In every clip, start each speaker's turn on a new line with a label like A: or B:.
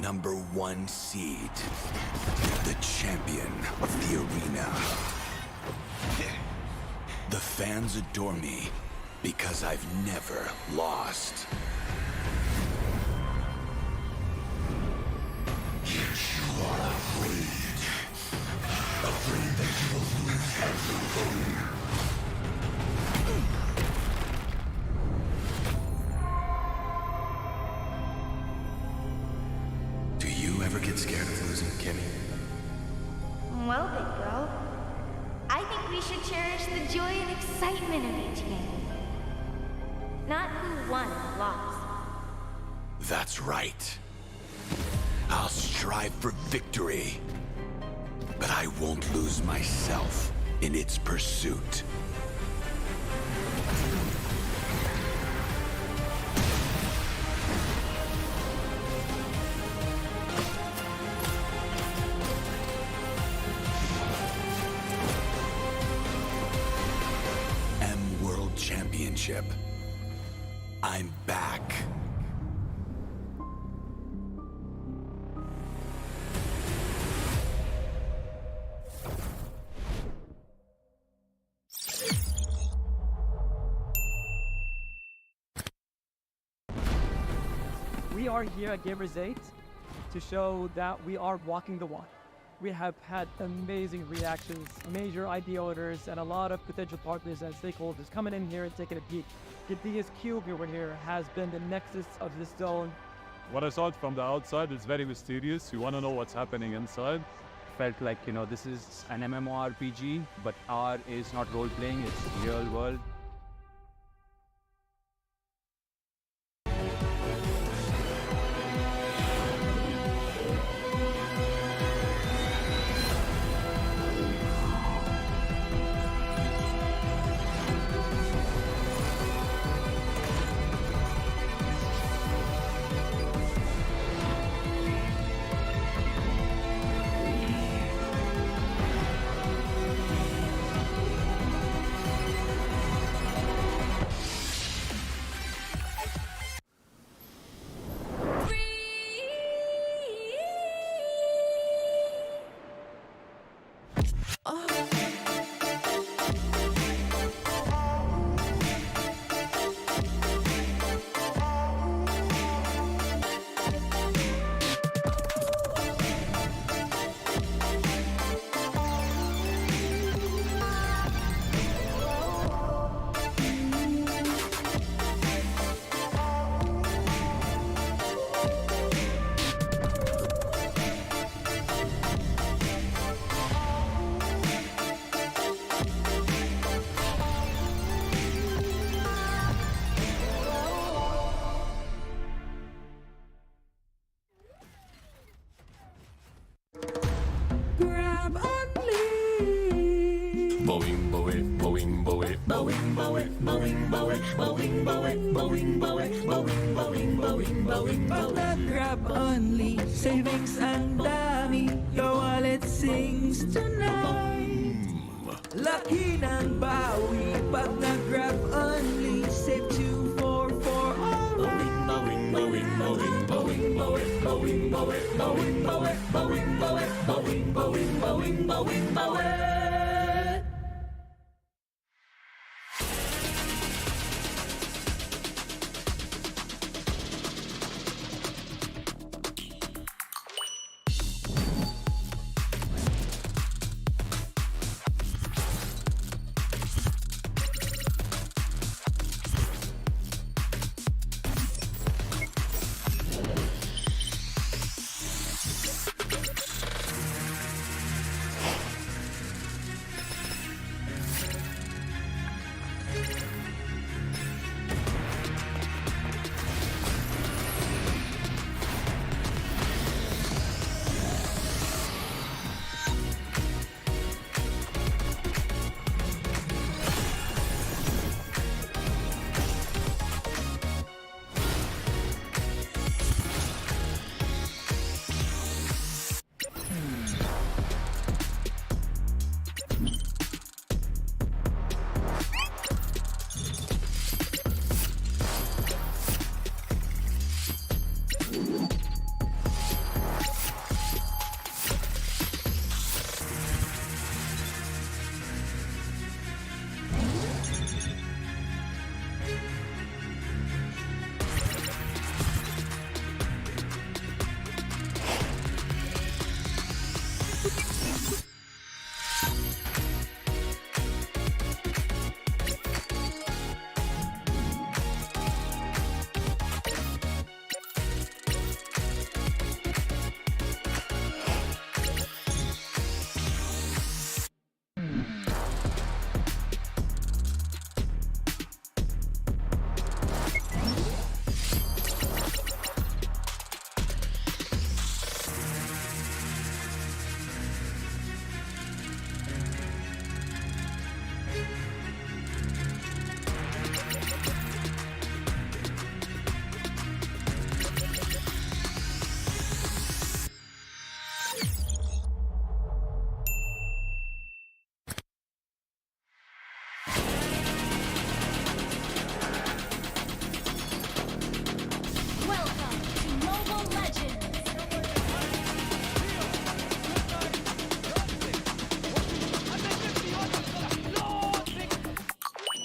A: #1 seed, the champion of the arena. The fans adore me because I've never lost. Yet you are afraid. Afraid that you will lose everything. Do you ever get scared of losing, Kimmy?
B: Well, big girl, I think we should cherish the joy and excitement of each game. Not who won or lost.
A: That's right. I'll strive for victory, but I won't lose myself in its pursuit. World Championship. I'm back.
C: We are here at Gamers 8 to show that we are walking the walk. We have had amazing reactions, major IP owners, and a lot of potential partners and stakeholders coming in here and taking a peek. The DSQ over here has been the nexus of this zone.
D: What I saw from the outside is very mysterious. You want to know what's happening inside.
E: Felt like, this is an MMORPG, but R is not role-playing, it's real world.
F: Grab only, savings ang dami, your wallet sings tonight. Laki ng bawi, pag nag-grab only, save 244 alright.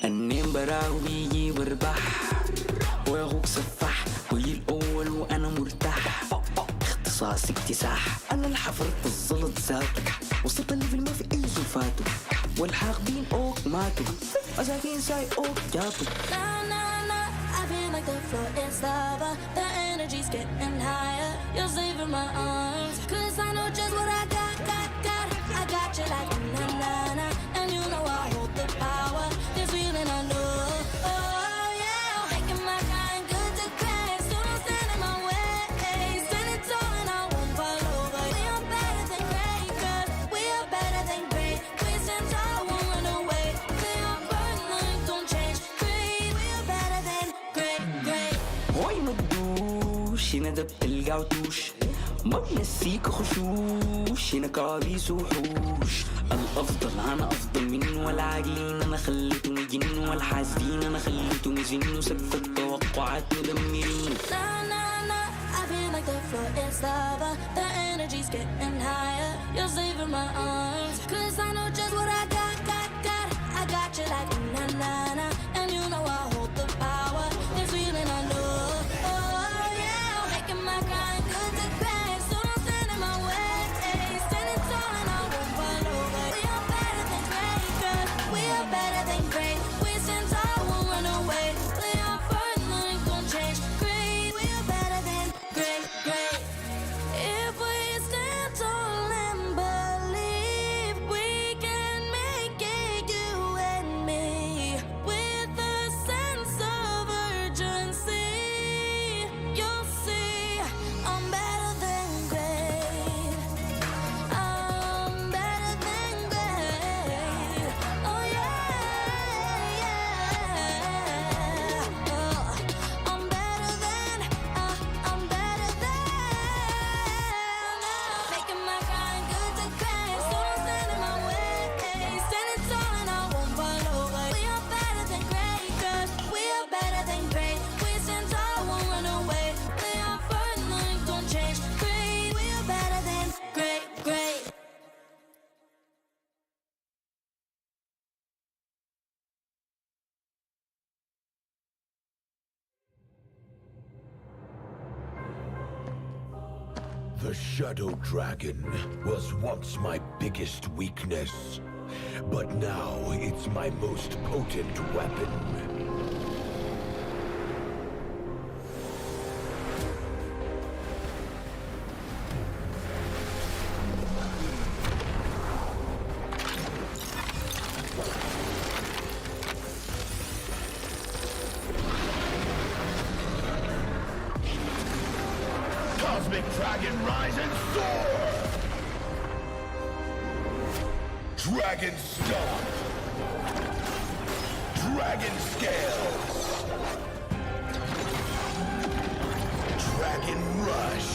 F: النيم براوي يجي واربح واخوك سفاح وهي الاول وانا مرتاح اختصاصي اكتساح انا اللي حفرت الزلط ذاته وصلت الليفل ما في اي سلفاته والحاقدين اوك ماتوا مساكين ساي اوك جاتوا
G: Nah, nah, nah, I feel like the floor is lava. The energy's getting higher. You're saving my arms. Cause I know just what I got. I got you like na na na. And you know I hold the power. This feeling I know. Oh yeah, making my kind good to crash. So don't stand in my way. Stand it tall and I won't fall over. We are better than great, cause we are better than great. We stand tall, won't run away. We are burn like don't change. Great, we are better than great, great.
F: هوي مدوش هنا دبت القعدوش ما بنسيك خشوش هنا كوابيس وحوش الافضل انا افضل منه والعاقلين انا خليتهم يجنوا والحاسدين انا خليتهم يزنوا سقف التوقعات مدمرين
G: Nah, nah, nah, I feel like the floor is lava. The energy's getting higher. You're saving my arms. Cause I know just what I got. I got you like na na na. And you know I hold the power. This feeling I know. Oh yeah, making my kind good to crash. So don't stand in my way. Standing tall and I won't fall over. We are better than great, cause we are better than great. We stand tall, won't run away. We are burn like don't change. Great, we are better than great, great. If we stand tall and believe we can make it, you and me, with a sense of urgency, you'll see I'm better than great. I'm better than great. Oh yeah, yeah. Oh, I'm better than. I'm better than. Making my kind good to crash. So don't stand in my way. Standing tall and I won't fall over. We are better than great, cause we are better than great. We stand tall, won't run away. We are burn like don't change. Great, we are better than great, great.
A: The Shadow Dragon was once my biggest weakness, but now it's my most potent weapon. Cosmic Dragon, rise and soar! Dragon Stomp! Dragon Scales! Dragon Rush!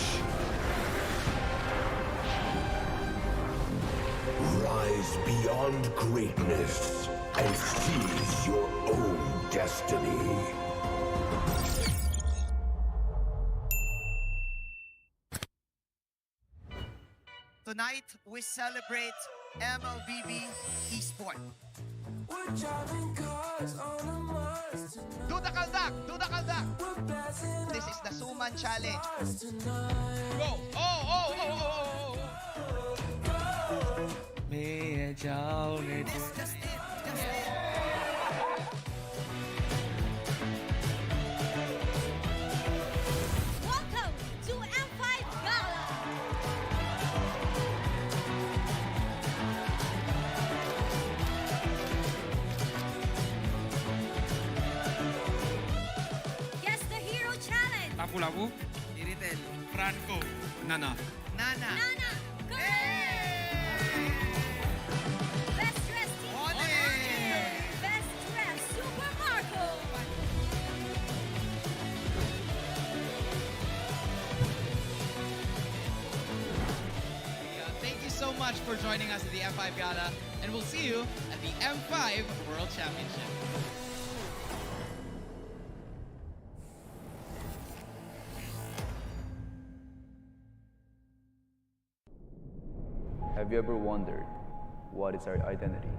A: Rise beyond greatness and seize your own destiny.
H: Tonight, we celebrate MLBB Esport. Do the kaldak! Do the kaldak! This is the Suman Challenge. Go! Oh, oh, oh, oh, oh, oh. Just it.
B: Welcome to M5 Gala! Guess the Hero Challenge!
I: Lapu-Lapu, Iritel, Franco, Nana.
H: Nana.
B: Nana, go! Best dressed team!
H: Ole!
B: Best dressed Super Marco!
H: Thank you so much for joining us at the M5 Gala, and we'll see you at the M5 World Championship.
E: Have you ever wondered what is our identity?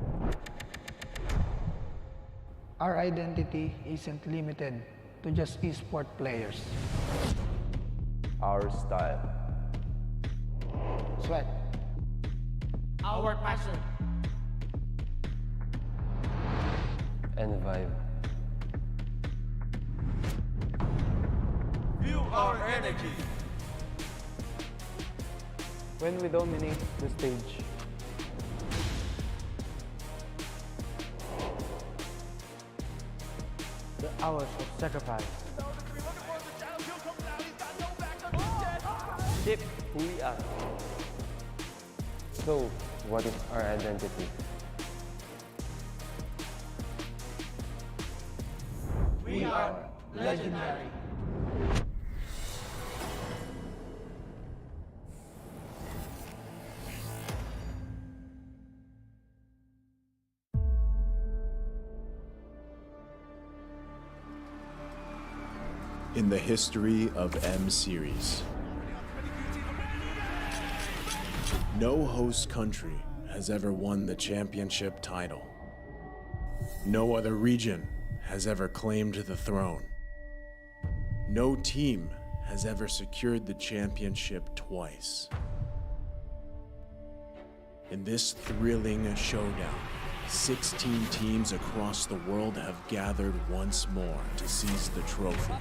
J: Our identity isn't limited to just esport players.
K: Our style.
J: Sweat.
L: Our passion.
K: And vibe.
I: Feel our energy.
K: When we dominate the stage.
J: The hours of sacrifice.
K: Shape who we are. So, what is our identity?
J: We are legendary.
M: In the history of M Series, no host country has ever won the championship title. No other region has ever claimed the throne. No team has ever secured the championship twice. In this thrilling showdown, 16 teams across the world have gathered once more to seize the trophy.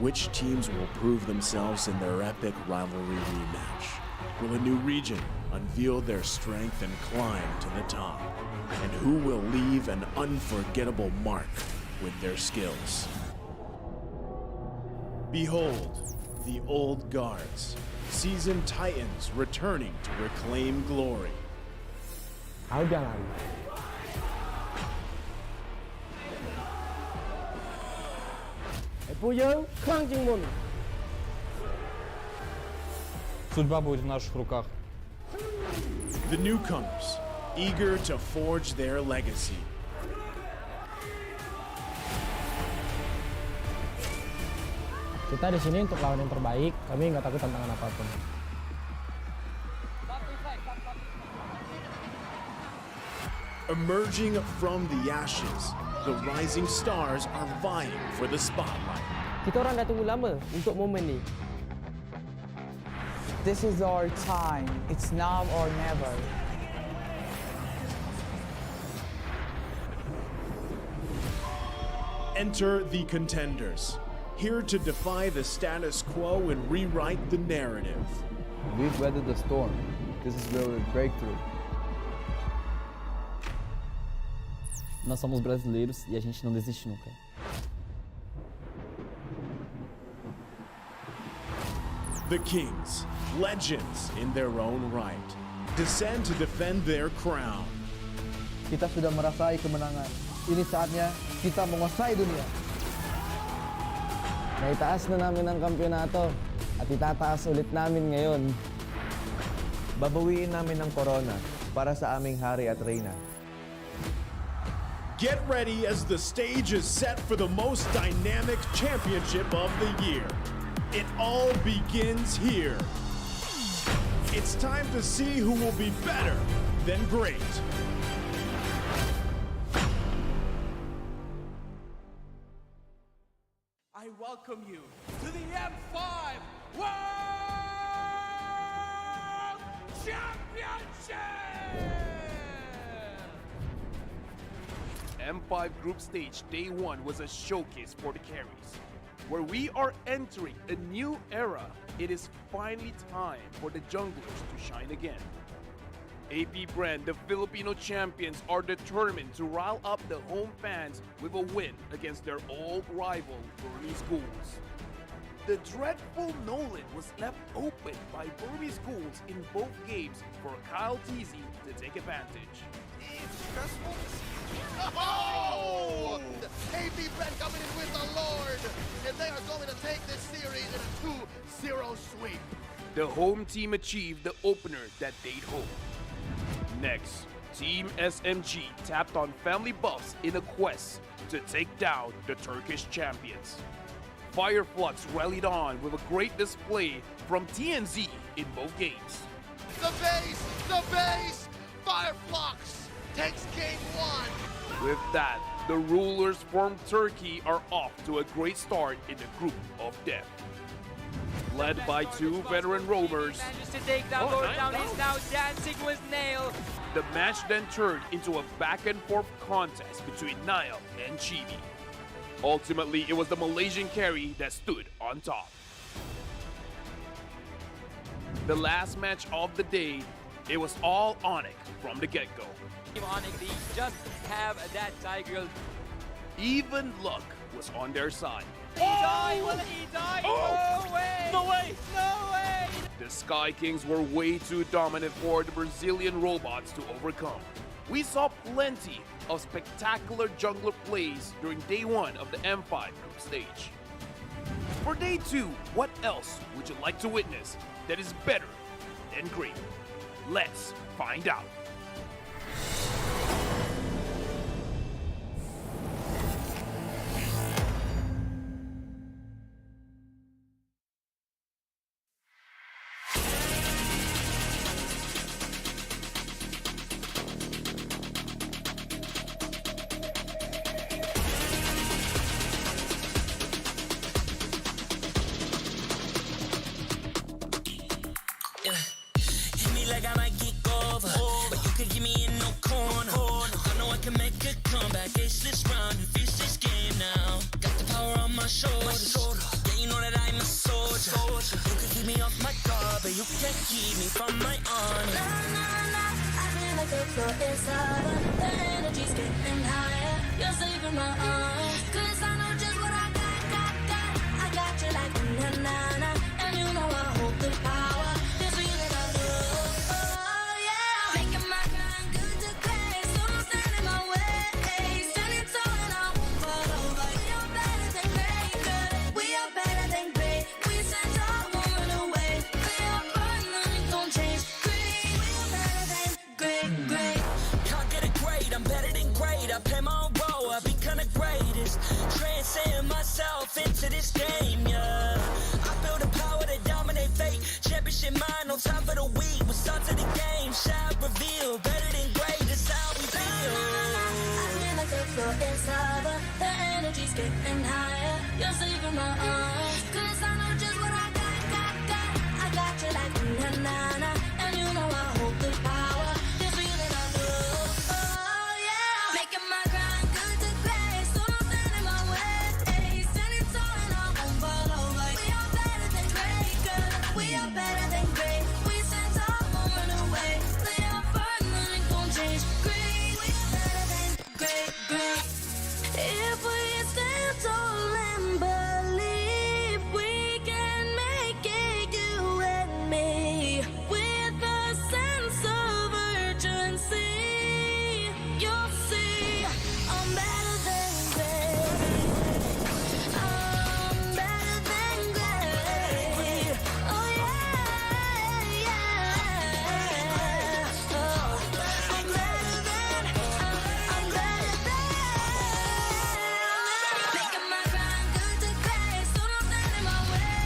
M: Which teams will prove themselves in their epic rivalry rematch? Will a new region unveil their strength and climb to the top? And who will leave an unforgettable mark with their skills? Behold, the old guards, seasoned titans returning to reclaim glory.
E: Судьба будет в наших руках.
M: The newcomers, eager to forge their legacy.
L: Kita di sini untuk lawan yang terbaik. Kami nggak takut tantangan apapun.
M: Emerging from the ashes, the rising stars are vying for the spotlight.
L: Kita orang dah tunggu lama untuk momen ni.
J: This is our time. It's now or never.
M: Enter the contenders, here to defy the status quo and rewrite the narrative.
K: We've weathered the storm. This is where we break through.
L: Nós somos brasileiros e a gente não desiste nunca.
M: The kings, legends in their own right, descend to defend their crown.
J: Kita sudah merasai kemenangan. Ini saatnya kita menguasai dunia.
L: Naitaas na namin ang kampyonato at itataas ulit namin ngayon.
K: Babawiin namin ang corona para sa aming hari at reyna.
M: Get ready as the stage is set for the most dynamic championship of the year. It all begins here. It's time to see who will be better than great.
I: I welcome you to the M5 World Championship! M5 Group Stage Day 1 was a showcase for the carries. Where we are entering a new era, it is finally time for the junglers to shine again. AP Brand, the Filipino champions, are determined to rile up the home fans with a win against their old rival, Burmese Schools. The dreadful Nolan was left open by Burmese Schools in both games for Kyle Teasy to take advantage. It's stressful to see.
H: Oh! AP Brand coming in with the Lord, and they are going to take this series in a 2-0 sweep.
I: The home team achieved the opener that they'd hoped. Next, Team SMG tapped on family buffs in a quest to take down the Turkish champions. Fireflux rallied on with a great display from TNZ in both games.
H: The base! Fireflux takes game 1.
I: With that, the rulers from Turkey are off to a great start in the group of death. Led by two veteran roamers,
N: Manages to take that boat down. He's now dancing with Nail.
I: the match then turned into a back and forth contest between Nile and Chibi. Ultimately, it was the Malaysian carry that stood on top. The last match of the day, it was all Onyx from the get-go.
N: Onyx, they just have that Tiger.
I: Even luck was on their side.
N: He died! Will he die?
I: Oh!
N: No way!
I: No way!
N: No way!
I: The Sky Kings were way too dominant for the Brazilian robots to overcome. We saw plenty of spectacular jungler plays during day one of the M5 group stage. For day two, what else would you like to witness that is better than great? Let's find out.
F: Hit me like I might get over, but you can get me in no corner. I know I can make a comeback, ace this round and finish this game now. Got the power on my shoulders, yeah, you know that I'm a soldier. You can keep me off my guard, but you can't keep me from my honor.
G: Nah, nah, nah, I feel like the floor is over. The energy's getting higher. You're saving my arms, 'cause I know just what I got. I got you like na-na-na, and you know I hold the power. This feeling I love, oh yeah. Making my grind good to great, so don't stand in my way. Standing tall and I won't fall over. We are better than great, good. We are better than great. We stand tall, won't run away. We are burn, nothing don't change. Great, we are better than great.
F: Can't get it great, I'm better than great. I play my own role, I become the greatest. Transcend myself into this game, yeah. I build a power to dominate fate. Championship mind, no time for the weak. We start to the game, shine, reveal. Better than great, that's how we feel.
G: I feel like the floor is over. The energy's getting higher. You're saving my arms, 'cause I know just what I got. I got you like na-na-na, and you know I hold the power. This feeling I love, oh yeah. Making my grind good to great, so don't stand in my way. Standing tall and I won't fall over. We are better than great, good. We are better than great. We stand tall, won't run away. We are burn, nothing gon' change. Great, we are better than great. If we stand tall and believe we can make it, you and me, with a sense of urgency, you'll see I'm better than great. I'm better than great. Oh yeah, yeah. Oh, I'm better than. Making my grind good to great, so don't stand in my way.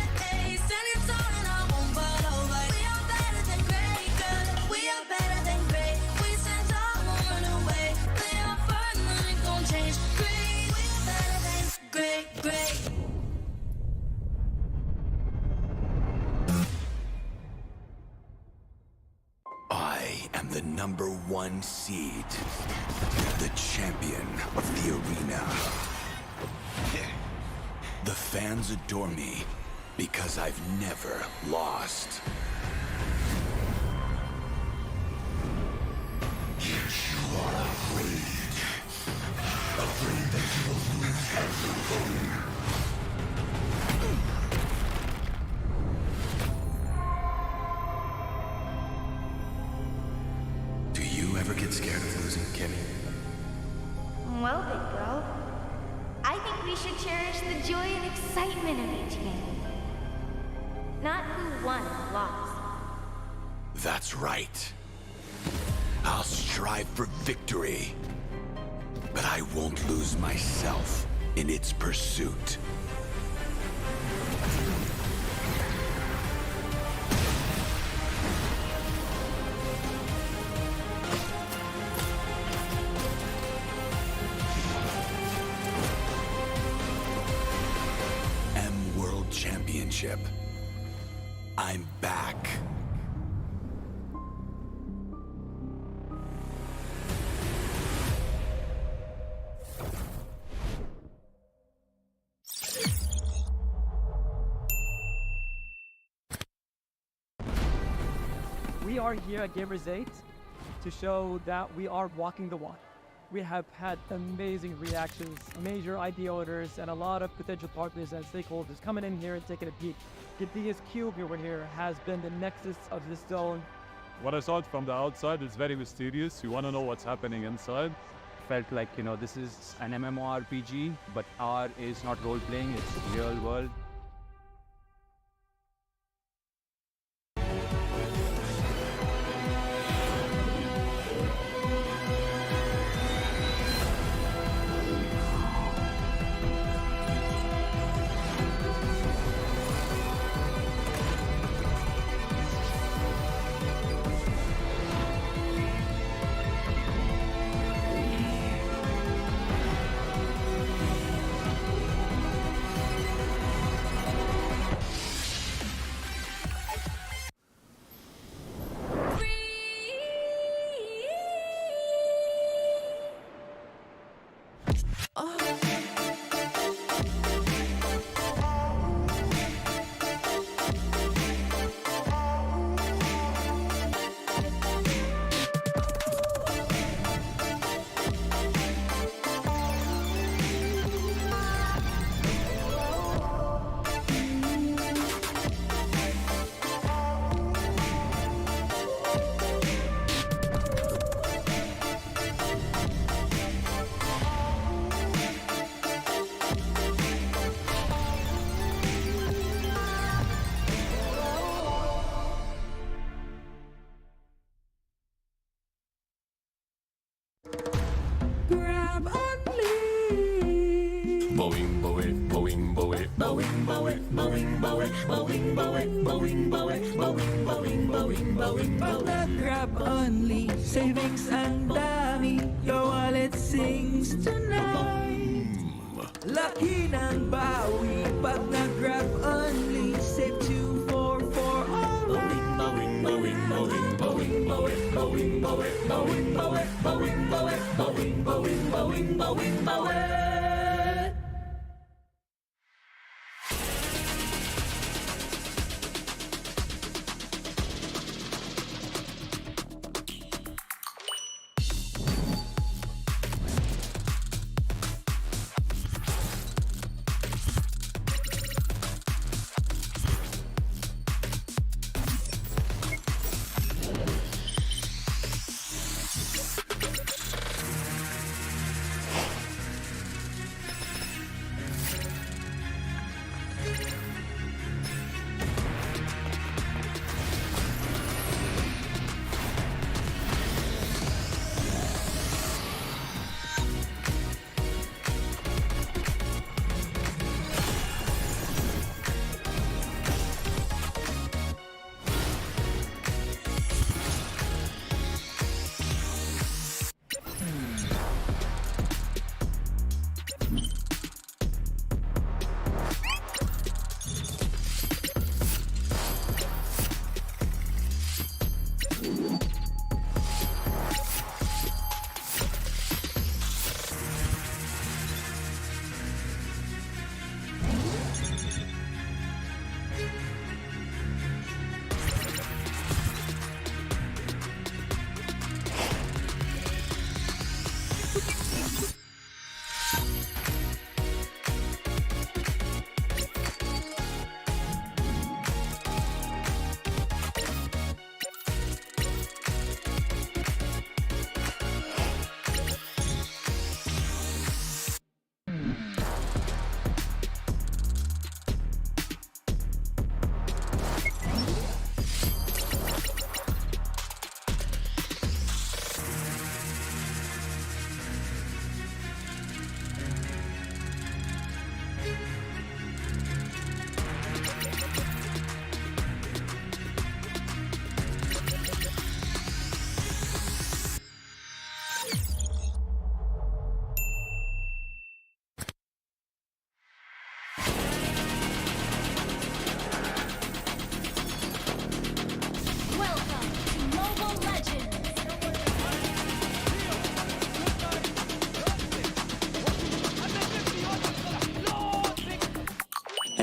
G: Standing tall and I won't fall over. We are better than great, good. We are better than great. We stand tall, won't run away. We are burn, nothing gon' change. Great, we are better than great.
A: I am the #1 seed, the champion of the arena. The fans adore me because I've never lost. Yet you are afraid that you will lose everything. Do you ever get scared of losing, Kenny?
B: Well, big girl, I think we should cherish the joy and excitement of each game. Not who won or lost.
A: That's right. I'll strive for victory, but I won't lose myself in its pursuit. championship. I'm back.
C: We are here at Gamers 8 to show that we are walking the walk. We have had amazing reactions, major IP owners, and a lot of potential partners and stakeholders coming in here and taking a peek. Gidea's cube over here has been the nexus of this zone.
D: What I saw it from the outside is very mysterious. You want to know what's happening inside.
E: Felt like, you know, this is an MMORPG, but R is not role-playing, it's real world.
F: Grab only. Boing, boing, boing, boing, boing, boing, boing, boing, boing, boing, boing, boing, boing, boing, boing, boing. Pag nag-grab only, savings ang dami. Your wallet sings tonight. Laki ng bawi. Pag nag-grab only, save 244 alright. Boing, boing, boing, boing, boing, boing, boing, boing, boing, boing, boing, boing, boing, boing, boing, boing.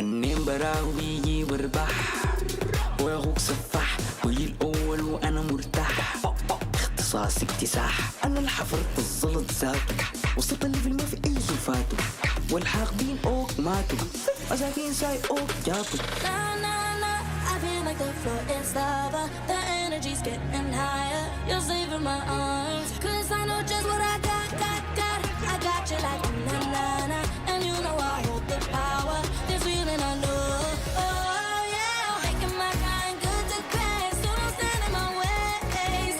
F: النيم براوي واربح واخوك سفاح وهي الاول وانا مرتاح اختصاصي اكتساح انا اللي حفرت الزلط ذاتك وسط الليفل ما في اي سلفاته والحاقدين اوك ماتوا مساكين ساي اوك جاتوا
G: Nah, nah, nah, I feel like the floor is lava. The energy's getting higher. You're saving my arms. Cause I know just what I got. I got you like na na na. And you know I hold the power. This feeling I know. Oh yeah, making my kind good to crash. So don't stand in my way.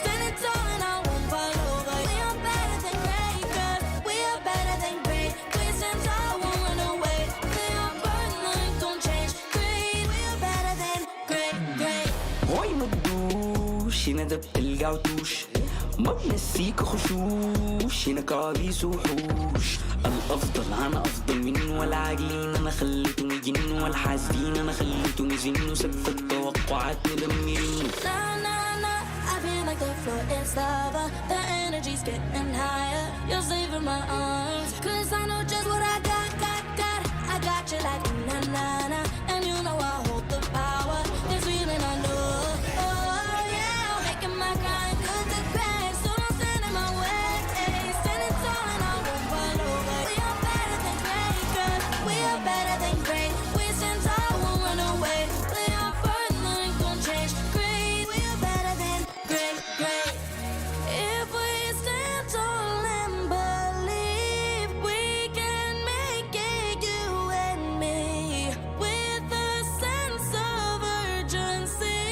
G: Standing tall and I won't fall over. We are better than great. Cause we are better than great. We stand tall, won't run away. We are burning like don't change. Great, we are better than great.
F: هوي مدوش هنا دب القعدوش ما بنسيك خشوش هنا كوابيس وحوش الافضل انا افضل منه والعاقلين انا خليتهم يجنوا والحاسدين انا خليتهم يزنوا سقف التوقعات مدمرين
G: Nah, nah, nah, I feel like the floor is lava. The energy's getting higher. You're saving my arms. Cause I know just what I got. I got you like na na na. And you know I hold the power. This feeling I know. Oh yeah, making my kind good to crash. So don't stand in my way. Standing tall and I won't fall over. We are better than great. Cause we are better than great. We stand tall, won't run away. We are burning like don't change. Great, we are better than great. If we stand tall and believe we can make it, you and me, with a sense of urgency,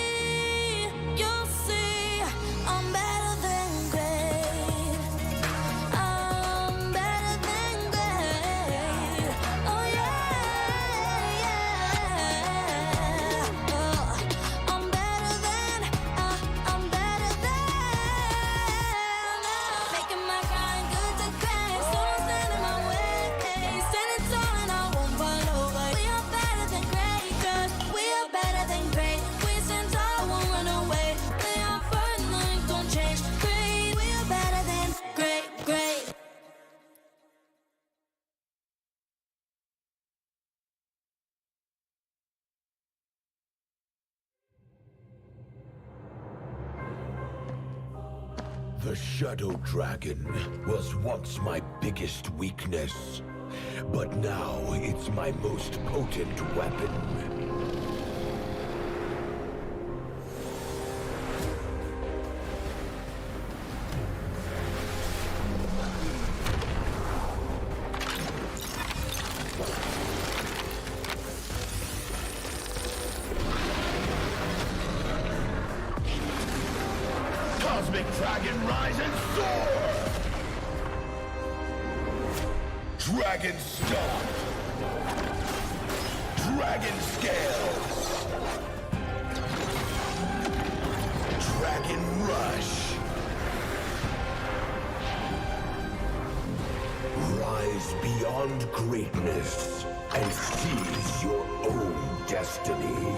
G: you'll see I'm better than great. I'm better than great. Oh yeah, yeah. Oh, I'm better than. I'm better than. Making my kind good to crash. So don't stand in my way. Standing tall and I won't fall over. We are better than great. Cause we are better than great. We stand tall, won't run away. We are burning like don't change. Great, we are better than great.
A: The Shadow Dragon was once my biggest weakness, but now it's my most potent weapon. Cosmic Dragon, rise and soar! Dragon Stomp! Dragon Scales! Dragon Rush! Rise beyond greatness and seize your own destiny.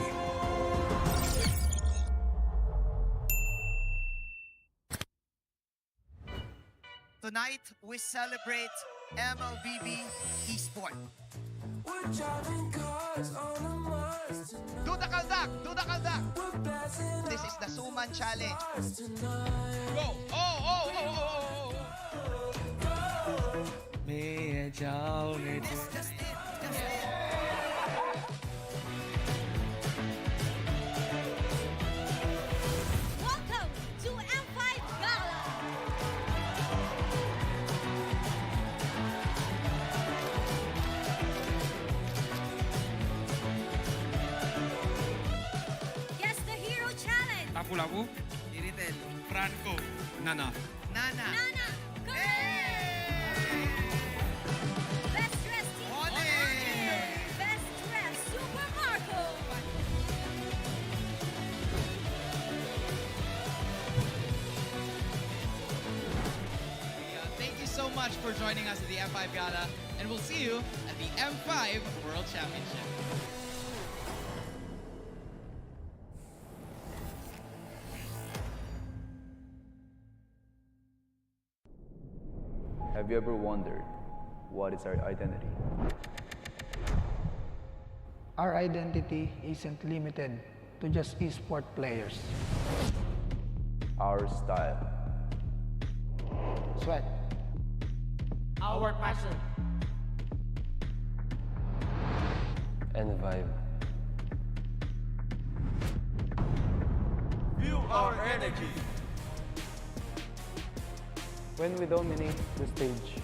H: Tonight, we celebrate MLBB Esport. Do the kaldak! Do the kaldak! This is the Suman Challenge. Go! Oh!
B: Welcome to M5 Gala! Guess the Hero Challenge!
N: Lapu-lapu.
O: Iritel. Franco.
N: Nana.
O: Nana.
B: Nana! Best dressed team!
O: Ole!
B: Best dressed Super Marco!
O: Thank you so much for joining us at the M5 Gala, and we'll see you at the M5 World Championship.
K: Have you ever wondered what is our identity?
J: Our identity isn't limited to just esport players.
K: Our style.
J: Sweat.
N: Our passion.
K: And vibe.
N: Feel our energy.
K: When we dominate the stage.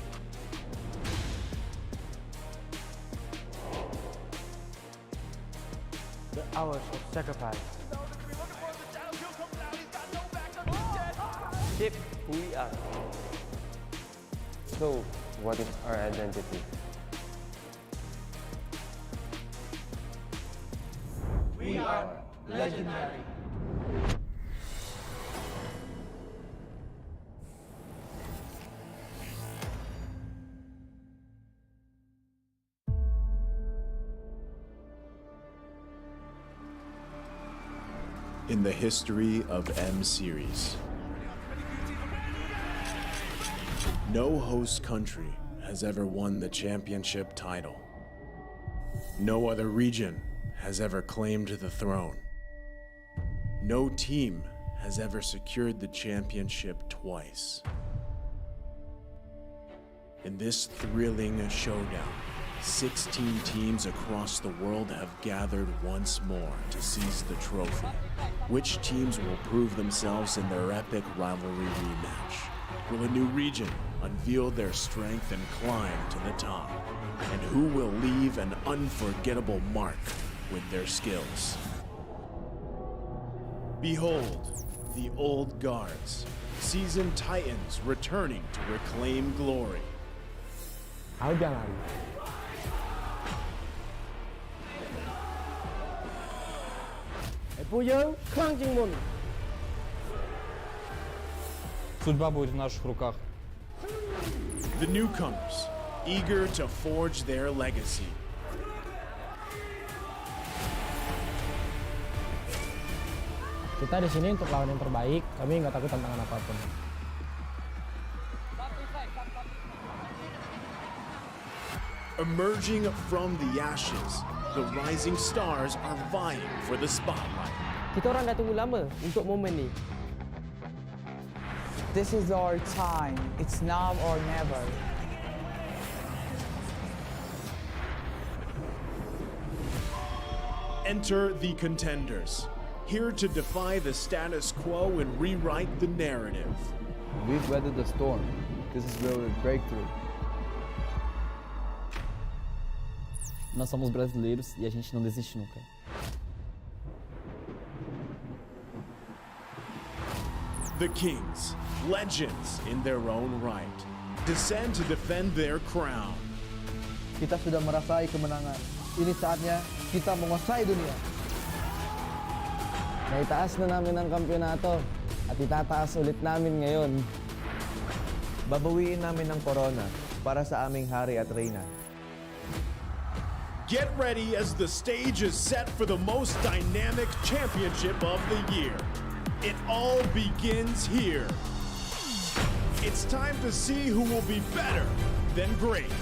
L: The hours of sacrifice.
K: Shape who we are. So, what is our identity?
J: We are legendary.
M: In the history of M Series, no host country has ever won the championship title. No other region has ever claimed the throne. No team has ever secured the championship twice. In this thrilling showdown, 16 teams across the world have gathered once more to seize the trophy. Which teams will prove themselves in their epic rivalry rematch? Will a new region unveil their strength and climb to the top? And who will leave an unforgettable mark with their skills? Behold, the old guards, seasoned titans returning to reclaim glory.
L: Algalan.
E: Судьба будет в наших руках.
M: The newcomers, eager to forge their legacy.
L: Kita di sini untuk lawan yang terbaik. Kami nggak takut tantangan apapun.
M: Emerging from the ashes, the rising stars are vying for the spotlight.
L: Kita orang dah tunggu lama untuk momen ni.
P: This is our time. It's now or never.
M: Enter the contenders, here to defy the status quo and rewrite the narrative.
K: We've weathered the storm. This is where we break through.
Q: Nós somos brasileiros e a gente não desiste nunca.
M: The Kings, legends in their own right, descend to defend their crown.
J: Kita sudah merasai kemenangan. Ini saatnya kita menguasai dunia.
L: Naitaas na namin ang kampyonato at itataas ulit namin ngayon.
R: Babawiin namin ang korona para sa aming hari at reyna.
M: Get ready as the stage is set for the most dynamic championship of the year. It all begins here. It's time to see who will be better than great.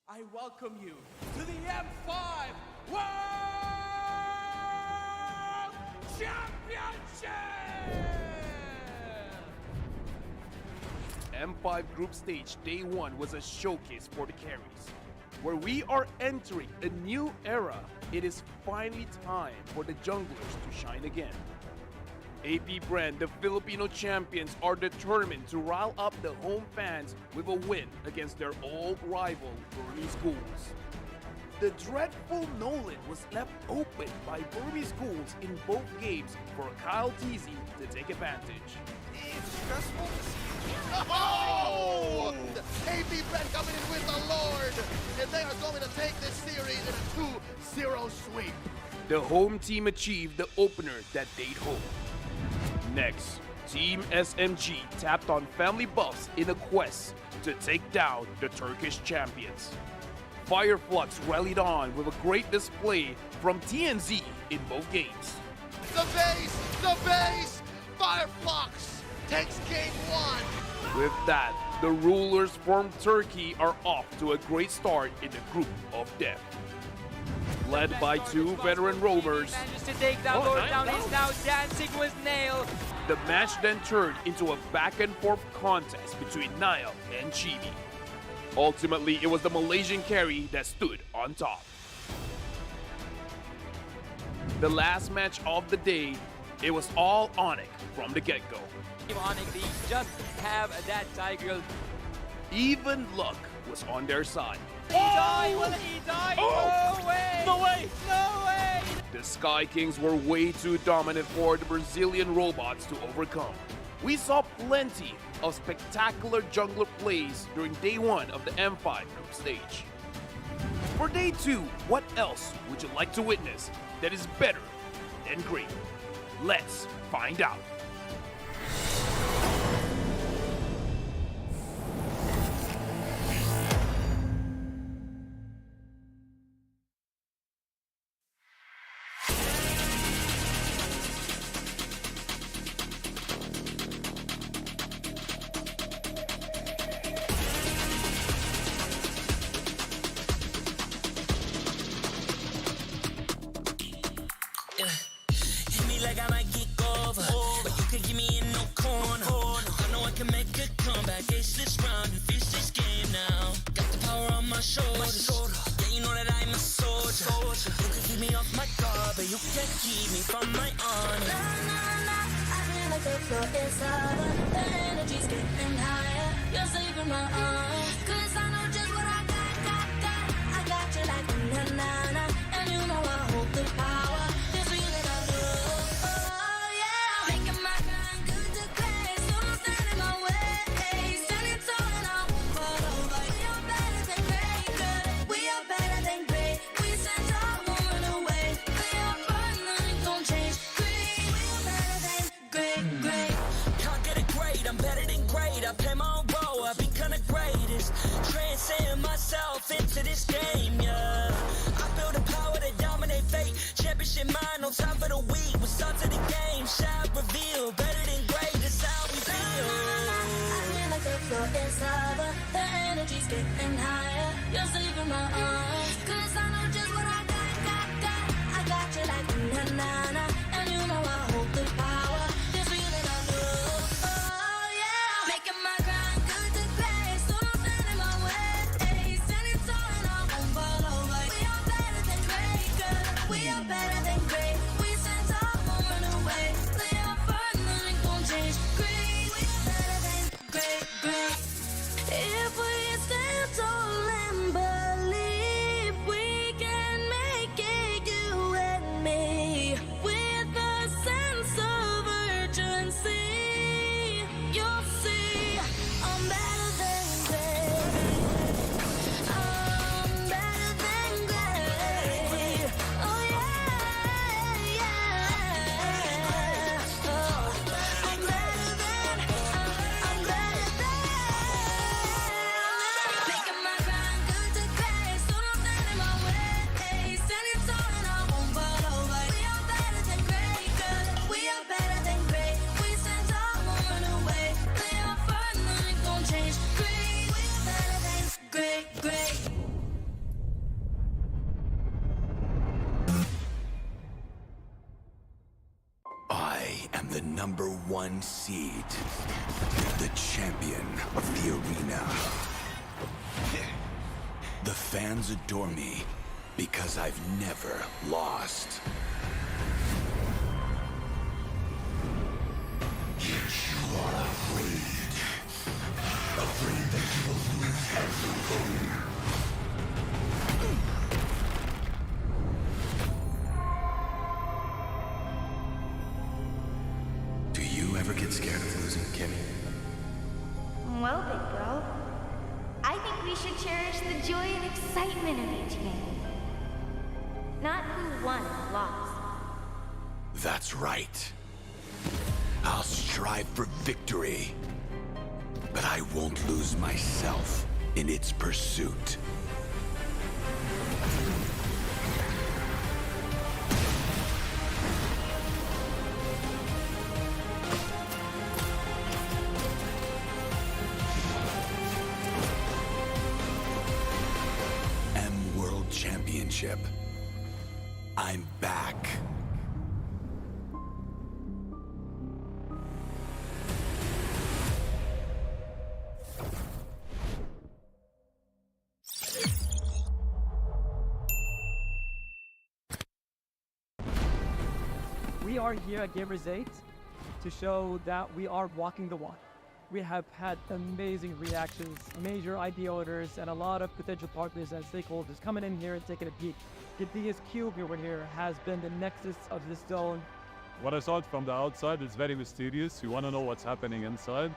I: I welcome you to the M5 World Championship! M5 Group Stage Day 1 was a showcase for the carries. Where we are entering a new era, it is finally time for the junglers to shine again. AP Brand, the Filipino champions, are determined to rile up the home fans with a win against their old rival, Burmese Schools. The dreadful Nolan was left open by Burmese Schools in both games for Kyle Teasy to take advantage.
H: It's stressful to see. Oh! AP Brand coming in with the Lord, and they are going to take this series in a 2-0 sweep.
I: The home team achieved the opener that they'd hoped. Next, Team SMG tapped on family buffs in a quest to take down the Turkish champions. Fireflux rallied on with a great display from TNZ in both games.
H: The base! Fireflux takes game 1.
I: With that, the rulers from Turkey are off to a great start in the group of death. Led by two veteran roamers,
N: Manages to take that boat down. He's now dancing with Nail.
I: the match then turned into a back and forth contest between Niall and Chibi. Ultimately, it was the Malaysian carry that stood on top. The last match of the day, it was all Onyx from the get-go.
N: Onyx, they just have that tiger.
I: Even luck was on their side.
N: He died! Will he die?
I: Oh!
N: No way!
I: No way!
N: No way!
I: The Sky Kings were way too dominant for the Brazilian robots to overcome. We saw plenty of spectacular jungler plays during day one of the M5 group stage. For day two, what else would you like to witness that is better than great? Let's find out.
F: Hit me like I might get over, but you can get me in no corner. I know I can make a comeback, ace this round and finish this game now. Got the power on my shoulders, yeah, you know that I'm a soldier. You can keep me off my guard, but you can't keep me from my honor. Nah, nah, nah, I feel like the floor is over, the energy's getting higher. You're saving my arms, 'cause I know just what I got. I got you like na-na-na, and you know I hold the power. This feeling I do, oh yeah. Making my grind good to great, so don't stand in my way. Standing tall and I won't fall over. We are better than great, good. We are better than great. We stand tall, won't run away. We are fun, nothing gon' change. Great, we are better than great. Can't get it great, I'm better than great. I play my own role, I become the greatest. Transcend myself into this game, yeah. I feel the power to dominate fate. Championship mind, no time for the weak. We start to the game, shine, reveal. Better than great, that's how we feel. I feel like the floor is over, the energy's getting higher. You're saving my arms, 'cause I know just what I got. I got you like na-na-na, and you know I hold the power. This feeling I do, oh yeah. Making my grind good to great, so don't stand in my way. Standing tall and I won't fall over. We are better than great, good. We are better than great. We stand tall, won't run away. We are fun, nothing gon' change. Great, we are better than great. If we stand tall and believe we can make it, you and me, with a sense of urgency, you'll see I'm better than great. I'm better than great. Oh yeah, yeah. Oh, I'm better than. Making my grind good to great, so don't stand in my way. Standing tall and I won't fall over. We are better than great, good. We are better than great. We stand tall, won't run away. We are fun, nothing gon' change. Great, we are better than great.
A: I am the #1 seed, the champion of the arena. The fans adore me because I've never lost. Yet you are afraid that you will lose everything. Do you ever get scared of losing, Kimmy?
B: Well, big bro, I think we should cherish the joy and excitement of each game. Not who won or lost.
A: That's right. I'll strive for victory, but I won't lose myself in its pursuit. championship. I'm back.
C: We are here at Gamers 8 to show that we are walking the walk. We have had amazing reactions, major IP owners, and a lot of potential partners and stakeholders coming in here and taking a peek. Gidea's cube over here has been the nexus of this zone.
D: What I saw it from the outside is very mysterious. You want to know what's happening inside.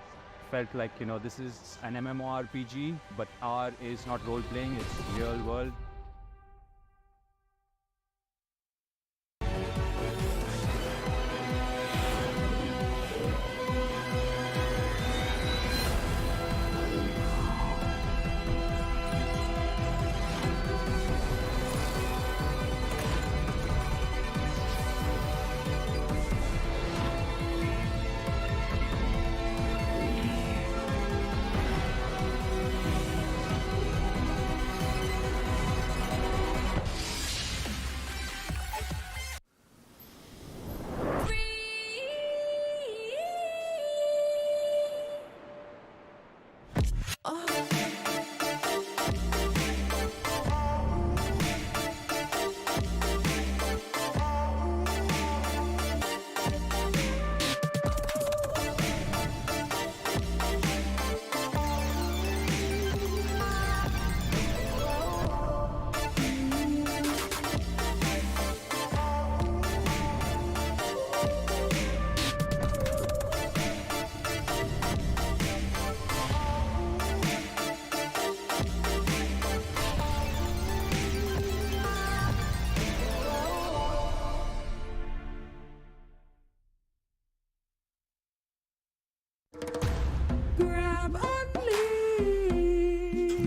E: Felt like, you know, this is an MMORPG, but R is not role-playing, it's real world.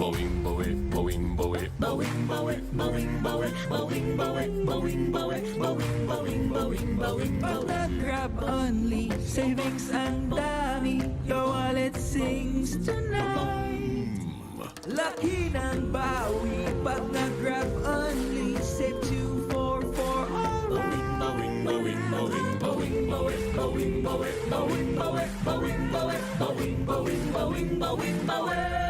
A: Boing, boing, boing, boing, boing, boing, boing, boing, boing, boing, boing, boing, boing, boing, boing, boing, boing.
F: Grab only, savings ang dami, your wallet sings tonight. Laki ng bawi, pag nag-grab only, save 244 alright.
A: Boing, boing, boing, boing, boing, boing, boing, boing, boing, boing, boing, boing, boing, boing, boing, boing.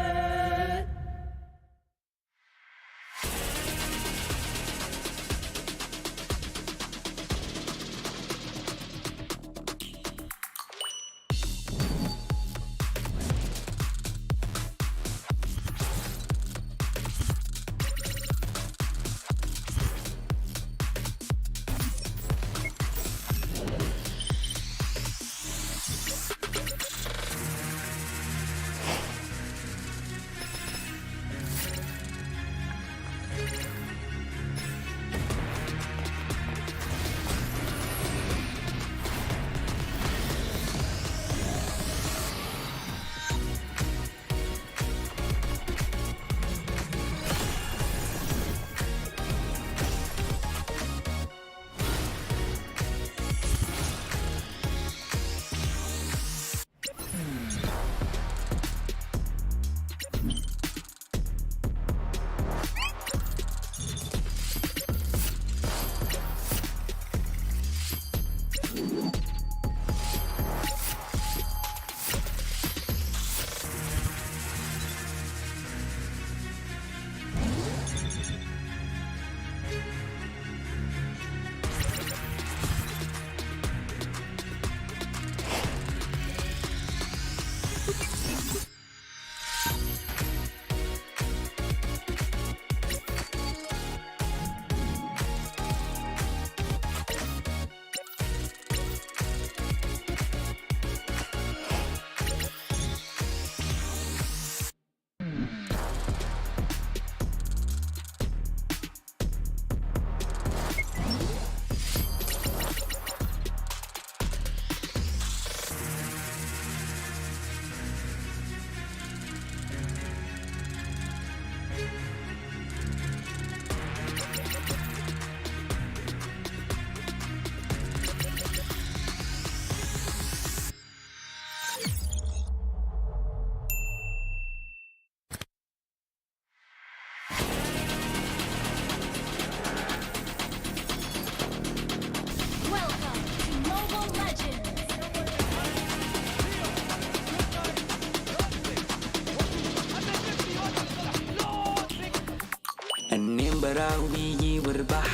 F: وراه بيجي واربح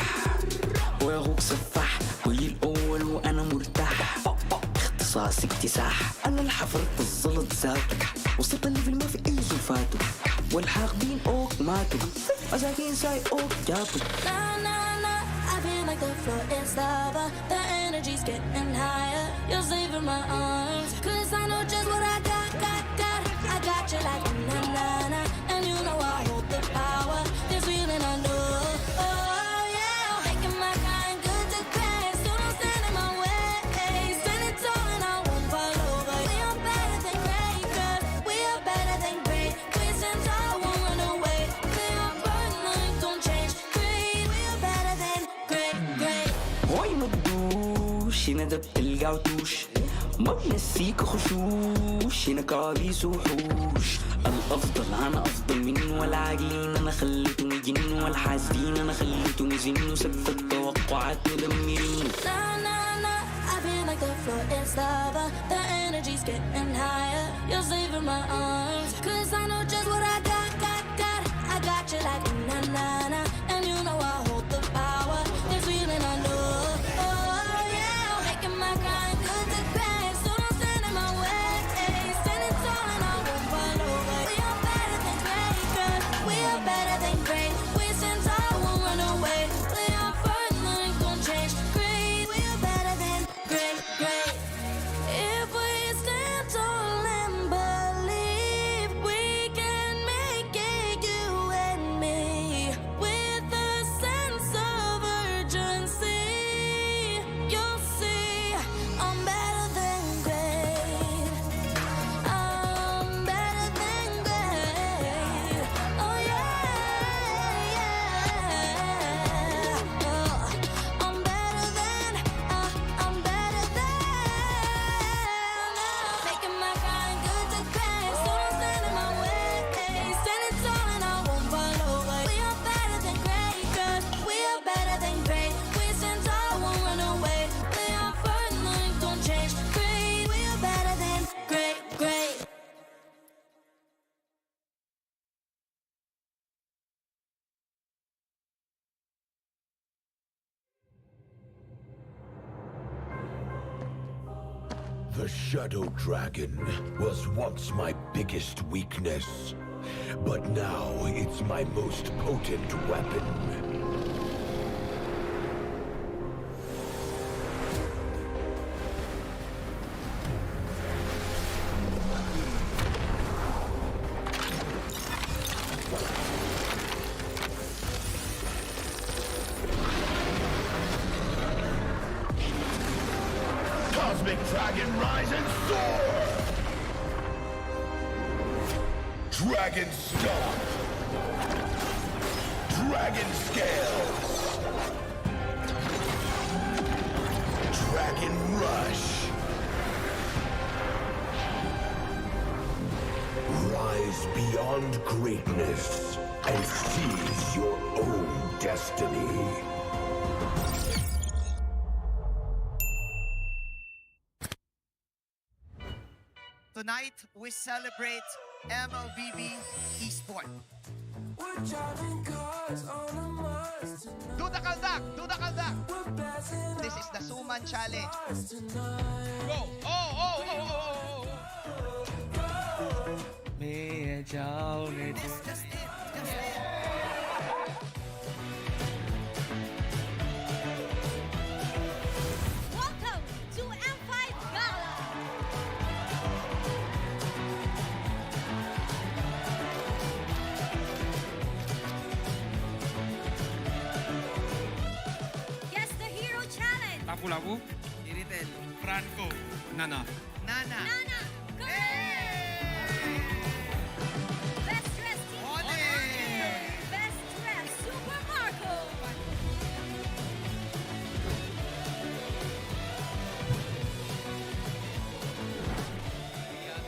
F: واخوك سفاح ويجي الاول وانا مرتاح اختصاص اكتساح انا اللي حفرت الزلط ذاته وسط الليفل ما في اي زلفاته والحاقدين اوك ماتوا مساكين ساي اوك جاتوا
G: Nah, nah, nah, I feel like the floor is lava. The energy's getting higher. You're saving my arms. Cause I know just what I got. I got you like a na-na-na. And you know I hold the power. This feeling I know. Oh yeah, making my kind good to great. So don't stand in my way. Stand it tall and I won't fall over. We are better than great, cause we are better than great. We stand tall, won't run away. We are burning like don't change. Great, we are better than great.
F: هوي مدوش هنا ده بتلقى وتوش ما بنسيك خشوش هنا كوابيس وحوش الافضل انا افضل منه والعاقلين انا خليتهم يجنوا والحاسدين انا خليتهم يزنوا سقف التوقعات مدمرين
G: Nah, nah, nah, I feel like the floor is lava. The energy's getting higher. You're saving my arms. Cause I know just what I got. I got you like a na-na-na. And you know I hold the power. This feeling I know. Oh yeah, making my kind good to great. So don't stand in my way. Stand it tall and I won't fall over. We are better than great, cause we are better than great. We stand tall, won't run away. We are first, nothing gon' change. Great, we are better than great. If we stand tall and believe we can make it, you and me, with a sense of urgency, you'll see I'm better than great. I'm better than great. Oh yeah. I'm better than. Making my kind good to great. So don't stand in my way. Stand it tall and I won't fall over. We are better than great, cause we are better than great. We stand tall, won't run away. We are first, nothing gon' change. Great, we are better than great.
A: The Shadow Dragon was once my biggest weakness, but now it's my most potent weapon. Cosmic Dragon, rise and soar! Dragon Stomp! Dragon Scales! Dragon Rush! Rise beyond greatness and seize your own destiny.
H: Tonight, we celebrate MLBB Esport. Do the kaldak! Do the kaldak! This is the Suman Challenge. Go! Oh! Just it.
B: Welcome to M5 Gala! Guess the Hero Challenge!
O: Lapu-lapu. Iritel. Franco. Nana.
B: Nana! Best dressed team! Best dressed Super Marco!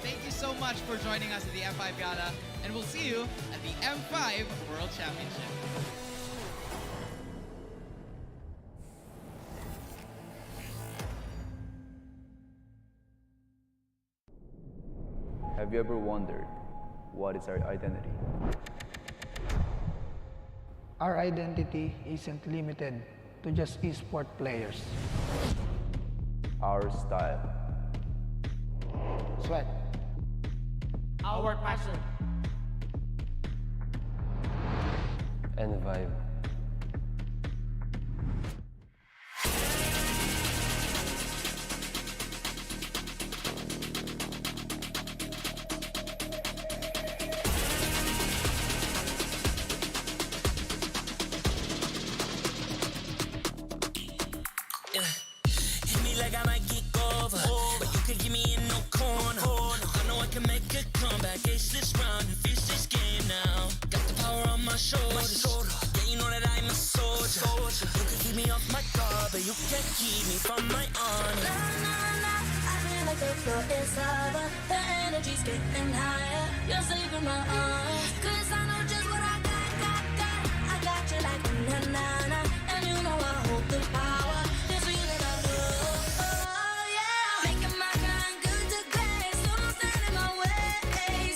O: Thank you so much for joining us at the M5 Gala, and we'll see you at the M5 World Championship.
K: Have you ever wondered what is our identity?
J: Our identity isn't limited to just esport players.
K: Our style.
J: Sweat.
N: Our passion.
K: And vibe.
F: Hit me like I might get over, but you can get me in no corner. I know I can make a comeback, ace this round and finish this game now. Got the power on my shoulders, yeah, you know that I'm a soldier. You can keep me off my guard, but you can't keep me from my honor.
G: I feel like the floor is lava, the energy's getting higher. You're saving my arms, 'cause I know just what I got. I got you like na-na-na, and you know I hold the power. This feeling I love, oh yeah. Making my grind good to great, so don't stand in my way.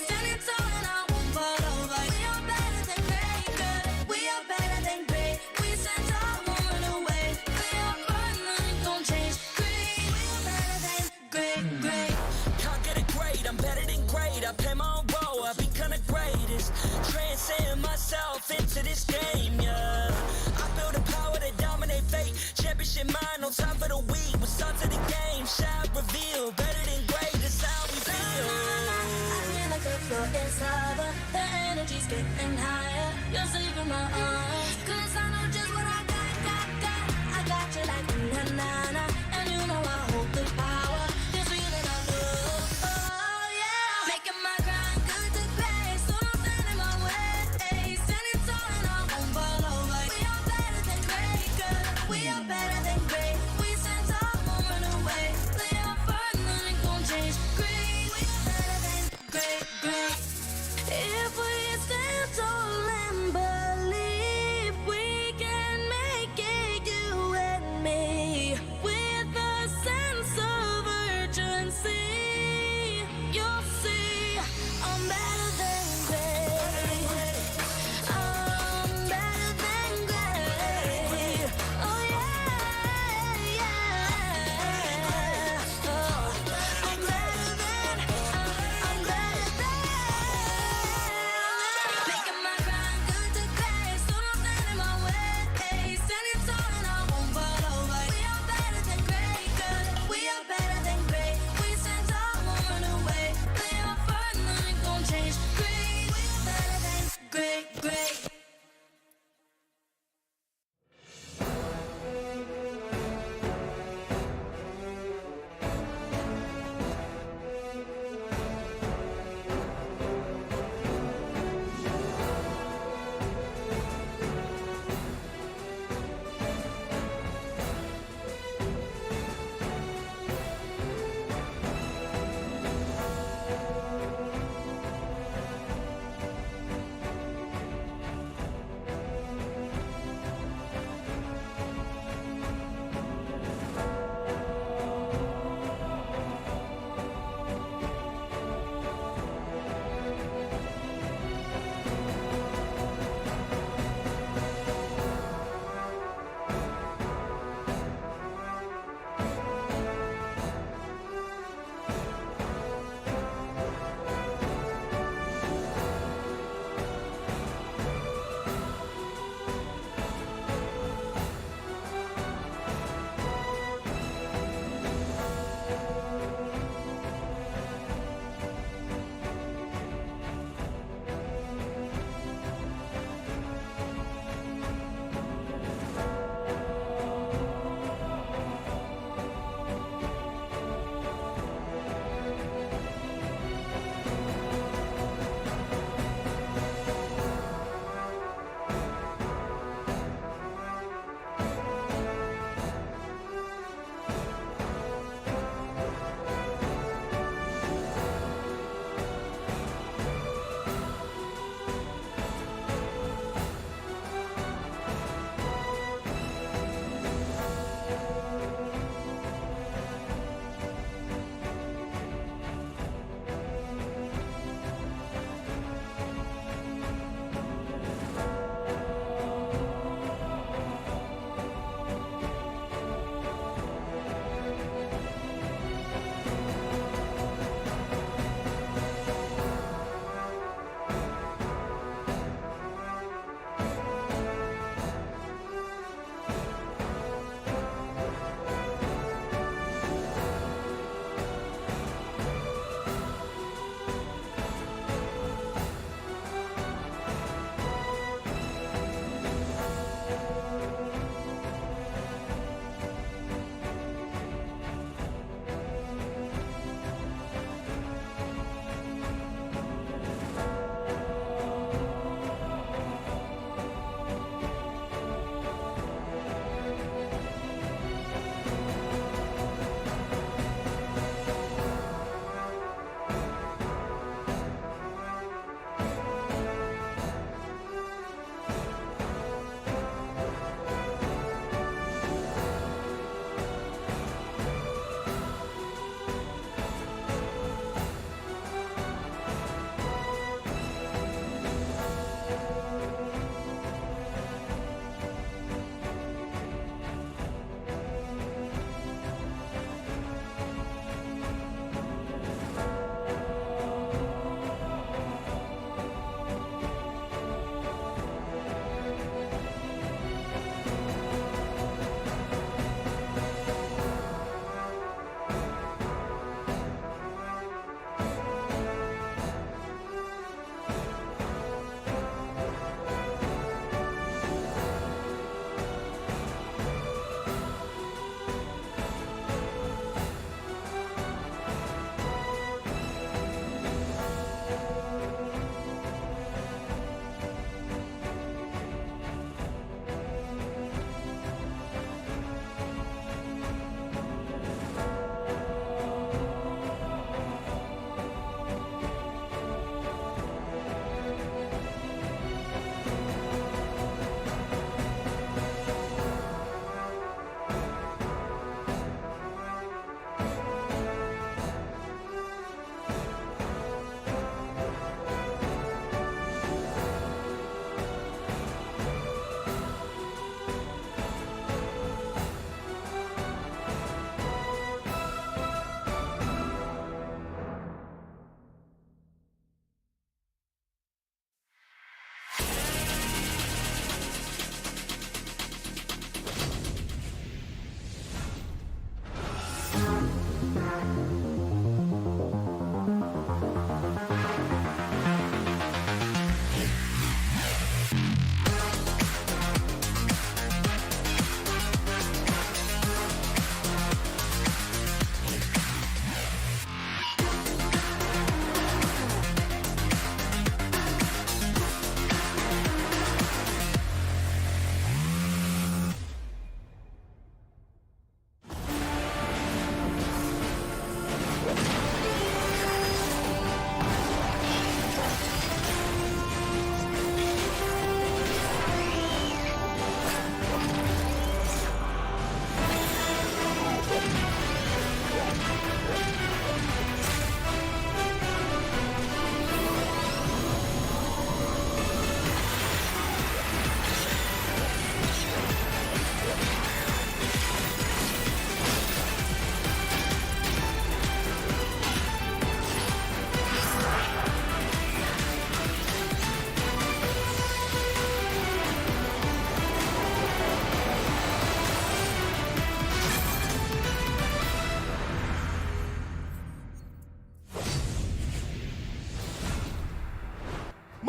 G: Standing tall and I won't fall over. We are better than great, good. We are better than great. We stand tall, won't run away. We are fun, nothing gon' change. Great, we are better than great.
F: Can't get it great, I'm better than great. I play my own role, I become the greatest. Transcend myself into this game, yeah. I build a power to dominate fate. Championship mind, no time for the weak. We're start to the game, shout, reveal. Better than great, that's how we feel.
G: I feel like the floor is lava, the energy's getting higher. You're saving my arms, 'cause I know just what I got. I got you like na-na-na, and you know I hold the power. This feeling I love, oh yeah. Making my grind good to great, so don't stand in my way. Standing tall and I won't fall over. We are better than great, good. We are better than great. We stand tall, won't run away. Play our part, nothing gon' change. Great, we are better than great. If we stand tall and believe, we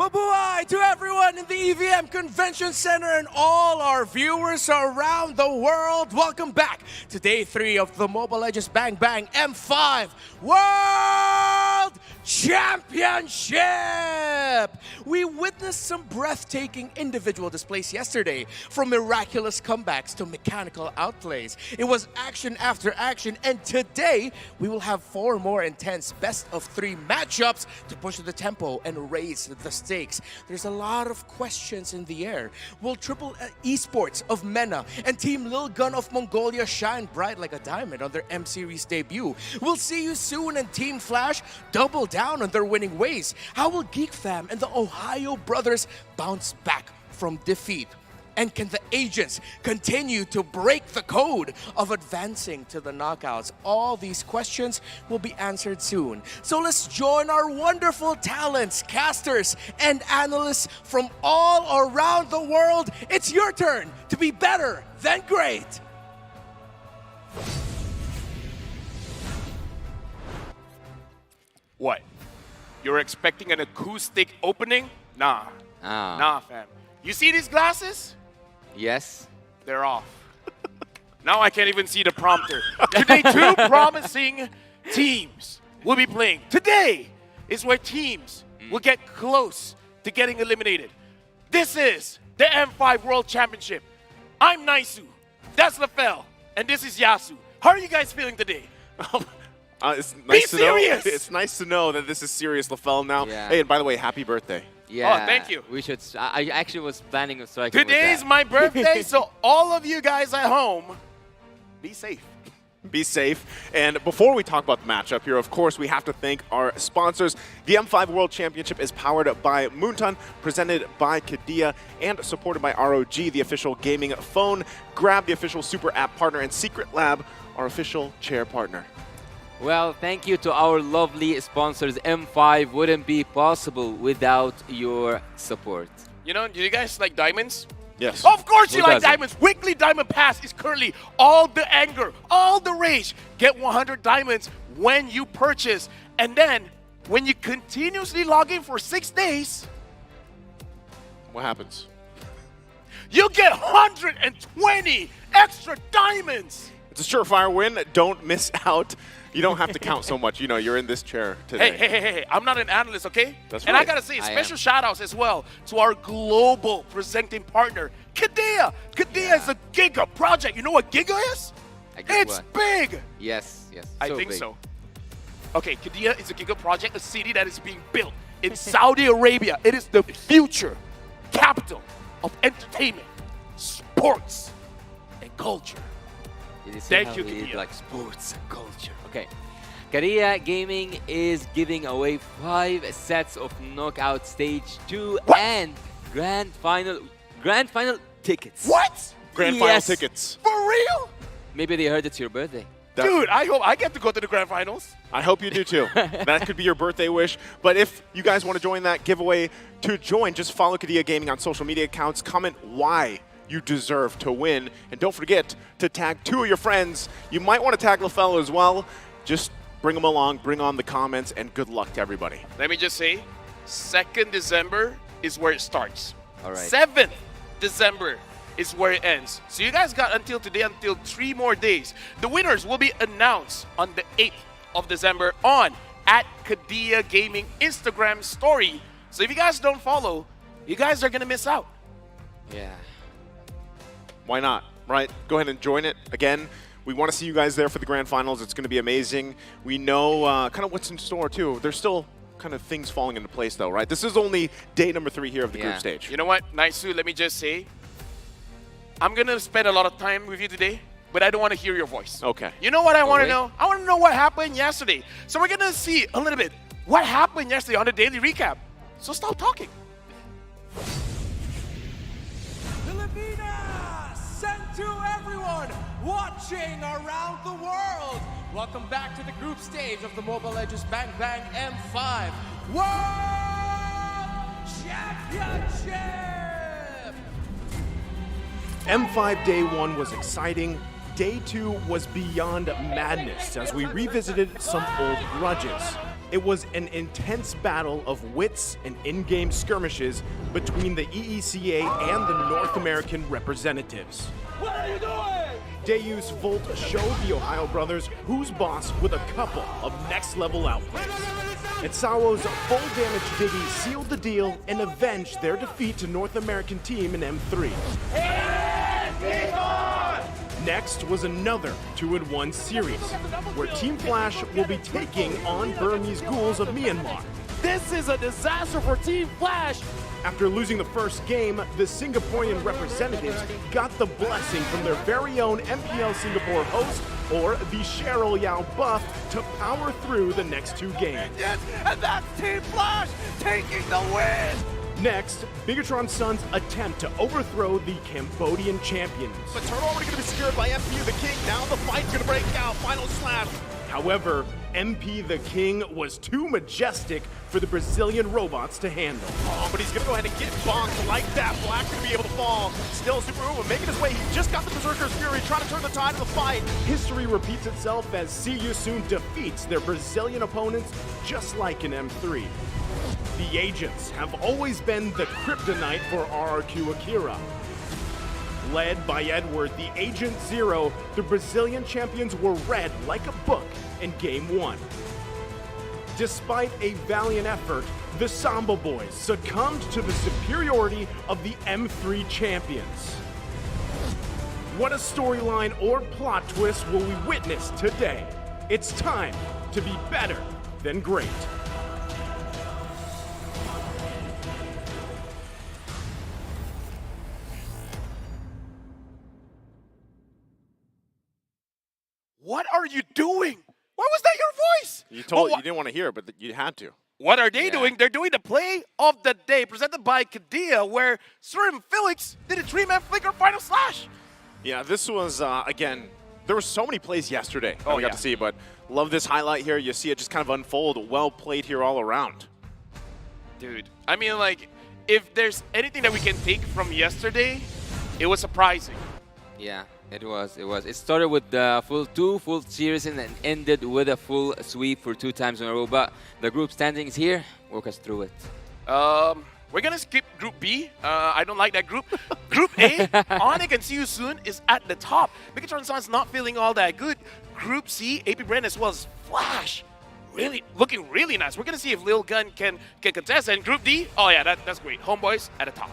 S: Mabuhay to everyone in the EVM Convention Center and all our viewers around the world. Welcome back to Day 3 of the Mobile Legends Bang Bang M5 World Championship! We witnessed some breathtaking individual displays yesterday, from miraculous comebacks to mechanical outplays. It was action after action, and today we will have 4 more intense best-of-3 matchups to push the tempo and raise the stakes. There's a lot of questions in the air. Will Triple Esports of MENA and Team Lil Gun of Mongolia shine bright like a diamond on their M-Series debut? Will See You Soon and Team Flash double down on their winning ways? How will Geek Fam and the Ohio Brothers bounce back from defeat? And can the agents continue to break the code of advancing to the knockouts? All these questions will be answered soon. So let's join our wonderful talents, casters, and analysts from all around the world. It's your turn to be better than great.
I: What? You're expecting an acoustic opening? Nah. Nah, fam. You see these glasses?
N: Yes.
I: They're off. Now I can't even see the prompter. Today, 2 promising teams will be playing. Today is where teams will get close to getting eliminated. This is the M5 World Championship. I'm Naisu. That's Lafel. And this is Yasu. How are you guys feeling today?
T: It's nice
I: Be
T: to know.
I: serious!
T: It's nice to know that this is serious, LaFell. Now,
N: Yeah.
T: hey, and by the way, happy birthday.
N: Yeah.
I: Oh, thank you.
N: We should. I actually was planning on striking with
I: Today's
N: that.
I: my birthday, so all of you guys at home, be safe.
T: Be safe. And before we talk about the matchup here, of course, we have to thank our sponsors. The M5 World Championship is powered by Moonton, presented by Kadia, and supported by ROG, the official gaming phone. Grab, the official super app partner, and Secret Lab, our official chair partner.
N: Well, thank you to our lovely sponsors. M5 wouldn't be possible without your support.
I: You know, do you guys like diamonds?
T: Yes.
I: Of course you
N: Who
I: like
N: doesn't?
I: diamonds. Weekly Diamond Pass is currently all the anger, all the rage. Get 100 diamonds when you purchase. And then, when you continuously log in for 6 days,
T: What happens?
I: you get 120 extra diamonds.
T: It's a surefire win. Don't miss out. You don't have to count so much. You know, you're in this chair today.
I: Hey, I'm not an analyst, okay?
T: That's
I: And
T: right.
I: I gotta say,
N: I
I: special
N: am.
I: shout outs as well to our global presenting partner, Kadia. Kadia is a Giga project. You know what Giga is?
N: I guess
I: It's
N: what?
I: big.
N: Yes, yes.
I: I
N: so
I: think
N: big.
I: so. Okay, Kadia is a Giga project, a city that is being built in Saudi Arabia. It is the future capital of entertainment, sports, and culture.
N: You see
I: Thank
N: how
I: you,
N: we
I: Kadia.
N: like sports and culture. Okay. Korea Gaming is giving away 5 sets of Knockout Stage 2 and Grand Final tickets.
I: What?
T: Grand Final
N: Yes.
T: tickets.
I: For real?
N: Maybe they heard it's your birthday.
I: Dude, I hope I get to go to the grand finals.
T: I hope you do too. That could be your birthday wish. But if you guys want to join that giveaway, to join, just follow Kadia Gaming on social media accounts. Comment why you deserve to win. And don't forget to tag 2 of your friends. You might want to tag LaFell as well. Just bring them along, bring on the comments, and good luck to everybody.
I: Let me just say, 2nd December is where it starts.
N: All right.
I: 7th December is where it ends. So you guys got until today, until 3 more days. The winners will be announced on the 8th of December on @Kadia Gaming Instagram story. So if you guys don't follow, you guys are gonna miss out.
N: Yeah.
T: Why not, right? Go ahead and join it. Again, we want to see you guys there for the grand finals. It's going to be amazing. We know kind of what's in store, too. There's still kind of things falling into place, though, right? This is only day number 3 here of the group stage.
I: You know what, Naisu, let me just say, I'm gonna spend a lot of time with you today, but I don't want to hear your voice.
T: Okay.
I: You know what I want to
T: wait.
I: know? I want to know what happened yesterday. So we're gonna see a little bit what happened yesterday on the daily recap. So stop talking.
S: Filipinas, sent to everyone watching around the world. Welcome back to the group stage of the Mobile Legends Bang Bang M5 World Championship.
T: M5 Day 1 was exciting. Day 2 was beyond madness as we revisited some old grudges. It was an intense battle of wits and in-game skirmishes between the EECA and the North American representatives.
I: What are you doing?
T: Deus Volt showed the Ohio brothers who's boss with a couple of next-level outplays. And Sawo's full damage Diggy sealed the deal and avenged their defeat to North American team in M3. Next was another 2-in-1 series, where Team Flash will be taking on Burmese Ghouls of Myanmar.
I: This is a disaster for Team Flash!
T: After losing the first game, the Singaporean representatives got the blessing from their very own MPL Singapore host, or the Cheryl Yao buff, to power through the next 2 games.
I: Yes, and that's Team Flash taking the win!
T: Next, Bigatron's sons attempt to overthrow the Cambodian champions.
S: But turn already gonna be secured by MP the King. Now the fight's gonna break out. Final slash.
T: However, MP the King was too majestic for the Brazilian robots to handle.
S: Oh, but he's gonna go ahead and get bonked like that. Black's gonna be able to fall. Still Super Uber making his way. He just got the Berserker's Fury, trying to turn the tide of the fight.
T: History repeats itself as See You Soon defeats their Brazilian opponents just like in M3. The agents have always been the kryptonite for RRQ Akira. Led by Edward, the Agent Zero, the Brazilian champions were read like a book in Game 1. Despite a valiant effort, the Samba Boys succumbed to the superiority of the M3 champions. What a storyline or plot twist will we witness today? It's time to be better than great.
S: What are you doing? Why was that your voice?
T: You told you didn't want to hear it, but you had to.
S: What are they doing? They're doing the play of the day presented by Kadia, where Surim Felix did a 3-man flicker final slash.
T: Yeah, this was, again, there were so many plays yesterday that we got
S: yeah.
T: to see, but love this highlight here. You see it just kind of unfold. Well played here all around.
S: Dude, I mean, like, if there's anything that we can take from yesterday, it was surprising.
N: Yeah, it was. It started with the two full series and ended with a full sweep for 2 times in a row. But the group standings here, walk us through it.
S: We're gonna skip Group B. I don't like that group. Group A, Onyx and See You Soon is at the top. Bigatron Sun's not feeling all that good. Group C, AP Brand as well as Flash. Really looking really nice. We're gonna see if Lil Gun can contest. And Group D, oh yeah, that's great. Homeboys at the top.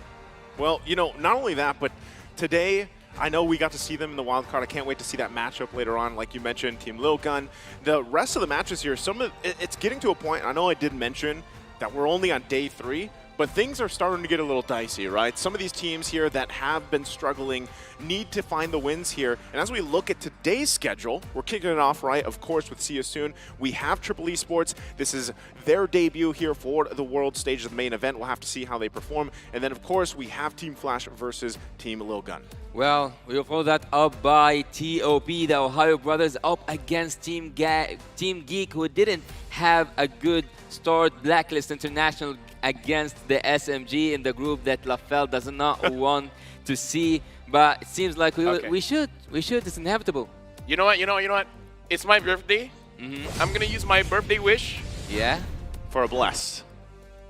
T: Well, you know, not only that, but today, I know we got to see them in the wild card. I can't wait to see that matchup later on. Like you mentioned, Team Lil Gun. The rest of the matches here, it's getting to a point. I know I did mention that we're only on day 3, but things are starting to get a little dicey, right? Some of these teams here that have been struggling need to find the wins here. And as we look at today's schedule, we're kicking it off, right, of course, with See You Soon. We have Triple Esports. This is their debut here for the world stage of the main event. We'll have to see how they perform. And then, of course, we have Team Flash versus Team Lil Gun.
N: Well, we'll follow that up by TOP, the Ohio brothers, up against Team Geek, who didn't have a good start. Blacklist International against the SMG in the group that LaFell does not want to see. But it seems like we should. It's inevitable.
S: You know what? It's my birthday. I'm gonna use my birthday wish.
N: Yeah.
T: For a bless.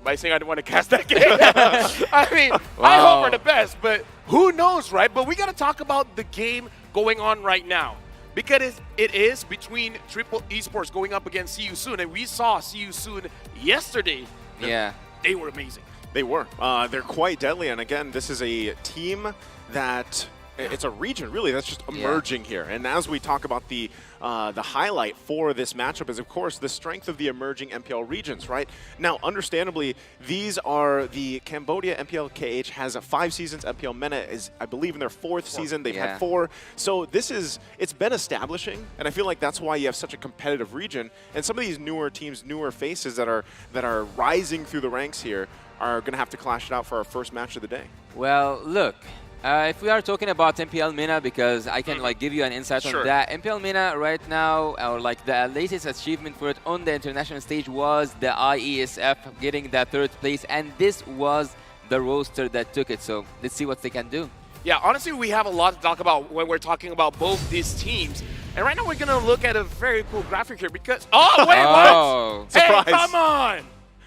S: By saying I don't want to cast that game. I mean, I hope for the best, but who knows, right? But we got to talk about the game going on right now. Because it is between Triple Esports going up against See You Soon. And we saw See You Soon yesterday.
N: Yeah.
S: They were amazing.
T: They were. They're quite deadly. And again, this is a team that... It's a region, really, that's just emerging here. And as we talk about the highlight for this matchup is, of course, the strength of the emerging MPL regions, right? Now, understandably, these are the Cambodia MPL KH has 5 seasons. MPL MENA is, I believe, in their 4th season. They've had 4. So it's been establishing, and I feel like that's why you have such a competitive region. And some of these newer teams, newer faces that are rising through the ranks here are going to have to clash it out for our first match of the day.
N: Well, look. If we are talking about MPL MENA, because I can give you an insight on that. MPL MENA right now, or the latest achievement for it on the international stage was the IESF getting that 3rd place, and this was the roster that took it. So let's see what they can do.
S: Yeah, honestly, we have a lot to talk about when we're talking about both these teams. And right now we're gonna look at a very cool graphic here because wait, what? Hey,
T: Surprise.
S: come on!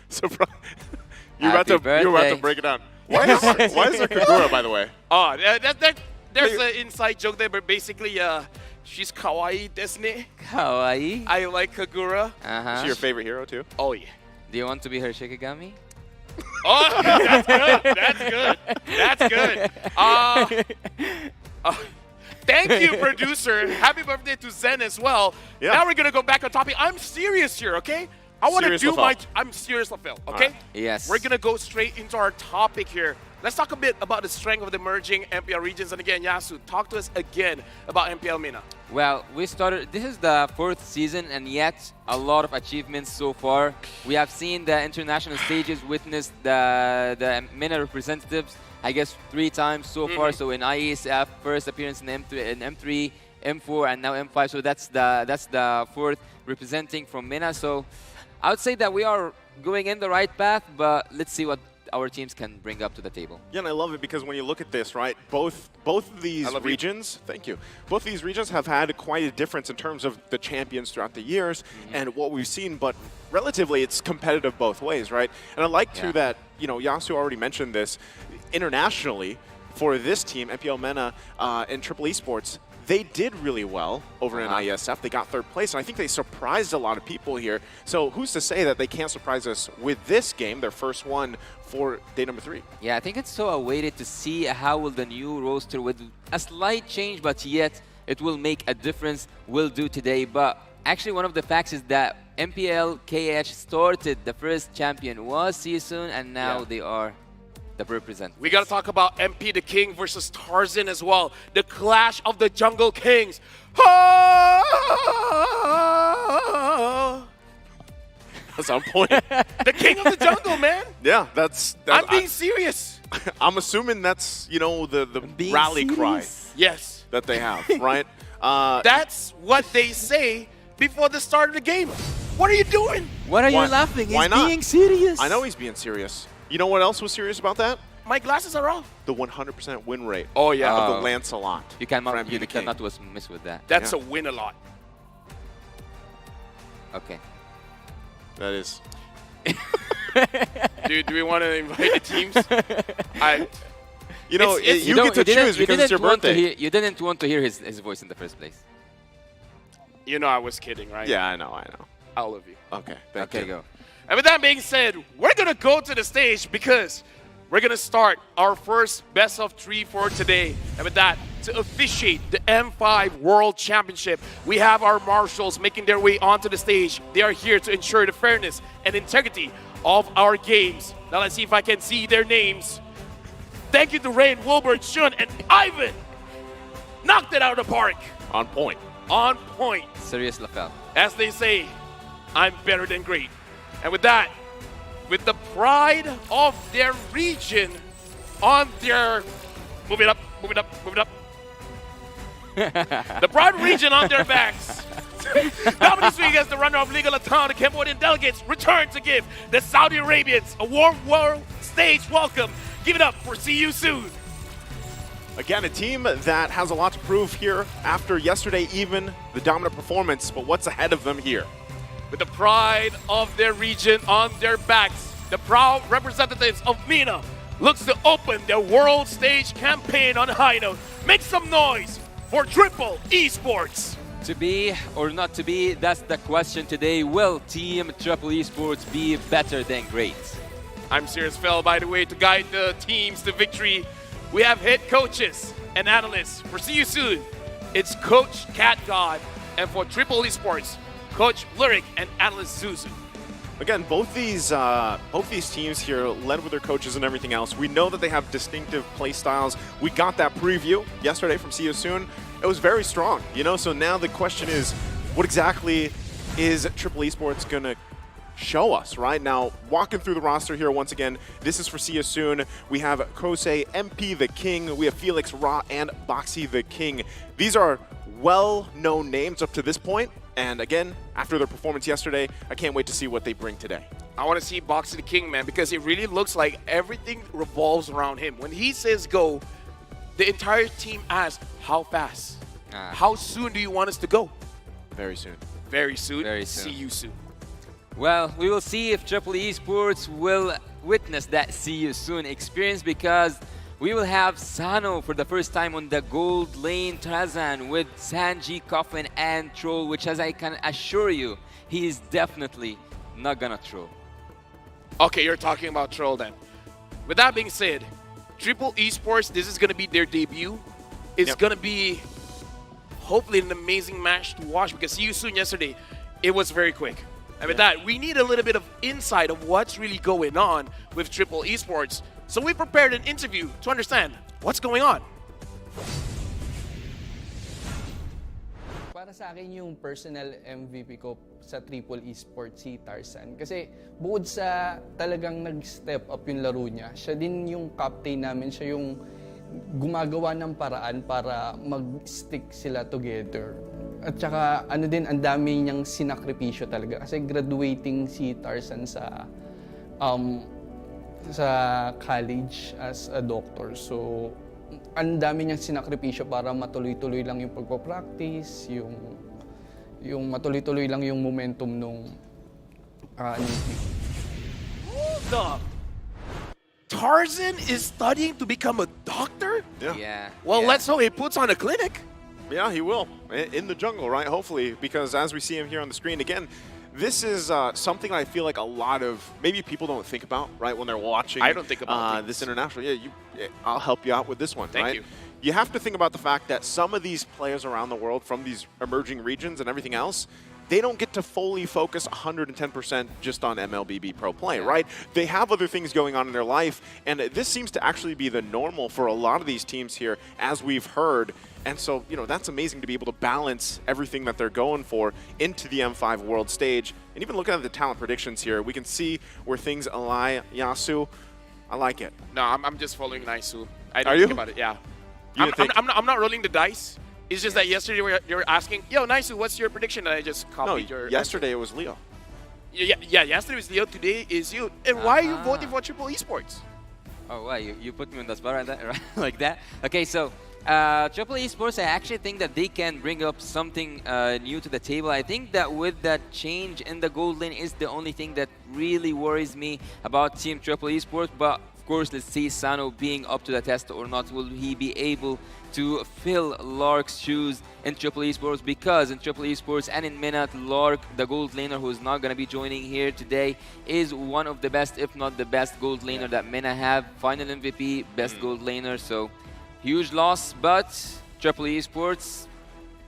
T: Surprise! You're about to break it down. Why is there Kagura, by the way?
S: Oh, there's an inside joke there, but basically, she's kawaii desu.
N: Kawaii.
S: I like Kagura.
T: Is she your favorite hero too?
S: Oh yeah.
N: Do you want to be her Shikigami?
S: Oh, that's good. That's good. That's good. Thank you, producer. Happy birthday to Zen as well.
T: Yeah.
S: Now we're gonna go back on topic. I'm serious here, okay? I want to do I'm serious, Lafel, okay?
N: Yes.
S: We're gonna go straight into our topic here. Let's talk a bit about the strength of the emerging MPL regions. And again, Yasu, talk to us again about MPL MENA.
N: Well, we started, this is the 4th season, and yet a lot of achievements so far. We have seen the international stages, witnessed the MENA representatives, I guess 3 times so far. So in IESF, first appearance in M3, M4, and now M5. So that's the 4th representing from MENA. So I would say that we are going in the right path, but let's see what our teams can bring up to the table.
T: Yeah, and I love it because when you look at this, right, both of these regions, thank you, both of these regions have had quite a difference in terms of the champions throughout the years and what we've seen, but relatively it's competitive both ways, right? And I like too that, you know, Yasu already mentioned this, internationally for this team, MPL MENA and Triple Esports, they did really well over in IESF. They got 3rd place, and I think they surprised a lot of people here. So who's to say that they can't surprise us with this game, their first one for day number 3?
N: Yeah, I think it's so awaited to see how will the new roster, with a slight change, but yet it will make a difference, will do today. But actually, one of the facts is that MPL KH started, the first champion was Seasoon, and now they are the representatives.
S: We got to talk about MP the King versus Tarzan as well. The clash of the Jungle Kings.
T: That's on point.
S: The king of the jungle, man.
T: Yeah, that's
S: I'm being serious.
T: I'm assuming that's, you know, the rally cry.
S: Yes.
T: That they have, right?
S: That's what they say before the start of the game. What are you doing?
N: What are you laughing?
T: Why
N: He's
T: not?
N: being serious.
T: I know he's being serious. You know what else was serious about that?
S: My glasses are off.
T: The 100% win rate.
S: Oh, yeah.
T: Of the Lancelot.
N: You cannot miss with that.
S: That's a win a lot.
N: Okay.
T: That is.
S: Do we want to invite the teams?
T: You know, you get to choose because it's your birthday.
N: You didn't want to hear his voice in the first place.
S: You know I was kidding, right?
T: Yeah, I know.
S: All of you.
T: Okay, thank you.
N: Go.
S: And with that being said, we're going to go to the stage because we're going to start our first best of 3 for today. And with that, to officiate the M5 World Championship, we have our marshals making their way onto the stage. They are here to ensure the fairness and integrity of our games. Now let's see if I can see their names. Thank you to Rain, Wilbert, Shun, and Ivan. Knocked it out of the park.
T: On point.
S: On point.
N: Serious Lafel.
S: As they say, I'm better than great. And with that, with the pride of their region on their... Move it up, move it up, move it up. The pride region on their backs. Dominic Rodriguez, the runner of Liga Latam, the Cambodian delegates, return to give the Saudi Arabians a warm world stage welcome. Give it up for See You Soon.
T: Again, a team that has a lot to prove here after yesterday, even the dominant performance, but what's ahead of them here?
S: With the pride of their region on their backs, the proud representatives of MENA looks to open their world stage campaign on a high note. Make some noise for Triple Esports.
N: To be or not to be, that's the question today. Will Team Triple Esports be better than great?
S: I'm serious, Phil, by the way, to guide the teams to victory. We have head coaches and analysts. For See You Soon, it's Coach Cat God, and for Triple Esports, Coach Lyric and analyst Susan.
T: Again, both these teams here, led with their coaches and everything else, we know that they have distinctive play styles. We got that preview yesterday from See You Soon. It was very strong, you know. So now the question is, what exactly is Triple Esports gonna show us, right? Now, walking through the roster here once again, this is for See You Soon. We have Kosei, MP the King, we have Felix Ra, and Boxy the King. These are well-known names up to this point, and again, after their performance yesterday, I can't wait to see what they bring today.
S: I want to see Boxy the King, man, because it really looks like everything revolves around him. When he says go, the entire team asks, how fast?
I: How soon do you want us to go?
T: Very soon.
I: Very soon.
N: Very soon.
I: See you soon.
N: Well, we will see if Triple Esports will witness that see you soon experience, because we will have Sano for the first time on the gold lane Tarzan with Sanji, Coffin, and Troll, which, as I can assure you, he is definitely not gonna troll.
I: Okay, you're talking about Troll then. With that being said, Triple Esports, this is going to be their debut. It's going to be hopefully an amazing match to watch, because See You Soon yesterday, it was very quick. And with that, we need a little bit of insight of what's really going on with Triple Esports. So we prepared an interview to understand what's going on.
K: Para sa akin yung personal MVP ko sa Triple Esports si Tarzan. Kasi bukod sa talagang nag-step up yung laro niya, siya din yung captain namin, siya yung gumagawa ng paraan para mag-stick sila together. At saka ano din, ang dami niyang sinakripisyo talaga. Kasi graduating si Tarzan sa college as a doctor. So, ang dami niyang sinakripisyo para matuloy-tuloy lang yung pagpo-practice, yung matuloy-tuloy lang yung momentum nung
I: Hold up! Tarzan is studying to become a doctor?
N: Yeah.
I: Well, let's hope he puts on a clinic.
T: Yeah, he will. In the jungle, right? Hopefully, because as we see him here on the screen, again, this is something I feel like a lot of maybe people don't think about, right, when they're watching.
I: I don't think about
T: this international. Yeah, I'll help you out with this one,
I: Thank
T: right?
I: you.
T: You have to think about the fact that some of these players around the world from these emerging regions and everything else, they don't get to fully focus 110% just on MLBB Pro play, right? They have other things going on in their life, and this seems to actually be the normal for a lot of these teams here, as we've heard. And so, you know, that's amazing to be able to balance everything that they're going for into the M5 world stage. And even looking at the talent predictions here, we can see where things lie. Yasu, I like it.
I: No, I'm just following Naisu. I
T: Are
I: don't
T: you?
I: think about it, yeah. I'm not rolling the dice. It's just that yesterday you were asking, yo, Naisu, what's your prediction? And I just copied your
T: yesterday it was Leo.
I: Yeah, yesterday was Leo, today is you. And why are you voting for Triple Esports?
N: Oh, wow, you put me on the spot right there, right? Like that? Okay, so Triple Esports, I actually think that they can bring up something new to the table. I think that with that change in the gold lane is the only thing that really worries me about Team Triple Esports. But of course, let's see Sano being up to the test or not. Will he be able to fill Lark's shoes in Triple Esports? Because in Triple Esports and in Minot, Lark, the gold laner who is not going to be joining here today, is one of the best, if not the best gold laner that Mina have. Final MVP, best gold laner. So huge loss, but Triple Esports,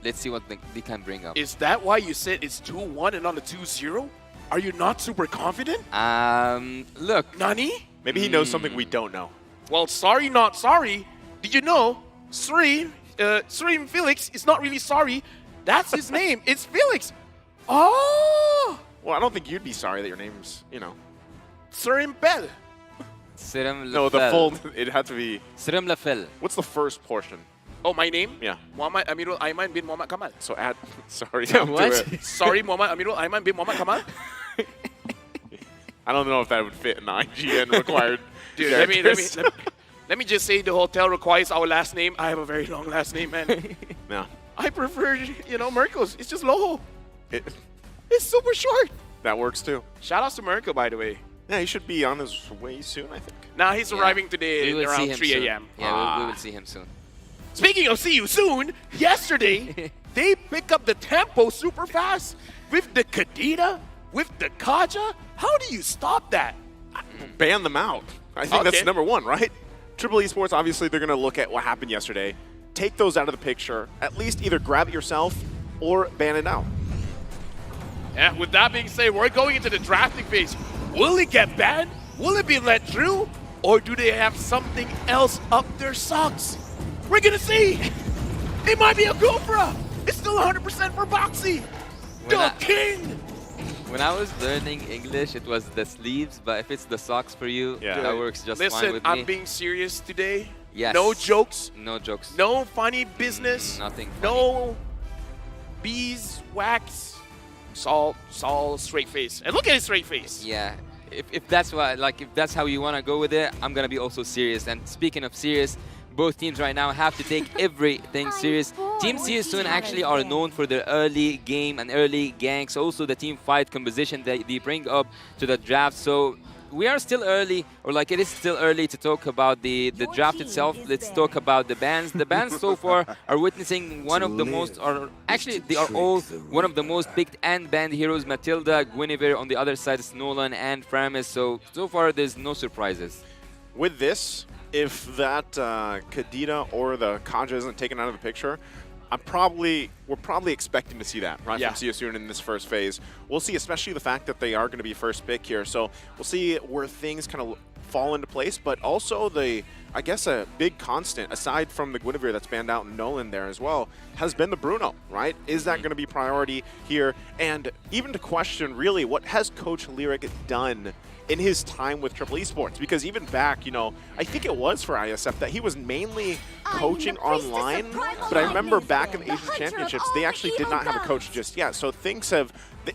N: let's see what they can bring up.
I: Is that why you said it's 2-1 and not a 2-0? Are you not super confident?
N: Look.
I: Nani?
T: Maybe he knows something we don't know.
I: Well, sorry, not sorry. Did you know Sreem Felix is not really sorry. That's his name. It's Felix. Oh!
T: Well, I don't think you'd be sorry that your name's, you know.
I: Sreem Bell.
T: No, the full, it had to be.
N: Sreem Lafel.
T: What's the first portion?
I: Oh, my name?
T: Yeah.
I: Muhammad Amirul Aiman bin Muhammad Kamal.
T: So add, sorry.
I: What? Sorry, Muhammad Amirul Aiman bin Muhammad Kamal.
T: I don't know if that would fit in the IGN required.
I: Dude, let me just say the hotel requires our last name. I have a very long last name, man.
T: No.
I: I prefer, Merkel's. It's just Loho. It's super short.
T: That works too.
I: Shout outs to Merkel, by the way.
T: Yeah, he should be on his way soon, I think.
I: Nah, he's arriving today around 3 a.m.
N: Yeah, we will see him soon.
I: Speaking of see you soon, yesterday, they pick up the tempo super fast with the Kadena, with the Kaja. How do you stop that?
T: Ban them out. I think that's number one, right? Triple Esports, obviously, they're going to look at what happened yesterday, take those out of the picture, at least either grab it yourself or ban it out.
I: Yeah, with that being said, we're going into the drafting phase. Will it get banned? Will it be let through? Or do they have something else up their socks? We're going to see. It might be a Gofra. It's still 100% for Boxy. The king.
N: When I was learning English, it was the sleeves, but if it's the socks for you, that works just fine with me.
I: I'm being serious today.
N: Yes.
I: No jokes.
N: No jokes.
I: No funny business.
N: Nothing funny.
I: No beeswax. It's all straight face. And look at his straight face.
N: Yeah. If that's what, if that's how you want to go with it, I'm gonna be also serious. And speaking of serious, both teams right now have to take everything serious. Team Soon actually are known for their early game and early ganks, also the team fight composition that they bring up to the draft. So we are still early, or like it is still early to talk about the draft itself. Let's talk about the bans. The bans so far are witnessing one of the most, or actually they are all one of the most picked and banned heroes. Matilda, Guinevere, on the other side is Nolan and Framis. So far there's no surprises.
T: With this, if that Kadita or the Kaja isn't taken out of the picture, we're probably expecting to see that, right, from CSU in this first phase. We'll see, especially the fact that they are going to be first pick here. So we'll see where things kind of fall into place, but also I guess a big constant, aside from the Guinevere that's banned out and Nolan there as well, has been the Bruno, right? Is that going to be priority here? And even to question, really, what has Coach Lyric done in his time with Triple Esports? Because even back, I think it was for ISF that he was mainly coaching online, but I remember back in the Asian Championships, they actually did not have a coach just yet. So things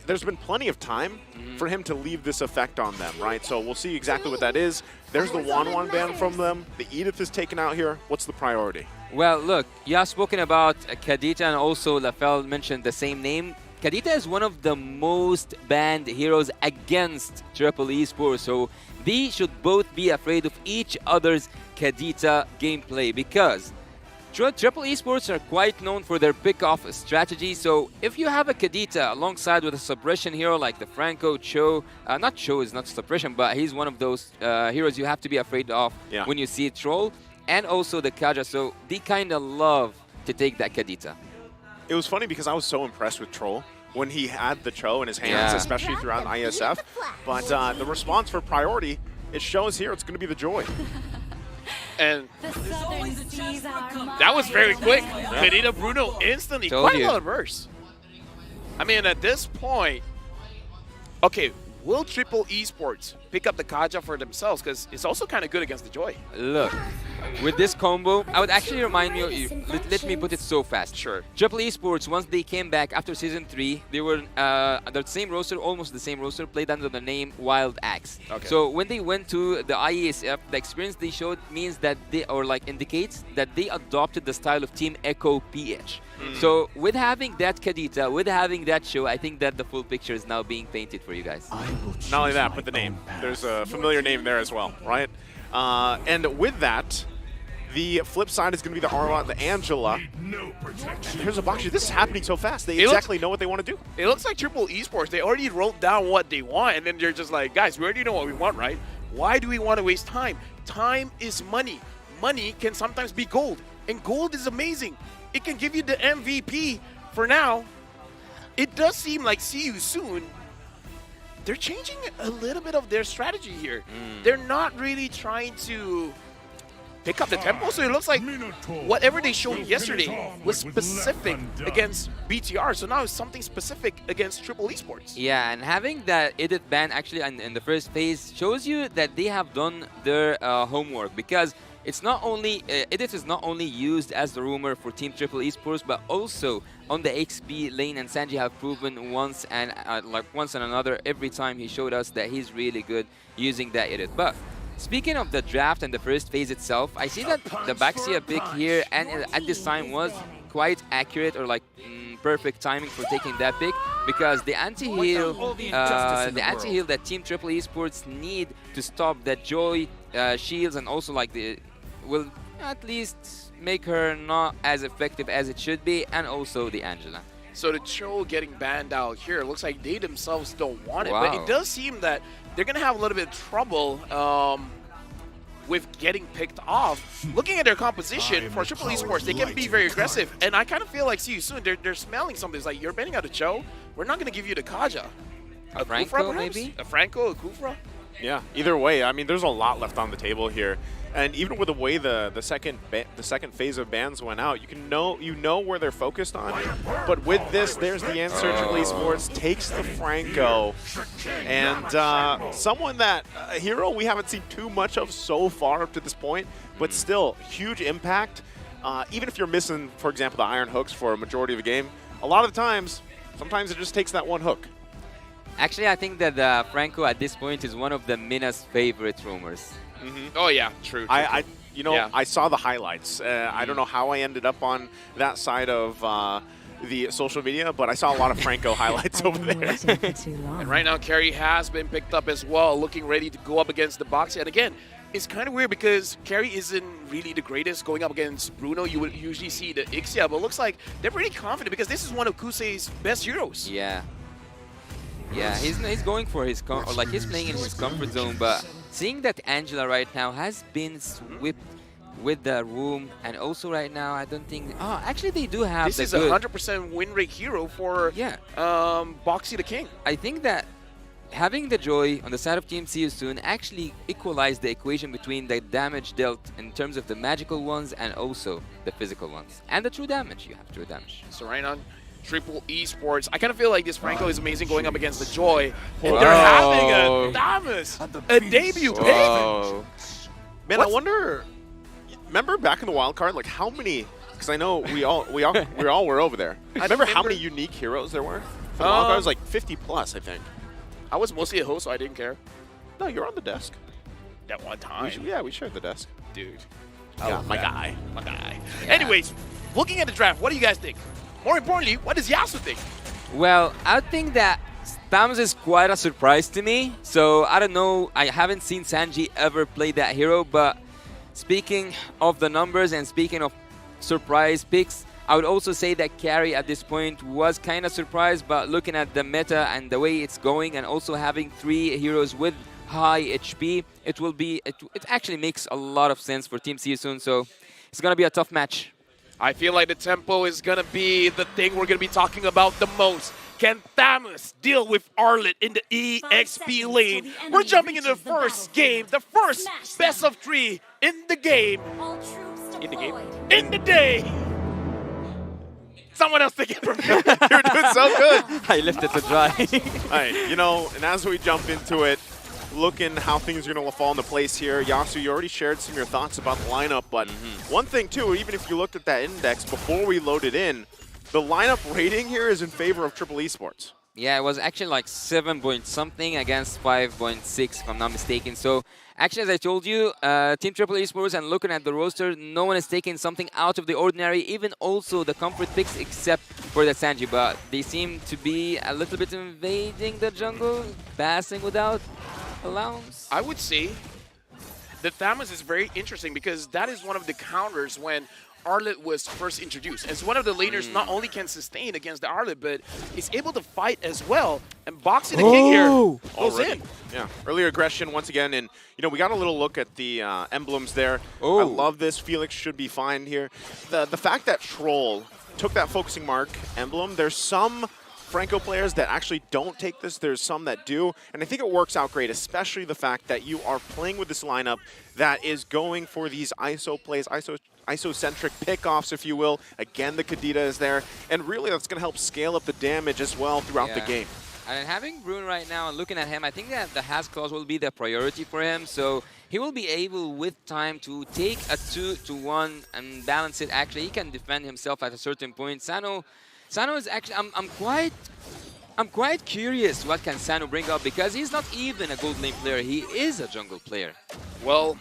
T: there's been plenty of time for him to leave this effect on them, right? So we'll see exactly what that is. There's the Wanwan ban from them. The Edith is taken out here. What's the priority?
N: Well, look, you have spoken about Kadita, and also Lafell mentioned the same name. Kadita is one of the most banned heroes against Triple Esports, so they should both be afraid of each other's Kadita gameplay, because Triple Esports are quite known for their pick-off strategy. So if you have a Kadita alongside with a suppression hero like the Franco, Cho, not Cho is not suppression, but he's one of those heroes you have to be afraid of when you see Troll, and also the Kaja, so they kind of love to take that Kadita.
T: It was funny because I was so impressed with Troll when he had the Cho in his hands, especially throughout ISF. But the response for priority, it shows here it's going to be the Joy.
I: And that was very quick. Kadita Bruno instantly, quite well versed. I mean, at this point, okay, will Triple Esports pick up the Kaja for themselves? Because it's also kind of good against the Joy.
N: Look, with this combo, I would actually remind you, let me put it so fast.
I: Sure.
N: Triple Esports, once they came back after Season 3, they were the same roster, almost the same roster, played under the name Wild Axe.
I: Okay.
N: So when they went to the IESF, the experience they showed means that they, or like indicates that they adopted the style of Team Echo PH. So with having that Kadita, with having that show, I think that the full picture is now being painted for you guys.
T: Not only that, but the name. There's a familiar name there as well, right? And with that, the flip side is going to be the Arla, the Angela. Here's a Bakshi. This is happening so fast. They exactly know what they want to do.
I: It looks like Triple Esports, they already wrote down what they want, and then they're just like, guys, we already know what we want, right? Why do we want to waste time? Time is money. Money can sometimes be gold, and gold is amazing. It can give you the MVP for now. It does seem like see you soon. They're changing a little bit of their strategy here. They're not really trying to pick up the tempo, so it looks like whatever they showed yesterday was specific against BTR, so now it's something specific against Triple Esports.
N: Yeah, and having that Edith ban actually in the first phase shows you that they have done their homework, because it's not only Edith is not only used as the rumor for Team Triple Esports, but also on the XP lane, and Sanji have proven once and another every time he showed us that he's really good using that Edith. But speaking of the draft and the first phase itself, I see that the Baxia pick here and at this time was quite accurate, or like perfect timing for taking that pick, because the anti-heal that Team Triple Esports need to stop that Joy shields, and also like will at least make her not as effective as it should be, and also the Angela.
I: So the Cho getting banned out here, looks like they themselves don't want it, but it does seem that they're going to have a little bit of trouble with getting picked off. Looking at their composition for Triple Esports, they can be very aggressive, and I kind of feel like, see you soon, they're smelling something. It's like, you're banning out a Cho, we're not going to give you the Kaja.
N: A Franco, maybe?
I: A Franco, a Kufra?
T: Yeah, either way, I mean, there's a lot left on the table here. And even with the way the second phase of bans went out, you know where they're focused on. But with this, there's the answer. Triple Esports takes the Franco, and someone that a hero we haven't seen too much of so far up to this point, but still huge impact. Even if you're missing, for example, the iron hooks for a majority of the game, a lot of the times, sometimes it just takes that one hook.
N: Actually, I think that Franco at this point is one of the Mina's favorite rumors.
I: Oh yeah, true.
T: You know, I saw the highlights. I don't know how I ended up on that side of the social media, but I saw a lot of Franco highlights over there.
I: And right now, Carey has been picked up as well, looking ready to go up against the Boxy. And again, it's kind of weird because Carey isn't really the greatest going up against Bruno. You would usually see the Ixia, but it looks like they're pretty confident because this is one of Kusei's best heroes.
N: Yeah. Yeah, he's going for his, he's playing in his comfort zone, but seeing that Angela right now has been swept with the room, and also right now, I don't think... Oh, actually, they do have
I: This is a 100% win rate hero for Boxy the King.
N: I think that having the Joy on the side of Team See You Soon actually equalized the equation between the damage dealt in terms of the magical ones and also the physical ones. And the true damage. You have true damage.
I: So right now, Triple Esports. I kind of feel like this Franco is amazing going up against the Joy. And they're having a Damas, a debut pick.
T: Man, I wonder... Remember back in the wild card, like how many? Because I know we all were over there. Remember how many unique heroes there were? For the wild card, it was like 50 plus, I think.
I: I was mostly a host, so I didn't care.
T: No, you're on the desk.
I: That one time.
T: We shared the desk.
I: Dude.
T: Yeah, my guy.
I: My guy. Anyways, looking at the draft, what do you guys think? More importantly, what does Yasu think?
N: Well, I think that Stams is quite a surprise to me. So I don't know. I haven't seen Sanji ever play that hero, but speaking of the numbers and speaking of surprise picks, I would also say that Carey at this point was kind of surprised, but looking at the meta and the way it's going and also having 3 heroes with high HP, it actually makes a lot of sense for Team See You Soon, so it's going to be a tough match.
I: I feel like the tempo is going to be the thing we're going to be talking about the most. Can Thamus deal with Arlet in the EXP lane? We're jumping into the first game, the first best of 3 in the game. In the game? In the day! Someone else take it from me.
T: You're doing so good.
N: I left it to dry.
T: All right, you know, and as we jump into it, looking how things are going to fall into place here. Yasu, you already shared some of your thoughts about the lineup, but one thing too, even if you looked at that index before we loaded in, the lineup rating here is in favor of Triple Esports.
N: Yeah, it was actually like 7 point something against 5.6 if I'm not mistaken. So actually, as I told you, Team Triple Esports and looking at the roster, no one is taking something out of the ordinary, even also the comfort picks except for the Sanji. But they seem to be a little bit invading the jungle, passing without allowance.
I: I would say that Thamus is very interesting because that is one of the counters when Arlet was first introduced. As one of the laners not only can sustain against the Arlet, but is able to fight as well. And Boxy the King here goes in.
T: Yeah, earlier aggression once again. And, you know, we got a little look at the emblems there. I love this. Felix should be fine here. The fact that Troll took that focusing mark emblem, there's some Franco players that actually don't take this. There's some that do. And I think it works out great, especially the fact that you are playing with this lineup that is going for these ISO plays, ISO-centric pickoffs, if you will. Again, the Kadita is there. And really, that's going to help scale up the damage as well throughout the game.
N: And having Brune right now and looking at him, I think that the Has Clause will be the priority for him. So he will be able, with time, to take a 2-to-1 and balance it. Actually, he can defend himself at a certain point. Sano is actually, I'm quite curious what can Sano bring up because he's not even a gold lane player. He is a jungle player.
I: Well,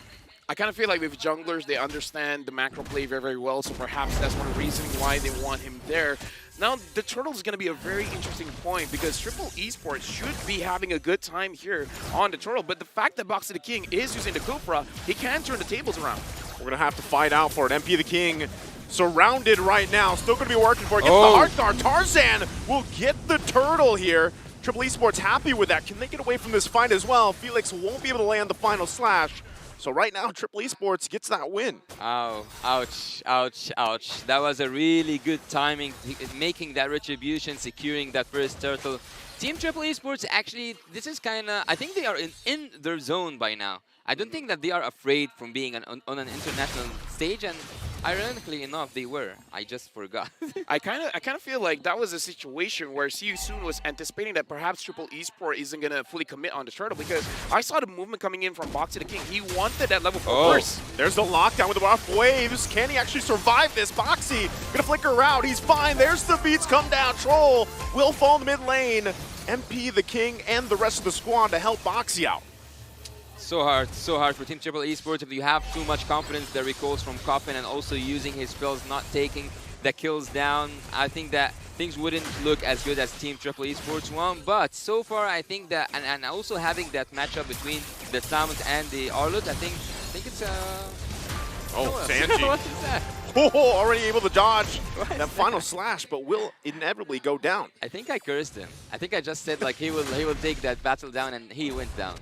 I: I kind of feel like with junglers, they understand the macro play very, very well. So perhaps that's one reason why they want him there. Now, the Turtle is going to be a very interesting point because Triple Esports should be having a good time here on the Turtle. But the fact that Boxy the King is using the Kufra, he can turn the tables around.
T: We're going to have to fight out for it. MP the King surrounded right now. Still going to be working for it. Gets the Heart Guard. Tarzan will get the Turtle here. Triple Esports happy with that. Can they get away from this fight as well? Felix won't be able to land the final slash. So right now, Triple Esports gets that win.
N: Oh, ouch, ouch, ouch. That was a really good timing, making that retribution, securing that first turtle. Team Triple Esports, actually, this is kind of, I think they are in their zone by now. I don't think that they are afraid from being on an international stage, and ironically enough, they were. I just forgot.
I: I kind of feel like that was a situation where See You Soon was anticipating that perhaps Triple Esports isn't gonna fully commit on the turtle because I saw the movement coming in from Boxy the King. He wanted that level 4 first.
T: There's the lockdown with the rough waves. Can he actually survive this? Boxy gonna flicker out. He's fine. There's the beats come down. Troll will fall in the mid lane. MP the King and the rest of the squad to help Boxy out.
N: So hard for Team Triple Esports. If you have too much confidence that recalls from Coffin and also using his spells, not taking the kills down, I think that things wouldn't look as good as Team Triple Esports won. But so far, I think that, and also having that matchup between the Samus and the Arlut, I think it's
T: Oh, Sanji.
N: What is that?
T: Oh, already able to dodge that final slash, but will inevitably go down.
N: I think I cursed him. I think I just said like he will take that battle down, and he went down.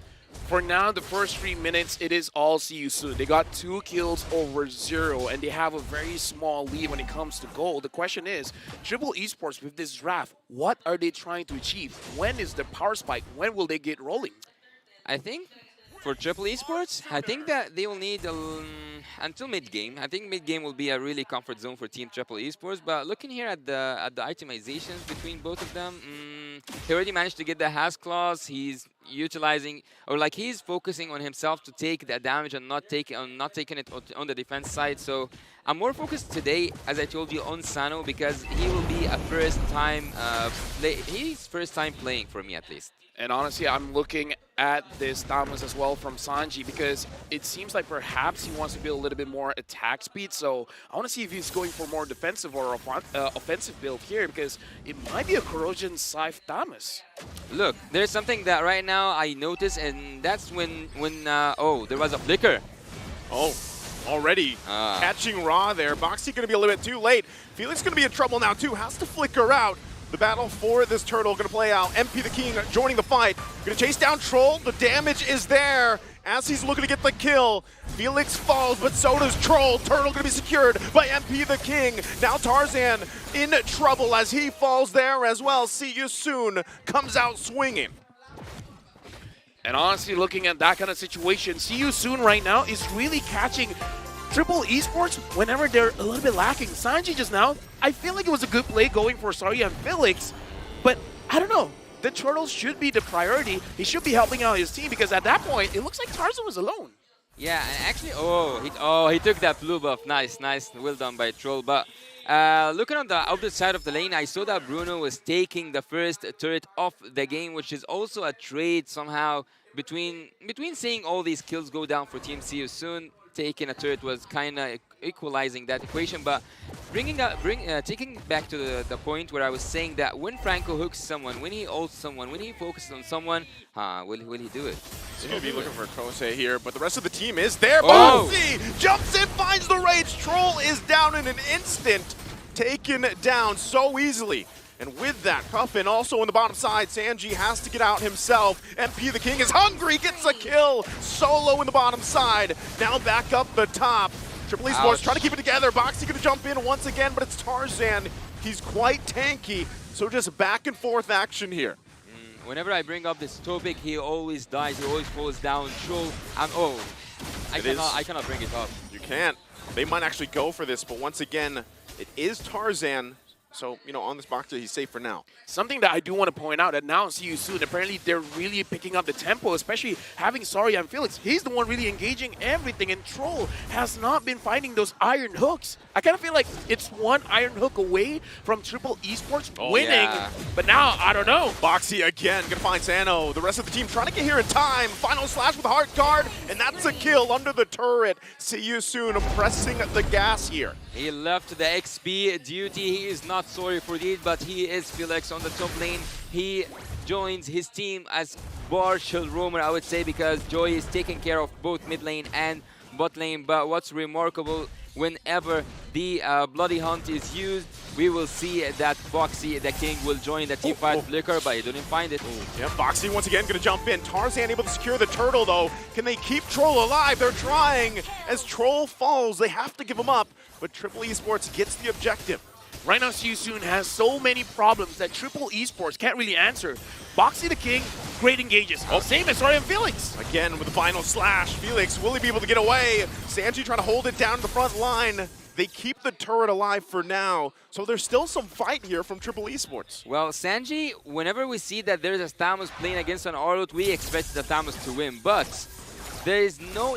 I: For now, the first 3 minutes, it is all see you soon. They got 2 kills over 0, and they have a very small lead when it comes to gold. The question is, Triple Esports with this draft, what are they trying to achieve? When is the power spike? When will they get rolling?
N: I think for Triple Esports, I think that they will need until mid-game. I think mid-game will be a really comfort zone for Team Triple Esports. But looking here at the itemizations between both of them, he already managed to get the Has Claws. He's utilizing, or like he's focusing on himself to take the damage and not taking it on the defense side. So I'm more focused today, as I told you, on Sano because he will be a first-time he's first-time playing for me at least.
I: And honestly, I'm looking at this Thomas as well from Sanji because it seems like perhaps he wants to build a little bit more attack speed. So I want to see if he's going for more defensive or offensive build here because it might be a Corrosion Scythe Thomas.
N: Look, there's something that right now I noticed, and that's when oh, there was a flicker.
T: Oh, already catching Raw there. Boxy going to be a little bit too late. Felix going to be in trouble now too. Has to flicker out. The battle for this turtle going to play out. MP the King joining the fight. Going to chase down Troll. The damage is there as he's looking to get the kill. Felix falls, but so does Troll. Turtle going to be secured by MP the King. Now Tarzan in trouble as he falls there as well. See you soon. Comes out swinging.
I: And honestly, looking at that kind of situation, See You Soon right now is really catching Triple Esports whenever they're a little bit lacking. Sanji just now, I feel like it was a good play going for Saria and Felix, but I don't know. The Turtles should be the priority. He should be helping out his team because at that point, it looks like Tarzan was alone.
N: Yeah, and actually, he took that blue buff. Nice, well done by Troll. But looking on the other side of the lane, I saw that Bruno was taking the first turret off the game, which is also a trade somehow between seeing all these kills go down for Team See You Soon. Taking a turret was kind of equalizing that equation, but taking back to the point where I was saying that when Franco hooks someone, when he ults someone, when he focuses on someone, will he do it?
T: He's going to be looking for Kosei here, but the rest of the team is there.
N: Oh!
T: Boxy jumps in, finds the rage. Troll is down in an instant. Taken down so easily. And with that, Puffin also on the bottom side. Sanji has to get out himself. MP the King is hungry, gets a kill. Solo in the bottom side. Now back up the top. Triple Esports trying to keep it together. Boxy going to jump in once again, but it's Tarzan. He's quite tanky, so just back and forth action here.
N: Whenever I bring up this topic, he always dies. He always falls down. Troll. I cannot bring it up.
T: You can't. They might actually go for this, but once again, it is Tarzan. So, you know, on this boxer, he's safe for now.
I: Something that I do want to point out, that now See You Soon, apparently they're really picking up the tempo, especially having Saria and Felix. He's the one really engaging everything, and Troll has not been finding those iron hooks. I kind of feel like it's one iron hook away from Triple Esports winning, but now, I don't know.
T: Boxy again, gonna find Sano. The rest of the team trying to get here in time. Final slash with Heart Guard, and that's a kill under the turret. See You Soon pressing the gas here.
N: He left the XP duty. He is not sorry for it, but he is Felix on the top lane. He joins his team as partial roamer, I would say, because Joy is taking care of both mid lane and bot lane. But what's remarkable, whenever the Bloody Hunt is used, we will see that Boxy, the King, will join the team fight flicker, but he didn't find it.
T: Yeah, Boxy once again going to jump in. Tarzan able to secure the turtle, though. Can they keep Troll alive? They're trying. As Troll falls, they have to give him up, but Triple Esports gets the objective.
I: Right now, See You Soon has so many problems that Triple Esports can't really answer. Boxy the King, great engages. Same as Saria and Felix.
T: Again with the final slash. Felix, will he be able to get away? Sanji trying to hold it down to the front line. They keep the turret alive for now, so there's still some fight here from Triple Esports.
N: Well, Sanji, whenever we see that there's a Thamus playing against an Arlut, we expect the Thamus to win, but there is no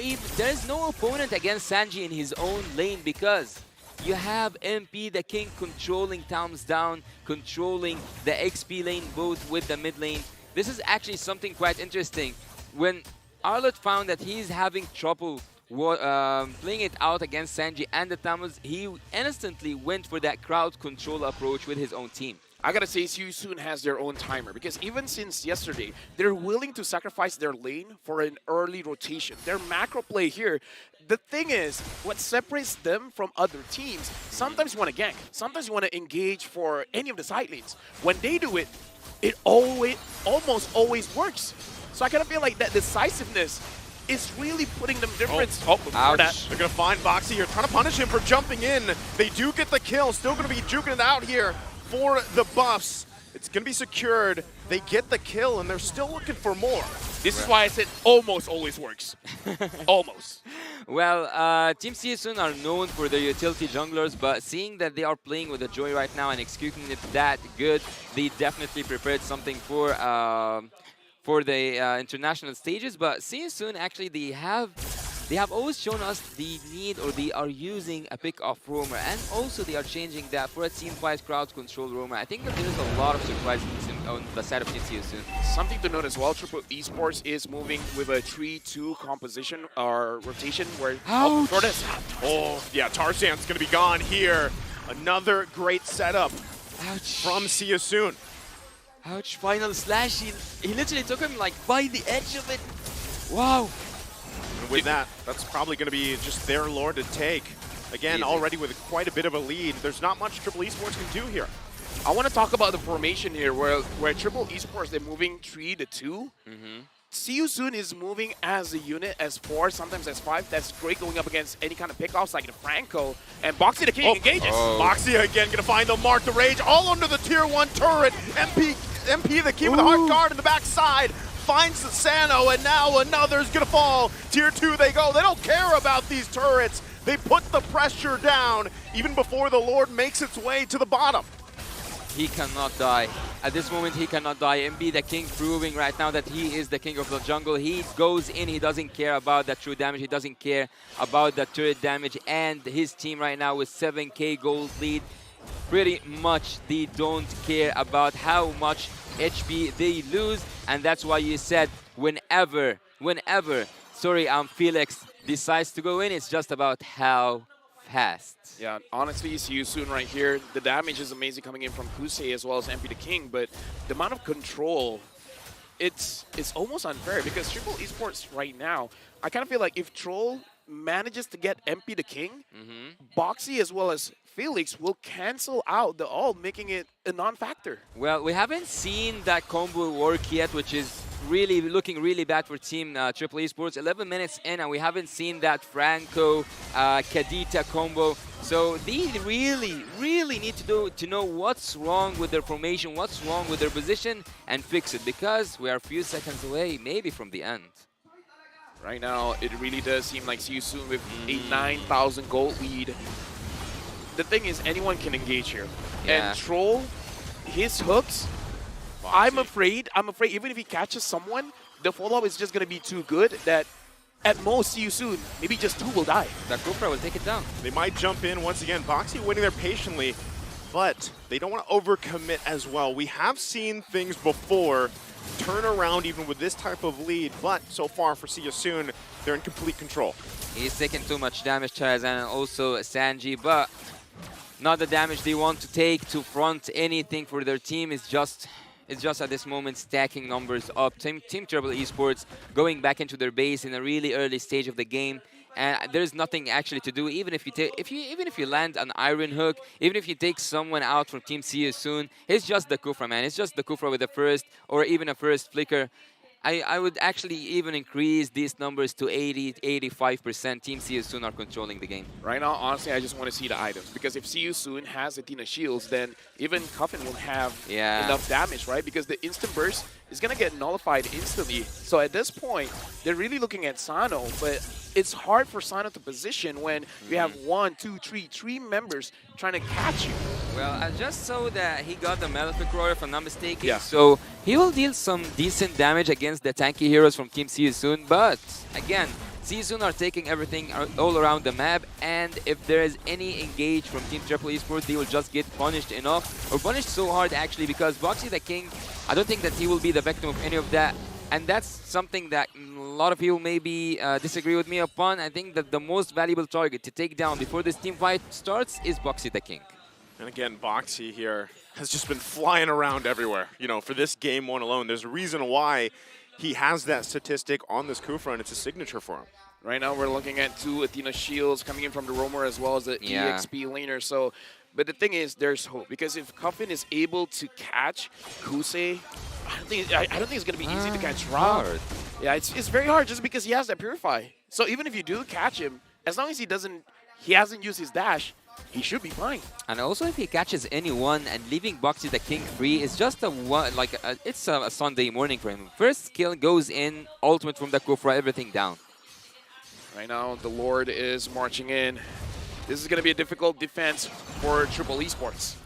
N: opponent against Sanji in his own lane because you have MP the King controlling Thames down, controlling the XP lane both with the mid lane. This is actually something quite interesting. When Arlott found that he's having trouble playing it out against Sanji and the Tamils. He instantly went for that crowd control approach with his own team.
I: I gotta say, Soon has their own timer because even since yesterday, they're willing to sacrifice their lane for an early rotation. Their macro play here, the thing is, what separates them from other teams, sometimes you want to gank, sometimes you want to engage for any of the side lanes. When they do it, it almost always works. So I kind of feel like that decisiveness is really putting them difference.
T: They're going to find Boxy here, trying to punish him for jumping in. They do get the kill, still going to be juking it out here for the buffs. It's going to be secured. They get the kill, and they're still looking for more.
I: This is why I said almost always works. Almost.
N: Well, Team CSUN are known for their utility junglers, but seeing that they are playing with the Joy right now and executing it that good, they definitely prepared something for the international stages. But CSUN actually they have always shown us the need, or they are using a pick-off roamer, and also they are changing that for a team-wise crowd control roamer. I think that there's a lot of surprises on the side of Team CSUN.
I: Something to note as well, Triple Esports is moving with a 3-2 composition or rotation where
T: Oh, yeah, Tarzan's going to be gone here. Another great setup from CSUN.
N: Ouch, final slash. He literally took him like by the edge of it. Wow.
T: And with that, that's probably going to be just their Lord to take. Again, already with quite a bit of a lead. There's not much Triple Esports can do here.
I: I want to talk about the formation here where Triple Esports, they're moving 3-2. CSUN is moving as a unit, as 4, sometimes as 5. That's great going up against any kind of pickoffs like the Franco. And Boxy the King engages.
T: Boxy again going to find the mark, the rage, all under the tier 1 turret. MP the King with a hard guard in the backside. Finds the Sano, and now another's going to fall. Tier 2 they go. They don't care about these turrets. They put the pressure down even before the Lord makes its way to the bottom.
N: He cannot die. At this moment, he cannot die. MB the King proving right now that he is the king of the jungle. He goes in, he doesn't care about the true damage, he doesn't care about the turret damage, and his team right now with 7k gold lead. Pretty much they don't care about how much HP they lose, and that's why you said whenever Felix decides to go in, it's just about how fast.
I: Yeah, honestly, see you soon right here. The damage is amazing coming in from Kusei as well as MP the King, but the amount of control, it's almost unfair because Triple Esports right now, I kind of feel like if Troll manages to get MP the King, Boxy as well as Felix will cancel out the ult, making it a non-factor.
N: Well, we haven't seen that combo work yet, which is really looking really bad for Team Triple Esports. 11 minutes in, and we haven't seen that Franco Kadita combo. So they really need to know what's wrong with their formation, what's wrong with their position, and fix it, because we are a few seconds away, maybe from the end.
I: Right now, it really does seem like See You Soon with a 9,000 gold lead. The thing is, anyone can engage here.
N: Yeah.
I: And Troll, his hooks, I'm afraid even if he catches someone, the follow-up is just going to be too good that at most, See You Soon, maybe just 2 will die.
N: That Kufra will take it down.
T: They might jump in once again. Boxy waiting there patiently, but they don't want to overcommit as well. We have seen things before turn around even with this type of lead, but so far for See You Soon, they're in complete control.
N: He's taking too much damage, Charizard, and also Sanji, but not the damage they want to take to front anything for their team. It's just at this moment stacking numbers up. Team Triple Esports going back into their base in a really early stage of the game, and there's nothing actually to do. Even if you land an Iron Hook, even if you take someone out from Team See You Soon, it's just the Kufra, man. It's just the Kufra with the first or even a first flicker. I would actually even increase these numbers to 80-85%. Team See You Soon are controlling the game.
I: Right now, honestly, I just want to see the items. Because if See You Soon has Athena shields, then even Coffin won't have enough damage, right? Because the instant burst is going to get nullified instantly. So at this point, they're really looking at Sano, but it's hard for Sano to position when you have 1, 2, 3, 3 members trying to catch you.
N: Well, I just saw that he got the Malefic Roar, if I'm not mistaken.
I: Yeah.
N: So he will deal some decent damage against the tanky heroes from Team See You Soon. But again, See You Soon are taking everything all around the map. And if there is any engage from Team Triple Esports, they will just get punished enough. Or punished so hard, actually, because Boxy the King, I don't think that he will be the victim of any of that. And that's something that lot of people maybe disagree with me upon. I think that the most valuable target to take down before this team fight starts is Boxy the King.
T: And again, Boxy here has just been flying around everywhere. You know, for this game one alone, there's a reason why he has that statistic on this Kufra, and it's a signature for him.
I: Right now, we're looking at 2 Athena shields coming in from the roamer as well as the EXP laner. So, but the thing is, there's hope because if Coffin is able to catch Kusei, I don't think it's gonna be easy to catch Rob. Yeah, it's very hard just because he has that Purify. So even if you do catch him, as long as he hasn't used his dash, he should be fine.
N: And also, if he catches anyone and leaving Boxy the King free, it's just it's a Sunday morning for him. First kill goes in, ultimate from the Kufra, everything down.
I: Right now, the Lord is marching in. This is going to be a difficult defense for Triple Esports.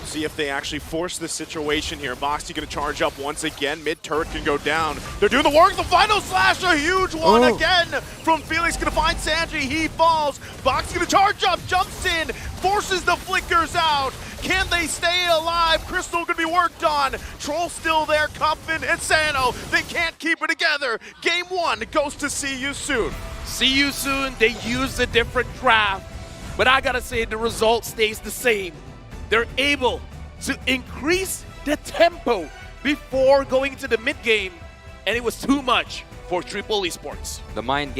T: See if they actually force the situation here. Boxy going to charge up once again. Mid-turret can go down. They're doing the work. The final slash, a huge one again from Felix. Going to find Sanji. He falls. Boxy going to charge up, jumps in, forces the flickers out. Can they stay alive? Crystal going to be worked on. Troll still there. Cuffin and Sano. They can't keep it together. Game 1 goes to See You Soon.
I: See You Soon. They used a different draft. But I got to say, the result stays the same. They're able to increase the tempo before going into the mid game, and it was too much for Triple Esports.
N: The mind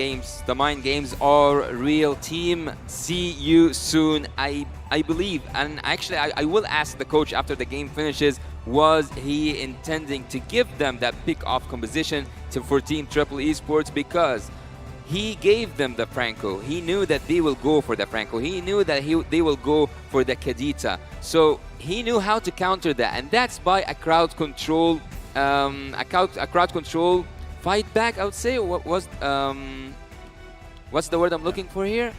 N: games are real. Team, see you soon. I believe, and actually I will ask the coach after the game finishes, was he intending to give them that pick-off composition for Team Triple Esports, because he gave them the Franco. He knew that they will go for the Franco. He knew that they will go for the Kadita. So he knew how to counter that, and that's by a crowd control, fight back. I would say. What's the word I'm looking for here?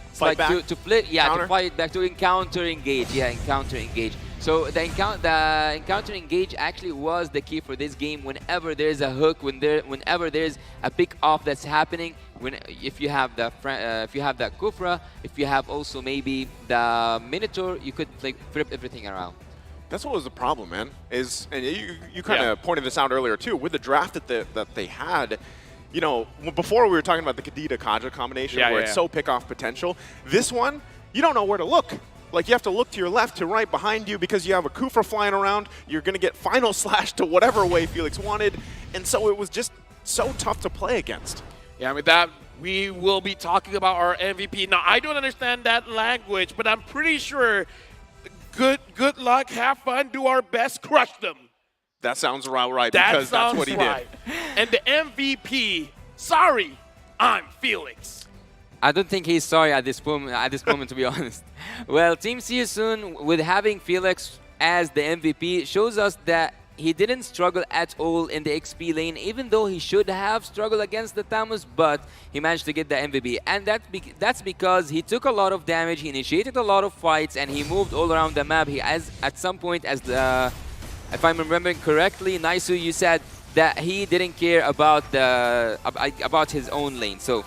N: It's
T: fight
N: like
T: back.
N: to flip. Yeah,
T: Counter?
N: to fight back, to encounter engage. Yeah, encounter engage. So the encounter engage actually was the key for this game. Whenever there's a hook, whenever there's a pick off that's happening, if you have the Kufra, if you have also maybe the Minotaur, you could like flip everything around.
T: That's what was the problem, man. And you kind of pointed this out earlier too, with the draft that they had. You know, before we were talking about the Kadita Kaja combination, where it's so pick off potential. This one, you don't know where to look. Like, you have to look to your left, to right, behind you, because you have a Kufra flying around. You're going to get final slash to whatever way Felix wanted. And so it was just so tough to play against.
I: Yeah, with that, we will be talking about our MVP. Now, I don't understand that language, but I'm pretty sure good luck, have fun, do our best, crush them.
T: That sounds right, because that's what he did.
I: And the MVP, sorry, I'm Felix.
N: I don't think he's sorry at this moment, to be honest. Well, Team See You Soon, with having Felix as the MVP, shows us that he didn't struggle at all in the XP lane, even though he should have struggled against the Tamus, but he managed to get the MVP. And that's because he took a lot of damage, he initiated a lot of fights, and he moved all around the map. At some point, if I'm remembering correctly, Naisu, you said that he didn't care about his own lane. So,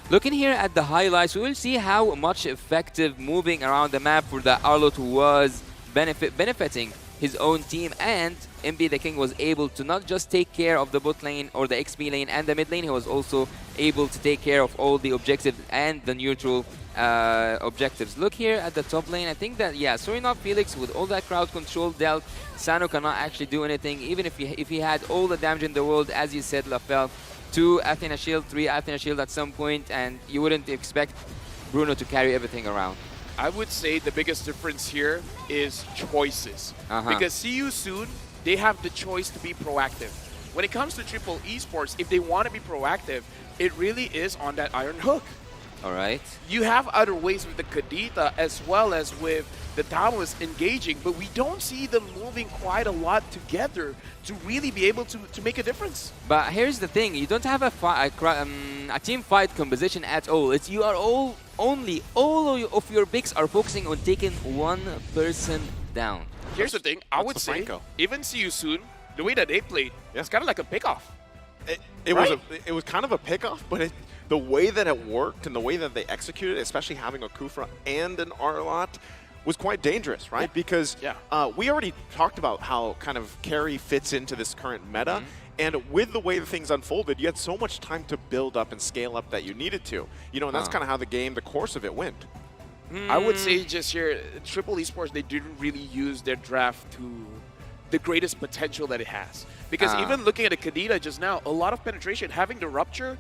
N: looking here at the highlights, we will see how much effective moving around the map for the Arlott was benefiting his own team, and MB the King was able to not just take care of the bot lane or the XP lane and the mid lane, he was also able to take care of all the objectives and the neutral objectives. Look here at the top lane. I think that, yeah, Sorinov Felix, with all that crowd control dealt, Sano cannot actually do anything, even if he had all the damage in the world, as you said, Lafel. 2 Athena Shield, 3 Athena Shield at some point, and you wouldn't expect Bruno to carry everything around.
I: I would say the biggest difference here is choices. Because See You Soon, they have the choice to be proactive. When it comes to Triple Esports, if they want to be proactive, it really is on that Iron Hook.
N: All right.
I: You have other ways with the Kadita as well as with the Taoist engaging, but we don't see them moving quite a lot together to really be able to make a difference.
N: But here's the thing, you don't have a team fight composition at all. You are all of your picks are focusing on taking one person down.
I: Here's the thing, I would say, even See You Soon, the way that they played, it's kind of like a pick-off.
T: It was kind of a pick-off, but the way that it worked and the way that they executed it, especially having a Kufra and an Arlott, was quite dangerous, right? Because we already talked about how kind of carry fits into this current meta, And with the way the things unfolded, you had so much time to build up and scale up that you needed to. You know, and that's kind of how the course of it went.
I: I would say just here, Triple Esports, they didn't really use their draft to the greatest potential that it has. Because even looking at a Kadita just now, a lot of penetration, having the Rupture,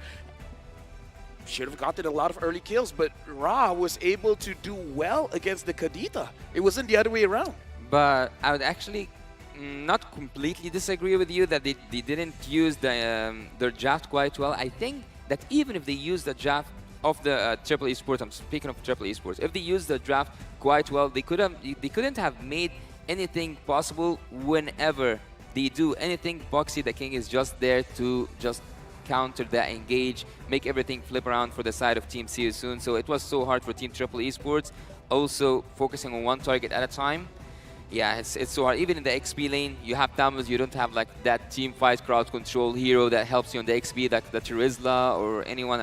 I: should have gotten a lot of early kills, but Ra was able to do well against the Kadita. It wasn't the other way around.
N: But I would actually not completely disagree with you that they didn't use their draft quite well. I think that even if they used the draft of the Triple Esports, I'm speaking of Triple Esports, if they used the draft quite well, they couldn't have made anything possible whenever they do anything. Boxy the King is just there to just counter that engage, make everything flip around for the side of Team See You Soon. So it was so hard for Team Triple Esports, also focusing on one target at a time. Yeah, it's so hard. Even in the XP lane, you have Tamus, you don't have like that team fight crowd control hero that helps you on the XP, like the Terizla or anyone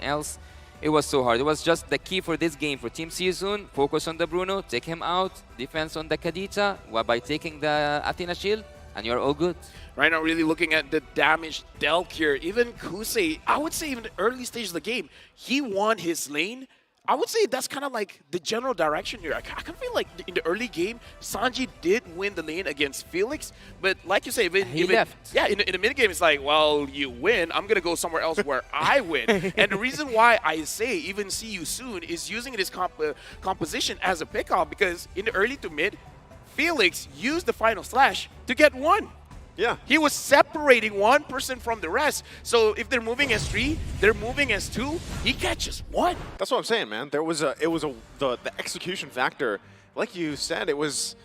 N: else. It was so hard. It was just the key for this game for Team See You Soon. Focus on the Bruno, take him out, defense on the Kadita, by taking the Athena shield, and you're all good.
I: Right now, really looking at the damage dealt here, even Kusei, I would say even the early stage of the game, he won his lane. I would say that's kind of like the general direction here. I kind of feel like in the early game, Sanji did win the lane against Felix, but like you say,
N: he left.
I: Yeah, in the mid game, it's like, well, you win, I'm going to go somewhere else where I win. And the reason why I say even See You Soon is using this composition as a pickoff, because in the early to mid, Felix used the final slash to get one.
T: Yeah.
I: He was separating one person from the rest. So if they're moving as 3, they're moving as 2, he catches 1.
T: That's what I'm saying, man. There was the execution factor, like you said, it was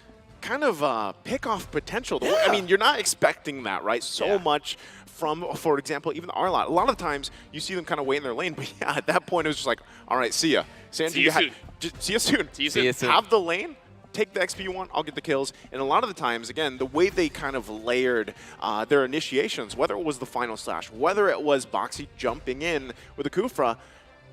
T: kind of pick-off potential.
I: Yeah.
T: I mean, you're not expecting that, right? So much from, for example, even the Arlot. A lot of times, you see them kind of wait in their lane, but yeah, at that point, it was just like, all right, see ya. Sanji,
I: See you soon.
T: See you soon.
I: See you soon.
T: Have the lane. Take the XP you want, I'll get the kills. And a lot of the times, again, the way they kind of layered their initiations, whether it was the final slash, whether it was Boxy jumping in with a Kufra,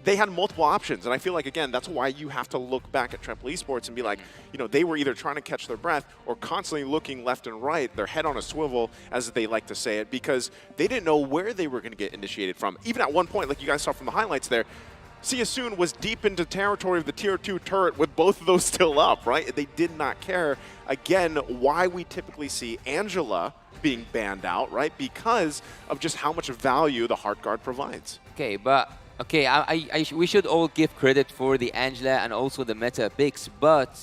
T: they had multiple options. And I feel like, again, that's why you have to look back at Triple Esports and be like, you know, they were either trying to catch their breath or constantly looking left and right, their head on a swivel, as they like to say it, because they didn't know where they were going to get initiated from. Even at one point, like you guys saw from the highlights there, See You Soon was deep into territory of the Tier 2 turret with both of those still up, right? They did not care. Again, why we typically see Angela being banned out, right? Because of just how much value the Heart Guard provides.
N: Okay, but we should all give credit for the Angela and also the meta picks, but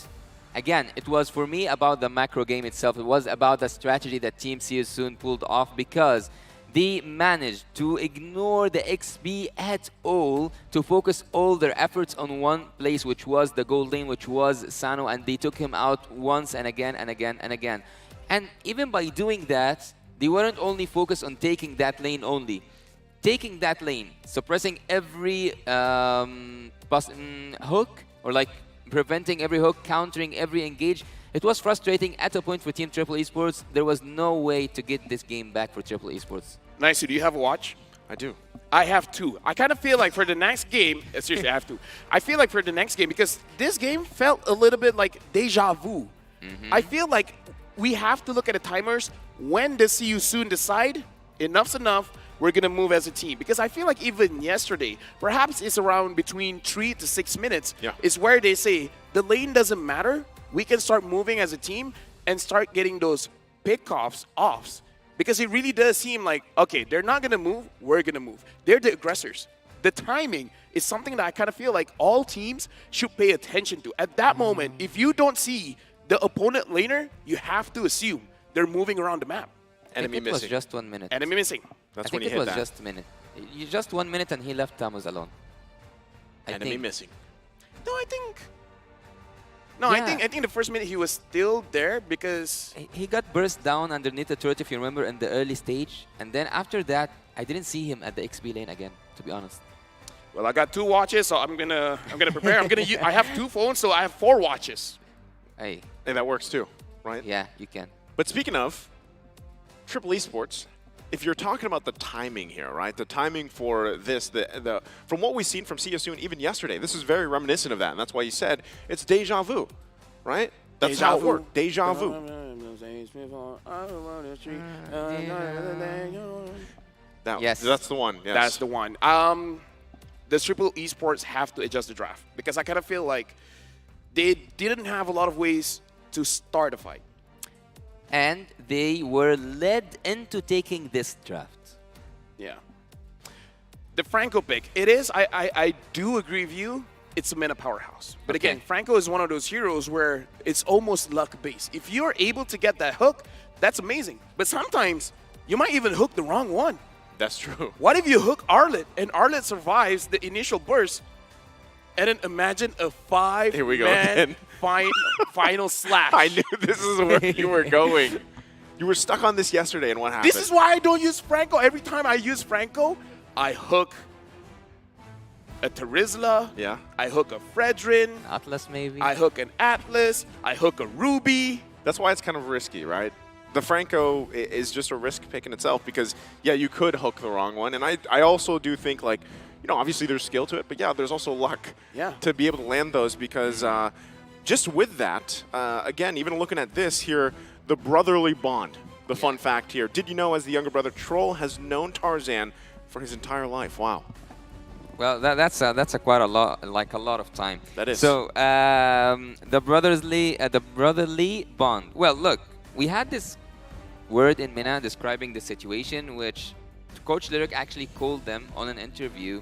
N: again, it was for me about the macro game itself. It was about the strategy that Team See You Soon pulled off, because they managed to ignore the XP at all to focus all their efforts on one place, which was the gold lane, which was Sano, and they took him out once and again and again and again. And even by doing that, they weren't only focused on taking that lane only. Taking that lane, suppressing every hook, or like preventing every hook, countering every engage. It was frustrating at a point for Team Triple Esports. There was no way to get this game back for Triple Esports.
I: Nice. Do you have a watch?
T: I do.
I: I have 2. I kind of feel like for the next game, seriously, I have 2. I feel like for the next game, because this game felt a little bit like deja vu. I feel like we have to look at the timers. When does See You Soon decide enough's enough, we're going to move as a team? Because I feel like even yesterday, perhaps it's around between 3 to 6 minutes, is where they say the lane doesn't matter. We can start moving as a team and start getting those pickoffs offs. Because it really does seem like, okay, they're not going to move, we're going to move. They're the aggressors. The timing is something that I kind of feel like all teams should pay attention to. At that moment, if you don't see the opponent laner, you have to assume they're moving around the map.
N: Enemy missing. It was just 1 minute.
I: Enemy missing.
T: That's when he hit that.
N: I think it was just a minute. Just 1 minute and he left Tamus alone.
T: Enemy missing.
I: No, I think... No, yeah. I think the first minute he was still there because...
N: He got burst down underneath the turret, if you remember, in the early stage. And then after that, I didn't see him at the XP lane again, to be honest.
I: Well, I got 2 watches, so I'm gonna prepare. I have 2 phones, so I have 4 watches.
N: Hey,
T: that works too, right?
N: Yeah, you can.
T: But speaking of Triple Esports, if you're talking about the timing here, right? The timing for this, from what we've seen from See You Soon even yesterday, this is very reminiscent of that, and that's why you said it's deja vu, right? That's how it worked. Deja vu. That's the one. Yes.
I: That's the one. The Triple Esports have to adjust the draft because I kind of feel like they didn't have a lot of ways to start a fight.
N: And they were led into taking this draft.
I: Yeah. The Franco pick, it is, I do agree with you, it's a meta powerhouse. But again, Franco is one of those heroes where it's almost luck-based. If you're able to get that hook, that's amazing. But sometimes you might even hook the wrong one.
T: That's true.
I: What if you hook Arlet and Arlet survives the initial burst? And then imagine a five-man final slash.
T: I knew this is where you were going. You were stuck on this yesterday, and what happened?
I: This is why I don't use Franco. Every time I use Franco, I hook a Terizla.
T: Yeah.
I: I hook a Fredrin.
N: Atlas, maybe.
I: I hook an Atlas. I hook a Ruby.
T: That's why it's kind of risky, right? The Franco is just a risk pick in itself because, yeah, you could hook the wrong one. And I also do think, like, you know, obviously there's skill to it, but yeah, there's also luck to be able to land those because just with that, again, even looking at this here, the brotherly bond, the fun fact here. Did you know as the younger brother, Troll has known Tarzan for his entire life? Wow.
N: Well, that's quite a lot, like a lot of time.
T: That is.
N: So the brotherly bond. Well, look, we had this word in MENA describing the situation, which Coach Lyric actually called them on an interview,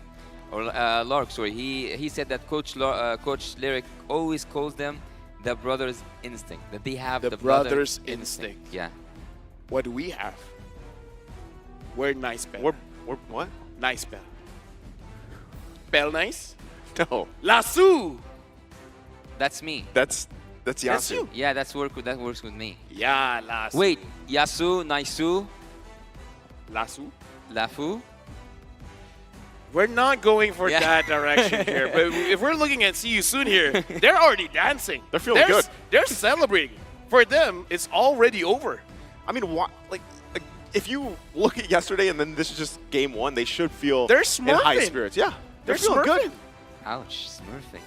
N: or Lark, sorry. He said that Coach Lyric always calls them the brother's instinct, that they have the
I: brother's instinct.
N: Yeah.
I: What do we have? We're nice bell.
T: We're what?
I: Nice bell. Bell nice?
T: No.
I: Lasso.
N: That's me.
T: That's Yasu.
N: Yeah, that works with me.
I: Yeah, Lasso.
N: Wait, Yasu, Naisu,
I: Lasso,
N: Lafu.
I: We're not going for that direction here. But if we're looking at See You Soon here, they're already dancing.
T: They're feeling good.
I: They're celebrating. For them, it's already over.
T: I mean, like if you look at yesterday and then this is just game one, they should feel
I: they're
T: in high
I: smurfing.
T: spirits. Yeah,
I: They're
T: feeling good.
N: Ouch, smurfing.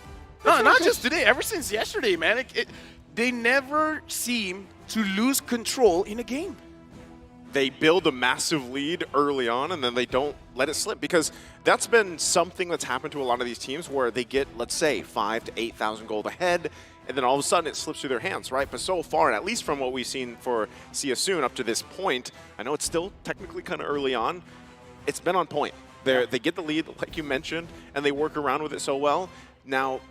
I: No, not just today. Ever since yesterday, man. They never seem to lose control in a game.
T: They build a massive lead early on and then they don't let it slip because that's been something that's happened to a lot of these teams where they get, let's say, 5,000 to 8,000 gold ahead and then all of a sudden it slips through their hands, right? But so far, and at least from what we've seen for See You Soon up to this point, I know it's still technically kind of early on, it's been on point. They get the lead, like you mentioned, and they work around with it so well. Now,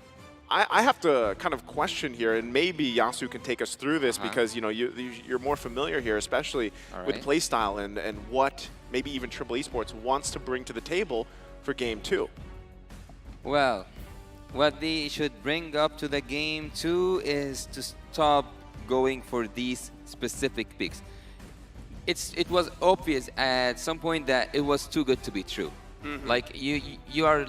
T: I have to kind of question here, and maybe Yasu can take us through this because you know you're more familiar here, especially with playstyle and what maybe even Triple Esports wants to bring to the table for Game 2.
N: Well, what they should bring up to the Game 2 is to stop going for these specific picks. It was obvious at some point that it was too good to be true. Like you are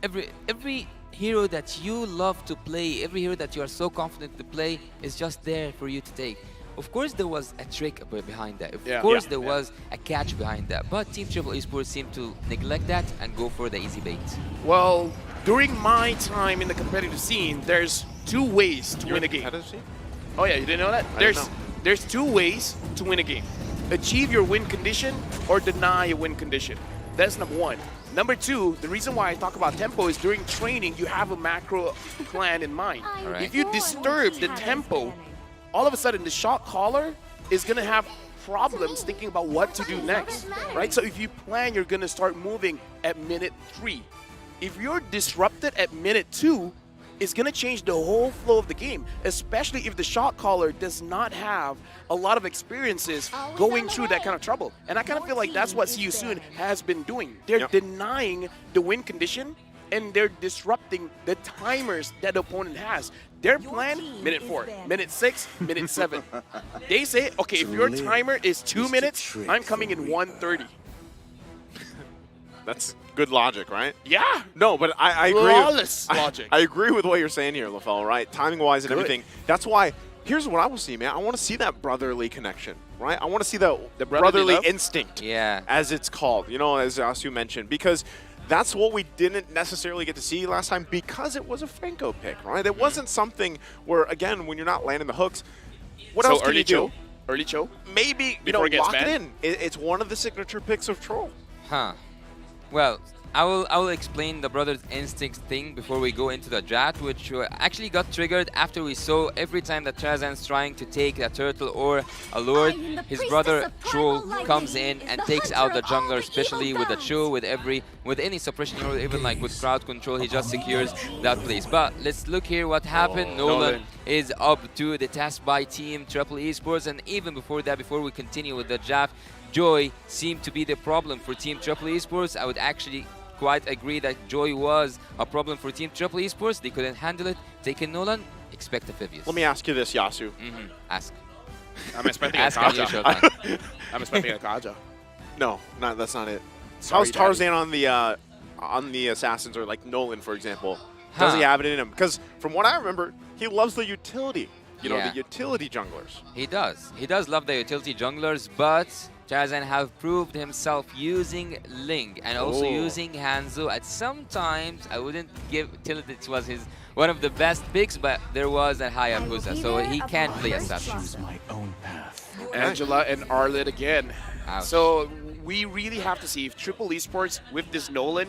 N: every hero that you love to play, every hero that you are so confident to play is just there for you to take. Of course, there was a trick behind that. Of course, there was a catch behind that. But Team Triple Esports seemed to neglect that and go for the easy bait.
I: Well, during my time in the competitive scene, there's two ways to win a game. Oh yeah, you didn't know that? There's two ways to win a game. Achieve your win condition or deny a win condition. That's number one. Number two, the reason why I talk about tempo is during training, you have a macro plan in mind. If you disturb the tempo, all of a sudden the shot caller is going to have problems thinking about what to do next, right? So if you plan, you're going to start moving at minute 3. If you're disrupted at minute 2, it's going to change the whole flow of the game, especially if the shot caller does not have a lot of experiences going through that kind of trouble. And I kind of feel like that's what See You Soon has been doing. They're denying the win condition, and they're disrupting the timers that the opponent has. Their plan, minute 4, minute 6, minute 7. They say, okay, if your timer is 2 minutes, I'm coming in 1:30.
T: That's good logic, right?
I: Yeah.
T: No, but I agree.
I: Flawless logic.
T: I agree with what you're saying here, LaFell, right? Timing-wise and everything. That's why, here's what I will see, man. I want to see that brotherly connection, right? I want to see the brotherly instinct, as it's called, you know, as Yasu mentioned, because that's what we didn't necessarily get to see last time because it was a Franco pick, right? It wasn't something where, again, when you're not landing the hooks, what else can you do?
I: Early Cho?
T: Maybe,
I: Before it gets
T: lock it
I: banned?
T: in. It's one of the signature picks of Troll.
N: Huh. Well, I will explain the Brothers Instinct thing before we go into the draft, which actually got triggered after we saw every time that Tarzan's trying to take a turtle or a lord, his brother Troll comes in and takes out the jungler, especially with the Cho, with any suppression hero, even like with crowd control, he just secures that place. But let's look here what happened. Nolan is up to the task by Team Triple Esports, and even before that, before we continue with the draft, Joy seemed to be the problem for Team Triple Esports. I would actually quite agree that Joy was a problem for Team Triple Esports. They couldn't handle it. Taking Nolan, expect a Phibius.
T: Let me ask you this, Yasu.
N: Ask.
I: I'm expecting a
N: Ask on your
I: Kaja.
N: showtime.
I: I'm expecting a Kaja.
T: No, that's not it.
I: Sorry,
T: How's Tarzan on the Assassins, or like Nolan, for example? Does he have it in him? Because from what I remember, he loves the utility. You know, the utility junglers.
N: He does. He does love the utility junglers, but Tarzan have proved himself using Ling and also using Hanzo. At sometimes, I wouldn't tell it was one of the best picks, but there was a Hayabusa, so he can play Assassin.
I: My own path. Angela and Arlet again.
N: Ouch.
I: So we really have to see if Triple Esports with this Nolan,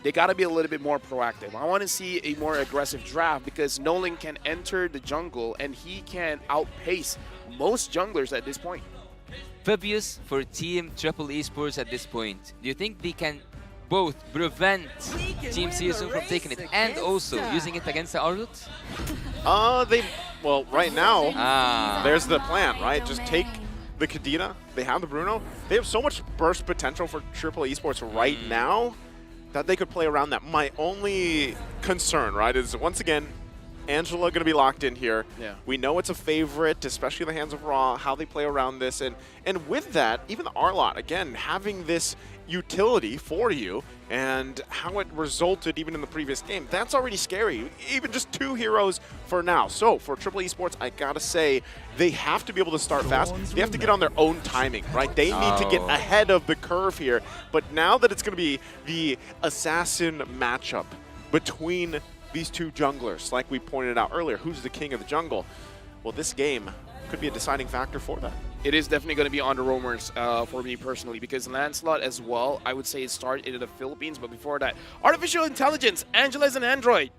I: they got to be a little bit more proactive. I want to see a more aggressive draft because Nolan can enter the jungle and he can outpace most junglers at this point.
N: Phibius for Team Triple Esports at this point. Do you think they can both prevent Team Season from taking it and also using it against the Arlet?
T: Well, right now, there's the plan, right? Just take the Kadena. They have the Bruno. They have so much burst potential for Triple Esports right now that they could play around that. My only concern, right, is once again, Angela going to be locked in here.
I: Yeah.
T: We know it's a favorite, especially in the hands of Raw, how they play around this. And with that, even the Arlot, again, having this utility for you and how it resulted even in the previous game, that's already scary. Even just 2 heroes for now. So for Triple Esports, I got to say, they have to be able to start fast. They have to get on their own timing, right? They need to get ahead of the curve here. But now that it's going to be the Assassin matchup between these 2 junglers, like we pointed out earlier, who's the king of the jungle? Well, this game could be a deciding factor for that.
I: It is definitely going to be on the roamers for me personally, because Lancelot as well, I would say it started in the Philippines, but before that, artificial intelligence, Angela is an android.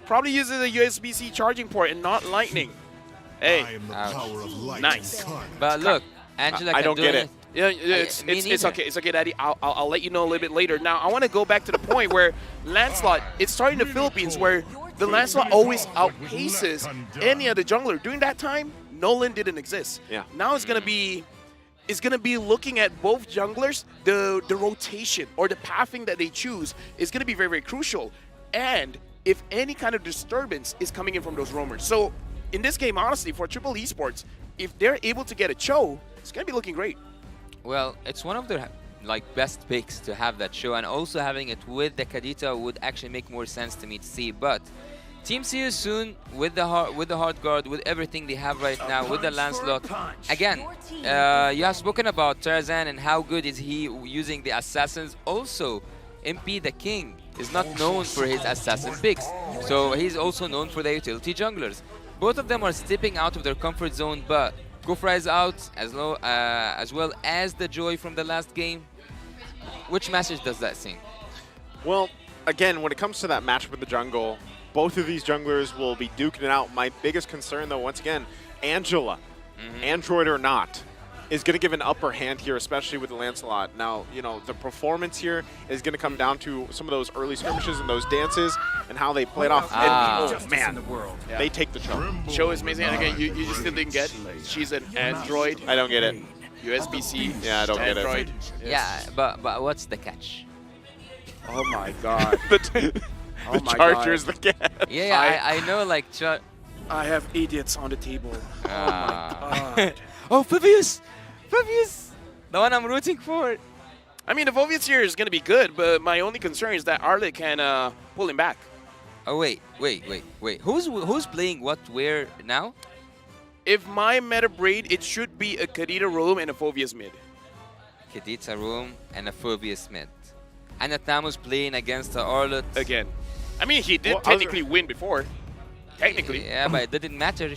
I: Probably uses a USB-C charging port and not lightning. Hey,
A: I am the power of light.
I: Nice.
N: But look, Angela
T: I
N: can
T: don't
N: do
T: get it.
I: Yeah, it's okay. It's okay, Daddy. I'll let you know a little bit later. Now, I want to go back to the point where Lancelot, it's starting in the Philippines where the Lancelot always outpaces any other jungler. During that time, Nolan didn't exist.
T: Yeah.
I: Now it's gonna be looking at both junglers. The rotation or the pathing that they choose is gonna be very, very crucial. And if any kind of disturbance is coming in from those roamers. So in this game, honestly, for Triple Esports, if they're able to get a Cho, it's gonna be looking great.
N: Well, it's one of their best picks to have that show, and also having it with the Kadita would actually make more sense to me to see. But Team Sears soon with the hard guard, with everything they have right now, with the Lancelot. Again, you have spoken about Tarzan and how good is he using the assassins. Also, MP the King is not known for his assassin picks, so he's also known for the utility junglers. Both of them are stepping out of their comfort zone, but Kufra is out as well as the Joy from the last game. Which message does that sing?
T: Well, again, when it comes to that matchup in the jungle, both of these junglers will be duking it out. My biggest concern, though, once again, Angela, Android or not, is going to give an upper hand here, especially with the Lancelot. Now, you know, the performance here is going to come down to some of those early skirmishes and those dances and how they played off. And, oh, man, they take the Cho.
I: Cho is amazing. And again, you just still didn't get. She's an Android.
T: I don't get it.
I: USB-C.
T: Yeah, I don't get it.
I: Android.
N: Yeah, but what's the catch?
I: Oh my God.
T: The Charger's the catch.
N: Yeah, I know, like.
I: I have idiots on the table. Oh my God.
N: Oh, Phibius! Phibius! The one I'm rooting for.
I: I mean, the Vovius here is going to be good, but my only concern is that Arlet can pull him back.
N: Oh, wait. Who's playing what where now?
I: If my meta braid, it should be a Kadita room and a Phobius mid.
N: Kadita room and a Phobius mid. And Atamu's playing against the Arlet.
I: Again. I mean, he did technically win before. Technically.
N: Yeah, but it didn't matter.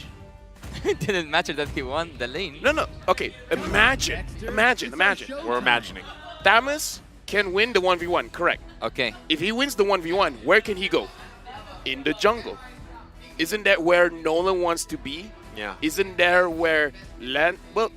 N: it didn't matter that he won the lane.
I: No. Okay, imagine.
T: We're imagining.
I: Thamus can win the 1v1, correct?
N: Okay.
I: If he wins the 1v1, where can he go? In the jungle. Isn't that where Nolan wants to be?
T: Yeah.
I: Isn't there where Lancelot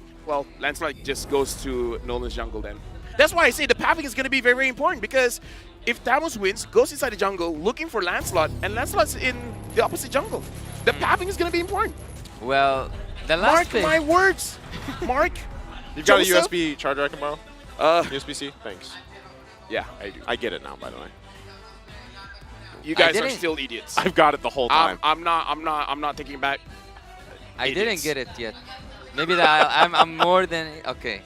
I: just goes to Nolan's jungle then? That's why I say the pathing is going to be very, very important, because if Thamus wins, goes inside the jungle looking for Lancelot, and Lancelot's in the opposite jungle, the pathing is going to be important.
N: Well, the last
I: Mark
N: thing.
I: my words. Mark.
T: You've got a
I: Joseph?
T: USB charger I can borrow? USB-C? Thanks.
I: Yeah, I do.
T: I get it now, by the way.
I: You guys are still idiots.
T: I've got it the whole time.
I: I'm not taking back.
N: I didn't get it yet. Maybe that I'm more than okay.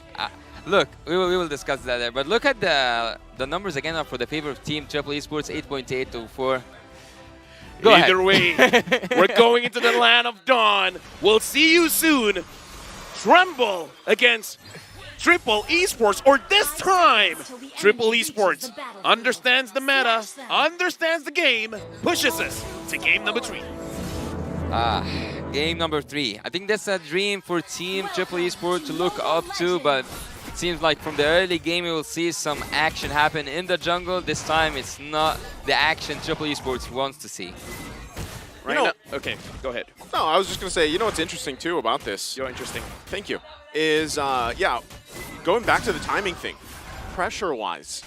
N: Look, we will discuss that there. But look at the numbers again for the favor of Team Triple Esports, 8.8 to 4. Go
I: Either
N: ahead.
I: way, we're going into the land of dawn. We'll see you soon. Tremble against Triple Esports, or this time, Triple Esports understands the meta, understands the game, pushes us to game number 3.
N: Game number 3. I think that's a dream for Team Triple Esports to look up to, but it seems like from the early game we will see some action happen in the jungle. This time it's not the action Triple Esports wants to see.
I: Okay, go ahead.
T: No, I was just going to say, you know what's interesting too about this?
I: You're interesting.
T: Thank you. Is, going back to the timing thing, pressure-wise,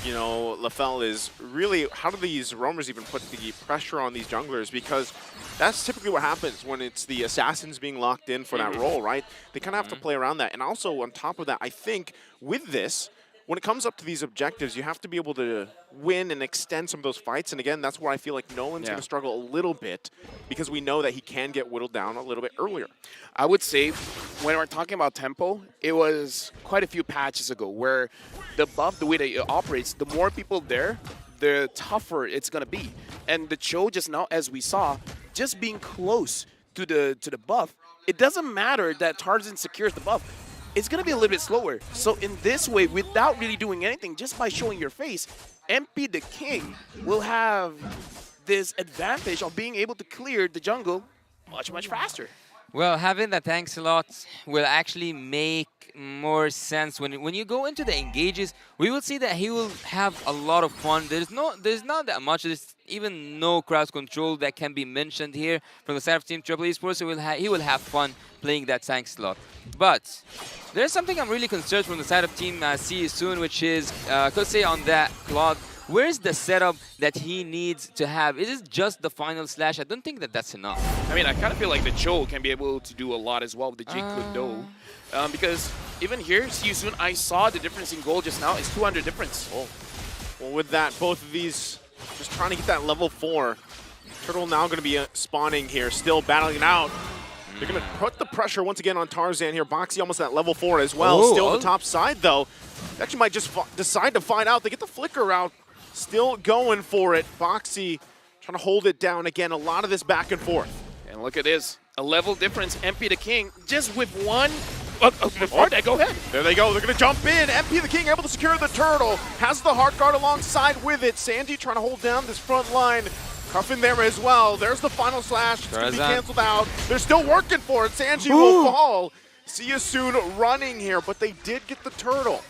T: you know, LaFell is really, how do these roamers even put the pressure on these junglers? Because that's typically what happens when it's the assassins being locked in for that role, right? They kind of have to play around that. And also, on top of that, I think with this, when it comes up to these objectives, you have to be able to win and extend some of those fights. And again, that's where I feel like Nolan's going to struggle a little bit, because we know that he can get whittled down a little bit earlier.
I: I would say when we're talking about tempo, it was quite a few patches ago where the buff, the way that it operates, the more people there, the tougher it's going to be. And the Cho just now, as we saw, just being close to the buff, it doesn't matter that Tarzan secures the buff. It's going to be a little bit slower. So in this way, without really doing anything, just by showing your face, MP the King will have this advantage of being able to clear the jungle much, much faster.
N: Well, having the tank slot will actually make more sense when you go into the engages. We will see that he will have a lot of fun. There's not that much. There's even no crowd control that can be mentioned here from the side of Team Triple Esports. So he will have fun playing that tank slot. But there's something I'm really concerned from the side of Team See You Soon, which is Kosei on that Claude. Where's the setup that he needs to have? Is it just the final slash? I don't think that that's enough.
I: I mean, I kind of feel like the Cho can be able to do a lot as well with the Jake Kudo. Because even here, See You Soon, I saw the difference in gold just now. It's 200 difference.
T: Oh. Well, with that, both of these just trying to get that level 4. Turtle now going to be spawning here, still battling it out. They're going to put the pressure once again on Tarzan here. Boxy almost at level 4 as well. Still on the top side, though. They actually might just decide to find out. They get the flicker out. Still going for it. Boxy trying to hold it down again. A lot of this back and forth.
I: And look at this. A level difference. MP the King just with one. Before that, go ahead.
T: There they go. They're going to jump in. MP the King able to secure the turtle. Has the hard guard alongside with it. Sandy trying to hold down this front line. Cuffin there as well. There's the final slash. It's going to be canceled out. They're still working for it. Sanji will fall. See You Soon running here, but they did get the turtle.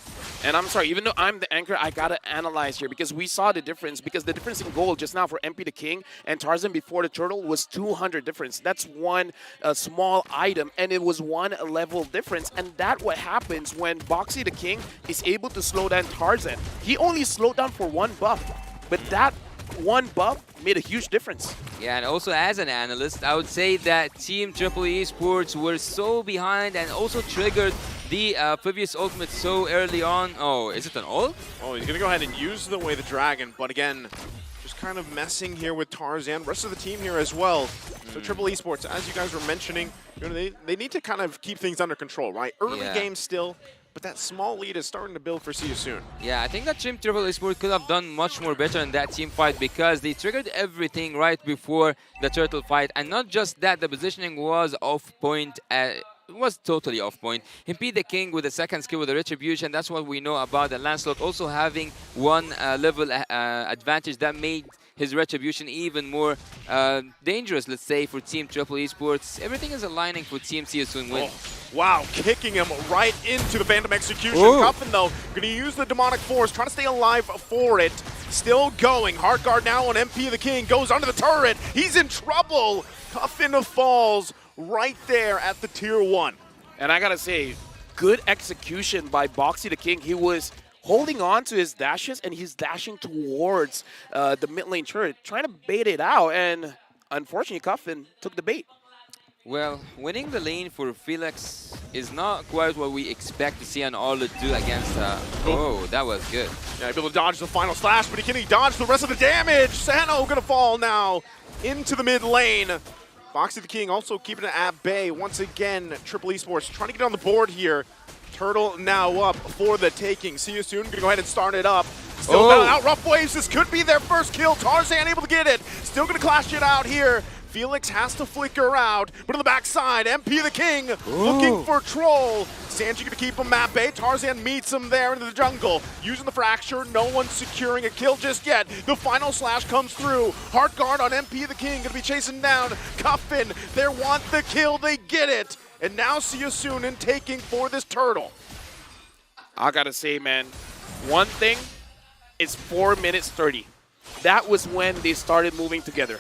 I: And I'm sorry, even though I'm the anchor, I gotta analyze here because we saw the difference. Because the difference in gold just now for MP the King and Tarzan before the turtle was 200 difference. That's one small item, and it was one level difference. And that's what happens when Boxy the King is able to slow down Tarzan. He only slowed down for one buff, but that one buff made a huge difference.
N: Yeah, and also as an analyst, I would say that Team Triple Esports were so behind and also triggered the previous ultimate so early on. Oh, is it an ult?
T: Oh, he's going to go ahead and use the Way the Dragon, but again, just kind of messing here with Tarzan. Rest of the team here as well. So Triple Esports, as you guys were mentioning, you know, they need to kind of keep things under control, right? Early game still, but that small lead is starting to build for See You Soon.
N: Yeah, I think that Team Triple Esports could have done much more better in that team fight because they triggered everything right before the turtle fight. And not just that, the positioning was off point. was totally off point. Impede the King with the second skill with the Retribution. That's what we know about the Lancelot. Also having one level advantage that made his Retribution even more dangerous, let's say, for Team Triple Esports. Everything is aligning for Team See You Soon win.
T: Oh, wow, kicking him right into the Phantom Execution.
N: Ooh.
T: Cuffin, though, going to use the Demonic Force, trying to stay alive for it. Still going. Heart Guard now on MP the King. Goes under the turret. He's in trouble. Cuffin falls right there at the tier 1.
I: And I gotta say, good execution by Boxy the King. He was holding on to his dashes, and he's dashing towards the mid lane turret, trying to bait it out, and unfortunately, Cuffin took the bait.
N: Well, winning the lane for Felix is not quite what we expect to see an Arlet do against... oh, that was good.
T: Yeah, able to dodge the final slash, but he dodge the rest of the damage. Sano gonna fall now into the mid lane. Boxy the King also keeping it at bay. Once again, Triple Esports trying to get on the board here. Turtle now up for the taking. See You Soon, gonna go ahead and start it up. Still out, Rough Waves, this could be their first kill. Tarzan able to get it. Still gonna clash it out here. Felix has to flicker out, but on the backside, MP the King looking for Troll. Sanji gonna keep him at bay. Tarzan meets him there into the jungle. Using the Fracture, no one's securing a kill just yet. The final slash comes through. Heart Guard on MP the King, gonna be chasing down Cuffin. They want the kill, they get it. And now See You Soon in taking for this Turtle.
I: I gotta say, man, one thing is 4 minutes 30. That was when they started moving together.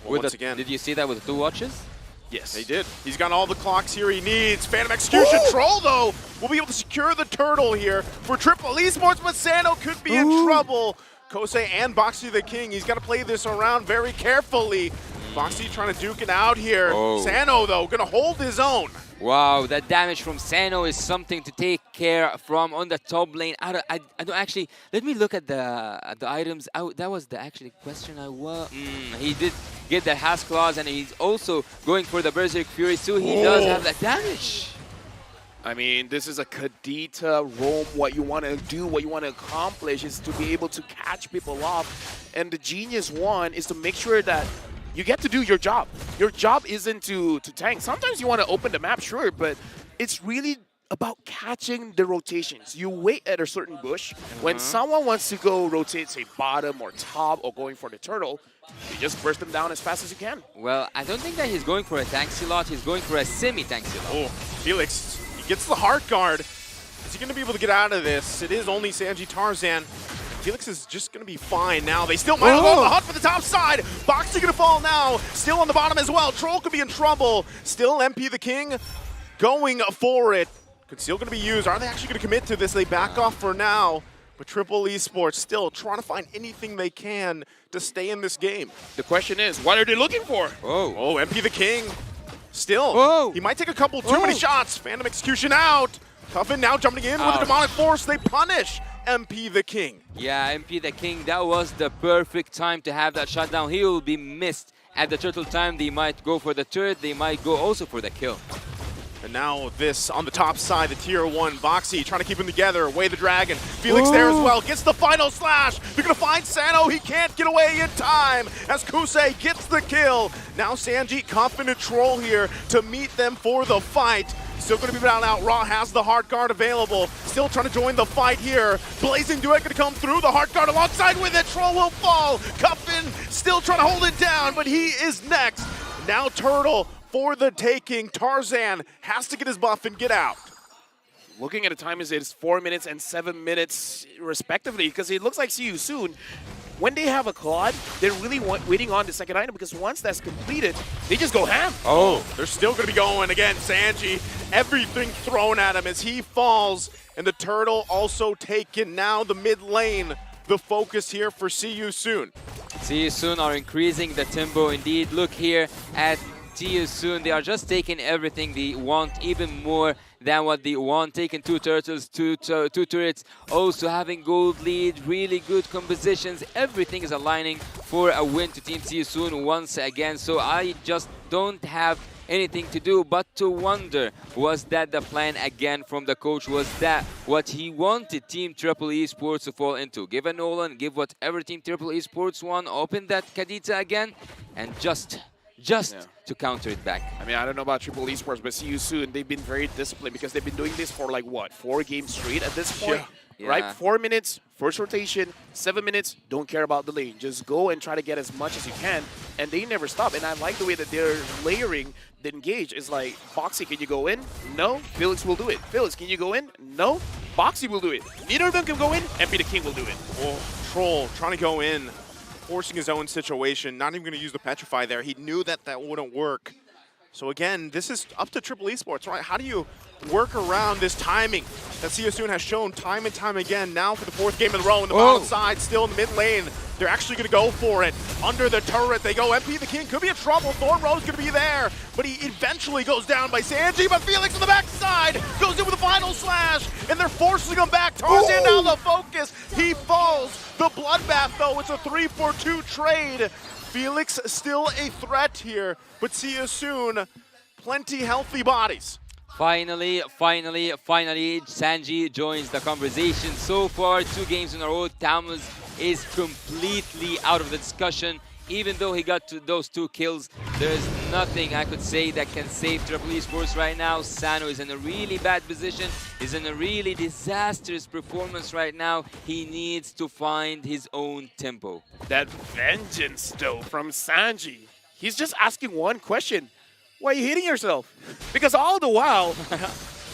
T: Well, once again.
N: Did you see that with the 2 watches?
I: Yes.
T: They did. He's got all the clocks here he needs. Phantom Execution. Troll, though, will be able to secure the Turtle here for Triple Esports, but Sano could be in trouble. Kosei and Boxy the King, he's got to play this around very carefully. Boxy trying to duke it out here. Sano, though, going to hold his own.
N: Wow, that damage from Sano is something to take care from on the top lane. I don't actually. Let me look at the items. That was the actually question I was. He did get the Has Claws, and he's also going for the Berserk Fury, so he does have that damage.
I: I mean, this is a Kadita roam. What you want to do, what you want to accomplish is to be able to catch people off. And the genius one is to make sure that you get to do your job. Your job isn't to tank. Sometimes you want to open the map, sure, but it's really about catching the rotations. You wait at a certain bush. When someone wants to go rotate, say, bottom or top or going for the turtle, you just burst them down as fast as you can.
N: Well, I don't think that he's going for a tank lot. He's going for a semi-tank lot.
T: Oh, Felix, he gets the Heart Guard. Is he going to be able to get out of this? It is only Sanji Tarzan. Felix is just going to be fine now. They still might go on the hunt for the top side. Boxy going to fall now. Still on the bottom as well. Troll could be in trouble. Still MP the King going for it. Conceal going to be used. Are they actually going to commit to this? They back off for now. But Triple Esports still trying to find anything they can to stay in this game.
I: The question is, what are they looking for?
T: Oh, MP the King. Still. He might take a couple too many shots. Phantom Execution out. Cuffin now jumping in with the Demonic Force. They punish MP the King.
N: Yeah, MP the King, that was the perfect time to have that shutdown. He will be missed at the turtle time. They might go for the turret. They might go also for the kill.
T: And now this on the top side, the tier 1 Boxy trying to keep them together. Away the dragon. Felix there as well. Gets the final slash. They're going to find Sano. He can't get away in time as Kosei gets the kill. Now Sanji confident Troll here to meet them for the fight. Still going to be down out. Raw has the Heart Guard available. Still trying to join the fight here. Blazing Duet going to come through. The Heart Guard alongside with it. Troll will fall. Cuffin still trying to hold it down, but he is next. Now Turtle for the taking. Tarzan has to get his buff and get out.
I: Looking at the time, it's 4 minutes and 7 minutes respectively, because it looks like See You Soon. When they have a Claude, they're really waiting on the second item, because once that's completed, they just go ham.
T: Oh, they're still going to be going again. Sanji, everything thrown at him as he falls, and the Turtle also taken. Now the mid lane, the focus here for See You Soon.
N: See You Soon are increasing the tempo indeed. Look here at See You Soon. They are just taking everything they want, even more than what they want. Taking 2 turtles, two turrets, also having gold lead, really good compositions. Everything is aligning for a win to Team See You Soon once again. So I just don't have anything to do but to wonder, was that the plan again from the coach? Was that what he wanted Team Triple Esports to fall into? Give a Nolan, give whatever Team Triple Esports want, open that Kadita again, and just just to counter it back.
I: I mean, I don't know about Triple Esports, but see you soon. They've been very disciplined because they've been doing this for like what, 4 games straight at this point, right?
N: Yeah.
I: 4 minutes, first rotation, 7 minutes, don't care about the lane. Just go and try to get as much as you can, and they never stop. And I like the way that they're layering the engage. It's like, Boxy, can you go in? No. Felix will do it. Felix, can you go in? No. Boxy will do it. Neither of them can go in, MP the King will do it.
T: Oh, Troll trying to go in, forcing his own situation, not even going to use the Petrify there. He knew that that wouldn't work. So again, this is up to Triple Esports, right? How do you work around this timing that CSUN has shown time and time again? Now for the 4th game in a row in the bottom side, still in the mid lane. They're actually going to go for it. Under the turret they go. MP the King could be in trouble. Thorn Rose going to be there, but he eventually goes down by Sanji. But Felix on the backside goes in with a final slash, and they're forcing him back. Tarzan now the focus. He falls. The bloodbath though, it's a 3-for-2 trade. Felix still a threat here, but see you soon. Plenty healthy bodies.
N: Finally, Sanji joins the conversation. So far, 2 games in a row, Tamus is completely out of the discussion. Even though he got to those 2 kills, there's nothing I could say that can save Triple Esports right now. Sano is in a really bad position. He's in a really disastrous performance right now. He needs to find his own tempo.
I: That vengeance, though, from Sanji. He's just asking one question. Why are you hitting yourself? Because all the while,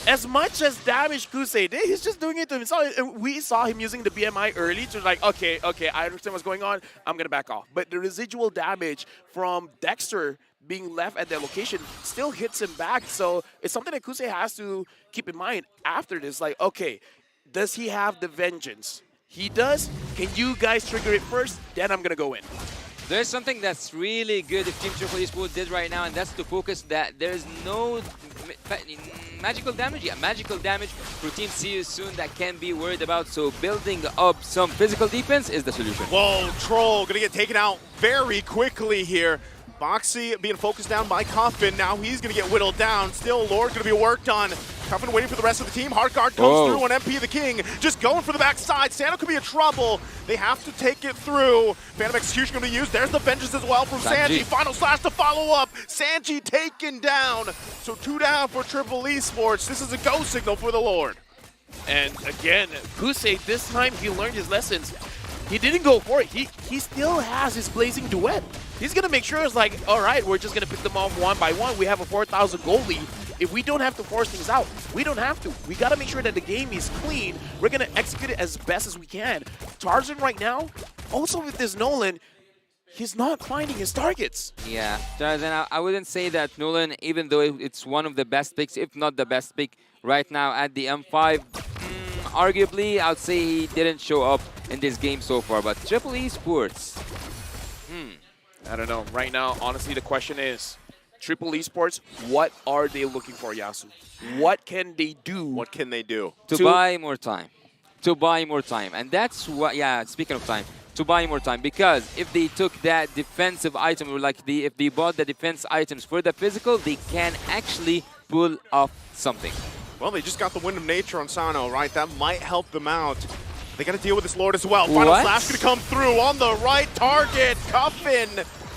I: as much as damage Kusei did, he's just doing it to himself. And we saw him using the BMI early to like, okay, I understand what's going on. I'm going to back off. But the residual damage from Dexter being left at that location still hits him back. So it's something that Kusei has to keep in mind after this. Like, okay, does he have the vengeance? He does. Can you guys trigger it first? Then I'm going to go in.
N: There's something that's really good if Team Triple Esports did right now, and that's to focus that there's no magical damage. Yeah, magical damage for Team CU soon that can be worried about. So building up some physical defense is the solution.
T: Whoa, Troll gonna get taken out very quickly here. Boxy being focused down by Coffin. Now he's gonna get whittled down. Still, Lord gonna be worked on. Coffin waiting for the rest of the team. Hard guard comes through on MP the King. Just going for the backside. Sano could be in trouble. They have to take it through. Phantom Execution gonna be used. There's the vengeance as well from Sanji. Final slash to follow up. Sanji taken down. So 2 down for Triple Esports. This is a go signal for the Lord.
I: And again, Kusei, this time he learned his lessons. He didn't go for it. He still has his Blazing Duet. He's going to make sure it's like, all right, we're just going to pick them off one by one. We have a 4,000 goal lead. If we don't have to force things out, we don't have to. We got to make sure that the game is clean. We're going to execute it as best as we can. Tarzan right now, also with this Nolan, he's not finding his targets.
N: Yeah, Tarzan, I wouldn't say that Nolan, even though it's one of the best picks, if not the best pick right now at the M5, arguably, I would say he didn't show up in this game so far. But Triple Esports,
I: I don't know. Right now, honestly, the question is, Triple Esports, what are they looking for, Yasu? What can they do?
T: What can they do?
N: To buy more time. To buy more time. And that's what, yeah, speaking of time, to buy more time. Because if they took that defensive item, or like if they bought the defense items for the physical, they can actually pull off something.
T: Well, they just got the Wind of Nature on Sano, right? That might help them out. They got to deal with this Lord as well. Final slash going to come through on the right target. Coffin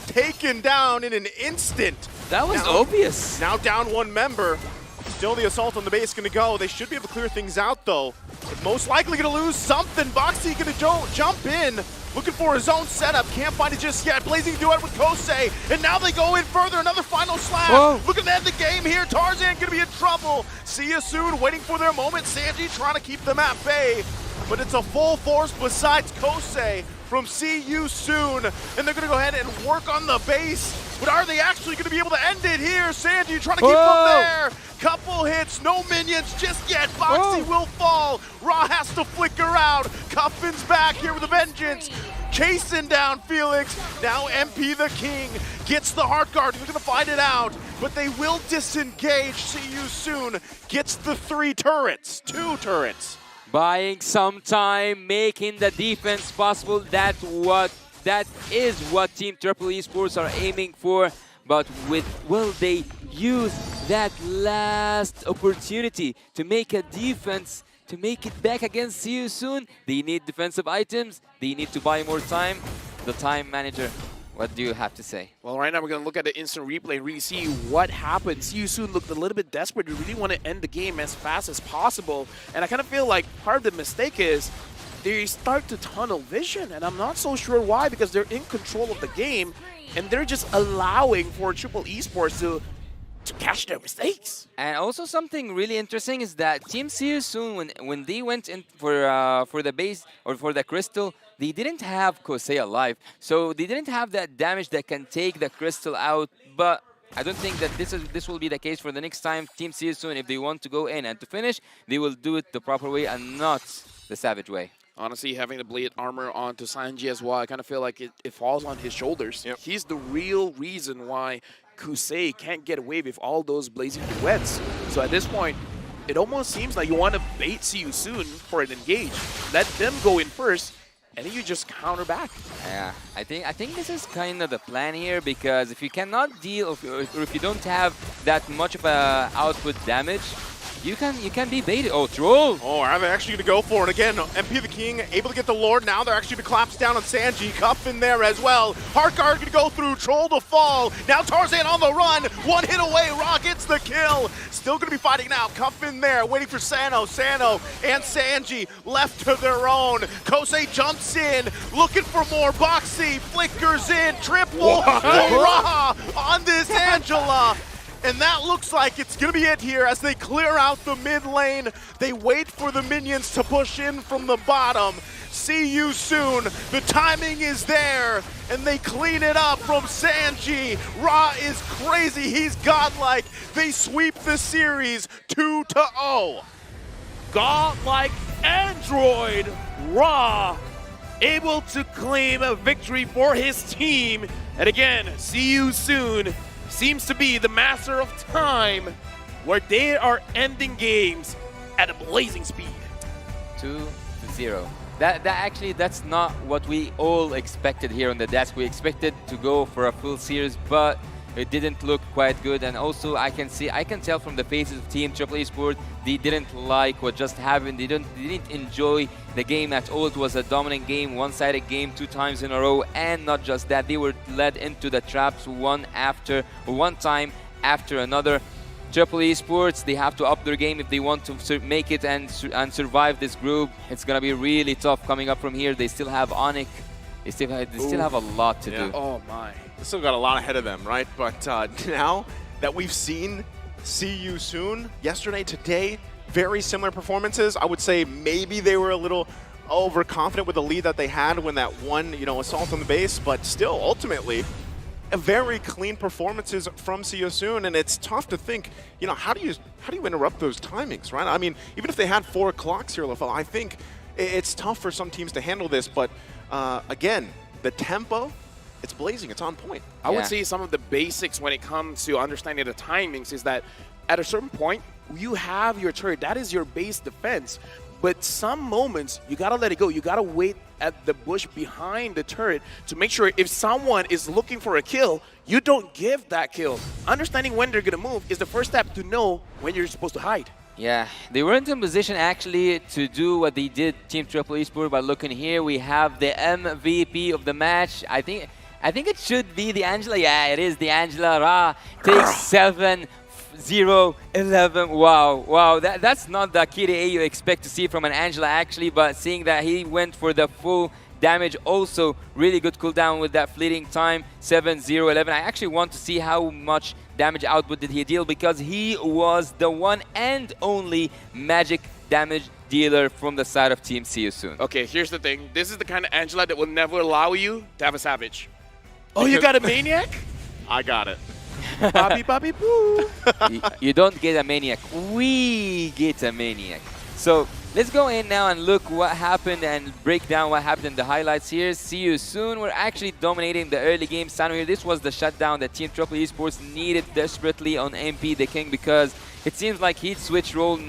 T: taken down in an instant.
N: That was obvious.
T: Now down 1 member. Still the assault on the base going to go. They should be able to clear things out, though. But most likely going to lose something. Boxy going to jump in. Looking for his own setup. Can't find it just yet. Blazing Duet with Kosei. And now they go in further. Another final slash.
N: Whoa.
T: Looking to end the game here. Tarzan going to be in trouble. See you soon. Waiting for their moment. Sanji trying to keep them at bay. But it's a full force besides Kosei from See You Soon. And they're going to go ahead and work on the base. But are they actually going to be able to end it here? Sanji trying to keep them there. Couple hits, no minions just yet. Boxy will fall. Ra has to flicker out. Cuffin's back here with a vengeance. Chasing down Felix. Now MP the King gets the heart guard. They're going to find it out. But they will disengage. See You Soon gets the 3 turrets. 2 turrets.
N: Buying some time, making the defense possible. That is what Team Triple Esports are aiming for. But will they use that last opportunity to make a defense, to make it back against See You Soon? They need defensive items. They need to buy more time. The time manager What do you have to say?
I: Well, right now we're going to look at the instant replay and really see what happened. See You Soon looked a little bit desperate. We really want to end the game as fast as possible. And I kind of feel like part of the mistake is they start to tunnel vision. And I'm not so sure why, because they're in control of the game. And they're just allowing for Triple Esports to catch their mistakes.
N: And also something really interesting is that Team See You Soon, when they went in for the base or for the crystal, they didn't have Kosei alive, so they didn't have that damage that can take the crystal out. But I don't think that this will be the case for the next time. Team See You Soon, if they want to go in and to finish, they will do it the proper way and not the savage way.
I: Honestly, having the blade armor onto Sanji as well, I kind of feel like it falls on his shoulders. Yep. He's the real reason why Kusei can't get away with all those blazing duets. So at this point, it almost seems like you want to bait See You Soon for an engage. Let them go in first, and then you just counter back.
N: Yeah, I think this is kind of the plan here, because if you cannot deal, or if you don't have that much of a output damage, you can be baited. Oh, Troll!
T: Oh, are they actually going to go for it again? MP the King able to get the Lord now. They're actually going to collapse down on Sanji. Cuff in there as well. Heartguard going to go through. Troll to fall. Now Tarzan on the run. One hit away. Raw gets the kill. Still going to be fighting now. Cuff in there, waiting for Sano. Sano and Sanji left to their own. Kosei jumps in, looking for more. Boxy flickers in. Triple for Raw on this Angela. And that looks like it's going to be it here as they clear out the mid lane. They wait for the minions to push in from the bottom. See You Soon. The timing is there, and they clean it up from Sanji. Ra is crazy. He's godlike. They sweep the series 2-0.
I: Godlike Android Ra able to claim a victory for his team. And again, See You Soon seems to be the master of time, where they are ending games at a blazing speed.
N: 2-0. That's not what we all expected here on the desk. We expected to go for a full series, but it didn't look quite good. And also I can tell from the faces of Team Triple Esports, they didn't like what just happened. They didn't enjoy the game at all. It was a dominant game, one-sided game 2 times in a row, and not just that, they were led into the traps one time after another. Triple Esports, they have to up their game if they want to make it and survive this group. It's gonna be really tough coming up from here. They still have Onyx. They still have a lot to do.
I: Oh my.
T: They still got a lot ahead of them, right? But now that we've seen See You Soon yesterday, today, very similar performances. I would say maybe they were a little overconfident with the lead that they had when that one, assault on the base, but still, ultimately, a very clean performances from See You Soon, and it's tough to think, how do you interrupt those timings, right? I mean, even if they had 4 clocks here, LaFell, I think it's tough for some teams to handle this, but again, the tempo, it's blazing, it's on point.
I: I would say some of the basics when it comes to understanding the timings is that at a certain point, you have your turret. That is your base defense. But some moments, you got to let it go. You got to wait at the bush behind the turret to make sure if someone is looking for a kill, you don't give that kill. Understanding when they're going to move is the first step to know when you're supposed to hide.
N: Yeah, they weren't in position actually to do what they did, Team Triple Esports. But looking here, we have the MVP of the match. I think it should be the Angela. Yeah, it is the Angela. Ra takes 7-0-11. Wow. That's not the Kirie you expect to see from an Angela actually, but seeing that he went for the full damage, also really good cooldown with that fleeting time, 7-0-11. I actually want to see how much damage output did he deal, because he was the one and only magic damage dealer from the side of Team See You Soon.
I: Okay, here's the thing. This is the kind of Angela that will never allow you to have a savage. Oh, you got a maniac?
T: I got it.
I: Bobby boo.
N: You don't get a maniac. We get a maniac. So let's go in now and look what happened and break down what happened in the highlights here. See You Soon. We're actually dominating the early game. Sano here. This was the shutdown that Team Triple Esports needed desperately on MP the King, because it seems like he'd switch role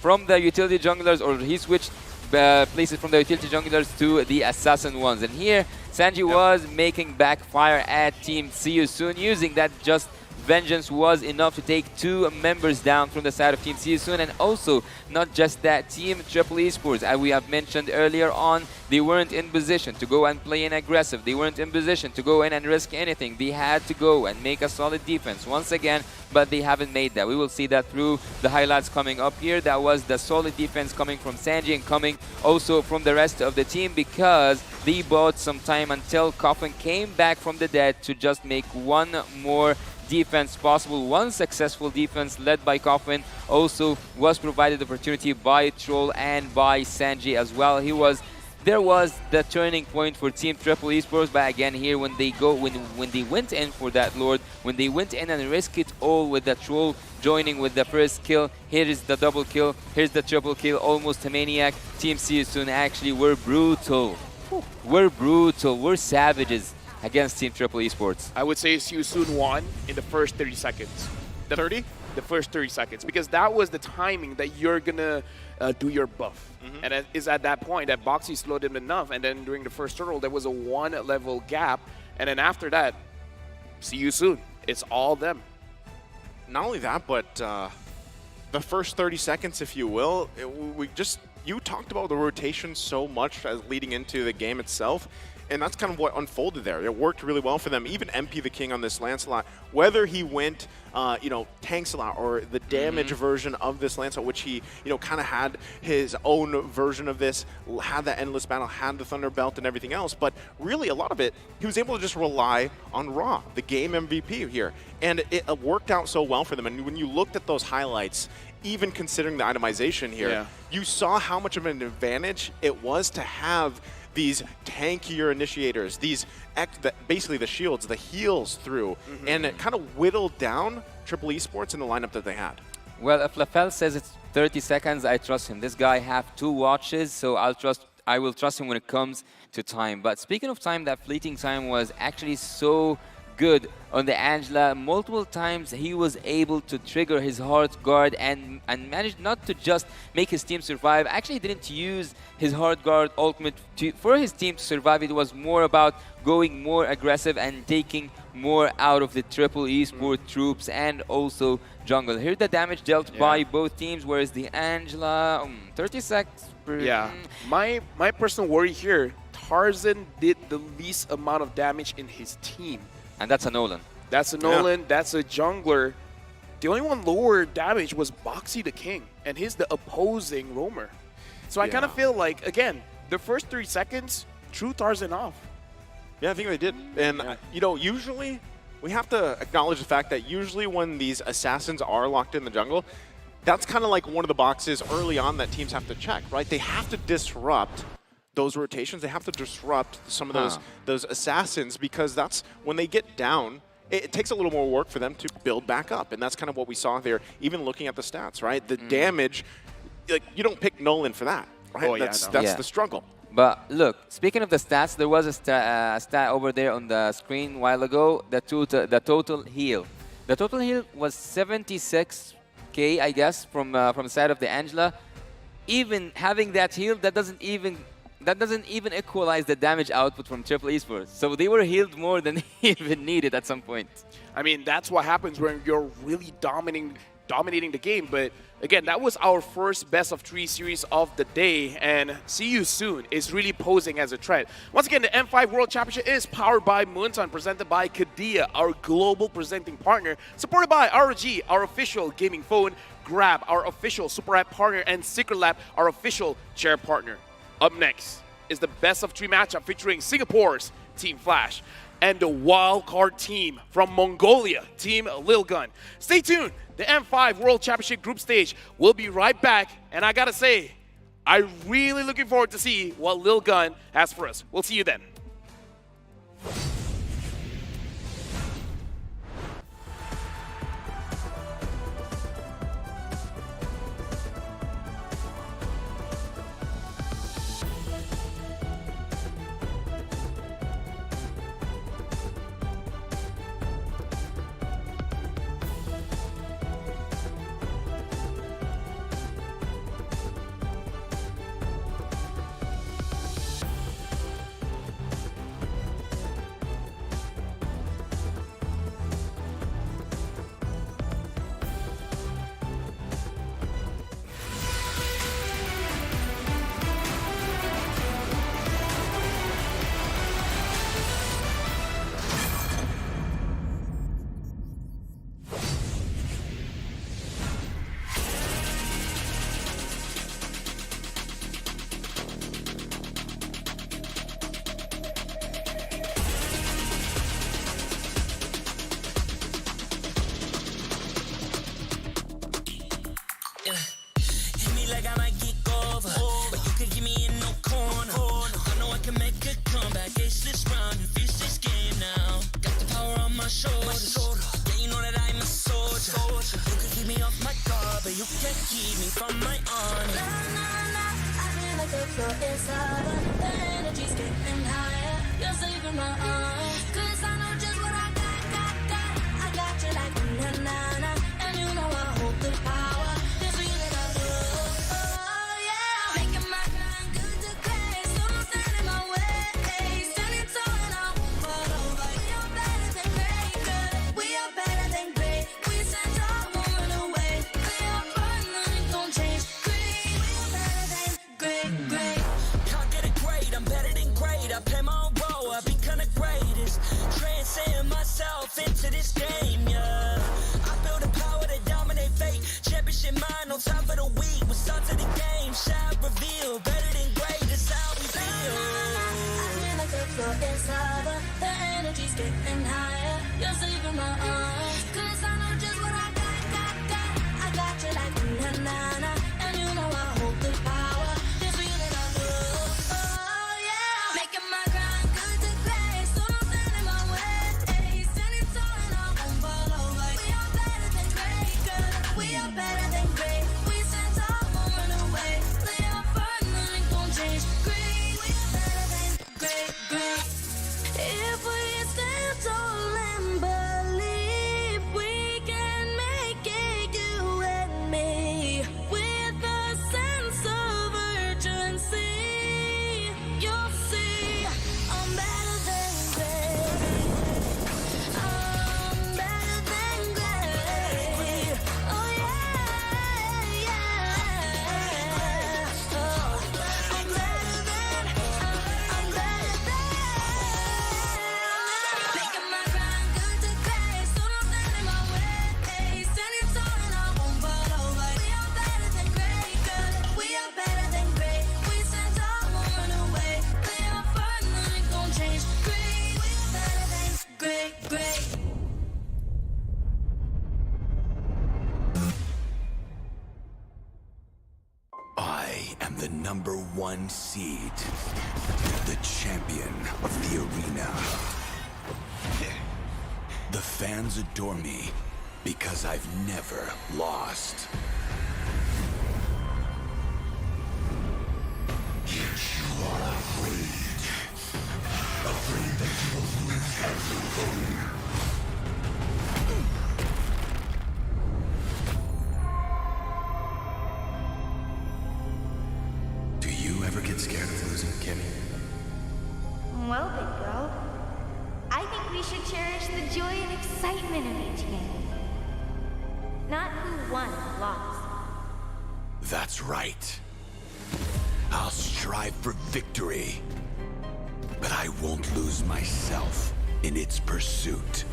N: from the utility junglers, or he switched places from the utility junglers to the assassin ones. And here, Sanji was making backfire at Team See You Soon, using that just vengeance was enough to take 2 members down from the side of Team See You Soon. And also, not just that, Team Triple Esports, as we have mentioned earlier on, they weren't in position to go and play in aggressive. They weren't in position to go in and risk anything. They had to go and make a solid defense once again, but they haven't made that. We will see that through the highlights coming up here. That was the solid defense coming from Sanji and coming also from the rest of the team, because they bought some time until Coffin came back from the dead to just make one more defense possible. One successful defense led by Coffin also was provided opportunity by Troll and by Sanji as well. There was the turning point for Team Triple Esports, but again here when they went in for that Lord, when they went in and risked it all with the Troll joining with the first kill, here is the double kill, here's the triple kill, almost a maniac. Team See You Soon actually were brutal. We're savages against Team Triple Esports.
I: I would say See You Soon won in the first 30 seconds. The
T: 30?
I: The first 30 seconds, because that was the timing that you're gonna do your buff. And it is at that point that Boxy slowed him enough, and then during the first turtle there was a 1 level gap, and then after that, See You Soon. It's all them.
T: Not only that, but the first 30 seconds, if you will, you talked about the rotation so much as leading into the game itself, and that's kind of what unfolded there. It worked really well for them. Even MP the King on this Lancelot, whether he went, tanks a lot, or the damage version of this Lancelot, which he, kind of had his own version of this, had that endless battle, had the Thunder Belt and everything else, but really a lot of it, he was able to just rely on Ra, the game MVP here, and it worked out so well for them. And when you looked at those highlights, even considering the itemization here, you saw how much of an advantage it was to have these tankier initiators, basically the shields, the heals through, and it kind of whittled down Triple Esports in the lineup that they had.
N: Well, if Lafel says it's 30 seconds, I trust him. This guy have 2 watches, so I will trust him when it comes to time. But speaking of time, that fleeting time was actually so good on the Angela. Multiple times he was able to trigger his hard guard and managed not to just make his team survive. Actually, he didn't use his hard guard ultimate for his team to survive. It was more about going more aggressive and taking more out of the Triple Esport troops and also jungle. Here the damage dealt by both teams, whereas the Angela, 30 seconds.
I: My personal worry here, Tarzan did the least amount of damage in his team.
N: And that's a Nolan.
I: That's a Nolan, that's a jungler. The only one lower damage was Boxy the King, and he's the opposing roamer. So I kind of feel like, again, the first 3 seconds threw Tarzan off.
T: Yeah, I think they did. And, usually we have to acknowledge the fact that usually when these assassins are locked in the jungle, that's kind of like one of the boxes early on that teams have to check, right? They have to disrupt those rotations. They have to disrupt some of those assassins, because that's when they get down, it takes a little more work for them to build back up. And that's kind of what we saw there, even looking at the stats, right? The damage, you don't pick Nolan for that, right? That's the struggle.
N: But look, speaking of the stats, there was a stat over there on the screen a while ago, the total heal. The total heal was 76k, I guess, from the side of the Angela. Even having that heal, that doesn't even equalize the damage output from Triple Esports. So they were healed more than even needed at some point.
I: I mean, that's what happens when you're really dominating the game. But again, that was our first best of 3 series of the day, and See You Soon is really posing as a threat. Once again, the M5 World Championship is powered by Moonton, presented by Kadia, our global presenting partner, supported by ROG, our official gaming phone, Grab, our official Super App partner, and Secret Lab, our official chair partner. Up next is the best of 3 matchup featuring Singapore's Team Flash and the wildcard team from Mongolia, Team Lil Gun. Stay tuned. The M5 World Championship group stage will be right back. And I gotta say, I'm really looking forward to see what Lil Gun has for us. We'll see you then.
F: like I might get over. But you could give me in no corner. I know I can make a comeback. Ace this round and finish this game now. Got the power on my shoulders. Yeah, you know that I'm a soldier. You could keep me off my guard, but you can't keep me from my honor.
G: I feel like the floor is lava. The energy's getting higher. You're saving my arms. 'Cause I know just what I got. I got you like na-na-na. And you know I hold the power. This feeling I feel. Oh yeah. Making my grind good to great. So don't stand in my way. Standing tall and I won't fall over. We are better than great, good. We are better than great. We stand tall, won't run away. We are fun, nothing gon' change. Great. We are better than great.
F: Can't get it great, I'm better than great. I play my own role, I become the greatest. Transcend myself into this game, yeah. I build a power to dominate fate. Championship mind, no time for the weak. We start to the game, shine, reveal. Better than great, that's how we feel.
G: I feel like the floor is lava. The energy's getting higher. You're saving my arms. 'Cause I know just what I got. I got you like na-na-na. And you know I hold the power. This feeling I feel. Oh yeah. Making my grind good to great. So don't stand in my way. Standing tall and I won't fall over. We are better than great, good. We are better than great. We stand tall, won't run away. We are fun, nothing gon' change. Great. We are better than great. If we stand tall and believe we can make it, you and me, with a sense of urgency, you'll see I'm better than great. I'm better than great. Oh yeah, yeah. Oh, I'm better than. Making my grind good to great. So don't stand in my way. Standing tall and I won't fall over. We are better than great, good. We are better than great. We stand tall, won't run away. We are fun, nothing gon' change. Great. We are better than great.
A: I am the #1 seed, the champion of the arena. The fans adore me because I've never lost. Yet you are afraid that you will lose everything. Do you ever get scared of losing, Kimmy?
B: Well, big girl, I think we should cherish the joy and excitement of each game. Not who won or lost.
A: That's right. I'll strive for victory, but I won't lose myself in its pursuit.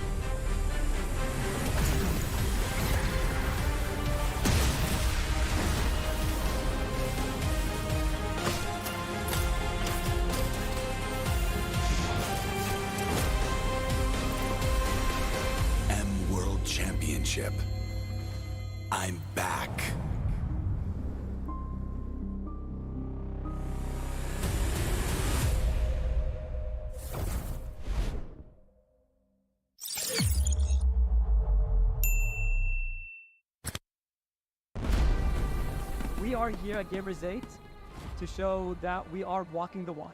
A: World Championship. I'm back.
C: We are here at Gamers 8 to show that we are walking the walk.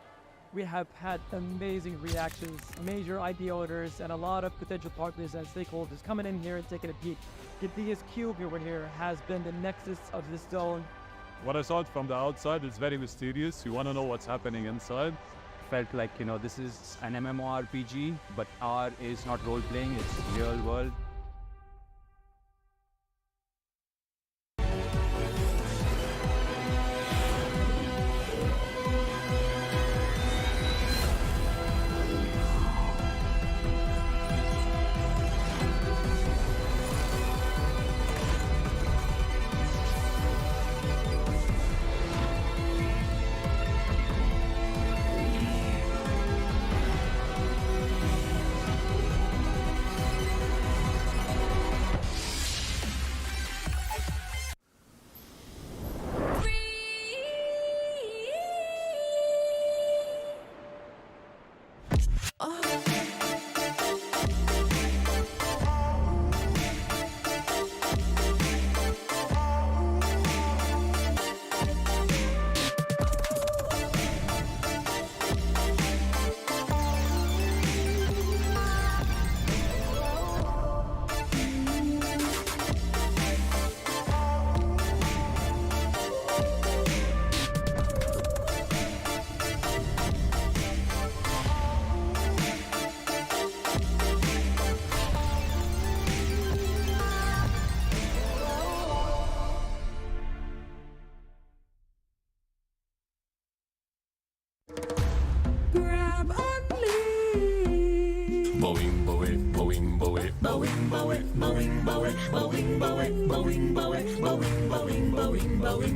C: We have had amazing reactions, major idea owners, and a lot of potential partners and stakeholders coming in here and taking a peek. Gidea's cube over here has been the nexus of this zone.
D: What I saw it from the outside is very mysterious. You want to know what's happening inside.
E: Felt like, this is an MMORPG, but R is not role-playing, it's real world.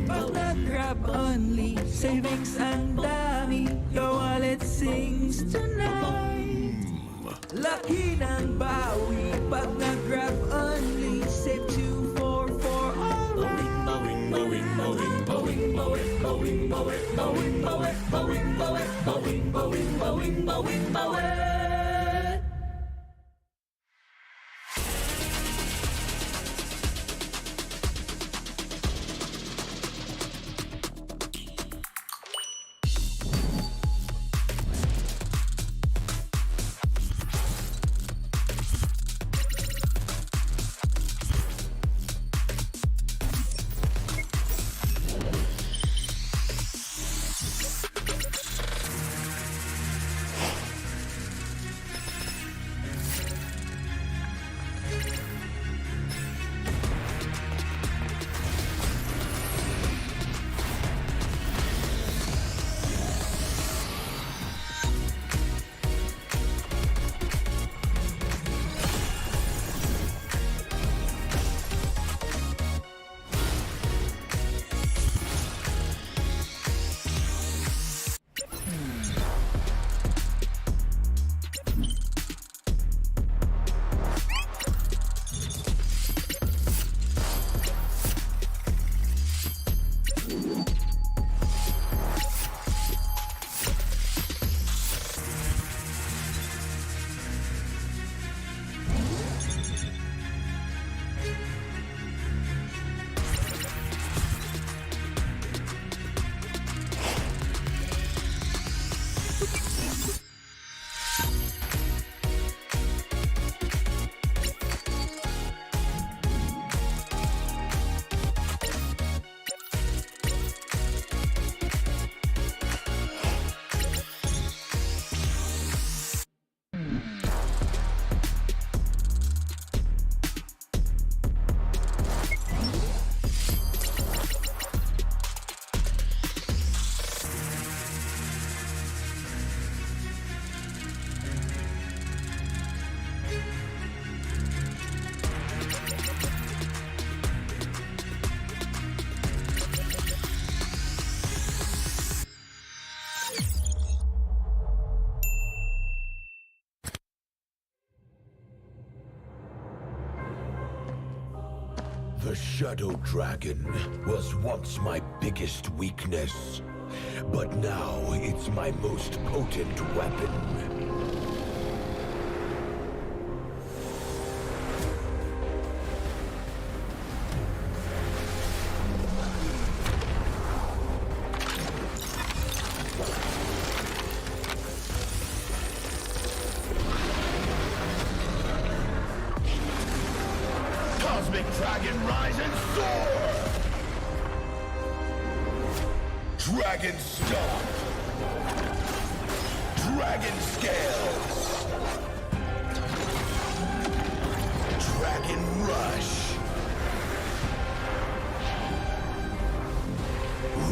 F: Pag nag-grab only, savings ang dami, your wallet sings tonight. Laki ng bawi, pag nag-grab only, save 244 alright.
A: The Shadow Dragon was once my biggest weakness, but now it's my most potent weapon. Cosmic Dragon, rise and soar! Dragon Stomp! Dragon Scales! Dragon Rush!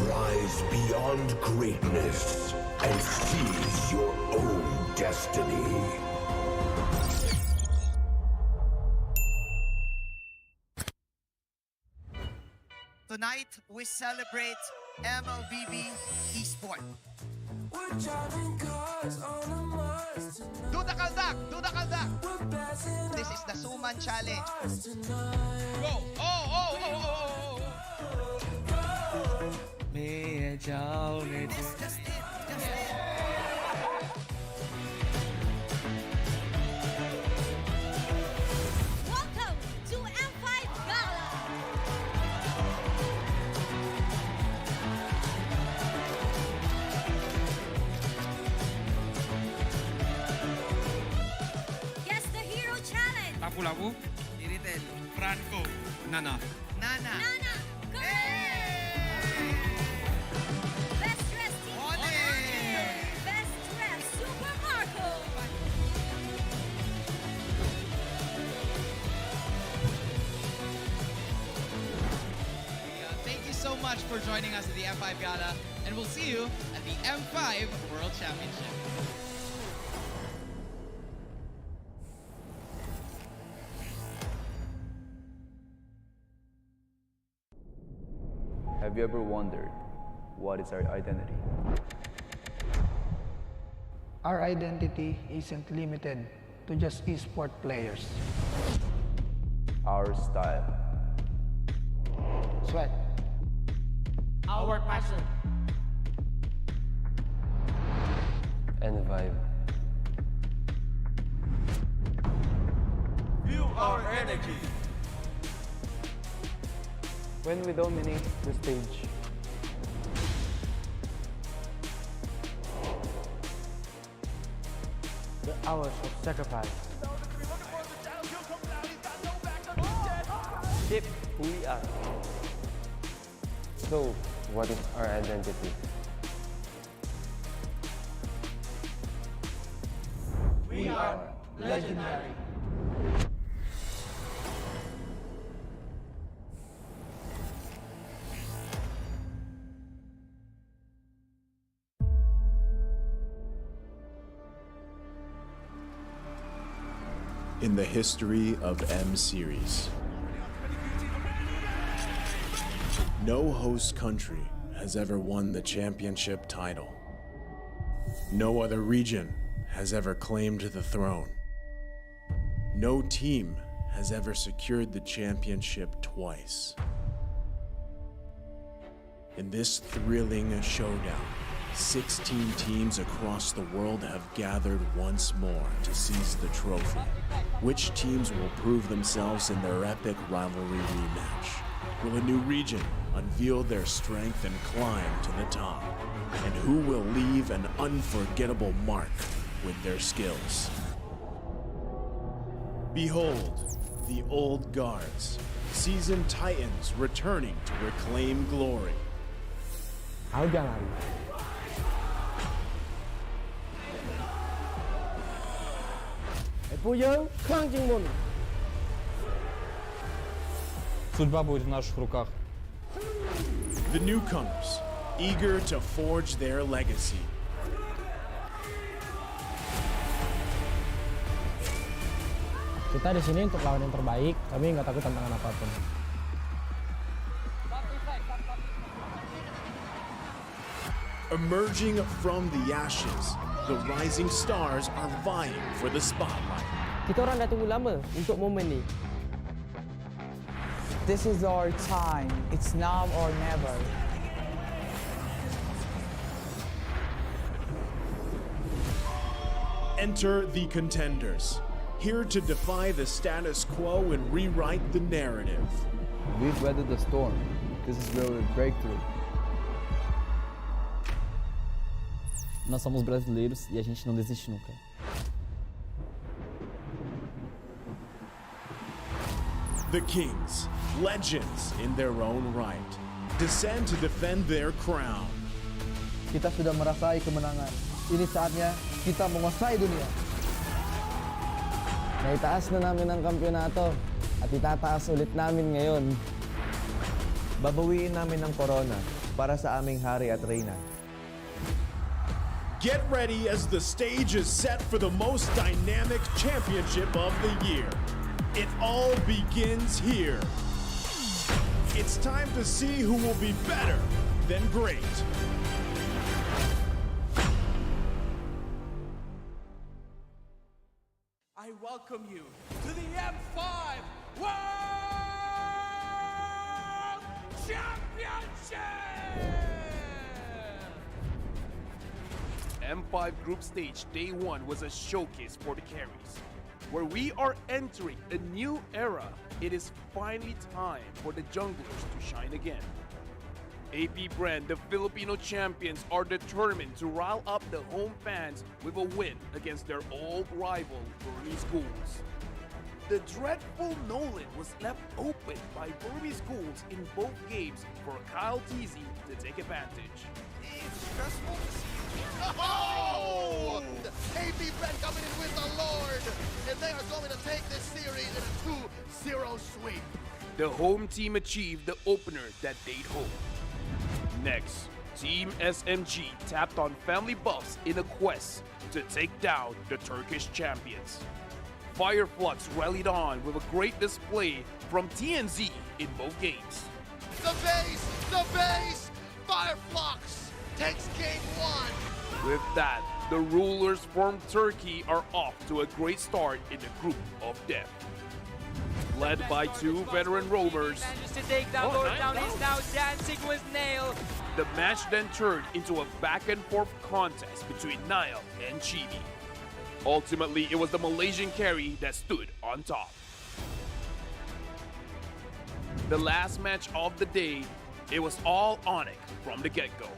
A: Rise beyond greatness and seize your own destiny.
H: Tonight, we celebrate MLBB Esport. Do the kaldak! Do the kaldak! This is the Suman Challenge. Go! Oh!
F: May jao, may
H: Just it!
B: Welcome to M5 Gala! Guess the Hero Challenge!
O: Lapu-lapu, Iritel, Franco, Nana.
H: Nana!
B: Best dressed team! Best dressed Super Marco!
O: Thank you so much for joining us at the M5 Gala, and we'll see you at the M5 World Championship.
U: Have you ever wondered what is our identity?
P: Our identity isn't limited to just esport players.
U: Our style.
P: Sweat.
L: Our passion.
U: And vibe.
V: Feel our energy.
U: When we dominate the stage,
L: The hours of sacrifice.
U: shape who we are. So, what is our identity?
P: We are legendary.
M: In the history of M Series, no host country has ever won the championship title. No other region has ever claimed the throne. No team has ever secured the championship twice. In this thrilling showdown, 16 teams across the world have gathered once more to seize the trophy. Which teams will prove themselves in their epic rivalry rematch? Will a new region unveil their strength and climb to the top? And who will leave an unforgettable mark with their skills? Behold, the old guards, seasoned titans returning to reclaim glory.
L: Our gallery. Пуел Хантингмон.
K: Судьба будет в наших руках.
M: The newcomers, eager to forge their legacy.
L: Kita di sini untuk lawan yang terbaik. Kami nggak takut tantangan apapun.
M: Emerging from the ashes, the rising stars are vying for the spotlight.
L: Kita orang dah tunggu lama untuk momen ni.
P: This is our time. It's now or never.
M: Enter the contenders, here to defy the status quo and rewrite the narrative.
U: We've weathered the storm. This is where we break through.
Q: Nós somos brasileiros e a gente não desiste nunca.
M: The Kings, legends in their own right, descend to defend their crown.
J: Kita sudah merasai kemenangan. Ini saatnya kita menguasai dunia.
Q: Naitaas na namin ang kampyonato at itataas ulit namin ngayon.
R: Babawiin namin ang corona para sa aming hari at reyna.
M: Get ready as the stage is set for the most dynamic championship of the year. It all begins here. It's time to see who will be better than great.
S: I welcome you to the M5 World Championship!
I: M5 Group Stage Day 1 was a showcase for the carries. Where we are entering a new era, it is finally time for the junglers to shine again. AP Brand, the Filipino champions, are determined to rile up the home fans with a win against their old rival, Burmese Schools. The dreadful Nolan was left open by Burmese Schools in both games for Kyle Teasy to take advantage.
H: It's stressful to see you. Oh! AP Brand coming in with the Lord, and they are going to take this series in a 2-0 sweep.
I: The home team achieved the opener that they'd hoped. Next, Team SMG tapped on family buffs in a quest to take down the Turkish champions. Fireflux rallied on with a great display from TNZ in both games.
H: The base
S: the base. Fireflux takes game one.
I: With that, the rulers from Turkey are off to a great start in the group of death. Led by two veteran roamers,
N: Manages to take down Lord Down. He's now dancing with Nail.
I: the match then turned into a back and forth contest between Nile and Chibi. Ultimately, it was the Malaysian carry that stood on top. The last match of the day, it was all Onyx from the get-go.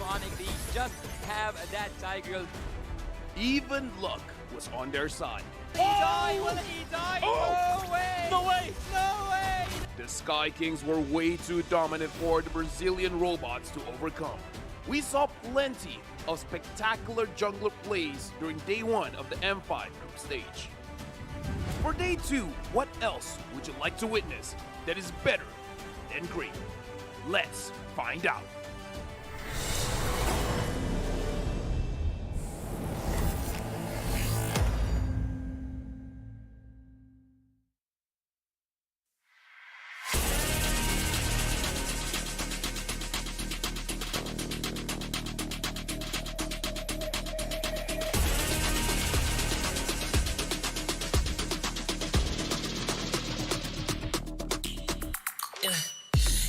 N: Onyx, they just have that Tiger.
I: Even luck was on their side.
N: He died! Will he die?
I: Oh!
N: No way!
I: No way!
N: No way!
I: The Sky Kings were way too dominant for the Brazilian robots to overcome. We saw plenty of spectacular jungler plays during day one of the M5 group stage. For day two, what else would you like to witness that is better than great? Let's find out.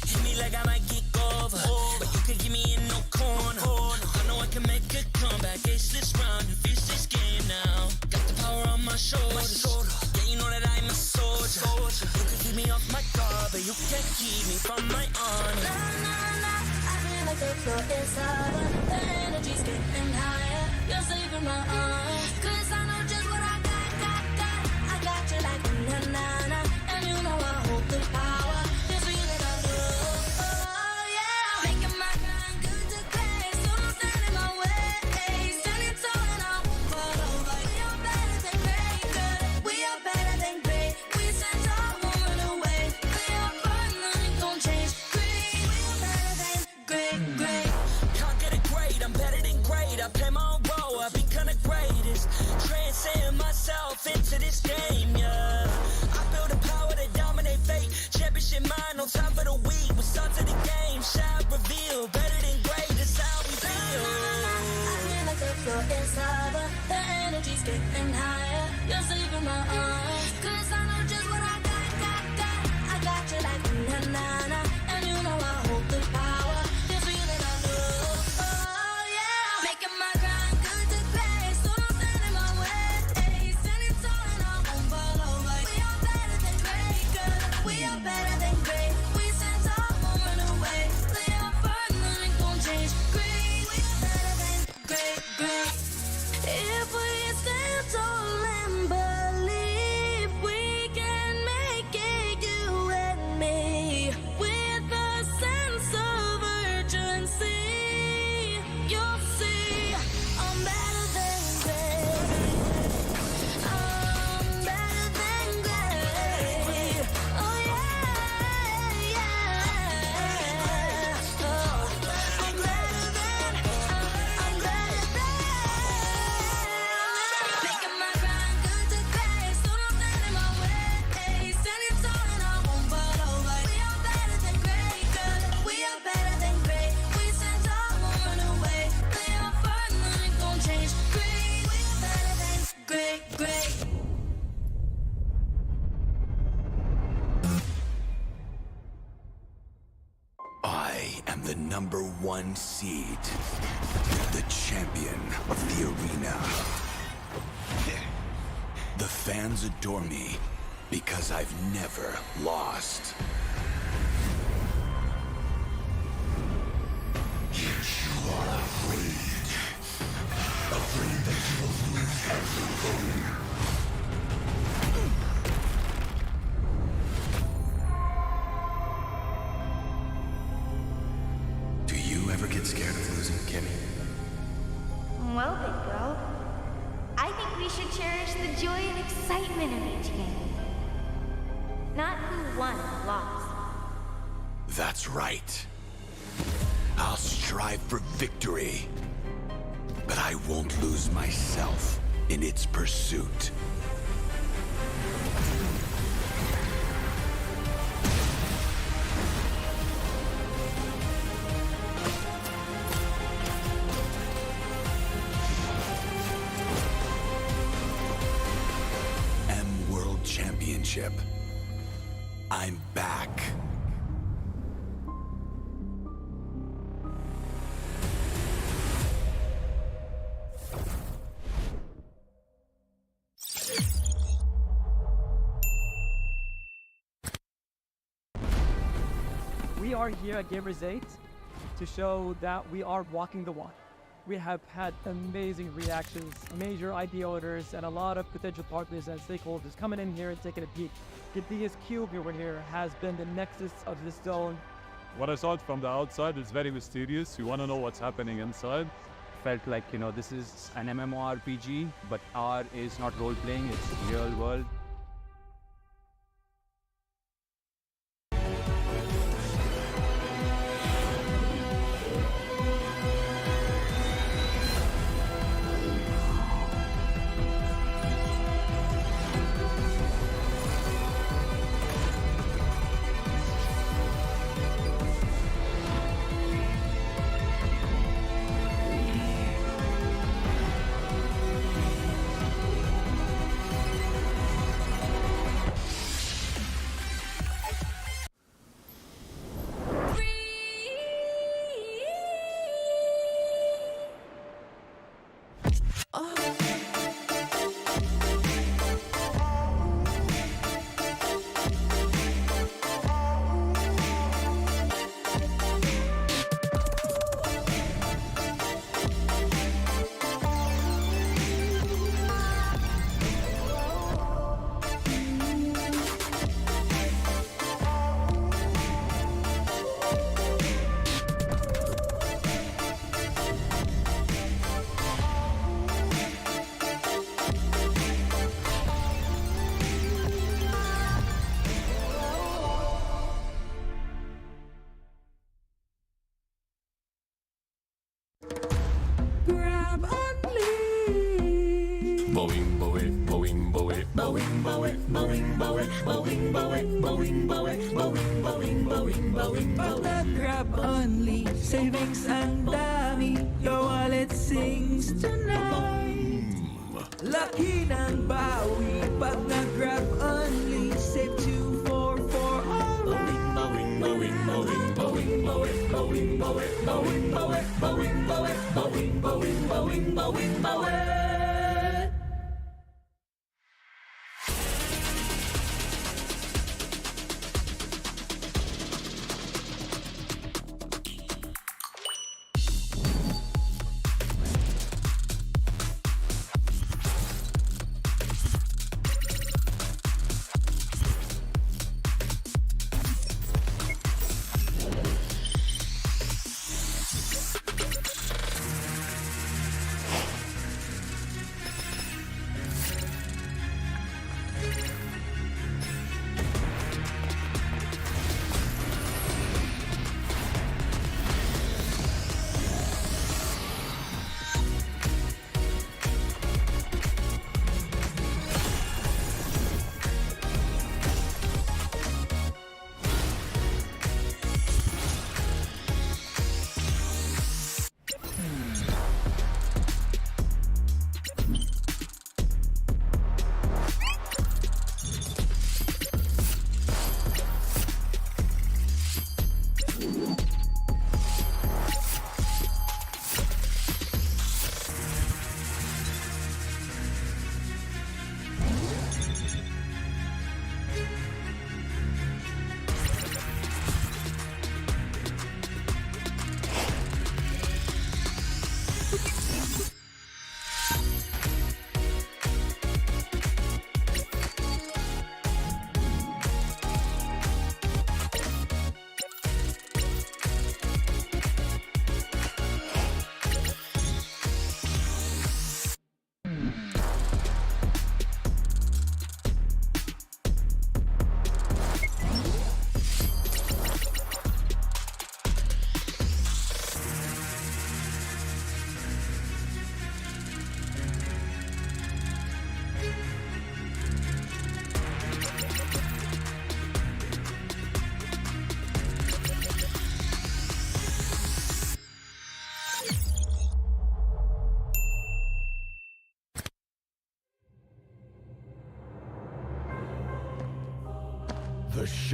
F: Hit me like I might kick over, but you can give me in no corner. I know I can make a comeback, ace this round and finish this game now. Got the power on my shoulders. Yeah, you know that I'm a soldier. You can keep me off my guard, but you can't keep me from my honor.
G: I feel like the floor is sour. The energy's getting higher. You're saving my arms. 'Cause I know just what I got. I got you like na-na-na. And you know I hold the power. This feeling I love. Oh yeah. Making my grind good to play. So don't stand in my way. Standing tall and I won't fall over. We are better than great, good. We are better than great. We stand tall, won't run away. We are fun, nothing gon' change. Great. We are better than great.
F: Can't get it great, I'm better than great. I play my own role, I've been kinda greatest. Transcend myself into this game, yeah. I build a power to dominate fate. Championship mind on top of the week. We start to the game, shout, reveal. Better than great, that's how we feel.
G: I feel like the floor is sour. The energy's getting higher. You're saving my arms. 'Cause I know just what I got. I got you like na-na-na. And you know I hold the power. This feeling I love. Oh yeah. Making my grind good to play. So don't stand in my way. Standing tall and I won't fall over. We are better than great, good. We are better than great. We stand tall, won't run away. We are fun, nothing gon' change. Great. We are better than great. If we stand tall and believe we can make it, you and me, with a sense of urgency, you'll see I'm better than great. I'm better than great. Oh yeah. Oh, I'm better than. Making my grind good to great. So don't stand in my way. Standing tall and I won't fall over. We are better than great, good. We are better than great. We stand tall, won't run away. We are fun, nothing gon' change. Great. We are better than great.
A: I am the #1 seed, the champion of the arena. The fans adore me because I've never lost. Yet you are afraid that you will lose everything. Do you ever get scared of losing, Kimmy?
B: Well, big girl, I think we should cherish the joy and excitement of each game. Not who won or lost.
A: That's right. I'll strive for victory, but I won't lose myself in its pursuit. friendship. I'm back.
C: We are here at Gamers 8 to show that we are walking the walk. We have had amazing reactions, major idea owners, and a lot of potential partners and stakeholders coming in here and taking a peek. The biggest cube over here has been the nexus of this zone.
D: What I saw it from the outside is very mysterious. You want to know what's happening inside.
E: Felt like, you know, this is an MMORPG, but R is not role-playing, it's real world.
F: Grab only, savings ang dami, your wallet sings tonight. Laki ng bawi, pag nag-grab only, save 244 alright.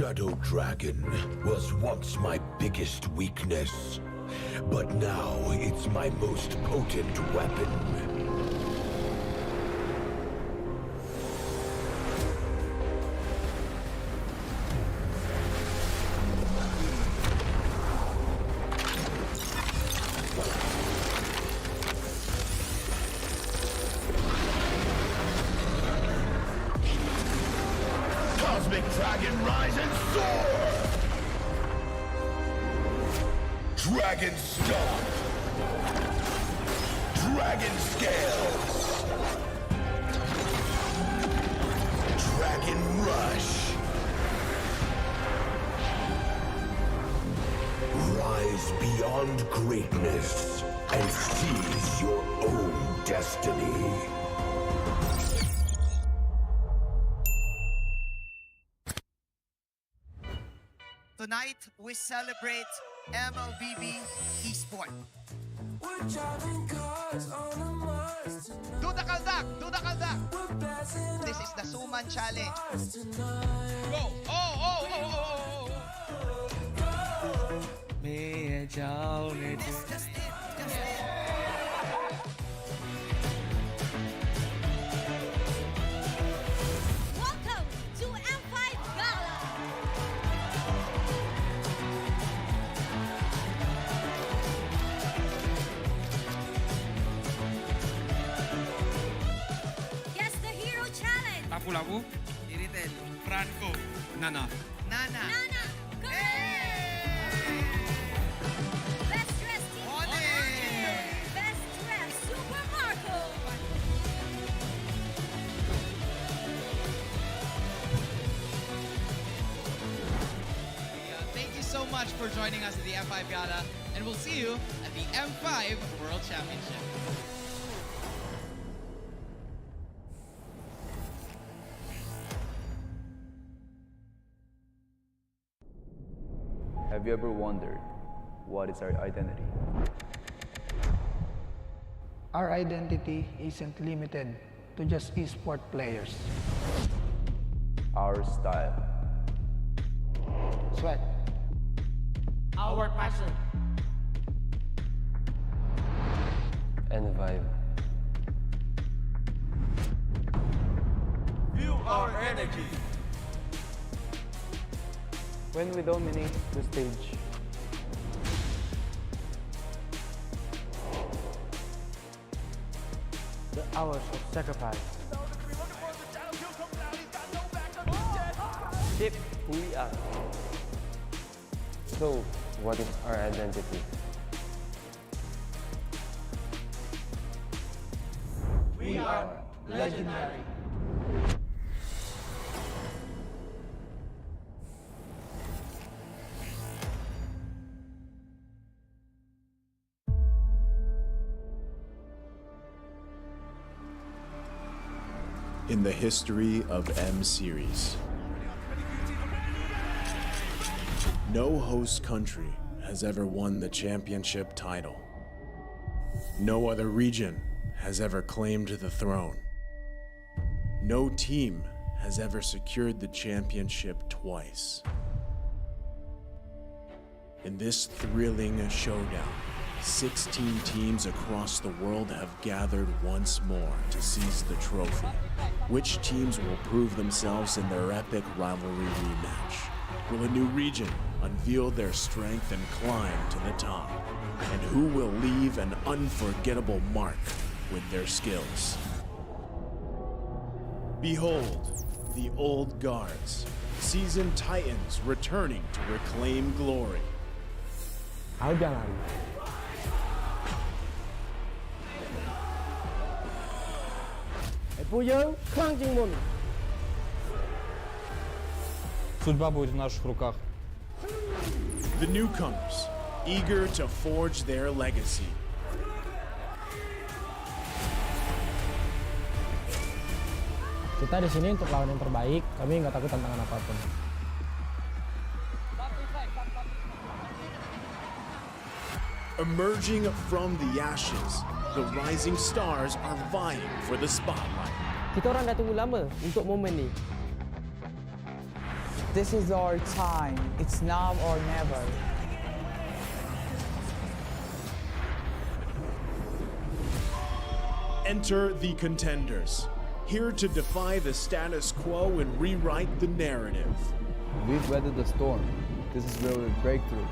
A: Shadow Dragon was once my biggest weakness, but now it's my most potent weapon. Cosmic Dragon, rise and soar! Dragon Stomp! Dragon Scales! Dragon Rush! Rise beyond greatness and seize your own destiny.
T: Tonight, we celebrate MLBB Esport.
H: Do the kaldak! Do the kaldak! This is the Suman Challenge. Go! Oh!
G: Welcome to M5 Gala. Guess the hero challenge.
O: Lapu-lapu. Iritel. Franco. Nana.
T: Nana.
G: Best dressed team. Best dressed Super Marco.
O: Thank you so much for joining us at the M5 Gala, and we'll see you at the M5 World Championship.
U: Have you ever wondered what is our identity?
P: Our identity isn't limited to just esport players.
U: Our style.
P: Sweat.
L: Our passion.
U: And vibe.
L: Feel our energy.
U: When we dominate the stage.
L: The hours of sacrifice.
U: Shape who we are. So, what is our identity?
P: We are legendary.
M: In the history of M Series, no host country has ever won the championship title. No other region has ever claimed the throne. No team has ever secured the championship twice. In this thrilling showdown, 16 teams across the world have gathered once more to seize the trophy. Which teams will prove themselves in their epic rivalry rematch? Will a new region unveil their strength and climb to the top? And who will leave an unforgettable mark with their skills? Behold, the old guards, seasoned titans returning to reclaim glory.
L: Albianan.
E: Судьба будет в наших руках.
M: The newcomers, eager to forge their legacy.
L: Kita di sini untuk lawan yang terbaik. Kami nggak takut tantangan apapun.
M: Emerging from the ashes, the rising stars are vying for the spotlight.
L: Kita orang dah tunggu lama untuk momen ni.
K: This is our time. It's now or never.
M: Enter the contenders, here to defy the status quo and rewrite the narrative.
U: We've weathered the storm. This is where we break through.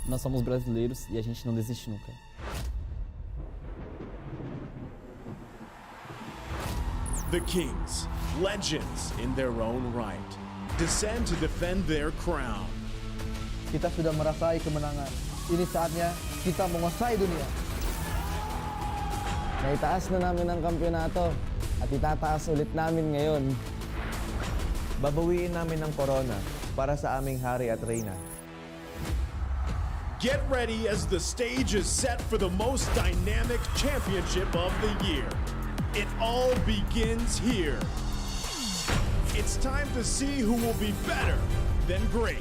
Q: Nós somos brasileiros e a gente não desiste nunca.
M: The Kings, legends in their own right, descend to defend their crown.
J: Kita sudah merasai kemenangan. Ini saatnya kita menguasai dunia.
Q: Naitaas na namin ang kampyonato at itataas ulit namin ngayon.
R: Babawiin namin ang corona para sa aming hari at reyna.
M: Get ready as the stage is set for the most dynamic championship of the year. It all begins here. It's time to see who will be better than great.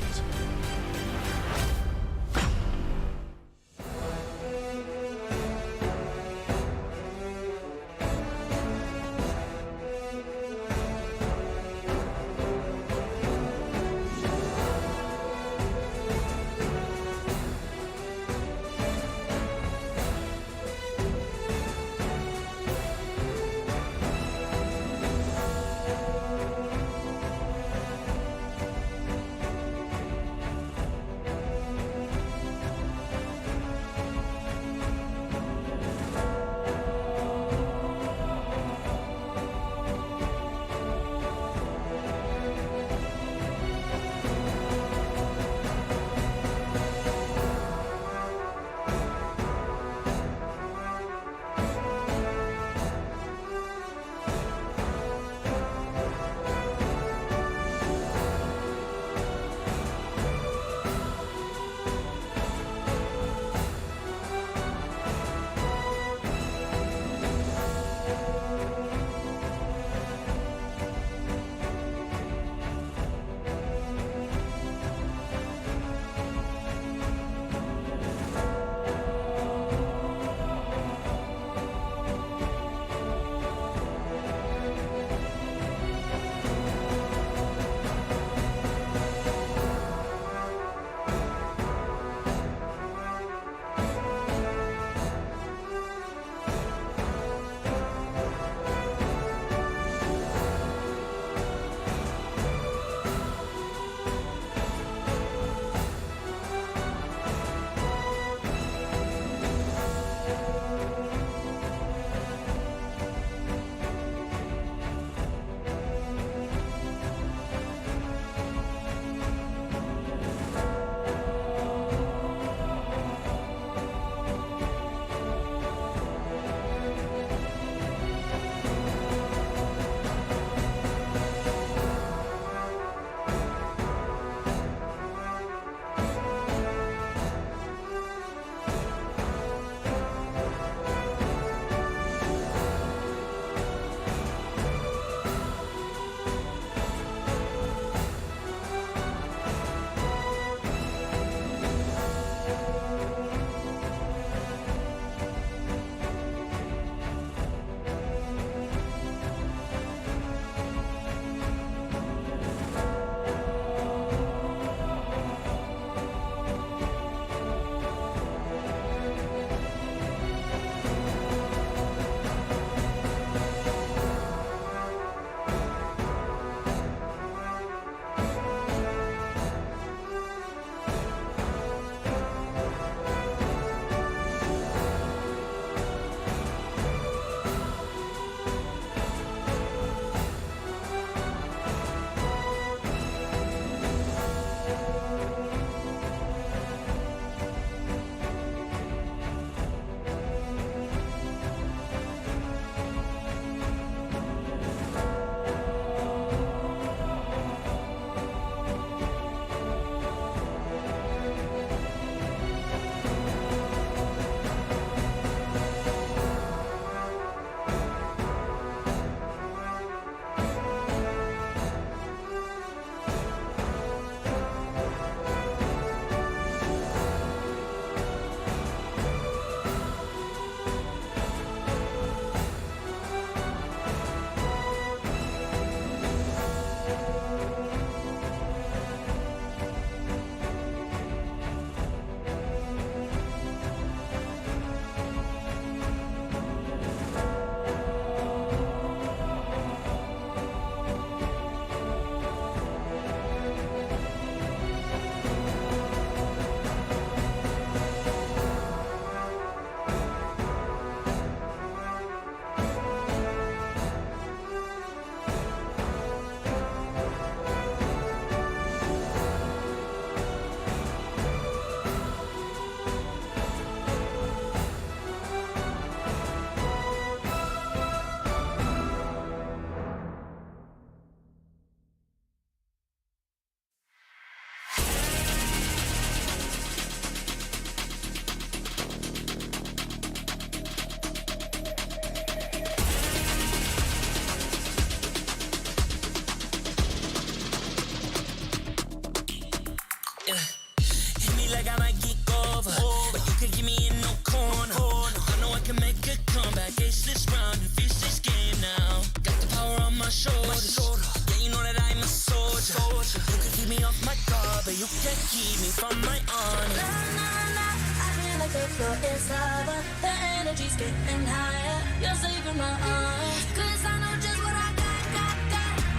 F: You can't keep me from my army.
G: I feel like the floor is lava. The energy's getting higher. You're saving my arms. 'Cause I know just what I got.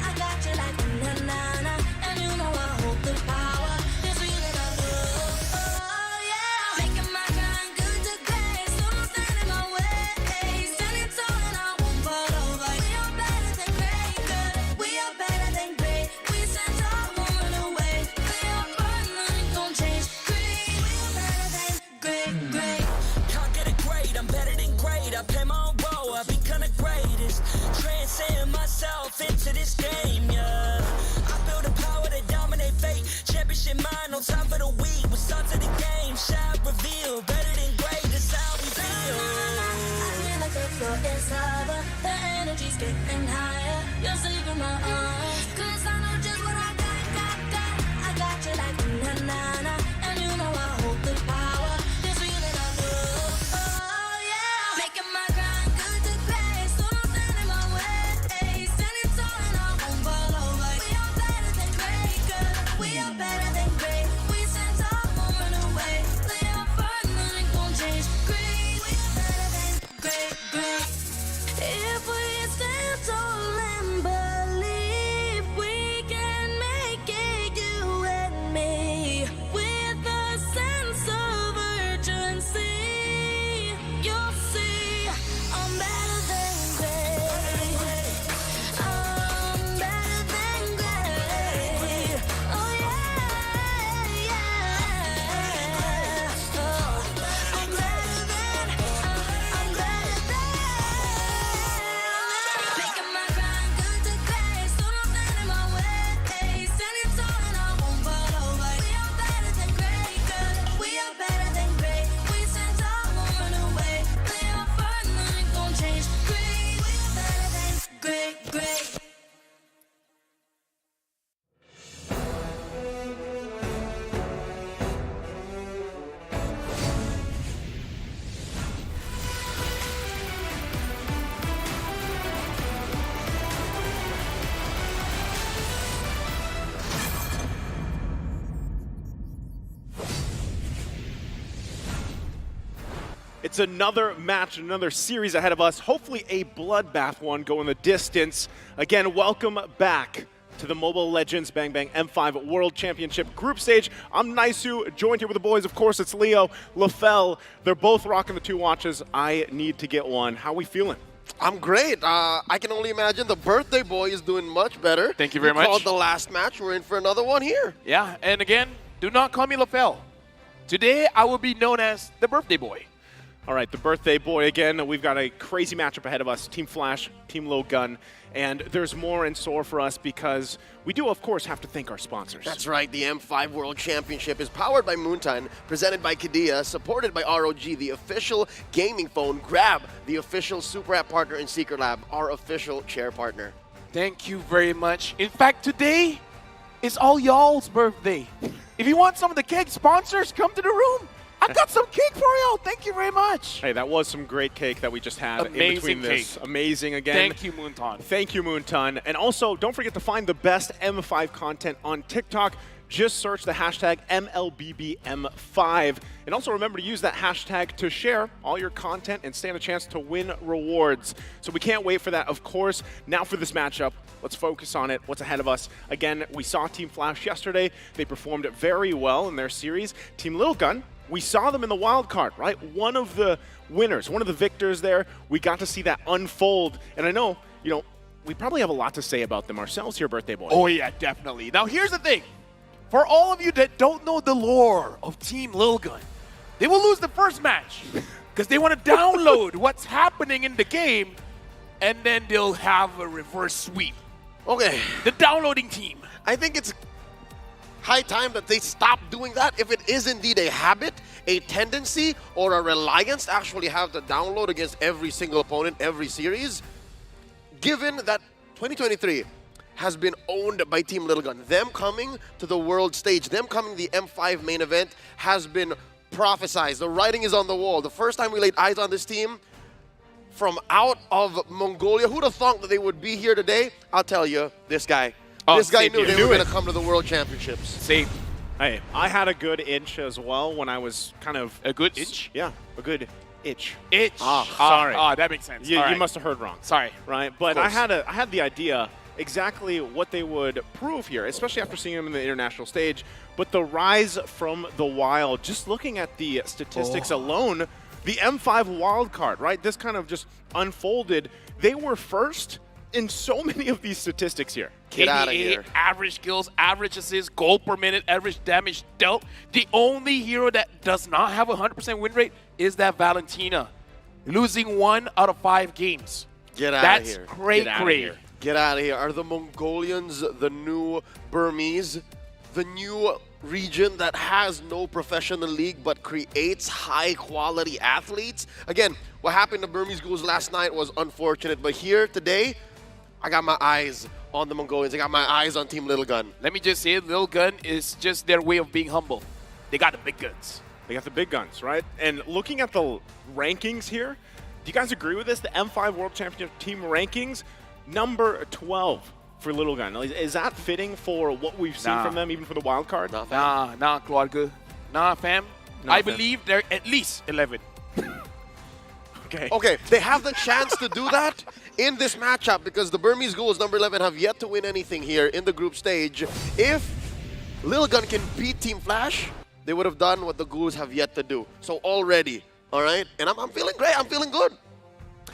G: I got you like a na-na-na. And you know I hold the power. This feeling I love. Oh yeah. Making my grind good to great. So don't stand in my way. Standing tall and I won't fall over. We are better than great, good. We are better than great. We stand tall, won't run away. We are fun, nothing gon' change. Great, we are better than great.
F: Can't get it great, I'm better than great. I play my own role, I become the greatest. Transcend myself into this game, yeah. I build a power to dominate fate. Championship mind on top of the week. We start to the game, shot reveal. Better than great, that's how we feel.
G: I feel like the floor is lava. The energy's getting higher. You're saving my arms. 'Cause I know just what I got. I got you like a na-na-na. And you know I hold the power. This feeling I love. Oh yeah. Making my grind good to great. So don't stand in my way. Standing tall and I won't fall over. We are better than great, good. We are better than great. We stand tall, won't run away. We are fun, nothing gon' change. Great, we are better than great. If we stand tall and believe we can make it, you and me, with a sense of urgency, you'll see I'm better than great. I'm better than great. Oh yeah, yeah. Oh, I'm better than. Making my grind good to great. So don't stand in my way. Standing tall and I won't fall over. We are better than great, good. We are better than great. We stand tall, won't run away. We are fun, nothing gon' change. Great, we are better than great.
S: It's another match, another series ahead of us. Hopefully a bloodbath one going the distance. Again, welcome back to the Mobile Legends Bang Bang M5 World Championship Group Stage. I'm Naisu, joined here with the boys. Of course, it's Leo, LaFell. They're both rocking the 2 watches. I need to get one. How we feeling?
V: I'm great. I can only imagine the birthday boy is doing much better.
I: Thank you very much.
V: Called the last match. We're in for another one here.
I: Yeah, and again, do not call me LaFell. Today, I will be known as the birthday boy.
S: All right, the birthday boy again. We've got a crazy matchup ahead of us. Team Flash, Team Low Gun. And there's more in store for us because we do, of course, have to thank our sponsors.
V: That's right. The M5 World Championship is powered by Moontime, presented by Kadia, supported by ROG, the official gaming phone. Grab, the official Super App partner in Secret Lab, our official chair partner.
I: Thank you very much. In fact, today is all y'all's birthday. If you want some of the cake, sponsors, come to the room. I got some cake for y'all. Thank you very much.
S: Hey, that was some great cake that we just had in between this.
I: Cake.
S: Amazing again.
I: Thank you, Moonton.
S: Thank you, Moonton. And also, don't forget to find the best M5 content on TikTok. Just search the hashtag MLBBM5. And also remember to use that hashtag to share all your content and stand a chance to win rewards. So we can't wait for that, of course. Now for this matchup, let's focus on it. What's ahead of us? Again, we saw Team Flash yesterday. They performed very well in their series. Team Little Gun, we saw them in the wild card, right? One of the winners, one of the victors there. We got to see that unfold. And I know, we probably have a lot to say about them ourselves here, birthday boy.
I: Oh, yeah, definitely. Now, here's the thing. For all of you that don't know the lore of Team Lil Gun, they will lose the first match because they want to download what's happening in the game, and then they'll have a reverse sweep.
V: Okay.
I: The downloading team.
V: I think it's high time that they stop doing that. If it is indeed a habit, a tendency, or a reliance to actually have to download against every single opponent, every series, given that 2023 has been owned by Team Little Gun. Them coming to the world stage, them coming to the M5 main event has been prophesized. The writing is on the wall. The first time we laid eyes on this team from out of Mongolia, who'd have thought that they would be here today? I'll tell you, this guy. This guy knew they were going to come to the World Championships.
I: See,
S: Hey, I had a good inch as well when I was kind of...
I: A good inch?
S: Yeah, a good itch.
I: Itch.
S: Sorry.
I: That makes sense.
S: You,
I: All
S: you
I: right.
S: must have heard wrong.
I: Sorry.
S: Right, but I had the idea exactly what they would prove here, especially after seeing them in the international stage. But the rise from the wild, just looking at the statistics alone, the M5 wild card, right? This kind of just unfolded. They were first in so many of these statistics here.
V: Get out of here.
I: Average kills, average assists, goal per minute, average damage dealt. The only hero that does not have a 100% win rate is that Valentina, losing 1 out of 5 games.
V: Get out of here.
I: That's cray-cray.
V: Get out of here. Are the Mongolians the new Burmese? The new region that has no professional league but creates high-quality athletes? Again, what happened to Burmese Ghouls last night was unfortunate, but here today, I got my eyes on the Mongolians. I got my eyes on Team Little Gun.
I: Let me just say, Little Gun is just their way of being humble. They got the big guns.
S: They got the big guns, right? And looking at the rankings here, do you guys agree with this? The M5 World Championship team rankings, number 12 for Little Gun. Is that fitting for what we've seen from them, even for the wild card?
V: Nah, fam.
I: Nah, Claude. Nah, fam.
S: Nah,
I: I
S: fam.
I: believe they're at least 11.
V: Okay, they have the chance to do that in this matchup because the Burmese Ghouls, number 11, have yet to win anything here in the group stage. If Lil Gun can beat Team Flash, they would have done what the Ghouls have yet to do. So already, all right? And I'm feeling great. I'm feeling good.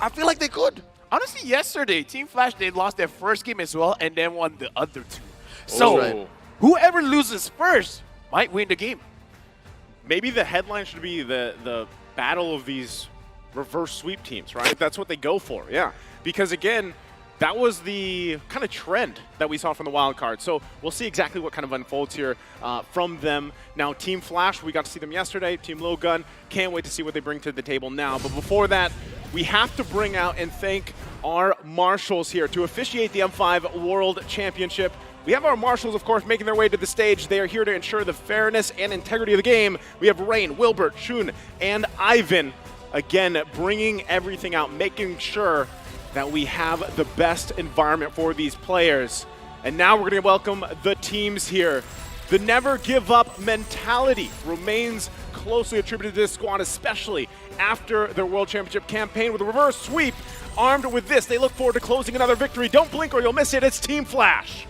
V: I feel like they could.
I: Honestly, yesterday, Team Flash, they lost their first game as well and then won the other 2. So whoever loses first might win the game.
S: Maybe the headline should be the battle of these reverse sweep teams, right? That's what they go for, yeah. Because again, that was the kind of trend that we saw from the wild card. So we'll see exactly what kind of unfolds here from them. Now, Team Flash, we got to see them yesterday. Team Lil Gun, can't wait to see what they bring to the table now. But before that, we have to bring out and thank our marshals here to officiate the M5 World Championship. We have our marshals, of course, making their way to the stage. They are here to ensure the fairness and integrity of the game. We have Rain, Wilbert, Shun, and Ivan. Again, bringing everything out, making sure that we have the best environment for these players. And now we're going to welcome the teams here. The never give up mentality remains closely attributed to this squad, especially after their World Championship campaign with a reverse sweep. Armed with this, they look forward to closing another victory. Don't blink or you'll miss it. It's Team Flash.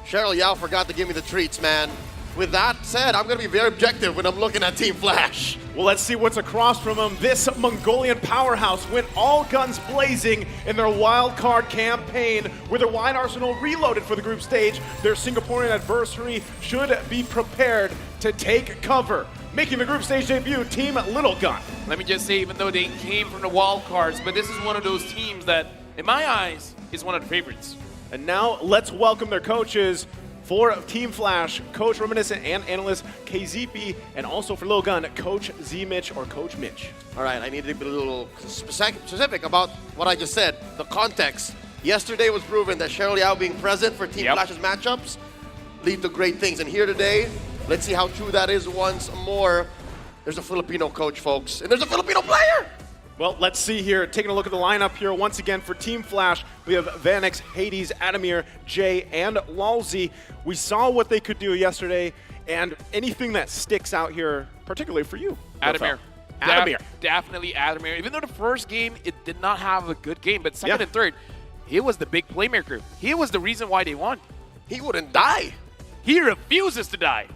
V: Cheryl Yao forgot to give me the treats, man. With that said, I'm going to be very objective when I'm looking at Team Flash.
S: Well, let's see what's across from them. This Mongolian powerhouse went all guns blazing in their wild card campaign with their wide arsenal reloaded for the group stage. Their Singaporean adversary should be prepared to take cover. Making the group stage debut, Team Little Gun.
I: Let me just say, even though they came from the wild cards, but this is one of those teams that, in my eyes, is one of the favorites.
S: And now let's welcome their coaches. For Team Flash, Coach Reminiscent and Analyst KZP, and also for Lil Gun, Coach Z-Mitch or Coach Mitch.
V: All right, I need to be a little specific about what I just said, the context. Yesterday was proven that Cheryl Yao being present for Team Flash's matchups lead to great things. And here today, let's see how true that is once more. There's a Filipino coach, folks, and there's a Filipino player.
S: Well, let's see here. Taking a look at the lineup here once again for Team Flash, we have Vanix, Hades, Adamir, Jay, and Lalzi. We saw what they could do yesterday, and anything that sticks out here, particularly for you,
I: Adamir.
S: Adamir.
I: Definitely Adamir. Even though the first game, it did not have a good game, but second and third, he was the big playmaker. He was the reason why they won.
V: He wouldn't die.
I: He refuses to die.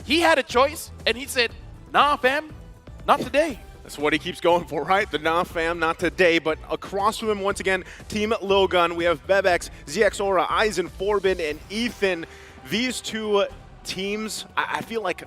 I: He had a choice, and he said, nah, fam, not today.
S: That's what he keeps going for, right? The nah fam, not today. But across from him, once again, Team Lil Gun. We have Bebex, ZXora, Eisen, Forbin, and Ethan. These two teams, I feel like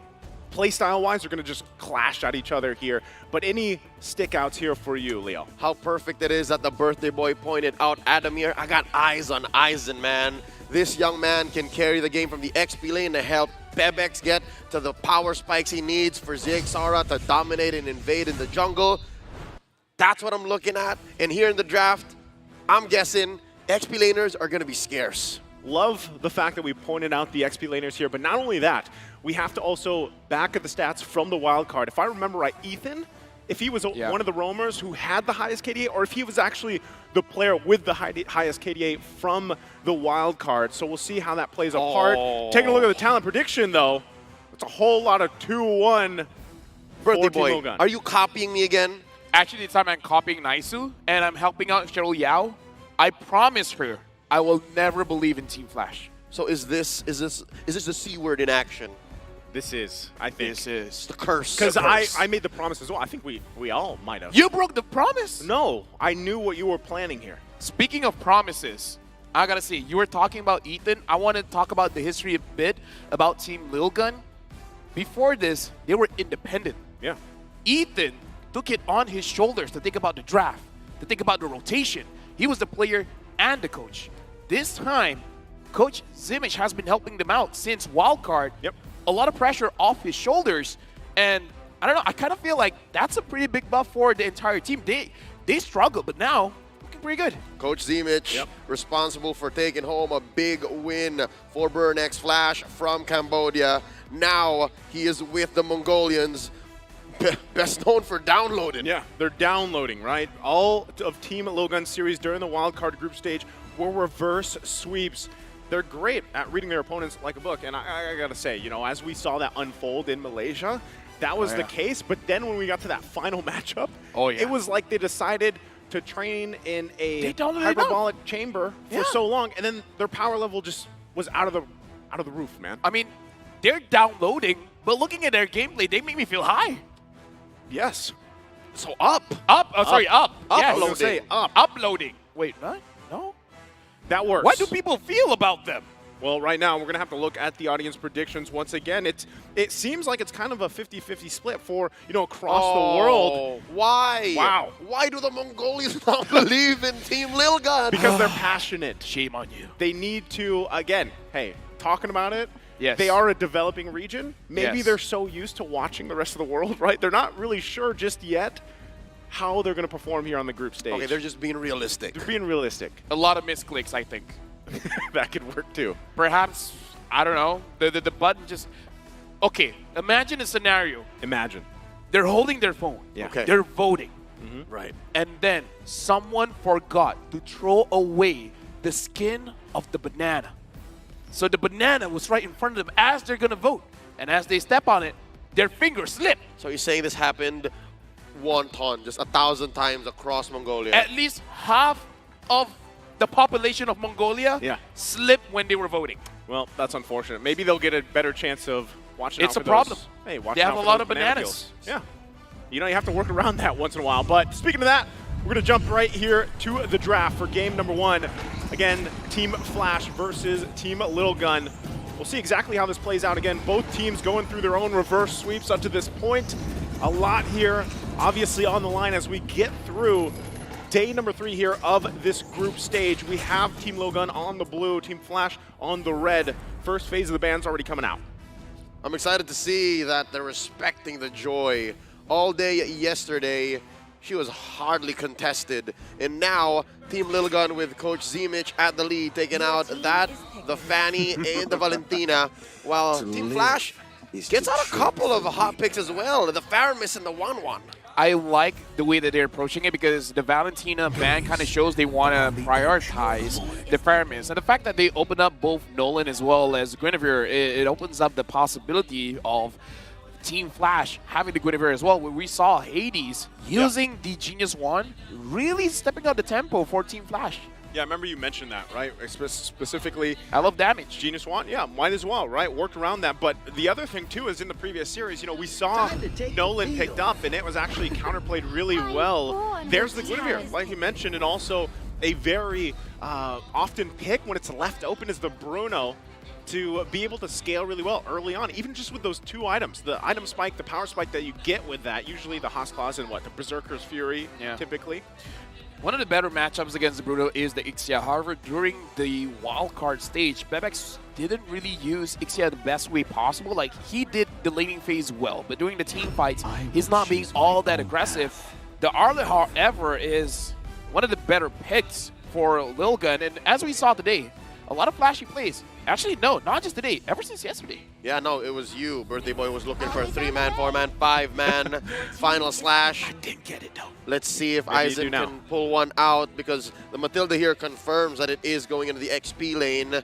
S: playstyle-wise, are going to just clash at each other here. But any stickouts here for you, Leo?
V: How perfect it is that the birthday boy pointed out Adamir. I got eyes on Eisen, man. This young man can carry the game from the XP lane to help Bebex get to the power spikes he needs for ZXara to dominate and invade in the jungle. That's what I'm looking at. And here in the draft, I'm guessing XP laners are going to be scarce.
S: Love the fact that we pointed out the XP laners here, but not only that, we have to also back at the stats from the wild card. If I remember right, Ethan, if he was one of the roamers who had the highest KDA, or if he was actually the player with the highest KDA from the wild card. So we'll see how that plays a part. Taking a look at the talent prediction, though, It's a whole lot of 2-1
V: Birthday
S: for Team
V: boy,
S: Logan.
V: are you copying me again?
I: Actually, this time I'm copying Naisu, and I'm helping out Cheryl Yao. I promise her I will never believe in Team Flash.
V: So is this the C word in action?
S: This is, I think.
I: This is
V: the curse.
S: Because I made the promise as well. I think we all might have.
I: You broke the promise?
S: No, I knew what you were planning here.
I: Speaking of promises, I gotta say, you were talking about Ethan. I want to talk about the history a bit about Team Lil Gun. Before this, they were independent.
S: Yeah.
I: Ethan took it on his shoulders to think about the draft, to think about the rotation. He was the player and the coach. This time, Coach Zimmich has been helping them out since wildcard.
S: Yep.
I: A lot of pressure off his shoulders. And I don't know, I kind of feel like that's a pretty big buff for the entire team. They struggled, but now looking pretty good.
V: Coach Zimmich, responsible for taking home a big win for Burn X Flash from Cambodia. Now he is with the Mongolians, best known for downloading.
S: Yeah, they're downloading, right? All of Team Logan series during the wildcard group stage were reverse sweeps. They're great at reading their opponents like a book. And I gotta say, you know, as we saw that unfold in Malaysia, that was the case. But then when we got to that final matchup, it was like they decided to train in a hyperbolic chamber for so long, and then their power level just was out of the roof, man.
I: I mean, they're downloading, but looking at their gameplay, they make me feel high.
S: Yes.
V: So up.
I: Up. Oh, sorry, up. Yes.
S: I was gonna say up.
I: Uploading. Wait, what? No?
S: That works.
I: What do people feel about them?
S: Well, right now, we're going to have to look at the audience predictions once again. It seems like it's kind of a 50-50 split for, you know, across the world.
V: Why?
S: Wow.
V: Why do the Mongolians not believe in Team Lil Gun?
S: Because they're passionate.
I: Shame on you.
S: They need to, again, hey, talking about it,
I: yes.
S: They are a developing region. Maybe
I: Yes.
S: they're so used to watching the rest of the world, right? They're not really sure just yet how they're going to perform here on the group stage.
V: Okay, they're just being realistic.
S: They're being realistic.
I: A lot of misclicks, I think.
S: That could work too.
I: Perhaps, I don't know, the button just... Okay, imagine a scenario.
S: Imagine.
I: They're holding their phone.
S: Yeah.
V: Okay.
I: They're voting.
V: Right.
I: And then someone forgot to throw away the skin of the banana. So the banana was right in front of them as they're going to vote. And as they step on it, their fingers slip.
V: So you're saying this happened one ton, just 1,000 times across Mongolia?
I: At least half of the population of Mongolia slipped when they were voting.
S: Well, that's unfortunate. Maybe they'll get a better chance of watching out
I: It's
S: for
I: a problem.
S: Those, hey, watching
I: They have
S: out
I: a
S: for
I: lot
S: those
I: of
S: banana
I: bananas.
S: peels. Yeah. You know, you have to work around that once in a while. But speaking of that, we're going to jump right here to the draft for game number 1. Again, Team Flash versus Team Little Gun. We'll see exactly how this plays out. Again, both teams going through their own reverse sweeps up to this point. A lot here, obviously, on the line as we get through day number 3 here of this group stage. We have Team Logan on the blue, Team Flash on the red. First phase of the band's already coming out.
V: I'm excited to see that they're respecting the joy. All day yesterday, she was hardly contested. And now, Team Lil Gun with Coach Zimmich at the lead, taking out the Fanny and the Valentina, while Team Flash gets out a couple of hot picks as well. The Faramis and the 1-1.
I: I like the way that they're approaching it because the Valentina ban kind of shows they want to prioritize the Faramis. And the fact that they open up both Nolan as well as Guinevere, it opens up the possibility of Team Flash having the Guinevere as well, where we saw Hades using the Genius Wand, really stepping up the tempo for Team Flash.
S: Yeah, I remember you mentioned that, right? Specifically,
I: I love damage.
S: Genius Wand, yeah, might as well, right? Worked around that. But the other thing, too, is in the previous series, you know, we saw Nolan picked up, and it was actually counterplayed really well. There's the Guinevere, like you mentioned, and also a very often pick when it's left open is the Bruno to be able to scale really well early on, even just with those 2 items. The item spike, the power spike that you get with that, usually the Haas and the Berserker's Fury, typically.
I: One of the better matchups against the Bruno is the Ixia. However, during the wildcard stage, Bebex didn't really use Ixia the best way possible. Like, he did the laning phase well, but during the team fights, he's not being all that aggressive. The Arlet, however, is one of the better picks for Lil Gun, and as we saw today, a lot of flashy plays. Actually, no, not just today, ever since yesterday.
V: Yeah, no, it was you. Birthday Boy was looking for a 3-man, 4-man, 5-man final slash.
I: I didn't get it, though.
V: Let's see if
S: Maybe
V: Aizen can pull one out, because the Matilda here confirms that it is going into the XP lane.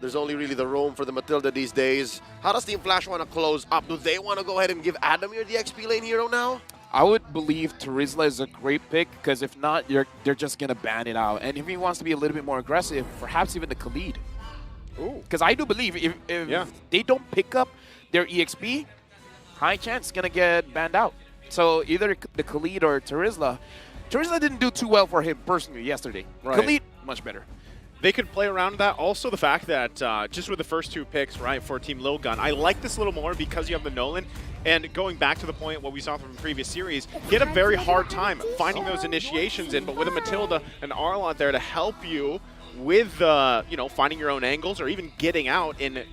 V: There's only really the roam for the Matilda these days. How does Team Flash want to close up? Do they want to go ahead and give Adamir the XP lane hero now?
B: I would believe Terizla is a great pick, because if not, they're just going to ban it out. And if he wants to be a little bit more aggressive, perhaps even the Khalid. Because I do believe if they don't pick up their EXP, high chance it's going to get banned out. So either the Khalid or Terizla. Terizla didn't do too well for him personally yesterday.
S: Right.
B: Khalid, much better.
S: They could play around that. Also, the fact that just with the first 2 picks, right, for Team Lilgun, I like this a little more because you have the Nolan. And going back to the point what we saw from the previous series, get a very hard time finding those initiations in. But with a Matilda and Arlott there to help you with, finding your own angles or even getting out in,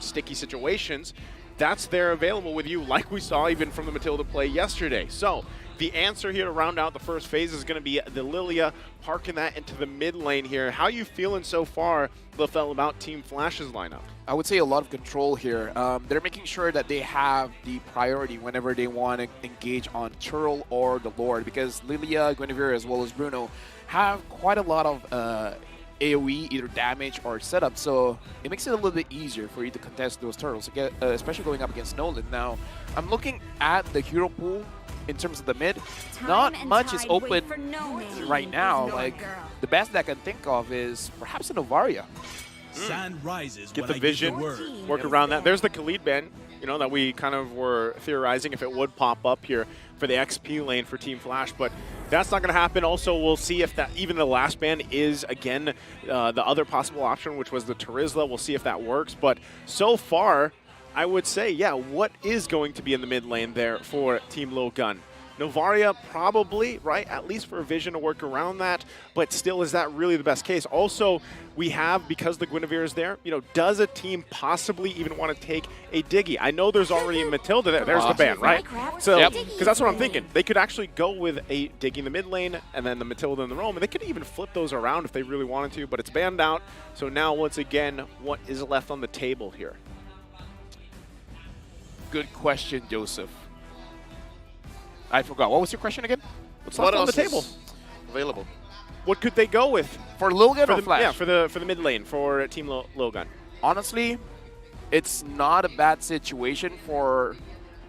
S: sticky situations, that's there available with you, like we saw even from the Matilda play yesterday. So the answer here to round out the first phase is going to be the Lilia parking that into the mid lane here. How you feeling so far, Lefel, about Team Flash's lineup?
B: I would say a lot of control here. They're making sure that they have the priority whenever they want to engage on Churl or the Lord, because Lilia, Guinevere, as well as Bruno have quite a lot of AoE, either damage or setup, so it makes it a little bit easier for you to contest those turtles, especially going up against Nolan. Now, I'm looking at the hero pool in terms of the mid. Not much is open right now. Like, the best that I can think of is perhaps a Novaria.
N: Sand rises.
S: Get the vision, work around that. There's the Khalid ban, that we kind of were theorizing if it would pop up here for the XP lane for Team Flash, but that's not going to happen. Also, we'll see if that even the last ban is, again, the other possible option, which was the Terizla. We'll see if that works, but so far, I would say, yeah, what is going to be in the mid lane there for Team Lilgun? Novaria probably, right, at least for a vision to work around that, but still, is that really the best case? Also, we have, because the Guinevere is there, does a team possibly even want to take a Diggy? I know there's already a Matilda there. There's the ban, right? So, because that's what I'm thinking. They could actually go with a Diggy in the mid lane and then the Matilda in the roam, and they could even flip those around if they really wanted to, but it's banned out. So now, once again, what is left on the table here?
B: Good question, Joseph. I forgot. What was your question again?
S: What's left on the table?
V: Available.
S: What could they go with?
B: For Lilgun or Flash?
S: Yeah, for the mid lane, for Team Lilgun.
B: Honestly, it's not a bad situation for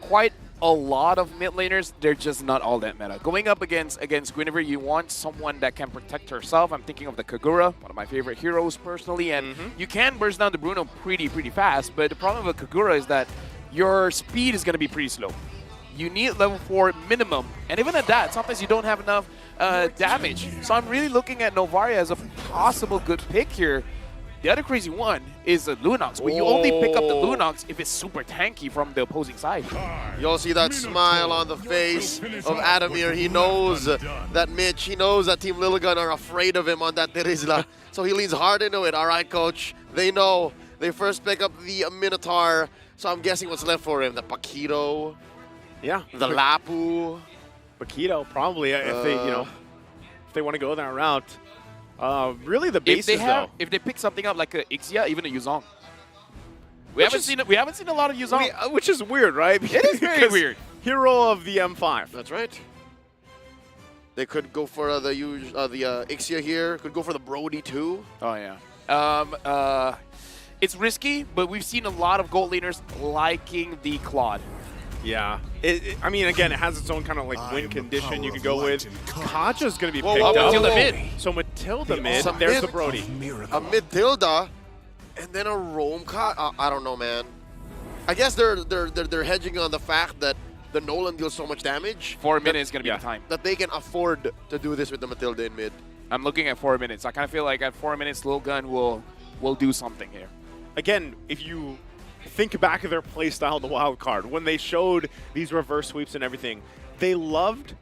B: quite a lot of mid laners. They're just not all that meta. Going up against Guinevere, you want someone that can protect herself. I'm thinking of the Kagura, one of my favorite heroes personally, and you can burst down the Bruno pretty fast, but the problem with Kagura is that your speed is going to be pretty slow. You need level 4 minimum, and even at that, sometimes you don't have enough damage. So I'm really looking at Novaria as a possible good pick here. The other crazy one is the Lunox, but you only pick up the Lunox if it's super tanky from the opposing side.
V: You'll see that smile on the face of Adamir. He knows that Mitch, he knows that Team Lilgun are afraid of him on that Terizla. So he leans hard into it. All right, coach. They know. They first pick up the Minotaur. So I'm guessing what's left for him. The Paquito.
S: Yeah.
V: The Lapu.
S: Paquito, probably, if they, if they want to go that route. Really the basis, though.
B: If they pick something up like a Ixia, even a Yuzong. We haven't seen a lot of Yuzong.
S: Which is weird, right?
B: It is very weird.
S: Hero of the M5.
V: That's right. They could go for the Ixia here. Could go for the Brody, too.
B: Oh, yeah. It's risky, but we've seen a lot of gold laners liking the Claude.
S: Yeah. I mean, again, it has its own kind of like win condition you could go with. Kaja's going to be picked up.
B: Matilda mid.
S: So Matilda mid, there's the Brody.
V: A Matilda, and then a Roam Kaj. I don't know, man. I guess they're hedging on the fact that the Nolan deals so much damage.
B: 4 minutes is going to be the time.
V: That they can afford to do this with the Matilda in mid.
B: I'm looking at 4 minutes. I kind of feel like at 4 minutes, Lilgun will do something here.
S: Again, if you think back of their playstyle in the wild card, when they showed these reverse sweeps and everything, they loved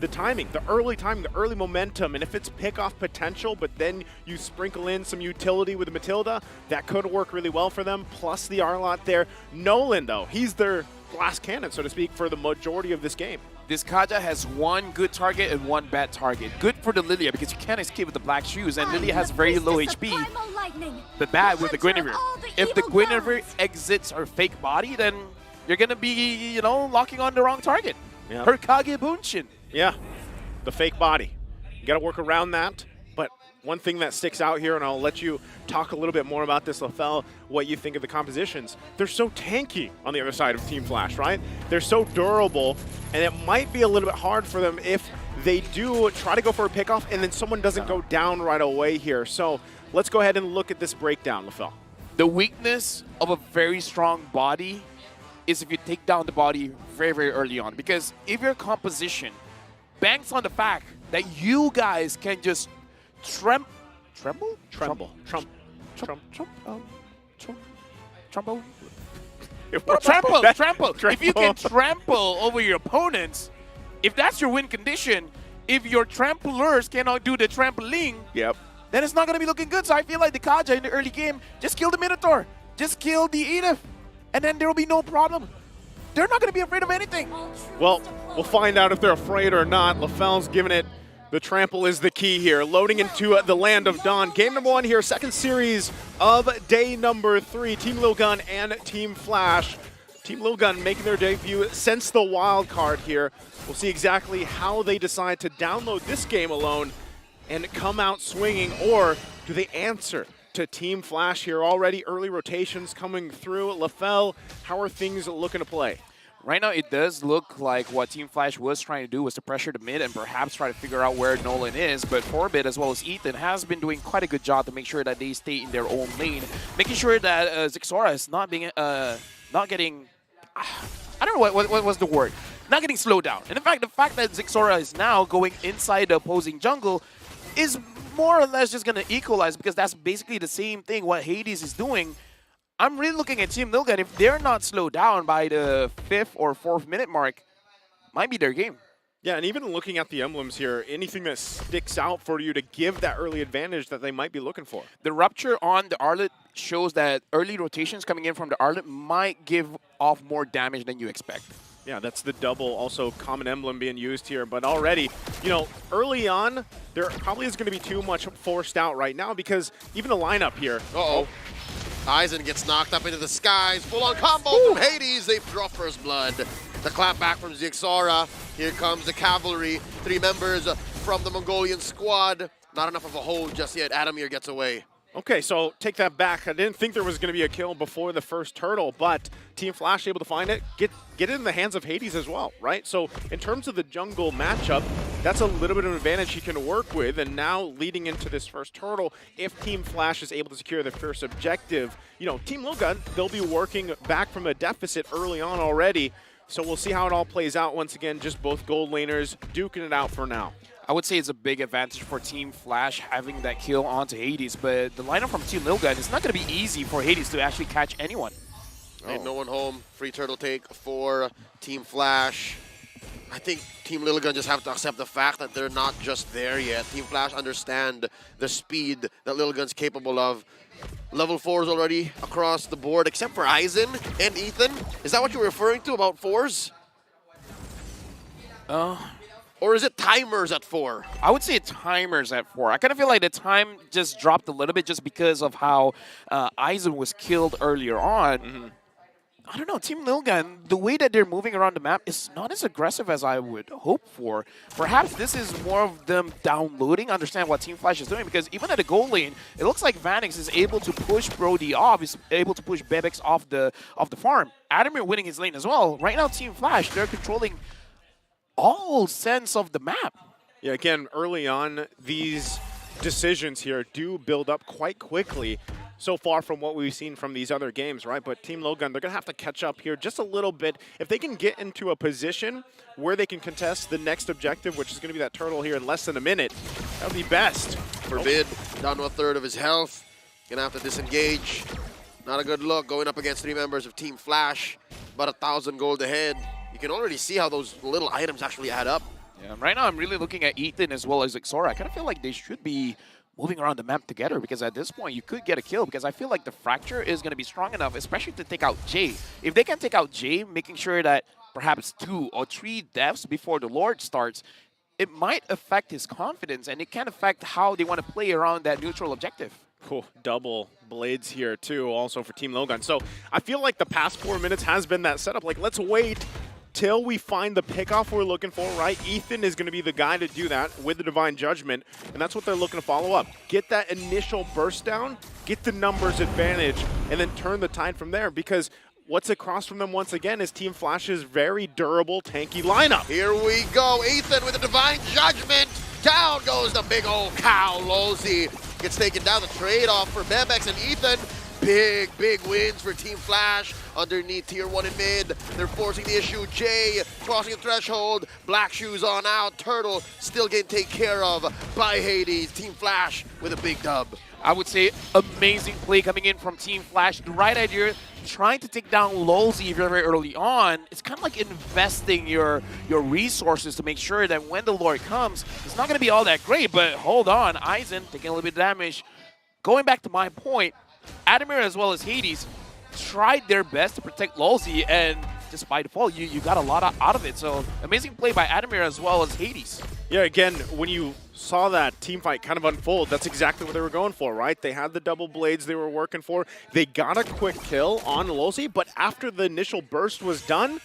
S: the timing, the early momentum, and if it's pick-off potential, but then you sprinkle in some utility with the Matilda, that could work really well for them, plus the Arlott there. Nolan, though, he's their glass cannon, so to speak, for the majority of this game.
B: This Kaja has one good target and one bad target. Good for the Lilia because you can't escape with the black shoes, and Lilia has very low HP. But bad with the Guinevere. If the Guinevere exits her fake body, then you're going to be, locking on the wrong target.
S: Yeah.
B: Her Kage Bunshin.
S: Yeah, the fake body. You got to work around that. But one thing that sticks out here, and I'll let you talk a little bit more about this, Lafell, what you think of the compositions. They're so tanky on the other side of Team Flash, right? They're so durable, and it might be a little bit hard for them if they do try to go for a pickoff and then someone doesn't go down right away here. So let's go ahead and look at this breakdown, Lafell.
B: The weakness of a very strong body is if you take down the body very, very early on. Because if your composition banks on the fact that you guys can just trample. If you can trample over your opponents, if that's your win condition, if your tramplers cannot do the trampling, then it's not going to be looking good. So I feel like the Kaja in the early game, just kill the Minotaur, just kill the Edith, and then there will be no problem. They're not going to be afraid of anything.
S: Well, we'll find out if they're afraid or not. Lafell's giving it. The trample is the key here. Loading into the Land of Dawn. Game number 1 here, second series of day number 3. Team Lil Gun and Team Flash. Team Lil Gun making their debut since the wild card here. We'll see exactly how they decide to download this game alone and come out swinging, or do they answer to Team Flash here? Already early rotations coming through. Lafell, how are things looking to play?
B: Right now, it does look like what Team Flash was trying to do was to pressure the mid and perhaps try to figure out where Nolan is. But Forbid, as well as Ethan, has been doing quite a good job to make sure that they stay in their own lane, making sure that Zixora is not getting, I don't know what was the word, not getting slowed down. And in fact, the fact that Zixora is now going inside the opposing jungle is more or less just going to equalize, because that's basically the same thing what Hades is doing. I'm really looking at Team Lil Gun. If they're not slowed down by the 5th or 4th minute mark, might be their game.
S: Yeah, and even looking at the emblems here, anything that sticks out for you to give that early advantage that they might be looking for?
B: The Rupture on the Arlet shows that early rotations coming in from the Arlet might give off more damage than you expect.
S: Yeah, that's the double, also common emblem being used here. But already, you know, early on, there probably is going to be too much forced out right now, because even the lineup here.
V: Uh-oh. Aizen gets knocked up into the skies. Full-on combo from Hades. They draw first blood. The clap back from Zixora. Here comes the cavalry. 3 members from the Mongolian squad. Not enough of a hold just yet. Adamir gets away.
S: Okay, so take that back. I didn't think there was going to be a kill before the first turtle, but Team Flash able to find it, get it in the hands of Hades as well, right? So in terms of the jungle matchup, that's a little bit of an advantage he can work with. And now leading into this first turtle, if Team Flash is able to secure the first objective, you know, Team Lil Gun, they'll be working back from a deficit early on already. So we'll see how it all plays out. Once again, just both gold laners duking it out for now.
B: I would say it's a big advantage for Team Flash having that kill onto Hades, but the lineup from Team Lil Gun, it's not going to be easy for Hades to actually catch anyone.
V: Ain't no one home. Free turtle take for Team Flash. I think Team Lil Gun just have to accept the fact that they're not just there yet. Team Flash understand the speed that Lil Gun's capable of. Level 4s already across the board, except for Aizen and Ethan. Is that what you're referring to about 4s? Or is it timers at 4?
B: I would say timers at 4. I kind of feel like the time just dropped a little bit just because of how Aizen was killed earlier on. I don't know, Team Lil Gun, the way that they're moving around the map is not as aggressive as I would hope for. Perhaps this is more of them downloading, understand what Team Flash is doing, because even at the goal lane, it looks like Vanix is able to push Brody off, is able to push Bebex off the farm. Adamir winning his lane as well. Right now, Team Flash, they're controlling all sense of the map.
S: Yeah, again, early on, these decisions here do build up quite quickly so far from what we've seen from these other games, right? But Team Lil Gun, they're going to have to catch up here just a little bit. If they can get into a position where they can contest the next objective, which is going to be that turtle here in less than a minute, that would be best.
V: Forbid, down to a third of his health. Going to have to disengage. Not a good look going up against 3 members of Team Flash. About 1,000 gold ahead. You can already see how those little items actually add up.
B: Yeah, right now I'm really looking at Ethan as well as Zixora. I kind of feel like they should be moving around the map together, because at this point you could get a kill, because I feel like the Fracture is going to be strong enough, especially to take out Jay. If they can take out Jay, making sure that perhaps 2 or 3 deaths before the Lord starts, it might affect his confidence, and it can affect how they want to play around that neutral objective.
S: Cool, double blades here too, also for Team Lil Gun. So I feel like the past 4 minutes has been that setup. Like, let's wait until we find the pickoff we're looking for, right? Ethan is going to be the guy to do that with the Divine Judgment, and that's what they're looking to follow up. Get that initial burst down, get the numbers advantage, and then turn the tide from there, because what's across from them once again is Team Flash's very durable, tanky lineup.
V: Here we go. Ethan with the Divine Judgment. Down goes the big old cow. Lozy gets taken down. The trade-off for Bebex and Ethan. Big wins for Team Flash underneath Tier 1 in mid. They're forcing the issue. Jay crossing the threshold. Black Shoes on out. Turtle still getting taken care of by Hades. Team Flash with a big dub.
B: I would say amazing play coming in from Team Flash. The right idea, trying to take down Lolzy very early on. It's kind of like investing your resources to make sure that when the Lord comes, it's not going to be all that great. But hold on, Aizen taking a little bit of damage. Going back to my point, Adamir as well as Hades tried their best to protect Lolzy, and just by default, you got a lot out of it. So amazing play by Adamir as well as Hades.
S: Yeah, again, when you saw that team fight kind of unfold, that's exactly what they were going for, right? They had the double blades they were working for. They got a quick kill on Lolzy, but after the initial burst was done,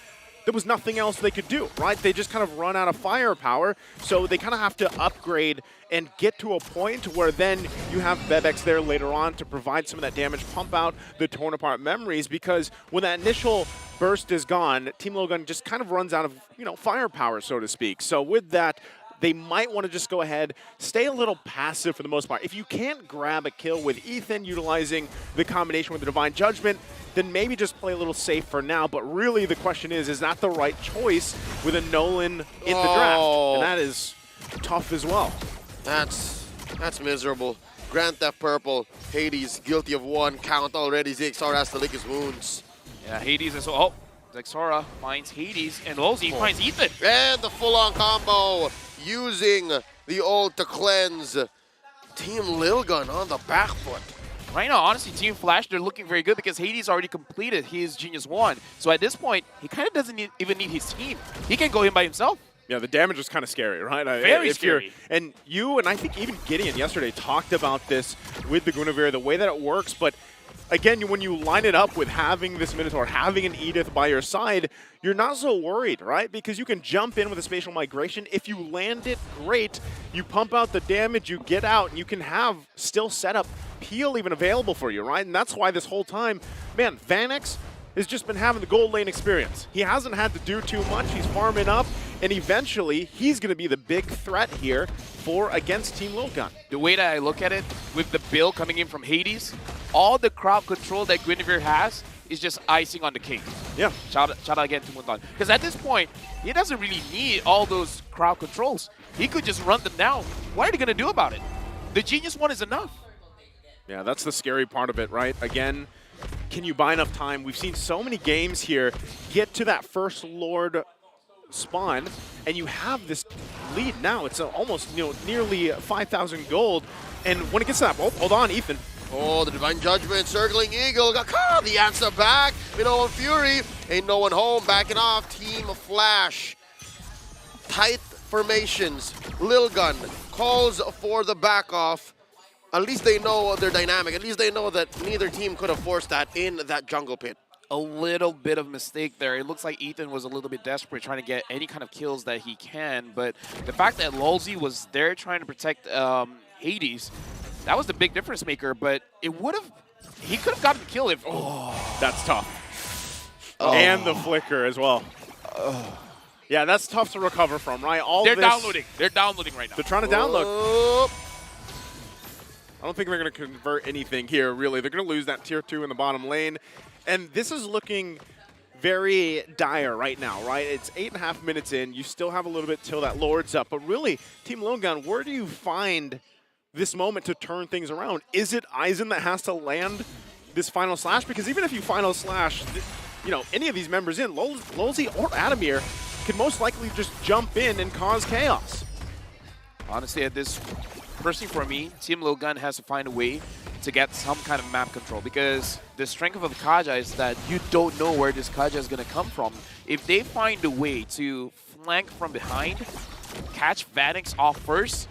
S: there was nothing else they could do, right? They just kind of run out of firepower, so they kind of have to upgrade and get to a point where then you have Bebex there later on to provide some of that damage, pump out the torn apart memories, because when that initial burst is gone, Team Logan just kind of runs out of, firepower, so to speak. So with that, they might want to just go ahead, stay a little passive for the most part. If you can't grab a kill with Ethan utilizing the combination with the Divine Judgment, then maybe just play a little safe for now. But really the question is that the right choice with a Nolan in the draft? And that is tough as well.
V: That's miserable. Grand Theft Purple, Hades guilty of one count already. Zixar has to lick his wounds.
B: Yeah, Hades as well. Oh, Zexora finds Hades, and Lolzy finds Ethan.
V: And the full-on combo using the ult to cleanse. Team Lilgun on the back foot.
B: Right now, honestly, Team Flash, they're looking very good because Hades already completed his Genius 1. So at this point, he kind of doesn't even need his team. He can go in by himself.
S: Yeah, the damage is kind of scary, right?
B: Very scary.
S: And you, and I think even Gideon yesterday talked about this with the Guinevere, the way that it works, but again, when you line it up with having this Minotaur, having an Edith by your side, you're not so worried, right? Because you can jump in with a spatial migration. If you land it, great. You pump out the damage, you get out, and you can have still setup peel even available for you, right? And that's why this whole time, man, Vanex has just been having the gold lane experience. He hasn't had to do too much. He's farming up, and eventually he's going to be the big threat here for against Team Lilgun.
B: The way that I look at it, with the build coming in from Hades, all the crowd control that Guinevere has is just icing on the cake.
S: Yeah.
B: Shout out again to Mundan. Because at this point, he doesn't really need all those crowd controls. He could just run them down. What are they going to do about it? The Genius 1 is enough.
S: Yeah, that's the scary part of it, right? Again, can you buy enough time? We've seen so many games here get to that first Lord spawn, and you have this lead now. It's almost nearly 5,000 gold. And when it gets to that, oh, hold on, Ethan.
V: Oh, the Divine Judgment, circling Eagle, got the answer back. Minoan Fury, ain't no one home, backing off. Team Flash, tight formations. Lilgun calls for the back off. At least they know their dynamic. At least they know that neither team could have forced that in that jungle pit.
B: A little bit of mistake there. It looks like Ethan was a little bit desperate trying to get any kind of kills that he can, but the fact that Lolzy was there trying to protect Hades, that was the big difference maker, but he could have gotten the kill if...
S: Oh, that's tough. Oh. And the flicker as well. Oh. Yeah, that's tough to recover from, right?
B: They're downloading. They're downloading right now.
S: They're trying to download. I don't think they're going to convert anything here, really. They're going to lose that tier 2 in the bottom lane. And this is looking very dire right now, right? It's 8.5 minutes in. You still have a little bit till that Lord's up. But really, Team Lilgun, where do you find this moment to turn things around? Is it Aizen that has to land this final slash? Because even if you final slash, any of these members in, Lolzy or Adamir could most likely just jump in and cause chaos.
B: Honestly, at this... Personally, for me, Team Lilgun has to find a way to get some kind of map control, because the strength of the Kaja is that you don't know where this Kaja is going to come from. If they find a way to flank from behind, catch Vanex off first,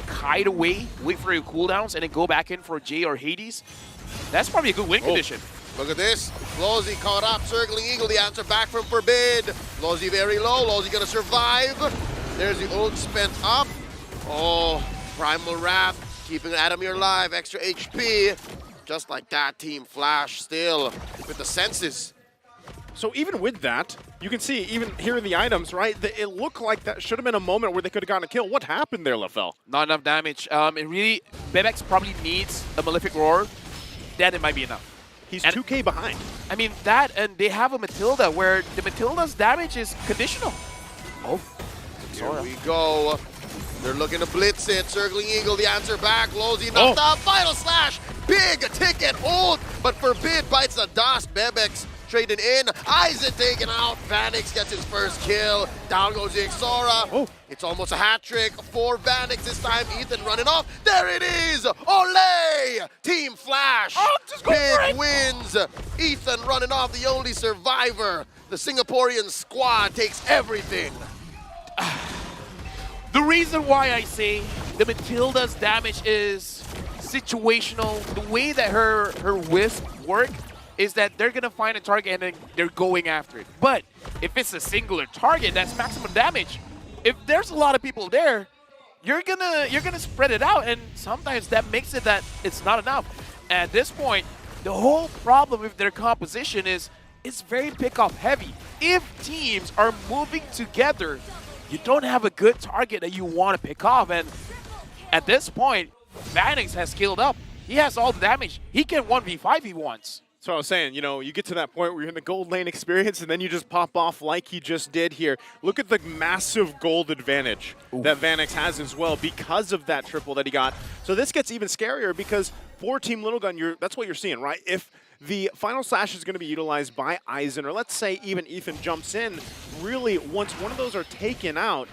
B: kite away, wait for your cooldowns, and then go back in for Jay or Hades, that's probably a good win condition.
V: Look at this. Lozy caught up. Circling Eagle. The answer back from Forbid. Lozy very low. Lozy gonna survive. There's the ult spent up. Oh, Primal Wrath keeping Adamir alive. Extra HP. Just like that, Team Flash still with the senses.
S: So even with that, you can see, even here in the items, right, it looked like that should have been a moment where they could have gotten a kill. What happened there, LaFell?
B: Not enough damage. It really, Bebex probably needs a Malefic Roar. Then it might be enough.
S: He's 2K behind.
B: I mean, that, and they have a Matilda where the Matilda's damage is conditional. Oh,
V: here we go. They're looking to blitz it. Circling Eagle, the answer back. Lozy knocked out. Final slash. Big ticket ult, but Forbid bites the dust. Bebex traded in. Aizen taken out. Vanix gets his first kill. Down goes the Ixora.
S: Oh.
V: It's almost a hat trick for Vanix this time. Ethan running off. There it is. Olay! Team Flash. Big wins. Ethan running off, the only survivor. The Singaporean squad takes everything.
B: The reason why I say the Matilda's damage is situational, the way that her wisp work is that they're gonna find a target and then they're going after it. But if it's a singular target, that's maximum damage. If there's a lot of people there, you're gonna spread it out, and sometimes that makes it that it's not enough. At this point, the whole problem with their composition is it's very pick-off heavy. If teams are moving together, you don't have a good target that you want to pick off, and at this point, Vanix has skilled up. He has all the damage. He can 1v5 if he wants.
S: So I was saying, you know, you get to that point where you're in the gold lane experience and then you just pop off like he just did here. Look at the massive gold advantage that Vanix has as well because of that triple that he got. So this gets even scarier because for Team Little Gun, that's what you're seeing, right? If the final slash is going to be utilized by Aizen, or let's say even Ethan jumps in, really once one of those are taken out,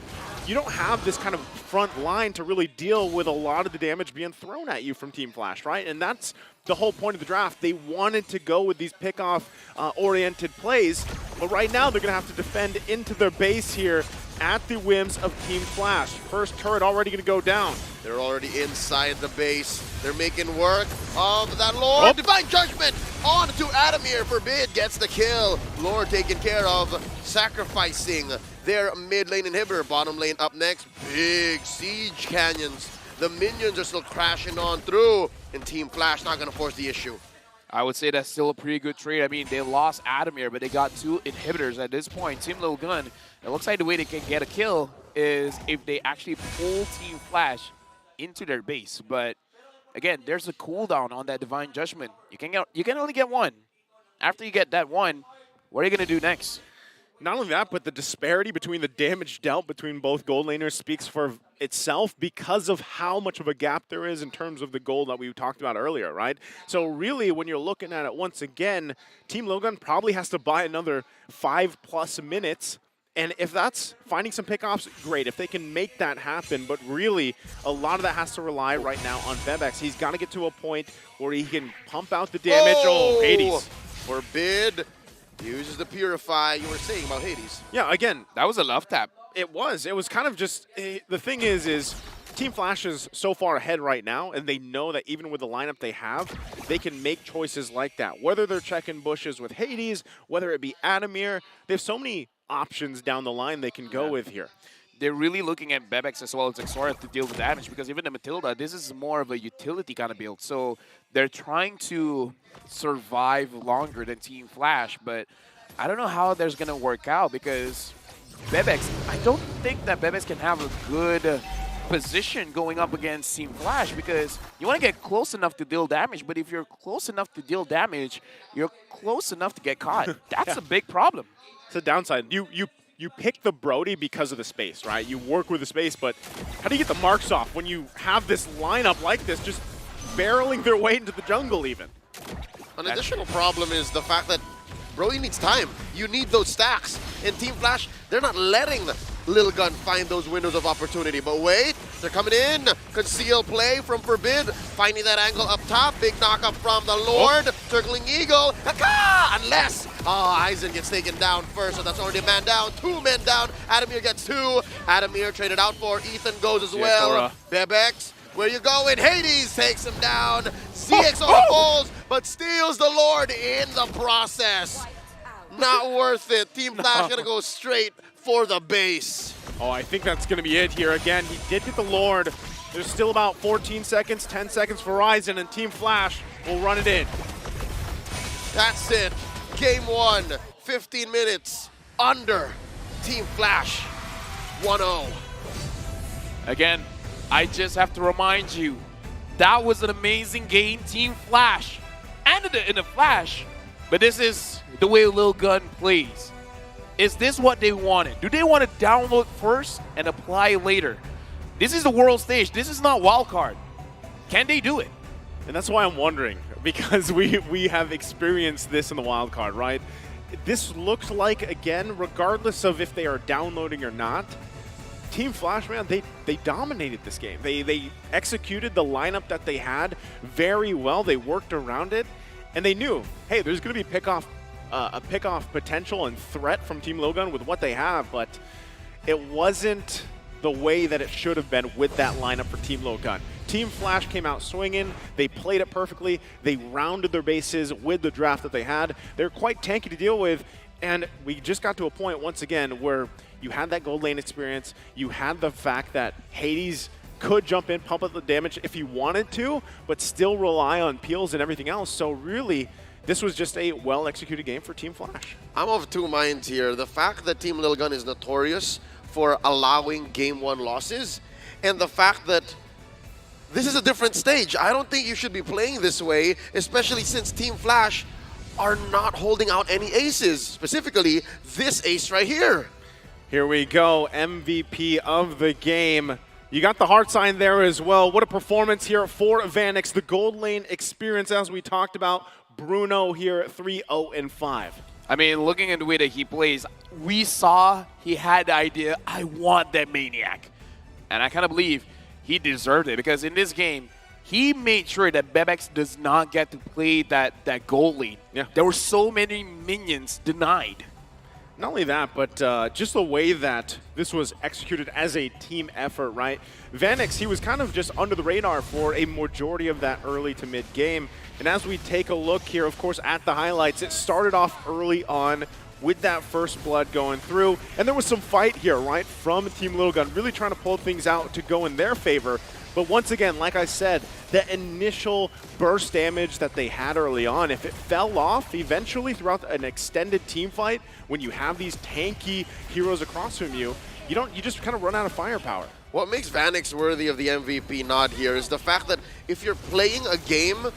S: you don't have this kind of front line to really deal with a lot of the damage being thrown at you from Team Flash, right? And that's the whole point of the draft. They wanted to go with these pick-off-oriented plays, but right now they're going to have to defend into their base here at the whims of Team Flash. First turret already going to go down.
V: They're already inside the base. They're making work of that Lord. Divine Judgment on to Adamir. Forbid gets the kill. Lord taken care of, sacrificing their mid lane inhibitor. Bottom lane up next. Big siege canyons. The minions are still crashing on through, and Team Flash not going to force the issue.
B: I would say that's still a pretty good trade. I mean, they lost Adamir, but they got 2 inhibitors at this point. Team Little Gun, it looks like the way they can get a kill is if they actually pull Team Flash into their base. But again, there's a cooldown on that Divine Judgment. You can only get 1. After you get that 1, what are you going to do next?
S: Not only that, but the disparity between the damage dealt between both gold laners speaks for itself because of how much of a gap there is in terms of the gold that we talked about earlier, right? So really, when you're looking at it once again, Team Logan probably has to buy another 5+ minutes. And if that's finding some pickoffs, great. If they can make that happen, but really, a lot of that has to rely right now on Bebex. He's got to get to a point where he can pump out the damage. Oh, Hades.
V: Forbid uses the Purify. You were saying about Hades.
S: Yeah, again,
B: that was a love tap.
S: It was. It was kind of just, the thing is Team Flash is so far ahead right now, and they know that even with the lineup they have, they can make choices like that. Whether they're checking bushes with Hades, whether it be Adamir, they have so many options down the line they can go with here.
B: They're really looking at Bebex as well as Ixora to deal with damage, because even the Matilda, this is more of a utility kind of build. So they're trying to survive longer than Team Flash, but I don't know how there's going to work out because Bebex, I don't think that Bebex can have a good position going up against Team Flash, because you want to get close enough to deal damage, but if you're close enough to deal damage, you're close enough to get caught. That's a big problem.
S: It's a downside. You pick the Brody because of the space, right? You work with the space, but how do you get the marks off when you have this lineup like this just barreling their way into the jungle even?
V: An additional problem is the fact that Brody needs time. You need those stacks. In Team Flash, they're not letting Lil Gun find those windows of opportunity. But wait, they're coming in. Conceal play from Forbid. Finding that angle up top. Big knockup from the Lord. Circling Eagle. Unless Aizen gets taken down first. So that's already a man down. 2 men down. Adamir gets 2. Adamir traded out for. Ethan goes as well. Bebex, where you going? Hades takes him down. CXO falls. but steals the Lord in the process. Not worth it. Team Flash gonna go straight for the base.
S: Oh, I think that's gonna be it here. Again, he did get the Lord. There's still about 14 seconds, 10 seconds for Ryzen, and Team Flash will run it in.
V: That's it. Game 1, 15 minutes under. Team Flash, 1-0.
B: Again, I just have to remind you, that was an amazing game. Team Flash ended it in a flash, but this is the way Lil Gun plays. Is this what they wanted? Do they want to download first and apply later? This is the world stage. This is not wildcard. Can they do it?
S: And that's why I'm wondering, because we have experienced this in the wild card, right? This looks like, again, regardless of if they are downloading or not, Team Flash, man, they dominated this game. They executed the lineup that they had very well. They worked around it, and they knew, hey, there's going to be a pick-off potential and threat from Team Logan with what they have, but it wasn't the way that it should have been with that lineup for Team Logan. Team Flash came out swinging. They played it perfectly. They rounded their bases with the draft that they had. They're quite tanky to deal with, and we just got to a point once again where you had that gold lane experience. You had the fact that Hades could jump in, pump up the damage if he wanted to, but still rely on peels and everything else. So really, this was just a well-executed game for Team Flash.
V: I'm of two minds here. The fact that Team Lil Gun is notorious for allowing Game 1 losses, and the fact that this is a different stage. I don't think you should be playing this way, especially since Team Flash are not holding out any aces, specifically this ace right here.
S: Here we go, MVP of the game. You got the heart sign there as well. What a performance here for Vanix. The gold lane experience, as we talked about. Bruno here, 3-0-5.
B: I mean, looking at the way that he plays, we saw he had the idea, I want that Maniac. And I kind of believe he deserved it, because in this game, he made sure that Bebex does not get to play that gold lane.
S: Yeah.
B: There were so many minions denied.
S: Not only that, but just the way that this was executed as a team effort, right? Vanix, he was kind of just under the radar for a majority of that early to mid game. And as we take a look here, of course, at the highlights, it started off early on with that first blood going through. And there was some fight here, right, from Team Little Gun, really trying to pull things out to go in their favor. But once again, like I said, the initial burst damage that they had early on, if it fell off eventually throughout an extended team fight, when you have these tanky heroes across from you, you just kind of run out of firepower.
V: What makes Vanix worthy of the MVP nod here is the fact that if you're playing a game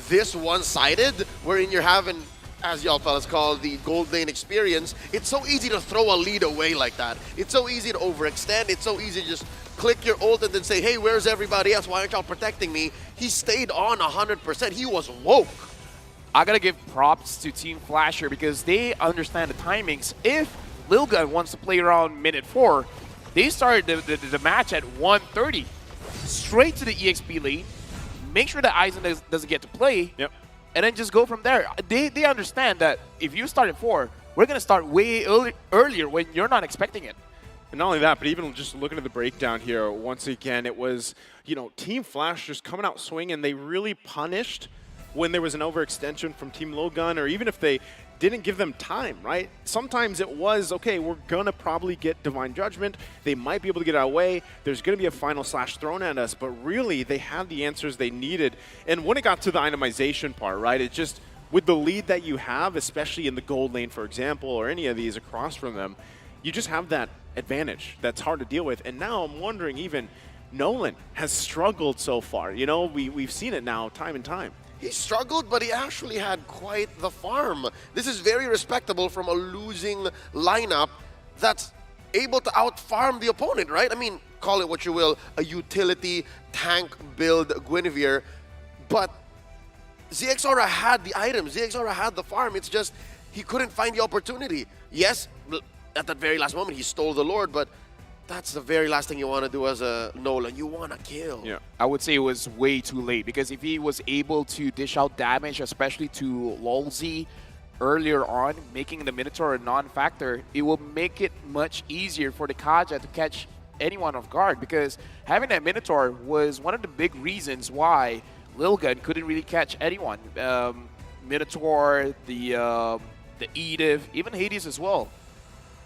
V: this one-sided, wherein you're having, as y'all fellas call, the gold lane experience, it's so easy to throw a lead away like that. It's so easy to overextend. It's so easy to just click your ult and then say, hey, where's everybody else? Why aren't y'all protecting me? He stayed on 100%. He was woke.
B: I gotta give props to Team Flasher because they understand the timings. If Lil Gun wants to play around minute 4, they started the match at 1:30. Straight to the EXP lane, make sure that Eisen doesn't get to play, and then just go from there. They understand that if you start at 4, we're gonna start way earlier when you're not expecting it.
S: And not only that, but even just looking at the breakdown here, once again, it was, Team Flash just coming out swinging. They really punished when there was an overextension from Team Low Gun, or even if they didn't give them time, right? Sometimes it was, okay, we're going to probably get Divine Judgment. They might be able to get our way. There's going to be a final slash thrown at us, but really they had the answers they needed. And when it got to the itemization part, right, it just, with the lead that you have, especially in the gold lane, for example, or any of these across from them, you just have that advantage that's hard to deal with. And now I'm wondering, even Nolan has struggled so far. We've seen it now time and time.
V: He struggled, but he actually had quite the farm. This is very respectable from a losing lineup that's able to out-farm the opponent, right? I mean, call it what you will, a utility tank build Guinevere, but ZXaura had the items, ZXaura had the farm, it's just he couldn't find the opportunity. Yes, at that very last moment, he stole the Lord, but that's the very last thing you want to do as a Nolan. You want to kill.
B: Yeah, I would say it was way too late, because if he was able to dish out damage, especially to Lolzy earlier on, making the Minotaur a non-factor, it will make it much easier for the Kaja to catch anyone off guard, because having that Minotaur was one of the big reasons why Lil Gun couldn't really catch anyone. Minotaur, the Edith, even Hades as well.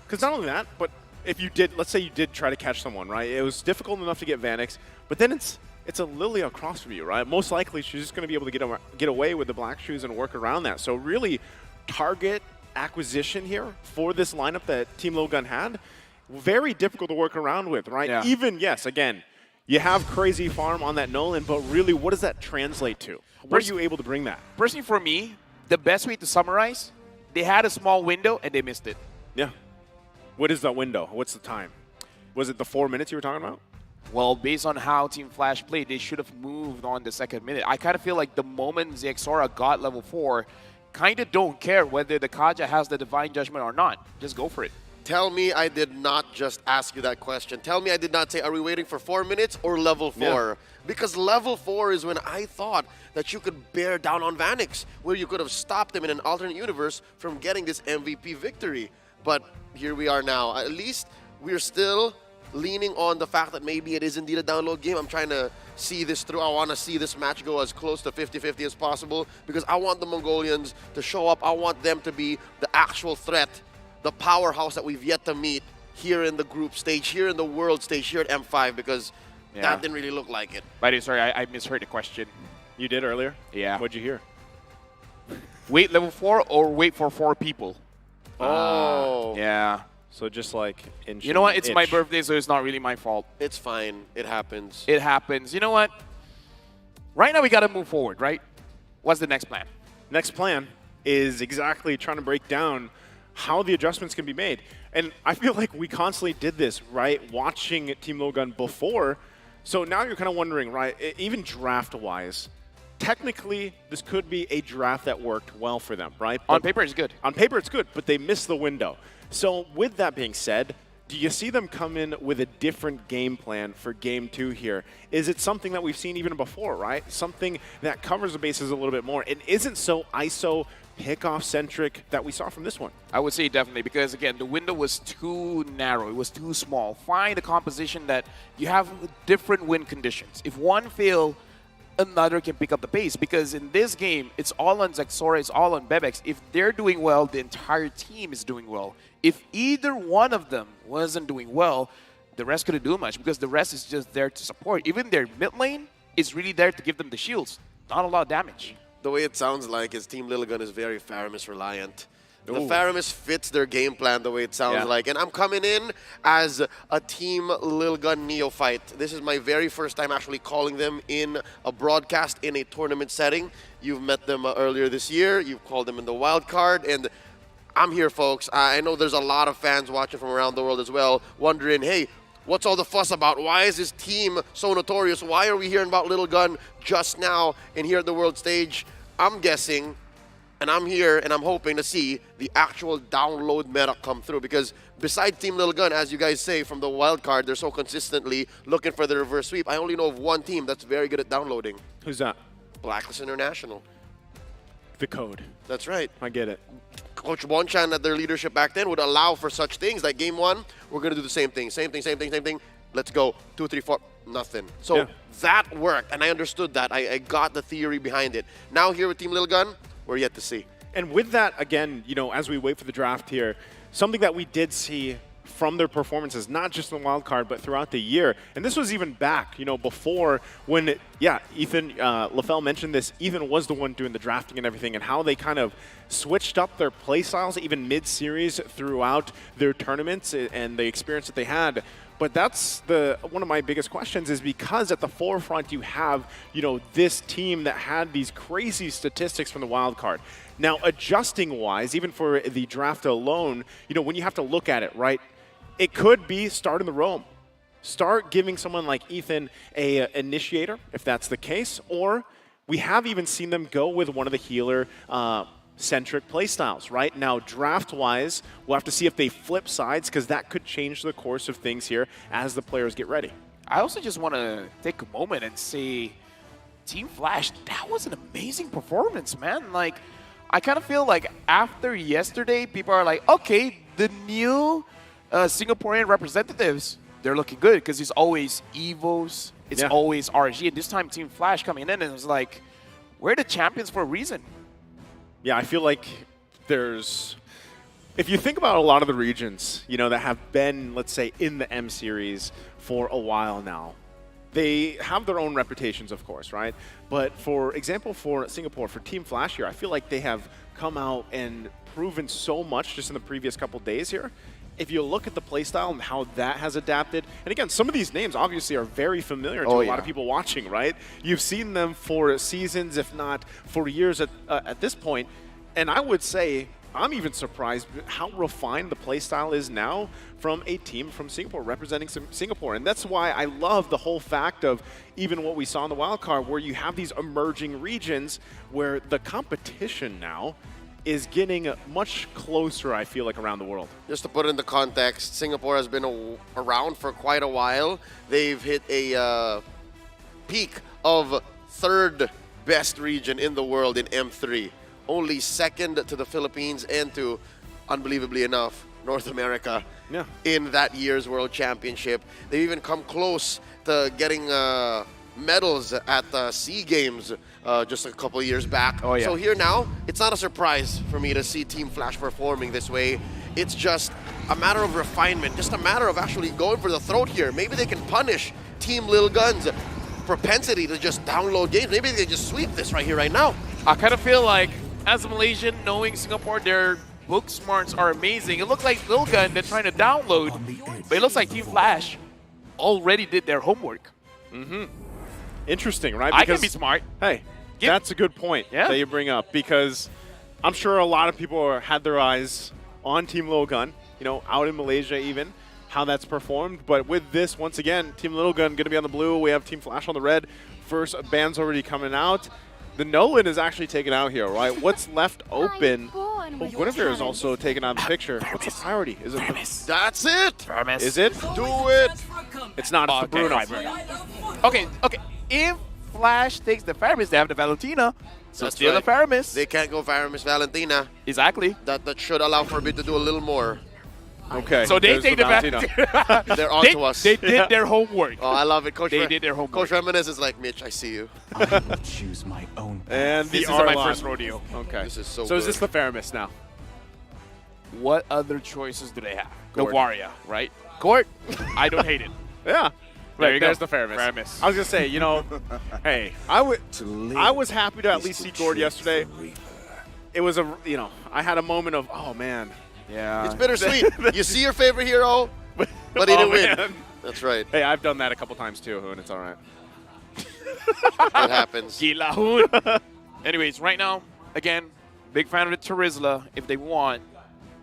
S: Because not only that, but if you did, let's say you did try to catch someone, right? It was difficult enough to get Vanix, but then it's a Lily across from you, right? Most likely she's just going to be able to get away with the black shoes and work around that. So really, target acquisition here for this lineup that Team Lil Gun had, very difficult to work around with, right?
B: Yeah.
S: Even, yes, again, you have Crazy Farm on that Nolan, but really, what does that translate to? Where are you able to bring that?
B: Personally, for me, the best way to summarize, they had a small window and they missed it.
S: Yeah. What is that window? What's the time? Was it the 4 minutes you were talking about?
B: Well, based on how Team Flash played, they should have moved on the second minute. I kind of feel like the moment Zexora got level 4, kind of don't care whether the Kaja has the Divine Judgment or not. Just go for it.
V: Tell me I did not just ask you that question. Tell me I did not say, are we waiting for 4 minutes or level 4?
S: Yeah.
V: Because level 4 is when I thought that you could bear down on Vanix, where you could have stopped him in an alternate universe from getting this MVP victory. But here we are now. At least we're still leaning on the fact that maybe it is indeed a download game. I'm trying to see this through. I want to see this match go as close to 50-50 as possible because I want the Mongolians to show up. I want them to be the actual threat, the powerhouse that we've yet to meet here in the group stage, here in the world stage, here at M5, because that didn't really look like it.
B: By the way, sorry, I misheard the question.
S: You did earlier?
B: Yeah.
S: What'd you hear?
B: Wait level 4 or wait for 4 people?
V: Oh.
B: Yeah.
S: So just like inch.
B: You know what? It's my birthday, so it's not really my fault.
V: It's fine. It happens.
B: It happens. You know what? Right now we got to move forward, right? What's the next plan?
S: Next plan is exactly trying to break down how the adjustments can be made. And I feel like we constantly did this, right? Watching Team Lil Gun before. So now you're kind of wondering, right? Even draft-wise, technically this could be a draft that worked well for them, right?
B: On paper, it's good.
S: On paper, it's good, but they missed the window. So with that being said, do you see them come in with a different game plan for Game 2 here? Is it something that we've seen even before, right? Something that covers the bases a little bit more and isn't so ISO pick-off-centric that we saw from this one?
B: I would say definitely because, again, the window was too narrow. It was too small. Find a composition that you have different win conditions. If one fail, another can pick up the pace because in this game, it's all on Zexora, it's all on Bebex. If they're doing well, the entire team is doing well. If either one of them wasn't doing well, the rest couldn't do much because the rest is just there to support. Even their mid lane is really there to give them the shields. Not a lot of damage.
V: The way it sounds like is Team Lil Gun is very Faramis reliant. The Faramis fits their game plan the way it sounds like. And I'm coming in as a Team Lil Gun neophyte. This is my very first time actually calling them in a broadcast in a tournament setting. You've met them earlier this year. You've called them in the wild card. And I'm here, folks. I know there's a lot of fans watching from around the world as well, wondering, hey, what's all the fuss about? Why is this team so notorious? Why are we hearing about Lil Gun just now and here at the world stage? I'm guessing, and I'm here, and I'm hoping to see the actual download meta come through because besides Team Lil Gun, as you guys say, from the wild card, they're so consistently looking for the reverse sweep. I only know of one team that's very good at downloading.
S: Who's that?
V: Blacklist International.
S: The code.
V: That's right.
S: I get it.
V: Coach Bonchan at their leadership back then would allow for such things. Like game 1, we're going to do the same thing. Same thing. Let's go. 2, 3, 4, nothing. So that worked, and I understood that. I got the theory behind it. Now here with Team Lil Gun, we're yet to see.
S: And with that, again, you know, as we wait for the draft here, something that we did see from their performances, not just in the wild card, but throughout the year. And this was even back, you know, before when, Ethan, LaFell mentioned this, Ethan was the one doing the drafting and everything, and how they kind of switched up their play styles, even mid-series throughout their tournaments and the experience that they had. But that's one of my biggest questions is because at the forefront you have, you know, this team that had these crazy statistics from the wild card. Now, adjusting-wise, even for the draft alone, you know, when you have to look at it, right, it could be start in the roam. Start giving someone like Ethan a initiator, if that's the case, or we have even seen them go with one of the healer centric playstyles, right? Now, draft-wise, we'll have to see if they flip sides because that could change the course of things here as the players get ready.
B: I also just want to take a moment and say, Team Flash, that was an amazing performance, man. Like, I kind of feel like after yesterday, people are like, okay, the new Singaporean representatives, they're looking good because it's always Evos it's always RG. And this time Team Flash coming in, and it was like, we're the champions for a reason.
S: Yeah, I feel like there's... If you think about a lot of the regions, you know, that have been, let's say, in the M Series for a while now, they have their own reputations, of course, right? But for example, for Singapore, for Team Flash here, I feel like they have come out and proven so much just in the previous couple days here. If you look at the playstyle and how that has adapted, and again, some of these names obviously are very familiar to a lot of people watching, right? You've seen them for seasons, if not for years at this point, and I would say I'm even surprised how refined the playstyle is now from a team from Singapore, representing Singapore. And that's why I love the whole fact of even what we saw in the wildcard, where you have these emerging regions where the competition now is getting much closer, I feel like, around the world.
V: Just to put it into context, Singapore has been around for quite a while. They've hit a peak of 3rd best region in the world in M3. Only 2nd to the Philippines and to, unbelievably enough, North America in that year's World Championship. They've even come close to getting medals at the SEA Games just a couple of years back. So here now, it's not a surprise for me to see Team Flash performing this way. It's just a matter of refinement, just a matter of actually going for the throat here. Maybe they can punish Team Lil Gun's propensity to just download games. Maybe they just sweep this right here, right now.
B: I kind of feel like, as a Malaysian, knowing Singapore, their book smarts are amazing. It looks like Lil Gun, they're trying to download, but it looks like Team Flash already did their homework.
S: Interesting, right?
B: I can be smart.
S: Hey, that's a good point that you bring up, because I'm sure a lot of people had their eyes on Team Lil Gun, you know, out in Malaysia even, how that's performed. But with this, once again, Team Lil Gun going to be on the blue. We have Team Flash on the red. First band's already coming out. The Nolan is actually taken out here, right? What's left open? Oh, Guinevere is also taken out of the picture. What's the priority? Is it
V: That's it!
S: Is it?
V: Do it!
S: It's not. It's the Bruno.
B: Okay. If Flash takes the Faramis, they have the Valentina. So steal the Faramis.
V: They can't go Faramis Valentina.
B: Exactly.
V: That should allow Forbid to do a little more.
S: Okay.
B: So they take the Valentina.
V: They're on to us.
B: They did their homework.
V: Oh, I love it.
B: They did their homework.
V: Coach Reminisce is like, Mitch, I see you.
C: I will choose my own path.
S: And
B: this is
S: R-Lock.
B: my first rodeo.
S: Okay.
V: This is so
S: is this the Faramis now?
B: What other choices do they have?
S: Gord.
B: The Waria, right? Court. I don't hate it.
S: Yeah.
B: There you go.
S: There's the Faramis. I was going to say, you know, hey, I was happy to at least see Gord yesterday. It was I had a moment of, oh, man. Yeah.
V: It's bittersweet. You see your favorite hero, but he didn't win. That's right.
S: Hey, I've done that a couple times too, and it's all right.
V: It happens.
B: Gilahun. Anyways, right now, again, big fan of the Terizla. If they want,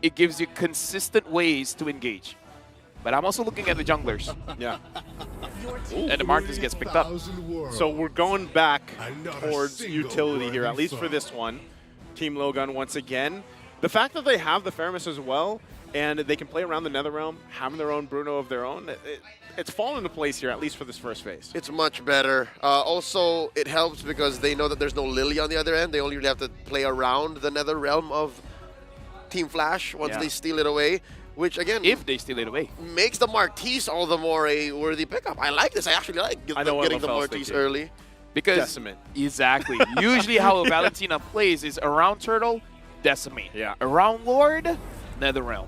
B: it gives you consistent ways to engage. But I'm also looking at the junglers.
S: Yeah.
B: And the Marcus gets picked up.
S: So we're going back towards utility here, at least for this one. Team Logan once again. The fact that they have the Faramis as well, and they can play around the Netherrealm, having their own Bruno of their own, it's fallen into place here, at least for this first phase.
V: It's much better. Also, it helps because they know that there's no Lily on the other end. They only really have to play around the Netherrealm of Team Flash once they steal it away, which, again,
B: if they steal it away,
V: makes the Marquise all the more a worthy pickup. I like this. I actually like getting the Marquise early.
B: Because
S: Decimate.
B: Exactly. Usually how a Valentina plays is around Turtle, Decimate.
S: Yeah.
B: Around Lord, Netherrealm.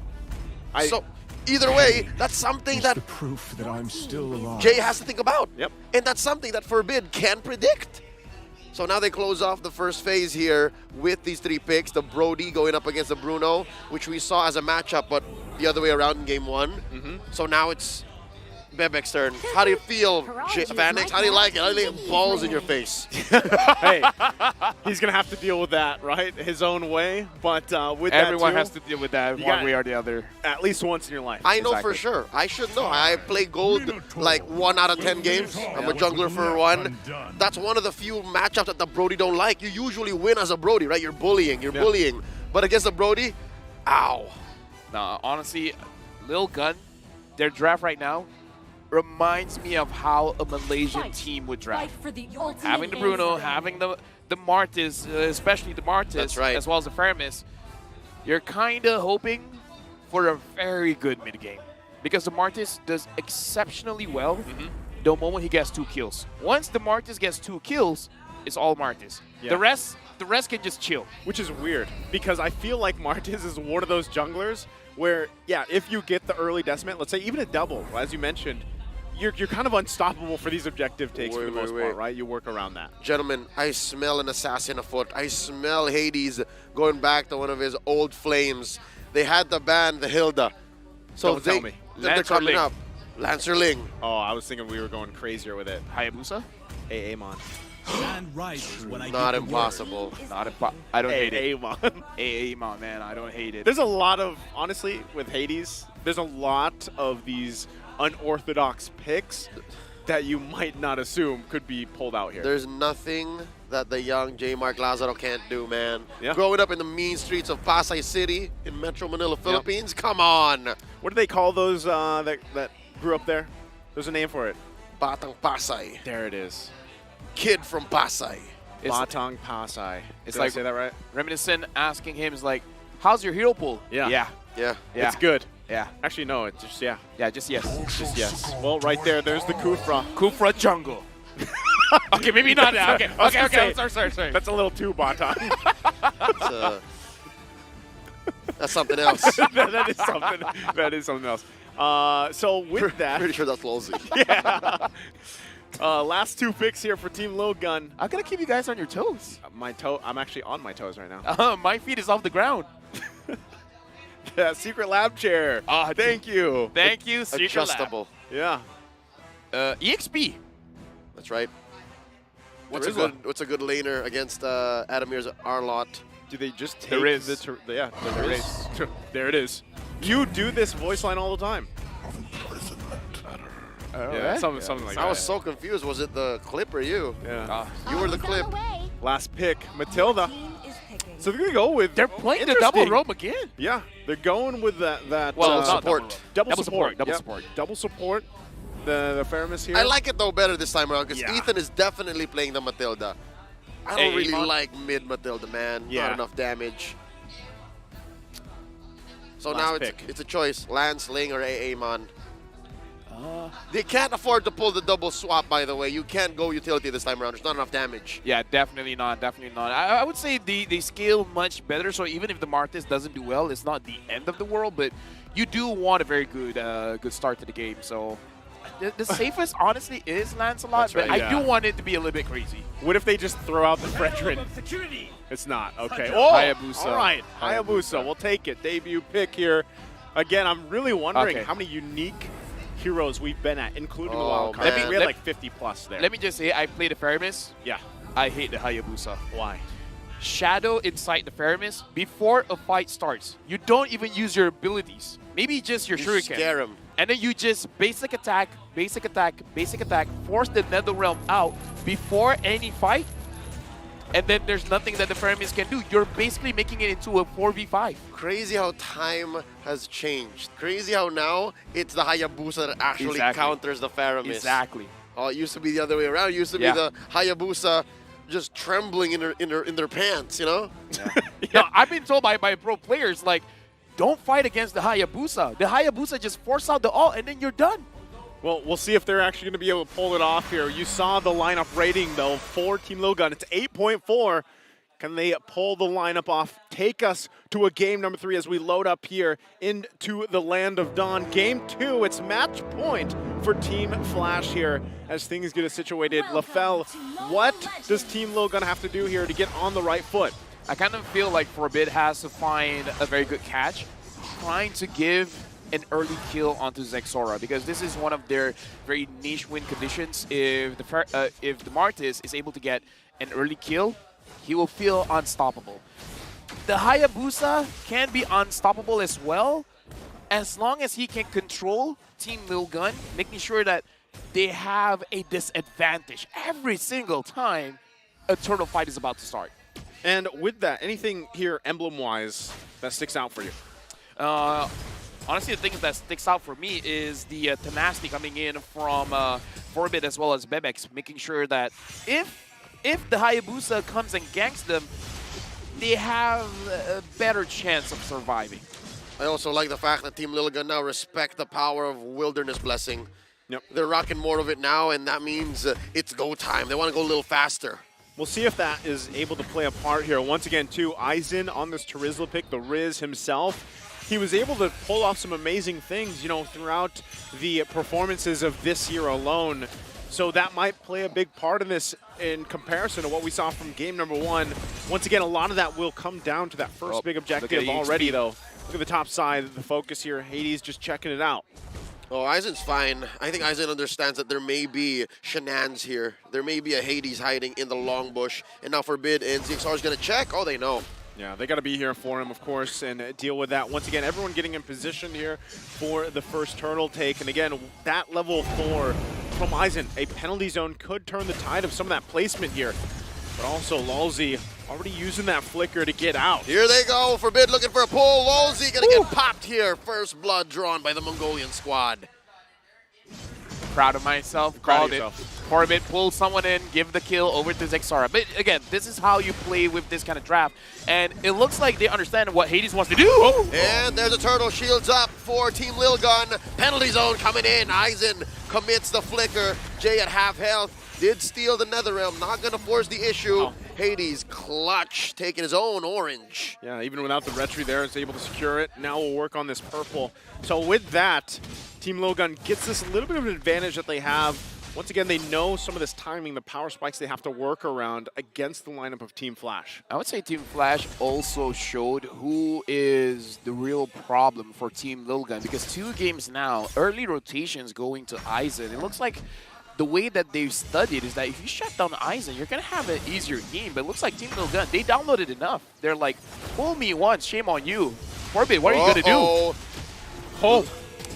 V: So either way, that's something that
C: proof that I'm still alive.
V: Jay has to think about.
S: Yep.
V: And that's something that Forbid can predict. So now they close off the first phase here with these 3 picks. The Brody going up against the Bruno, which we saw as a matchup, but the other way around in game 1. So now it's Bebek's turn. How do you feel, Vanix? How do you like it? How do you like balls in your face?
S: Hey, he's going to have to deal with that, right? His own way. But with
B: everyone
S: that
B: has to deal with that one way or the other.
S: At least once in your life.
V: I know for sure. I should know. I play gold like 1 out of 10 games. I'm a jungler for 1. That's one of the few matchups that the Brody don't like. You usually win as a Brody, right? You're bullying. You're bullying. But against the Brody, ow.
B: Nah, honestly, Lil Gun, their draft right now reminds me of how a Malaysian team would draft. Having the Bruno, having the Martis, especially the Martis, as well as the Faramis, you're kind of hoping for a very good mid game. Because the Martis does exceptionally well the moment he gets 2 kills. Once the Martis gets 2 kills, it's all Martis.
S: Yeah.
B: The rest can just chill.
S: Which is weird, because I feel like Martis is one of those junglers where, yeah, if you get the early decimate, let's say even a double, as you mentioned, you're kind of unstoppable for these objective takes for the most part, right? You work around that.
V: Gentlemen, I smell an assassin afoot. I smell Hades going back to one of his old flames. They had to ban the Hilda. So
S: Don't tell me.
V: they're coming up. Lancerling.
S: Oh, I was thinking we were going crazier with it.
B: Hayabusa?
S: Amon.
N: Sand rises when I
V: Not
N: give the
V: impossible.
B: Not I don't hate it.
S: Amon.
B: Amon, man, I don't hate it.
S: There's a lot of, honestly, with Hades, there's a lot of these unorthodox picks that you might not assume could be pulled out here.
V: There's nothing that the young J. Mark Lazaro can't do, man.
S: Yeah.
V: Growing up in the mean streets of Pasay City in Metro Manila, Philippines, come on.
S: What do they call those that grew up there? There's a name for it.
V: Batang Pasay.
S: There it is.
V: Kid from Pasay.
S: Batang Pasay.
B: It's
S: Did
B: like
S: I say that right?
B: Reminiscent asking him is like, how's your hero pool?
S: Yeah.
B: Yeah.
V: Yeah.
B: Yeah.
S: It's good.
B: Yeah.
S: Actually, no, it's just, yeah.
B: Yeah, just yes.
S: Just yes. Well, right there's the Kufra.
B: Kufra jungle. Okay, maybe not now. Okay, okay. Sorry.
S: That's a little too Batang.
V: That's something else.
S: that is something. That is something else. So with that,
V: Pretty sure that's Lolzy.
S: yeah. Last 2 picks here for Team Lilgun.
B: I'm gonna keep you guys on your toes.
S: I'm actually on my toes right now.
B: My feet is off the ground.
S: Yeah, secret lab chair. Thank you.
B: Thank you, secret
V: Adjustable.
S: Yeah.
B: EXP.
V: That's right. What's
S: There
V: a
S: is
V: good laner against Adamir's Arlot?
S: Do they just take
B: There is.
S: yeah, there is. There it is. You do this voice line all the time. Yeah, something like that.
V: I was so confused. Was it the clip or you?
S: Yeah.
V: You were the clip.
S: Last pick, Matilda. So they're going to go with...
B: They're playing the double roam again.
S: Yeah, they're going with that
B: well,
V: support.
S: Double support.
B: Double
S: Yep.
B: support.
S: Double support. The Faramis here.
V: I like it though better this time around because
S: Yeah.
V: Ethan is definitely playing the Matilda. I don't really
B: Amon?
V: like mid Matilda, man.
S: Yeah.
V: Not enough damage. So
S: Last
V: now
S: pick.
V: it's a choice. Lance, Ling, or Amon. They can't afford to pull the double swap, by the way. You can't go utility this time around. There's not enough damage.
B: Yeah, definitely not. Definitely not. I would say they scale much better. So even if the Martis doesn't do well, it's not the end of the world. But you do want a very good good start to the game. So the safest, honestly, is Lancelot.
S: That's right,
B: but
S: yeah.
B: I do want it to be a little bit crazy.
S: What if they just throw out the Fredrin? It's not. Okay.
B: Hayabusa.
S: All right. Hayabusa. We'll take it. Debut pick here. Again, I'm really wondering
B: Okay.
S: how many unique heroes we've been at, including the
V: Oh,
S: wild card.
V: man.
S: We had like 50 plus there.
B: Let me just say, I played the Faramis.
S: Yeah.
B: I hate the Hayabusa.
S: Why?
B: Shadow inside the Faramis before a fight starts. You don't even use your abilities. Maybe just your
V: You
B: shuriken.
V: scare him.
B: And then you just basic attack, force the Netherrealm out before any fight. And then there's nothing that the Faramis can do. You're basically making it into a 4v5.
V: Crazy how time has changed. Crazy how now it's the Hayabusa that actually
B: Exactly.
V: counters the Faramis.
B: Exactly.
V: Oh, it used to be the other way around. It used to be the Hayabusa just trembling in their pants, you know?
B: No, I've been told by pro players, like, don't fight against the Hayabusa. The Hayabusa just force out the ult and then you're done.
S: Well, we'll see if they're actually going to be able to pull it off here. You saw the lineup rating, though, for Team Lilgun. It's 8.4. Can they pull the lineup off? Take us to a game number 3 as we load up here into the Land of Dawn. Game 2, it's match point for Team Flash here as things get situated. LaFell, what does Team Lilgun have to do here to get on the right foot?
B: I kind of feel like Forbid has to find a very good catch, trying to give an early kill onto Zexora, because this is one of their very niche win conditions. If the Martis is able to get an early kill, he will feel unstoppable. The Hayabusa can be unstoppable as well, as long as he can control Team Lilgun, making sure that they have a disadvantage every single time a turtle fight is about to start.
S: And with that, anything here emblem-wise that sticks out for you?
B: Honestly, the thing that sticks out for me is the tenacity coming in from Forbid as well as Bebex, making sure that if the Hayabusa comes and ganks them, they have a better chance of surviving.
V: I also like the fact that Team Lilligan now respect the power of Wilderness Blessing. Yep. They're rocking more of it now, and that means it's go time. They want to go a little faster.
S: We'll see if that is able to play a part here. Once again, too, Aizen on this Terizla pick, the Riz himself, he was able to pull off some amazing things, you know, throughout the performances of this year alone. So that might play a big part in this in comparison to what we saw from game number 1. Once again, a lot of that will come down to that first big objective already, though. Look at the top side, the focus here. Hades just checking it out.
V: Oh, Aizen's fine. I think Aizen understands that there may be shenanigans here. There may be a Hades hiding in the long bush. And now Forbid and ZXR is going to check. Oh, they know.
S: Yeah, they got to be here for him, of course, and deal with that. Once again, everyone getting in position here for the first turtle take. And again, that level 4 from Aizen, a penalty zone could turn the tide of some of that placement here. But also, Lulzy already using that flicker to get out.
V: Here they go. Forbid looking for a pull. Lulzy going to get popped here. First blood drawn by the Mongolian squad.
B: Proud of myself. Called it. Forbid pull someone in, give the kill over to Zexara. But again, this is how you play with this kind of draft. And it looks like they understand what Hades wants to do.
V: And there's a turtle. Shields up for Team Lilgun. Penalty zone coming in. Aizen commits the flicker. Jay at half health. Did steal the Netherrealm. Not going to force the issue. Hades clutch, taking his own orange.
S: Yeah, even without the retry there, is able to secure it. Now we'll work on this purple. So with that, Team Lilgun gets this a little bit of an advantage that they have. Once again, they know some of this timing, the power spikes they have to work around against the lineup of Team Flash.
B: I would say Team Flash also showed who is the real problem for Team Lilgun, because 2 games now, early rotations going to Aizen. It looks like the way that they've studied is that if you shut down Aizen, you're going to have an easier game. But it looks like Team Lilgun, they downloaded enough. They're like, fool me once, shame on you. Forbid, what are you going to do?
V: Oh,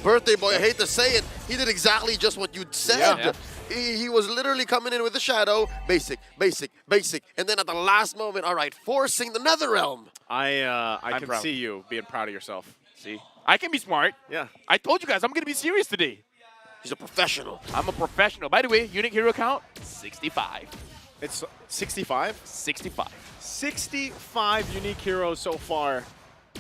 V: birthday boy, I hate to say it, he did exactly just what you said.
B: Yeah.
V: He was literally coming in with the shadow, basic, basic, basic, and then at the last moment, all right, forcing the Netherrealm.
S: I can
B: proud.
S: see you being proud of yourself.
B: See, I can be smart.
S: Yeah.
B: I told you guys, I'm going to be serious today.
V: He's a professional.
B: I'm a professional. By the way, unique hero count, 65.
S: It's 65?
B: 65.
S: 65 unique heroes so far.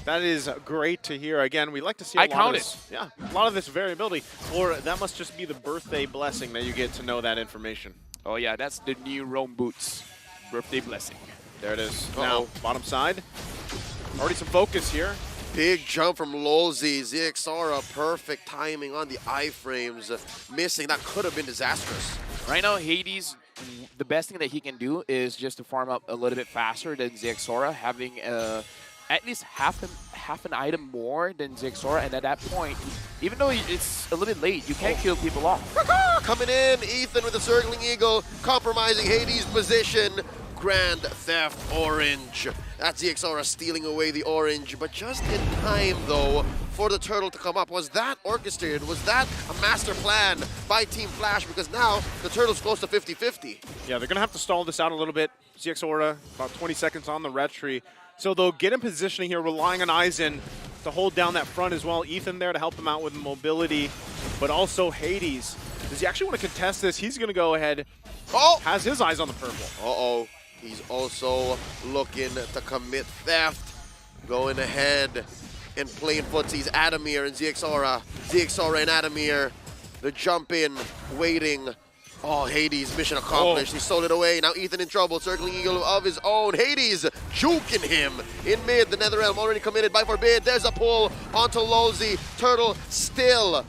S: That is great to hear. Again, we like to see a lot of this. Yeah, a lot of this variability. Or that must just be the birthday blessing that you get to know that information.
B: Oh yeah, that's the new Rome Boots birthday blessing.
S: There it is. Now, bottom side. Already some focus here.
V: Big jump from Lulzy. ZXR, perfect timing on the iframes. Missing, that could have been disastrous.
B: Right now, Hades, the best thing that he can do is just to farm up a little bit faster than ZXR, having at least half an item more than ZXR, and at that point, even though it's a little bit late, you can't kill people off.
V: Coming in, Ethan with the circling eagle, compromising Hades' position. Grand Theft Orange. That's ZXR stealing away the orange, but just in time, though, for the turtle to come up. Was that orchestrated? Was that a master plan by Team Flash? Because now the turtle's close to 50-50.
S: Yeah, they're going to have to stall this out a little bit. ZXR, about 20 seconds on the retry. So they'll get in positioning here, relying on Aizen to hold down that front as well. Ethan there to help him out with mobility, but also Hades. Does he actually want to contest this? He's going to go ahead.
V: Oh!
S: Has his eyes on the purple.
V: Uh-oh. He's also looking to commit theft. Going ahead and playing footsies. Adamir and ZXR. ZXR and Adamir. The jump in, waiting. Oh, Hades, mission accomplished. He stole it away. Now Ethan in trouble. Circling eagle of his own. Hades juking him in mid. The Netherrealm already committed by Forbid. There's a pull onto Lulzy. Turtle still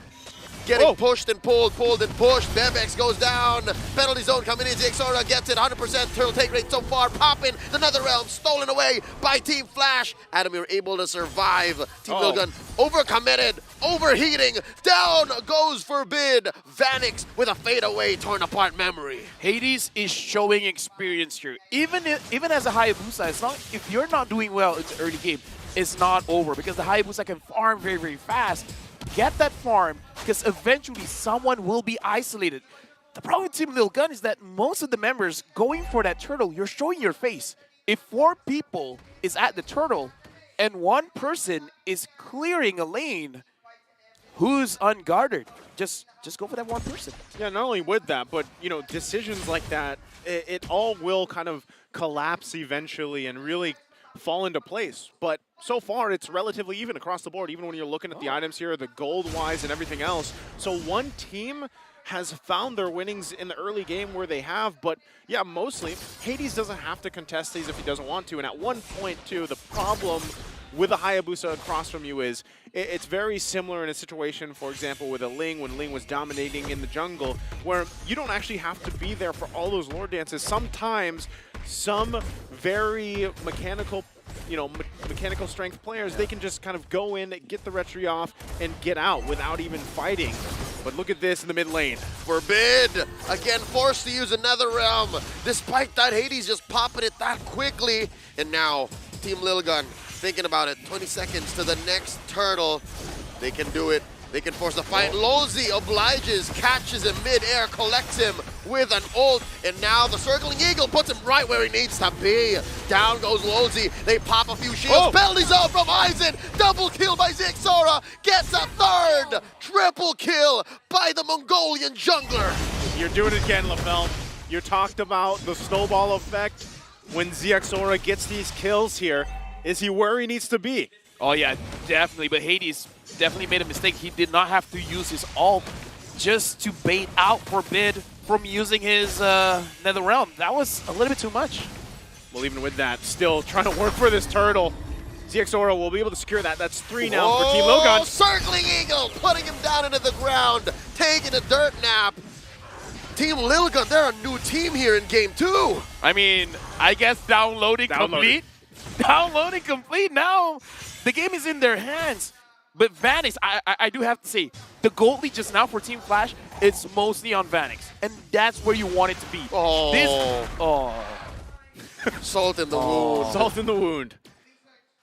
V: getting pushed and pulled and pushed. Bebex goes down. Penalty zone coming in. ZXR gets it. 100% turtle take rate so far. Popping. The Netherrealm stolen away by Team Flash. Adamir able to survive. Team Lilgun overcommitted. Overheating. Down goes Forbid. Vanix with a fadeaway torn apart memory.
B: Hades is showing experience here. Even as a Hayabusa, if you're not doing well in the early game, it's not over, because the Hayabusa can farm very, very fast. Get that farm, because eventually someone will be isolated. The problem with Team Lilgun is that most of the members going for that turtle, you're showing your face. If 4 people is at the turtle and 1 person is clearing a lane, who's unguarded? Just go for that 1 person.
S: Yeah, not only with that, but you know, decisions like that, it all will kind of collapse eventually and really fall into place. But so far, it's relatively even across the board, even when you're looking at the items here, the gold-wise and everything else. So one team has found their winnings in the early game where they have, but yeah, mostly Hades doesn't have to contest these if he doesn't want to. And at one point too, the problem with a Hayabusa across from you is it's very similar in a situation, for example, with a Ling when Ling was dominating in the jungle, where you don't actually have to be there for all those lore dances. Sometimes some very mechanical, mechanical strength players, they can just kind of go in, get the retry off, and get out without even fighting. But look at this in the mid lane.
V: Forbid, again forced to use another realm. Despite that, Hades just popping it that quickly. And now, Team Lilgun thinking about it. 20 seconds to the next turtle. They can do it. They can force the fight. Lozi obliges, catches him mid-air, collects him with an ult, and now the circling eagle puts him right where he needs to be. Down goes Lozi. They pop a few shields. Penalty zone from Aizen. Double kill by Zixora. Gets a third. Triple kill by the Mongolian jungler.
S: You're doing it again, LaFell. You talked about the snowball effect. When Zixora gets these kills here, is he where he needs to be?
B: Oh yeah, definitely. But Hades definitely made a mistake. He did not have to use his ult just to bait out Forbid from using his Nether Realm. That was a little bit too much.
S: Well, even with that, still trying to work for this turtle. ZXORA will be able to secure that. That's 3 now for Team Lilgun.
V: Circling eagle, putting him down into the ground, taking a dirt nap. Team Lilgun, they're a new team here in game 2.
B: I mean, I guess downloading complete. Downloading complete now. The game is in their hands. But Vanix, I do have to say, the gold lead just now for Team Flash, it's mostly on Vanix. And that's where you want it to be.
V: Salt in the wound.
S: Salt in the wound.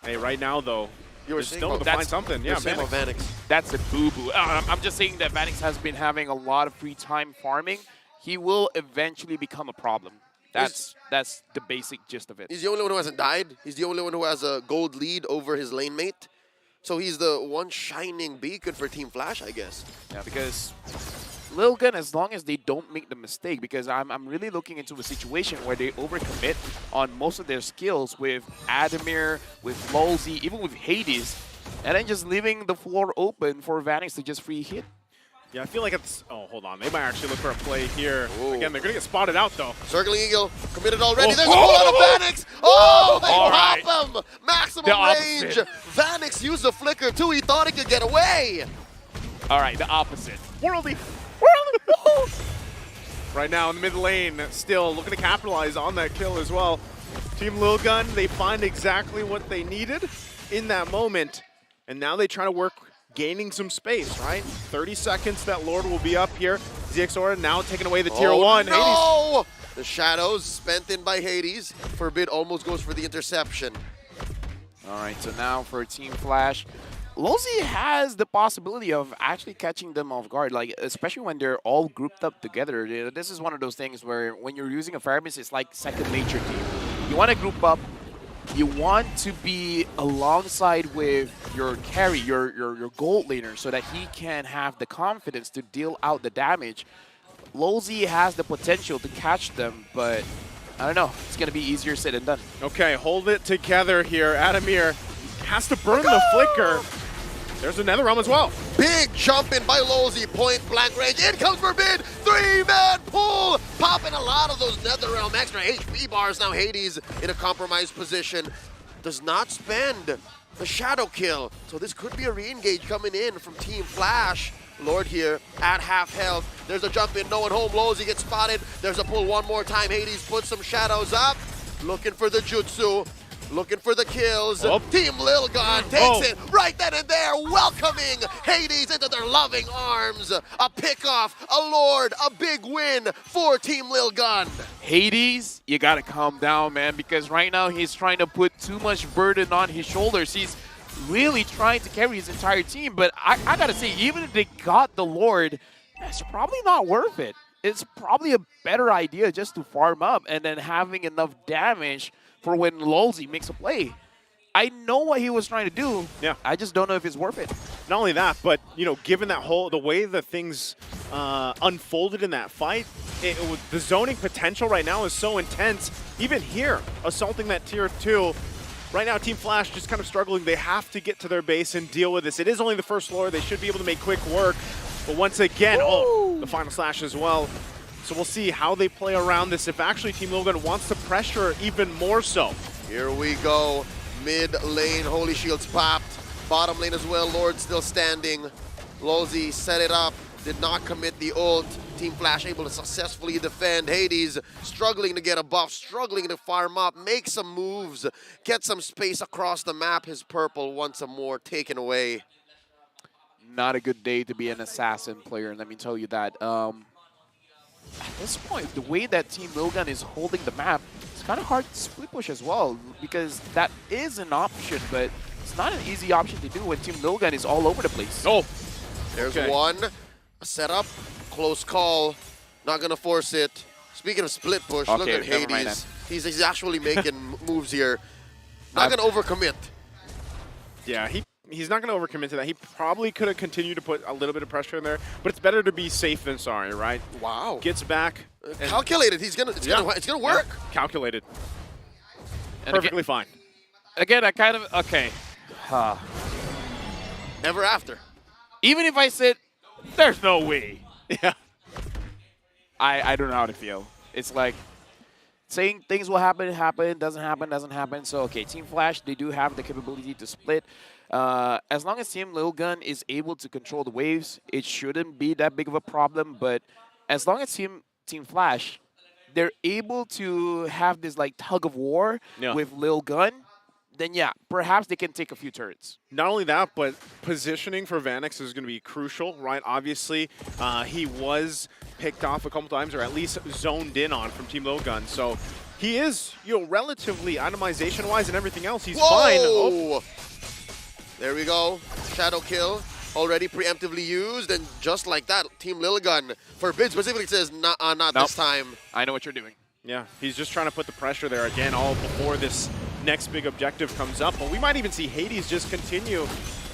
S: Hey, right now, though, you're still to find something. Yeah,
V: Vanix.
B: That's a boo-boo. I'm just saying that Vanix has been having a lot of free time farming. He will eventually become a problem. That's the basic gist of it.
V: He's the only one who hasn't died. He's the only one who has a gold lead over his lane mate. So he's the one shining beacon for Team Flash, I guess.
B: Yeah, because Lilgun, as long as they don't make the mistake, because I'm really looking into a situation where they overcommit on most of their skills with Adamir, with Lolzy, even with Hades, and then just leaving the floor open for Vanix to just free hit.
S: Yeah, I feel like it's... Oh, hold on. They might actually look for a play here. Ooh. Again, they're going to get spotted out, though.
V: Circling Eagle, committed already. There's a pull out of Vanix. Oh, they pop him. Maximum range. Vanix used the flicker, too. He thought he could get away.
B: All right, the opposite.
S: Worldy. Right now in the mid lane, still looking to capitalize on that kill as well. Team Lilgun, they find exactly what they needed in that moment. And now they try to work gaining some space, right? 30 seconds, that Lord will be up here. ZXORA now taking away the tier 1.
V: No! Hades. The shadows spent in by Hades. Forbid almost goes for the interception.
B: All right, so now for Team Flash, Lozi has the possibility of actually catching them off guard, like especially when they're all grouped up together. This is one of those things where when you're using a Fire Mist, it's like second nature to you. You want to group up. You want to be alongside with your carry, your gold laner, so that he can have the confidence to deal out the damage. Lozi has the potential to catch them, but I don't know. It's going to be easier said than done.
S: Okay, hold it together here. Adamir has to burn the flicker. There's another realm as well.
V: Big jump in by Lozi, point blank range. In comes Forbid, 3-man pull. Popping a lot of those NetherRealm extra HP bars. Now Hades in a compromised position. Does not spend the shadow kill. So this could be a re-engage coming in from Team Flash. Lord here at half health. There's a jump in, no one home. Lozi gets spotted. There's a pull one more time. Hades puts some shadows up. Looking for the jutsu. Looking for the kills. Team Lilgun takes it right then and there, welcoming Hades into their loving arms. A pickoff, a Lord, a big win for Team Lilgun.
B: Hades, you gotta calm down, man, because right now he's trying to put too much burden on his shoulders. He's really trying to carry his entire team, but I gotta say, even if they got the Lord, it's probably not worth it. It's probably a better idea just to farm up and then having enough damage for when Lolzy makes a play. I know what he was trying to do.
S: Yeah.
B: I just don't know if it's worth it.
S: Not only that, but given that the way that things unfolded in that fight, the zoning potential right now is so intense. Even here, assaulting that tier 2. Right now, Team Flash just kind of struggling. They have to get to their base and deal with this. It is only the first floor. They should be able to make quick work. But once again, the final slash as well. So we'll see how they play around this, if actually Team Logan wants to pressure even more so.
V: Here we go. Mid lane, Holy Shield's popped. Bottom lane as well, Lord still standing. Lozi set it up, did not commit the ult. Team Flash able to successfully defend. Hades struggling to get a buff, struggling to farm up, make some moves, get some space across the map. His purple once more taken away.
B: Not a good day to be an assassin player, let me tell you that. At this point, the way that Team Logan is holding the map, it's kind of hard to split push as well, because that is an option, but it's not an easy option to do when Team Logan is all over the place.
S: Oh,
V: there's one. A setup, close call, not gonna force it. Speaking of split push, look at Hades. He's actually making moves here. Not gonna overcommit.
S: Yeah, he's not going to overcommit to that. He probably could have continued to put a little bit of pressure in there, but it's better to be safe than sorry, right?
V: Wow.
S: Gets back.
V: Calculated. It's gonna work.
S: Yeah, calculated.
B: And
S: perfectly fine.
B: Again, I kind of, okay.
V: Ever after.
B: Even if I said, there's no way.
S: Yeah.
B: I don't know how to feel. It's like saying things will happen, doesn't happen. So, okay, Team Flash, they do have the capability to split. As long as Team Lilgun is able to control the waves, it shouldn't be that big of a problem. But as long as Team Flash, they're able to have this like tug of war with Lilgun, then yeah, perhaps they can take a few turrets.
S: Not only that, but positioning for Vanix is going to be crucial, right? Obviously, he was picked off a couple times, or at least zoned in on from Team Lilgun. So he is, relatively itemization-wise and everything else, he's fine. Oh.
V: There we go. Shadow kill already preemptively used, and just like that, Team Lilgun forbids specifically says not this time.
B: I know what you're doing.
S: Yeah, he's just trying to put the pressure there again, all before this next big objective comes up. But we might even see Hades just continue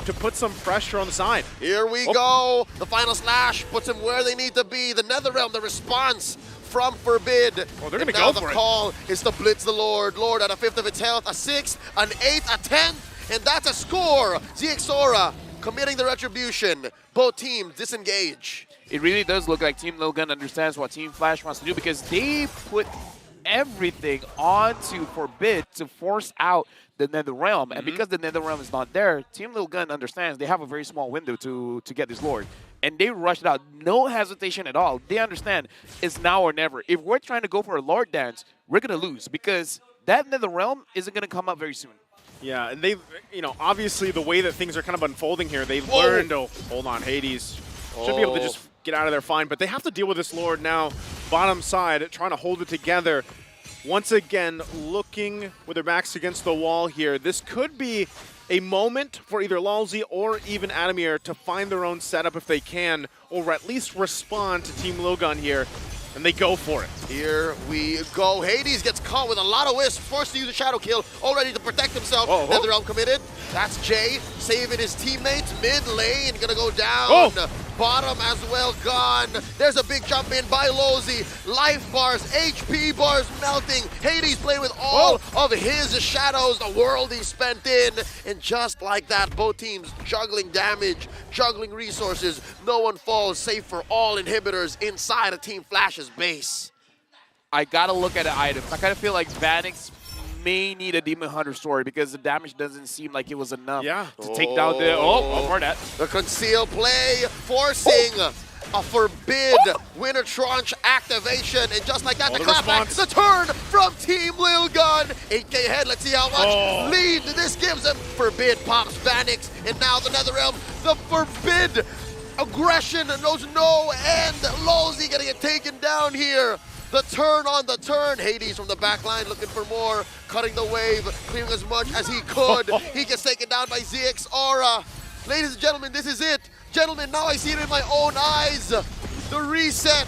S: to put some pressure on the side.
V: Here we go. The final slash puts them where they need to be. The Netherrealm, the response from Forbid.
S: Oh, they're going to
V: go
S: for
V: it.
S: The
V: call is to blitz the Lord. Lord at a 5th of its health, a 6th, an 8th, a 10th, and that's a score. ZXaura committing the retribution. Both teams disengage.
B: It really does look like Team Lilgun understands what Team Flash wants to do, because they put everything onto Forbid to force out the Netherrealm. And because the Netherrealm is not there, Team Lilgun understands they have a very small window to get this Lord. And they rushed out, no hesitation at all. They understand it's now or never. If we're trying to go for a Lord dance, we're going to lose, because that Netherrealm isn't going to come up very soon.
S: Yeah, and they, obviously the way that things are kind of unfolding here, they've learned, hold on, Hades should be able to just get out of there fine, but they have to deal with this Lord now. Bottom side, trying to hold it together. Once again, looking with their backs against the wall here. This could be a moment for either Lalzi or even Adamir to find their own setup if they can, or at least respond to Team Lilgun here. And they go for it.
V: Here we go. Hades gets caught with a lot of wisps, forced to use a shadow kill, all ready to protect himself. Netherrealm committed. That's Jay saving his teammates. Mid lane gonna go down. Bottom as well gone. There's a big jump in by Lozi. Life bars, HP bars melting. Hades playing with all of his shadows, the world he spent in. And just like that, both teams juggling damage, juggling resources. No one falls, save for all inhibitors inside of Team Flash's base.
B: I gotta look at the items. I kind of feel like Vanix may need a Demon Hunter story, because the damage doesn't seem like it was enough to take down the... for that.
V: The conceal play, forcing a Forbid Winter Tranche activation, and just like that, the clapback, the turn from Team Lilgun. 8K ahead, let's see how much lead this gives them. Forbid pops Vanix, and now the Netherrealm, the Forbid aggression knows no end. Lozi gonna get taken down here. The turn on the turn. Hades from the back line looking for more, cutting the wave, clearing as much as he could. He gets taken down by ZXaura. Ladies and gentlemen, this is it. Gentlemen, now I see it in my own eyes. The reset.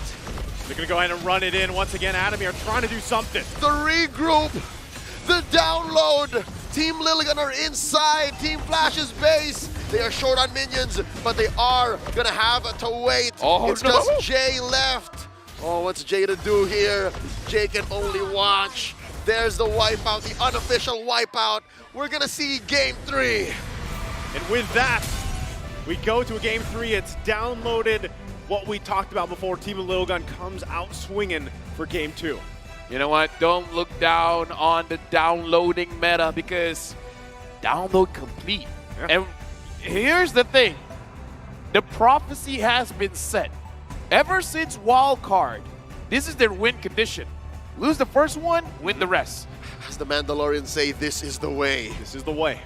S: They're going to go ahead and run it in once again. Adamir trying to do something.
V: The regroup. The download. Team Lilligan are inside Team Flash's base. They are short on minions, but they are going to have to wait. It's just Jay left. What's Jay to do here? Jay can only watch. There's the wipeout, the unofficial wipeout. We're gonna see Game 3.
S: And with that, we go to a Game 3. It's downloaded what we talked about before. Team Little Gun comes out swinging for Game 2.
B: You know what? Don't look down on the downloading meta because download complete.
S: Yeah.
B: And here's the thing. The prophecy has been set. Ever since Wild Card, this is their win condition. Lose the first one, win the rest.
V: As the Mandalorians say, this is the way.
S: This is the way.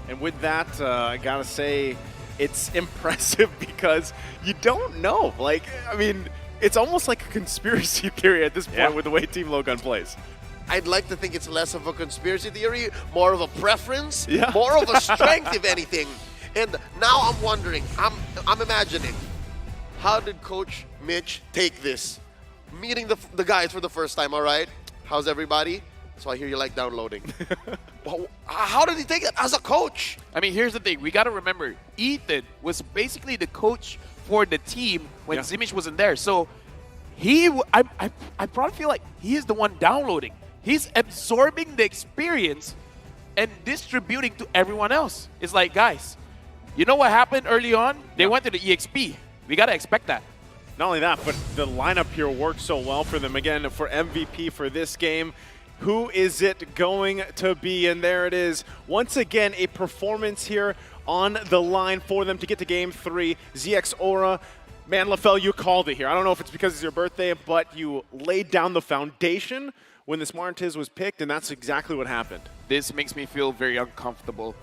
S: And with that, I gotta say, it's impressive because you don't know. Like, I mean, it's almost like a conspiracy theory at this point with the way Team Logan plays.
V: I'd like to think it's less of a conspiracy theory, more of a preference,
S: Yeah.
V: more of a strength, if anything. And now I'm wondering, I'm imagining, how did Coach Mitch take this? Meeting the guys for the first time, all right? How's everybody? So I hear you like downloading. Well, how did he take it as a coach?
B: I mean, here's the thing. We got to remember, Ethan was basically the coach for the team when Zimmich wasn't there. So I probably feel like he is the one downloading. He's absorbing the experience and distributing to everyone else. It's like, guys, you know what happened early on? They went to the EXP. We got to expect that.
S: Not only that, but the lineup here worked so well for them. Again, for MVP for this game, who is it going to be? And there it is. Once again, a performance here on the line for them to get to Game 3. ZX Aura, man, LaFell, you called it here. I don't know if it's because it's your birthday, but you laid down the foundation when the Smartiz was picked, and that's exactly what happened.
B: This makes me feel very uncomfortable.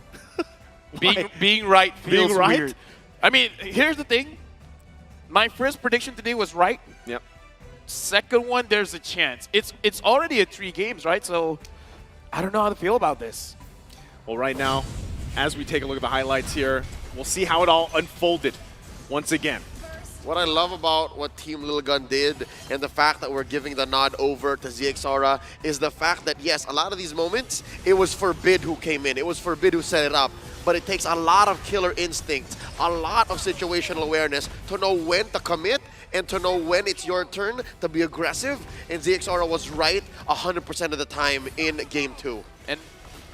B: being right feels
S: Being right?
B: weird. I mean, here's the thing. My first prediction today was right.
S: Yep.
B: Second one, there's a chance. It's already at 3 games, right? So I don't know how to feel about this.
S: Well, right now, as we take a look at the highlights here, we'll see how it all unfolded once again.
V: What I love about what Team Little Gun did and the fact that we're giving the nod over to ZXaura is the fact that, yes, a lot of these moments, it was Forbid who came in. It was Forbid who set it up. But it takes a lot of killer instinct, a lot of situational awareness to know when to commit and to know when it's your turn to be aggressive. And ZXaura was right 100% of the time in Game 2.
B: And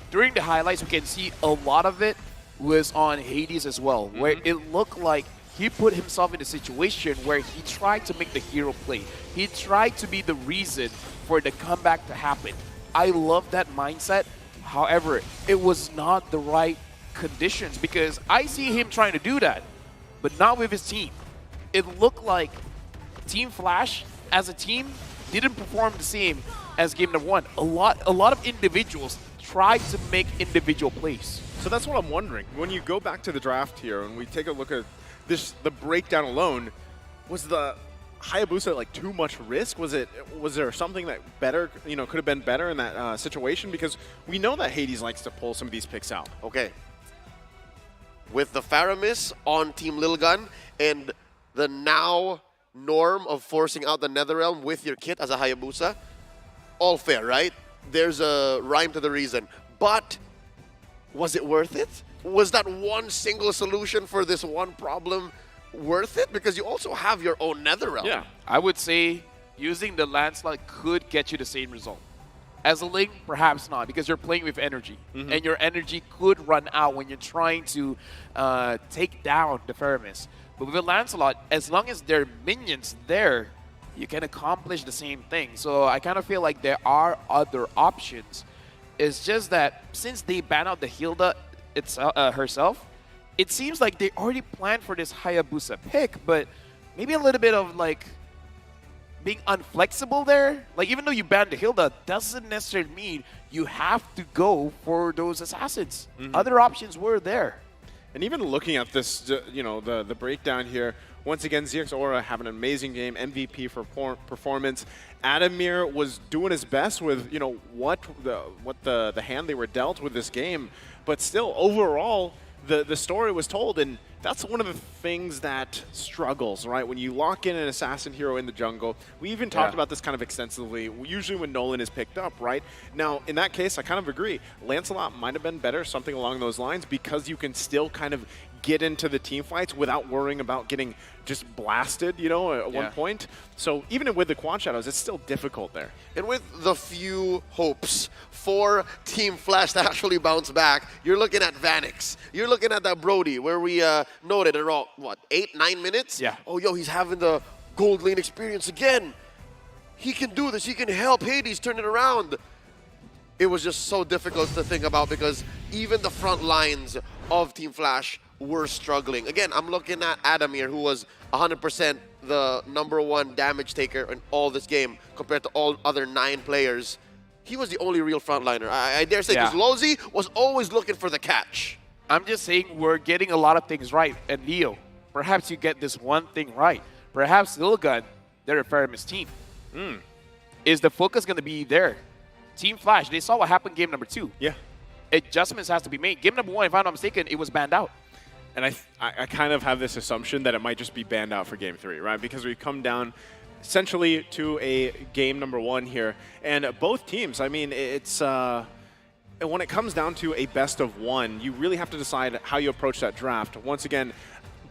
B: during the highlights, we can see a lot of it was on Hades as well, where it looked like he put himself in a situation where he tried to make the hero play. He tried to be the reason for the comeback to happen. I love that mindset. However, it was not the right conditions because I see him trying to do that, but not with his team. It looked like Team Flash as a team didn't perform the same as game number 1. A lot of individuals tried to make individual plays.
S: So that's what I'm wondering. When you go back to the draft here and we take a look at this, the breakdown alone, was the Hayabusa like too much risk? Was there something that better, could have been better in that situation? Because we know that Hades likes to pull some of these picks out.
V: Okay. With the Faramis on Team Little Gun and the now norm of forcing out the Netherrealm with your kit as a Hayabusa, all fair, right? There's a rhyme to the reason. But was it worth it? Was that one single solution for this one problem worth it? Because you also have your own Netherrealm.
B: Yeah, I would say using the landslide could get you the same result. As a Link, perhaps not, because you're playing with energy, and your energy could run out when you're trying to take down the Faramis. But with a Lancelot, as long as there are minions there, you can accomplish the same thing. So I kind of feel like there are other options. It's just that since they ban out the Hilda herself, it seems like they already planned for this Hayabusa pick, but maybe a little bit of like being unflexible there. Like even though you banned the Hilda, doesn't necessarily mean you have to go for those assassins. Other options were there.
S: And even looking at this, the breakdown here, once again, ZX Aura have an amazing game, MVP for performance. Adamir was doing his best with, what the hand they were dealt with this game. But still, overall, the story was told, and that's one of the things that struggles, right? When you lock in an assassin hero in the jungle, we even talked about this kind of extensively, usually when Nolan is picked up, right? Now, in that case, I kind of agree. Lancelot might have been better, something along those lines, because you can still kind of get into the team fights without worrying about getting just blasted, you know, at one point. So even with the Quad Shadows, it's still difficult there.
V: And with the few hopes for Team Flash to actually bounce back, you're looking at Vanix. You're looking at that Brody, where we noted around, what, 8-9 minutes?
B: Yeah.
V: Oh, yo, he's having the gold lane experience again. He can do this. He can help Hades turn it around. It was just so difficult to think about because even the front lines of Team Flash were struggling. Again, I'm looking at Adamir, who was 100% the #1 damage taker in all this game compared to all other 9 players. He was the only real frontliner. I dare say, because Lozi was always looking for the catch.
B: I'm just saying we're getting a lot of things right. And Leo, perhaps you get this one thing right. Perhaps Lilgun, they're a Faramis team. Is the focus going to be there? Team Flash, they saw what happened game number 2.
S: Yeah.
B: Adjustments has to be made. Game number 1, if I'm not mistaken, it was banned out.
S: And I kind of have this assumption that it might just be banned out for game 3, right? Because we've come down essentially to a game number 1 here. And both teams, I mean, it's when it comes down to a best of 1, you really have to decide how you approach that draft. Once again,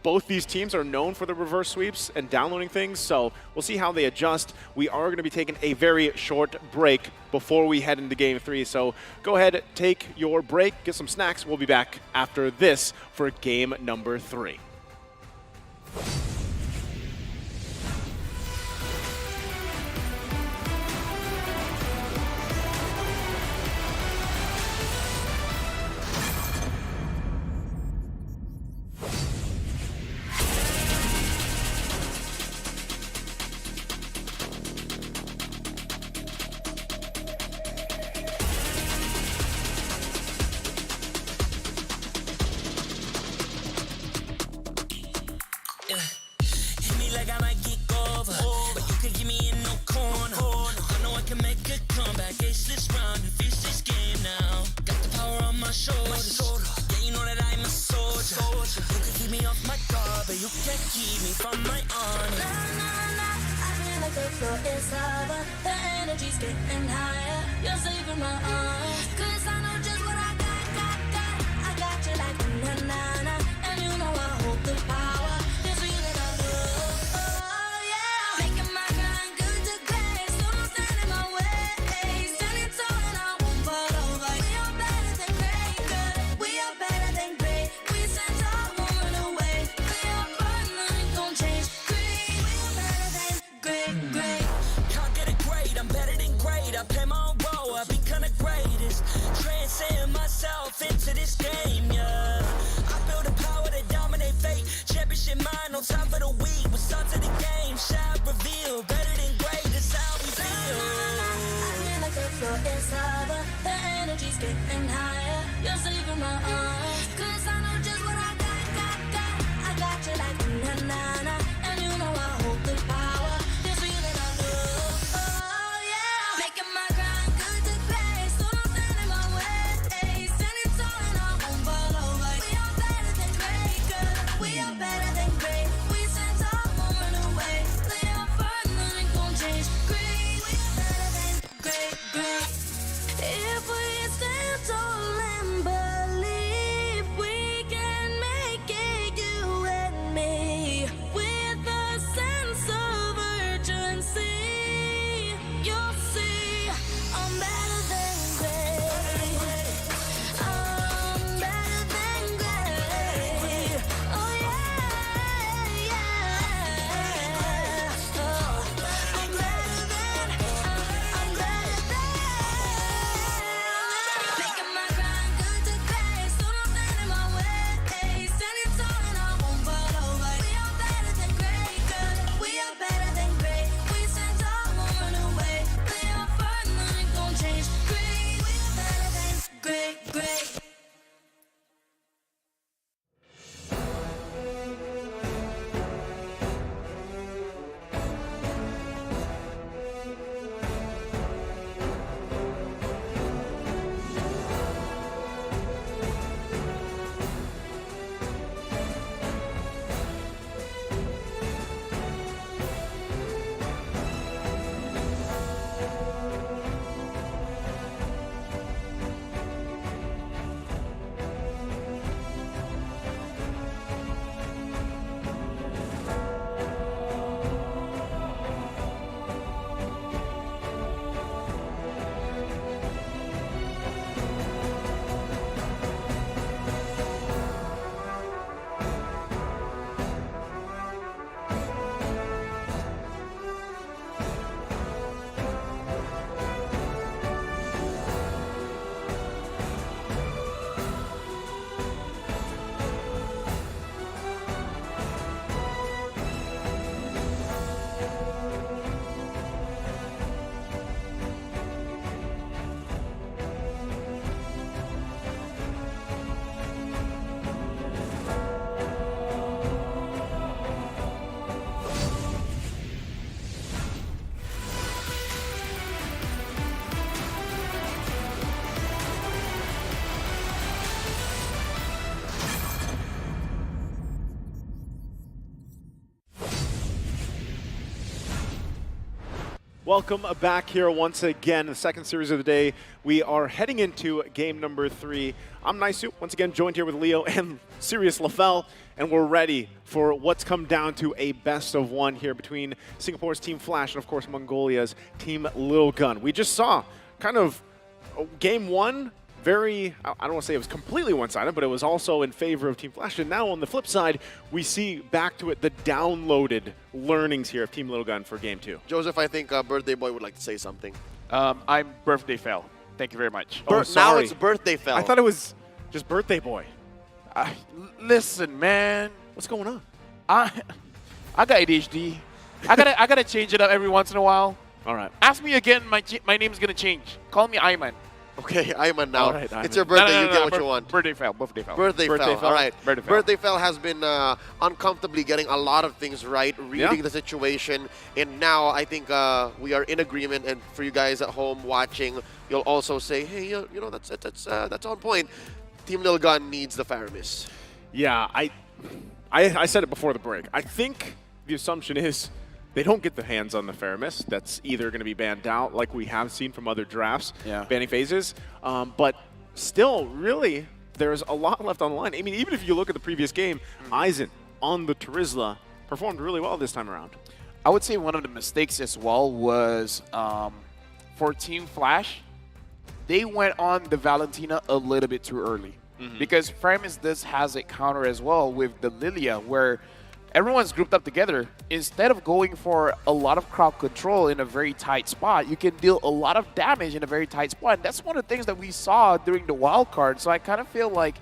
S: both these teams are known for the reverse sweeps and downloading things, so we'll see how they adjust. We are going to be taking a very short break before we head into game 3, so go ahead, take your break, get some snacks. We'll be back after this for game number 3.
G: If we stand tall and believe we
S: Welcome back here once again, the second series of the day. We are heading into game number 3. I'm Naisu, once again joined here with Leo and Sirius Lafell, and we're ready for what's come down to a best of one here between Singapore's Team Flash and, of course, Mongolia's Team Lil Gun. We just saw kind of game 1, very, I don't want to say it was completely one-sided, but it was also in favor of Team Flash. And now on the flip side, we see back to it the downloaded learnings here of Team Lil Gun for game 2.
V: Joseph, I think Birthday Boy would like to say something.
B: I'm Birthday Fell. Thank you very much.
V: Now it's Birthday Fell.
S: I thought it was just Birthday Boy.
B: Listen, man.
S: What's going on?
B: I got ADHD. I gotta change it up every once in a while.
S: All right.
B: Ask me again. My name's gonna change. Call me Ayman.
V: Okay, Ayman now.
S: All right, Ayman.
V: It's your birthday.
B: No,
V: you get what you want.
B: Birthday Fell. Birthday Fell.
V: Birthday Fell. All right.
B: Birthday
V: Fell has been uncomfortably getting a lot of things right, reading the situation, and now I think we are in agreement. And for you guys at home watching, you'll also say, hey, you know, that's on point. Team Lil Gun needs the Faramis.
S: Yeah, I said it before the break. I think the assumption is they don't get the hands on the Faramis. That's either going to be banned out, like we have seen from other drafts, banning phases. But still, really, there's a lot left on the line. I mean, even if you look at the previous game, Aizen on the Terizla performed really well this time around.
B: I would say one of the mistakes as well was for Team Flash, they went on the Valentina a little bit too early. Because Faramis does has a counter as well with the Lilia, where everyone's grouped up together. Instead of going for a lot of crowd control in a very tight spot, you can deal a lot of damage in a very tight spot. And that's one of the things that we saw during the wild card. So I kind of feel like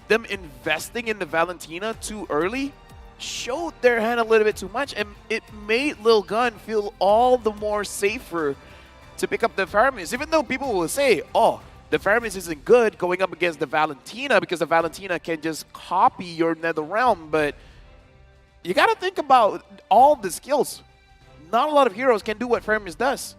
B: them investing in the Valentina too early showed their hand a little bit too much, and it made Lil Gun feel all the more safer to pick up the Faramis. Even though people will say, oh, the Faramis isn't good going up against the Valentina because the Valentina can just copy your NetherRealm, but you got to think about all the skills. Not a lot of heroes can do what Faramis does,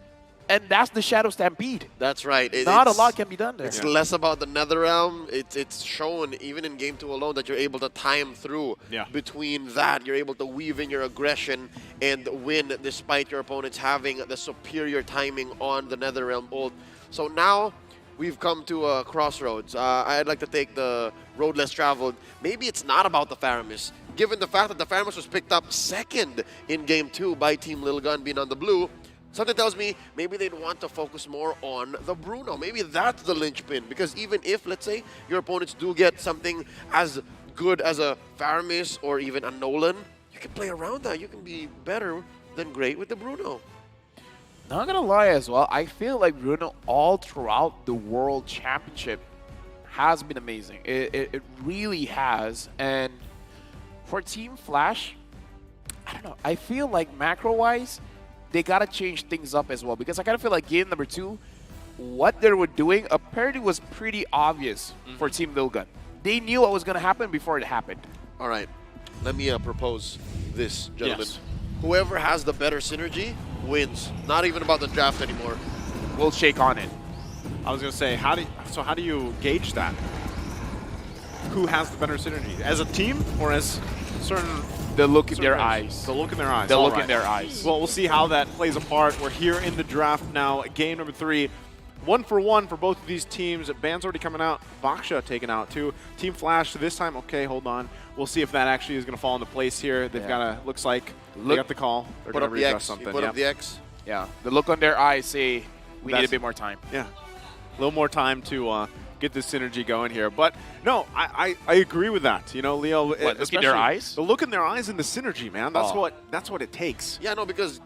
B: and that's the Shadow Stampede.
V: That's right.
B: Not a lot can be done there.
V: It's less about the NetherRealm. It's shown even in game 2 alone that you're able to time through between that. You're able to weave in your aggression and win despite your opponents having the superior timing on the NetherRealm ult. So now we've come to a crossroads. I'd like to take the road less traveled. Maybe it's not about the Faramis. Given the fact that the Faramis was picked up second in game 2 by Team Lil Gun being on the blue, something tells me maybe they'd want to focus more on the Bruno. Maybe that's the linchpin. Because even if, let's say, your opponents do get something as good as a Faramis or even a Nolan, you can play around that. You can be better than great with the Bruno.
B: Not gonna lie as well, I feel like Bruno all throughout the World Championship has been amazing. It really has. And for Team Flash, I don't know. I feel like macro-wise, they gotta change things up as well, because I kind of feel like game number 2, what they were doing apparently was pretty obvious for Team Lil Gun. They knew what was gonna happen before it happened.
V: All right, let me propose this, gentlemen.
B: Yes.
V: Whoever has the better synergy wins. Not even about the draft anymore.
B: We'll shake on it.
S: I was going to say, how do you gauge that? Who has the better synergy? As a team or as certain...
B: The look in their eyes.
S: The look in their eyes.
B: The look in their eyes.
S: Well, we'll see how that plays a part. We're here in the draft now, game number 3. 1 for 1 for both of these teams. Ban's already coming out. Baksha taken out too. Team Flash this time, okay, hold on. We'll see if that actually is going to fall into place here. They've got a, looks like they got the call. They're
V: put
S: going
V: up
S: to
V: the
S: readjust
V: X.
S: something.
V: You put up the X.
B: Yeah, the look on their eyes say we need a bit more time.
S: Yeah, a little more time to get this synergy going here. But no, I agree with that. You know, Leo.
B: What, look in their eyes?
S: The look in their eyes and the synergy, man. That's what it takes.
V: Yeah, no, because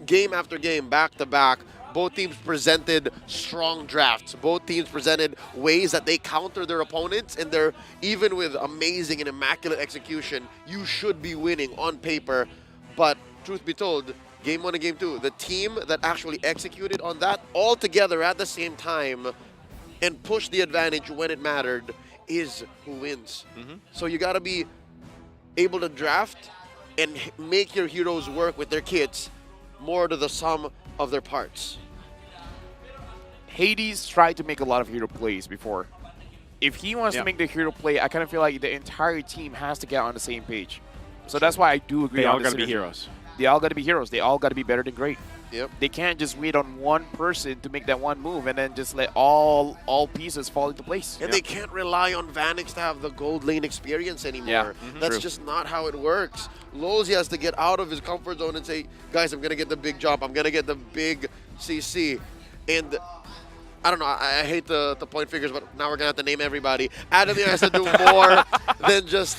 V: game after game, back to back, both teams presented strong drafts. Both teams presented ways that they counter their opponents, and they're, even with amazing and immaculate execution, you should be winning on paper. But truth be told, game 1 and game 2, the team that actually executed on that all together at the same time and pushed the advantage when it mattered is who wins. So you got to be able to draft and make your heroes work with their kits more to the sum of their parts.
B: Hades tried to make a lot of hero plays before. If he wants to make the hero play, I kind of feel like the entire team has to get on the same page. So that's why I do agree.
S: They all got to be heroes.
B: They all got to be heroes. They all got to be better than great.
V: Yep.
B: They can't just wait on one person to make that one move and then just let all pieces fall into place.
V: And they can't rely on Vanix to have the gold lane experience anymore.
B: Yeah,
V: That's
B: true.
V: just not how it works. Losey has to get out of his comfort zone and say, guys, I'm going to get the big job. I'm going to get the big CC. And I don't know, I hate the point figures, but now we're going to have to name everybody. Adamir has to do more than just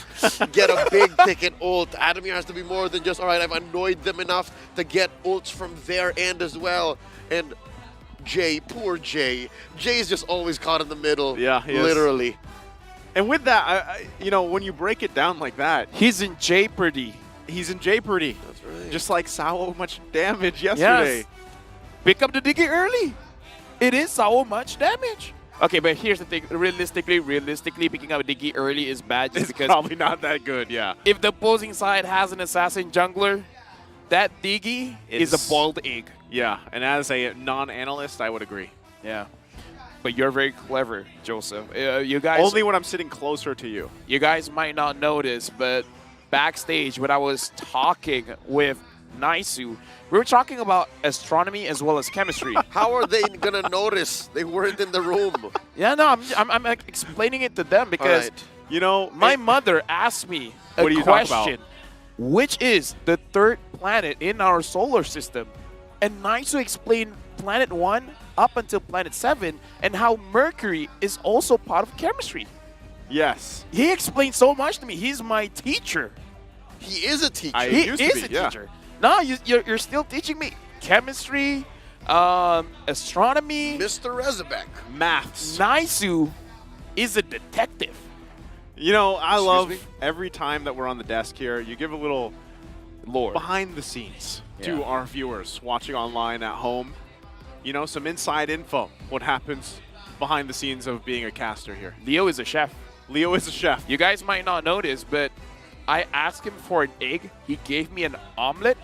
V: get a big ticket ult. Adamir has to be more than just, all right, I've annoyed them enough to get ults from their end as well. And Jay, poor Jay. Jay's just always caught in the middle.
S: Yeah, he is.
V: Literally.
S: And with that, you know, when you break it down like that,
B: he's in jeopardy.
S: He's in jeopardy.
V: That's right.
S: Just like so much damage yesterday.
B: Yes. Pick up the Diggy early. It is so much damage. Okay, but here's the thing. Realistically, picking up a Diggy early is bad just
S: It's
B: because
S: probably not that good, yeah.
B: if the opposing side has an assassin jungler, that Diggy is a boiled egg.
S: Yeah, and as a non-analyst, I would agree.
B: Yeah. But you're very clever, Joseph. You guys
S: Only when I'm sitting closer to you.
B: You guys might not notice, but backstage when I was talking with Naisu, we were talking about astronomy as well as chemistry.
V: How are they going to notice? They weren't in the room.
B: Yeah, no, I'm like explaining it to them because,
V: Right.
S: You know,
B: my mother asked me a
S: What do you talk about?
B: question, which is the third planet in our solar system? And Naisu explained planet 1 up until planet 7 and how Mercury is also part of chemistry.
S: Yes.
B: He explained so much to me. He's my teacher.
V: He is a teacher.
B: He
S: used to
B: is
S: be,
B: a teacher. No, you're still teaching me chemistry, astronomy.
V: Mr. Rezebek.
S: Maths.
B: Naisu is a detective.
S: You know, I
V: Excuse
S: love
V: me?
S: every time that we're on the desk here, you give a little
B: lore
S: behind the scenes to
B: Yeah.
S: our viewers watching online at home. You know, some inside info. What happens behind the scenes of being a caster here.
B: Leo is a chef.
S: Leo is a chef.
B: You guys might not notice, but I asked him for an egg. He gave me an omelet,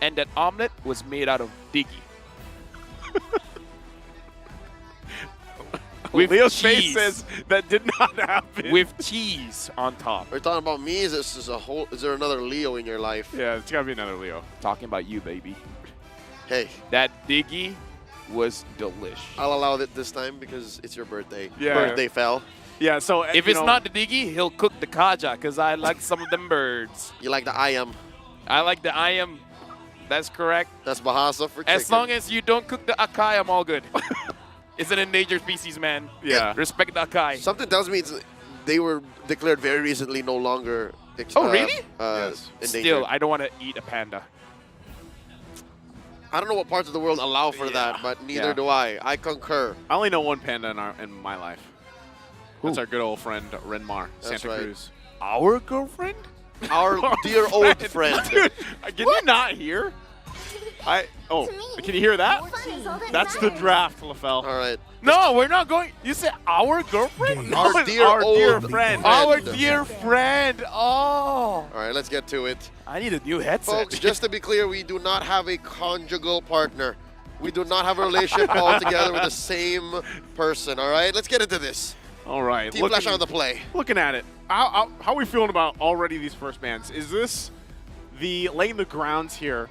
B: and that omelet was made out of Diggy. With
S: Leo's face
B: cheese.
S: says that did not happen.
B: With cheese on top.
V: Are you talking about me? Is there another Leo in your life?
S: Yeah, it's gotta be another Leo.
B: Talking about you, baby.
V: Hey,
B: That Diggy was delish.
V: I'll allow it this time because it's your birthday.
S: Yeah.
V: Birthday fell.
S: Yeah, so
B: If it's not the Diggy, he'll cook the Kaja because I like some of them birds.
V: You like the I am.
B: I like the I am. That's correct.
V: That's Bahasa for chicken.
B: As long as you don't cook the Akai, I'm all good. It's an endangered species, man.
S: Yeah.
B: Respect the Akai.
V: Something tells me they were declared very recently no longer.
B: Oh, really?
V: Endangered.
B: Still, I don't want to eat a panda.
V: I don't know what parts of the world allow for that, but neither
S: Yeah.
V: do I. I concur.
S: I only know one panda in my life. That's our good old friend Renmar,
V: That's
S: Santa
V: right.
S: Cruz.
B: Our girlfriend?
V: Our dear old friend.
S: Dude, can you not hear? Oh, can you hear that? That's the draft, LaFell.
V: All right.
B: No, we're not going. You said our girlfriend?
V: Our dear old
S: friend.
B: Our dear friend. Oh.
V: All right, let's get to it.
B: I need a new headset.
V: Folks, just to be clear, we do not have a conjugal partner. We do not have a relationship altogether with the same person, all right? Let's get into this.
S: All right.
V: Team Flash on the play.
S: Looking at it, how are we feeling about already these first bans? Is this laying the grounds here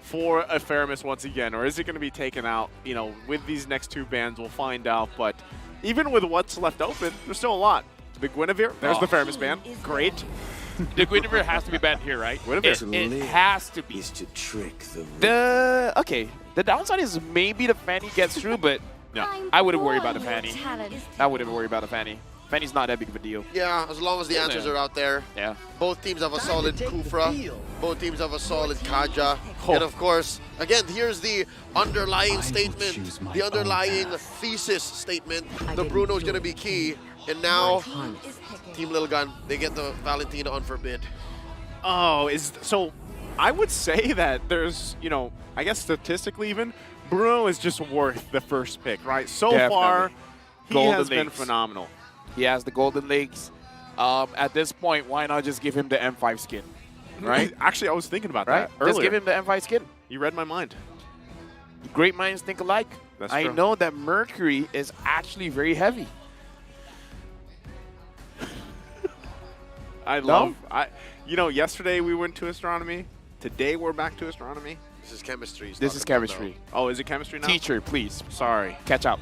S: for a Faramis once again, or is it going to be taken out? You know, with these next two bans, we'll find out. But even with what's left open, there's still a lot. The Guinevere, there's the Faramis ban. Great.
B: The Guinevere has to be banned here, right?
S: Guinevere.
B: It has to be.
C: Is to trick the
B: Okay. The downside is maybe the Fanny gets through, but no, I wouldn't worry about the Fanny. I wouldn't worry about the Fanny. Fanny's not that big of a deal.
V: Yeah, as long as the answers are out there.
B: Yeah.
V: Both teams have a solid Kufra. Both teams have a solid Kaja. And of course, again, here's the underlying statement, the underlying thesis statement. The Bruno's going to be key. And now, Team Little Gun, they get the Valentina on Forbid.
S: Oh, so I would say that there's, you know, I guess statistically even, Bruno is just worth the first pick, right? So far, he
B: Golden
S: has been
B: legs.
S: phenomenal.
B: He has the golden legs. At this point, why not just give him the M5 skin? Right?
S: Actually, I was thinking about
B: Right?
S: that earlier.
B: Just give him the M5 skin.
S: You read my mind.
B: Great minds think alike.
S: That's
B: I
S: true.
B: know that Mercury is actually very heavy.
S: You know, yesterday we went to astronomy. Today we're back to astronomy.
V: This is chemistry.
B: This is chemistry.
S: Oh, is it chemistry now?
B: Teacher, please.
S: Sorry.
B: Catch up.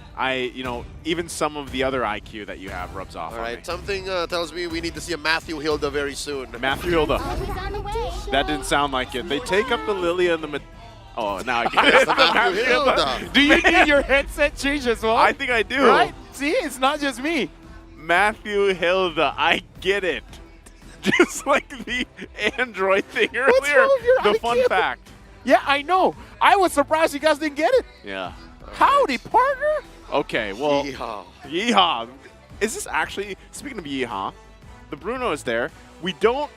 S: Even some of the other IQ that you have rubs off
V: All
S: on
V: right,
S: me.
V: something tells me we need to see a Matthew Hilda very soon.
S: Matthew Hilda. That didn't sound like it. They take up the Lilia and the... Oh, now I get it.
V: The Matthew Hilda.
B: Do you need your headset changed as well?
S: I think I do.
B: Right? See, it's not just me.
S: Matthew Hilda. I get it. Just like the Android thing earlier.
B: What's wrong with your
S: the fun
B: IQ?
S: fact.
B: Yeah, I know. I was surprised you guys didn't get it.
S: Yeah.
B: Howdy, partner.
S: Okay, well...
V: Yeehaw.
S: Yeehaw. Is this actually... Speaking of yeehaw, the Bruno is there. We don't...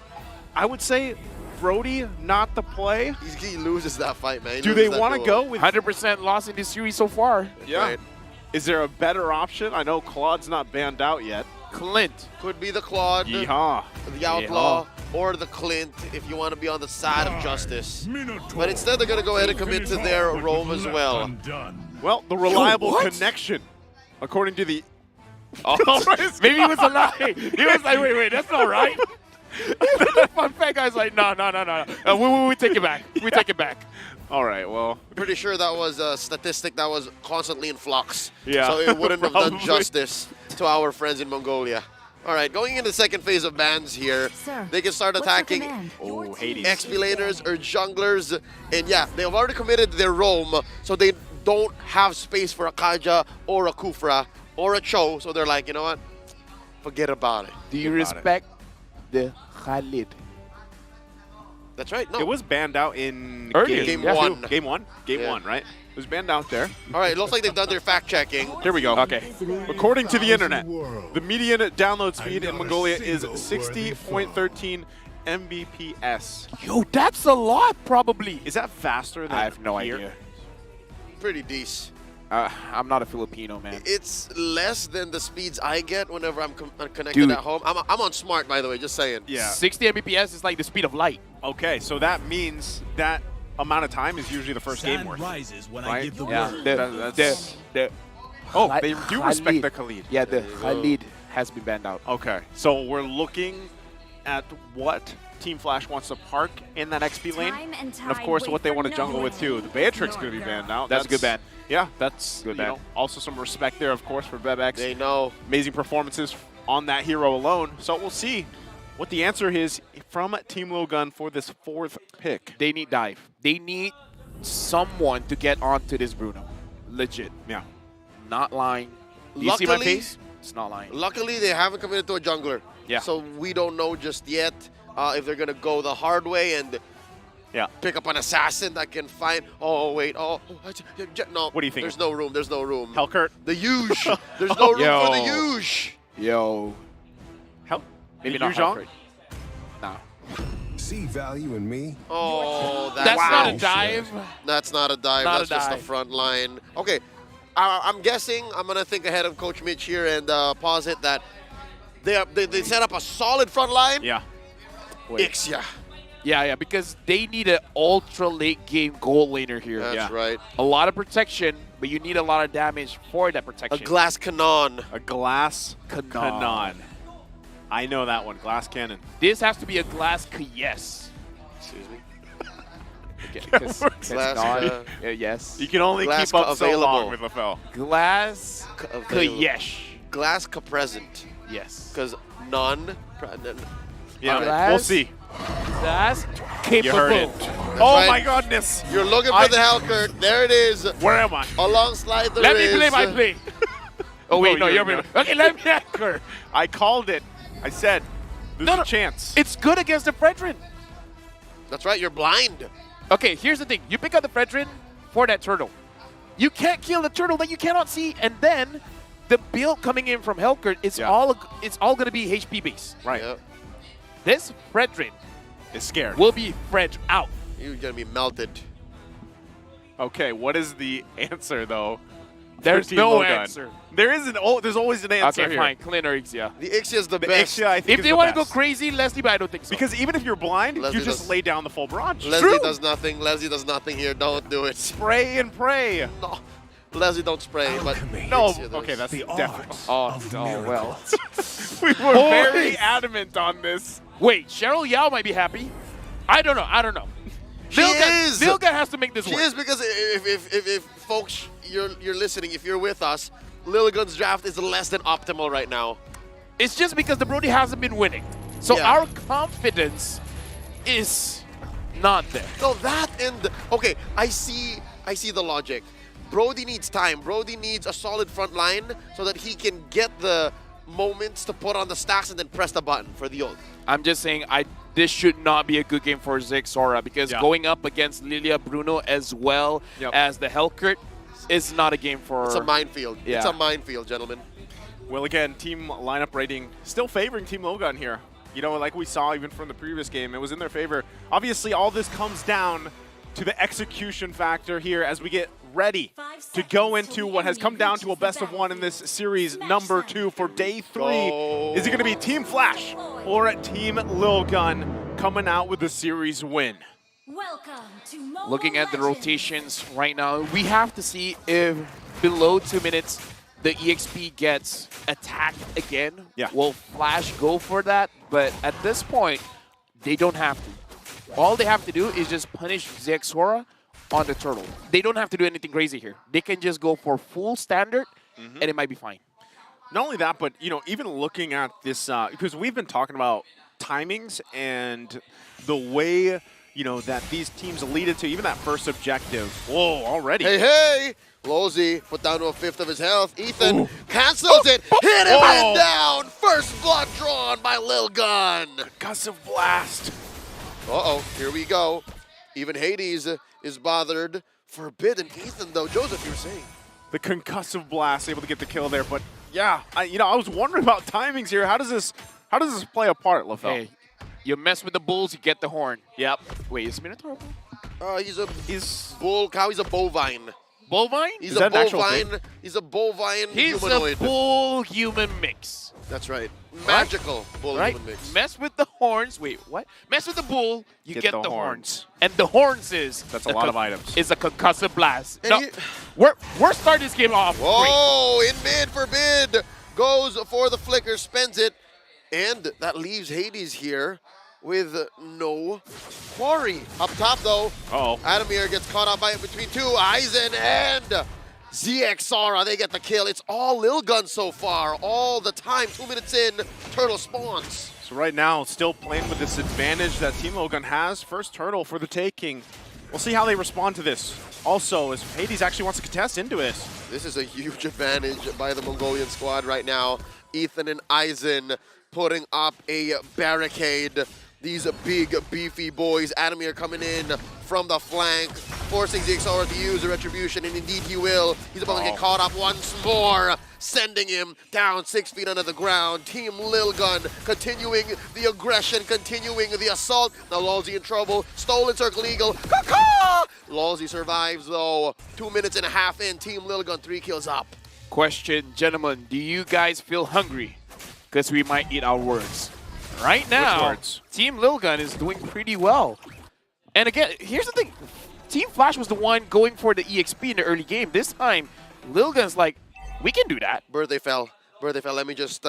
S: I would say... Brody, not the play.
V: He loses that fight, man.
S: Do they want to go with
B: 100% loss in this series so far?
S: Yeah.
V: Right.
S: Is there a better option? I know Claude's not banned out yet.
B: Clint.
V: Could be the Claude,
S: Yeehaw.
V: the Outlaw, or the Clint if you want to be on the side of justice. But instead, they're going to go ahead and commit to their Rome as well.
S: Well, the reliable
B: what?
S: connection, according to the...
B: Maybe it was a lie. He was like, wait, that's not right. Fun fact guy's like, no. We take it back. We take it back.
S: All right, well...
V: Pretty sure that was a statistic that was constantly in flux.
S: Yeah,
V: So it wouldn't have done
S: probably.
V: justice to our friends in Mongolia. All right, going into the second phase of bans here, they can start attacking
S: Oh, Hades.
V: XP laners or junglers. And yeah, they have already committed their roam, so they don't have space for a Kaja or a Kufra or a Cho. So they're like, you know what? Forget about it.
B: Do you respect the Khalid?
V: That's right. No.
S: It was banned out in
B: Earlier.
V: Game
B: Yeah.
V: one.
S: Game one? Game
V: Yeah.
S: one, right? It was banned out there.
V: All right, it looks like they've done their fact checking.
S: Here we go.
B: Okay.
S: According to the internet, the median download speed in Mongolia is 60.13 Mbps.
B: Yo, that's a lot, probably.
S: Is that faster than
B: I have no
S: here?
B: idea.
V: Pretty decent.
B: I'm not a Filipino, man.
V: It's less than the speeds I get whenever I'm connected
B: Dude.
V: at home. I'm on smart, by the way, just saying.
S: Yeah.
B: 60 Mbps is like the speed of light.
S: Okay, so that means that amount of time is usually the first game
N: Sand
S: worth.
N: rises when I
S: Right?
N: give the
B: Yeah.
N: word.
S: Oh, they do respect the Khalid.
B: Yeah, the
V: There you go.
B: Khalid has been banned out.
S: Okay, so we're looking at what Team Flash wants to park in that XP lane, and of course what they want to jungle with too. The Beatrix going to be banned out.
B: That's a good ban.
S: Yeah, that's
B: Good
S: you
B: ban.
S: know, also some respect there, of course, for Bebex.
V: They know.
S: Amazing performances on that hero alone. So we'll see what the answer is from Team Logun for this fourth pick.
B: They need dive. They need someone to get onto this Bruno. Legit.
S: Yeah.
B: Not lying. Do you see my
V: Luckily-
B: face? It's not lying.
V: Luckily, they haven't committed to a jungler.
B: Yeah.
V: So we don't know just yet if they're going to go the hard way and pick up an assassin that can find. Oh, wait. No.
S: What do you think?
V: There's no room. There's no room.
S: Hellcurt.
V: The huge. There's no room for the
B: Yo.
V: huge.
B: Yo.
S: Hell?
B: Maybe
S: Yu
B: not
S: Zhang?
B: Hellcurt. Nah.
C: See value in me?
V: Oh,
B: That's
V: wow.
B: not a dive.
V: That's not a dive.
B: Not a
V: That's just
B: dive.
V: the front line. Okay. I'm guessing I'm going to think ahead of Coach Mitch here and posit that they set up a solid front line.
S: Yeah.
V: Ixia.
B: Yeah, because they need an ultra late game goal laner here.
V: That's right.
B: A lot of protection, but you need a lot of damage for that
V: A
B: protection.
V: glass cannon.
S: A glass
B: Cannon.
S: cannon. I know that one. Glass cannon.
B: This has to be a glass yes.
V: Excuse me.
B: Glass, yes.
S: You can only
V: Glass
S: keep up so
V: available.
S: long with LaFell.
B: Glass
V: Available.
B: yes.
V: Glass present.
B: Yes.
V: Because none.
S: Yeah,
B: Glass.
S: we'll see.
B: Glass capable.
S: You heard it.
V: That's
S: Oh
V: right.
S: my goodness.
V: You're looking for the Hellcurt. There it is.
S: Where am I?
V: Alongside the
B: Let me
V: Riz.
B: play my play. Oh wait, no,
S: you're-
B: you're okay. Let me anchor.
S: I called it. I said, there's
B: No,
S: a chance.
B: It's good against the Fredrin.
V: That's right. You're blind.
B: Okay, here's the thing. You pick up the Fredrin for that turtle. You can't kill the turtle that you cannot see, and then the build coming in from Hellcurt is all gonna be HP base.
S: Right.
V: Yeah.
B: This Fredrin
S: Is scared.
B: will be Fred out.
V: You're going to be melted.
S: Okay, what is the answer though?
B: There's
S: for Team
B: no
S: Logun?
B: answer.
S: There isn't. Oh, there's always an answer
B: Okay,
S: here.
B: fine. Clint or Ixia.
V: The Ixia is the
S: The
V: best.
S: Ixia, I think,
B: If
S: is
B: they
S: the
B: want to go
S: best.
B: crazy, Leslie, but I don't think so.
S: Because even if you're blind,
V: Leslie
S: you just
V: does-
S: lay down the full barrage.
V: Leslie does nothing. Leslie does nothing here. Don't do it.
S: Spray and pray.
V: No. Leslie don't spray, but
S: No,
V: Ixia does.
S: okay, that's
C: The
S: definitely.
C: art
B: oh well.
S: We were very adamant on this.
B: Wait, Cheryl Yao might be happy. I don't know. Lilgan has to make this
V: She
B: work.
V: is, because if folks, you're listening, if you're with us, Lilgan's draft is less than optimal right now.
B: It's just because the Brody hasn't been winning. So
V: Yeah.
B: our confidence is not there.
V: No, that and okay, I see the logic. Brody needs time. Brody needs a solid front line so that he can get the moments to put on the stacks and then press the button for the ult.
B: I'm just saying this should not be a good game for Zixora because going up against Lilia Bruno as well as the Hellkurt is not a game for...
V: It's a minefield.
B: Yeah.
V: It's a minefield, gentlemen.
S: Well, again, team lineup rating still favoring Team Lilgan here. You know, like we saw even from the previous game, it was in their favor. Obviously, all this comes down to the execution factor here as we get ready to go into what has come down to a best of one in this series number 2 for day 3. Is it going to be Team Flash or Team Lilgan coming out with the series win?
B: Looking at the rotations right now, we have to see if below 2 minutes the EXP gets attacked again. Will Flash go for that? But at this point, they don't have to. All they have to do is just punish Zixora on the turtle. They don't have to do anything crazy here. They can just go for full standard, and it might be fine.
S: Not only that, but you know, even looking at this, because we've been talking about timings and the way, you know, that these teams lead into even that first objective. Whoa, already.
V: Hey! Lozy put down to a fifth of his health. Ethan cancels it. Hit him and down. First blood drawn by Lilgan.
S: Concussive blast.
V: Uh-oh, here we go. Even Hades is bothered. Forbidden Ethan, though. Joseph, you were saying.
S: The concussive blast able to get the kill there, but yeah, I was wondering about timings here. How does this play a part, LaFell?
B: Hey, you mess with the bulls, you get the horn.
S: Yep.
B: Wait, is Minotaur?
V: He's bull cow. He's a bovine.
B: Bovine?
V: He's a bovine. He's a bovine humanoid.
B: He's a bull human mix.
V: That's right. Magical bull human mix.
B: Mess with the horns. Wait, what? Mess with the bull, you get the horns. And the horns is...
S: That's a lot of items.
B: Is a concussive blast. No, we're starting this game off
V: Whoa, in mid Forbid. Goes for the flicker, spends it. And that leaves Hades here with no quarry. Up top, though, Adamir gets caught up by it between two. Aizen and Zixora, they get the kill. It's all Lilgun so far, all the time. 2 minutes in, Turtle spawns.
S: So right now, still playing with this advantage that Team Lilgun has. First Turtle for the taking. We'll see how they respond to this. Also, as Hades actually wants to contest into this.
V: This is a huge advantage by the Mongolian squad right now. Ethan and Aizen putting up a barricade. These big, beefy boys. Adamir coming in from the flank, forcing Zixora to use the retribution, and indeed he will. He's about to get caught up once more, sending him down 6 feet under the ground. Team Lilgun continuing the aggression, continuing the assault. Now Lolzy in trouble. Stolen Circle Eagle. Caw-caw! Lolzy survives, though. 2 minutes and a half in. Team Lilgun 3 kills up.
B: Question, gentlemen, do you guys feel hungry? Because we might eat our words. Right now, Team Lilgun is doing pretty well. And again, here's the thing. Team Flash was the one going for the EXP in the early game. This time, Lilgun's like, we can do that.
V: Birthday fell. Let me just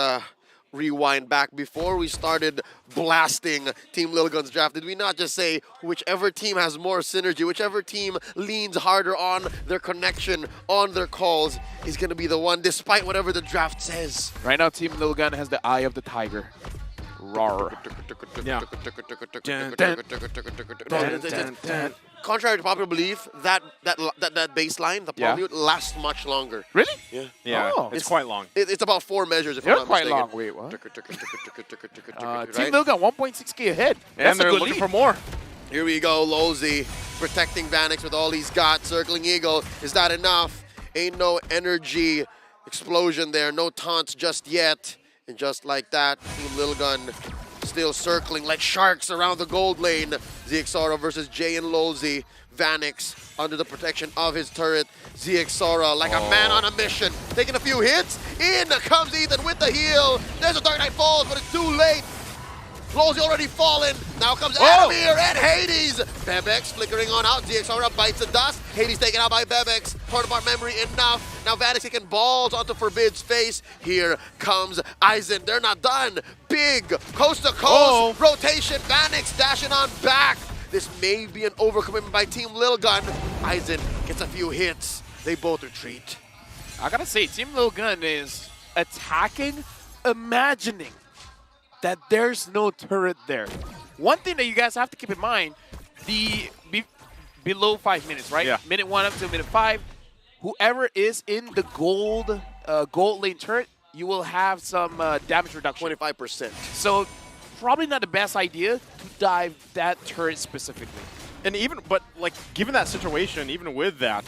V: rewind back. Before we started blasting Team Lilgun's draft, did we not just say whichever team has more synergy, whichever team leans harder on their connection, on their calls, is going to be the one, despite whatever the draft says?
B: Right now, Team Lilgun has the eye of the tiger. Roar.
V: Yeah. Contrary to popular belief, that baseline, the polyute, lasts much longer.
B: Really?
V: Yeah.
S: Yeah, it's quite long.
V: It's about 4 measures, if
B: They're
V: I'm not
B: quite
V: mistaken.
B: long. Wait, what?
V: Right?
B: Team Lilgun 1.6k ahead.
S: And they're looking for more.
V: Here we go, Lolzy protecting Vanix with all he's got. Circling Eagle. Is that enough? Ain't no energy explosion there. No taunts just yet. And just like that, Team Lilgun still circling like sharks around the gold lane. Zixora versus Jay and Lolzy. Vanix under the protection of his turret. Zixora like a man on a mission. Taking a few hits. In comes Ethan with the heal. There's a Dark Knight Falls, but it's too late. Lolzy already fallen. Now comes Adamir and Hades. Bebex flickering on out. Zixora bites the dust. Hades taken out by Bebex. Part of our memory enough. Now Vanix taking balls onto Forbid's face. Here comes Aizen. They're not done. Big coast to coast rotation. Vanix dashing on back. This may be an overcommitment by Team Lil Gun. Aizen gets a few hits. They both retreat.
B: I gotta say, Team Lil Gun is attacking, imagining that there's no turret there. One thing that you guys have to keep in mind, below 5 minutes, right?
S: Yeah.
B: Minute 1 up to minute 5, whoever is in the gold lane turret, you will have some damage reduction.
V: 25%.
B: So probably not the best idea to dive that turret specifically.
S: And but like, given that situation, even with that,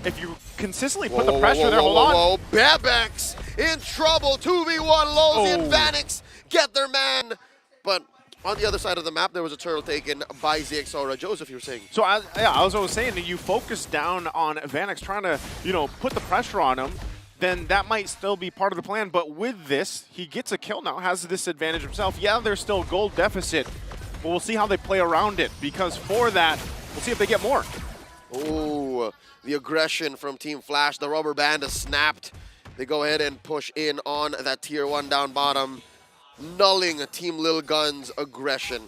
S: if you consistently put the pressure there, hold on.
V: Whoa, Bebex in trouble. 2v1, Lozy and Vanix get their man. But on the other side of the map, there was a turtle taken by ZXora. Joseph, you were saying?
S: So, as I was saying, you focus down on Vanix trying to, put the pressure on him, then that might still be part of the plan. But with this, he gets a kill now, has this advantage himself. Yeah, there's still gold deficit, but we'll see how they play around it, because for that, we'll see if they get more.
V: Oh, the aggression from Team Flash. The rubber band has snapped. They go ahead and push in on that tier 1 down bottom, nulling Team Lil Gun's aggression.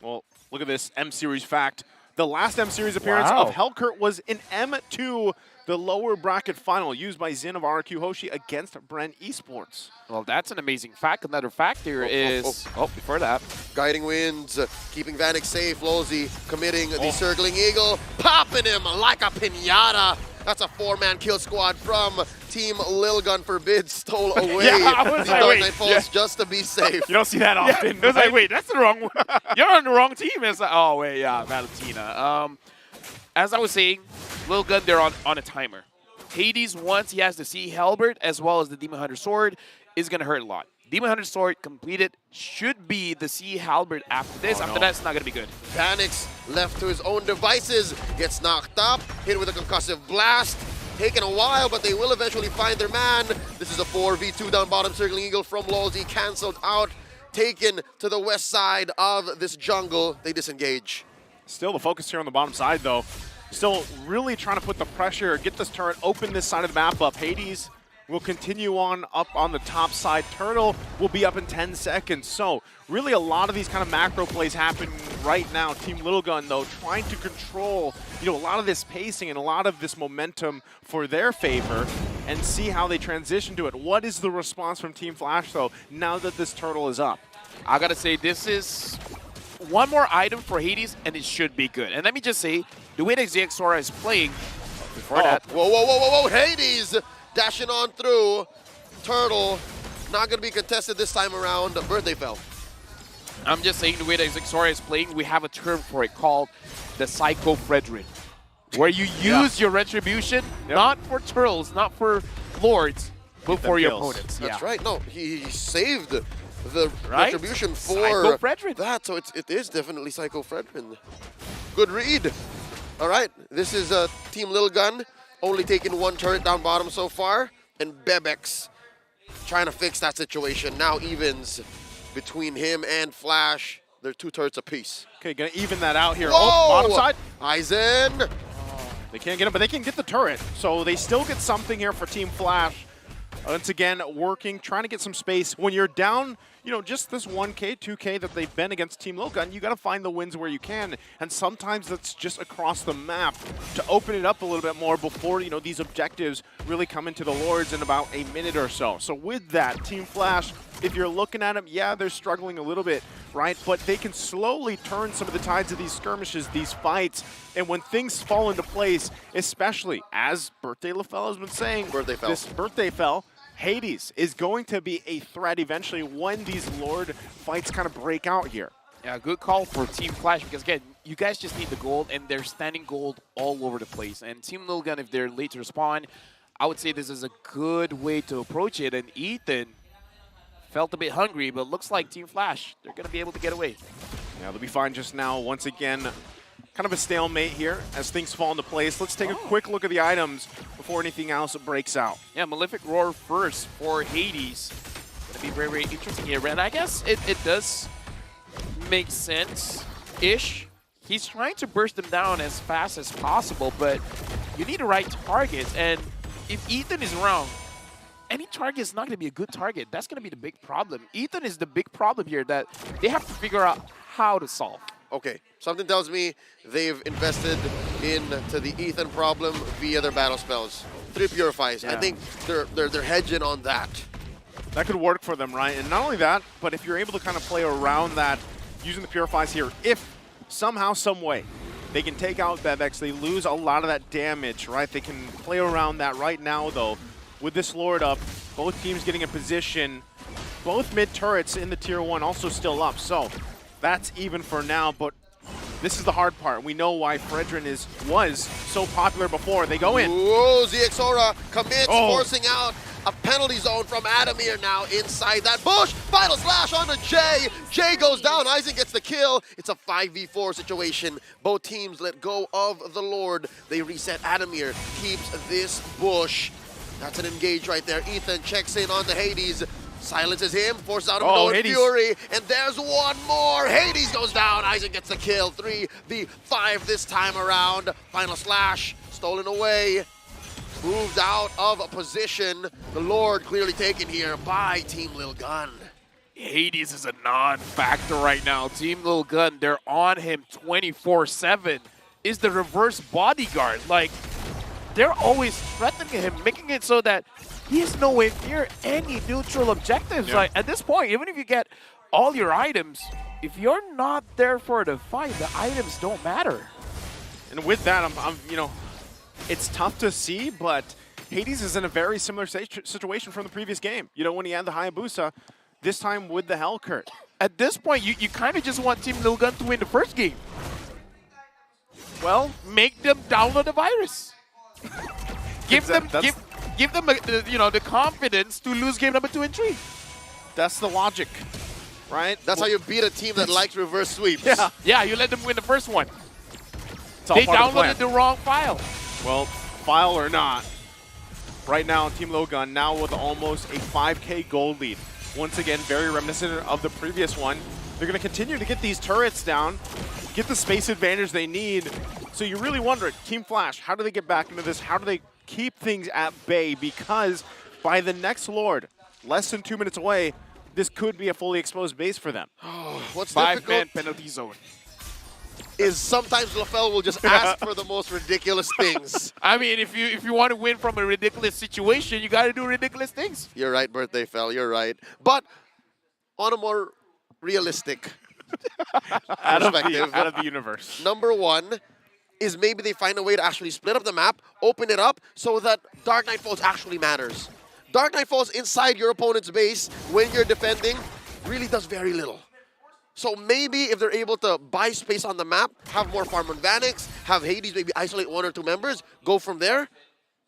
S: Well, look at this M-Series fact. The last M-Series appearance of Hellkurt was in M2, the lower bracket final, used by Zin of RQ Hoshi against Bren Esports.
B: Well, that's an amazing fact. Another fact here is... before that.
V: Guiding Winds, keeping Vanix safe. Lozy committing the Circling Eagle, popping him like a pinata. That's a 4-man kill squad from Team Lil Gun. Forbid stole away the Dark Knight Pulse just to be safe.
S: You don't see that often.
B: It was like, wait, that's the wrong one. You're on the wrong team. It's like, oh, wait, yeah, Valentina. As I was saying, Lil Gun, they're on a timer. Hades, once he has the Sea Halberd as well as the Demon Hunter Sword, is going to hurt a lot. Demon Hunter Sword completed, should be the Sea Halberd after this. After that, it's not going to be good.
V: Vanix, left to his own devices, gets knocked up, hit with a concussive blast. Taking a while, but they will eventually find their man. This is a 4v2 down bottom. Circling Eagle from Lozy, cancelled out. Taken to the west side of this jungle. They disengage.
S: Still the focus here on the bottom side, though. Still really trying to put the pressure, get this turret, open this side of the map up. Hades will continue on up on the top side. Turtle will be up in 10 seconds. So really a lot of these kind of macro plays happen right now. Team Little Gun, though, trying to control, a lot of this pacing and a lot of this momentum for their favor and see how they transition to it. What is the response from Team Flash, though, now that this turtle is up?
B: I got to say, this is one more item for Hades, and it should be good. And let me just say, the way that ZXora is playing, before that...
V: Whoa, Hades dashing on through. Turtle, not going to be contested this time around. Birthday fell.
B: I'm just saying, the way that ZXora is playing, we have a term for it called the Psycho Fredrin, where you use your retribution, not for turtles, not for lords, but for your opponents.
V: That's right. No, he saved the retribution for that, so it is definitely Psycho Fredrin. Good read. All right, this is Team Lil Gun, only taking 1 turret down bottom so far, and Bebex trying to fix that situation. Now evens between him and Flash. They're 2 turrets apiece.
S: Okay, gonna even that out here.
V: Whoa!
S: Bottom side.
V: Aizen.
S: They can't get him, but they can get the turret. So they still get something here for Team Flash. Once again, working, trying to get some space. When you're down, just this 1K, 2K that they've been against Team Lil Gun, you got to find the wins where you can. And sometimes that's just across the map to open it up a little bit more before, these objectives really come into the Lords in about a minute or so. So with that, Team Flash, if you're looking at them, yeah, they're struggling a little bit, right? But they can slowly turn some of the tides of these skirmishes, these fights. And when things fall into place, especially as Birthday LaFell has been saying, this Birthday Fell, Hades is going to be a threat eventually when these Lord fights kind of break out here.
B: Yeah, good call for Team Flash, because again, you guys just need the gold, and they're standing gold all over the place. And Team Lil Gun, if they're late to respond, I would say this is a good way to approach it. And Ethan felt a bit hungry, but looks like Team Flash, they're going to be able to get away.
S: Yeah, they'll be fine just now. Once again, kind of a stalemate here as things fall into place. Let's take a quick look at the items before anything else breaks out.
B: Yeah, Malefic Roar first for Hades. Going to be very, very interesting here. And I guess it does make sense-ish. He's trying to burst them down as fast as possible, but you need the right targets. And if Ethan is wrong, any target is not going to be a good target. That's going to be the big problem. Ethan is the big problem here that they have to figure out how to solve.
V: Okay, something tells me they've invested into the Ethan problem via their battle spells. 3 purifies. I think they're hedging on that.
S: That could work for them, right? And not only that, but if you're able to kind of play around that using the purifies here, if somehow, some way, they can take out Bevex, they lose a lot of that damage, right? They can play around that right now, though. With this Lord up, both teams getting a position, both mid turrets in the tier 1 also still up. So that's even for now, but this is the hard part. We know why Fredrin was so popular before. They go in.
V: Whoa, ZXora commits, forcing out a penalty zone from Adamir now inside that bush. Final slash onto Jay. Jay goes down. Aizen gets the kill. It's a 5v4 situation. Both teams let go of the Lord. They reset. Adamir keeps this bush. That's an engage right there. Ethan checks in on the Hades. Silences him, forces out a Fury, and there's one more. Hades goes down. Aizen gets the kill. 3v5 this time around. Final slash, stolen away. Moved out of a position. The Lord clearly taken here by Team Lil Gun.
B: Hades is a non-factor right now. Team Lil Gun, they're on him 24/7. Is the reverse bodyguard. Like, they're always threatening him, making it so that he's nowhere near any neutral objectives.
S: Yeah.
B: Like, at this point, even if you get all your items, if you're not there for the fight, the items don't matter.
S: And with that, I'm you know, it's tough to see, but Hades is in a very similar situation from the previous game. You know, when he had the Hayabusa, this time with the Hellcurt.
B: At this point, you kind of just want Team Lil Gun to win the first game. Well, make them download the virus. Give them the confidence to lose game number 2 and 3.
S: That's the logic, right?
V: That's how you beat a team that likes reverse sweeps.
B: Yeah, you let them win the first one.
S: It's all
B: They
S: part of the
B: downloaded
S: plan.
B: the wrong file.
S: Well, file or not, right now Team Lil Gun now with almost a 5K gold lead. Once again, very reminiscent of the previous one. They're going to continue to get these turrets down, get the space advantage they need. So you really wonder, Team Flash, how do they get back into this? How do they keep things at bay? Because by the next Lord, less than 2 minutes away, this could be a fully exposed base for them.
V: What's
B: 5-man penalty zone.
V: Is sometimes LaFell will just ask for the most ridiculous things.
B: I mean, if you want to win from a ridiculous situation, you got to do ridiculous things.
V: You're right, Birthday Fell. You're right. But on a more realistic perspective,
S: out of the universe.
V: Number 1 is maybe they find a way to actually split up the map, open it up so that Dark Knight Falls actually matters. Dark Knight Falls inside your opponent's base when you're defending really does very little. So maybe if they're able to buy space on the map, have more farm on Vanix, have Hades maybe isolate 1 or 2 members, go from there,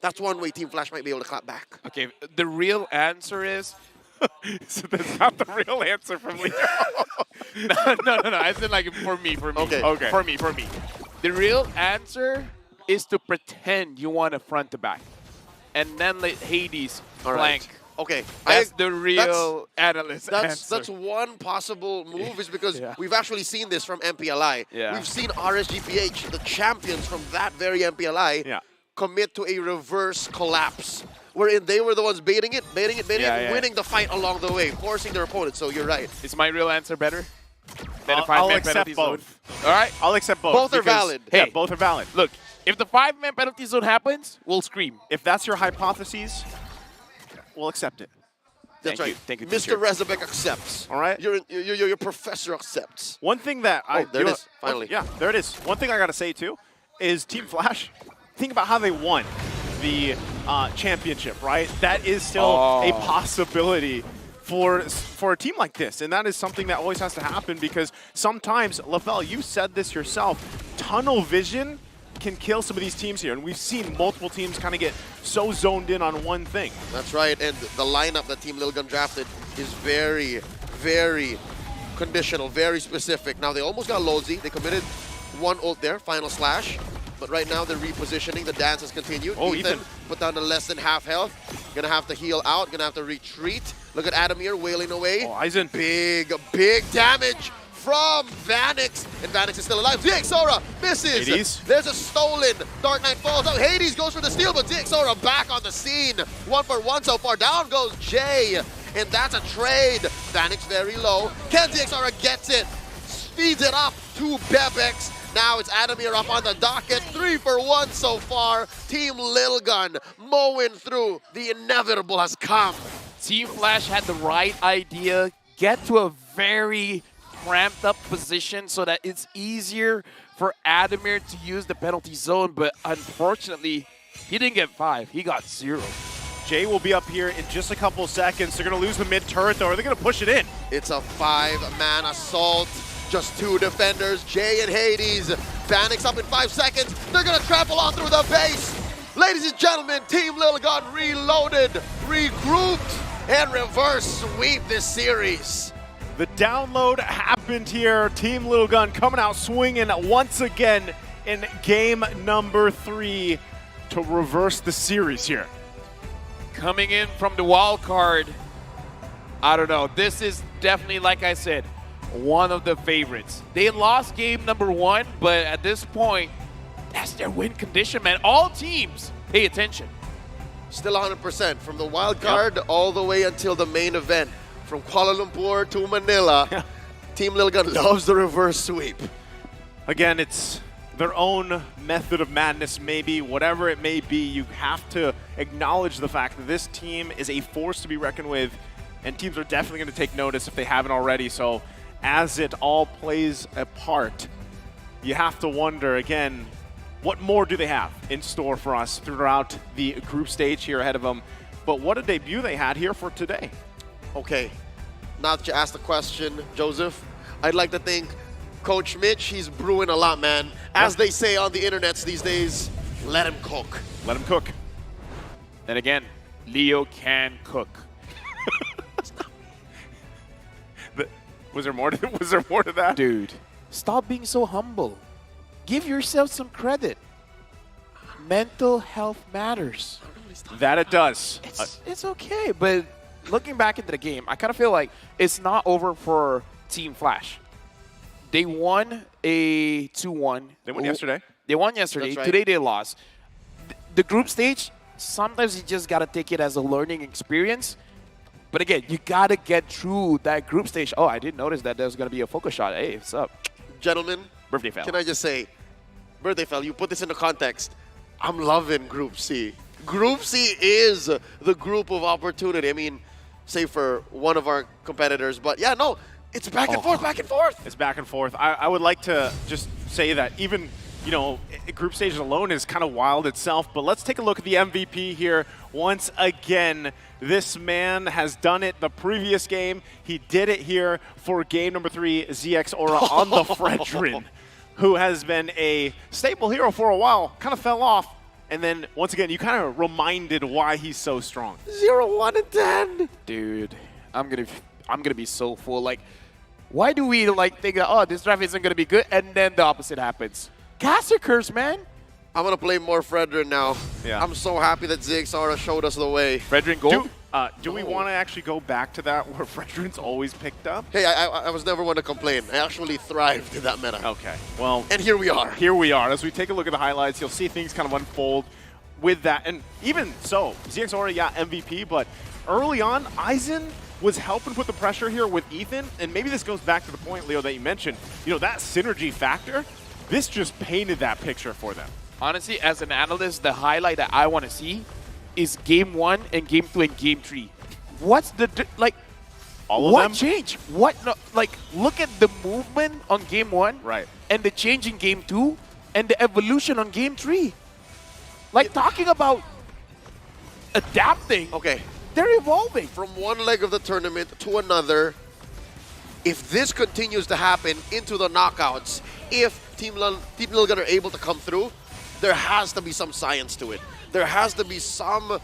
V: that's one way Team Flash might be able to clap back.
B: Okay, the real answer is...
S: So that's not the real answer from Leo.
B: No. I said like for me.
V: Okay.
B: For me. The real answer is to pretend you want a front to back. And then let Hades flank.
V: Right. Okay.
B: That's the real analyst answer.
V: That's one possible move is because we've actually seen this from MPLI.
B: Yeah.
V: We've seen RSGPH, the champions from that very MPLI, commit to a reverse collapse. Wherein they were the ones baiting it, winning the fight along the way, forcing their opponent. So you're right.
B: Is my real answer better?
S: I'll accept both.
B: All right?
S: I'll accept both.
V: Both are valid.
S: Hey, both are valid.
B: Look, if the 5-man penalty zone happens, we'll scream.
S: If that's your hypotheses, we'll accept it.
V: That's right.
B: Thank you,
V: Mr. Rezabek accepts.
S: All right.
V: Your professor accepts.
S: One thing that
V: there it is, finally.
S: Yeah, there it is. One thing I got to say, too, is Team Flash, think about how they won the championship, right? That is still a possibility for a team like this, and that is something that always has to happen because sometimes, LaFell, you said this yourself, tunnel vision can kill some of these teams here, and we've seen multiple teams kind of get so zoned in on one thing.
V: That's right, and the lineup that Team Lil Gun drafted is very, very conditional, very specific. Now, they almost got Lozi. They committed 1 ult there, final slash. But right now, they're repositioning. The dance has continued. Ethan put down to less than half health. Gonna have to heal out. Gonna have to retreat. Look at Adamir wailing away.
S: Aizen.
V: Big damage from Vanix. And Vanix is still alive. ZXora misses.
S: Hades.
V: There's a stolen. Dark Knight falls out. Hades goes for the steal, but ZXora back on the scene. 1 for 1 so far. Down goes Jay. And that's a trade. Vanix very low. Can ZXora gets it? feeds it up to Bebex. Now it's Adamir up on the docket. 3 for 1 so far. Team Lil Gun mowing through. The inevitable has come.
B: Team Flash had the right idea. Get to a very cramped up position so that it's easier for Adamir to use the penalty zone, but unfortunately, he didn't get 5. He got 0.
S: Jay will be up here in just a couple seconds. They're going to lose the mid turret, though. Are they going to push it in?
V: It's a 5-man assault. Just 2 defenders, Jay and Hades. Panics up in 5 seconds. They're going to trample on through the base. Ladies and gentlemen, Team Lil Gun reloaded, regrouped, and reverse sweep this series.
S: The download happened here. Team Lil Gun coming out swinging once again in game number 3 to reverse the series here.
B: Coming in from the wild card, I don't know. This is definitely, like I said, one of the favorites. They lost game number 1, but at this point, that's their win condition, man. All teams pay attention.
V: Still 100% from the wild card all the way until the main event. From Kuala Lumpur to Manila, Team Lil Gun loves the reverse sweep.
S: Again, it's their own method of madness, maybe. Whatever it may be, you have to acknowledge the fact that this team is a force to be reckoned with, and teams are definitely going to take notice if they haven't already. So as it all plays a part, you have to wonder, again, what more do they have in store for us throughout the group stage here ahead of them? But what a debut they had here for today.
V: Okay, now that you asked the question, Joseph, I'd like to think Coach Mitch, he's brewing a lot, man. As they say on the internets these days, let him cook.
S: Let him cook.
B: And again, Leo can cook.
S: Was there more to that?
B: Dude, stop being so humble. Give yourself some credit. Mental health matters.
S: That it does.
B: It's okay, but looking back into the game, I kind of feel like it's not over for Team Flash. They won a 2-1.
S: They won yesterday.
B: They won yesterday.
V: That's right.
B: Today they lost. The group stage, sometimes you just got to take it as a learning experience. But again, you got to get through that group stage. Oh, I didn't notice that there was going to be a focus shot. Hey, what's up?
V: Gentlemen,
B: Birthday fell.
V: can I just say, Birthday fell, you put this into context. I'm loving Group C. Group C is the group of opportunity. I mean, say for one of our competitors. But yeah, no, it's back and forth, back and forth.
S: It's back and forth. I would like to just say that even, you know, group stages alone is kind of wild itself, but let's take a look at the MVP here. Once again, this man has done it the previous game. He did it here for game number 3, ZX Aura on the Fredrin, who has been a staple hero for a while, kind of fell off. And then, once again, you kind of reminded why he's so strong.
V: 0, 1, and 10.
B: Dude, I'm gonna be so full. Like, why do we like think that, oh, this draft isn't gonna be good, and then the opposite happens? Caster curse, man.
V: I'm going to play more Fredrin now.
S: Yeah.
V: I'm so happy that ZXR showed us the way.
B: Fredrin gold?
S: Do we want to actually go back to that where Fredrin's always picked up?
V: Hey, I was never one to complain. I actually thrived in that meta.
S: Okay, well.
V: And here we are.
S: Here we are. As we take a look at the highlights, you'll see things kind of unfold with that. And even so, ZX already got MVP, but early on, Aizen was helping put the pressure here with Ethan. And maybe this goes back to the point, Leo, that you mentioned. You know, that synergy factor, this just painted that picture for them.
B: Honestly, as an analyst, the highlight that I want to see is game 1 and game 2 and game 3. What's the like?
S: All of
B: what
S: them?
B: change? What no, like? Look at the movement on game 1,
S: right?
B: And the change in game 2, and the evolution on game 3. Like talking about adapting.
V: Okay,
B: they're evolving
V: from one leg of the tournament to another. If this continues to happen into the knockouts, if Team Lil Gun are able to come through, there has to be some science to it. There has to be some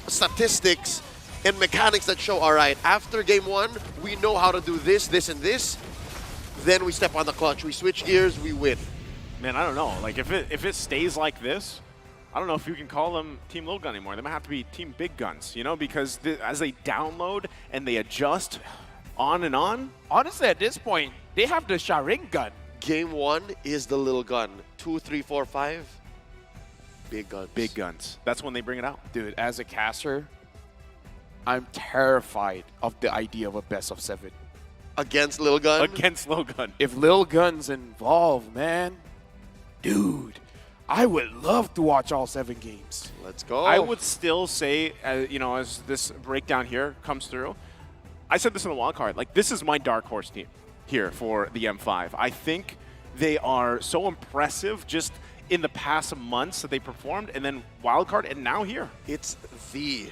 V: statistics and mechanics that show, all right, after game 1, we know how to do this, this, and this. Then we step on the clutch. We switch gears, we win.
S: Man, I don't know. Like, if it stays like this, I don't know if you can call them Team Lil Gun anymore. They might have to be Team Big Guns, you know, because as they download and they adjust on and on.
B: Honestly, at this point, they have the Sharing gun.
V: Game 1 is the little gun. 2, 3, 4, 5. Big guns.
S: Big guns. That's when they bring it out.
B: Dude, as a caster, I'm terrified of the idea of a best of 7.
V: Against Lil Gun?
S: Against Lil Gun.
B: If Lil Gun's involved, man, dude, I would love to watch all 7 games.
V: Let's go.
S: I would still say, you know, as this breakdown here comes through, I said this in the wild card, like, this is my dark horse team here for the M5. I think they are so impressive just in the past months that they performed, and then wild card, and now here.
V: It's the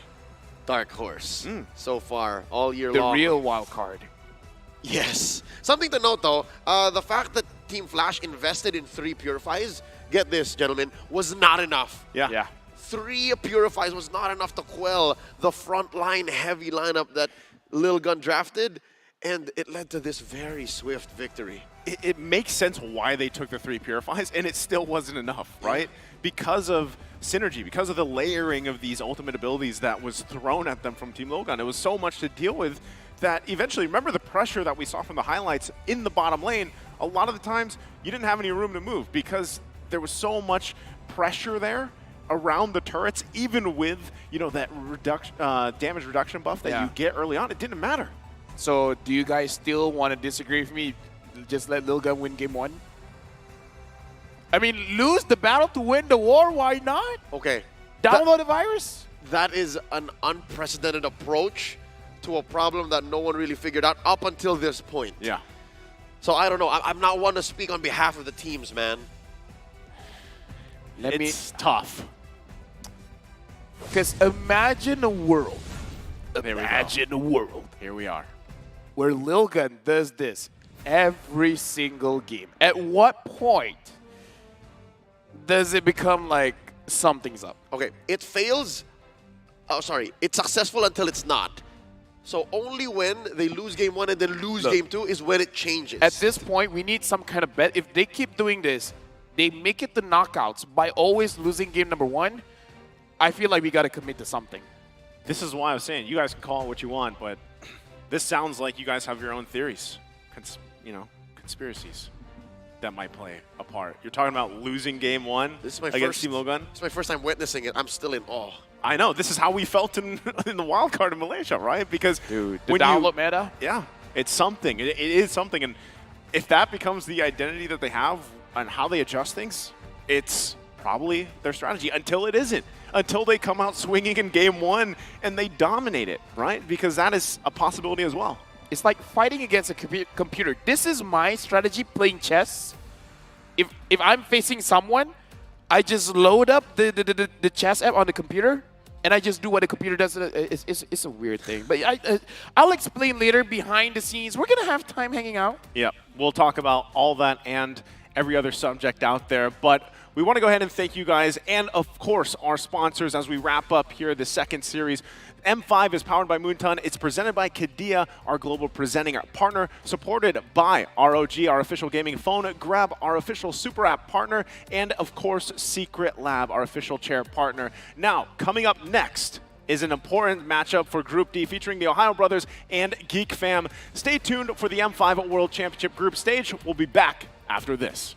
V: dark horse so far all year long.
B: The real wild card.
V: Yes. Something to note, though, the fact that Team Flash invested in 3 Purifies, get this, gentlemen, was not enough.
S: Yeah.
V: 3 Purifies was not enough to quell the frontline heavy lineup that Lil Gun drafted, and it led to this very swift victory.
S: It makes sense why they took the 3 Purifies, and it still wasn't enough, right? Because of synergy, because of the layering of these ultimate abilities that was thrown at them from Team Lil Gun. It was so much to deal with that eventually, remember the pressure that we saw from the highlights in the bottom lane, a lot of the times you didn't have any room to move because there was so much pressure there around the turrets, even with, you know, that damage reduction buff that you get early on. It didn't matter.
B: So do you guys still want to disagree with me? Just let Lil Gun win game 1? I mean, lose the battle to win the war, why not?
V: Okay.
B: Download the virus?
V: That is an unprecedented approach to a problem that no one really figured out up until this point.
S: Yeah.
V: So I don't know. I'm not one to speak on behalf of the teams, man.
S: It's tough.
B: Because imagine a world.
S: Imagine
B: a world.
S: Here we are.
B: Where Lil Gun does this every single game. At what point does it become like something's up?
V: Okay, it fails. Oh, sorry. It's successful until it's not. So only when they lose game 1 and then lose game 2 is when it changes.
B: At this point, we need some kind of bet. If they keep doing this, they make it the knockouts by always losing game number 1, I feel like we got to commit to something.
S: This is why I was saying, you guys can call it what you want, but this sounds like you guys have your own theories, conspiracies that might play a part. You're talking about losing game 1 against Team Lil Gun?
V: This is my first time witnessing it. I'm still in awe.
S: I know. This is how we felt in the wild card in Malaysia, right? Because
B: dude, the download meta?
S: Yeah, it's something. It is something. And if that becomes the identity that they have and how they adjust things, it's probably their strategy until it isn't. Until they come out swinging in game 1 and they dominate it, right? Because that is a possibility as well.
B: It's like fighting against a computer. This is my strategy playing chess. If I'm facing someone, I just load up the chess app on the computer, and I just do what the computer does. It's a weird thing. But I'll explain later behind the scenes. We're going to have time hanging out.
S: Yeah, we'll talk about all that and every other subject out there. But we want to go ahead and thank you guys and, of course, our sponsors as we wrap up here the second series. M5 is powered by Moonton. It's presented by Kadia, our global presenting partner, supported by ROG, our official gaming phone, Grab, our official super app partner, and, of course, Secret Lab, our official chair partner. Now, coming up next is an important matchup for Group D featuring the Ohio Brothers and Geek Fam. Stay tuned for the M5 World Championship group stage. We'll be back after this.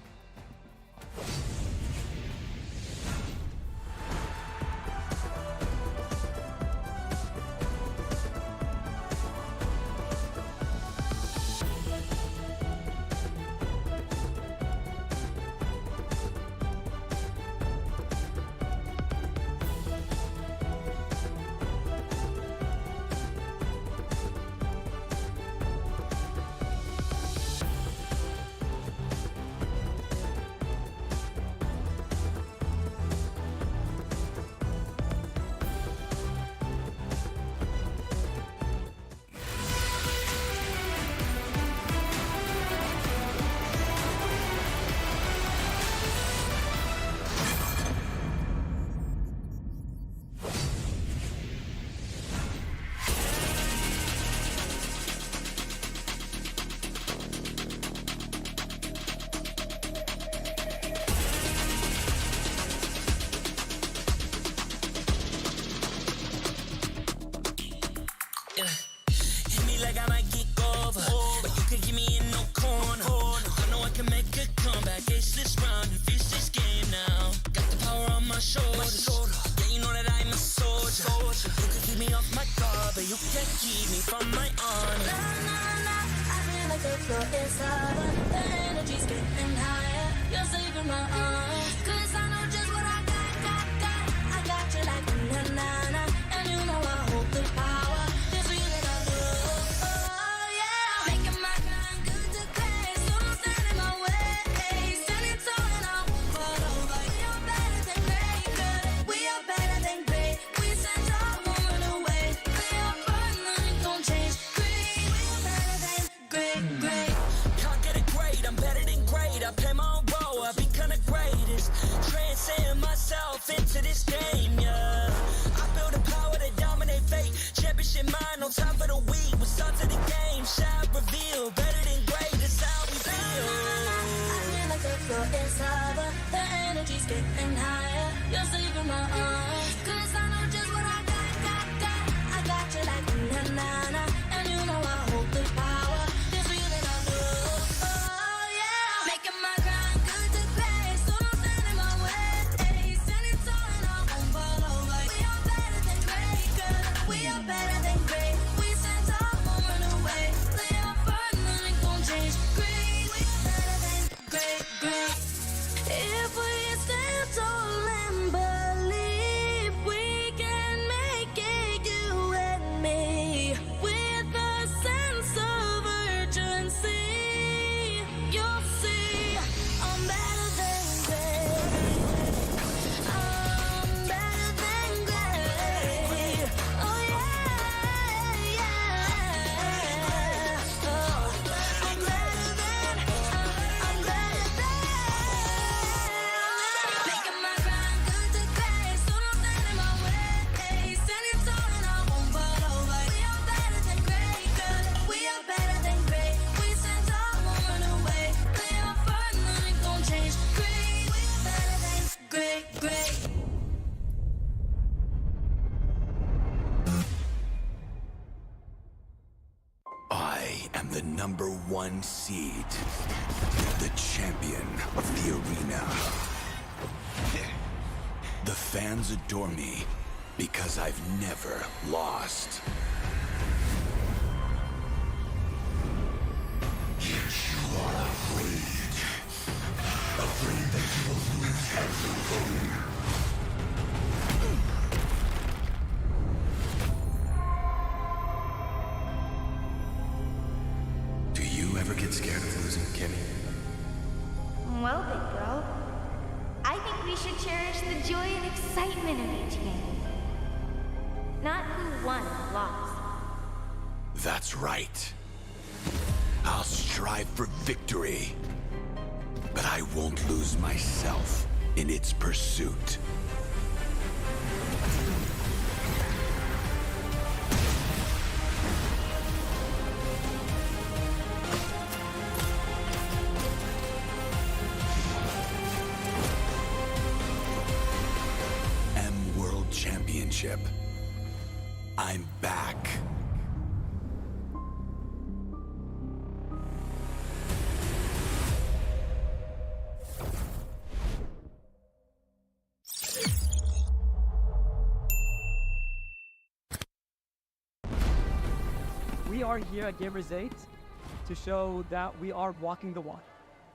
F: Hit me like I might get over, but you can get me in no corner. I know I can make a comeback, ace this round and finish this game now. Got the power on my shoulders, yeah, you know that I'm a soldier. You can keep me off my guard, but you can't keep me from my honor.
G: I've been like the floor is lava. The energy's getting higher. You're saving my arms. 'Cause I know just what I got. I got you like na-na-na. And you know I hold the power. This feeling I love. Oh, yeah. Making my grind good to great. So don't stand in my way. Standing tall and I won't fall over. We are better than great, good. We are better than great. We stand tall, won't run away. We are burn, nothing gon' change. Great, we are better than great.
F: Can't get it great, I'm better than great. I play my own role, I've been kinda greatest. Transcend myself into this game, yeah. I build a power to dominate fate. Championship mind, no time for the weak. We start to the game, shout, reveal. Better than great, that's how we feel.
G: I feel like the floor is lava. The energy's getting higher. You're saving my arms. 'Cause I know just what I got. I got you like na-na-na. And you know I hold the power. This feeling I love. Oh, yeah. Making my grind good to great. So don't stand in my way. Standing tall and I won't fall over. We are better than great, good. We are better than great. We stand tall, won't run away. We are firm, nothing gon' change. Great, we are better than great. If we stand tall and believe we can make it, you and me, with a sense of urgency, you'll see I'm better than great. I'm better than great. Oh yeah. Oh, I'm better than. Making my grind good to great. So don't stand in my way. Standing tall and I won't fall over. We are better than great, good. We are better than great. We stand tall, won't run away. We are firm, nothing gon' change. Great, we are better than great.
A: I am the #1 seed, the champion of the arena. The fans adore me because I've never lost. Yet you are afraid that you will lose everything. Do you ever get scared of losing, Kimmy?
D: Well, big bro, I think we should cherish the joy and excitement of each game. Not who won or lost.
A: That's right. I'll strive for victory, but I won't lose myself in its pursuit. World Championship. I'm back.
W: We are here at Gamers 8 to show that we are walking the walk.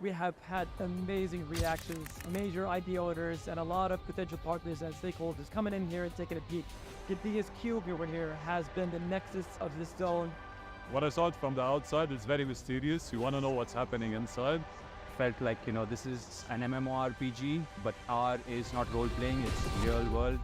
W: We have had amazing reactions, major idea owners, and a lot of potential partners and stakeholders coming in here and taking a peek. The DS Cube over here has been the nexus of this zone.
E: What I saw from the outside is very mysterious. You want to know what's happening inside. Felt like, this is an MMORPG, but R is not role-playing, it's real world.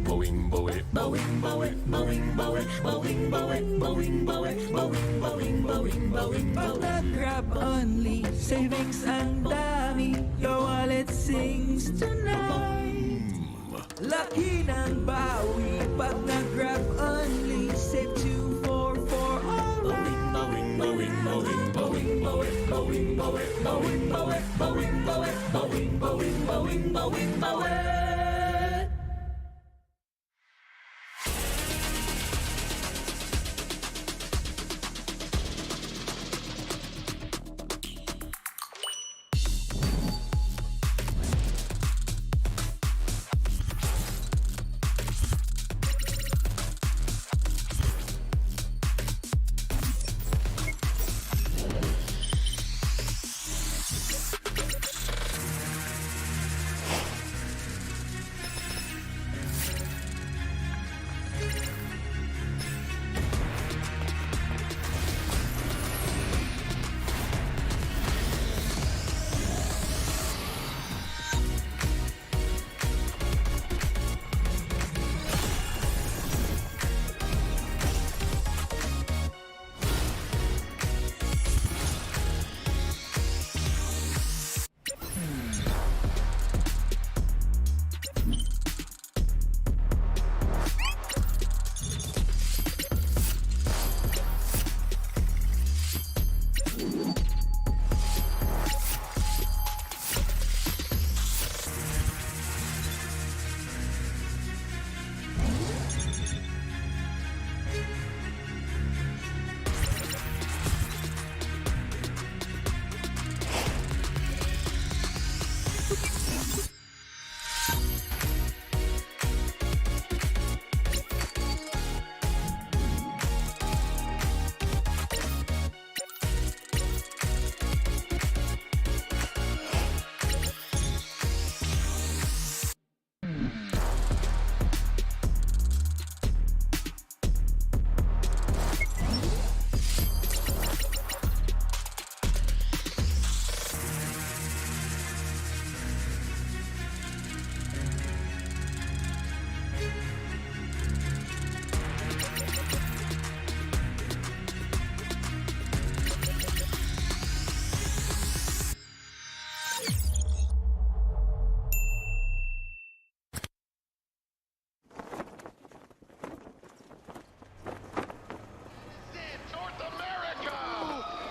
A: Boeing, Boeing, Boeing, Boeing, Boeing, Boeing, Boeing, Boeing, Boeing, Boeing, Boeing, Boeing, Boeing, Boeing, Boeing.
F: Grab only, savings ang dami, your wallet sings tonight. Laki ng bawi, pag nag-grab only, save 244 alright.
A: Boeing, Boeing, Boeing, Boeing, Boeing, Boeing, Boeing, Boeing, Boeing, Boeing, Boeing, Boeing, Boeing, Boeing, Boeing, Boeing.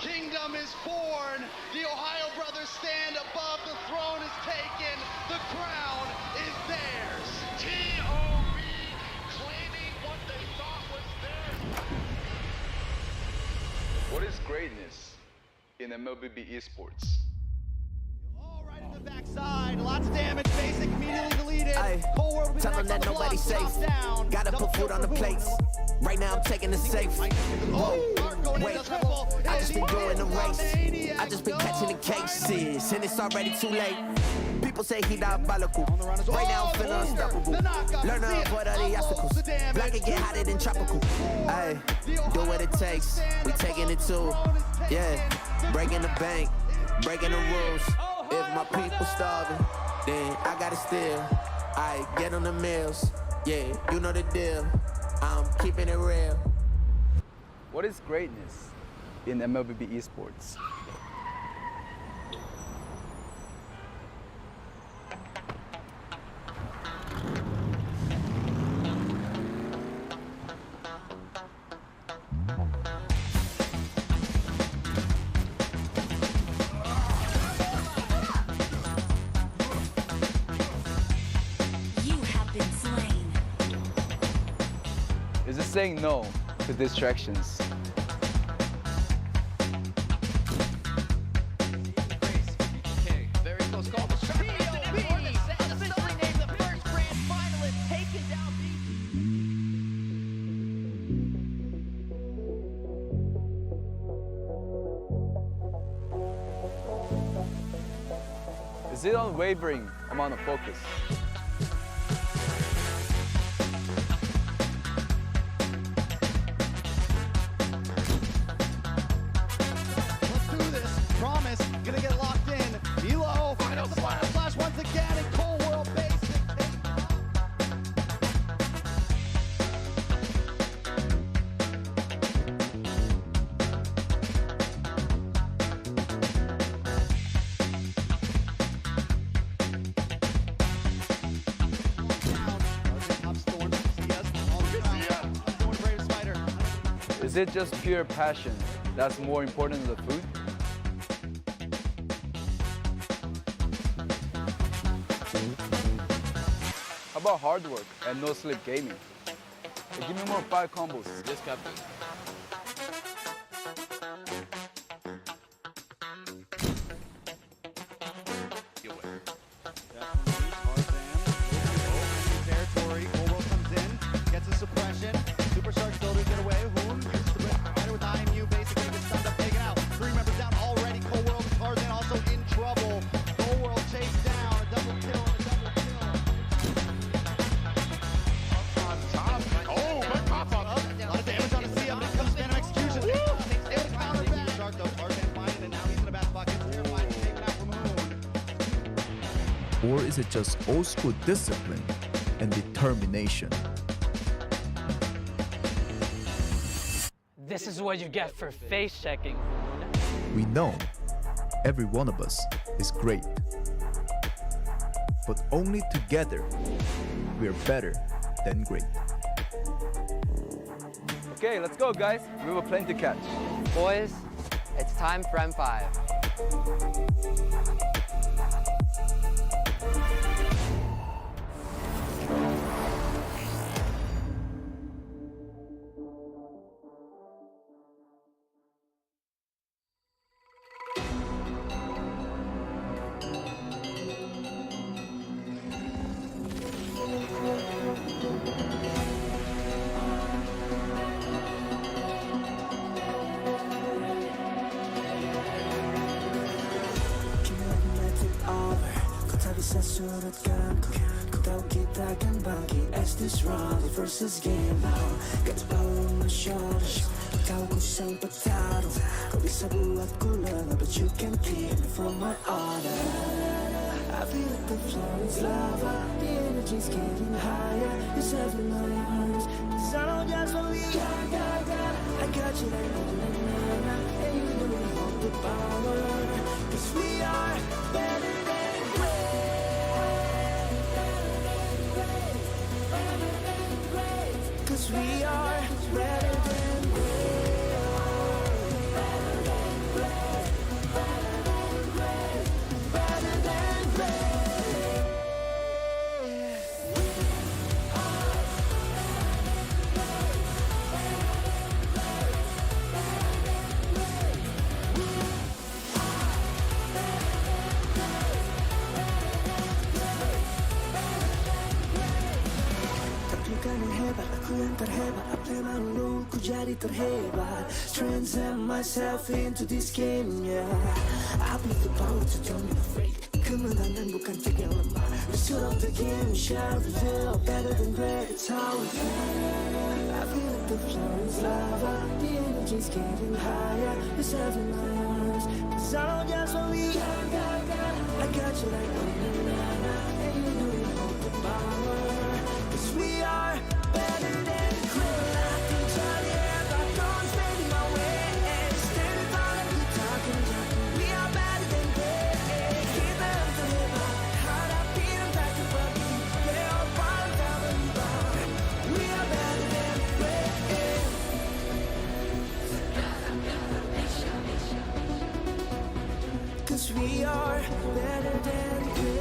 H: Kingdom is born. The Ohio brothers stand above. The throne is taken. The crown is theirs. T.O.B. claiming what they thought was theirs.
U: What is greatness in MLBB esports?
H: All right in the backside. Lots of damage. Basic immediately deleted. Whole world will be
O: Tell them that nobody's safe. Gotta put food on the plates. Right now I'm taking the safe. Whoa, wait, I just been doing the race. I just been catching the cases, and it's already too late. People say he diabolical. Right now I'm feeling unstoppable. Learn to avoid all the obstacles. Black and get hotter than tropical. Ay, do what it takes. We taking it too. Yeah, breaking the bank, breaking the rules. If my people starving, then I gotta steal. I get on the meals. Yeah, you know the deal. I'm keeping it real.
U: What is greatness in MLBB esports?
G: You have been slain.
U: Is it saying no to distractions?
H: Very close call. Officially named the first grand finalist, taken down
U: Is it unwavering amount of focus?
H: Promise, gonna get locked in. Elo, final flash once again, and Cold World Basic.
U: Is it just pure passion that's more important than the food? How about hard work and no sleep gaming? Hey, give me more 5 combos.
B: Yes, Captain.
H: Territory. Coldwell comes in, gets a suppression. Superstar still to get away. Hoon uses the red rider with IMU. Basically gets stunned up, taken out. 3 members down already. Coldwell and Tarzan also in trouble. Coldwell chased down. A double kill and a double kill. Up on top. Oh, but pop up. A lot of damage on the CM. But it comes Phantom Execution. Able to counter back. Superstar though. Tarzan finding, and now he's in the back bucket. Terrified and taken out from Hoon.
L: Or is it just old school discipline and determination?
P: This is what you get for face checking.
L: We know every one of us is great, but only together we are better than great.
U: Okay, let's go, guys. We have a plane to catch.
T: Boys, it's time for M5.
F: Surat kamku Ku tahu kita akan bagi as this rally versus game now. Got the power on my shoulders. Tahu ku sang petarung. Kau bisa buatku lengah, but you can keep me from my honor. I feel like the floor is lava. The energy's getting higher. You're serving my arms. Cause I know just what we got. I got you like na-na-na-na. And you know we hold the power. Cause we are better than great. Cause we are better than great. Better than great. Better than great. Better than great. Hebat, aku yang terhebat. Apa yang malu, ku jadi terhebat. Transcend myself into this game, yeah. I believe the power to don't be afraid. Kemenangan bukan trik yang lemah. The suit of the game, shall reveal. Better than great, it's how we feel. I feel like the floor is lava. The energy's getting higher. You're serving my arms. Cause I know just what we got. I got you like na-na-na-na. And you know you hold the power. Cause we are better than great. I can tell you if I don't spend my way. Standing tall and we talking. We are better than great. Keep them to live on. How to beat them back to buggy. They all fall down the rebound. We are better than great. Cause we are better than great.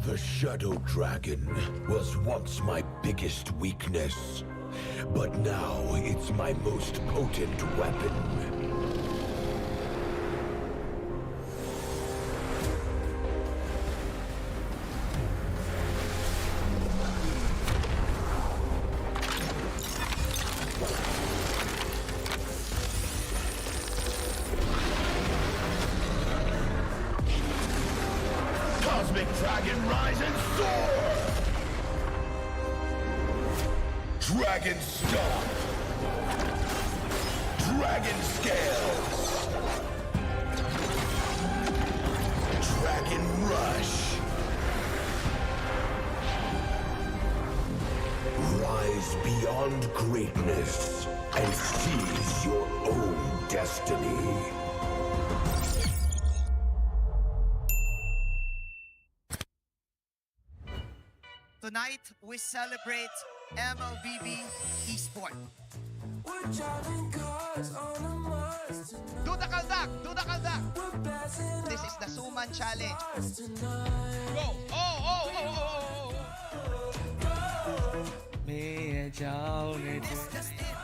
A: The Shadow Dragon was once my biggest weakness, but now it's my most potent weapon. Cosmic Dragon, rise and soar! Dragon Stomp! Dragon Scales! Dragon Rush! Rise beyond greatness and seize your own destiny.
J: Tonight, we celebrate MLBB Esport. Do the kaldak! Do the kaldak! This is the Suman Challenge. Go! Oh! Just it.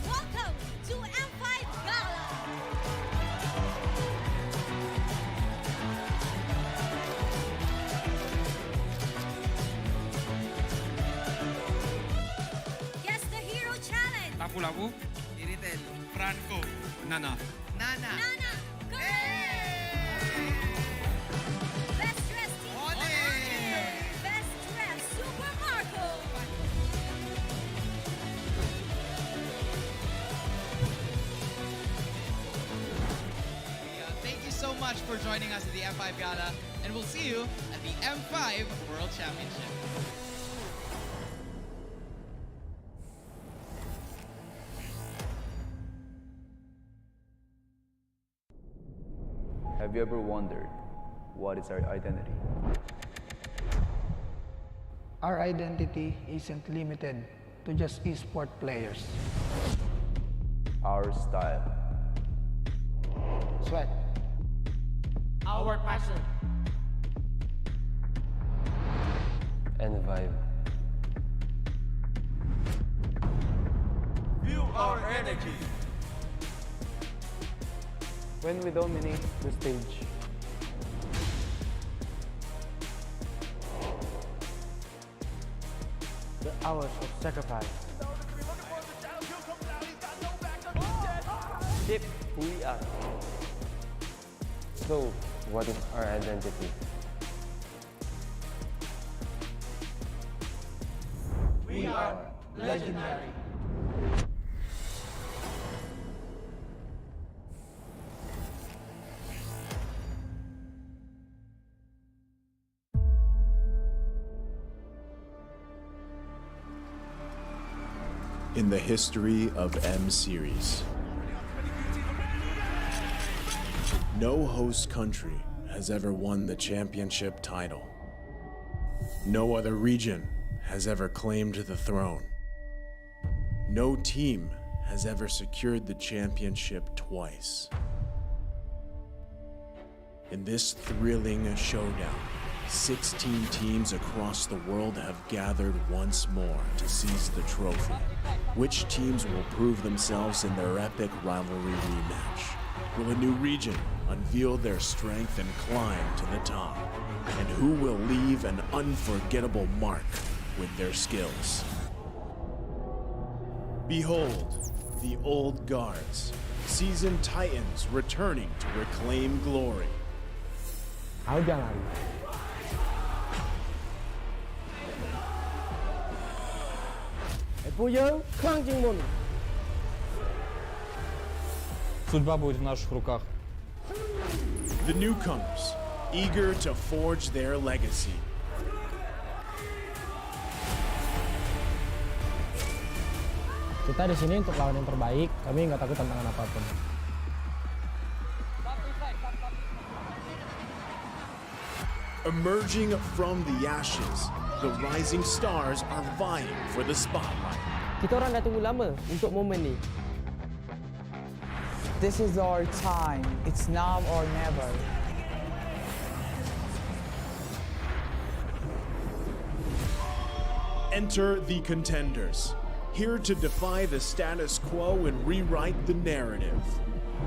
G: Welcome to M5 Gala. Guess the Hero Challenge.
K: Lapu-Lapu, Iritel, Franco, Nana.
J: Nana.
G: Go! Best dressed team. Best dressed Super Marco.
K: Thank you so much for joining us at the M5 Gala, and we'll see you at the M5 World Championship.
U: Have you ever wondered what is our identity?
Q: Our identity isn't limited to just esport players.
U: Our style.
Q: Sweat.
K: Our passion.
U: And vibe.
K: Feel our energy.
U: When we dominate the stage.
Q: The hours of sacrifice.
U: Shape who we are. So, what is our identity?
Q: We are legendary.
M: In the history of M Series, no host country has ever won the championship title. No other region has ever claimed the throne. No team has ever secured the championship twice. In this thrilling showdown, 16 teams across the world have gathered once more to seize the trophy. Which teams will prove themselves in their epic rivalry rematch? Will a new region unveil their strength and climb to the top? And who will leave an unforgettable mark with their skills? Behold, the old guards, seasoned titans returning to reclaim glory.
E: Судьба будет в наших руках.
M: The newcomers, eager to forge their legacy.
Q: Kita di sini untuk lawan yang terbaik. Kami nggak takut tantangan apapun.
M: Emerging from the ashes, the rising stars are vying for the spotlight.
Q: Kita orang dah tunggu lama untuk momen ni.
I: This is our time. It's now or never.
M: Enter the contenders, here to defy the status quo and rewrite the narrative.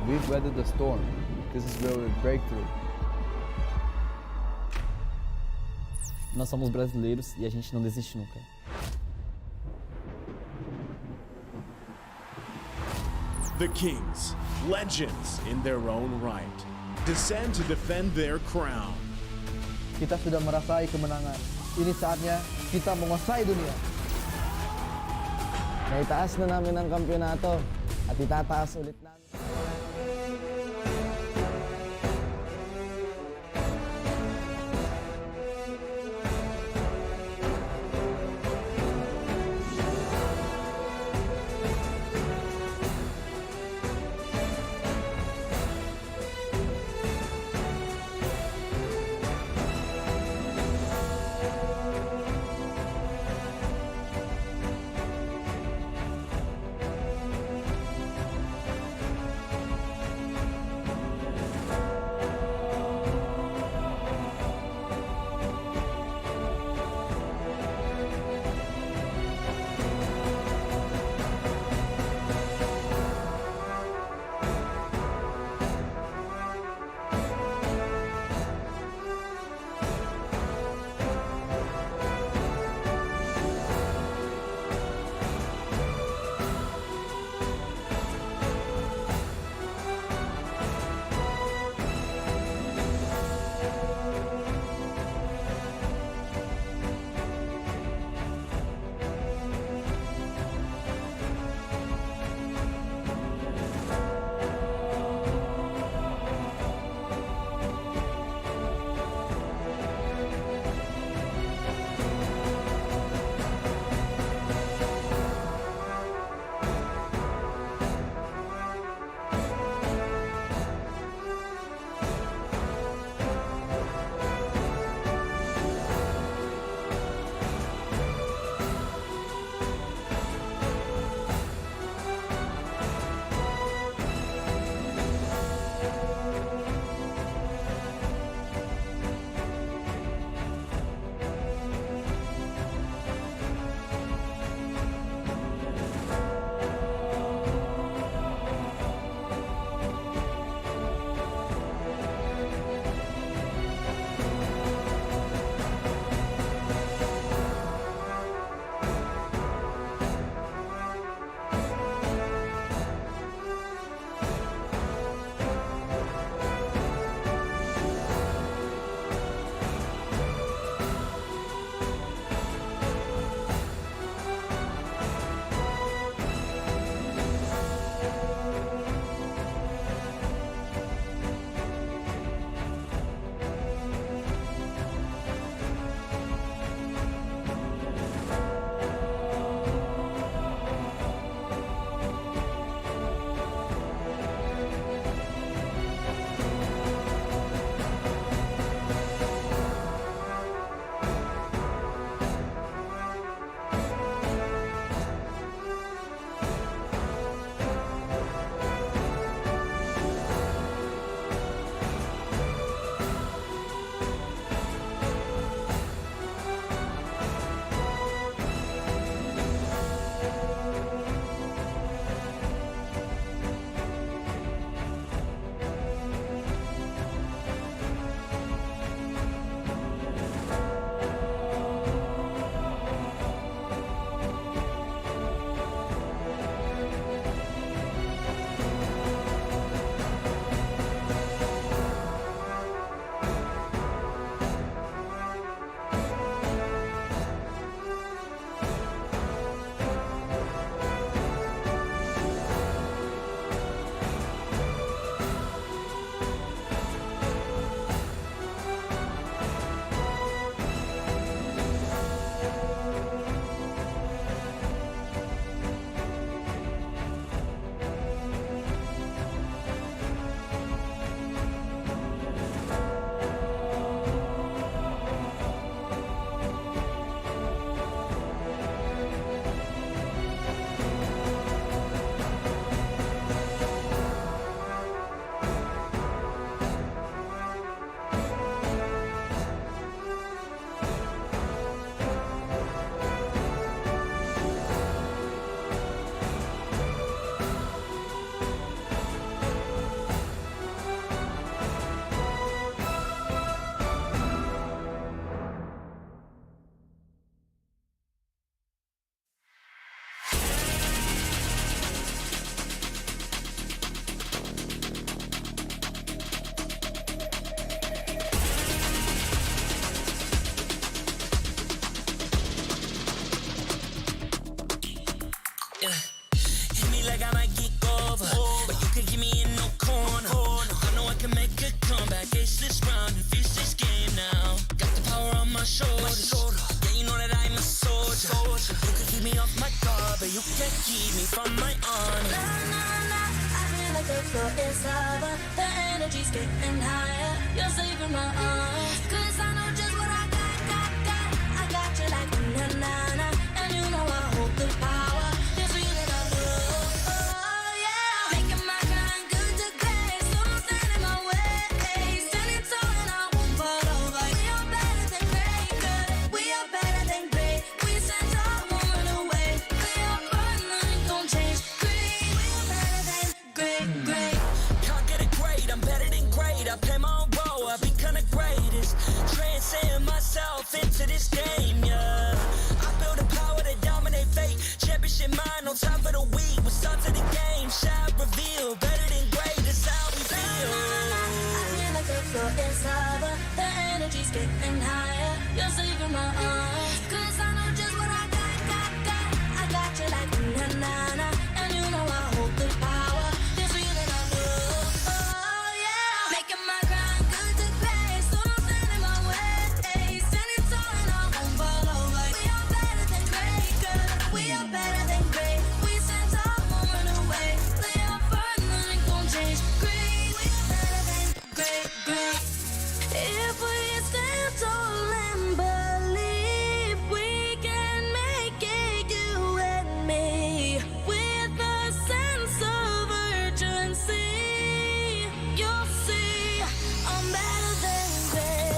U: We've weathered the storm. This is where we break through.
N: Nós somos brasileiros e a gente não desiste nunca.
M: The Kings, legends in their own right, descend to defend their crown.
U: Kita sudah merasai kemenangan. Ini saatnya kita menguasai dunia.
N: Naitaas na namin ang kampiyonato at itataas ulit namin.
F: leave me off my guard, but you can't keep me from my arms.
G: Nah, nah, nah, I feel like the floor is lava. The energy's getting higher. You're saving my arms. 'Cause I know just what I got. I got you like na na na, and you know I hold the power. This feeling I feel, oh yeah. Making my grind good to great, so don't stand in my way. Standing tall and I won't fall over. We are better than great, good. We are better than great. We stand tall, won't run away. We are fun, nothing gon' change. Great, we are better than great.
F: Can't get it great, I'm better than great. I play my own role, I've been kinda greatest. Transcend myself into this game, yeah. I build a power to dominate fate. Championship mind, no time for the weak. We start to the game, shout, reveal. Better than great, that's how we feel.
G: I feel like the floor is lava. The energy's getting higher. You're saving my arms. 'Cause I know just what I got. I got you like na na na, and you know I hold the power. This feeling I feel, oh yeah. Making my grind good to great, so don't stand in my way. Standing tall and I won't fall over. We are better than great, good. We are better than great. We stand tall, won't run away. We are fun, nothing gon' change. Great, we are better than great. If we stand tall and believe we can make it, you and me, with a sense of urgency, you'll see I'm better than great.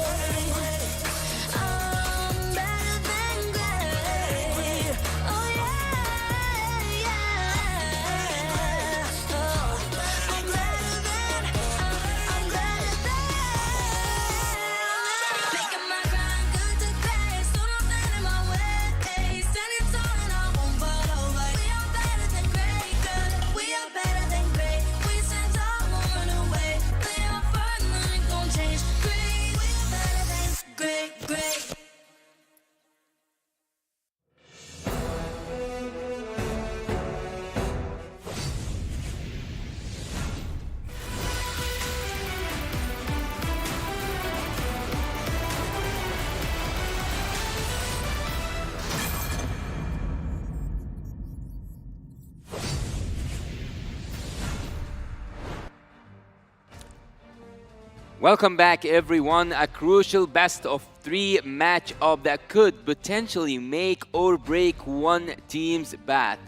G: I'm better than great. Oh yeah, yeah. Oh, I'm better than. Making my grind good to great, so don't stand in my way. Standing tall and I won't fall over. We are better than great, good. We are better than great. We stand tall, won't run away. We are fun, nothing gon' change. Great, we are better than great.
C: Welcome back, everyone. A crucial best of 3 matchup that could potentially make or break one team's path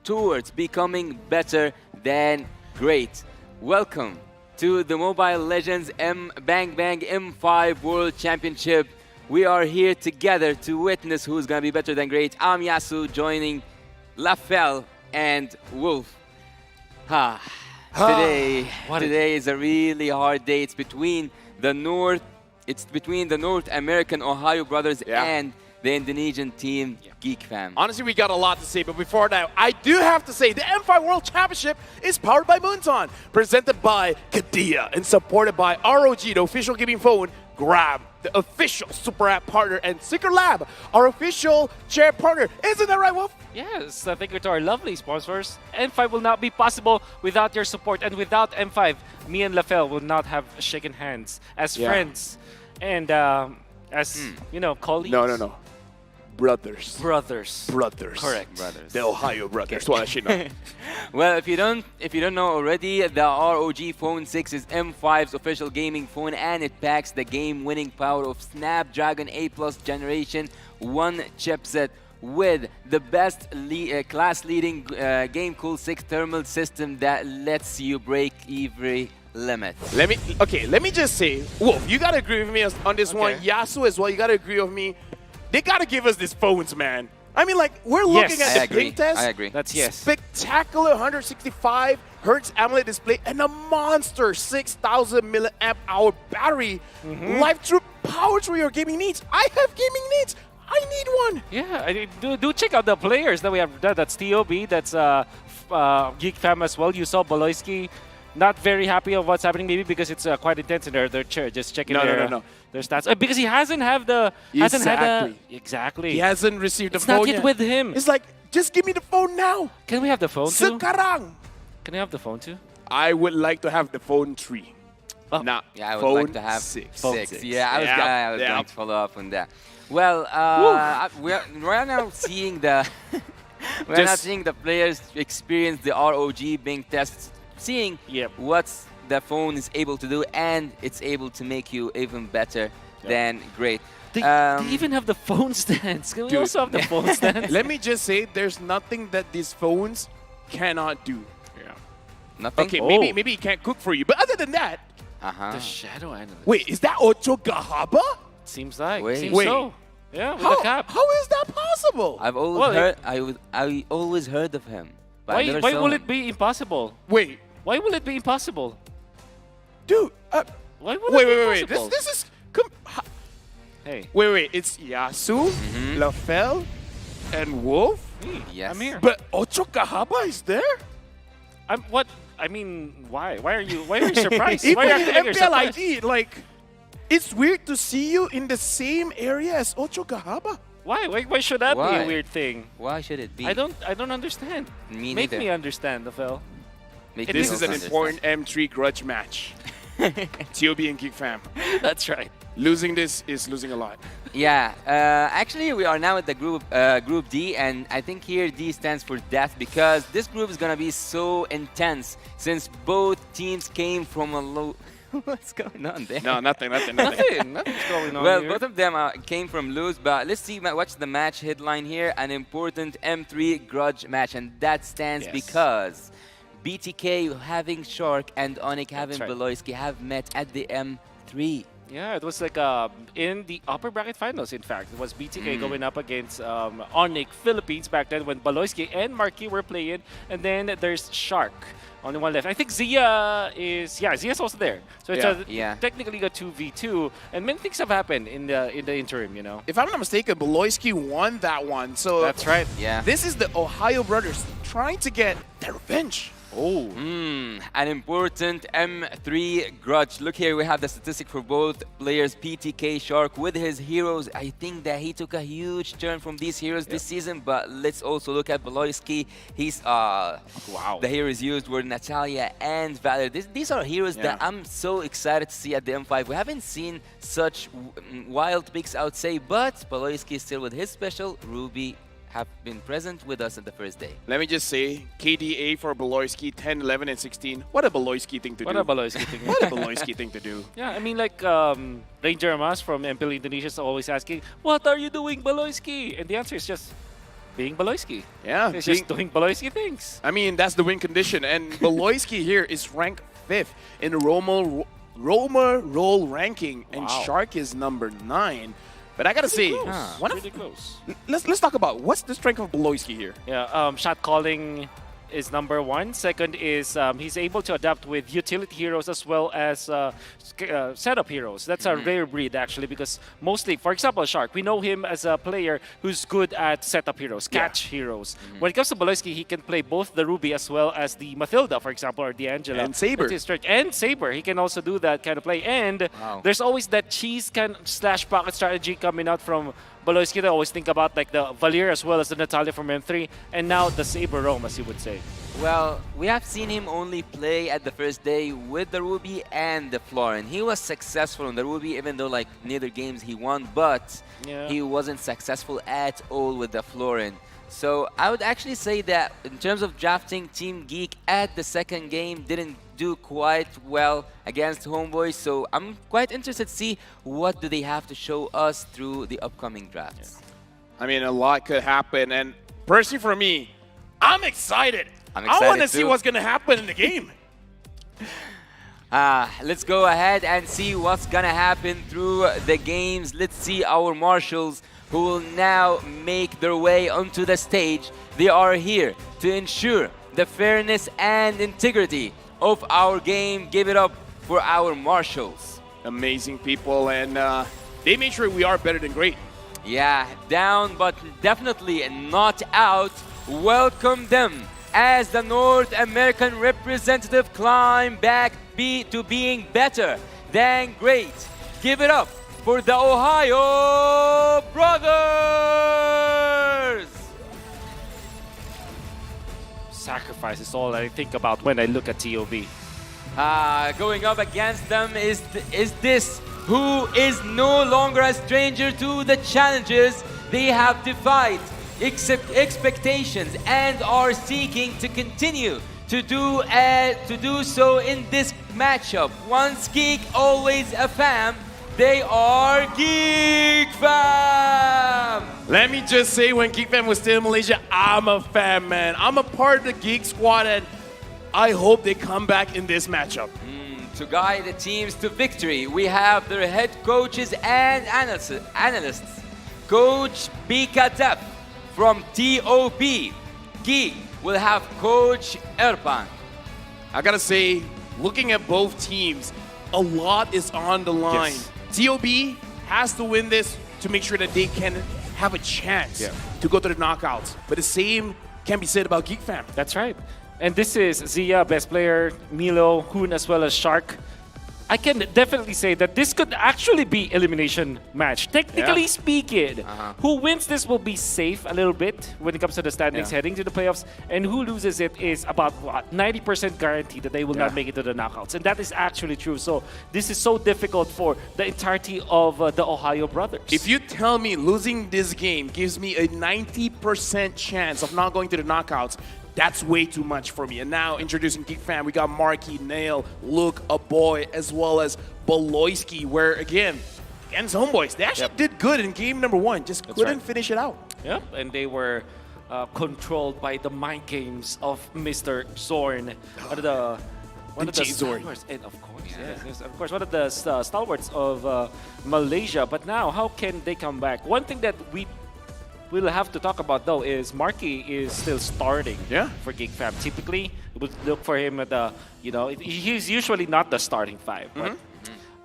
C: towards becoming better than great. Welcome to the Mobile Legends Bang Bang M5 World Championship. We are here together to witness who's gonna be better than great. I'm Yasu, joining Lafel and Wolf. Today is a really hard day. It's between the North American Ohio brothers and the Indonesian team Geek Fam.
B: Honestly, we got a lot to say, but before that, I do have to say the M5 World Championship is powered by Moonton, presented by Kadia, and supported by ROG, the official gaming phone, Grab, the official Super App partner, and Secret Lab, our official chair partner. Isn't that right, Wolf?
P: Yes, thank you to our lovely sponsors. M5 will not be possible without your support, and without M5, me and Lafel will not have shaken hands as friends and as colleagues.
B: No. Brothers.
P: Correct.
C: Brothers.
B: The Ohio brothers. Well, actually not.
C: Well, if you don't know already, the ROG Phone 6 is M5's official gaming phone, and it packs the game-winning power of Snapdragon 8 Plus Generation 1 chipset with the best class-leading Game Cool 6 thermal system that lets you break every limit.
B: Let me just say, Wolf, you gotta agree with me on this one. Yasu as well, you gotta agree with me. They gotta give us these phones, man. I mean, like, we're looking at the ping test.
C: I agree.
P: That's yes.
B: Spectacular 165 Hertz AMOLED display and a monster 6,000 milliamp hour battery. Live through power through your gaming needs. I have gaming needs. I need one.
P: Yeah, do check out the players that we have. That's TOB. That's Geek Fam as well. You saw Boloisky. Not very happy of what's happening, maybe because it's quite intense in their chair. Just checking their stats. Because he hasn't had the... Exactly.
B: He hasn't received the
P: it's
B: phone
P: not yet with him.
B: It's like, just give me the phone now.
P: Can we have the phone too?
B: Sekarang.
P: Can we have the phone too?
B: I would like to have the phone 3.
C: Oh.
B: Nah,
C: yeah, I would
B: phone
C: like to have
B: 6.
C: Phone 6. Yeah, I was going to follow up on that. Well, we're now seeing the We're not seeing the players experience the ROG being tested, seeing what the phone is able to do, and it's able to make you even better than great.
P: They even have the phone stands. Can we also have the phone stands?
B: Let me just say, there's nothing that these phones cannot do. Yeah.
C: Nothing?
B: Okay, maybe it can't cook for you, but other than that...
P: The Shadow Analyst.
B: Wait, is that Ocho Gahaba?
P: Seems like.
C: Wait.
P: Seems so. Yeah, with the cap.
B: How is that possible?
C: I've always heard. I always heard of him. But I never
P: Why
C: saw
P: will
C: him.
P: it be impossible?
B: Wait.
P: Why will it be impossible?
B: Dude,
P: why will it be
B: wait.
P: impossible?
B: This is...
P: Hey.
B: Wait. It's Yasu, Lafel, and Wolf?
C: Yes.
P: I'm here.
B: But Ocho Gahaba is there?
P: I mean, why? Why are you surprised?
B: Even
P: Why are you
B: in
P: surprised?
B: MPLID, like, it's weird to see you in the same area as Ocho Gahaba.
P: Why? Why should that be a weird thing?
C: Why should it be?
P: I don't understand.
C: Me
P: Make
C: neither.
P: me understand, Nafel.
B: This is an important M3 grudge match. TOB and Geek Fam.
P: That's right.
B: Losing this is losing a lot.
C: Yeah, actually we are now at the group D, and I think here D stands for death because this group is gonna be so intense since both teams came from a low. What's going on there?
B: No, nothing.
P: Nothing's going on
C: Well,
P: here.
C: both of them came from lose, but let's see what's the match headline here. An important M3 grudge match, and that stands because BTK having Shark and Onyx having Beloyski have met at the M3.
P: Yeah, it was like in the upper bracket finals, in fact. It was BTK going up against Onyx Philippines back then when Baloyski and Marquis were playing. And then there's Shark on the one left. I think Zia is... Yeah, Zia's also there. So it's technically a 2v2. And many things have happened in the interim, you know.
B: If I'm not mistaken, Beloyski won that one. So
P: that's right.
C: Yeah.
B: This is the Ohio brothers trying to get their revenge.
P: Oh.
C: An important M3 grudge. Look here, we have the statistic for both players. PTK Shark with his heroes. I think that he took a huge turn from these heroes this season, but let's also look at Beloyski. He's the heroes used were Natalia and Valor. These are heroes that I'm so excited to see at the M5. We haven't seen such wild picks, I would say, but Beloyski is still with his special. Ruby have been present with us at the first day.
B: Let me just say, KDA for Beloyski, 10, 11, and 16. What a Beloyski thing to do.
P: What a Beloyski thing.
B: What a Beloyski thing to do.
P: Yeah, I mean, like, Ranger Amas from MPL Indonesia is always asking, what are you doing, Beloyski? And the answer is just being Beloyski.
B: Yeah.
P: It's just doing Beloyski things.
B: I mean, that's the win condition. And Beloyski here is ranked 5th in the Roma role ranking. And Shark is number 9. But I gotta say,
P: pretty close.
B: Let's talk about what's the strength of Beloyski here.
P: Yeah, shot calling is number 1. Second is he's able to adapt with utility heroes as well as setup heroes. That's a rare breed actually, because mostly, for example, Shark, we know him as a player who's good at setup heroes, catch heroes. When it comes to Beloyski, he can play both the Ruby as well as the Mathilda, for example, or the Angela.
B: And Saber.
P: And Saber, he can also do that kind of play. And there's always that cheese / pocket strategy coming out from Beloyski. I always think about like the Valir as well as the Natalia from M3, and now the Saber Rome, as you would say.
C: Well, we have seen him only play at the first day with the Ruby and the Florin. He was successful in the Ruby, even though like neither games he won, but he wasn't successful at all with the Florin. So I would actually say that in terms of drafting, Team Geek at the second game didn't do quite well against Homeboy. So I'm quite interested to see what do they have to show us through the upcoming drafts.
B: I mean, a lot could happen. And personally for me, I'm excited.
C: I
B: want to see what's going to happen in the game.
C: Let's go ahead and see what's gonna happen through the games. Let's see our marshals who will now make their way onto the stage. They are here to ensure the fairness and integrity of our game. Give it up for our marshals.
B: Amazing people, and they made sure we are better than great.
C: Yeah, down but definitely not out. Welcome them as the North American representative climb back to being better than great. Give it up for the Ohio Brothers!
P: Sacrifice is all I think about when I look at TOB.
C: Going up against them is this, who is no longer a stranger to the challenges they have to fight. expectations and are seeking to continue to do so in this matchup. Once geek, always a fam. They are Geek Fam!
B: Let me just say, when Geek Fam was still in Malaysia, I'm a fan, man. I'm a part of the Geek Squad, and I hope they come back in this matchup.
C: To guide the teams to victory, we have their head coaches and analysts. Coach Bika Dep from TOP. Geek will have Coach Erpan.
B: I gotta say, looking at both teams, a lot is on the line.
P: Yes.
B: TOB has to win this to make sure that they can have a chance to go to the knockouts. But the same can be said about Geek Fam.
P: That's right. And this is Zia, best player, Milo, Hoon, as well as Shark. I can definitely say that this could actually be elimination match. Technically speaking, who wins this will be safe a little bit when it comes to the standings heading to the playoffs, and who loses it is about what 90% guarantee that they will not make it to the knockouts, and that is actually true. So this is so difficult for the entirety of the Ohio brothers.
B: If you tell me losing this game gives me a 90% chance of not going to the knockouts, that's way too much for me. And now introducing Geek Fam, we got Marky, Nail, Luke, a boy, as well as Boloisky, where again, against Homeboys, they actually did good in game number 1, just couldn't finish it out.
P: Yep, and they were controlled by the mind games of Mr. Zorn. One of the stalwarts, and of course, yes, of course, one of the stalwarts of Malaysia. But now, how can they come back? One thing that we'll have to talk about though is Marky is still starting for Geek Fam. Typically, we would look for him at the, he's usually not the starting 5, but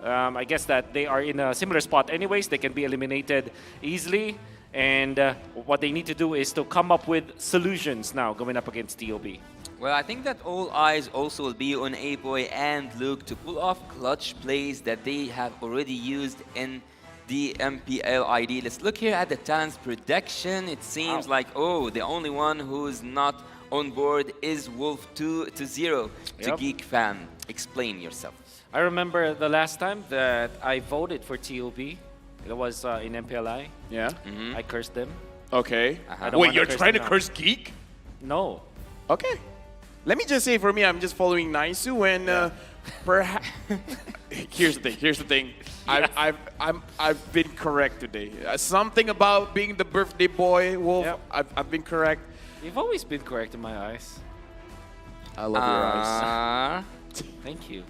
P: I guess that they are in a similar spot anyways. They can be eliminated easily, and what they need to do is to come up with solutions now going up against TOB.
C: Well, I think that all eyes also will be on A-Boy and Luke to pull off clutch plays that they have already used in the MPL ID. Let's look here at the talents prediction. It seems like, the only one who's not on board is Wolf 2-0 to Geek Fam. Explain yourself.
P: I remember the last time that I voted for TOB. It was in MPLI.
B: Yeah.
P: I cursed them.
B: Okay. Wait, you're trying to curse Geek?
P: No.
B: Okay. Let me just say, for me, I'm just following Naisu, and perhaps here's the thing. I've been correct today. Something about being the birthday boy, Wolf. I've been correct.
P: You've always been correct in my eyes.
B: I love your eyes.
P: Thank you.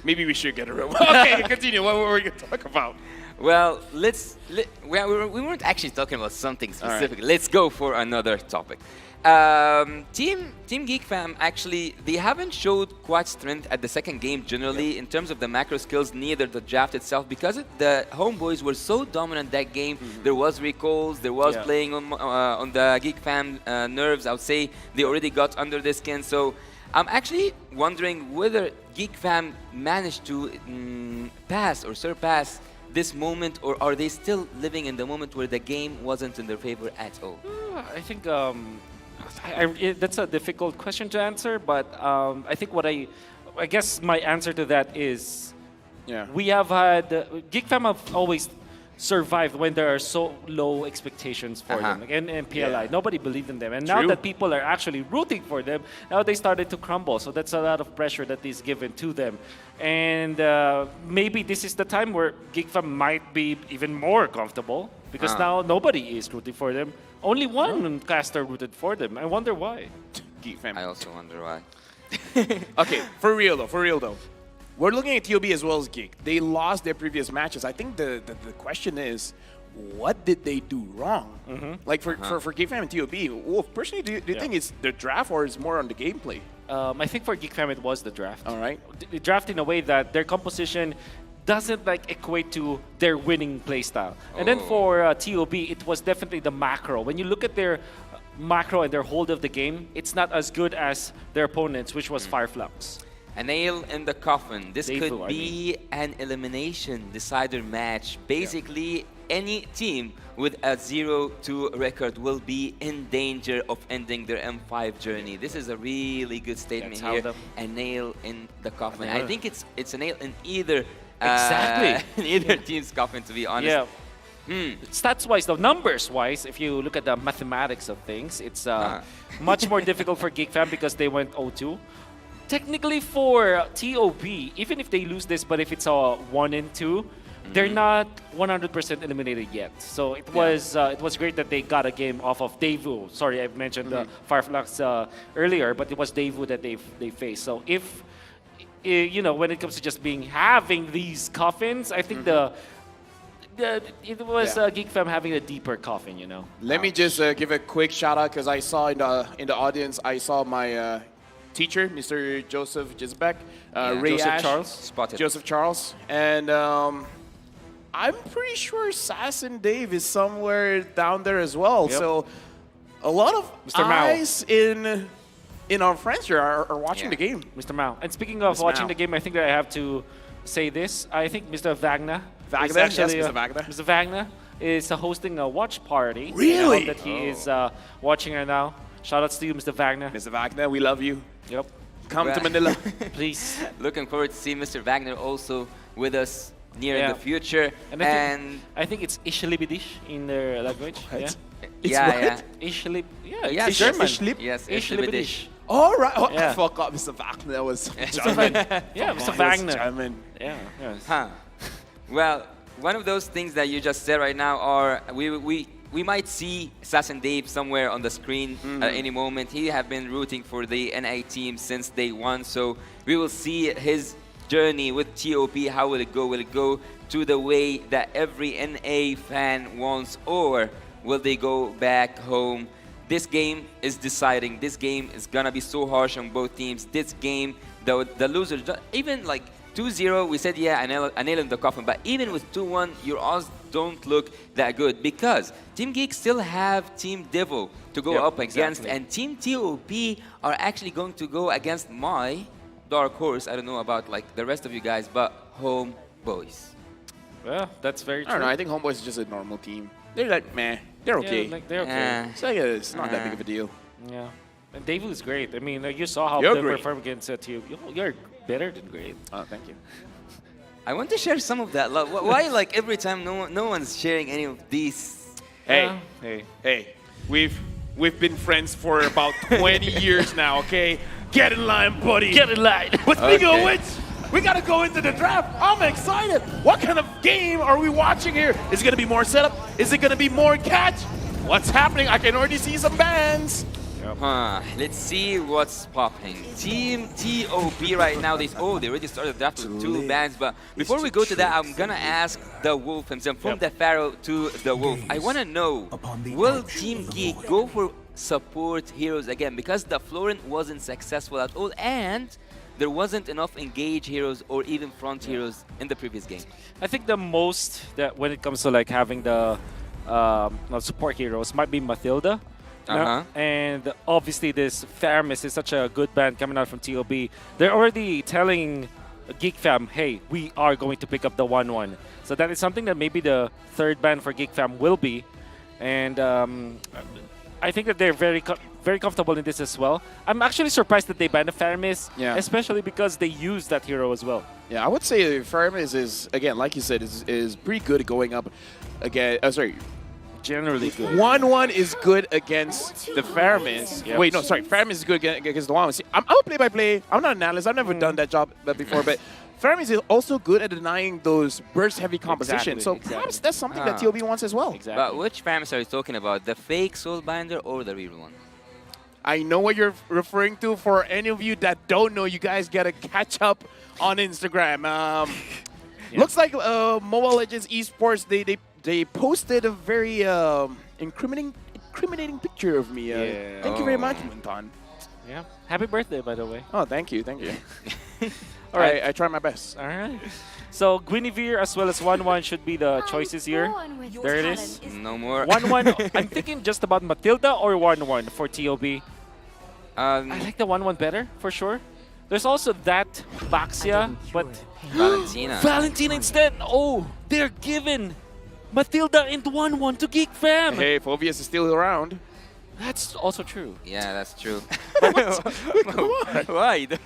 B: Maybe we should get a room. Okay, continue. What were we going to talk about?
C: Well, we weren't actually talking about something specific. Let's go for another topic. Team Geek Fam, actually, they haven't showed quite strength at the second game generally in terms of the macro skills, neither the draft itself, because the Homeboys were so dominant that game. There was recalls, there was playing on the Geek Fam nerves. I would say they already got under the skin. So I'm actually wondering whether Geek Fam managed to pass or surpass this moment, or are they still living in the moment where the game wasn't in their favor at all?
P: I think that's a difficult question to answer, but I think I guess my answer to that is, we have had Geek Fam have always survived when there are so low expectations for them. Like in PLI, nobody believed in them, and now that people are actually rooting for them, now they started to crumble. So that's a lot of pressure that is given to them, and maybe this is the time where Geek Fam might be even more comfortable because now nobody is rooting for them. Only one caster rooted for them. I wonder why.
B: Geek Fam.
C: I also wonder why.
B: Okay, for real though. We're looking at TOB as well as Geek. They lost their previous matches. I think the question is, what did they do wrong? Like for Geek Fam and TOB, Wolf, personally, do you think it's the draft or is more on the gameplay?
P: I think for Geek Fam it was the draft.
B: All right.
P: The draft in a way that their composition doesn't equate to their winning playstyle. And then for TOB, it was definitely the macro. When you look at their macro and their hold of the game, it's not as good as their opponents, which was Fireflux.
C: A nail in the coffin. This could be an elimination decider match. Basically, any team with a 0-2 record will be in danger of ending their M5 journey. This is a really good statement here. A nail in the coffin. I think it's a nail in either in either team's coffin, to be honest.
P: Stats-wise, though, numbers-wise, if you look at the mathematics of things, it's much more difficult for Geek Fam because they went 0-2. Technically, for TOP, even if they lose this, but if it's a 1-2, they're not 100% eliminated yet. So it was great that they got a game off of Daewoo. Sorry, I mentioned Fireflux earlier, but it was Daewoo that they faced. So if you know, when it comes to just having these coffins, I think it was Geek Fam having a deeper coffin, you know.
B: Let me just give a quick shout out because I saw in the audience, I saw my teacher, Mr. Joseph Gisbeck, Ray
C: Joseph
B: Ash,
C: Charles, spotted.
B: Joseph Charles, and I'm pretty sure Sass and Dave is somewhere down there as well.
P: Yep.
B: So a lot of
P: Mr.
B: eyes in our friends here are watching the game.
P: Mr. Mao. And speaking of watching the game, I think that I have to say this. I think Mr. Wagner.
B: Wagner, yes, Mr. Wagner.
P: Mr. Wagner is hosting a watch party.
B: Really?
P: I hope that he is watching right now. Shoutouts to you, Mr. Wagner.
B: Mr. Wagner, we love you.
P: Yep.
B: Come to Manila.
P: Please.
C: Looking forward to see Mr. Wagner also with us near in the future.
P: And I think it's Ishlibidish in their language.
B: What?
C: Yeah.
P: Ishlib. Yeah,
C: Yes,
P: it's German.
C: Ishlib. Yes, Ishlibidish.
B: All right. Oh,
P: Yeah.
B: I forgot Mr. Wagner. That was German.
P: Yeah, Mr.
B: Yes,
P: Wagner.
B: German.
P: Yeah. Yes.
C: Huh. Well, one of those things that you just said right now are we might see Sass and Dave somewhere on the screen at any moment. He have been rooting for the NA team since day one, so we will see his journey with TOP. How will it go? Will it go to the way that every NA fan wants, or will they go back home? This game is deciding. This game is gonna be so harsh on both teams. This game, the losers, even like 2-0, we said, yeah, I nailed in the coffin. But even with 2-1, your odds don't look that good because Team Geek still have Team Devil to go up against, and Team TOP are actually going to go against my dark horse. I don't know about like the rest of you guys, but Homeboys.
P: Well, that's very true.
B: I don't know. I think Homeboys is just a normal team. They're like, meh. They're okay.
P: Yeah, like, they're okay.
B: So yeah, it's not that big of a deal.
P: Yeah. And Daewoo is great. I mean, you saw how
B: You're
P: they
B: great.
P: perform against TOP. You're better than great.
B: Oh, thank you.
C: I want to share some of that love. Why, like, every time no one's sharing any of these?
B: Hey. We've been friends for about 20 years now, okay? Get in line, buddy.
P: Get in line.
B: But speaking of which, we gotta go into the draft. I'm excited. What kind of game are we watching here? Is it gonna be more setup? Is it gonna be more catch? What's happening? I can already see some bands.
C: Let's see what's popping. Team TOP right now, they already started the draft with 2 bands, but before we go to that, I'm gonna ask the Wolf himself, from the Pharaoh to the Wolf. I wanna know, will Team Geek go for support heroes again? Because the Florent wasn't successful at all, and there wasn't enough engage heroes or even front heroes in the previous game.
P: I think the most that when it comes to like having the support heroes might be Mathilda. And obviously this Faramis is such a good band coming out from TOB. They're already telling Geek Fam, hey, we are going to pick up the 1-1. So that is something that maybe the third band for Geek Fam will be. And I think that they're very comfortable in this as well. I'm actually surprised that they banned the Faramis, especially because they use that hero as well.
B: Yeah, I would say Faramis is, again, like you said, is pretty good going up again.
P: Generally good.
B: 1-1 is good against the Faramis.
P: Yep.
B: Wait, no, sorry. Faramis is good against the 1-1. See, I'm a play-by-play. I'm not an analyst. I've never done that job before, but Faramis is also good at denying those burst-heavy compositions. So perhaps that's something that TOB wants as well.
C: But which Faramis are you talking about? The fake Soulbinder or the real one?
B: I know what you're referring to. For any of you that don't know, you guys got to catch up on Instagram. Looks like Mobile Legends Esports, they posted a very incriminating picture of me. Thank you very much, Muntan.
P: Yeah. Happy birthday, by the way.
B: Oh, thank you. All right, I try my best.
P: All right. So Guinevere as well as 1-1 should be the choices here. There it is.
C: No more.
P: 1-1. I'm thinking just about Matilda or 1-1 for TOB. I like the 1-1 better, for sure. There's also that Baxia, but Valentina instead. Oh, they're given Matilda and 1-1 to Geek Fam.
B: Hey, Phobius is still around.
P: That's also true.
C: Yeah, that's true.
B: Come on.
C: Why? though?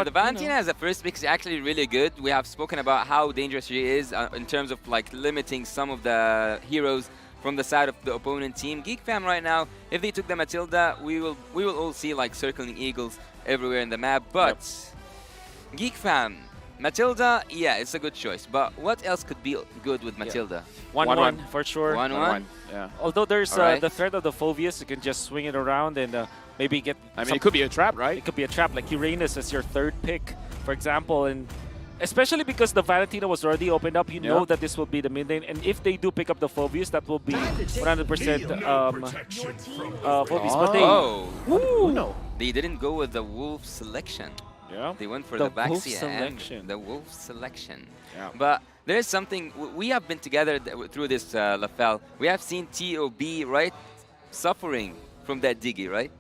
C: The Valentina
P: you know.
C: as a first pick is actually really good. We have spoken about how dangerous she is in terms of like limiting some of the heroes from the side of the opponent team. Geek Fam right now, if they took the Matilda, we will all see like circling eagles everywhere in the map. But Geek Fam, Matilda, yeah, it's a good choice. But what else could be good with Matilda?
P: 1-1 for sure.
C: 1-1.
P: Yeah. Although there's
C: Alright.
P: the threat of the Phobius, you can just swing it around and maybe get.
B: I mean, it could be a trap, right?
P: It could be a trap, like Uranus as your third pick, for example, and especially because the Valentina was already opened up, you know that this will be the mid lane, and if they do pick up the Phobius, that will be 100% Phobius. But they,
C: They didn't go with the wolf selection.
P: Yeah.
C: They went for
P: The
C: the Baxia
P: wolf
C: and
P: selection.
C: the wolf selection.
P: Yeah.
C: But there's something we have been together through this Lafel. We have seen TOB right suffering from that Diggy, right?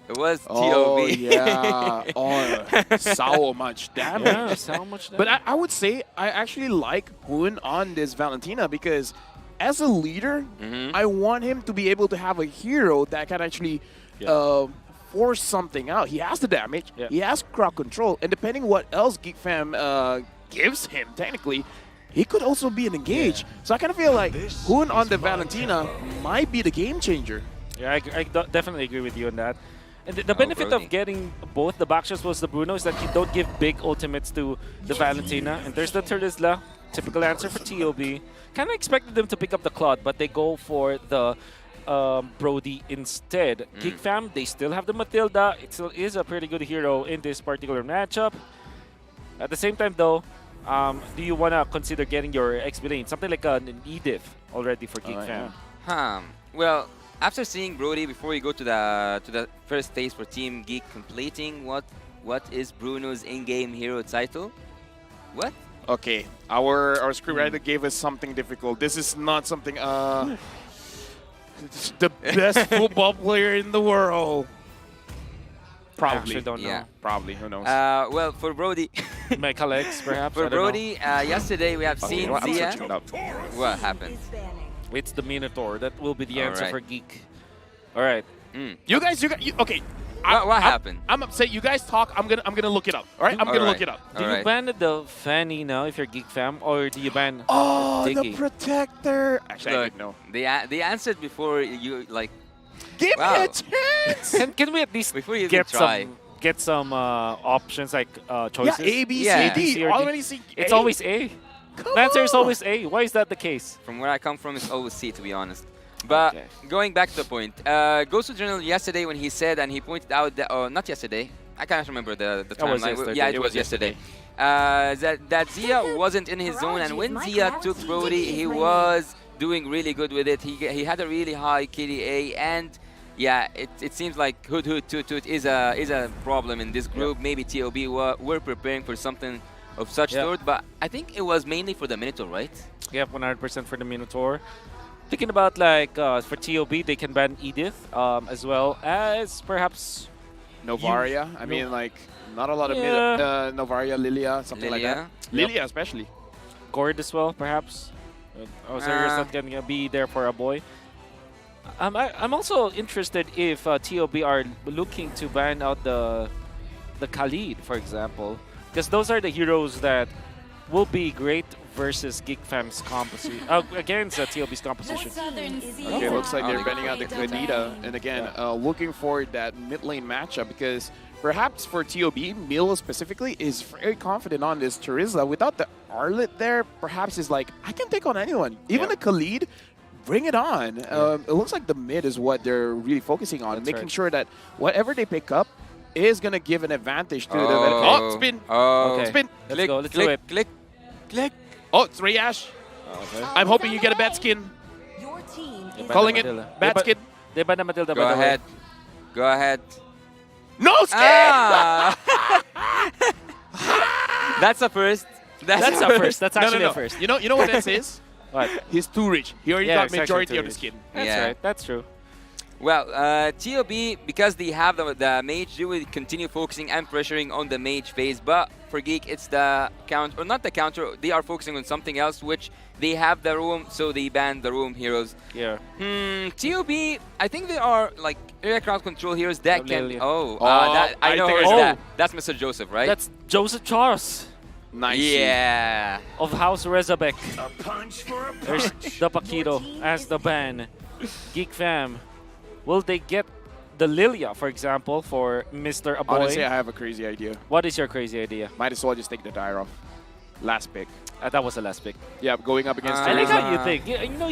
C: It was
B: Oh,
C: TOB.
B: yeah. Oh, so much damage.
P: Yeah, so much damage.
B: But I would say I actually like Hoon on this Valentina because as a leader, I want him to be able to have a hero that can actually force something out. He has the damage, he has crowd control, and depending what else Geek Fam gives him, technically, he could also be an engage. So I kind of feel like Hoon on the Valentina might be the game changer.
P: Yeah, I definitely agree with you on that. And the benefit of getting both the backshots was the Bruno is that you don't give big ultimates to the Valentina. And there's the Terizla, typical answer for TOB. Kind of expected them to pick up the Claude, but they go for the Brody instead. Geek Fam, they still have the Matilda. It still is a pretty good hero in this particular matchup. At the same time, though, do you want to consider getting your XP lane? Something like an Edith already for Geek Fam.
C: Well, after seeing Brody, before we go to the first stage for Team Geek completing, what is Bruno's in-game hero title? What?
B: Okay, our scriptwriter gave us something difficult. This is not something. The best football player in the world. Probably.
P: I actually don't know.
C: Yeah.
B: Probably. Who knows?
C: Well, for Brody,
P: Michael X, perhaps.
C: for
P: I don't know.
C: Brody, yesterday we have seen
B: I'm
C: Zia.
B: searching it up.
C: What happened?
P: It's the Minotaur. That will be the answer
C: Alright.
P: for Geek. All right.
B: You guys, okay.
C: What happened?
B: I'm upset. You guys talk. I'm gonna look it up. All right, I'm gonna look it up.
P: Do you ban the Fanny now if you're Geek Fam, or do you ban
B: the Protector. Actually, I
C: Look,
B: didn't know.
C: they answered before you like.
B: Give
C: Wow.
B: me a chance.
P: Can we at least
C: Before you
P: get
C: try.
P: some options like choices?
B: A, B,
C: Yeah.
B: C, D.
P: or
B: Already see.
P: It's
B: A.
P: always A. The answer is always A. Why is that the case?
C: From where I come from, it's always C, to be honest. But going back to the point, Ghost Journal yesterday when he said and he pointed out that, not yesterday, I can't remember the
P: was
C: timeline.
P: yesterday.
C: Yeah, it
P: It
C: was
P: was
C: yesterday. That Zia wasn't in his zone, and when Zia took Brody, he was doing really good with it. He had a really high KDA, and yeah, it seems like Hood Toot Toot is a problem in this group. Maybe TOB were preparing for something of such sort, but I think it was mainly for the Minotaur, right?
P: Yeah, 100% for the Minotaur. Thinking about like for TOB, they can ban Edith as well as perhaps
B: Novaria. I mean, like not a lot of Novaria, Lilia, something like that. Lilia, especially.
P: Gord as well, perhaps. Osirio's not gonna be there for a boy. I'm also interested if TOB are looking to ban out the Khalid, for example, because those are the heroes that will be great versus Geek Fam's composition against TOB's composition.
B: Okay, looks like they're banning out the Glenita, and again, looking for that mid lane matchup because perhaps for TOB, Milo specifically is very confident on this Terizla. Without the Arlet there, perhaps is like, I can take on anyone, even a Khalid. Bring it on. It looks like the mid is what they're really focusing on, making sure that whatever they pick up is going to give an advantage to the Oh, spin.
C: Okay.
B: Spin.
P: Let's go. Let's do it.
C: Click.
B: Oh, it's Rayash. I'm hoping you get a bad skin. Calling it bad skin.
P: They ban the Matilda.
C: Go ahead. Go ahead.
B: No skin!
C: That's a first.
P: That's a first. That's actually
B: no.
P: a first.
B: You know what this is?
P: What?
B: He's too rich. He already got majority of the skin.
P: That's right. That's true.
C: Well, TOB, because they have the mage, they will continue focusing and pressuring on the mage phase. But for Geek, it's the counter, or not the counter, they are focusing on something else, which they have the room, so they ban the room heroes.
P: Yeah.
C: TOB, I think they are like area crowd control heroes that can.
P: Lillian.
C: I know
P: think
C: who's
P: I know.
C: that. That's Mr. Joseph, right?
P: That's Joseph Charles
B: Nice.
C: Yeah.
P: of House Rezabek.
A: A punch for a
P: There's
A: punch.
P: the Paquito as the ban. Geek Fam, will they get the Lilia, for example, for Mr. Aboy?
B: Honestly, I have a crazy idea.
P: What is your crazy idea?
B: Might as well just take the Dire off. Last pick.
P: That was the last pick.
B: Yeah, going up against.
P: I like
B: Teresa.
P: how you think. You know,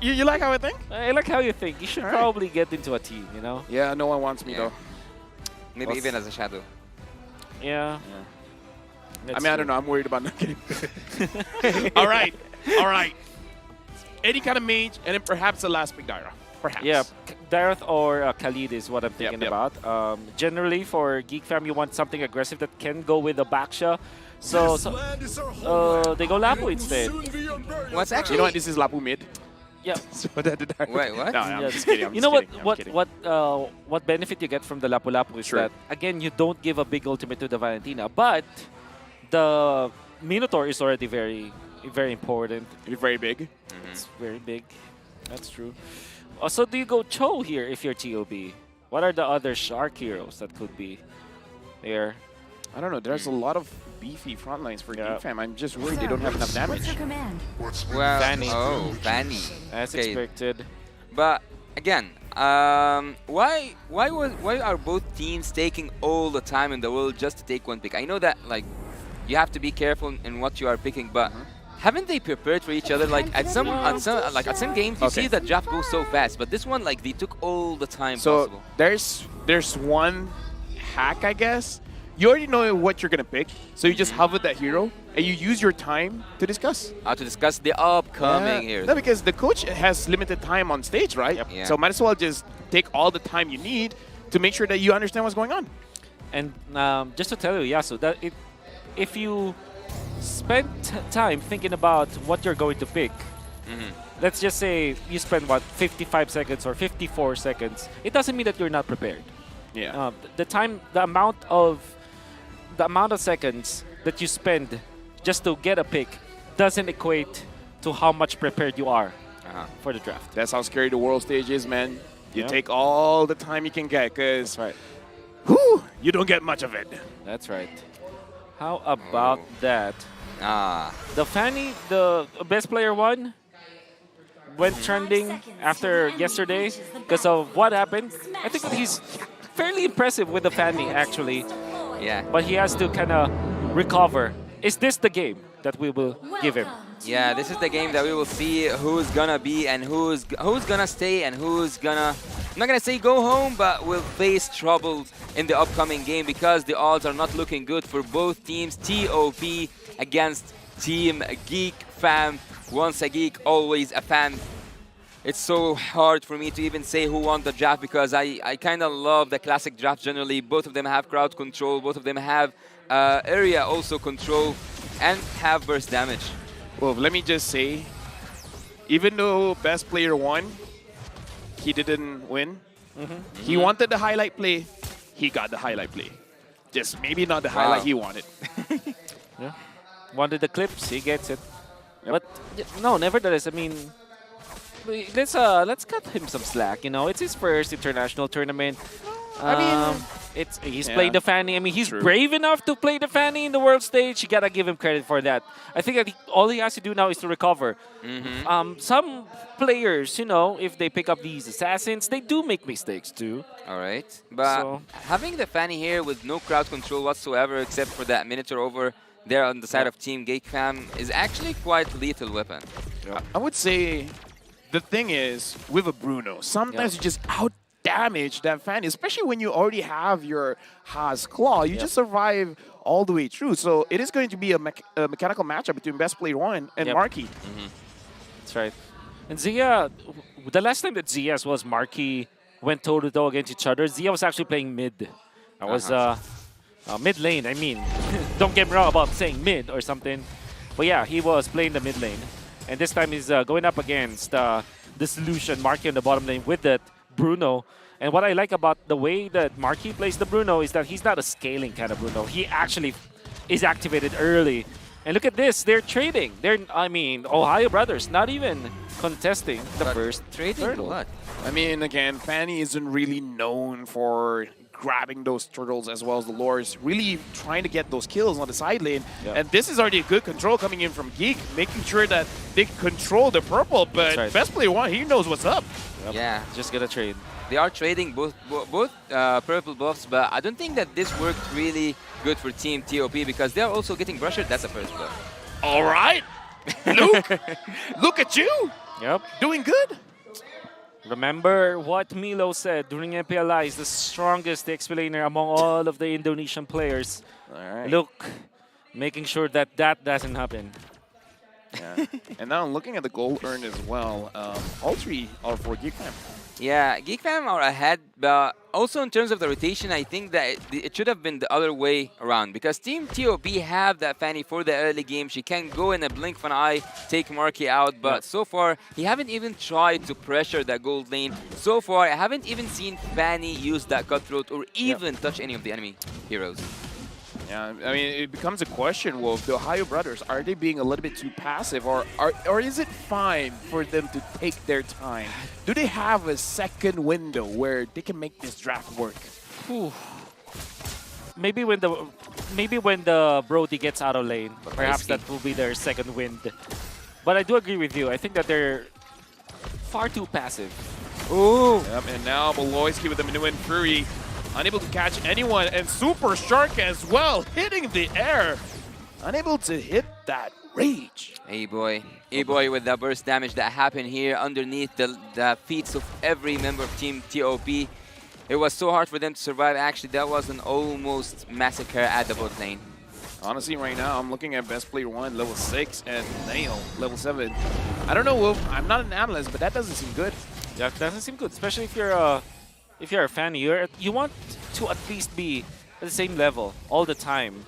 B: You like how I think?
P: I like how you think. You should probably get into a team, you know?
B: Yeah, no one wants me though.
C: Maybe
B: What's-
C: even as a shadow.
P: Yeah.
B: I mean, I don't know. I'm worried about not getting. All right, all right. Any kind of mage, and then perhaps the last pick Dire. Perhaps.
P: Yeah, Dareth or Khalid is what I'm thinking
B: yep.
P: about. Generally, for Geek Fam, you want something aggressive that can go with the Baksha. So they go Lapu instead.
C: What's actually?
B: You know what? This is Lapu mid.
P: Yeah.
B: So that the Dire.
C: Wait, what?
B: No, I'm
P: Yeah.
B: just kidding. I'm
P: you
B: just
P: know
B: kidding, I'm
P: what?
B: kidding.
P: What benefit you get from the Lapu Lapu is
B: True.
P: that again you don't give a big ultimate to the Valentina, but the Minotaur is already very important.
B: It's very big.
P: It's very big. That's true. Also, do you go Cho here if you're TOB? What are the other Shark heroes that could be there?
B: I don't know. There's a lot of beefy front lines for
P: Yeah.
B: Geek Fam. I'm just worried they don't have enough damage.
C: Well,
P: Fanny.
C: Fanny.
P: As
C: Okay.
P: expected.
C: But again, why are both teams taking all the time in the world just to take one pick? I know that like you have to be careful in what you are picking, but haven't they prepared for each other? Like at some games, you see the draft go so fast, but this one like they took all the time
B: So
C: possible.
B: there's one hack, I guess. You already know what you're gonna pick, so you just hover that hero and you use your time to discuss.
C: To discuss the upcoming heroes.
B: No, because the coach has limited time on stage, right?
C: Yeah.
B: So might as well just take all the time you need to make sure that you understand what's going on.
P: And just to tell you, Yasu, that if you spend time thinking about what you're going to pick, let's just say you spend, 55 seconds or 54 seconds, it doesn't mean that you're not prepared.
B: Yeah.
P: The amount of seconds that you spend just to get a pick doesn't equate to how much prepared you are for the draft.
B: That's how scary the world stage is, man. You
P: Yeah.
B: take all the time you can get, because
P: right.
B: You don't get much of it.
P: That's right. How about that?
C: The
P: Fanny, the best player one, went trending after yesterday because of what happened. I think that he's fairly impressive with the Fanny, actually.
C: Yeah.
P: But he has to kind of recover. Is this the game that we will give him?
C: Yeah, this is the game that we will see who's gonna be and who's gonna stay and who's gonna, I'm not gonna say go home, but will face trouble in the upcoming game because the odds are not looking good for both teams. TOP against Team Geek Fam. Once a geek, always a fan. It's so hard for me to even say who won the draft because I kind of love the classic draft generally. Both of them have crowd control, both of them have area also control, and have burst damage.
B: Well, let me just say, even though best player won, he didn't win. He wanted the highlight play, he got the highlight play. Just maybe not the highlight he wanted.
P: Yeah. Wanted the clips, he gets it. But no, nevertheless, I mean, let's cut him some slack. You know, it's his first international tournament.
B: I mean,
P: he's
B: yeah.
P: playing the Fanny. I mean, he's
B: True.
P: brave enough to play the Fanny in the world stage. You gotta give him credit for that. I think that all he has to do now is to recover. Some players, you know, if they pick up these assassins, they do make mistakes too.
C: All right, but
P: So-
C: having the Fanny here with no crowd control whatsoever except for that Minotaur over there on the side of Team Geek Fam is actually quite a lethal weapon.
B: I would say the thing is, with a Bruno, sometimes you just out-damage that fan, especially when you already have your Haas Claw. You just survive all the way through. So it is going to be a mechanical matchup between best player one and Marky.
P: That's right. And Zia, the last time that Zia as well as Marky went toe-to-toe against each other, Zia was actually playing mid. I was mid lane, I mean. Don't get me wrong about saying mid or something. But yeah, he was playing the mid lane. And this time he's going up against the Solution, Marky on the bottom lane with that Bruno. And what I like about the way that Marky plays the Bruno is that he's not a scaling kind of Bruno. He actually is activated early And look at this, they're trading. I mean, Ohio Brothers not even contesting the first
C: trading
P: turtle.
C: what?
B: I mean, again, Fanny isn't really known for grabbing those turtles as well as the lures, really trying to get those kills on the side lane.
P: Yeah.
B: And this is already a good control coming in from Geek, making sure that they control the purple, but
P: right.
B: best player one, he knows what's up.
P: Yep.
C: Yeah.
P: Just gonna trade.
C: They are trading both purple buffs, but I don't think that this worked really good for Team TOP because they're also getting brushed. That's a first buff.
B: All right, Luke, look at you.
P: Yep.
B: Doing good.
P: Remember what Milo said during MPLI is the strongest XP laner among all of the Indonesian players.
B: All right.
P: Look, making sure that that doesn't happen.
B: Yeah. And now looking at the gold earned as well, all three are for Geek Fam.
C: Yeah, Geek Fam are ahead, but also in terms of the rotation, I think that it should have been the other way around because Team TOP have that Fanny for the early game. She can go in a blink of an eye, take Marky out, but so far, he haven't even tried to pressure that gold lane. So far, I haven't even seen Fanny use that cutthroat or even touch any of the enemy heroes.
B: Yeah, I mean, it becomes a question, Wolf. The Ohio Brothers, are they being a little bit too passive, or is it fine for them to take their time? Do they have a second window where they can make this draft work?
P: Whew. Maybe when the Brody gets out of lane, perhaps that will be their second wind. But I do agree with you. I think that they're far too passive.
B: Ooh. Yep, and now Boloisky with the Minuan Fury, unable to catch anyone, and Super Shark as well, hitting the air. Unable to hit that rage.
C: A-Boy with the burst damage that happened here underneath the feet of every member of Team TOP. It was so hard for them to survive. Actually, that was an almost massacre at the bot lane.
B: Honestly, right now, I'm looking at best player one, level 6, and Nail, level 7. I don't know, Wolf. I'm not an analyst, but that doesn't seem good.
P: Yeah, that doesn't seem good, especially if you're a fan. You want to at least be at the same level all the time.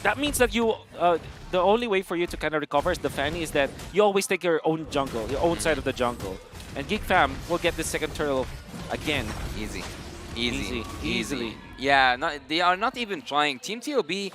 P: That means that the only way for you to kind of recover as the Fanny is that you always take your own jungle, your own side of the jungle. And Geek Fam will get the second turtle again.
C: Easily. Yeah, they are not even trying. Team TOB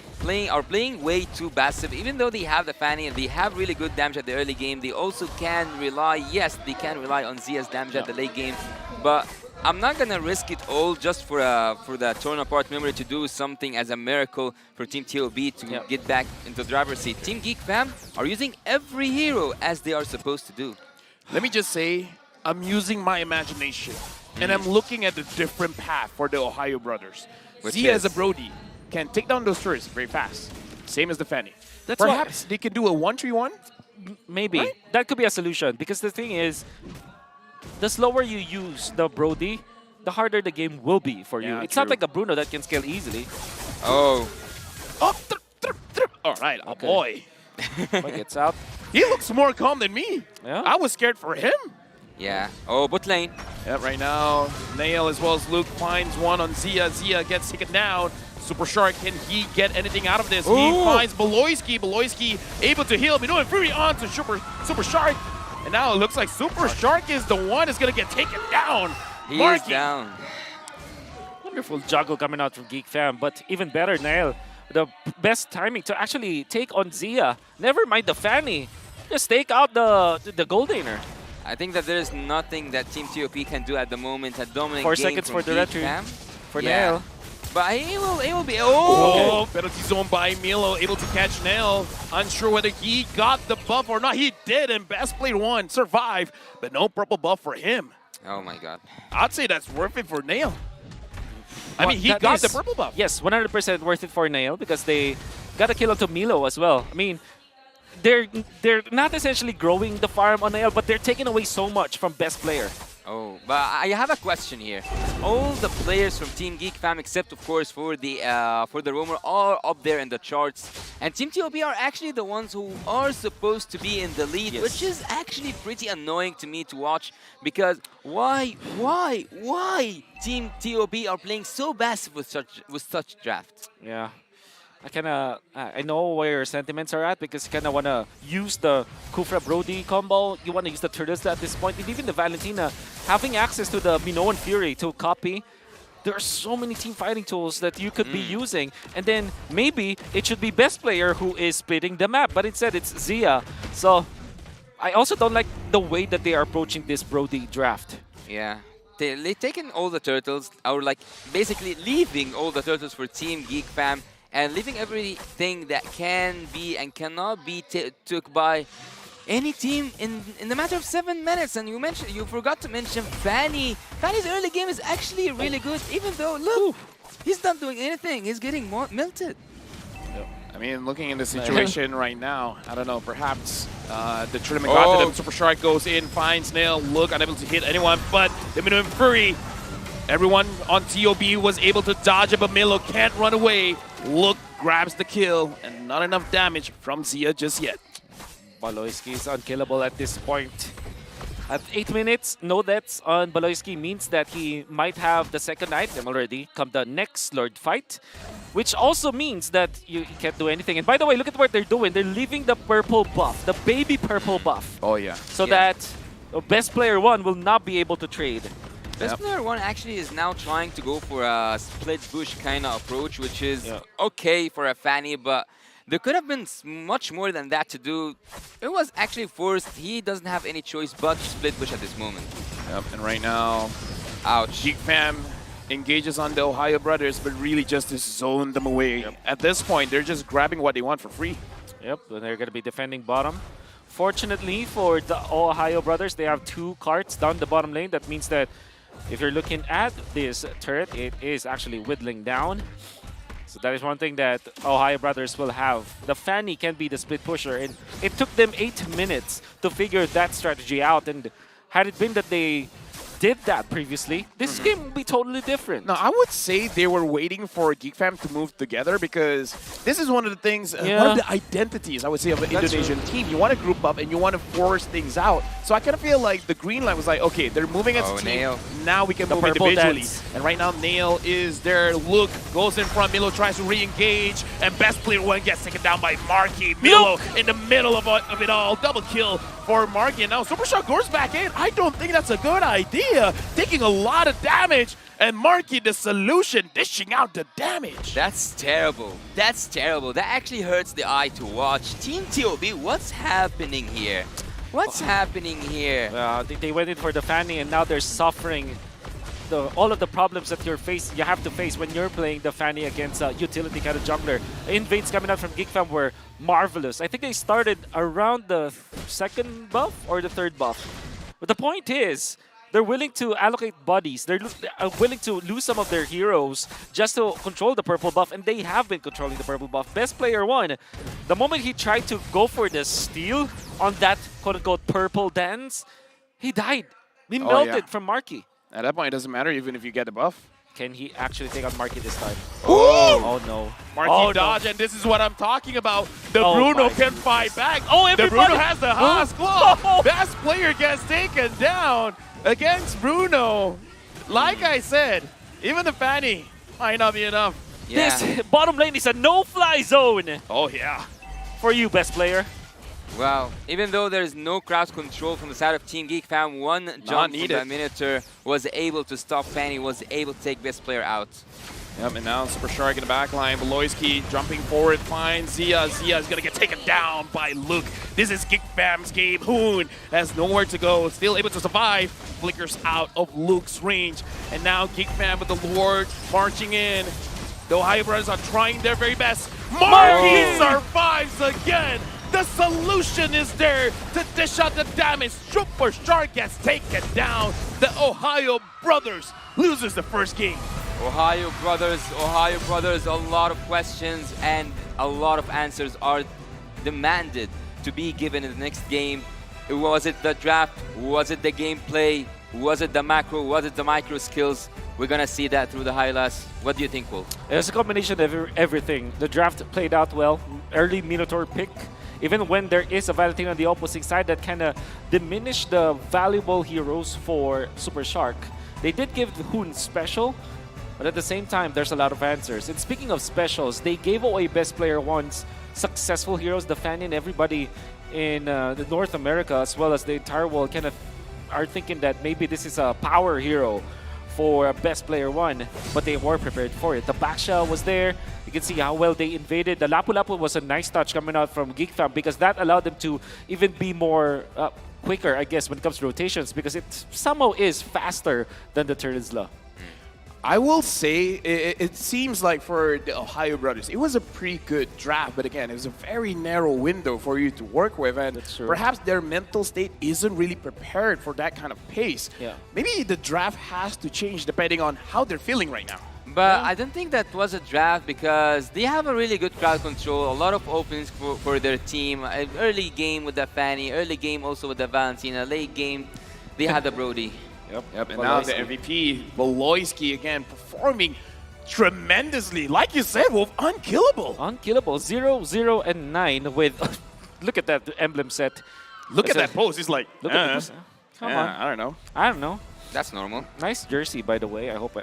C: are playing way too passive. Even though they have the Fanny and they have really good damage at the early game, they also can rely, yes, they can rely on Zia's damage at the late game. But I'm not gonna risk it all just for the torn apart memory to do something as a miracle for Team TOB to get back into the driver's seat. Team Geek Fam are using every hero as they are supposed to do.
B: Let me just say, I'm using my imagination, and I'm looking at the different path for the Ohio Brothers. Zia as a Brody can take down those turrets very fast, same as the Fanny. Perhaps they can do a 1-3-1?
P: Maybe.
B: Right?
P: That could be a solution, because the thing is, the slower you use the Brody, the harder the game will be for you.
B: Yeah,
P: it's
B: true.
P: not like a Bruno that can scale easily.
C: Oh.
B: All right, a boy.
P: Gets out.
B: He looks more calm than me.
P: Yeah.
B: I was scared for him.
C: Yeah. Oh, bot lane.
B: Yeah, right now, Nail as well as Luke finds one on Zia. Zia gets taken down. Super Shark, can he get anything out of this?
C: Ooh.
B: He finds Boloisky. Boloisky able to heal. Minoan Fury on to Super Shark. And now it looks like Super Shark is the one that's going to get taken down.
C: He is down.
P: Wonderful juggle coming out from Geek Fam, but even better, Nail. The best timing to actually take on Zia. Never mind the Fanny. Just take out the gold laner.
C: I think that there's nothing that Team TOP can do at the moment. A dominant
P: 4
C: game
P: seconds
C: from
P: for the
C: Geek
P: retreat
C: Fam.
P: for Nail.
C: But it will be.
B: Oh, penalty zone by Milo, able to catch Nail. Unsure whether he got the buff or not. He did, and best player one survived, but no purple buff for him.
C: Oh my god.
B: I'd say that's worth it for Nail. I mean, he got the purple buff.
P: Yes, 100% worth it for Nail, because they got a kill onto Milo as well. I mean, they're not essentially growing the farm on Nail, but they're taking away so much from best player.
C: Oh, but I have a question here. All the players from Team Geek Fam, except of course for the Roamer, are up there in the charts, and Team TOP are actually the ones who are supposed to be in the lead, which is actually pretty annoying to me to watch. Because why Team TOP are playing so passive with such draft?
P: Yeah. I know where your sentiments are at, because you kind of want to use the Kufra Brody combo. You want to use the Turtles at this point. And even the Valentina having access to the Minoan Fury to copy. there are so many team fighting tools that you could be using. And then maybe it should be best player who is splitting the map, but instead it's Zia. So I also don't like the way that they are approaching this Brody draft.
C: Yeah. They're taking all the turtles, or like basically leaving all the turtles for Team Geek Fam, and leaving everything that can be and cannot be took by any team in the matter of 7 minutes. And you forgot to mention Fanny. Fanny's early game is actually really good, even though, look, he's not doing anything. He's getting melted.
B: I mean, looking in the situation right now, I don't know, perhaps the tournament got to them. Super Shark goes in, finds Nail, Look unable to hit anyone, but the Minimum Fury, everyone on TOB was able to dodge it, but Milo can't run away. Look grabs the kill, and not enough damage from Zia just yet.
P: Baloyski is unkillable at this point. At 8 minutes, no deaths on Baloyski means that he might have the second item already come the next Lord fight, which also means that you can't do anything. And by the way, look at what they're doing. They're leaving the purple buff, the baby purple buff.
B: Oh, yeah.
P: So that best player 1 will not be able to trade.
C: Best player 1 actually is now trying to go for a split bush kind of approach, which is okay for a Fanny, but there could have been much more than that to do. It was actually forced. He doesn't have any choice but to split push at this moment.
B: Yep, and right now,
C: ouch.
B: Geek Fam engages on the Ohio Brothers, but really just to zone them away. Yep. At this point, they're just grabbing what they want for free.
P: Yep, and they're going to be defending bottom. Fortunately for the Ohio Brothers, they have 2 carts down the bottom lane. That means that if you're looking at this turret, it is actually whittling down. So that is one thing that Ohio Brothers will have. The Fanny can be the split pusher, and it took them 8 minutes to figure that strategy out. And had it been that they did that previously, this game would be totally different.
B: No, I would say they were waiting for Geek Fam to move together, because this is one of the things, one of the identities, I would say, of an Indonesian team. You want to group up and you want to force things out. So I kind of feel like the green line was like, okay, they're moving as a team.
C: Nail.
B: Now we can move individually. And right now, Nail is there. Look goes in front. Milo tries to re-engage, and best player 1 gets taken down by Marky. Milo in the middle of it all. Double kill for Marky. And now Super Shark goes back in. I don't think that's a good idea. Taking a lot of damage, and Marky, the solution, dishing out the damage.
C: That's terrible. That's terrible. That actually hurts the eye to watch. Team TOB, what's happening here? What's happening here?
P: They went in for the Fanny, and now they're suffering all of the problems that you have to face when you're playing the Fanny against a utility kind of jungler. Invades coming out from Geek Fam were marvelous. I think they started around the 2nd buff or the 3rd buff. But the point is, they're willing to allocate bodies. They're willing to lose some of their heroes just to control the purple buff, and they have been controlling the purple buff. Best player 1, the moment he tried to go for the steal on that quote-unquote purple dance, he died. He melted from Marky.
B: At that point, it doesn't matter even if you get the buff.
P: Can he actually take on Marky this time?
B: Oh
P: no.
B: Marky dodge, and this is what I'm talking about. The Bruno can fight back.
P: Everybody.
B: The Bruno has the Haas Claw. Best player gets taken down against Bruno. Like I said, even the Fanny might not be enough.
P: This bottom lane is a no-fly zone.
B: Oh, yeah.
P: For you, best player.
C: Wow. Even though there's no crowd control from the side of Team Geek Fam, one jump from the Minotaur was able to stop Fanny, was able to take best player out.
B: Yep, and now Super Shark in the back line. Baloyski jumping forward, finds Zia. Zia is going to get taken down by Luke. This is Geek Fam's game. Hoon has nowhere to go, still able to survive. Flickers out of Luke's range. And now Geek Fam with the Lord marching in. The Ohio Brothers are trying their very best. Marky survives again. The solution is there to dish out the damage. Super Shark gets taken down. The Ohio Brothers loses the first game.
C: Ohio Brothers, a lot of questions and a lot of answers are demanded to be given in the next game. Was it the draft? Was it the gameplay? Was it the macro? Was it the micro skills? We're going to see that through the highlights. What do you think, Wolf?
P: It was a combination of everything. The draft played out well. Early Minotaur pick. Even when there is a Valentine on the opposite side, that kind of diminished the valuable heroes for Super Shark. They did give Hoon special, but at the same time, there's a lot of answers. And speaking of specials, they gave away Best Player 1's successful heroes. The fan and everybody in the North America, as well as the entire world, kind of are thinking that maybe this is a power hero for best player 1, but they were prepared for it. The backshot was there. You can see how well they invaded. The Lapu Lapu was a nice touch coming out from Geek Fam because that allowed them to even be more quicker, I guess, when it comes to rotations because it somehow is faster than the Turtles.
B: I will say it seems like for the Ohio brothers, it was a pretty good draft, but again, it was a very narrow window for you to work with, and perhaps their mental state isn't really prepared for that kind of pace.
P: Yeah.
B: Maybe the draft has to change depending on how they're feeling right now.
C: But I don't think that was a draft because they have a really good crowd control, a lot of openings for their team. Early game with the Fanny, early game also with the Valentina, late game they had the Brody.
B: Yep. And now the MVP, Boloisky, again, performing tremendously. Like you said, Wolf, unkillable.
P: Unkillable. 0, 0, and 9 with... look at that emblem set.
B: Look at that pose. He's like,
P: look at this. Come on. I don't know.
C: That's normal.
P: Nice jersey, by the way. I hope.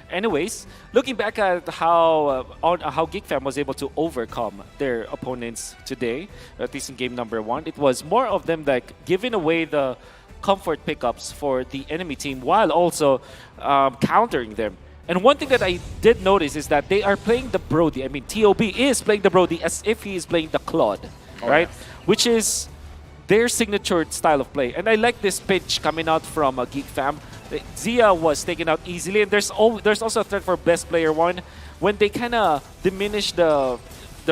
P: Anyways, looking back at how Geek Fam was able to overcome their opponents today, at least in game number 1, it was more of them like giving away the comfort pickups for the enemy team while also countering them. And one thing that I did notice is that they are playing the Brody. I mean, TOB is playing the Brody as if he is playing the Claude, right? Yeah. Which is their signature style of play. And I like this pitch coming out from Geek Fam. Zia was taken out easily, and there's also a threat for best player 1 when they kind of diminish the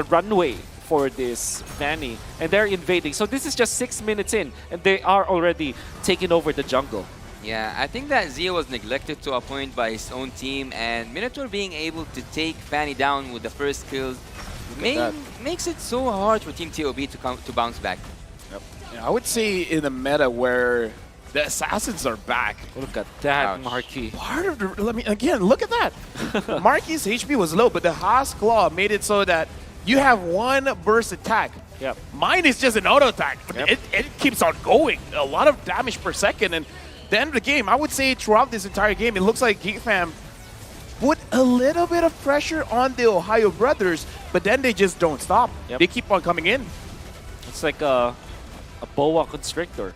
P: runway for this Fanny, and they're invading. So this is just 6 minutes in, and they are already taking over the jungle.
C: Yeah, I think that Zia was neglected to a point by his own team, and Minotaur being able to take Fanny down with the first kills makes it so hard for Team TOB to bounce back.
B: Yep. Yeah, I would say in a meta where the assassins are back.
P: Look at that, Marquis.
B: Part of the, again, look at that. Marquis' HP was low, but the Haas Claw made it so that you have one burst attack.
P: Yep.
B: Mine is just an auto attack. Yep. It keeps on going. A lot of damage per second. And the end of the game, I would say throughout this entire game, it looks like Geek Fam put a little bit of pressure on the Ohio brothers, but then they just don't stop. Yep. They keep on coming in.
P: It's like a boa constrictor.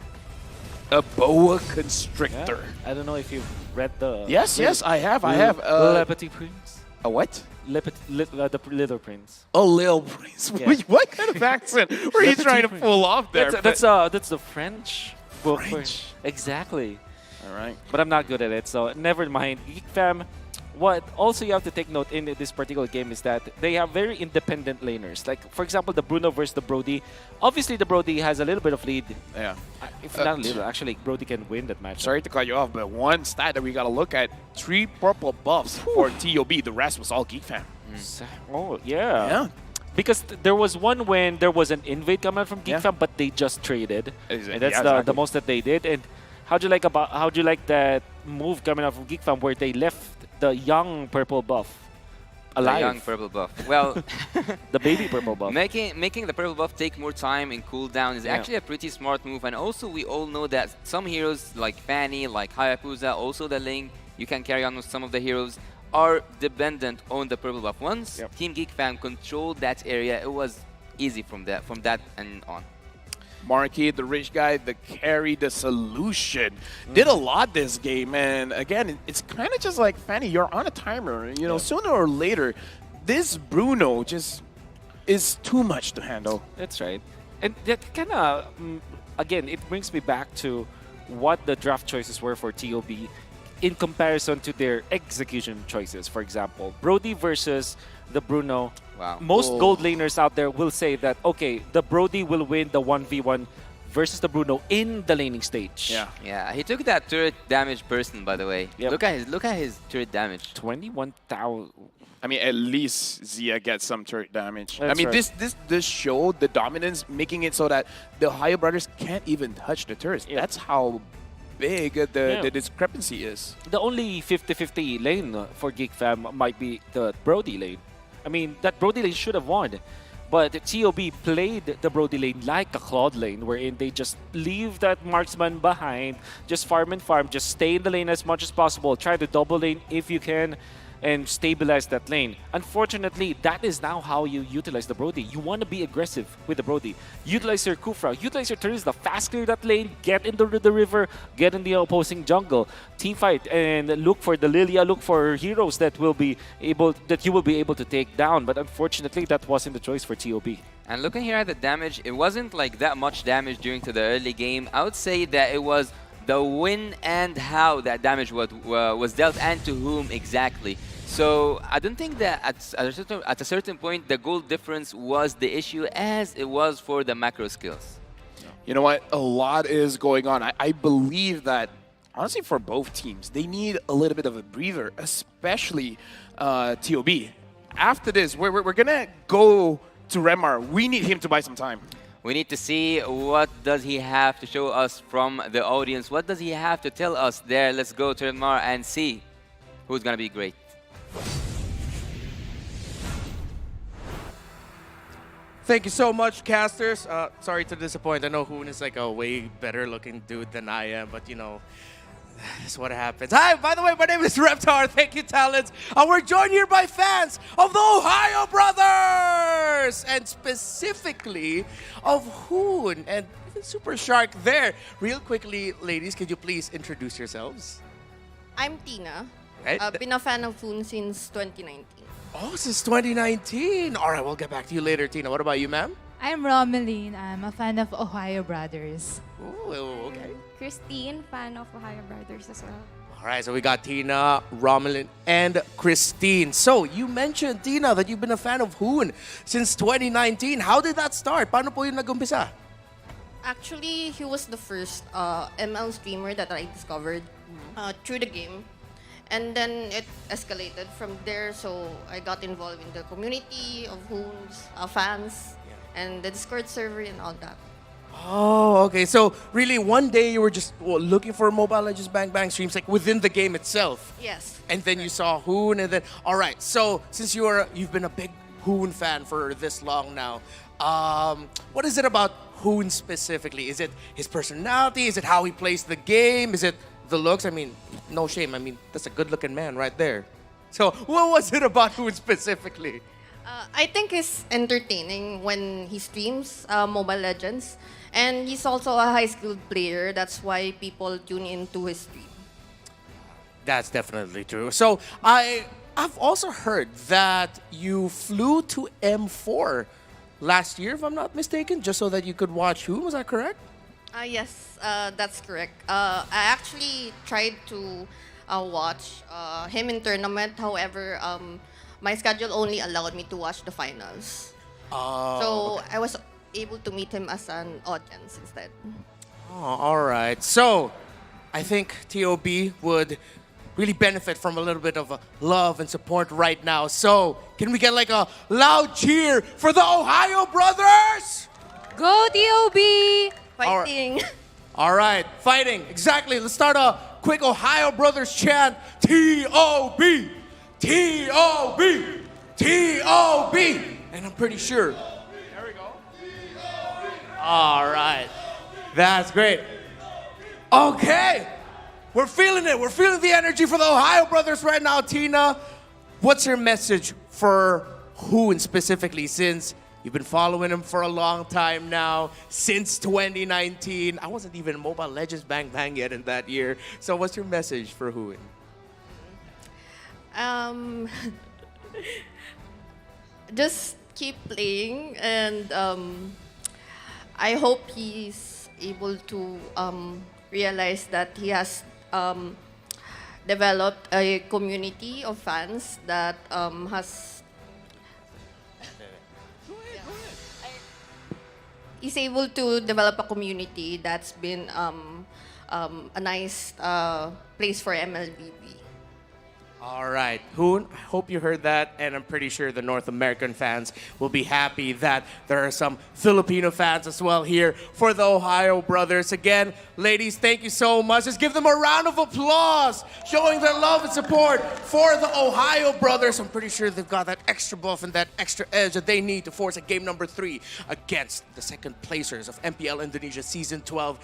B: A boa constrictor.
P: Yeah. I don't know if you've read the...
B: Yes, I have. I have.
P: Le Petit Prince.
B: A what?
P: The Little Prince.
B: Oh, Little Prince. Yeah. What kind of accent were you trying to pull off there?
P: That's the French book.
B: French.
P: Exactly.
B: All right.
P: But I'm not good at it, so never mind. Geek Fam, what also you have to take note in this particular game is that they have very independent laners. Like, for example, the Bruno versus the Brody. Obviously, the Brody has a little bit of lead.
B: Yeah.
P: If not a little, actually, Brody can win that match.
B: Sorry to cut you off, but one stat that we got to look at, 3 purple buffs for TOB. The rest was all Geek Fam.
P: Oh, yeah. Because there was one when there was an invade coming out from Geek Fam, but they just traded.
B: Exactly.
P: And that's the most that they did. And how do you like that move coming out from Geek Fam where they left the young purple buff alive?
C: The young purple buff. Well,
P: the baby purple buff.
C: Making the purple buff take more time and cool down is actually a pretty smart move. And also, we all know that some heroes like Fanny, like Hayabusa, also the Ling, you can carry on with some of the heroes, are dependent on the purple buff. Once Team Geek Fam controlled that area, it was easy from that and on.
B: Marquis, the rich guy, the carry, the solution, did a lot this game. And again, it's kind of just like, Fanny, you're on a timer. You know, sooner or later, this Bruno just is too much to handle.
P: That's right. And that kind of, again, it brings me back to what the draft choices were for TOB in comparison to their execution choices. For example, Brody versus the Bruno.
C: Wow.
P: Most gold laners out there will say that, okay, the Brody will win the 1v1 versus the Bruno in the laning stage.
C: Yeah, he took that turret damage person, by the way.
P: Yep.
C: Look at his turret damage.
P: 21,000.
B: I mean, at least Zia gets some turret damage.
P: That's
B: I mean,
P: right.
B: this showed the dominance, making it so that the Ohio brothers can't even touch the turrets.
P: Yeah.
B: That's how big the discrepancy is.
P: The only 50-50 lane for Geek Fam might be the Brody lane. I mean, that Brody lane should have won. But TOB played the Brody lane like a Claude lane, wherein they just leave that marksman behind, just farm and farm, just stay in the lane as much as possible, try to double lane if you can. and stabilize that lane. Unfortunately, that is now how you utilize the Brody. You want to be aggressive with the Brody. Utilize your Kufra, utilize your Terizla, fast clear that lane, get into the river, get in the opposing jungle, team fight, and look for the Lilia, look for heroes that you will be able to take down. But unfortunately, that wasn't the choice for TOB.
C: And looking here at the damage, it wasn't like that much damage during to the early game. I would say that it was the when and how that damage was dealt and to whom exactly. So I don't think that at a certain point the goal difference was the issue as it was for the macro skills.
B: You know what? A lot is going on. I believe that, honestly, for both teams, they need a little bit of a breather, especially TOB. After this, we're going to go to Remar. We need him to buy some time.
C: We need to see what does he have to show us from the audience. What does he have to tell us there? Let's go to Remar and see who's going to be great.
R: Thank you so much, casters. Sorry to disappoint. I know Hoon is like a way better looking dude than I am, but you know, that's what happens. Hi, by the way, my name is Reptar. Thank you, talents. We're joined here by fans of the Ohio Brothers, and specifically of Hoon and even Super Shark there. Real quickly, ladies, could you please introduce yourselves?
S: I'm Tina.
R: Right.
S: I've been a fan of Hoon since 2019.
R: Oh, since 2019. All right, we'll get back to you later, Tina. What about you, ma'am?
V: I'm Romeline. I'm a fan of Ohio Brothers.
R: Oh, okay.
D: Christine, fan of Ohio Brothers as well.
R: All right, so we got Tina, Romelin, and Christine. So, you mentioned, Tina, that you've been a fan of Hoon since 2019. How did that start? Paano po yung nag-umpisa?
S: Actually, he was the first ML streamer that I discovered through the game. And then it escalated from there, so I got involved in the community of Hoon's fans and the Discord server and all that.
R: Oh, okay. So really, one day you were just looking for Mobile Legends Bang Bang streams, like within the game itself.
S: Yes.
R: And then you saw Hoon, and then all right. So since you've been a big Hoon fan for this long now, what is it about Hoon specifically? Is it his personality? Is it how he plays the game? Is it the looks? I mean, no shame. I mean, that's a good-looking man right there. So what was it about Hoon specifically?
S: I think he's entertaining when he streams Mobile Legends. And he's also a high-skilled player. That's why people tune into his stream.
R: That's definitely true. So I've also heard that you flew to M4 last year, if I'm not mistaken, just so that you could watch Hoon. Was that correct?
S: Yes, that's correct. I actually tried to watch him in tournament. However, my schedule only allowed me to watch the finals. So
R: okay.
S: I was able to meet him as an audience instead.
R: Oh, all right. So I think TOB would really benefit from a little bit of love and support right now. So can we get like a loud cheer for the Ohio Brothers?
V: Go TOB!
S: Fighting.
R: All right, fighting. Exactly. Let's start a quick Ohio Brothers chant. T-O-B! T-O-B! T-O-B! And I'm pretty sure. There we go. All right. That's great. Okay. We're feeling it. We're feeling the energy for the Ohio Brothers right now. Tina, what's your message for Hoon specifically, since you've been following him for a long time now, since 2019? I wasn't even in Mobile Legends Bang Bang yet in that year. So what's your message for Hoon?
S: Just keep playing, and I hope he's able to realize that he has developed a community of fans that he's able to develop a community that's been a nice place for MLBB.
R: All right, Hoon, I hope you heard that, and I'm pretty sure the North American fans will be happy that there are some Filipino fans as well here for the Ohio Brothers. Again, ladies, thank you so much. Let's give them a round of applause, showing their love and support for the Ohio Brothers. I'm pretty sure they've got that extra buff and that extra edge that they need to force at game number 3 against the second placers of MPL Indonesia Season 12,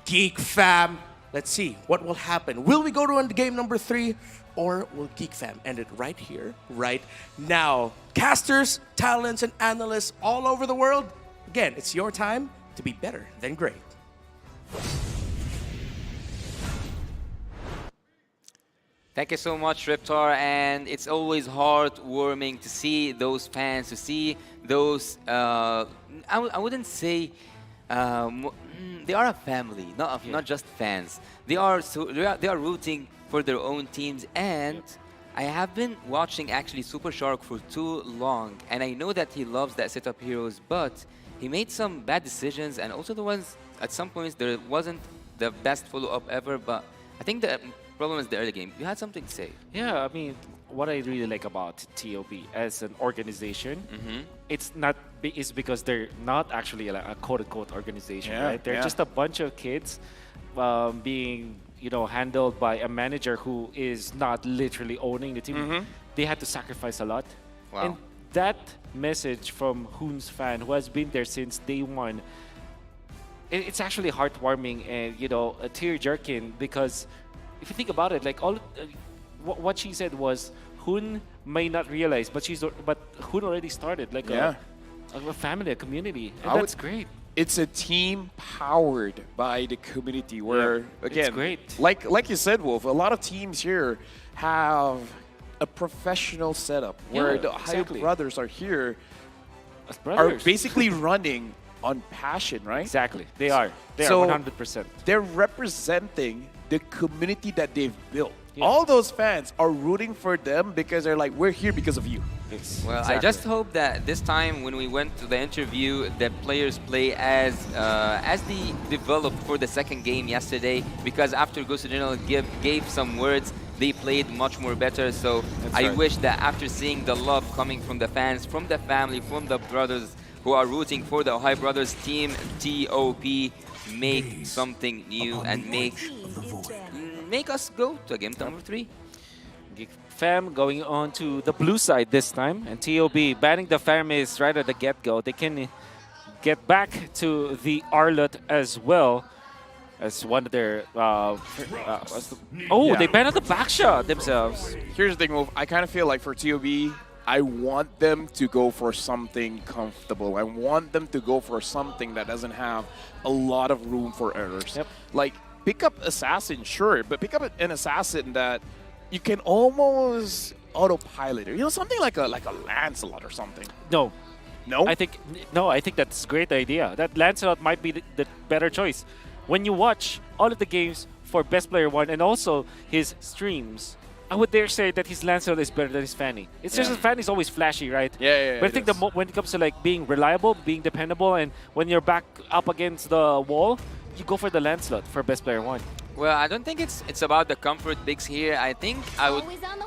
R: Geek Fam. Let's see what will happen. Will we go to game number 3, or will Geek Fam end it right here, right now? Casters, talents, and analysts all over the world, again, it's your time to be better than great.
C: Thank you so much, Reptar, and it's always heartwarming to see those fans, to see those, I wouldn't say, they are a family, not just fans. They are rooting for their own teams, and I have been watching actually Super Shark for too long, and I know that he loves that setup heroes, but he made some bad decisions, and also the ones at some points there wasn't the best follow-up ever, but I think the problem is the early game. You had something to say.
P: Yeah, I mean, what I really like about TOB as an organization, it's because they're not actually a quote-unquote organization, right? They're just a bunch of kids being, handled by a manager who is not literally owning the team. They had to sacrifice a lot.
C: Wow.
P: And that message from Hoon's fan, who has been there since day one, it's actually heartwarming and, a tear-jerking, because if you think about it, like what she said was, Hoon may not realize, but Hoon already started like a family, a community, and that's great.
B: It's a team powered by the community where, again,
P: it's great.
B: Like you said, Wolf, a lot of teams here have a professional setup where the Ohio brothers are here, are basically running on passion, right?
P: Exactly. They are 100%.
B: They're representing the community that they've built. All those fans are rooting for them because they're like, we're here because of you.
C: Well, I just hope that this time when we went to the interview, the players play as they developed for the second game yesterday, because after Ghost General gave some words, they played much more better. So I wish that after seeing the love coming from the fans, from the family, from the brothers who are rooting for the Ohio Brothers team, TOP, make something new and make us go to game number 3.
P: Geek Fam going on to the blue side this time, and TOB banning the Faramis right at the get-go. They can get back to the Arlot as well as one of their... they banned the back shot themselves.
B: Here's the thing, Wolf. I kind of feel like for TOB, I want them to go for something comfortable. I want them to go for something that doesn't have a lot of room for errors. Like, pick up Assassin, sure, but pick up an Assassin that you can almost autopilot, or something like a Lancelot or something.
P: No. I think that's a great idea. That Lancelot might be the better choice. When you watch all of the games for Best Player 1 and also his streams, I would dare say that his Lancelot is better than his Fanny. It's just that Fanny's always flashy, right?
B: Yeah.
P: But I think when it comes to like being reliable, being dependable, and when you're back up against the wall, you go for the Lancelot for Best Player 1.
C: Well, I don't think it's about the comfort picks here. I think I would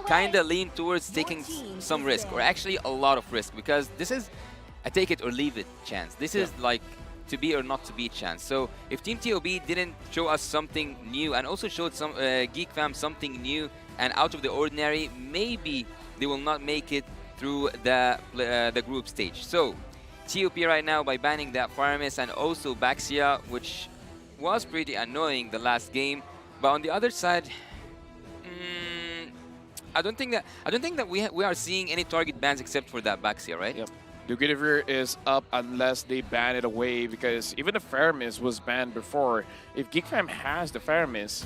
C: kind of lean towards taking some risk, or actually a lot of risk, because this is a take it or leave it chance. This is like to be or not to be chance. So if Team TOB didn't show us something new and also showed some Geek Fam something new and out of the ordinary, maybe they will not make it through the group stage. So TOP right now, by banning that Faramis and also Baxia, which was pretty annoying the last game, but on the other side, I don't think that we are seeing any target bans except for that Baxia, right?
B: Yep. The Guinevere is up unless they ban it away, because even the Faramis was banned before. If Geek Fam has the Faramis,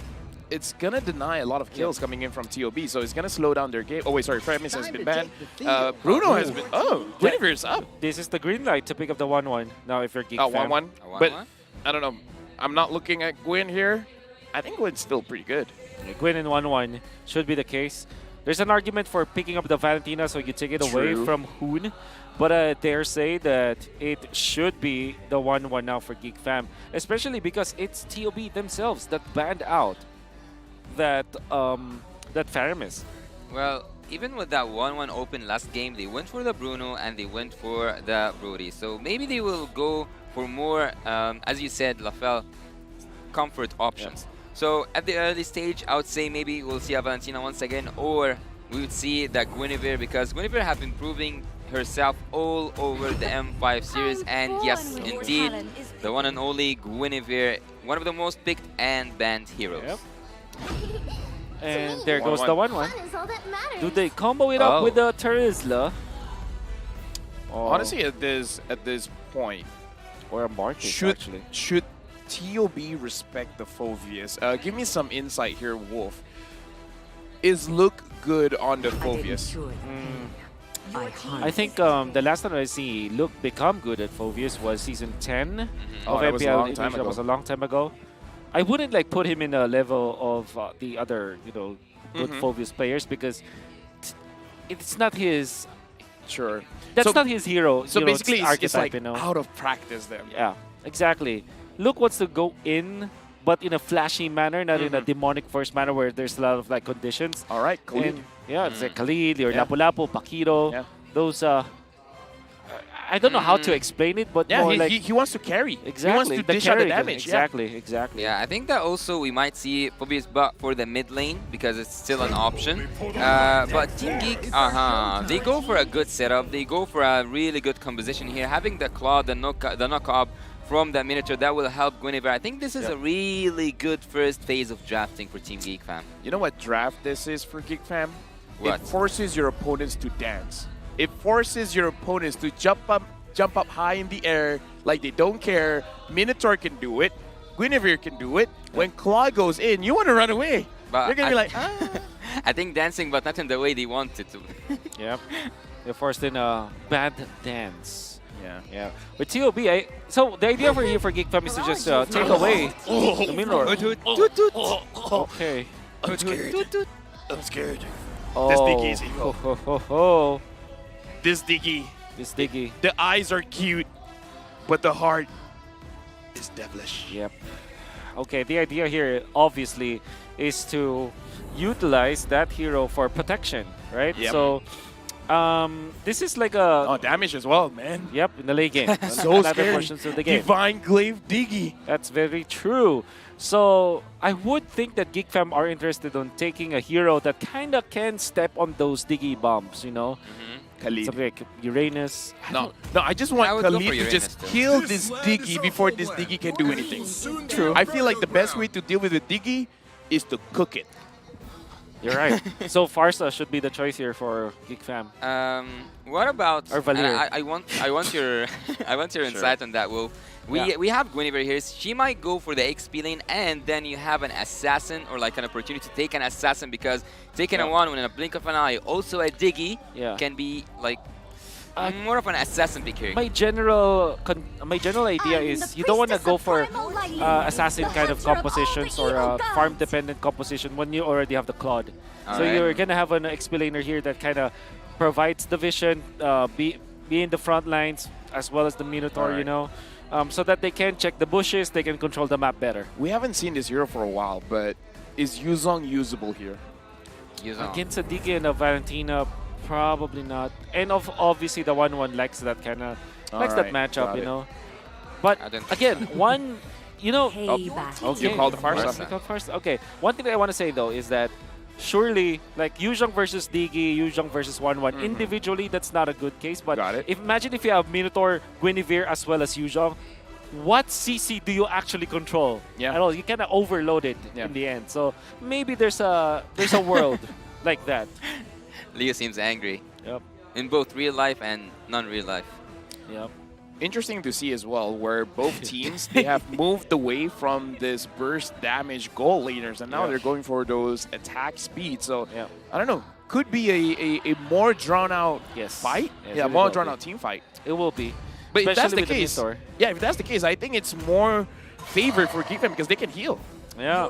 B: it's gonna deny a lot of kills coming in from TOB, so it's gonna slow down their game. Oh wait, sorry, Faramis has been banned. Bruno has been. Oh, Guinevere's up.
P: This is the green light to pick up the 1-1 now if you're Geek Fam.
B: 1-1. But I don't know. I'm not looking at Gwyn here. I think Gwyn's still pretty good.
P: Gwyn in 1-1 should be the case. There's an argument for picking up the Valentina, so you take it away from Hoon. But I dare say that it should be the 1-1 now for Geek Fam, especially because it's TOB themselves that banned out that Faramis.
C: Well, even with that 1-1 open last game, they went for the Bruno and they went for the Brody. So maybe they will go for more, as you said, Lafel, comfort options. So at the early stage, I would say maybe we'll see a Valentina once again, or we would see that Guinevere, because Guinevere have been proving herself all over the M5 series, and yes, indeed, the one and only Guinevere one of the most picked and banned heroes.
P: Yep. And there goes the 1-1.
D: Fun is all that matters.
P: Do they combo it up with the Terizla?
B: Honestly, at this point,
P: or a Marcus actually.
B: Should TOB respect the Phoveus? Give me some insight here, Wolf. Is look good on the Phoveus?
P: I think the last time I see Luke become good at Phoveus was season 10 of
B: that was a
P: MPL.
B: long time
P: That
B: ago.
P: was a long time ago. I wouldn't like put him in a level of the other, you know, good Phoveus players because it's not his.
B: Sure.
P: That's not his hero.
B: So
P: you know,
B: basically,
P: it's
B: it's like
P: archetype, you know.
B: out of practice then.
P: Yeah, exactly. Luke wants to go in, but in a flashy manner, not in a demonic first manner where there's a lot of like conditions.
B: All right, Khalid.
P: And, yeah, it's like Khalid or Lapu-Lapu, Pakiro. Those I don't know how to explain it, but
B: Yeah,
P: more
B: he,
P: like
B: he wants to carry.
P: exactly
B: He wants to
P: the
B: dish out the
P: carry,
B: damage.
P: Exactly.
C: Yeah, I think that also we might see Phoveus but for the mid lane because it's still an option. But Team Geek, they go for a good setup. They go for a really good composition here. Having the claw, the knock-up from the Minotaur, that will help Guinevere. I think this is a really good first phase of drafting for Team Geek, fam.
B: You know what draft this is for Geek Fam?
C: What?
B: It forces your opponents to dance. It forces your opponents to jump up high in the air like they don't care. Minotaur can do it. Guinevere can do it. When Claw goes in, you want to run away.
C: But
B: You're going to be like,
C: I think dancing, but not in the way they want it to.
P: Yep. They're forced in a bad dance.
B: Yeah.
P: With TOB, so the idea for you for Geek Fam is to just take away the Minotaur. Okay.
B: I'm scared. I'm scared.
P: Oh.
B: This Diggy's evil. This Diggy.
P: This Diggy.
B: The eyes are cute, but the heart is devilish.
P: Yep. Okay, the idea here obviously is to utilize that hero for protection, right?
B: Yep.
P: So this is like a
B: damage as well, man.
P: Yep, in the late game.
B: So
P: Another
B: scary.
P: portions of the game.
B: Divine Glaive Diggy.
P: That's very true. So I would think that Geek Fam are interested on taking a hero that kind of can step on those Diggy bombs, you know?
B: Khalid.
P: Something like Uranus.
B: No, I just want
C: would go
B: Khalid
C: for
B: to
C: Uranus
B: just
C: too.
B: kill this Diggy before this Diggy can do anything. True. I feel like the best way to deal with the Diggy is to cook it.
P: You're right. So Farsa should be the choice here for Geek Fam.
C: What about?
P: Or Valir.
C: I want your insight on that, Wolf. We have Guinevere here. She might go for the XP lane, and then you have an assassin or like an opportunity to take an assassin because taking a one in a blink of an eye, also a Diggy can be like more of an assassin pick here.
P: My general idea is you don't want to go for assassin kind of compositions or farm dependent composition when you already have the Claude. So you're gonna have an XP laner here that kind of provides the vision, be in the front lines as well as the Minotaur, you know, so that they can check the bushes, they can control the map better.
B: We haven't seen this hero for a while, but is Yuzong usable here?
P: Against a Diggy and a Valentina, probably not. And obviously the 1-1 likes that kind of that matchup, you know. But again, one, you know,
B: you called the Farsa.
P: Okay, one thing that I want to say though is that surely, like Yuzhong versus Diggy, Yuzhong versus 1-1, individually that's not a good case. But imagine if you have Minotaur, Guinevere as well as Yuzhong, what CC do you actually control?
B: Yeah.
P: At all, you kind of overload it in the end. So maybe there's a world like that.
C: Leo seems angry.
P: Yep.
C: In both real life and non-real life.
P: Yep.
B: Interesting to see as well where both teams, they have moved away from this burst damage goal laners and now they're going for those attack speed. So I don't know, could be a more drawn out fight.
P: Yes,
B: More drawn out team fight.
P: It will be.
B: But if that's
P: Especially
B: the
P: with
B: case, if that's the case, I think it's more favored for Geek Fam because they can heal.
P: Yeah,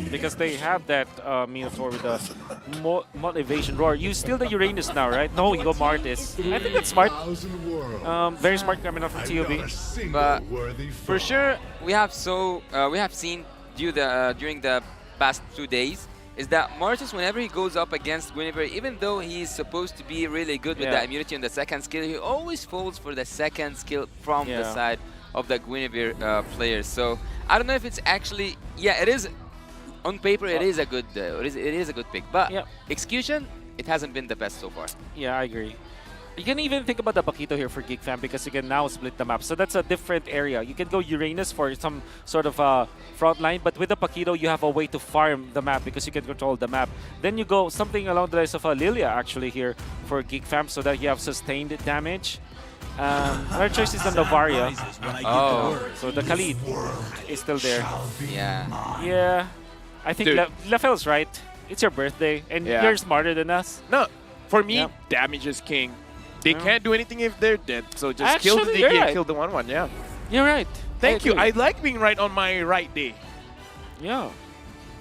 P: because they have that Minotaur with the motivation roar. You steal the Uranus now, right? No, you go Martis. I think it's smart. Very smart coming out from TOB.
C: But for sure, we have seen during the past 2 days is that Martis, whenever he goes up against Guinevere, even though he's supposed to be really good with the immunity on the second skill, he always falls for the second skill from the side of the Guinevere players. So I don't know if it's actually it is on paper it is a good pick, but execution it hasn't been the best so far.
P: Yeah, I agree. You can even think about the Paquito here for Geek Fam because you can now split the map. So that's a different area. You can go Uranus for some sort of front line, but with the Paquito, you have a way to farm the map because you can control the map. Then you go something along the lines of Lilia actually here for Geek Fam so that you have sustained damage. Our choice is the Novaria.
C: Oh.
P: So the Khalid is still there.
C: Yeah.
P: Yeah. I think Lafel's right. It's your birthday, and you're smarter than us.
B: No, for me, damage is king. They can't do anything if they're dead, so just kill the
P: Actually,
B: Diggy
P: you're
B: and kill the 1-1, yeah.
P: You're right.
B: Thank you. I like being right on my right day.
P: Yeah,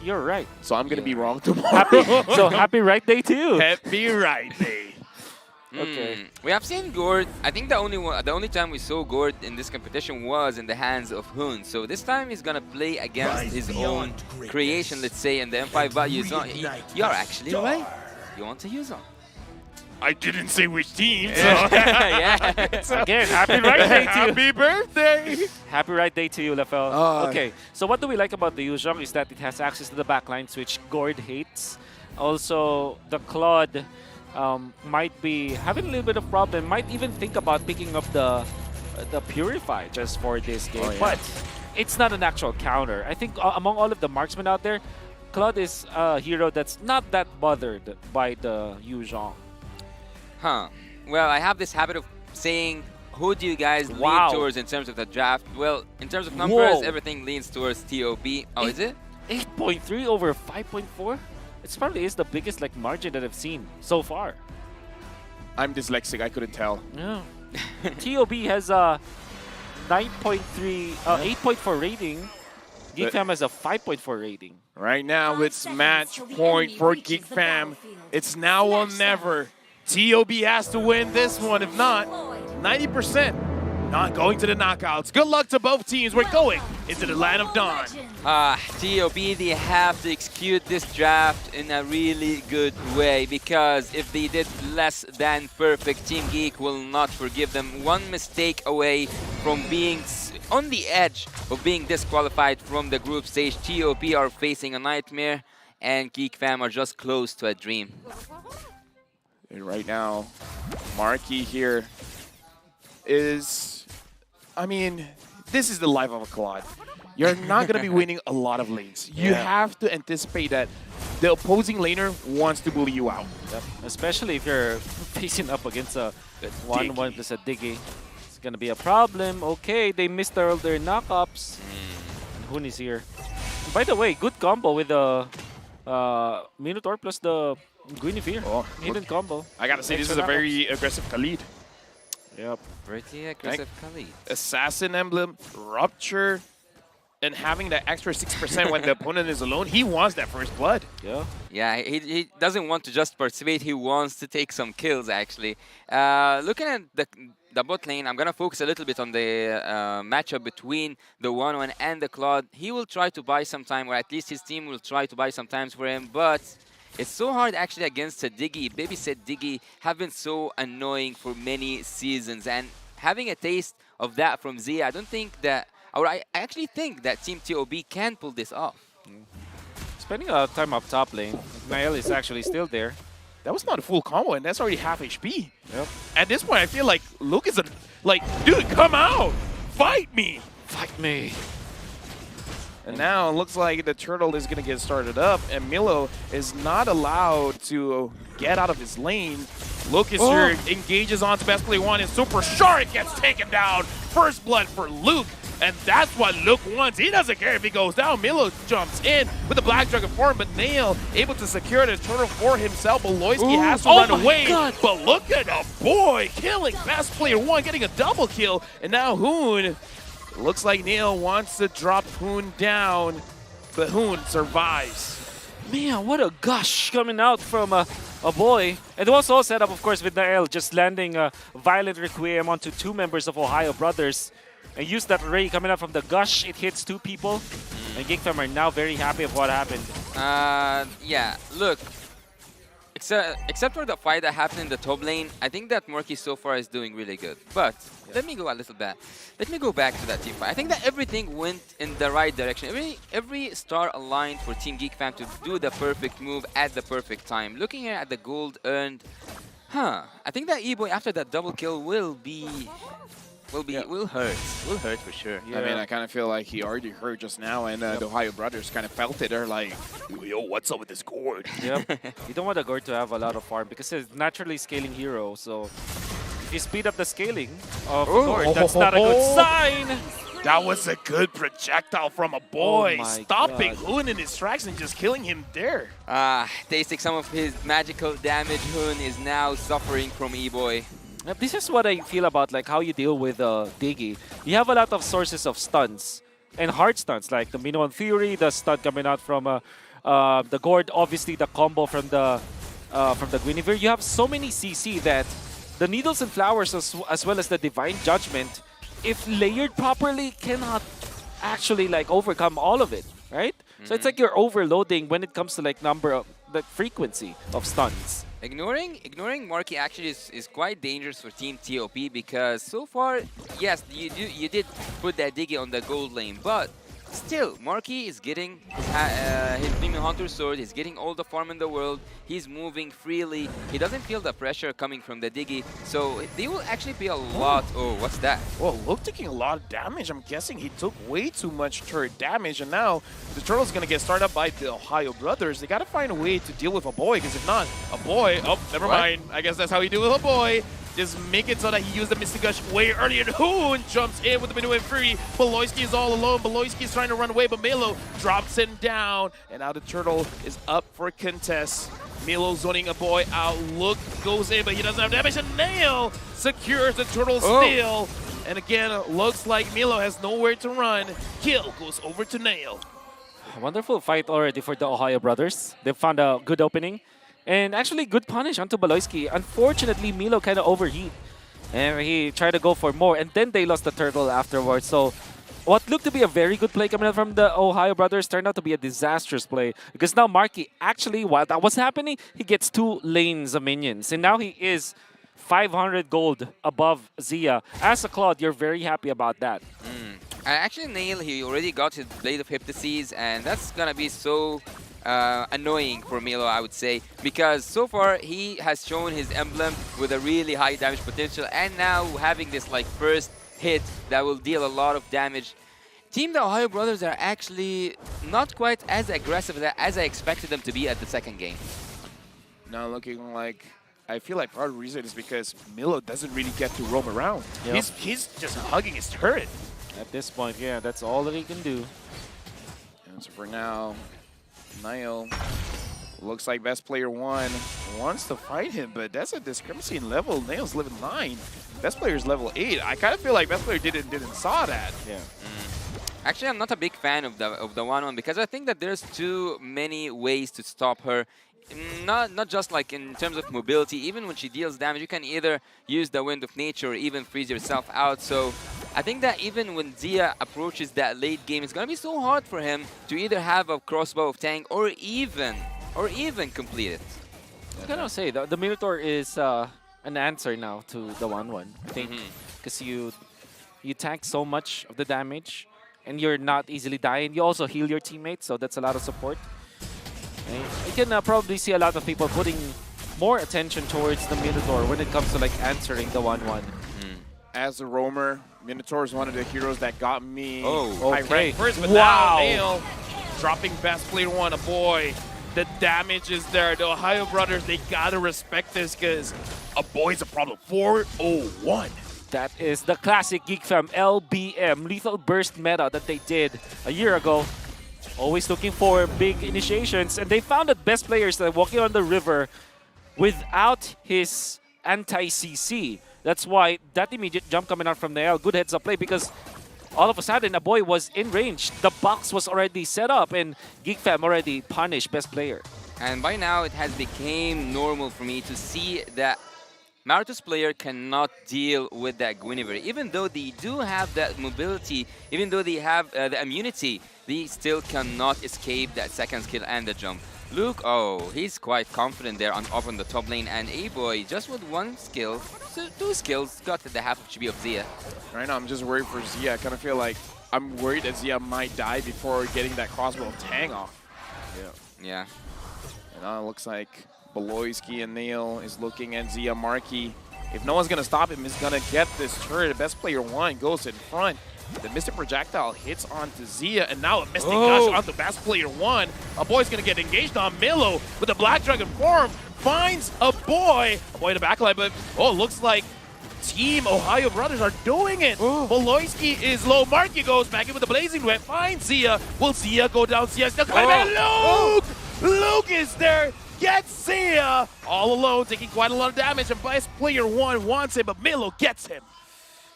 P: you're right.
B: So I'm going to be wrong tomorrow.
P: Happy right day to you.
B: Happy right day.
C: Okay. We have seen Gord. I think the only time we saw Gord in this competition was in the hands of Hoon. So this time he's gonna play against his own creation, let's say, in the M5. But you're actually right. You want to use on.
B: I didn't say which team. So
C: Yeah.
P: Again, happy right day to you.
B: Happy birthday.
P: Happy right day to you, Lafel. Okay, so what do we like about the Yuzhong is that it has access to the backlines, which Gord hates. Also, the Claude might be having a little bit of problem. Might even think about picking up the Purify just for this game. But it's not an actual counter. I think among all of the marksmen out there, Claude is a hero that's not that bothered by the Yuzhong.
C: Huh. Well, I have this habit of saying, who do you guys lean towards in terms of the draft? Well, in terms of numbers, everything leans towards TOB. Oh, is it?
P: 8.3 over 5.4? It probably is the biggest margin that I've seen so far.
B: I'm dyslexic. I couldn't tell.
P: Yeah. TOB has a 8.4 rating. Geek Fam has a 5.4 rating.
B: Right now, it's match point for Geek Fam. It's now or never. TOB has to win this one. If not, 90% not going to the knockouts. Good luck to both teams. We're going into the land of dawn.
C: TOB, they have to execute this draft in a really good way, because if they did less than perfect, Team Geek will not forgive them. One mistake away from being on the edge of being disqualified from the group stage. TOB are facing a nightmare, and Geek Fam are just close to a dream.
B: And right now, Marky here is, I mean, this is the life of a Claude. You're not going to be winning a lot of lanes. You have to anticipate that the opposing laner wants to bully you out.
P: Yep. Especially if you're facing up against a 1-1 plus a Diggy. It's going to be a problem. Okay, they missed all their knockups. And Hoon is here. And by the way, good combo with the Minotaur plus the Guinevere. Hidden combo.
B: I got to say, this is a very aggressive Khalid.
P: Yep.
C: Pretty aggressive Khalid.
B: Assassin Emblem, Rupture, and having that extra 6% when the opponent is alone, he wants that first blood.
P: Yeah.
C: Yeah, he doesn't want to just participate, he wants to take some kills, actually. Looking at the bot lane, I'm going to focus a little bit on the matchup between the 1-1 and the Claude. He will try to buy some time, or at least his team will try to buy some time for him, but it's so hard actually against a Diggy. Babysit Diggy have been so annoying for many seasons, and having a taste of that from Zia, I don't think that, or I actually think that Team TOB can pull this off.
P: Spending a lot of time up top lane. Nael is actually still there.
B: That was not a full combo, and that's already half HP.
P: Yep.
B: At this point, I feel like Luke is dude, come out! Fight me!
P: Fight me!
B: And now it looks like the turtle is going to get started up, and Milo is not allowed to get out of his lane. Lucas here engages onto best play one, and Super Shark gets taken down. First blood for Luke, and that's what Luke wants. He doesn't care if he goes down. Milo jumps in with the Black Dragon form, but Nail able to secure the turtle for himself. Beloyski has to run away, but look at the boy killing best player one, getting a double kill, and now Hoon. Looks like Nail wants to drop Hoon down, but Hoon survives.
P: Man, what a gush coming out from a boy. And it was all set up, of course, with Nael just landing a Violent Requiem onto two members of Ohio Brothers. And use that ray coming out from the gush. It hits two people. And Geek Fam are now very happy of what happened.
C: Yeah, look. Except for the fight that happened in the top lane, I think that Murky so far is doing really good. But let me go a little bit. Let me go back to that team fight. I think that everything went in the right direction. Every star aligned for Team Geek Fam to do the perfect move at the perfect time. Looking here at the gold earned, Huh. I think that E-Boy after that double kill will hurt. Will hurt for sure.
B: I mean, I kind of feel like he already hurt just now, and the Ohio brothers kind of felt it. They're like, yo, what's up with this gourd?
P: Yep. You don't want the gourd to have a lot of farm because it's naturally scaling hero. So if you speed up the scaling of gourd, that's not a good sign.
B: That was a good projectile from a boy.
P: Oh my
B: Stopping
P: God.
B: Hoon in his tracks and just killing him there.
C: Tasting some of his magical damage. Hoon is now suffering from E-Boy.
P: This is what I feel about like how you deal with Diggy. You have a lot of sources of stuns and hard stuns like the Minoan Fury, the stun coming out from the gourd, obviously the combo from the Guinevere. You have so many CC that the Needles and Flowers as well as the Divine Judgment, if layered properly, cannot actually like overcome all of it, right? So it's like you're overloading when it comes to like the frequency of stuns.
C: Ignoring Marky actually is quite dangerous for Team TOP because so far, yes, you did put that Diggy on the gold lane, but still, Marky is getting his Premium Hunter Sword, he's getting all the farm in the world, he's moving freely, he doesn't feel the pressure coming from the Diggy, so they will actually be a lot... Oh, what's that?
B: Well, Luke taking a lot of damage. I'm guessing he took way too much turret damage, and now the turtle's going to get started up by the Ohio brothers. They got to find a way to deal with a boy, because if not, a boy... Oh, never mind. I guess that's how you deal with a boy. Just make it so that he used the Mystic Gush way earlier. Hoon jumps in with the Minuet Fury. Beloyski is all alone. Beloyski is trying to run away, but Melo drops him down. And now the turtle is up for contest. Milo zoning a boy out. Look goes in, but he doesn't have damage. And Nail secures the turtle steal. And again, looks like Milo has nowhere to run. Kill goes over to Nail.
P: A wonderful fight already for the Ohio brothers. They found a good opening. And actually, good punish onto Beloyski. Unfortunately, Milo kind of overheat. And he tried to go for more. And then they lost the turtle afterwards. So what looked to be a very good play coming out from the Ohio brothers turned out to be a disastrous play. Because now Marky, actually, while that was happening, he gets 2 lanes of minions. And now he is 500 gold above Zia. As a Claude, you're very happy about that.
C: Actually, Nail, he already got his Blade of Hypnosis. And that's going to be so... annoying for Milo, I would say, because so far he has shown his emblem with a really high damage potential, and now having this like first hit that will deal a lot of damage. Team the Ohio brothers are actually not quite as aggressive as I expected them to be at the second game.
B: Now looking like, I feel like part of the reason is because Milo doesn't really get to roam around.
P: Yep.
B: He's just hugging his turret.
P: At this point, yeah, that's all that he can do.
B: And so for now, Niall looks like best player 1 wants to fight him, but that's a discrepancy in level. Nail's level 9. Best player is level 8. I kind of feel like best player didn't saw that.
P: Yeah.
C: Actually, I'm not a big fan of the 1-1 because I think that there's too many ways to stop her. Not just like in terms of mobility, even when she deals damage, you can either use the Wind of Nature or even freeze yourself out. So I think that even when Zia approaches that late game, it's going to be so hard for him to either have a crossbow of tank or even complete it.
P: I gotta say, the Minotaur is an answer now to the 1-1, I think. Because you tank so much of the damage and you're not easily dying. You also heal your teammates, so that's a lot of support. You can probably see a lot of people putting more attention towards the Minotaur when it comes to like answering the 1-1.
B: As a roamer, Minotaur is one of the heroes that got me
P: okay.
B: rank first, but
P: Wow.
B: now Nail dropping best player 1, a boy. The damage is there. The Ohio brothers, they gotta respect this because a boy's a problem. 401.
P: That is the classic Geek Fam LBM, Lethal Burst meta that they did a year ago. Always looking for big initiations, and they found that best players that walking on the river without his anti-CC. That's why that immediate jump coming out from Nail, good heads up play, because all of a sudden a boy was in range. The box was already set up, and Geek Fam already punished best player.
C: And by now it has become normal for me to see that Marathos player cannot deal with that Guinevere. Even though they do have that mobility, even though they have the immunity, they still cannot escape that second skill and the jump. Luke, he's quite confident there up on the top lane, and A-Boy just with 1 skill, so 2 skills, got to the half of GB of Zia.
B: Right now I'm just worried for Zia. I kind of feel like I'm worried that Zia might die before getting that crossbow of Tang off.
C: Yeah.
B: And now it looks like Beloyski and Neil is looking at Zia Markey. If no one's going to stop him, he's going to get this turret. Best player one goes in front. The Mystic Projectile hits onto Zia, and now a Mystic Gush onto best player one. A boy's going to get engaged on Milo with the Black Dragon form. Finds a boy in the backline, but looks like Team Ohio Brothers are doing it. Beloyski is low. Markey goes back in with the Blazing Web. Finds Zia. Will Zia go down? Zia still climbing. And Luke is there. Gets Zia all alone, taking quite a lot of damage. And best player one wants him, but Milo gets him.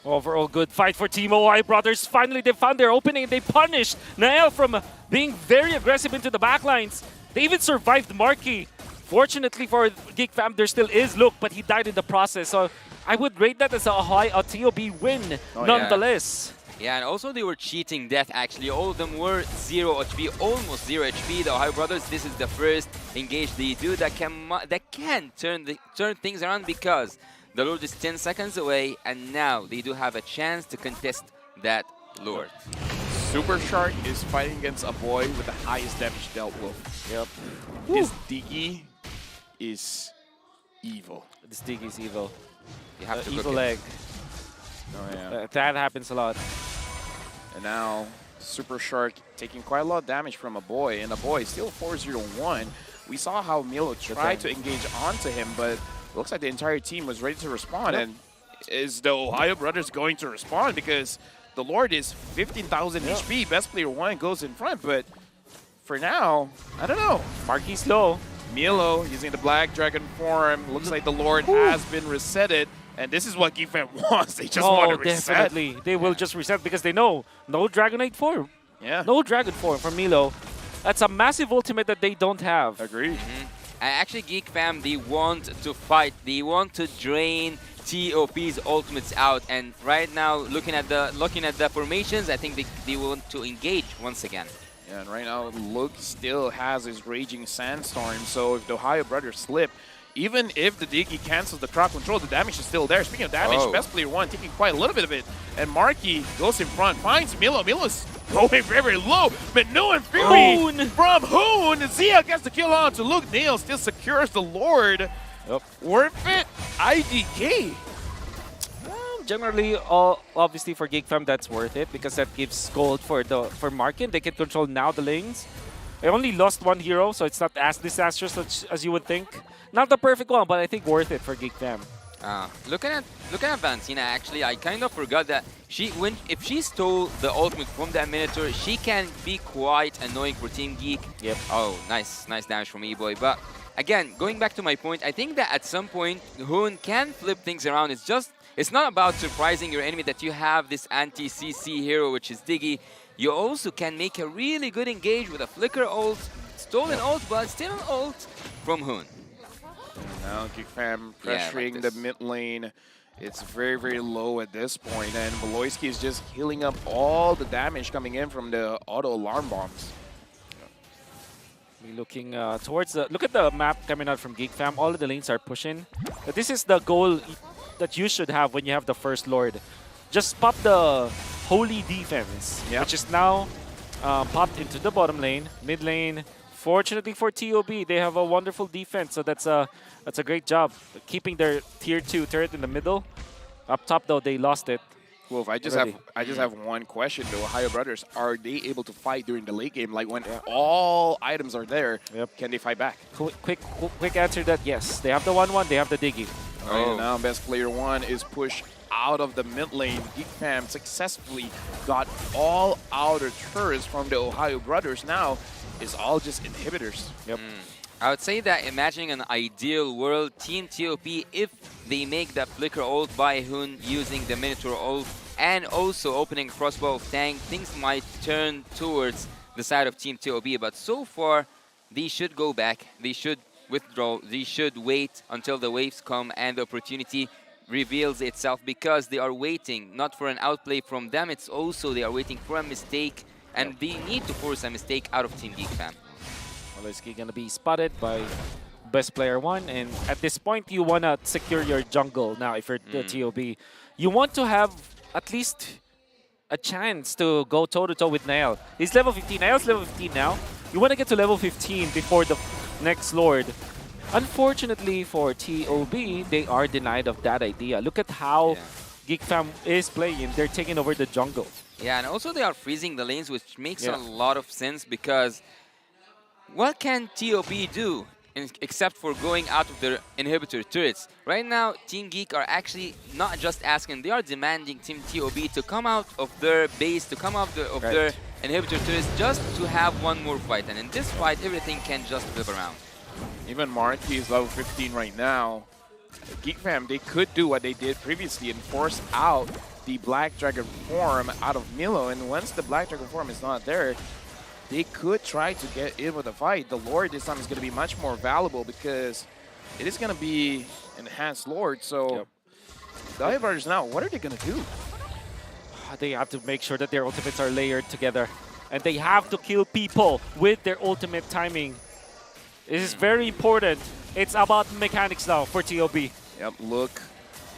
P: Overall, good fight for Team Ohio Brothers. Finally, they found their opening and they punished Nael from being very aggressive into the backlines. They even survived Markey. Fortunately for Geek Fam, there still is Luke, but he died in the process. So I would rate that as a TOB win, nonetheless.
C: Yeah, and also they were cheating death, actually. All of them were 0 HP, almost 0 HP. The Ohio Brothers, this is the first engage they do that can turn things around, because the Lord is 10 seconds away, and now they do have a chance to contest that Lord.
B: Super Shark is fighting against a boy with the highest damage dealt with.
P: Yep.
B: His Diggy is evil.
P: This Diggy is evil.
C: You have to
P: evil egg.
B: Oh, yeah.
P: That happens a lot.
B: And now Super Shark taking quite a lot of damage from a boy, and a boy still 4-0-1. We saw how Milo tried to engage onto him, but it looks like the entire team was ready to respond. And is the Ohio Brothers going to respond? Because the Lord is 15,000 HP. Best player one goes in front, but for now, I don't know.
P: Markey's low.
B: Milo using the Black Dragon form. Looks like the Lord has been resetted. And this is what Geek wants. They just want to reset.
P: Definitely. They will just reset because they know no Dragonite form.
B: Yeah.
P: No Dragon form from Milo. That's a massive ultimate that they don't have.
B: Agreed.
C: Actually, Geek Fam, they want to fight. They want to drain TOP's ultimates out. And right now, looking at the formations, I think they want to engage once again.
B: Yeah, and right now, Luke still has his Raging Sandstorm. So if the Ohio Brothers slip, even if the Diggy cancels the crowd control, the damage is still there. Speaking of damage, best player one taking quite a little bit of it. And Markey goes in front, finds Milo. Milo's going very, very low. Manu and Fury from Hoon. Zia gets the kill on to Luke. Neil still secures the Lord. Worth it? IDK.
P: Generally, obviously for Geek Fam, that's worth it because that gives gold for Markin. They can control now the lanes. I only lost one hero, so it's not as disastrous as you would think. Not the perfect one, but I think worth it for Geek Fam.
C: Looking at Valentina, actually, I kind of forgot that if she stole the ultimate from that Minotaur, she can be quite annoying for Team Geek.
P: Yep.
C: Oh, nice damage from E-Boy. But again, going back to my point, I think that at some point, Hoon can flip things around. It's not about surprising your enemy that you have this anti-CC hero, which is Diggy. You also can make a really good engage with a Flicker ult, stolen ult, but still an ult from Hoon.
B: Now Geek Fam pressuring the mid lane. It's very, very low at this point, and Beloyski is just healing up all the damage coming in from the auto alarm bombs.
P: We're looking towards the... Look at the map coming out from Geek Fam. All of the lanes are pushing. But this is the goal that you should have when you have the first Lord. Just pop the Holy Defense, which is now popped into the bottom lane, mid lane. Fortunately for TOB, they have a wonderful defense, so that's a great job. Keeping their tier 2 turret in the middle. Up top, though, they lost it.
B: Wolf, I just have one question though. Ohio Brothers, are they able to fight during the late game? Like when all items are there, can they fight back?
P: Quick answer to that, yes. They have the 1-1, they have the Diggy.
B: Right now, best player one is pushed out of the mid lane. Geek Fam successfully got all outer turrets from the Ohio Brothers. Now it's all just inhibitors.
C: I would say that imagining an ideal world, Team TOP, if they make that Flicker ult by Hoon using the Minotaur ult and also opening a crossbow of tank, things might turn towards the side of Team TOP. But so far, they should go back. They should withdraw. They should wait until the waves come and the opportunity reveals itself, because they are waiting not for an outplay from them, it's also they are waiting for a mistake, and they need to force a mistake out of Team Geek Fam.
P: Beloyski gonna be spotted by best player one, and at this point you wanna secure your jungle now if you're the TOB. You want to have at least a chance to go toe-to-toe with Nael. He's level 15, Nael's level 15 now. You wanna get to level 15 before the next Lord. Unfortunately for TOB, they are denied of that idea. Look at how Geek Fam is playing. They're taking over the jungle.
C: Yeah, and also they are freezing the lanes, which makes a lot of sense because what can TOB do except for going out of their inhibitor turrets? Right now, Team Geek are actually not just asking, they are demanding Team TOB to come out of their base, to come out of their inhibitor turrets just to have one more fight. And in this fight, everything can just flip around.
B: Even Marky is level 15 right now. Geek Fam, they could do what they did previously and force out the Black Dragon form out of Milo. And once the Black Dragon form is not there, they could try to get in with the fight. The Lord this time is going to be much more valuable because it is going to be enhanced Lord. So the High Brothers now, what are they going to do?
P: They have to make sure that their ultimates are layered together. And they have to kill people with their ultimate timing. This is very important. It's about mechanics now for TOB.
B: Yep, Look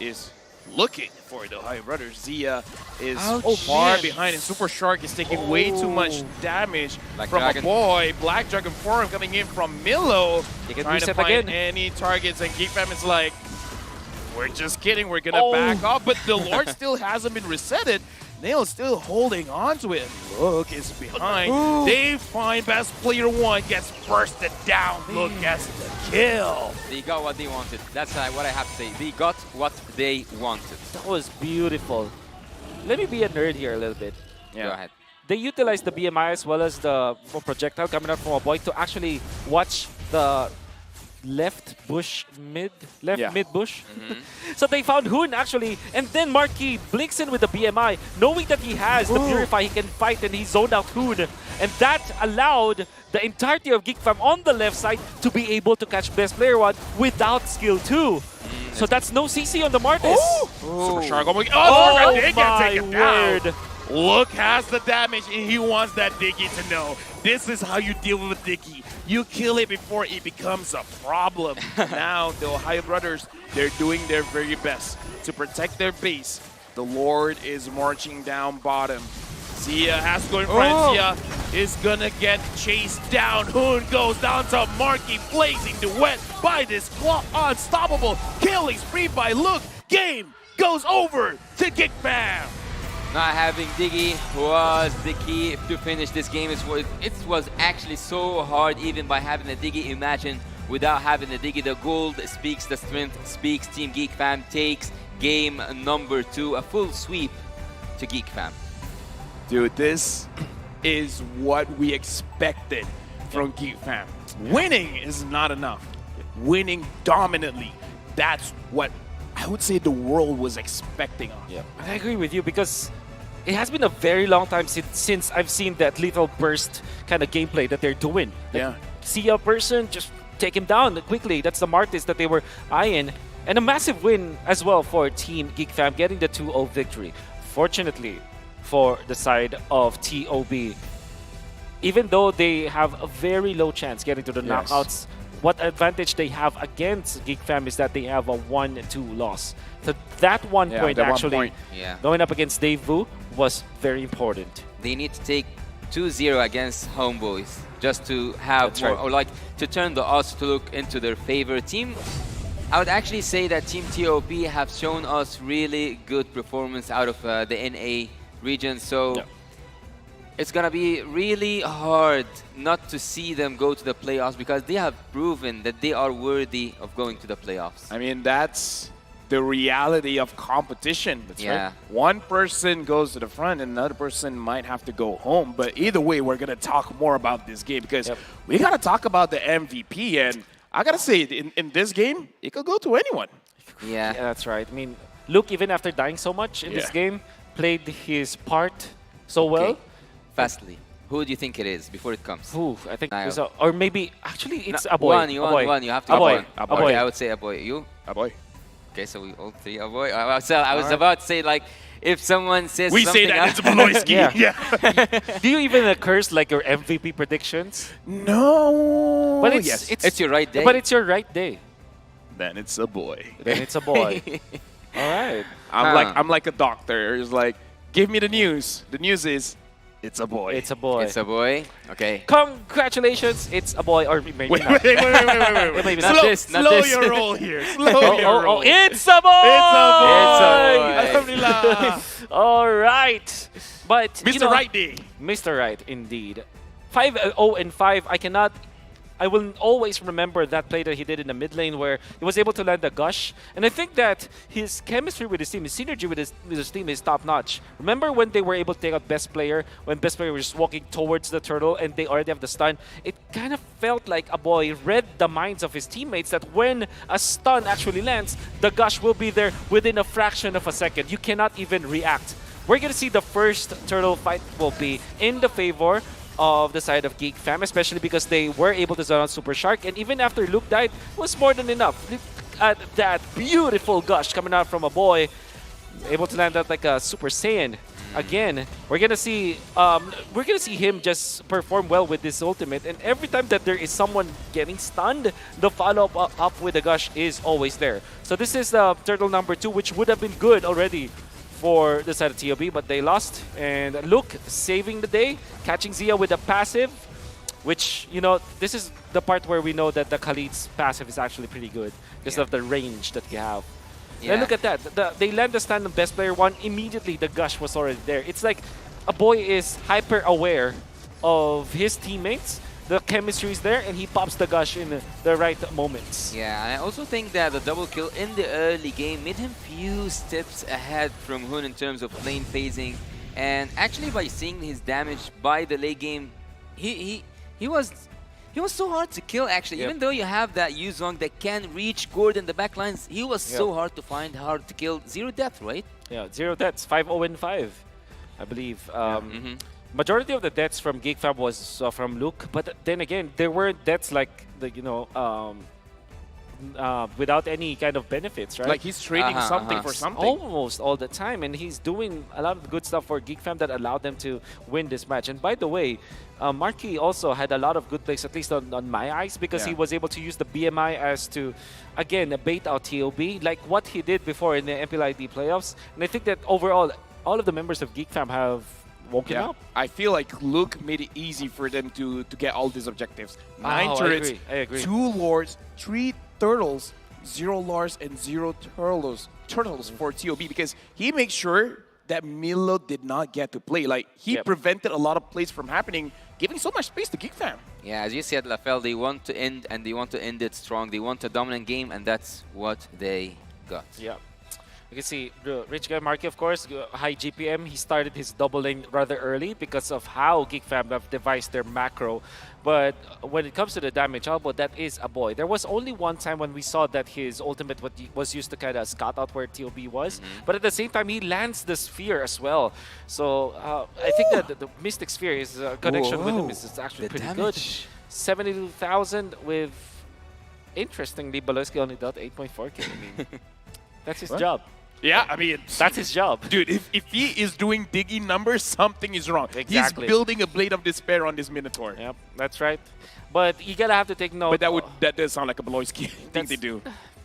B: is looking for the High Brothers. Zia is
C: Ouch.
B: far behind, and Super Shark is taking way too much damage
C: Black
B: from
C: Dragon.
B: a boy. Black Dragon form coming in from Milo.
P: They can
B: trying to
P: reset
B: find
P: again.
B: any targets, and Geek Fam is like, we're just kidding, we're gonna back off. But the Lord still hasn't been resetted. Nail still holding on to it. Look is behind. They find best player one, gets bursted down. Look gets the kill.
C: They got what they wanted. That's what I have to say. They got what they wanted.
P: That was beautiful. Let me be a nerd here a little bit.
C: Go ahead.
P: They utilized the BMI as well as the projectile coming out from a boy to actually watch the left mid bush. So they found Hoon actually, and then Marquis blinks in with the BMI, knowing that he has the Purify, he can fight, and he zoned out Hoon. And that allowed the entirety of Geek Fam on the left side to be able to catch Best Player 1 without skill 2. So that's no CC on the Martis.
B: Super Shark. Oh,
P: my
B: take him down.
P: word.
B: Look has the damage, and he wants that Diggy to know. This is how you deal with Diggy. You kill it before it becomes a problem. Now, the Ohio Brothers, they're doing their very best to protect their base. The Lord is marching down bottom. Zia has to go in front. Zia is gonna get chased down. Hoon goes down to Marky, blazing the wet by this claw. Unstoppable killing spree by Look. Game goes over to Geek Fam.
C: Not having Diggy was the key to finish this game. It was actually so hard even by having a Diggy. Imagine without having a Diggy. The gold speaks, the strength speaks. Team Geek Fam takes game number 2. A full sweep to Geek Fam.
B: Dude, this is what we expected from Geek Fam. Winning is not enough. Winning dominantly, that's what I would say the world was expecting of.
P: Yeah, I agree with you because it has been a very long time since I've seen that lethal burst kind of gameplay that they're doing. Like, see a person, just take him down quickly. That's the Martis that they were eyeing. And a massive win as well for Team Geek Fam, getting the 2-0 victory. Fortunately for the side of TOB, even though they have a very low chance getting to the knockouts, what advantage they have against Geek Fam is that they have a 1-2 loss. So that one point actually, going up against Dave Vu was very important.
C: They need to take 2-0 against Homeboys just to have more, or like to turn the odds to look into their favor. I would actually say that Team TOP have shown us really good performance out of the NA region. So it's going to be really hard not to see them go to the playoffs because they have proven that they are worthy of going to the playoffs.
B: I mean, that's the reality of competition. That's
C: Yeah.
B: right. One person goes to the front and another person might have to go home. But either way, we're going to talk more about this game because we got to talk about the MVP. And I got to say, in this game, it could go to anyone.
C: Yeah,
P: that's right. I mean, Luke, even after dying so much in this game, played his part so well.
C: Okay. Fastly. Who do you think it is before it comes?
P: Ooh, I think
C: Niall.
P: it's or maybe actually it's
C: No,
P: a boy.
C: One. You have to
P: a
C: go
P: boy.
C: one.
P: A boy.
C: Okay, I would say a boy. You?
B: A boy.
C: Okay, so we all three a boy. I was about to say, like, if someone says
B: We
C: something
B: say that
C: else-
B: it's Baloyski.
P: Do you even curse like your MVP predictions?
B: No.
P: But it's
C: your right day.
P: But it's your right day.
B: Then it's a boy.
P: Then it's a boy. All right.
B: I'm like a doctor. It's like, give me the news. The news is, It's a boy.
P: It's a boy.
C: It's a boy. Okay.
P: Congratulations, it's a boy, or maybe
B: Wait,
P: not.
B: wait, wait, wait, wait, wait, wait.
P: Maybe
B: Slow,
P: not this. Not
B: slow
P: this.
B: your roll here. Slow your roll.
P: It's a boy.
B: It's a boy.
C: It's a boy.
B: Alhamdulillah.
P: All right, but
B: Mr. Right Day.
P: Mr. Right, indeed. 5-0-5. I will always remember that play that he did in the mid lane where he was able to land a gush. And I think that his chemistry with his team, his synergy with his team is top notch. Remember when they were able to take out best player, when best player was just walking towards the turtle and they already have the stun? It kind of felt like a boy read the minds of his teammates that when a stun actually lands, the gush will be there within a fraction of a second. You cannot even react. We're going to see the first turtle fight will be in the favor of the side of Geek Fam, especially because they were able to zone out Super Shark, and even after Luke died, it was more than enough. Look at that beautiful gush coming out from a boy, able to land out like a Super Saiyan. Again, we're gonna see him just perform well with this ultimate, and every time that there is someone getting stunned, the follow up with the gush is always there. So this is turtle number 2, which would have been good already for the side of TOB, but they lost. And Luke saving the day, catching Zia with a passive, which, you know, this is the part where we know that the Khalid's passive is actually pretty good because of the range that you have. And look at that. They land the stand on best player 1, immediately the gush was already there. It's like a boy is hyper aware of his teammates. The chemistry is there, and he pops the gush in the right moments.
C: Yeah, and I also think that the double kill in the early game made him few steps ahead from Hun in terms of lane phasing. And actually, by seeing his damage by the late game, he was so hard to kill. Actually, even though you have that Yuzong that can reach Gordon the backlines, he was so hard to find, hard to kill. 0 death, right?
P: Yeah, 0 deaths. 5-0-5, I believe. Majority of the deaths from Geek Fam was from Luke, but then again, there were deaths like the without any kind of benefits, right?
B: Like he's trading something for something.
P: Almost all the time, and he's doing a lot of good stuff for Geek Fam that allowed them to win this match. And by the way, Marky also had a lot of good plays, at least on my eyes, because he was able to use the BMI as to, again, bait out TOB, like what he did before in the MPLID playoffs. And I think that overall, all of the members of Geek Fam have woken up.
B: I feel like Luke made it easy for them to get all these objectives. 9 turrets,
P: I agree.
B: 2 lords, 3 turtles, 0 lords, and 0 turtles for TOB, because he makes sure that Milo did not get to play. Like, he prevented a lot of plays from happening, giving so much space to Geek Fam.
C: Yeah, as you said, Lafel, they want to end, and they want to end it strong. They want a dominant game, and that's what they got.
P: Yeah. You can see the rich guy Marky, of course, high GPM. He started his double lane rather early because of how Geek Fam have devised their macro. But when it comes to the damage, Albo, that is a boy. There was only one time when we saw that his ultimate was used to kind of scout out where TOB was. But at the same time, he lands the sphere as well. So I think that the Mystic Sphere, his connection with him is actually pretty good. 72,000 with, interestingly, Baloski only got 8.4k. I mean, that's his job.
B: Yeah, I mean,
P: that's his job.
B: Dude, if he is doing Diggy numbers, something is wrong.
P: Exactly.
B: He's building a Blade of Despair on this Minotaur.
P: Yep, that's right. But you gotta have to take note.
B: But that does sound like a Baloyski thing to do.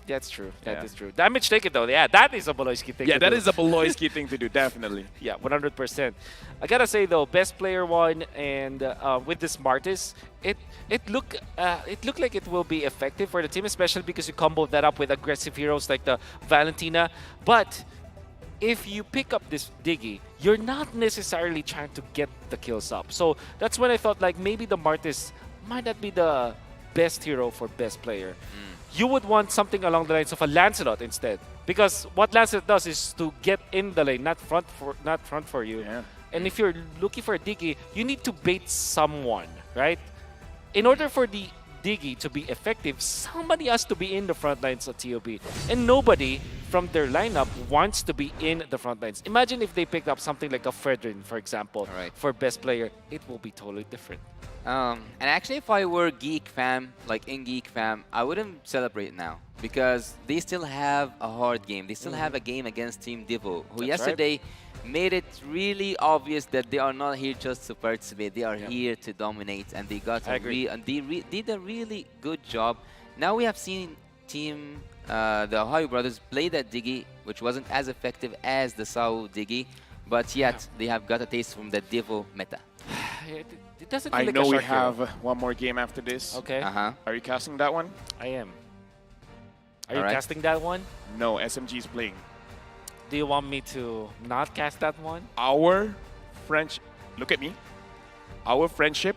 P: That's true. That is true. Damage taken, though. Yeah, that is a Baloyski thing to do.
B: Yeah, that is a Baloyski thing to do, definitely.
P: Yeah, 100%. I gotta say, though, best player 1 and with this Martis, it looked like it will be effective for the team, especially because you combo that up with aggressive heroes like the Valentina. But if you pick up this Diggy, you're not necessarily trying to get the kills up. So that's when I thought like maybe the Martis might not be the best hero for best player. You would want something along the lines of a Lancelot instead, because what Lancelot does is to get in the lane, not front for you. Yeah. And if you're looking for a Diggy, you need to bait someone, right? In order for the Diggy to be effective, somebody has to be in the front lines of TOB, and nobody from their lineup wants to be in the front lines. Imagine if they picked up something like a Fredrin, for example, for best player. It will be totally different.
C: And actually, if I were Geek Fam, like in Geek Fam, I wouldn't celebrate now because they still have a hard game. They still have a game against Team Divo, who yesterday made it really obvious that they are not here just to participate. They are here to dominate, and they got did a really good job. Now we have seen Team the Ohio Brothers play that Diggy, which wasn't as effective as the Sao Diggy, but yet they have got a taste from the Divo meta.
P: it doesn't feel
B: I
P: like
B: know
P: a
B: we
P: Shark Hero.
B: have one more game after this.
P: Okay.
C: Uh-huh.
B: Are you casting that one?
P: I am. Are you
C: Alright.
P: casting that one?
B: No, SMG is playing.
P: Do you want me to not cast that one?
B: Our French, look at me. Our friendship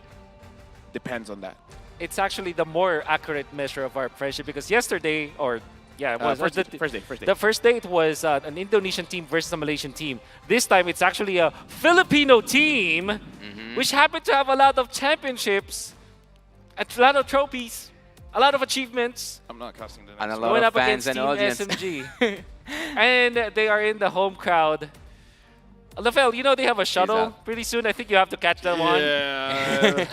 B: depends on that.
P: It's actually the more accurate measure of our friendship because yesterday, or yeah, it was
B: First
P: the,
B: day.
P: the first day it was an Indonesian team versus a Malaysian team. This time it's actually a Filipino team, which happened to have a lot of championships, a lot of trophies, a lot of achievements.
B: I'm not casting the next
C: And a
B: one.
C: lot
P: Going
C: of
P: up
C: fans
P: against
C: and
P: Team
C: audience.
P: SMG. And they are in the home crowd. Lafel, you know they have a shuttle pretty soon. I think you have to catch that one.
B: Yeah.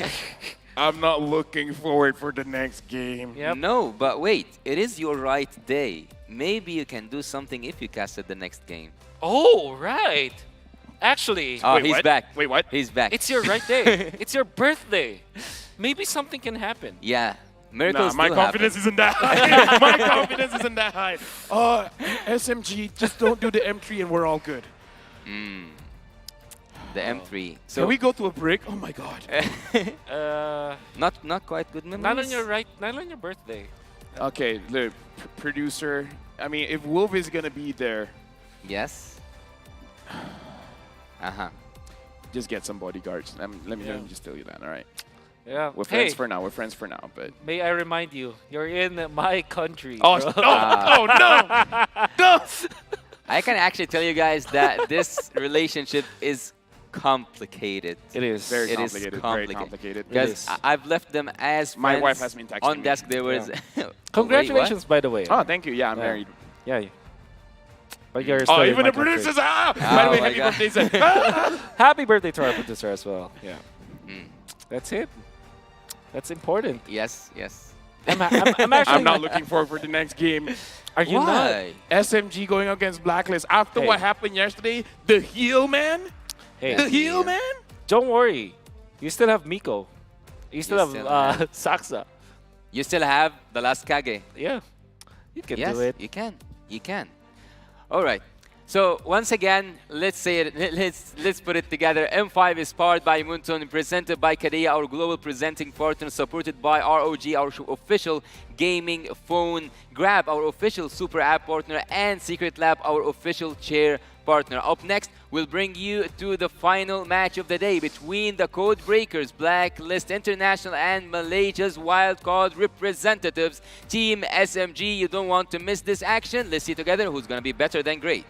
B: I'm not looking forward for the next game.
P: Yep.
C: No, but wait. It is your right day. Maybe you can do something if you casted the next game.
P: Oh, right. Actually,
C: Oh,
B: Wait,
C: he's
B: what?
C: back.
B: Wait, what?
C: He's back.
P: it's your right day. It's your birthday. Maybe something can happen.
C: Yeah. Miracles
B: Nah, my
C: do
B: confidence
C: happen.
B: isn't that high. My confidence isn't that high. SMG, just don't do the M3 and we're all good.
C: The M3. So
B: Can we go to a break? Oh my god.
C: not quite good memories.
P: Not on your birthday.
B: Okay, the producer. I mean, if Wolf is gonna be there,
C: Yes. Uh-huh.
B: just get some bodyguards. Let me just tell you that. All right.
P: Yeah.
B: We're friends
P: Hey,
B: for now. We're friends for now. But
P: may I remind you, you're in my country.
B: oh
P: bro.
B: no!
C: I can actually tell you guys that this relationship is complicated.
P: It is.
B: Very
C: It is
B: complicated. Very complicated.
C: Because I've left them as
B: My
C: friends.
B: wife has been texting
C: on
B: me.
C: desk. There was.
P: Congratulations, by the way.
B: Oh, thank you. Yeah, I'm
P: Yeah.
B: married.
P: Yeah. But you're
B: Oh,
P: still in
B: even
P: my
B: the producers.
P: country.
B: Ah!
C: Oh
B: By the way,
C: my
B: happy
C: God.
B: birthday, sir.
P: Happy birthday to our producer as well. Yeah.
C: Mm.
P: That's it. That's important.
C: Yes. Yes.
P: I'm actually
B: I'm not looking forward for the next game.
P: Are you
C: Why?
B: SMG going against Blacklist after
P: Hey.
B: what happened yesterday. The heel man.
P: Hey,
B: The heel man.
P: don't worry. You still have Miko. You still
C: You
P: have
C: still have-
P: Saksa.
C: You still have the last Kage.
P: Yeah. You can
C: Yes,
P: do it.
C: you can. You can. All right. So once again, let's say it. Let's put it together. M5 is powered by Munton, presented by Kadea, our global presenting partner, supported by ROG, our official gaming phone, Grab, our official super app partner, and Secret Lab, our official chair partner. Up next, we'll bring you to the final match of the day between the Code Breakers, Blacklist International, and Malaysia's wildcard representatives, Team SMG. You don't want to miss this action. Let's see together who's going to be better than great.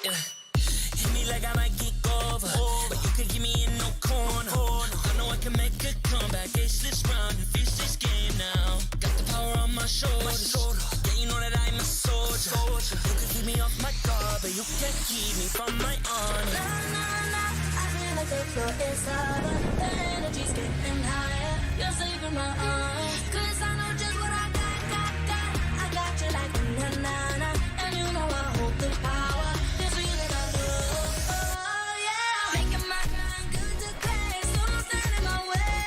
F: Hit me like I might get over, but you could give me in no corner. I know I can make a comeback. Ace this round and finish this game now. Got the power on my shoulders. Yeah, you know that I'm a soldier. You could keep me off my guard, but you can't keep me from my honor.
G: I feel like the floor is lava. The energy's getting higher. You're saving my arms. 'Cause I know just what I got. I got you like na-na-na. And you know I hold the power. This feeling I love. Oh, yeah. Making my mind good to great. So don't stand in my way.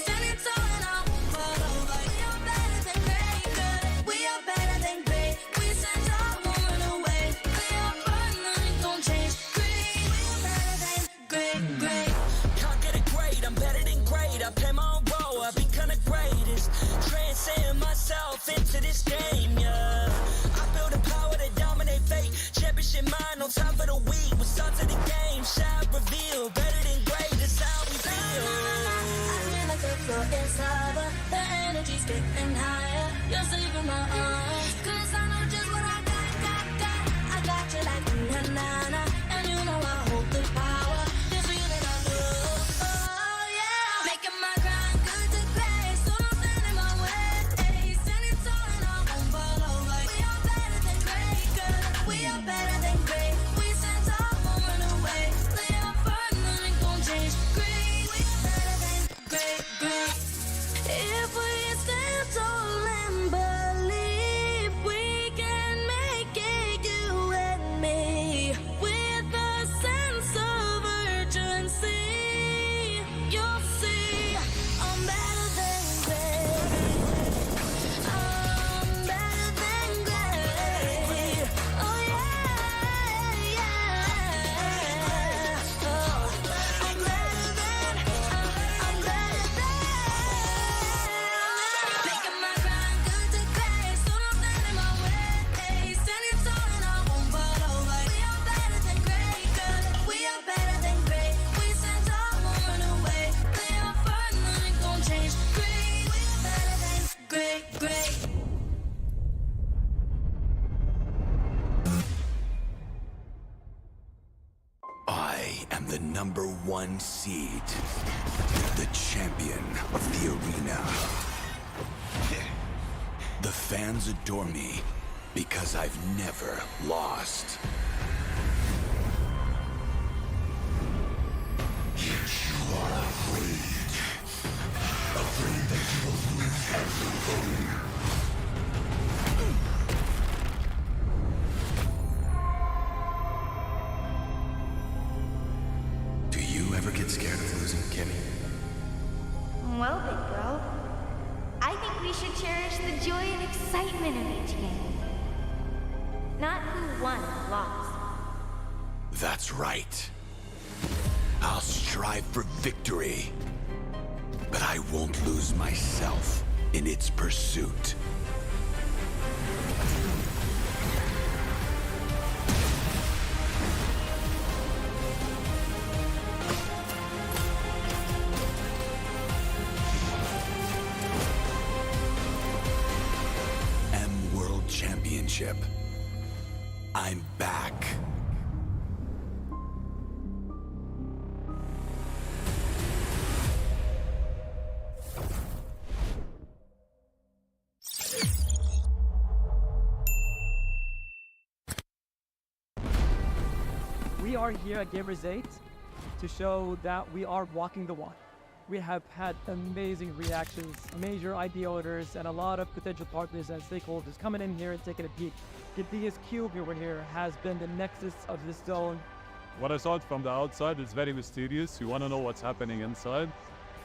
G: Standing tall and I'll fall over. We are better than great, good. We are better than great. We stand tall, won't run away. We are fun, nothing don't change. Great. We are better than great.
F: Can't get it great, I'm better than great. I play my own role, I become the greatest. Transcend myself into this game, yeah. I build a power to dominate fate. Championship fresh in mind, on top of the week. We start to the game, shot reveal. Better than great, that's how we feel. I feel like the floor is lava. The energy's getting higher. You're saving my arms. Cause I know just what I got. I got you like na-na-na. And you know I hold the power. This feeling I feel. Oh yeah. Making my grind good to great. So don't stand in my way. Standing tall and I won't fall over. We are better than great, girl. We are better than great. We stand tall, won't run away. Lay up firm, nothing gon' change. Great, we are better than great, great. If we stand tall and believe we can make it, you and me, with a sense of urgency, you'll see I'm better than great. I'm better than great. Oh yeah, yeah. Oh, I'm better than. Making my grind good to great, so don't stand in my way. Standing tall and I won't fall over. We are better than great, girl. We are better than great. We stand tall, won't run away. Lay up firm, nothing gon' change. Great, we are better than great, great.
A: I am the #1 seed, the champion of the arena. The fans adore me because I've never lost. You are afraid. Afraid that you will lose everything. Do you ever get scared of losing, Kimmy?
D: Well, big bro, I think we should cherish the joy and excitement of each game. Not who won or lost.
A: That's right. I'll strive for victory, but I won't lose myself in its pursuit. World Championship. I'm back.
H: We are here at Gamers 8 to show that we are walking the walk. We have had amazing reactions, major idea owners, and a lot of potential partners and stakeholders coming in here and taking a peek. Gideon's Cube over here has been the nexus of this zone.
E: What I saw it from the outside is very mysterious. You want to know what's happening inside.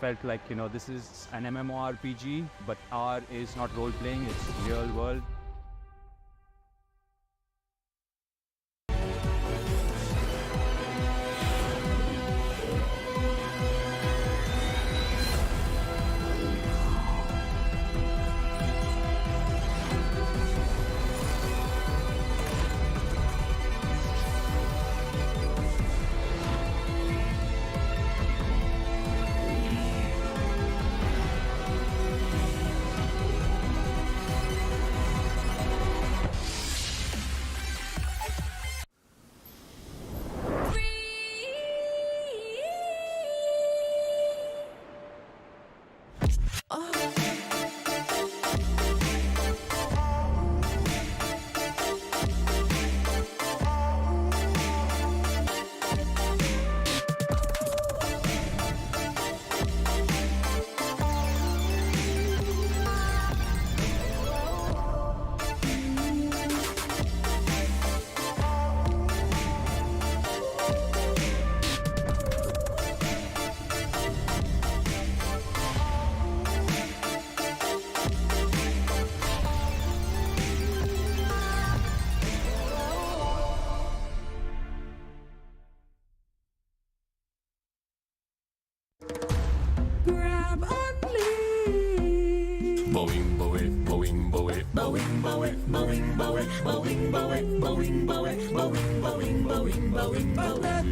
E: Felt like, this is an MMORPG, but R is not role-playing, it's real world.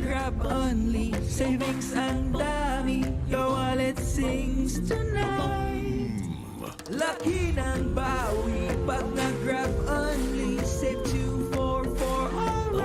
F: Grab only, savings ang dami, your wallet sings tonight. Laki ng bawi, pag nag-grab only, save 244 alright.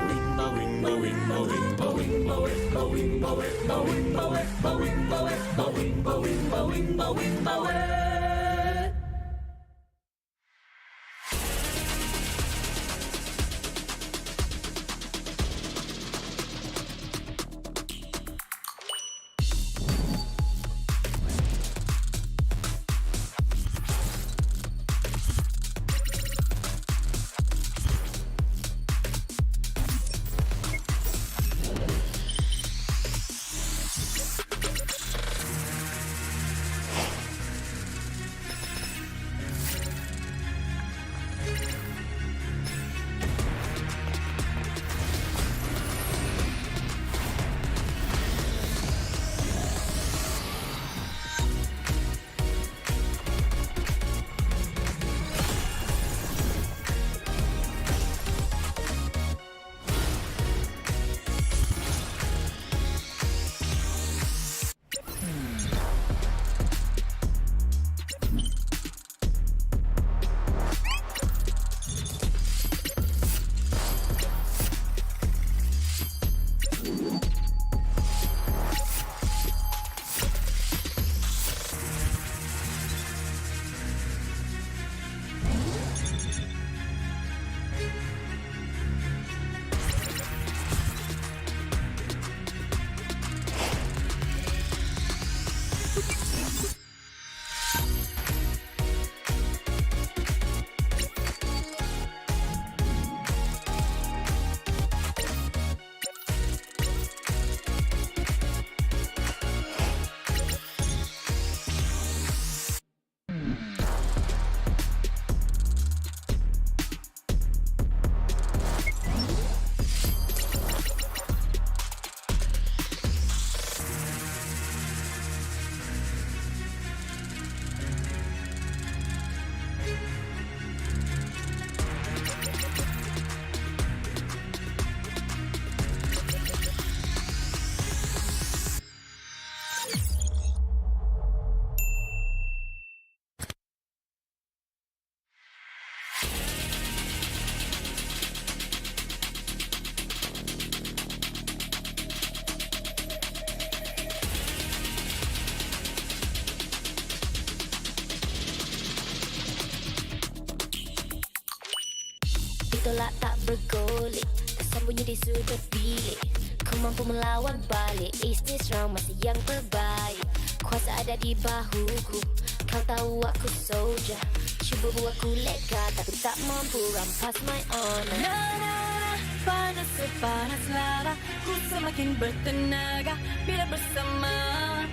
L: Tolak tak bergolek, tersembunyi di sudut bilik. Kau mampu melawan balik, is this round masih yang terbaik. Kuasa ada di bahuku, kau tahu aku soldier. Cuba buatku leka, tapi tak mampu rampas my honor.
F: Na na na, panas sepanas lava, ku semakin bertenaga bila bersama.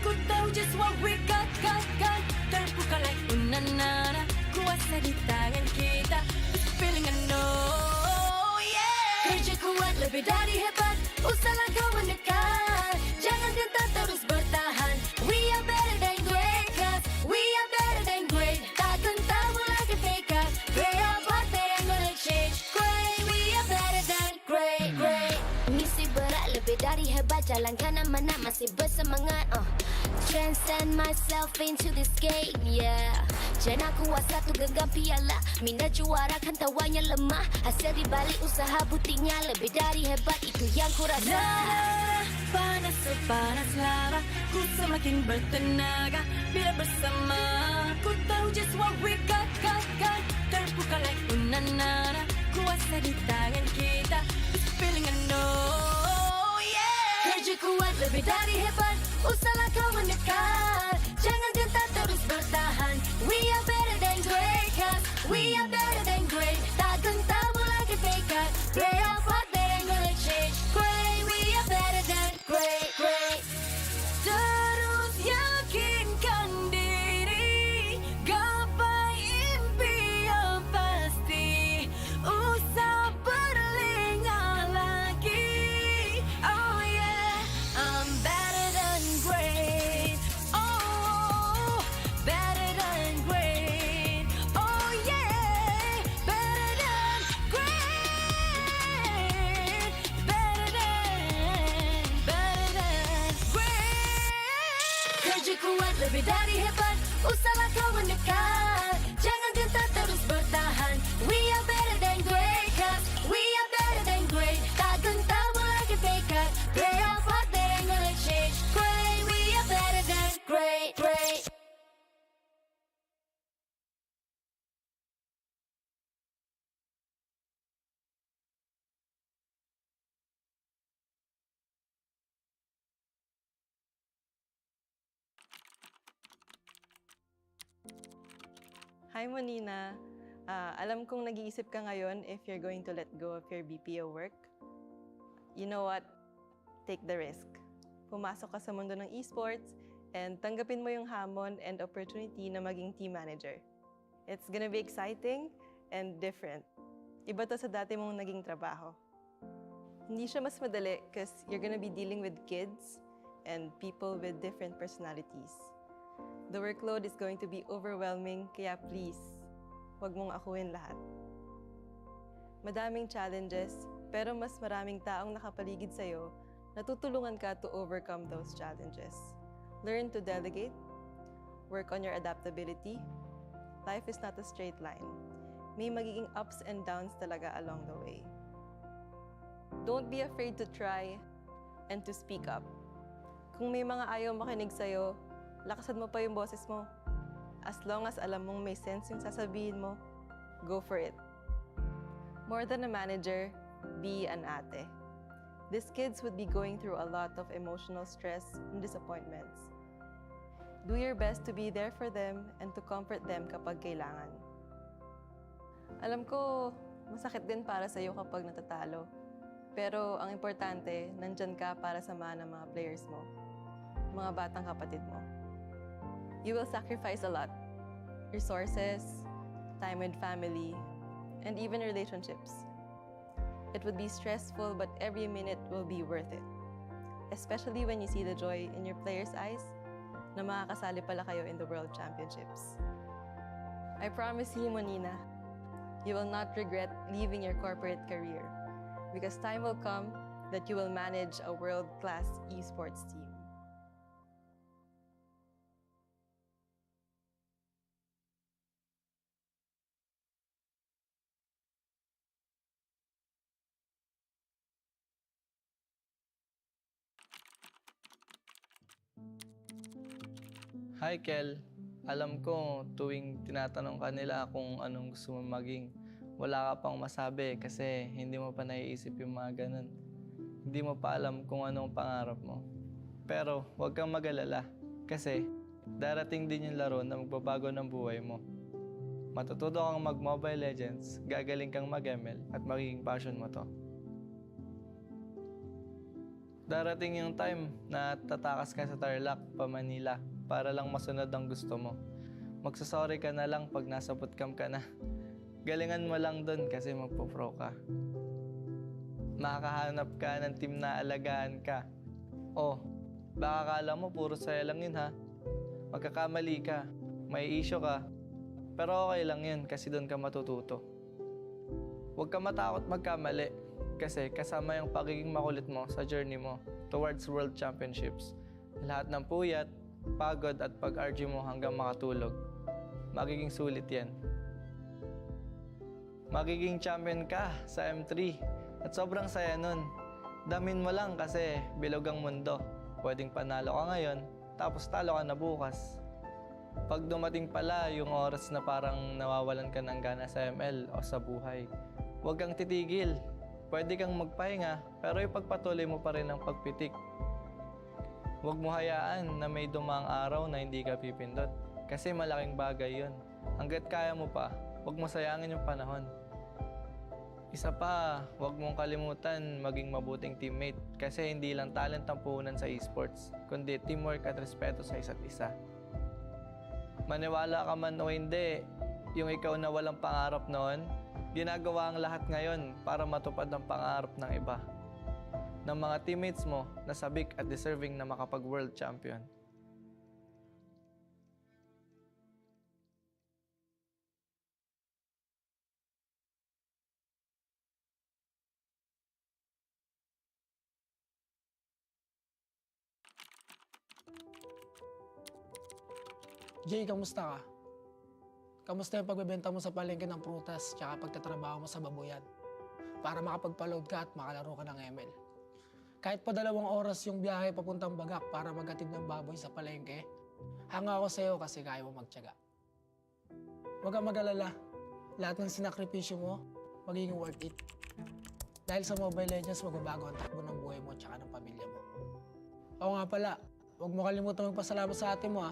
F: Ku tahu just what we got. Terbuka like unanana, kuasa di tangan kita. This feeling I know, yeah. Kerja kuat lebih dari hebat, usahlah kau mendekat. Jangan gentar terus bertahan. We are better than great, cause we are better than great. Tak gentar mulai ke tekad, play our part, they ain't gonna change. Great, we are better than great.
L: Misi berat lebih dari hebat, jalan kanan mana masih bersemangat. Transcend myself into this game, yeah. Jangan kuasa tu genggam piala, minda juara kan tawanya lemah. Hasil dibalik usaha buktinya lebih dari hebat, itu yang ku rasa.
F: Panas sepanas lava, ku semakin bertenaga bila bersama. Ku tahu just what we got. Terbuka like unanana, kuasa di tangan kita. This feeling I know, yeah. Kerja kuat lebih dari hebat, usahlah kau mendekat. Jangan gentar terus bertahan. We are better than great, cause we are better than great. Tak gentar mulai ke tekad, play our part, they ain't gonna change. Great, we are better than great. Terus yakinkan diri, gapai impian pasti. Usah berlengah lagi. Oh yeah, I'm better than great. Oh
G: Lebih dari hebat, usahlah kau mendekat. Jangan gentar terus bertahan. We are better than great, cause we are better than great. Tak gentar lagi pekat. Play our part, that ain't gonna change. Great, we are better than great, great.
O: Hi, Monina. Alam kong nag-iisip ka ngayon if you're going to let go of your BPO work. You know what? Take the risk. Pumasok ka sa mundo ng esports and tanggapin mo yung hamon and opportunity na maging team manager. It's gonna be exciting and different. Iba to sa dati mong naging trabaho. Hindi siya mas madali because you're gonna be dealing with kids and people with different personalities. The workload is going to be overwhelming, kaya please, huwag mong akuin lahat. Madaming challenges, pero mas maraming taong nakapaligid sa'yo na tutulungan ka to overcome those challenges. Learn to delegate, work on your adaptability. Life is not a straight line. May magiging ups and downs talaga along the way. Don't be afraid to try and to speak up. Kung may mga ayaw makinig sa'yo, lakasan mo pa yung boses mo. As long as alam mong may sense yung sasabihin mo, go for it. More than a manager, be an ate. These kids would be going through a lot of emotional stress and disappointments. Do your best to be there for them and to comfort them kapag kailangan. Alam ko, masakit din para sa'yo kapag natatalo. Pero ang importante, nandyan ka para samahan ng mga players mo, mga batang kapatid mo. You will sacrifice a lot. Resources, time with family, and even relationships. It would be stressful, but every minute will be worth it. Especially when you see the joy in your players' eyes na makakasali pala kayo in the World Championships. I promise you, Monina, you will not regret leaving your corporate career because time will come that you will manage a world-class esports team.
T: Hi, Kel. Alam ko, tuwing tinatanong ka nila kung anong gusto mo maging, wala ka pang masabi kasi hindi mo pa naiisip yung mga ganun. Hindi mo pa alam kung anong pangarap mo. Pero huwag kang mag-alala kasi darating din yung laro na magbabago ng buhay mo. Matututo kang mag-Mobile Legends, gagaling kang mag-ML at magiging passion mo to. Darating yung time na tatakas ka sa Tarlac pa Manila para lang masunod ang gusto mo. Magsasorry ka na lang pag nasa bootcamp ka na. Galingan mo lang dun kasi magpo-pro ka. Makakahanap ka ng team na alagaan ka. Oh, baka akala mo puro saya lang yun ha. Magkakamali ka, may issue ka. Pero okay lang yun kasi doon ka matututo. Huwag ka matakot magkamali kasi kasama yung pagiging makulit mo sa journey mo towards World Championships. Lahat ng puyat, pagod at pag-argue mo hanggang makatulog. Magiging sulit yan. Magiging champion ka sa M3 at sobrang saya nun. Damin mo lang kasi bilog ang mundo. Pwedeng panalo ka ngayon, tapos talo ka na bukas. Pag dumating pala yung oras na parang nawawalan ka ng gana sa ML o sa buhay, huwag kang titigil. Pwede kang magpahinga, pero ipagpatuloy mo pa rin ang pagpitik. Huwag mo hayaan na may dumang araw na hindi ka pipindot. Kasi malaking bagay yun. Hanggat kaya mo pa, huwag mo sayangin yung panahon. Isa pa, huwag mong kalimutan maging mabuting teammate. Kasi hindi lang talent ang puhunan sa esports, kundi teamwork at respeto sa isa't isa. Maniwala ka man o hindi, yung ikaw na walang pangarap noon, ginagawa ang lahat ngayon para matupad ang pangarap ng iba. Ng mga teammates mo na sabik at deserving na makapag-world champion.
J: Jay, kamusta ka? Kamusta yung pagbebenta mo sa palengke ng prutas tsaka pagtatrabaho mo sa babuyan para makapagpa-load ka at makalaro ka ng ML? Kahit pa 2 oras yung biyahe papuntang Bagak para maghatid ng baboy sa palengke, hanga ako sa'yo kasi kaya mo magtiyaga. Huwag kang mag-alala, lahat ng sinakripisyo mo, magiging worth it. Dahil sa Mobile Legends, magbabago ang takbo ng buhay mo tsaka ng pamilya mo. Oo nga pala, huwag mo kalimutan magpasalamat sa ate mo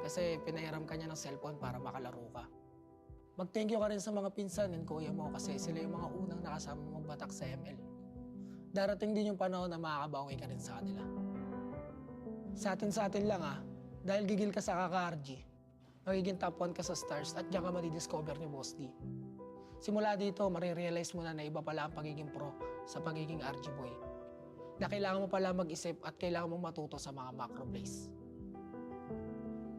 J: kasi pinahiram ka niya ng cellphone para makalaro ka. Mag-thank you ka rin sa mga pinsan and kuya mo kasi sila yung mga unang nakasama mo magbatak sa ML. Darating din yung panahon na makakabawi ka rin sa kanila. Sa atin lang dahil gigil ka sa kaka-RG, magiging top 1 ka sa stars at diyan ka madidiscover ni Boss D. Simula dito, marirealize mo na iba pala ang pagiging pro sa pagiging RG boy. Na kailangan mo pala mag-isip at kailangan mo matuto sa mga macro plays.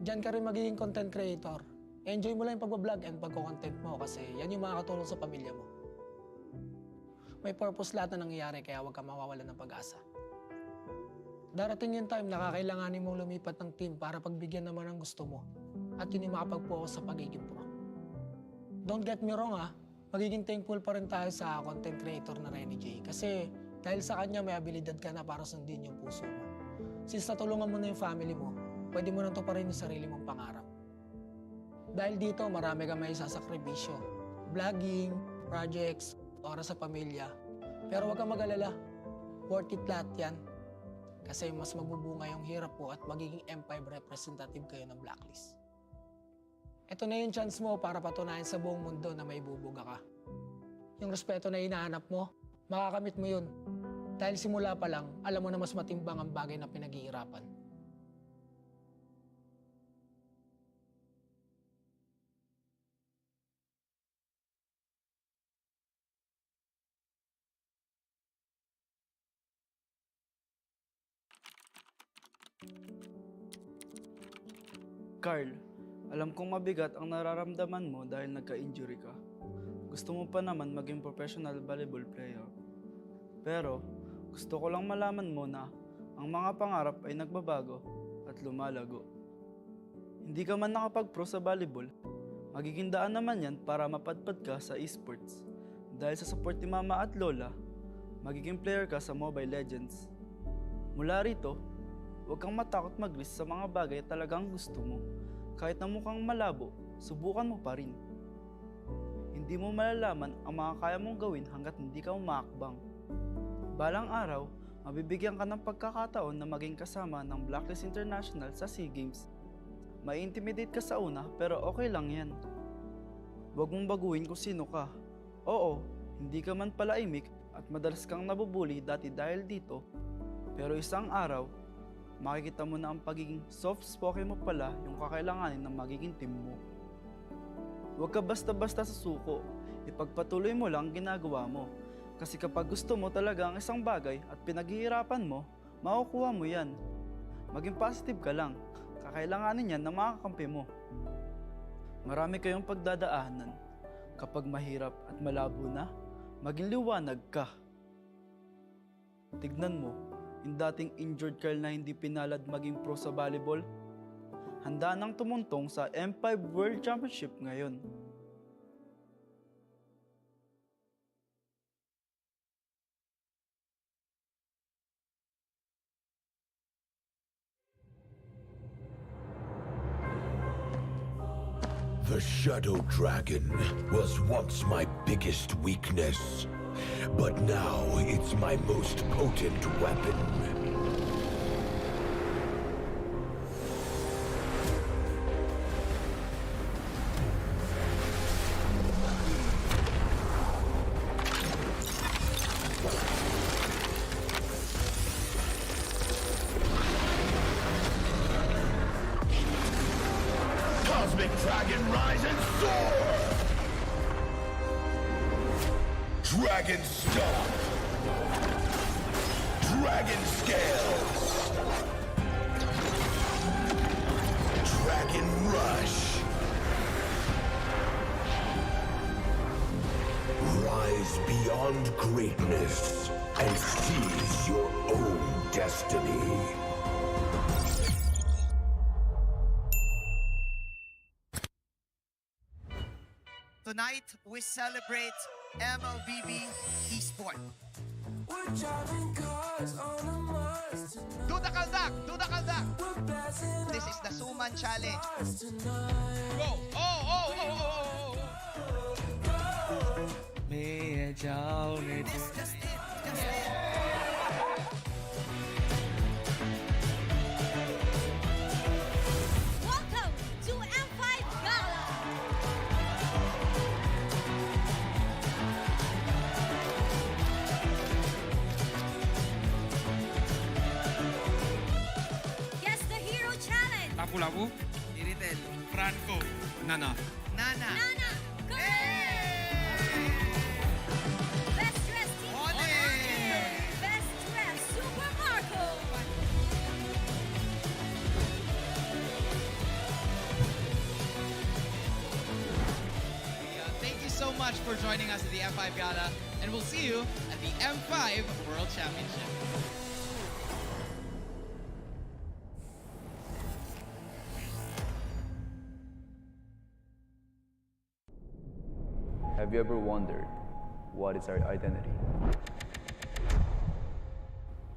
J: Diyan ka rin magiging content creator. Enjoy mo lang yung pag-vlog and pagko-content mo kasi yan yung makakatulong sa pamilya mo. May purpose lahat na nangyayari kaya huwag ka mawawalan ng pag-asa. Darating yung time na kakailanganin mong lumipat ng team para pagbigyan naman ng gusto mo at yun yung makapag-focus sa pagiging pro. Don't get me wrong magiging thankful pa rin tayo sa content creator na Renny J kasi dahil sa kanya may abilidad ka na para sundin yung puso mo. Since natulungan mo na yung family mo, pwede mo nang tuparin yung sarili mong pangarap. Dahil dito, marami kang may sasakripisyo. Vlogging, projects, oras sa pamilya. Pero huwag kang mag-alala. Worth it lahat yan. Kasi mas magbubunga yung hirap po at magiging M5 representative kayo ng Blacklist. Ito na yung chance mo para patunayan sa buong mundo na may bubuga ka. Yung respeto na hinahanap mo, makakamit mo yun. Dahil simula pa lang, alam mo na mas matimbang ang bagay na pinaghihirapan.
K: Carl, alam kong mabigat ang nararamdaman mo dahil nagka-injury ka. Gusto mo pa naman maging professional volleyball player. Pero, gusto ko lang malaman mo na ang mga pangarap ay nagbabago at lumalago. Hindi ka man nakapag-pro sa volleyball, magiging daan naman yan para mapadpad ka sa esports. Dahil sa support ni Mama at Lola, magiging player ka sa Mobile Legends. Mula rito, huwag kang matakot mag-risk sa mga bagay talagang gusto mo. Kahit na mukhang malabo, subukan mo pa rin. Hindi mo malalaman ang mga kaya mong gawin hanggat hindi ka umaakbang. Balang araw, mabibigyan ka ng pagkakataon na maging kasama ng Blacklist International sa SEA Games. Mai-intimidate ka sa una pero okay lang yan. Huwag mong baguhin kung sino ka. Oo, hindi ka man palaimik at madalas kang nabubuli dati dahil dito. Pero isang araw, makikita mo na ang pagiging soft-spoken mo pala yung kakailanganin ng magiging team mo. Huwag ka basta-basta sa suko, ipagpatuloy mo lang ginagawa mo. Kasi kapag gusto mo talaga ang isang bagay at pinaghihirapan mo, makukuha mo yan. Maging positive ka lang, kakailanganin yan ng mga kakampi mo. Marami kayong pagdadaanan. Kapag mahirap at malabo na, maging liwanag ka. Tignan mo, yung dating injured Carl na hindi pinalad maging pro sa volleyball, handa nang tumuntong sa M5 World Championship ngayon.
A: The Shadow Dragon was once my biggest weakness, but now it's my most potent weapon. Cosmic Dragon, rise and soar! Dragon Stomp! Dragon Scales! Dragon Rush! Rise beyond greatness and seize your own destiny.
I: Tonight, we celebrate MLBB Esport. Duda Kaldak! Duda Kaldak! This is the Suman Challenge. Go! Oh! That's it.
G: Welcome to M5 Gala! Guess the Hero Challenge!
Q: Lapu-Lapu, Iritel, Franco, Nana.
I: Nana!
G: Go! Best dressed team! Best dressed Super Marco!
I: Thank you so much for joining us at the M5 Gala, and we'll see you at the M5 World Championship.
U: Have you ever wondered what is our identity?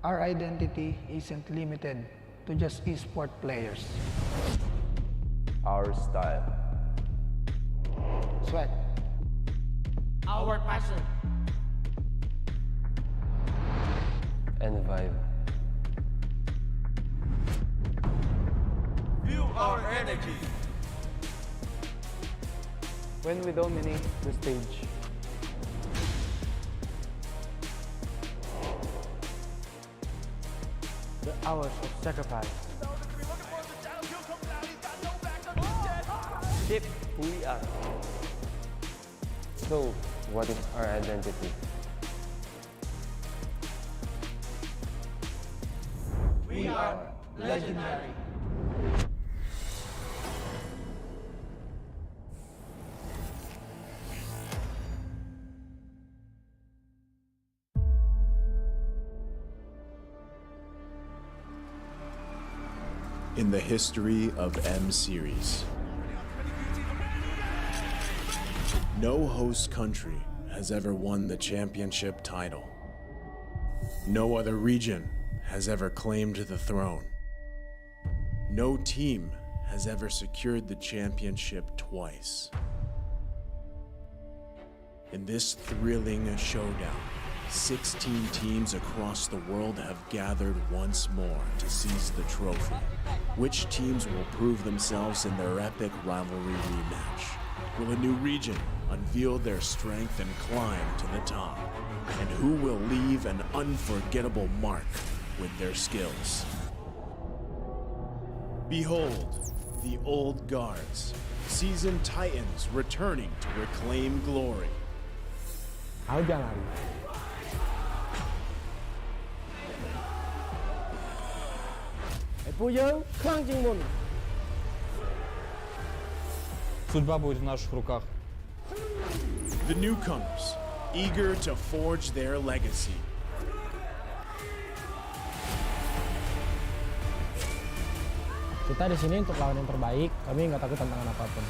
J: Our identity isn't limited to just esport players.
U: Our style.
J: Sweat.
I: Our passion.
U: And vibe.
I: Feel our energy.
U: When we dominate the stage. The hours of sacrifice. Shape who we are. So, what is our identity?
I: We are legendary.
M: In the history of M Series, no host country has ever won the championship title. No other region has ever claimed the throne. No team has ever secured the championship twice. In this thrilling showdown, 16 teams across the world have gathered once more to seize the trophy. Which teams will prove themselves in their epic rivalry rematch? Will a new region unveil their strength and climb to the top? And who will leave an unforgettable mark with their skills? Behold, the old guards, seasoned titans returning to reclaim glory.
W: Судьба будет в наших руках.
M: The newcomers, eager to forge their legacy.
X: Kita di sini untuk lawan yang terbaik, kami nggak takut tantangan apapun.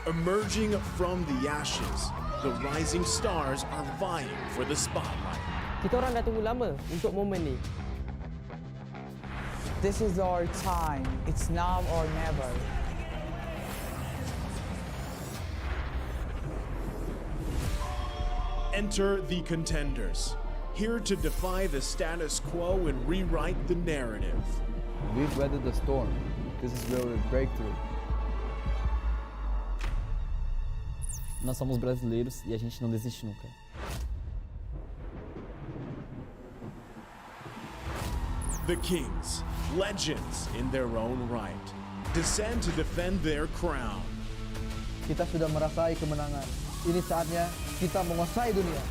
M: Emerging from the ashes, the rising stars are vying for the spotlight.
X: Kita orang dah tunggu lama untuk momen ni.
Y: This is our time. It's now or never.
M: Enter the contenders, here to defy the status quo and rewrite the narrative.
U: We've weathered the storm. This is where we break through.
N: Nós somos brasileiros e a gente não desiste nunca.
M: The Kings, legends in their own right, descend to defend their crown.
Y: Kita sudah merasai kemenangan. Ini saatnya kita menguasai dunia.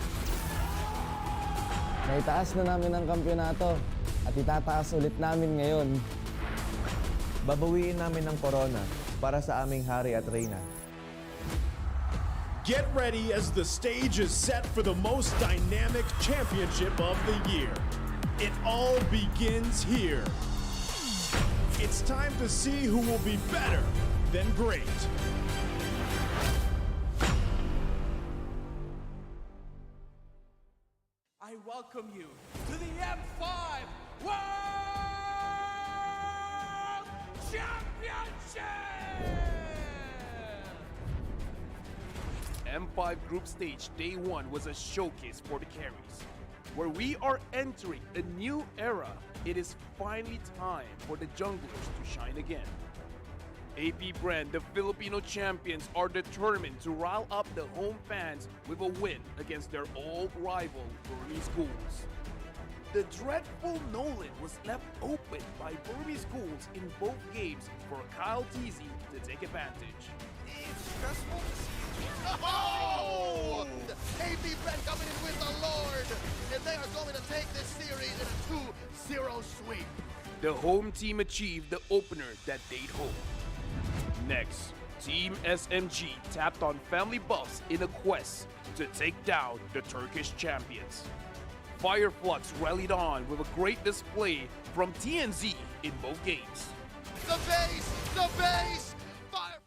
X: Naitaas na namin ang kampiyonato at itataas ulit namin ngayon.
Z: Babawiin namin ang korona para sa aming hari at reyna.
M: Get ready as the stage is set for the most dynamic championship of the year. It all begins here. It's time to see who will be better than great.
B: I welcome you to the M5 World Championship!
P: M5 Group Stage Day 1 was a showcase for the carries. Where we are entering a new era, it is finally time for the junglers to shine again. AP Brand, the Filipino champions, are determined to rile up the home fans with a win against their old rival, Burmese Schools. The dreadful Nolan was left open by Burmese Schools in both games for Kyle Teasy to take advantage.
I: It's stressful to see. Oh! AP Brand coming in with the Lord, and they are going to take this series in a 2-0 sweep.
P: The home team achieved the opener that they'd hoped. Next, Team SMG tapped on family buffs in a quest to take down the Turkish champions. Fireflux rallied on with a great display from TNZ in both games.
I: The base! The base! Fire!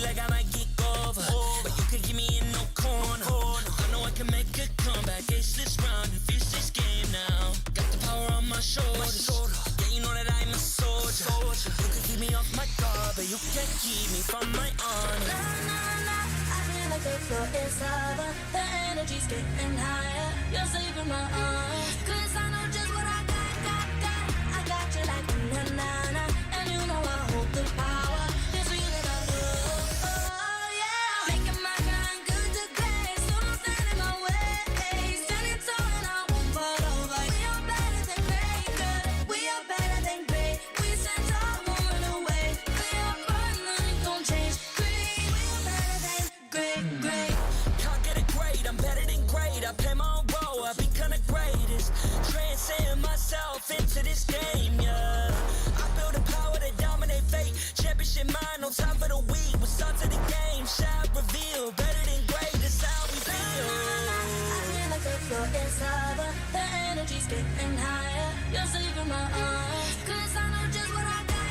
F: like I might get over. But you could give me in no corner. I know I can make a comeback. Ace this round and finish this game now. Got the power on my shoulders. Yeah, you know that I'm a soldier. You could keep me off my guard, but you can't keep me from my honor.
G: I feel like the floor is lava. The energy's getting higher. You're saving my arms. 'Cause I know just what I got. I got you like na-na-na. And you know I hold the power. This feeling I love. Oh yeah. Making my grind good to great. So don't stand in my way. Standing tall and I won't fall over. We are better than great, good. We are better than great. We stand tall, won't run away. We are fun, nothing gon' change. Great. We are better than great.
F: Can't get it great, I'm better than great. I play my own role, I become the greatest. Transcend myself into this game, yeah. I build a power to dominate fate. Championship mind, no time for the weak. We start to the game, shout, reveal. Better than great, that's how we feel.
G: I feel like the floor is lava. The energy's getting higher. You're saving my arms. 'Cause I know just what I got.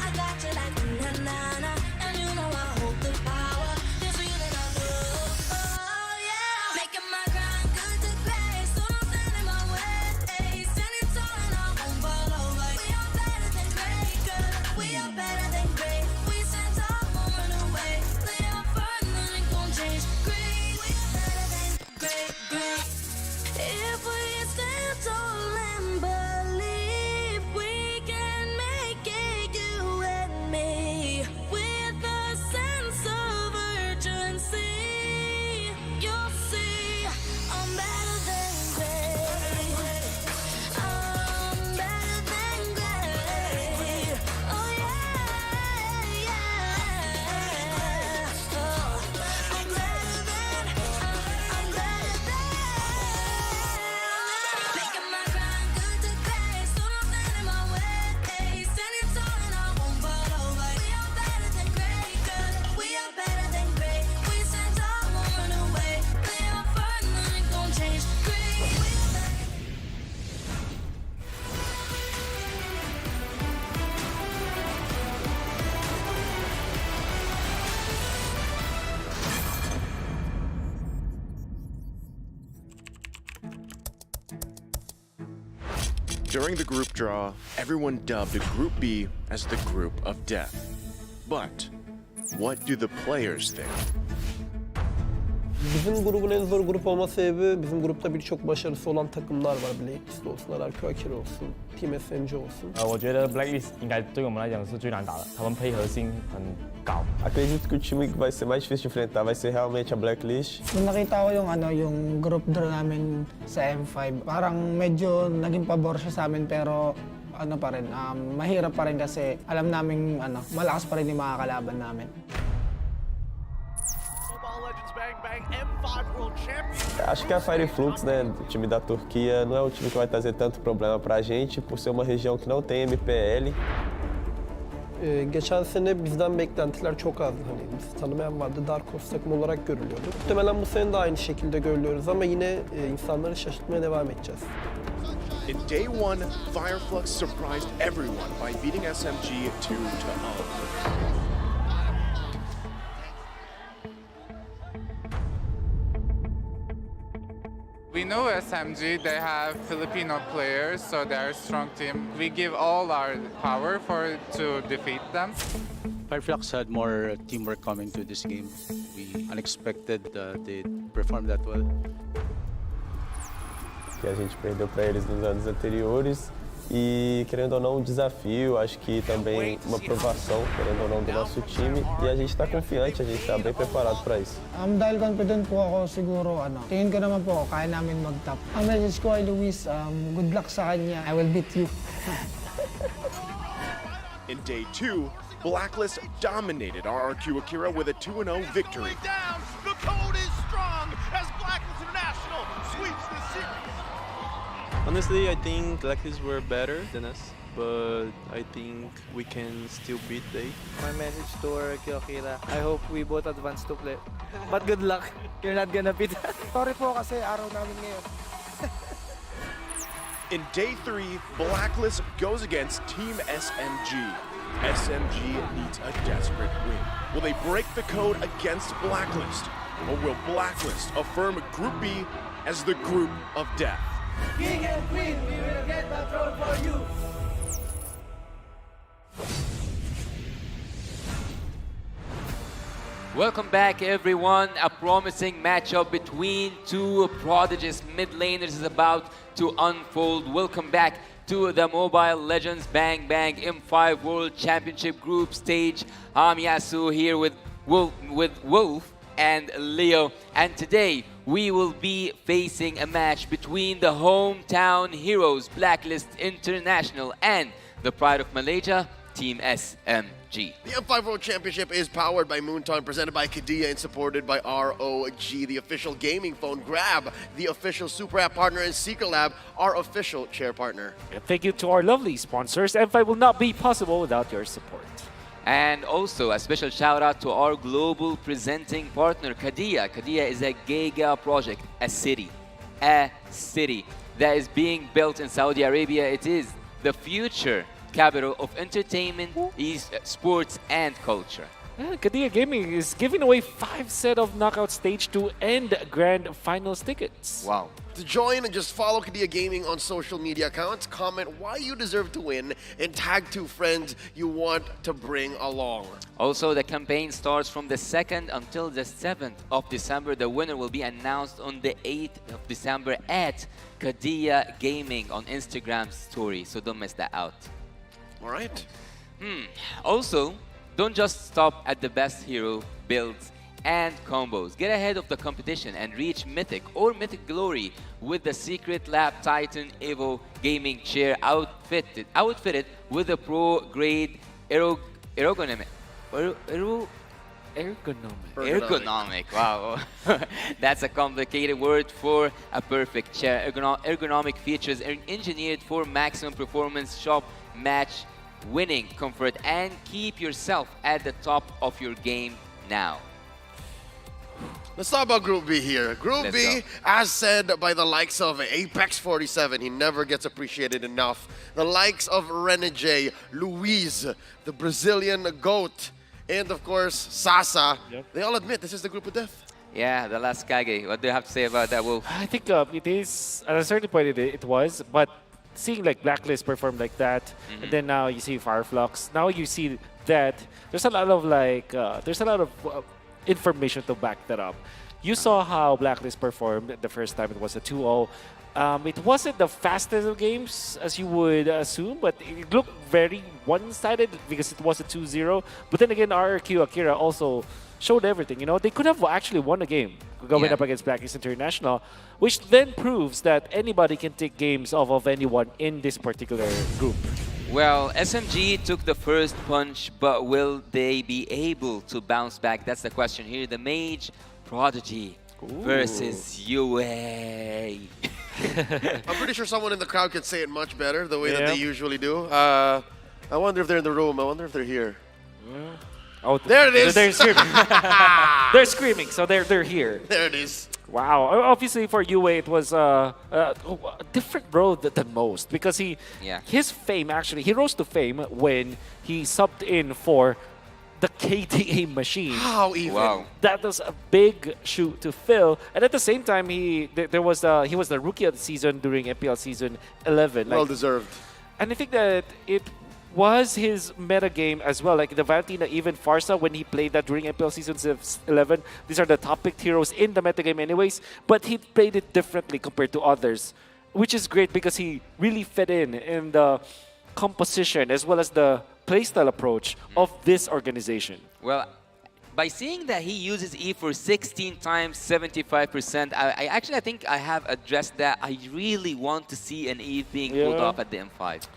G: I got you like na-na-na. And you know I hold the power. This feeling I love. Oh yeah. Making my grind good to great. So don't stand in my way. Standing tall and I won't fall over. We are better than great, good. We are better than great. We stand tall, won't run away. Play our part, nothing gon' change. Great. We are better than great. If we stand tall and believe we can make it, you and me, with a sense of urgency, you'll see I'm better than great. I'm better than great. Oh yeah. Oh, I'm better than. Making my grind good to great. So don't stand in my way. Standing tall and I won't fall over. We are better than great, good. We are better than great. We stand tall, won't run away. Play our part, nothing gon' change. Great. We are better.
M: During the group draw, everyone dubbed Group B as the group of death. But what do the players think?
X: Bizim grubun en zor grup olma sebebi bizim grupta birçok başarısı olan takımlar var. Blacklist olsun, Arquaker olsun, Team SMG olsun.
C: 我觉得 Blacklist 应该对我们来讲是最难打的，他们配合性很高。
D: Acredito que o time que vai ser mais difícil de enfrentar vai ser realmente a Blacklist.
J: Nung nakita ko yung group draw namin sa M5, parang medyo naging pabor siya sa amin pero pa rin, mahirap pa rin kasi alam namin malakas pa rin yung mga kalaban namin.
D: Acho que a Fire Flux, né, o time da Turquia, não é um time que vai trazer tanto problema pra gente, por ser uma região que não tem MPL.
X: Geçen sene bizden beklentiler çok azdı. Hani bizi tanımayan vardı, Dark Horse takım olarak görülüyordu. Muhtemelen bu sene de aynı şekilde görülüyoruz ama yine insanları şaşırtmaya devam edeceğiz.
M: In day one, Fireflux surprised everyone by beating SMG 2-0.
R: We know SMG, they have Filipino players, so they're a strong team. We give all our power to defeat them.
S: Fireflux had more teamwork coming to this game. We unexpected they performed that well.
D: Que a gente perdeu para eles nos anos anteriores e, querendo ou não, um desafio, acho que também uma provação, querendo ou não, do nosso time, e a gente está confiante, a gente está bem preparado para isso.
J: Dahil confident po ako siguro, tingin ko naman po, kaya namin mag-top. Ang message ko kay Luis, good luck sa kanya, I will beat you.
M: In day 2, Blacklist dominated RRQ Akira with a 2-0 victory.
I: The code is strong as Blacklist International sweeps this series.
V: Honestly, I think Blacklist were better than us, but I think we can still beat they.
T: My message to RRQ Akira, I hope we both advance to play. But good luck, you're not gonna beat us.
J: Sorry po kasi araw namin ngayon.
M: In day 3, Blacklist goes against Team SMG. SMG needs a desperate win. Will they break the code against Blacklist? Or will Blacklist affirm Group B as the group of death?
Y: King and Queen, we will get the throne for you.
E: Welcome back, everyone. A promising matchup between two prodigious mid laners is about to unfold. Welcome back to the Mobile Legends Bang Bang M5 World Championship Group Stage. I'm Yasu here with Wolf and Leo, and today we will be facing a match between the hometown heroes Blacklist International and the Pride of Malaysia, Team SMG.
I: The M5 World Championship is powered by Moonton, presented by Kadia, and supported by ROG, the official gaming phone, Grab, the official Super App partner, and Secret Lab, our official chair partner.
H: And thank you to our lovely sponsors. M5 will not be possible without your support.
E: And also a special shout out to our global presenting partner, Kadia. Kadia is a Giga project, a city that is being built in Saudi Arabia. It is the future capital of entertainment, sports, and culture.
H: Kadia Gaming is giving away 5 set of knockout stage 2 and grand finals tickets.
E: Wow.
I: To join, just follow Kadia Gaming on social media accounts, comment why you deserve to win, and tag 2 friends you want to bring along.
E: Also, the campaign starts from the 2nd until the 7th of December. The winner will be announced on the 8th of December at Kadia Gaming on Instagram story, so don't miss that out.
I: All right.
E: Also, don't just stop at the best hero builds and combos. Get ahead of the competition and reach Mythic or Mythic Glory with the Secret Lab Titan Evo gaming chair outfitted with a pro-grade ergonomic. Wow. That's a complicated word for a perfect chair. Ergonomic features are engineered for maximum performance, shop, match, winning comfort, and keep yourself at the top of your game now.
I: Let's talk about Group B here. Group B, as said by the likes of Apex 47, he never gets appreciated enough. The likes of Renegade, Luis, the Brazilian GOAT, and of course, Sasa. They all admit this is the group of death.
E: Yeah, the last Kage. What do you have to say about that, Wolf?
H: I think it is, at a certain point it was, but seeing like Blacklist perform like that, and then now you see Fireflux, now you see that there's a lot of information to back that up. You saw how Blacklist performed the first time. It was a 2-0. It wasn't the fastest of games as you would assume, but it looked very one-sided because it was a 2-0. But then again, RRQ Akira also showed everything. You know, they could have actually won a game going up against Blacklist International, which then proves that anybody can take games off of anyone in this particular group.
E: Well, SMG took the first punch, but will they be able to bounce back? That's the question here. The Mage Prodigy versus UA.
I: I'm pretty sure someone in the crowd can say it much better, the way that they usually do. I wonder if they're in the room. I wonder if they're here.
H: Oh,
I: there it is.
H: They're screaming. They're screaming, so they're here.
I: There it is.
H: Wow. Obviously, for UA, it was a different road than most because his fame, actually, he rose to fame when he subbed in for the KDA machine.
I: How even?
E: Wow.
H: That was a big shoe to fill. And at the same time, he was the rookie of the season during MPL season 11.
I: Well deserved.
H: And I think that it was his meta game as well. Like the Valentina, even Farsa, when he played that during MPL season 11, these are the top picked heroes in the meta game anyways. But he played it differently compared to others, which is great because he really fit in the composition as well as the playstyle approach of this organization.
E: Well, by seeing that he uses E for 16 times 75%, I think I have addressed that. I really want to see an Eve being pulled off at the M5.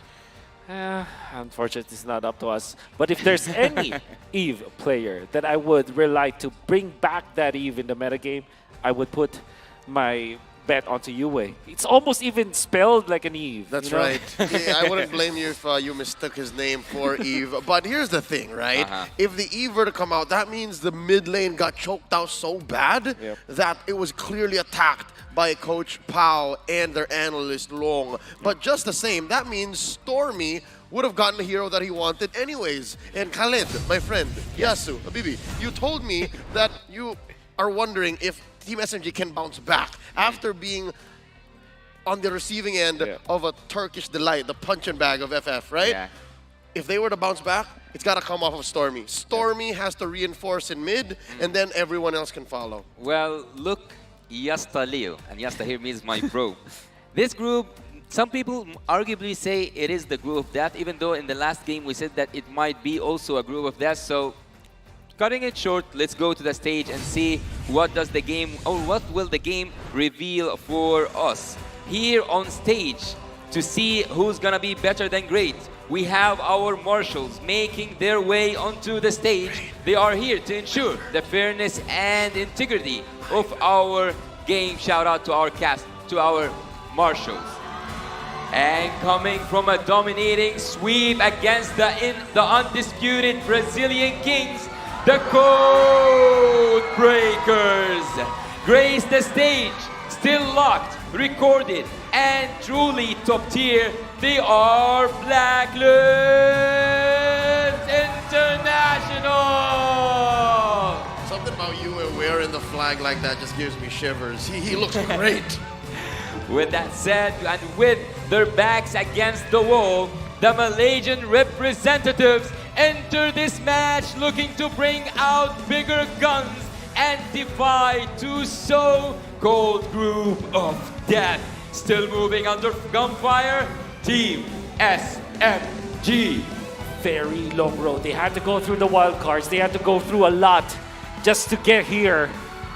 H: Unfortunately, it's not up to us. But if there's any Eve player that I would rely to bring back that Eve in the metagame, I would put my bet onto UA. It's almost even spelled like an Eve.
I: That's right. Yeah, I wouldn't blame you if you mistook his name for Eve. But here's the thing, right? If the Eve were to come out, that means the mid lane got choked out so bad that it was clearly attacked by Coach Pao and their analyst Long. But just the same, that means Stormy would have gotten the hero that he wanted anyways. And Khaled, my friend, Yasu, Habibi, you told me that you are wondering if Team SMG can bounce back after being on the receiving end of a Turkish delight, the punch and bag of FF, right?
E: Yeah.
I: If they were to bounce back, it's got to come off of Stormy. Stormy has to reinforce in mid, and then everyone else can follow.
E: Well, look, Yasta Leo, and Yasta here means my bro. This group, some people arguably say it is the group of death, even though in the last game we said that it might be also a group of death. So, cutting it short, let's go to the stage and see what does the game, or what will the game reveal for us. Here on stage, to see who's gonna be better than great, we have our marshals making their way onto the stage. They are here to ensure the fairness and integrity of our game. Shout out to our cast, to our marshals. And coming from a dominating sweep against the undisputed Brazilian Kings, the Code Breakers grace the stage, still locked, recorded, and truly top tier. They are Blacklist International!
I: Something about you wearing the flag like that just gives me shivers. He looks great.
E: With that said, and with their backs against the wall, the Malaysian representatives enter this match looking to bring out bigger guns and defy to so-called group of death. Still moving under gunfire, Team SMG.
H: Very long road. They had to go through the wild cards. They had to go through a lot just to get here.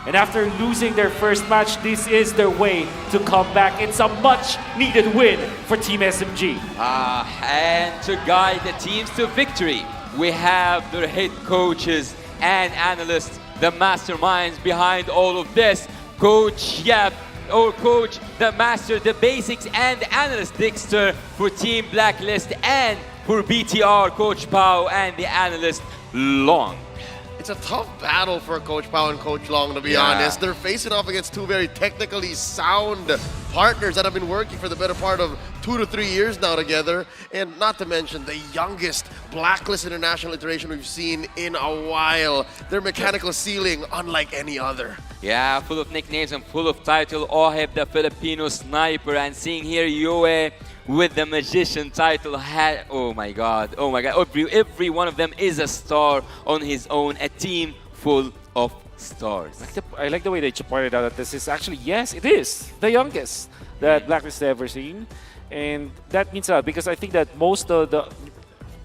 H: And after losing their first match, this is their way to come back. It's a much-needed win for Team SMG.
E: And to guide the teams to victory, we have their head coaches and analysts, the masterminds behind all of this. Coach Yep, or Coach the Master, the Basics, and Analyst Dexter for Team Blacklist, and for BTR, Coach Pao and the Analyst Long.
I: It's a tough battle for Coach Pao and Coach Long, to be honest. They're facing off against two very technically sound partners that have been working for the better part of 2 to 3 years now together. And not to mention the youngest Blacklist International iteration we've seen in a while. Their mechanical ceiling unlike any other.
E: Yeah, full of nicknames and full of title. Oheb, the Filipino sniper, and seeing here Yoe with the magician title. Oh my god, oh my god. Every one of them is a star on his own, a team full of stars.
H: I like the way that you pointed out that this is actually, yes, it is the youngest that Blacklist has ever seen. And that means a lot because I think that most of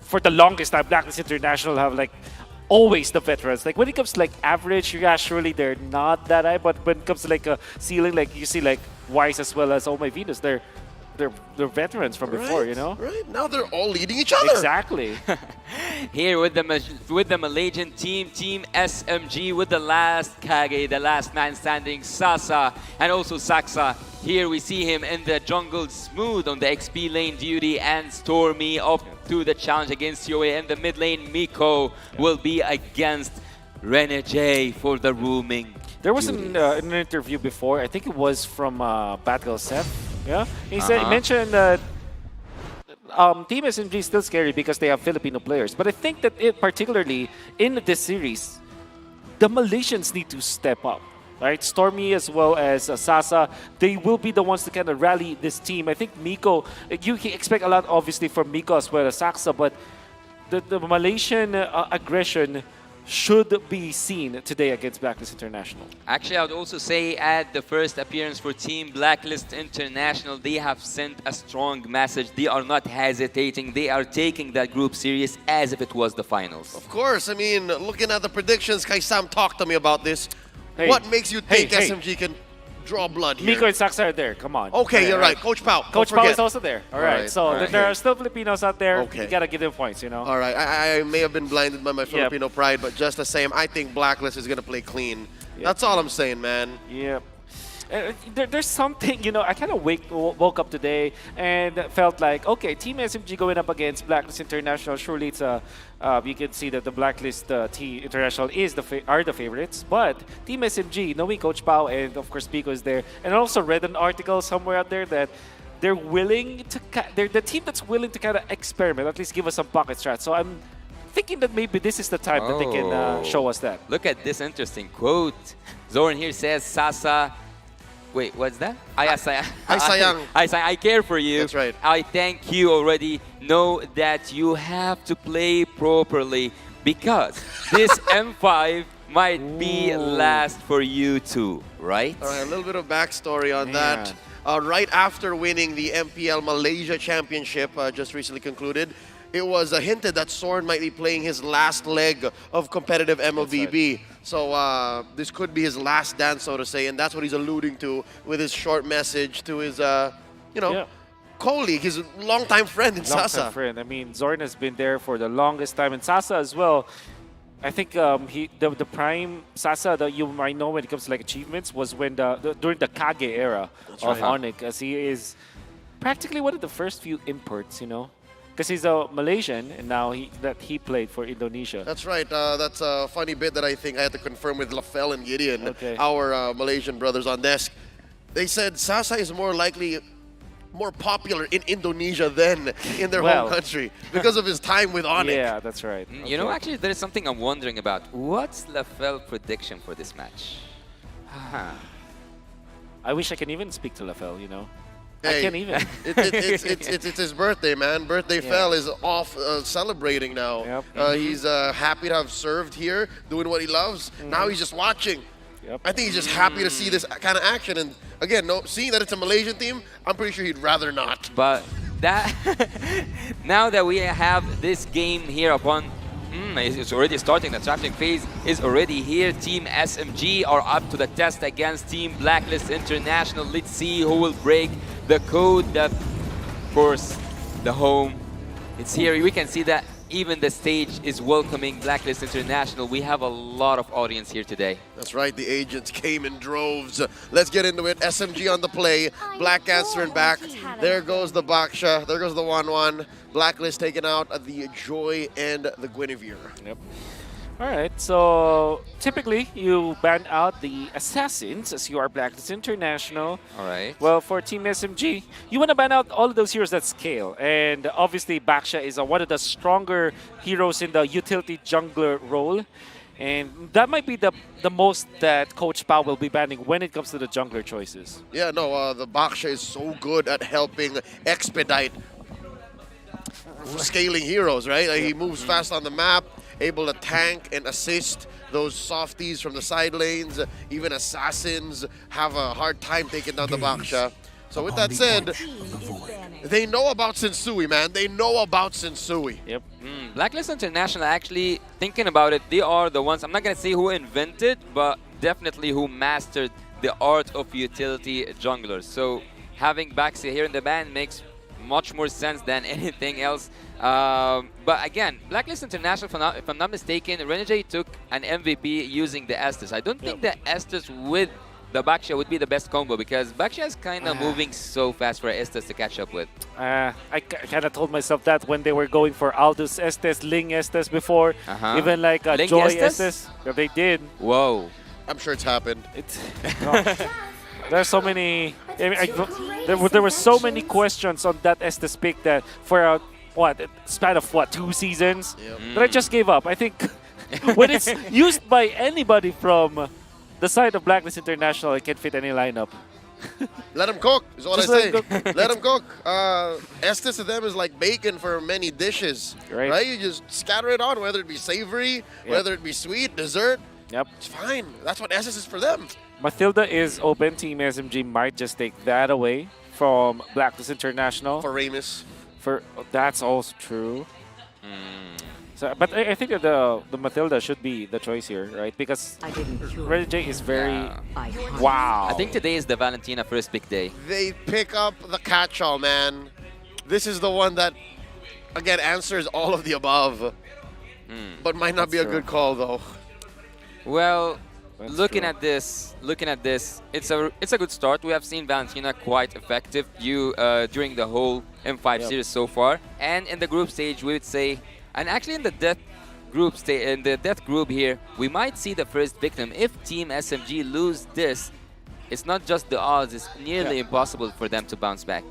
H: for the longest time, Blacklist International have like always the veterans. Like when it comes to like average, yeah, surely they're not that high, but when it comes to like a ceiling, like you see like Wise as well as Oh My Venus, they're veterans from before, you know?
I: Right, now they're all leading each other.
H: Exactly.
E: Here with the Malaysian team, Team SMG, with the last Kage, the last man standing, Sasa, and also Saksa. Here we see him in the jungle, smooth on the XP lane duty, and Stormy up to the challenge against Yoe. In the mid lane, Miko will be against Rene J for the rooming.
H: There was an interview before, I think it was from Batgirl Seth. Yeah, he mentioned that Team SMG is still scary because they have Filipino players. But I think that particularly in this series, the Malaysians need to step up. Right, Stormy as well as Sasa, they will be the ones to kind of rally this team. I think Miko, you can expect a lot obviously from Miko as well as Saksa, but the Malaysian aggression should be seen today against Blacklist International.
E: Actually, I would also say at the first appearance for Team Blacklist International, they have sent a strong message. They are not hesitating. They are taking that group serious as if it was the finals.
I: Of course, I mean, looking at the predictions, Kai Sam talked to me about this. Hey, what makes you think SMG can draw blood here?
H: Miko and Saksa are there. Come on.
I: Okay, you're right. Coach Pao.
H: Coach Pao is also there. All right. So there are still Filipinos out there.
I: Okay.
H: You gotta give them points, you know.
I: All right. I may have been blinded by my Filipino pride, but just the same, I think Blacklist is gonna play clean. That's all I'm saying, man.
H: Yep. There's something, you know, I kind of woke up today and felt like, okay, Team SMG going up against Blacklist International, surely it's a, you can see that the Blacklist Team International are the favorites, but Team SMG, knowing Coach Pao and of course Pico is there, and I also read an article somewhere out there that they're willing to. They're the team that's willing to kind of experiment, at least give us some pocket strats. So I'm thinking that maybe this is the time that they can show us that.
E: Look at this interesting quote. Zoran here says, Sasa. Wait, what's that? Ay sayang. I care for you.
I: That's right.
E: I thank you already. Know that you have to play properly because this M5 might be last for you too, right?
I: All right, a little bit of backstory on that. Right after winning the MPL Malaysia Championship, just recently concluded, it was hinted that Soren might be playing his last leg of competitive MLBB. So this could be his last dance, so to say, and that's what he's alluding to with his short message to his, colleague, his longtime friend in Sasa.
H: Longtime friend. I mean, Zoran has been there for the longest time, and Sasa as well. I think the prime Sasa that you might know when it comes to like achievements was when during the Kage era of Onyx, as he is practically one of the first few imports, because he's a Malaysian and now he played for Indonesia.
I: That's right. That's a funny bit that I think I had to confirm with Lafel and Gideon, our Malaysian brothers on desk. They said Sasa is more popular in Indonesia than in their home country because of his time with Onyx.
H: Yeah, that's right.
E: You know, actually, there is something I'm wondering about. What's Lafel prediction for this match?
H: I wish I can even speak to Lafel,
I: Hey,
H: I can't even.
I: It's his birthday, man. Birthday Fel is off celebrating now. He's happy to have served here, doing what he loves. Now he's just watching. I think he's just happy to see this kind of action. And again, seeing that it's a Malaysian team, I'm pretty sure he'd rather not.
E: But that now that we have this game here upon, it's already starting. The drafting phase is already here. Team SMG are up to the test against Team Blacklist International. Let's see who will break the code. That, of course, the home. It's here. We can see that even the stage is welcoming Blacklist International. We have a lot of audience here today.
I: That's right, the agents came in droves. Let's get into it. SMG on the play. Black answering back. There goes the Baksha. There goes the 1-1. Blacklist taking out the Joy and the Guinevere.
H: Yep. All right, so typically you ban out the Assassins as you are Blacklist International.
E: All right.
H: Well, for Team SMG, you want to ban out all of those heroes that scale. And obviously, Baksha is one of the stronger heroes in the utility jungler role. And that might be the most that Coach Pao will be banning when it comes to the jungler choices.
I: Yeah, no, the Baksha is so good at helping expedite scaling heroes, right? Like, he moves fast on the map, able to tank and assist those softies from the side lanes. Even Assassins have a hard time taking down the Baksha. So with that said, they know about Sensui, man. They know about Sensui.
H: Yep.
E: Blacklist International, actually, thinking about it, they are the ones, I'm not going to say who invented, but definitely who mastered the art of utility junglers. So having Baxi here in the band makes much more sense than anything else. But again, Blacklist International, if I'm not mistaken, Renegade took an MVP using the Estes. I don't think the Estes with the Baksha would be the best combo because Baksha is kind of moving so fast for Estes to catch up with.
H: I kind of told myself that when they were going for Aldous Estes, Ling Estes before, even like Joy Estes, they did.
E: Whoa.
I: I'm sure it's happened.
H: There's so many. There were so many questions on that Estes pick that for a span of 2 seasons that I just gave up. I think when it's used by anybody from the side of Blacklist International, it can fit any lineup.
I: Let them cook, is what I say. Let them cook. Estes to them is like bacon for many dishes, right? You just scatter it on, whether it be savory, whether it be sweet, dessert.
H: Yep.
I: It's fine. That's what Estes is for them.
H: Mathilda is open. Team SMG might just take that away from Blacklist International.
I: For Ramus.
H: That's also true. So, but I think that the Mathilda should be the choice here, right? Because Renegade is very... Wow.
E: I think today is the Valentina first big day.
I: They pick up the catch-all, man. This is the one that, again, answers all of the above. But might not be a good call, though.
E: Well, looking at this, it's a good start. We have seen Valentina quite effective during the whole M5 series so far. And in the group stage, we would say, and actually in the death group here, we might see the first victim. If Team SMG lose this, it's not just the odds, it's nearly impossible for them to bounce back.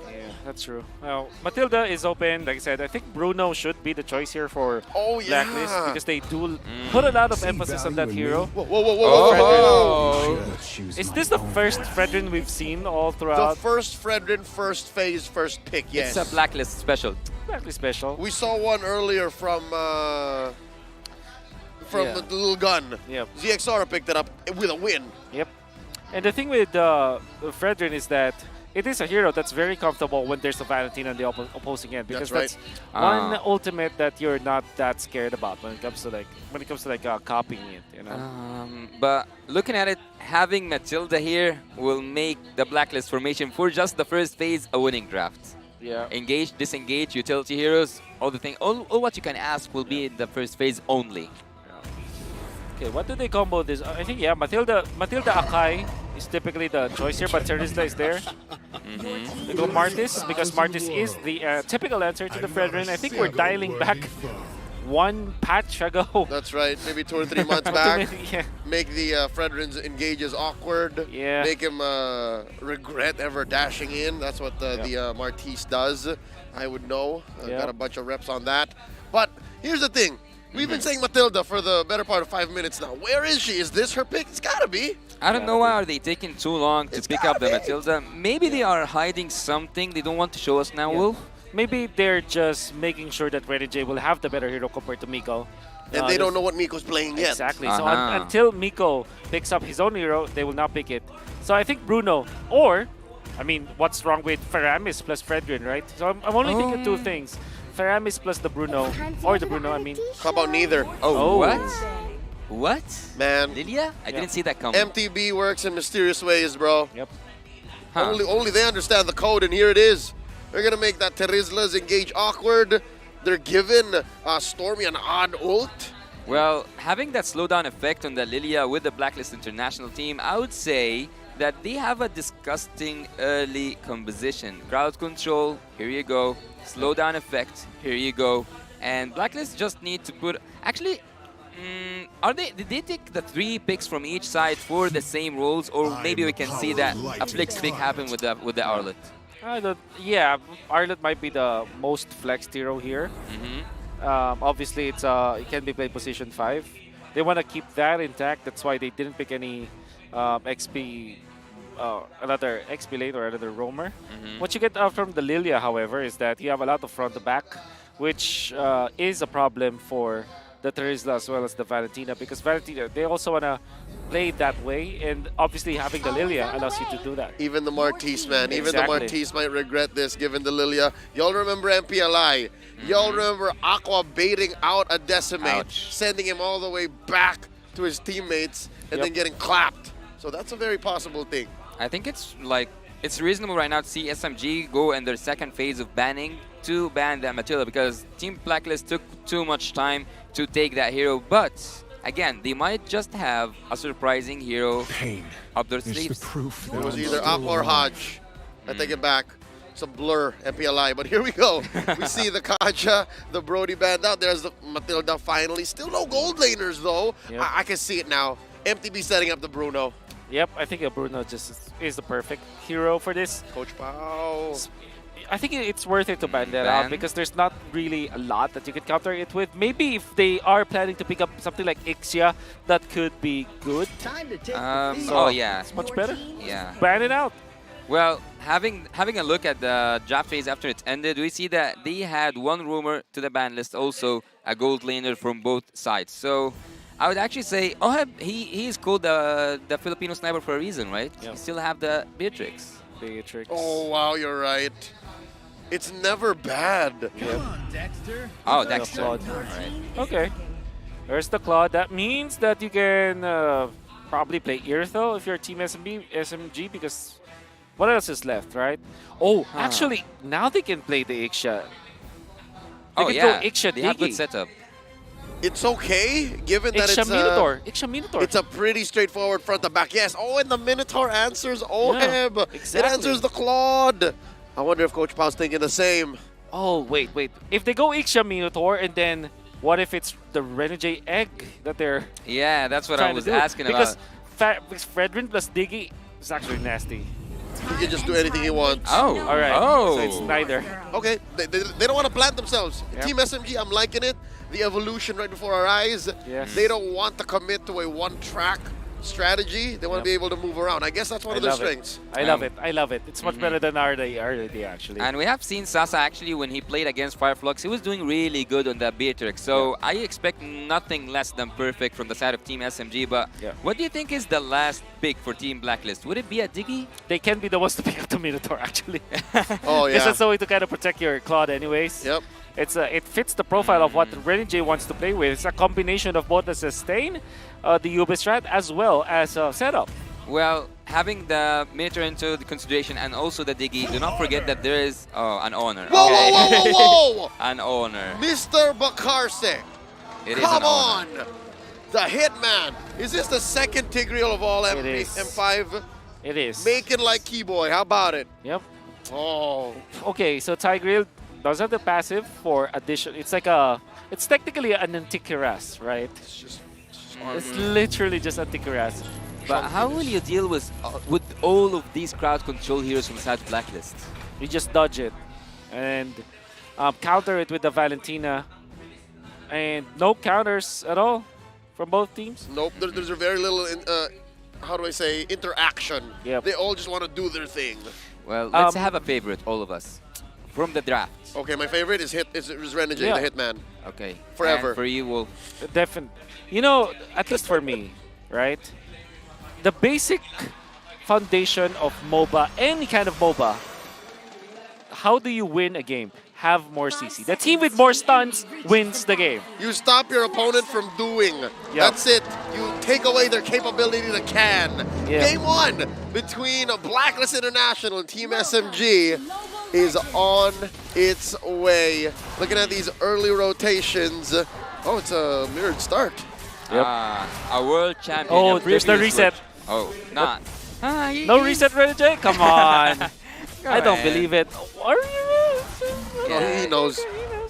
H: that's true. Well, Matilda is open. Like I said, I think Bruno should be the choice here for
I: Oh,
H: Blacklist
I: yeah.
H: because they do put a lot of emphasis on that hero.
I: Whoa, whoa, whoa, whoa, whoa, whoa.
H: Is this the first Fredrin we've seen all
I: The
H: throughout?
I: first Fredrin, first phase, first pick, yes.
E: It's a Blacklist special.
H: Blacklist special.
I: We saw one earlier from
H: Yeah.
I: the little gun.
H: Yep.
I: ZXR picked it up with a win.
H: Yep. And the thing with Fredrin is that it is a hero that's very comfortable when there's a Valentine on the opposing end because
I: That's
H: that's one ultimate that you're not that scared about when it comes to like copying it, you know.
E: But looking at it, having Matilda here will make the Blacklist formation for just the first phase a winning draft.
H: Yeah.
E: Engage, disengage, utility heroes, all the thing. All what you can ask will be in the first phase only.
H: Okay, what do they combo this? I think, yeah, Matilda Akai is typically the choice here, but Terizla is there. They go Martis because Martis is the typical answer to the Fredrin. I think we're dialing back one patch ago.
I: That's right, maybe 2 or 3 months back.
H: Yeah.
I: Make the Fredrin's engages awkward.
H: Yeah.
I: Make him regret ever dashing in. That's what the Martis does. I would know. Got a bunch of reps on that. But here's the thing. We've been saying Matilda for the better part of 5 minutes now. Where is she? Is this her pick? It's gotta be.
E: I don't know why are they taking too long to pick up the Matilda. Maybe they are hiding something they don't want to show us now, Wolf.
H: Maybe they're just making sure that Renegade will have the better hero compared to Miko.
I: And they don't know what Miko's playing yet.
H: Exactly. So until Miko picks up his own hero, they will not pick it. So I think Bruno, or, I mean, what's wrong with Feramis plus Fredrin, right? So I'm only thinking two things. Feramis plus the Bruno, or the Bruno, I mean.
I: How about neither?
E: Oh, what? What?
I: Man.
E: Lilia? I didn't see that coming.
I: MTB works in mysterious ways, bro.
H: Yep.
I: Only they understand the code, and here it is. They're gonna make that Terizla's engage awkward. They're giving Stormy an odd ult.
E: Well, having that slowdown effect on the Lilia with the Blacklist International team, I would say that they have a disgusting early composition. Crowd control, here you go. Slowdown effect, here you go. And Blacklist just need to put... Actually, did they take the 3 picks from each side for the same roles? Or maybe we can see that a flex pick happen with the Arlet?
H: Yeah, Arlet might be the most flexed hero here. Obviously, it can be played position 5. They want to keep that intact. That's why they didn't pick any XP, another XP lane or another roamer. What you get from the Lilia, however, is that you have a lot of front to back, which is a problem for the Terizla as well as the Valentina, because Valentina, they also want to play that way, and obviously having the Lilia allows you to do that.
I: Even the Martis, man. Even
H: Exactly.
I: the Martis might regret this, given the Lilia. Y'all remember MPLI. Y'all remember Aqua baiting out a Decimate, sending him all the way back to his teammates, and then getting clapped. So that's a very possible thing.
E: I think it's reasonable right now to see SMG go in their second phase of banning to ban that Matilda, because Team Blacklist took too much time to take that hero. But again, they might just have a surprising hero up their sleeves.
I: It was either Aqua or Hodge. I take it back. It's a blur, MPLI. But here we go. We see the Kacha, the Brody band out. There's the Matilda finally. Still no gold laners, though.
H: Yep.
I: I can see it now. MTB setting up the Bruno.
H: Yep, I think Bruno just is the perfect hero for this.
I: Coach Pao.
H: I think it's worth it to ban that out because there's not really a lot that you can counter it with. Maybe if they are planning to pick up something like Ixia, that could be good.
E: Oh yeah,
H: it's much better.
E: Yeah.
H: Ban it out.
E: Well, having a look at the draft phase after it ended, we see that they had one rumor to the ban list, also a gold laner from both sides. So I would actually say Oheb, he is called the Filipino sniper for a reason, right?
H: Yep.
E: You still have the Beatrix.
I: Oh, wow, you're right. It's never bad.
B: Dexter.
E: Oh, Dexter.
H: Claude.
E: Right.
H: Okay. There's the Claude. That means that you can probably play Irthel if you're Team SMG, because what else is left, right? Oh, actually, now they can play the Ixia. They can go Ixia
E: they have good
H: Digi.
E: setup.
I: It's okay, given that
H: Ixia Minotaur. Ixia Minotaur.
I: It's a pretty straightforward front to back. Yes. Oh, and the Minotaur answers Oheb.
H: exactly.
I: It answers the Claude. I wonder if Coach Pao's thinking the same.
H: Oh, wait. If they go Ixia Minotaur, and then what if it's the Renegade egg that they're
E: Yeah, that's what I
H: trying
E: was
H: to do?
E: asking
H: because
E: about.
H: Fredrin plus Diggy is actually nasty.
I: He can just do anything he wants.
E: Oh,
H: All right.
E: Oh.
H: So it's neither.
I: Okay, they don't want to plant themselves.
H: Yep.
I: Team SMG, I'm liking it. The evolution right before our eyes.
H: Yes.
I: They don't want to commit to a one-track strategy. They want to be able to move around. I guess that's one of their strengths.
H: I love it. I love it. It's much better than RD actually.
E: And we have seen Sasa actually when he played against Fireflux, he was doing really good on that Beatrix. So I expect nothing less than perfect from the side of Team SMG. But what do you think is the last pick for Team Blacklist? Would it be a Diggy?
H: They can be the ones to pick up the Minotaur actually.
I: Oh yeah.
H: Because that's the way to kind of protect your Claude anyways.
I: Yep.
H: It fits the profile of what Renegade wants to play with. It's a combination of both the sustain, the Uber strat, as well as setup.
E: Well, having the Minotaur into the consideration and also the Diggy, do not forget that there is an honor.
I: Whoa, whoa, whoa, whoa, whoa!
E: An honor.
I: Mr. Bakarse.
E: It is
I: Come
E: an honor.
I: on! The Hitman. Is this the second Tigreal of all M5?
H: It is.
I: Make it like Keyboy. How about it?
H: Yep.
I: Oh.
H: Okay, so Tigreal does have the passive for addition. It's like it's technically an Antikyras, right? It's literally just Antikyras.
E: But how will you deal with all of these crowd control heroes from the side of Blacklist?
H: You just dodge it and counter it with the Valentina. And no counters at all from both teams?
I: Nope, there's a very little, how do I say, interaction.
H: Yep.
I: They all just want to do their thing.
E: Well, let's have a favorite, all of us, from the draft.
I: Okay, my favorite is Renegade, the Hitman.
E: Okay.
I: Forever.
E: And for you, Wolf?
H: Definitely. You know, at least for me, right? The basic foundation of MOBA, any kind of MOBA, how do you win a game? Have more CC. The team with more stuns wins the game.
I: You stop your opponent from doing. That's it. You take away their capability to can. Game one between Blacklist International and Team SMG is on its way. Looking at these early rotations. Oh, it's a mirrored start.
E: A world champion.
H: Oh, there's the reset.
E: Oh, not.
H: No reset, Renegade? Come on. I don't believe it. Are you?
I: He knows.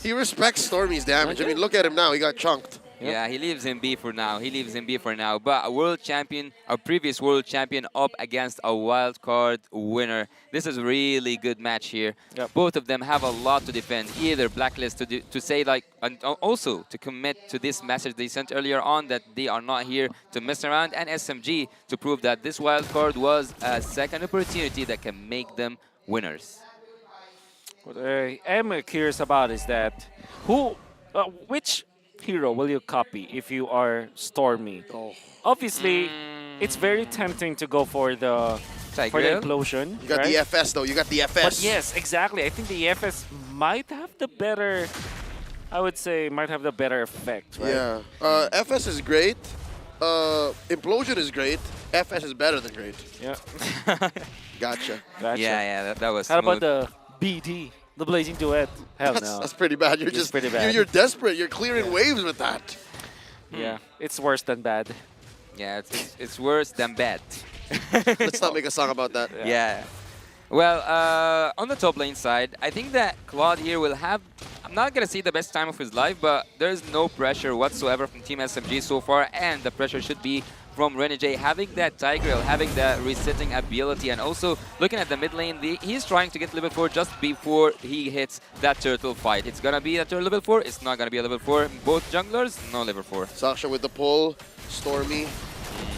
I: He respects Stormy's damage. I mean, look at him now. He got chunked.
E: Yeah, he lives in B for now. He lives in B for now. But a world champion, a previous world champion up against a wild card winner. This is a really good match here. Both of them have a lot to defend. Either Blacklist to say like, and also to commit to this message they sent earlier on that they are not here to mess around, and SMG to prove that this wild card was a second opportunity that can make them winners.
H: What I am curious about is that which hero will you copy if you are Stormy? Obviously, it's very tempting to go for the implosion.
I: You got the FS though. You got the FS.
H: But yes, exactly. I think the FS might have the better. I would say might have the better effect. Right?
I: Yeah. FS is great. Implosion is great. FS is better than great.
H: Yeah.
I: Gotcha.
E: Yeah, that was
H: How
E: smooth.
H: about the BD, the Blazing Duet? Hell no.
I: That's pretty bad. You're
H: It's pretty bad.
I: You're desperate. You're clearing waves with that.
H: Yeah, it's worse than bad.
E: Yeah, it's worse than bad.
I: Let's not make a song about that.
E: Yeah. Well, on the top lane side, I think that Claude here will have, I'm not going to say the best time of his life, but there's no pressure whatsoever from Team SMG so far, and the pressure should be from Renegade, having that Tigreal, having that resetting ability, and also looking at the mid lane, he's trying to get level 4 just before he hits that turtle fight. It's going to be a turtle level 4, it's not going to be a level 4. Both junglers, no level 4.
I: Sasha with the pull, Stormy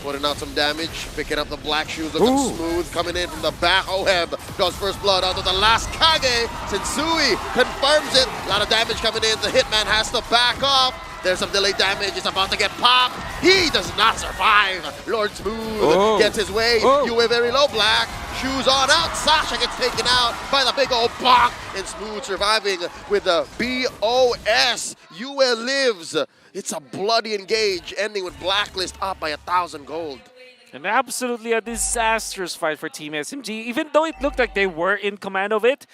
I: putting out some damage, picking up the black shoes, looking smooth, coming in from the back. Oheb goes first blood onto the last Kage. Sensui confirms it. A lot of damage coming in. The Hitman has to back off. There's some delayed damage. It's about to get popped. He does not survive. Lord Smooth gets his way. You were very low, Black. Shoes on out. Sasha gets taken out by the big old bonk. And Smooth surviving with the BOS. Yue lives. It's a bloody engage, ending with Blacklist up by 1,000 gold.
H: And absolutely a disastrous fight for Team SMG. Even though it looked like they were in command of it,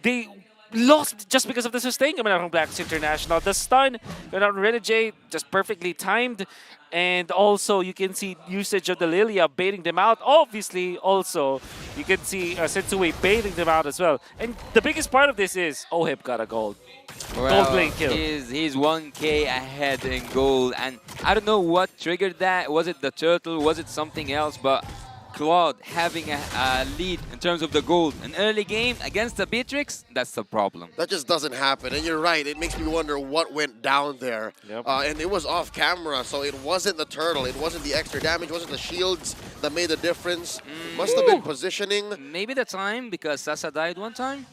H: they lost just because of the sustain coming out from Blacklist International. The stun coming out from Renegade, just perfectly timed. And also, you can see usage of the Lilia baiting them out. Obviously, also, you can see Sensui baiting them out as well. And the biggest part of this is Oheb got a gold. Gold lane kill.
E: He's 1k ahead in gold, and I don't know what triggered that. Was it the turtle? Was it something else? But Claude having a lead in terms of the gold. An early game against the Beatrix, that's the problem.
I: That just doesn't happen. And you're right, it makes me wonder what went down there.
H: Yep.
I: And it was off camera, so it wasn't the turtle, it wasn't the extra damage, it wasn't the shields that made the difference. Must have been positioning.
E: Maybe the time, because Sasa died one time.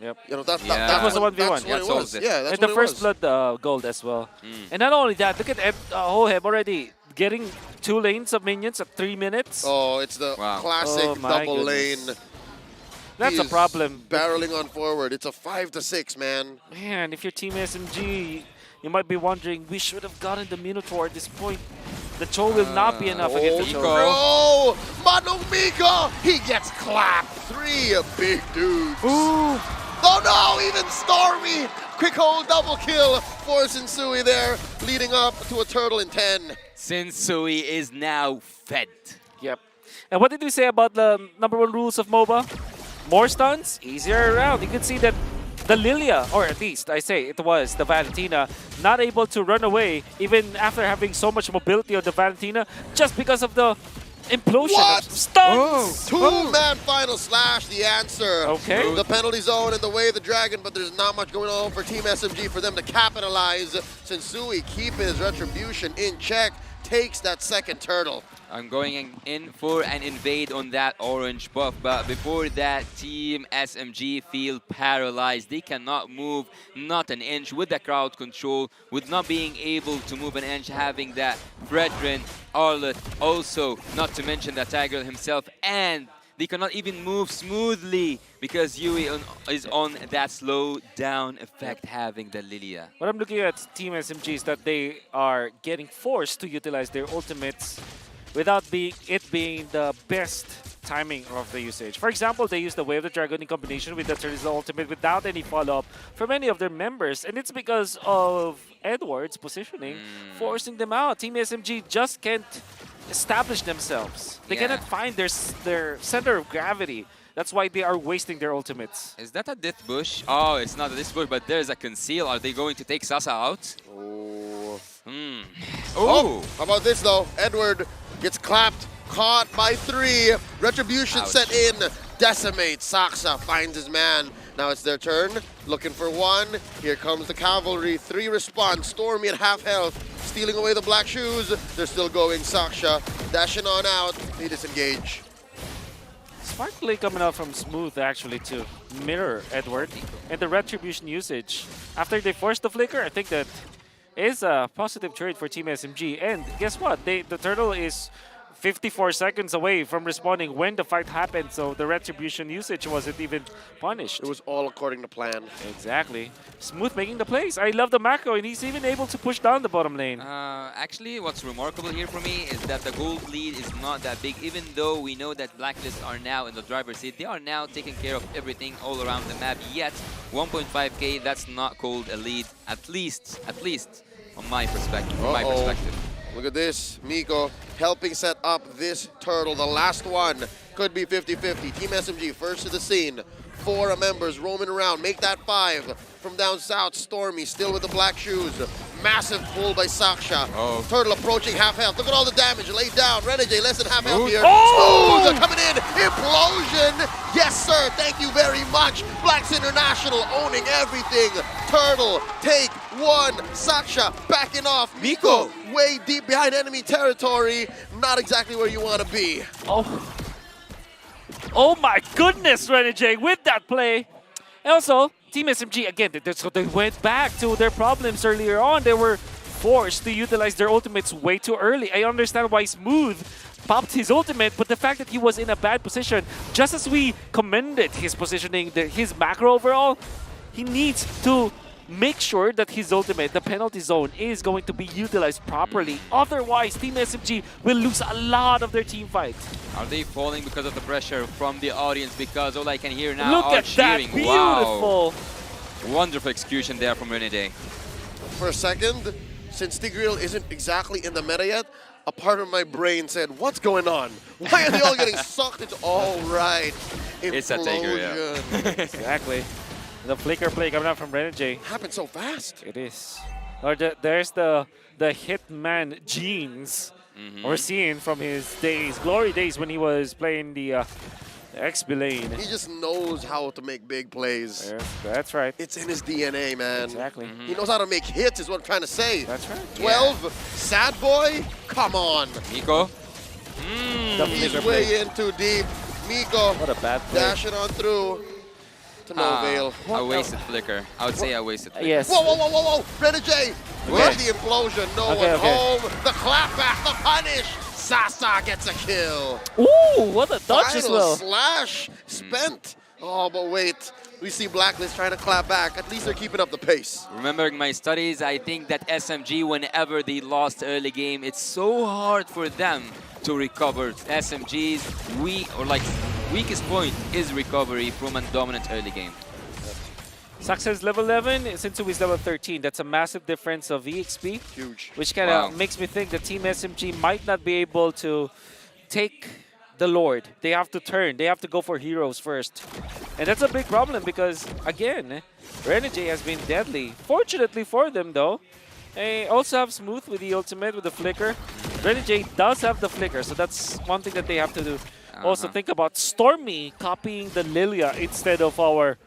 H: Yep.
I: You know, that
H: was a 1v1.
I: That's what it was. Yeah, that's
H: and
I: what
H: the
I: it
H: first
I: was.
H: blood gold as well. And not only that, look at Hohem already getting 2 lanes of minions at 3 minutes.
I: Oh, it's the classic
H: Oh my
I: double
H: goodness.
I: lane.
H: That's
I: He
H: a
I: is
H: problem.
I: Barreling on forward. It's a 5-6, man.
H: Man, if you're Team SMG, you might be wondering, we should have gotten the Minotaur at this point. The Cho will not be enough against the Cho.
I: No! Mano Miko! He gets clapped. 3 big dudes.
H: Ooh!
I: Oh no! Even Stormy! Quick hold double kill for Sensui there, leading up to a turtle in 10.
E: Sensui is now fed.
H: Yep. And what did we say about the #1 rules of MOBA? More stuns, easier around. You can see that the Lilia, or at least I say it was the Valentina, not able to run away even after having so much mobility on the Valentina just because of the implosion of stuns.
I: Two-man final slash, the answer.
H: Okay.
I: The penalty zone and the way of the dragon, but there's not much going on for Team SMG for them to capitalize. Sensui keeping his retribution in check, takes that second turtle.
E: I'm going in for an invade on that orange buff, but before that, Team SMG feel paralyzed. They cannot move not an inch with the crowd control, with not being able to move an inch, having that Fredrin, Arlet, also not to mention the Tiger himself, and they cannot even move smoothly because Yui is on that slow down effect, having the Lilia.
H: What I'm looking at Team SMG is that they are getting forced to utilize their ultimates without it being the best timing of the usage. For example, they use the Way of the Dragon in combination with the Teresa ultimate without any follow-up from any of their members, and it's because of Edward's positioning forcing them out. Team SMG just can't establish themselves. They cannot find their center of gravity. That's why they are wasting their ultimates.
E: Is that a Death Bush? Oh, it's not a Death Bush, but there's a Conceal. Are they going to take Sasa out?
I: Oh, how about this though? Edward gets clapped, caught by 3. Retribution set in, decimates. Saksa finds his man. Now it's their turn, looking for 1. Here comes the cavalry, 3 response. Stormy at half health, stealing away the black shoes. They're still going. Saksha dashing on out. They disengage.
H: Smart play coming out from Smooth actually to mirror Edward and the retribution usage. After they forced the flicker, I think that is a positive trade for Team SMG. And guess what? The turtle is 54 seconds away from responding when the fight happened, so the retribution usage wasn't even punished.
I: It was all according to plan.
H: Exactly. Smooth making the plays. I love the macro, and he's even able to push down the bottom lane.
E: Actually, what's remarkable here for me is that the gold lead is not that big, even though we know that Blacklist are now in the driver's seat. They are now taking care of everything all around the map, yet 1.5k, that's not called a lead, at least on my perspective. From my perspective.
I: Look at this, Miko helping set up this turtle. The last one could be 50-50. Team SMG first to the scene. 4 members roaming around, make that 5. From down south, Stormy still with the black shoes. Massive pull by Saksha. Turtle approaching half health. Look at all the damage laid down. Renegade less than half health here. Smooth coming in. Implosion. Yes, sir. Thank you very much. Blacks International owning everything. Turtle take 1. Saksha backing off. Miko way deep behind enemy territory. Not exactly where you want to be.
H: Oh my goodness, Renegade with that play. And also, Team SMG, again, they went back to their problems earlier on. They were forced to utilize their ultimates way too early. I understand why Smooth popped his ultimate, but the fact that he was in a bad position, just as we commended his positioning, his macro overall, he needs to make sure that his ultimate, the penalty zone, is going to be utilized properly. Otherwise, Team SMG will lose a lot of their team fight.
E: Are they falling because of the pressure from the audience? Because all I can hear now
H: Look
E: are
H: at that,
E: cheering.
H: beautiful!
E: Wow. Wonderful execution there from Renegade.
I: For a second, since Tigreal isn't exactly in the meta yet, a part of my brain said, what's going on? Why are they all getting sucked? It's all right.
E: It's a taker, yeah.
H: Exactly. The flicker play coming out from Renegade.
I: Happened so fast.
H: It is. Or there's the Hitman genes We're seeing from his days, glory days, when he was playing the XB lane.
I: He just knows how to make big plays.
H: Yeah, that's right.
I: It's in his DNA, man.
H: Exactly.
I: He knows how to make hits, is what I'm trying to say.
H: That's right.
I: 12, sad boy, come on.
E: Miko.
I: He's way in too deep. Miko,
H: what a bad play.
I: dashing on through to no avail.
E: A wasted flicker. I would say a wasted flicker.
H: Yes.
I: Whoa, whoa, whoa, whoa, whoa. Renegade, watch the implosion. No one home. The clapback, the punish. Sasa gets a kill.
H: Ooh, what a dodge as
I: Final
H: well.
I: slash spent. Oh, but wait. We see Blacklist trying to clap back. At least they're keeping up the pace.
E: Remembering my studies, I think that SMG, whenever they lost early game, it's so hard for them to recover. SMG's weakest point is recovery from a dominant early game.
H: Saxa's level 11, Sensui is level 13. That's a massive difference of EXP.
I: Huge.
H: Which kind of makes me think that Team SMG might not be able to take the Lord. They have to turn. They have to go for heroes first. And that's a big problem because, again, Renegade has been deadly. Fortunately for them, though, they also have Smooth with the ultimate, with the flicker. Renegade does have the flicker, so that's one thing that they have to do. Also think about Stormy copying the Lilia instead of our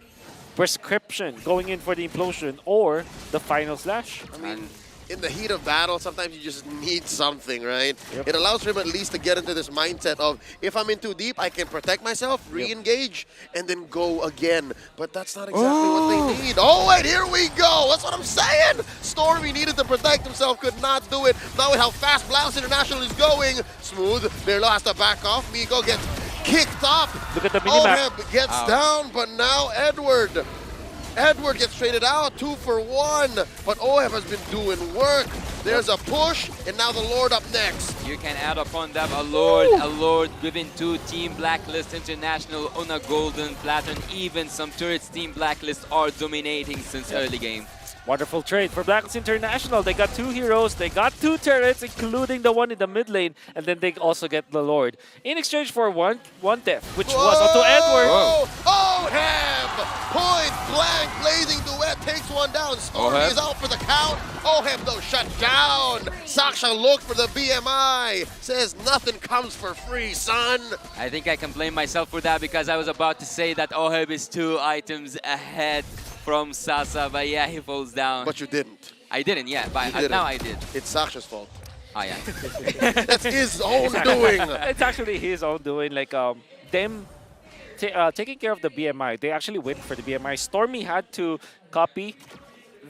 H: prescription, going in for the implosion or the final slash.
I: I mean, in the heat of battle, sometimes you just need something, right?
H: Yep.
I: It allows him at least to get into this mindset of, if I'm in too deep, I can protect myself, re-engage, and then go again. But that's not exactly what they need. Oh, and here we go. That's what I'm saying. Stormy needed to protect himself, could not do it. Now with how fast Blouse International is going, Smooth, Berlo has to back off. Miko gets kicked up.
H: Look at the minimap.
I: Oheb gets down, but now Edward gets traded out, 2 for 1, but Oheb has been doing work. There's a push, and now the Lord up next.
E: You can add upon that a Lord given to Team Blacklist International on a golden platinum. Even some turrets Team Blacklist are dominating since early game.
H: Wonderful trade for Blacklist International. They got 2 heroes, they got 2 turrets, including the one in the mid lane, and then they also get the Lord. In exchange for one death, which was onto Edward.
I: Oheb! Point blank, blazing duet takes one down. Stormy is out for the count. Oheb, though, shut down. Saksha looked for the BMI. Says nothing comes for free, son.
E: I think I can blame myself for that because I was about to say that Oheb is 2 items ahead from Sasa, but yeah, he falls down.
I: But you didn't.
E: I didn't, yeah, but now I did.
I: It's Saksha's fault.
E: Oh, yeah.
I: That's his own doing.
H: It's actually his own doing. Like, them taking care of the BMI, they actually went for the BMI. Stormy had to copy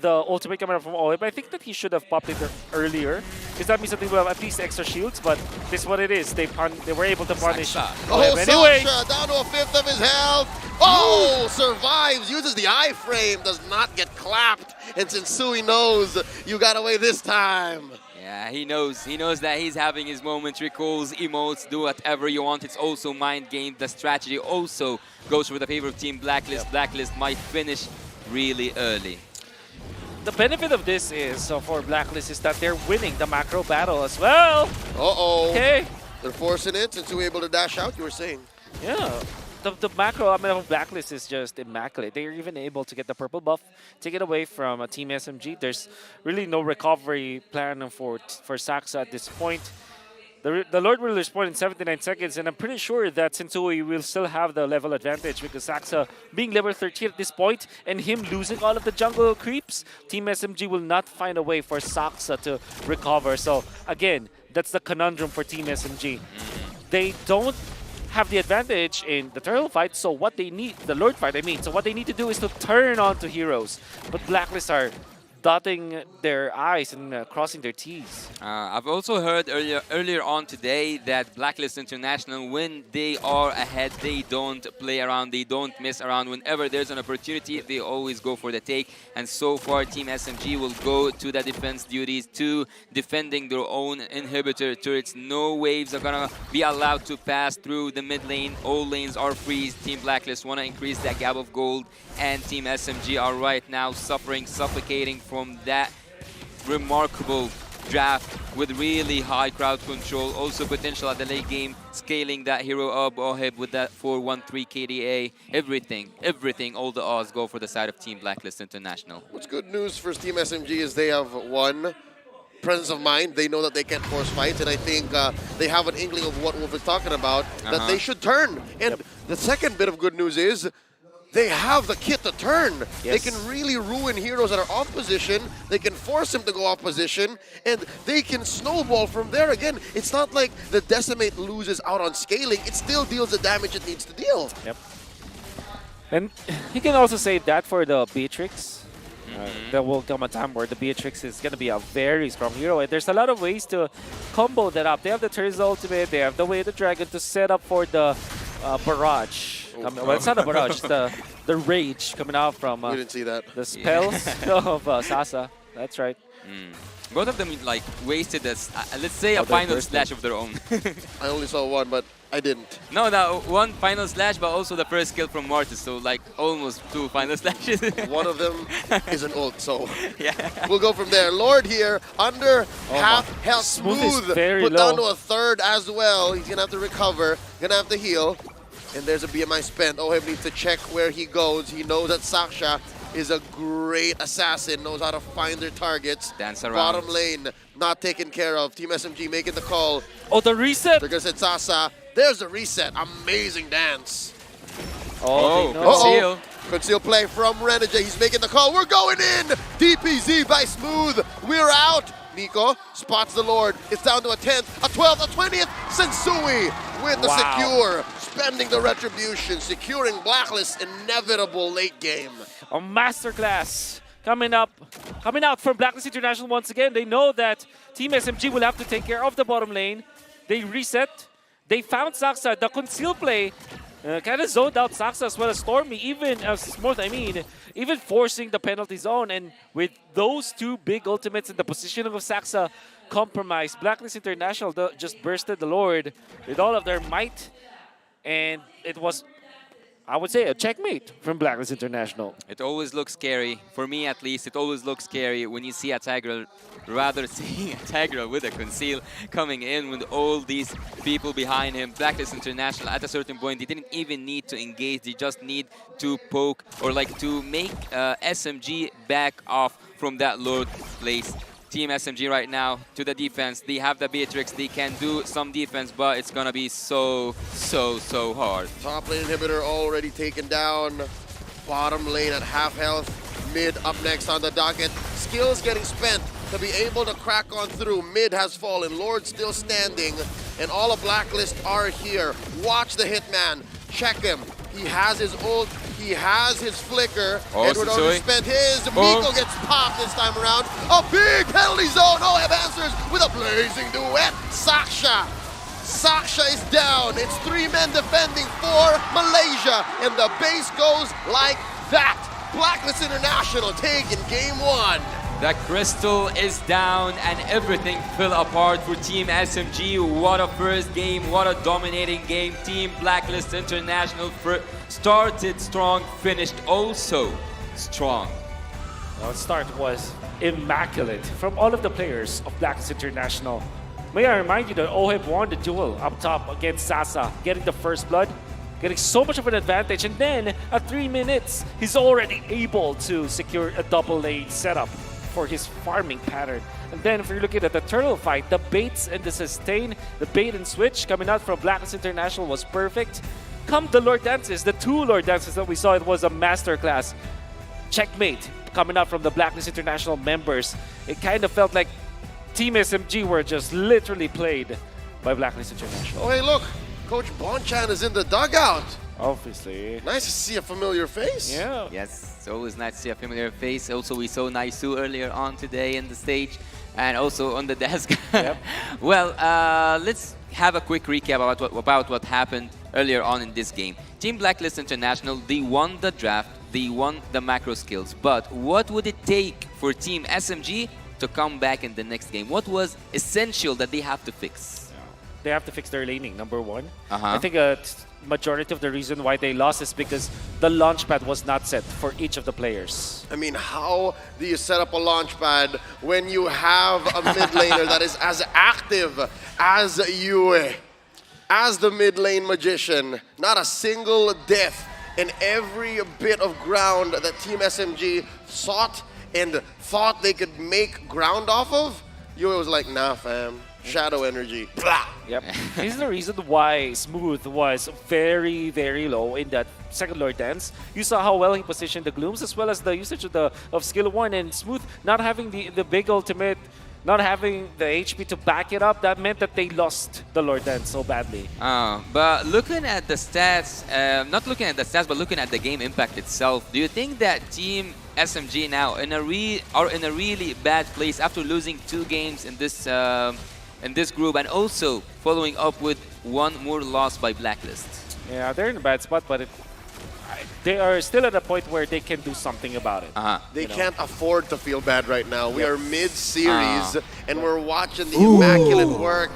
H: the ultimate camera from Oheb. I think that he should have popped it earlier, because that means that they will have at least extra shields, but this is what it is. They were able to punish Oheb anyway.
I: Saksha down to a fifth of his health. Oh, survives, uses the iframe, does not get clapped. And Sensui knows you got away this time.
E: Yeah, he knows. He knows that he's having his moments, recalls, emotes, do whatever you want. It's also mind game. The strategy also goes for the favor of Team Blacklist. Blacklist might finish really early.
H: The benefit of this is, for Blacklist, is that they're winning the macro battle as well.
I: Uh-oh.
H: Okay.
I: They're forcing it. Sensui able to dash out, you were saying.
H: Yeah. The macro, Blacklist is just immaculate. They're even able to get the purple buff, take it away from Team SMG. There's really no recovery plan for Saxa at this point. The Lord will respond in 79 seconds, and I'm pretty sure that Sensui will still have the level advantage because Saxa being level 13 at this point and him losing all of the jungle creeps, Team SMG will not find a way for Saxa to recover. So again, that's the conundrum for Team SMG. They don't have the advantage in the turtle fight, so what they need, the Lord fight I mean, so what they need to do is to turn on to heroes. But Blacklist are dotting their I's and crossing their T's.
E: I've also heard earlier on today that Blacklist International, when they are ahead, they don't play around, they don't mess around. Whenever there's an opportunity, they always go for the take. And so far, Team SMG will go to the defense duties, to defending their own inhibitor turrets. No waves are gonna be allowed to pass through the mid lane. All lanes are freeze. Team Blacklist wanna increase that gap of gold, and Team SMG are right now suffocating from that remarkable draft with really high crowd control. Also potential at the late game, scaling that hero up, Oheb with that 413 KDA. Everything, all the odds go for the side of Team Blacklist International.
I: What's good news for Team SMG is they have won presence of mind. They know that they can't force fights, and I think they have an inkling of what Wolf is talking about, that they should turn. And the second bit of good news is they have the kit to turn. They can really ruin heroes that are off position. They can force him to go off position, and they can snowball from there. Again, it's not like the Decimate loses out on scaling. It still deals the damage it needs to deal.
H: Yep. And you can also say that for the Beatrix. There will come a time where the Beatrix is going to be a very strong hero. And there's a lot of ways to combo that up. They have the Turtle's ultimate. They have the Way of the Dragon to set up for the barrage. Well, it's not a barrage. It's the rage coming out from
I: we didn't see that.
H: The spells of Sasa. That's right.
E: Both of them like wasted this, let's say a final slash of their own.
I: I only saw one, but I didn't.
E: No, one final slash, but also the first kill from Mortis, so like almost 2 final slashes.
I: One of them is an ult, so we'll go from there. Lord here, under half health, Smooth put down to a third as well. He's gonna have to recover, gonna have to heal. And there's a BMI spent. Oheb needs to check where he goes. He knows that Saksha is a great assassin, knows how to find their targets.
E: Dance around.
I: Bottom lane, not taken care of. Team SMG making the call.
H: Oh, the reset!
I: They're gonna set Sasa. There's the reset. Amazing dance.
E: Conceal.
I: Conceal play from Renegade. He's making the call. We're going in. DPZ by Smooth. We're out. Nico spots the Lord. It's down to a 10th, a 12th, a 20th. Sensui with the secure. Spending the retribution. Securing Blacklist's inevitable late game.
H: A masterclass coming out from Blacklist International once again. They know that Team SMG will have to take care of the bottom lane. They reset. They found Saksa. The conceal play kind of zoned out Saksa as well as Stormy, even as Smooth, even forcing the penalty zone. And with those two big ultimates and the positioning of Saksa compromised, Blacklist International just bursted the Lord with all of their might. And it was, I would say, a checkmate from Blacklist International.
E: It always looks scary, for me at least, it always looks scary when you see a Tigra, rather seeing a Tigra with a conceal coming in with all these people behind him. Blacklist International, at a certain point, they didn't even need to engage, they just need to poke or like to make SMG back off from that Lord place. Team SMG right now to the defense. They have the Beatrix. They can do some defense, but it's gonna be so hard.
I: Top lane inhibitor already taken down. Bottom lane at half health. Mid up next on the docket. Skills getting spent to be able to crack on through. Mid has fallen. Lord still standing. And all of Blacklist are here. Watch the Hitman. Check him. He has his ult. He has his flicker. Edward already spent his. Miko gets popped this time around. A big penalty zone. Oheb answers with a blazing duet. Saksha is down. It's 3 men defending for Malaysia. And the base goes like that. Blacklist International taking game 1.
E: The crystal is down and everything fell apart for Team SMG. What a first game, what a dominating game. Team Blacklist International started strong, finished also strong.
H: Well, start was immaculate from all of the players of Blacklist International. May I remind you that Oheb won the duel up top against Sasa, getting the first blood, getting so much of an advantage, and then at 3 minutes, he's already able to secure a double lane setup for his farming pattern. And then if you're looking at the turtle fight, the baits and the sustain, the bait and switch coming out from Blacklist International was perfect. Come the Lord Dances, the 2 Lord Dances that we saw, it was a masterclass. Checkmate coming out from the Blacklist International members. It kind of felt like Team SMG were just literally played by Blacklist International.
I: Oh, hey, look. Coach Bonchan is in the dugout.
H: Obviously.
I: Nice to see a familiar face.
H: Yeah.
E: Yes, it's always nice to see a familiar face. Also, we saw Naisu earlier on today in the stage and also on the desk.
H: Yep.
E: Well, let's have a quick recap about what happened earlier on in this game. Team Blacklist International, they won the draft, they won the macro skills, but what would it take for Team SMG to come back in the next game? What was essential that they have to fix?
H: They have to fix their laning, number one. I think a majority of the reason why they lost is because the launchpad was not set for each of the players.
I: I mean, how do you set up a launchpad when you have a mid laner that is as active as Yue, as the mid lane magician? Not a single death in every bit of ground that Team SMG sought and thought they could make ground off of. Yue was like, nah, fam. Shadow energy. Blah.
H: Yep. This is the reason why Smooth was very, very low in that second Lord Dance. You saw how well he positioned the Glooms as well as the usage of Skill 1, and Smooth not having the big ultimate, not having the HP to back it up, that meant that they lost the Lord Dance so badly.
E: But looking at the stats, not looking at the stats, but looking at the game impact itself, do you think that Team SMG now are in a really bad place after losing 2 games in this group, and also following up with 1 more loss by Blacklist?
H: Yeah, they're in a bad spot, but they are still at a point where they can do something about it.
I: They can't afford to feel bad right now. We are mid-series, and we're watching the immaculate work,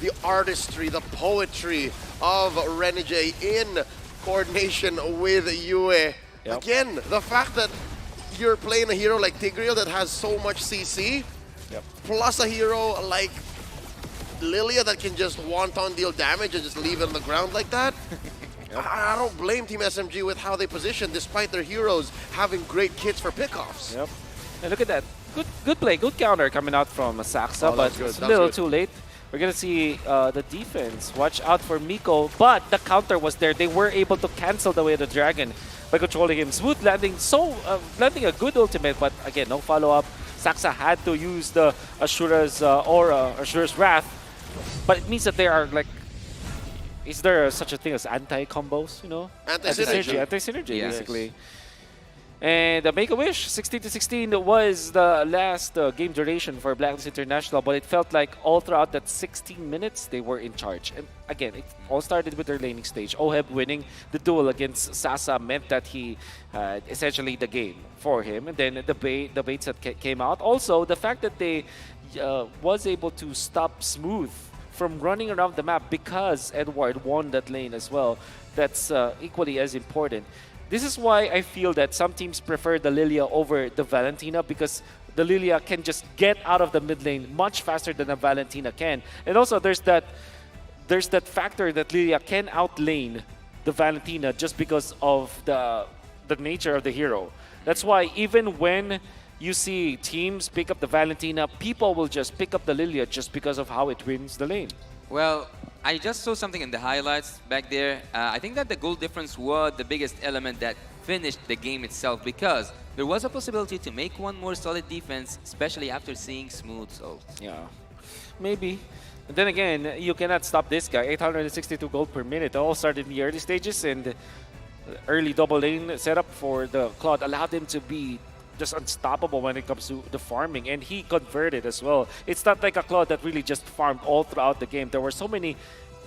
I: the artistry, the poetry of Renegade in coordination with Yue. Again, the fact that you're playing a hero like Tigreal that has so much CC, plus a hero like Lilia that can just wonton deal damage and just leave it on the ground like that. I don't blame Team SMG with how they position, despite their heroes having great kits for pickoffs.
H: Yep. And look at that. Good play, good counter coming out from Saxa, but it's a little too late. We're going to see the defense. Watch out for Miko, but the counter was there. They were able to cancel the way of the Dragon by controlling him. Smooth landing a good ultimate, but again, no follow-up. Saxa had to use the Ashura's aura, Ashura's Wrath, but it means that they are like, is there such a thing as anti-combos, you know?
I: Anti-synergy.
H: Anti-synergy, basically. And the Make-A-Wish, 16-16 was the last game duration for Blacklist International, but it felt like all throughout that 16 minutes, they were in charge. And again, it all started with their laning stage. Oheb winning the duel against Sasa meant that he had essentially the game for him. And then the baits that came out. Also, the fact that they was able to stop Smooth from running around the map because Edward won that lane as well. That's equally as important. This is why I feel that some teams prefer the Lilia over the Valentina, because the Lilia can just get out of the mid lane much faster than the Valentina can. And also there's that factor that Lilia can outlane the Valentina just because of the nature of the hero. That's why even when you see teams pick up the Valentina, people will just pick up the Lilia just because of how it wins the lane.
E: Well, I just saw something in the highlights back there. I think that the goal difference was the biggest element that finished the game itself, because there was a possibility to make one more solid defense, especially after seeing Smooth's ult.
H: Yeah, maybe. And then again, you cannot stop this guy. 862 gold per minute. It all started in the early stages, and the early double lane setup for the Claude allowed him to be just unstoppable when it comes to the farming, and he converted as well. It's not like a Claude that really just farmed all throughout the game. There were so many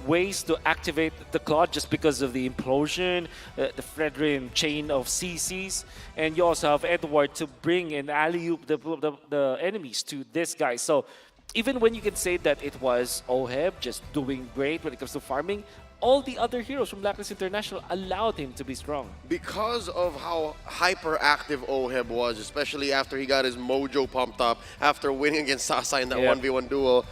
H: ways to activate the Claude just because of the implosion, the Fredrin chain of CCs, and you also have Edward to bring and alley-oop the enemies to this guy. So even when you can say that it was Oheb just doing great when it comes to farming, all the other heroes from Blacklist International allowed him to be strong.
I: Because of how hyperactive Oheb was, especially after he got his mojo pumped up after winning against Sasa in that 1v1 duel,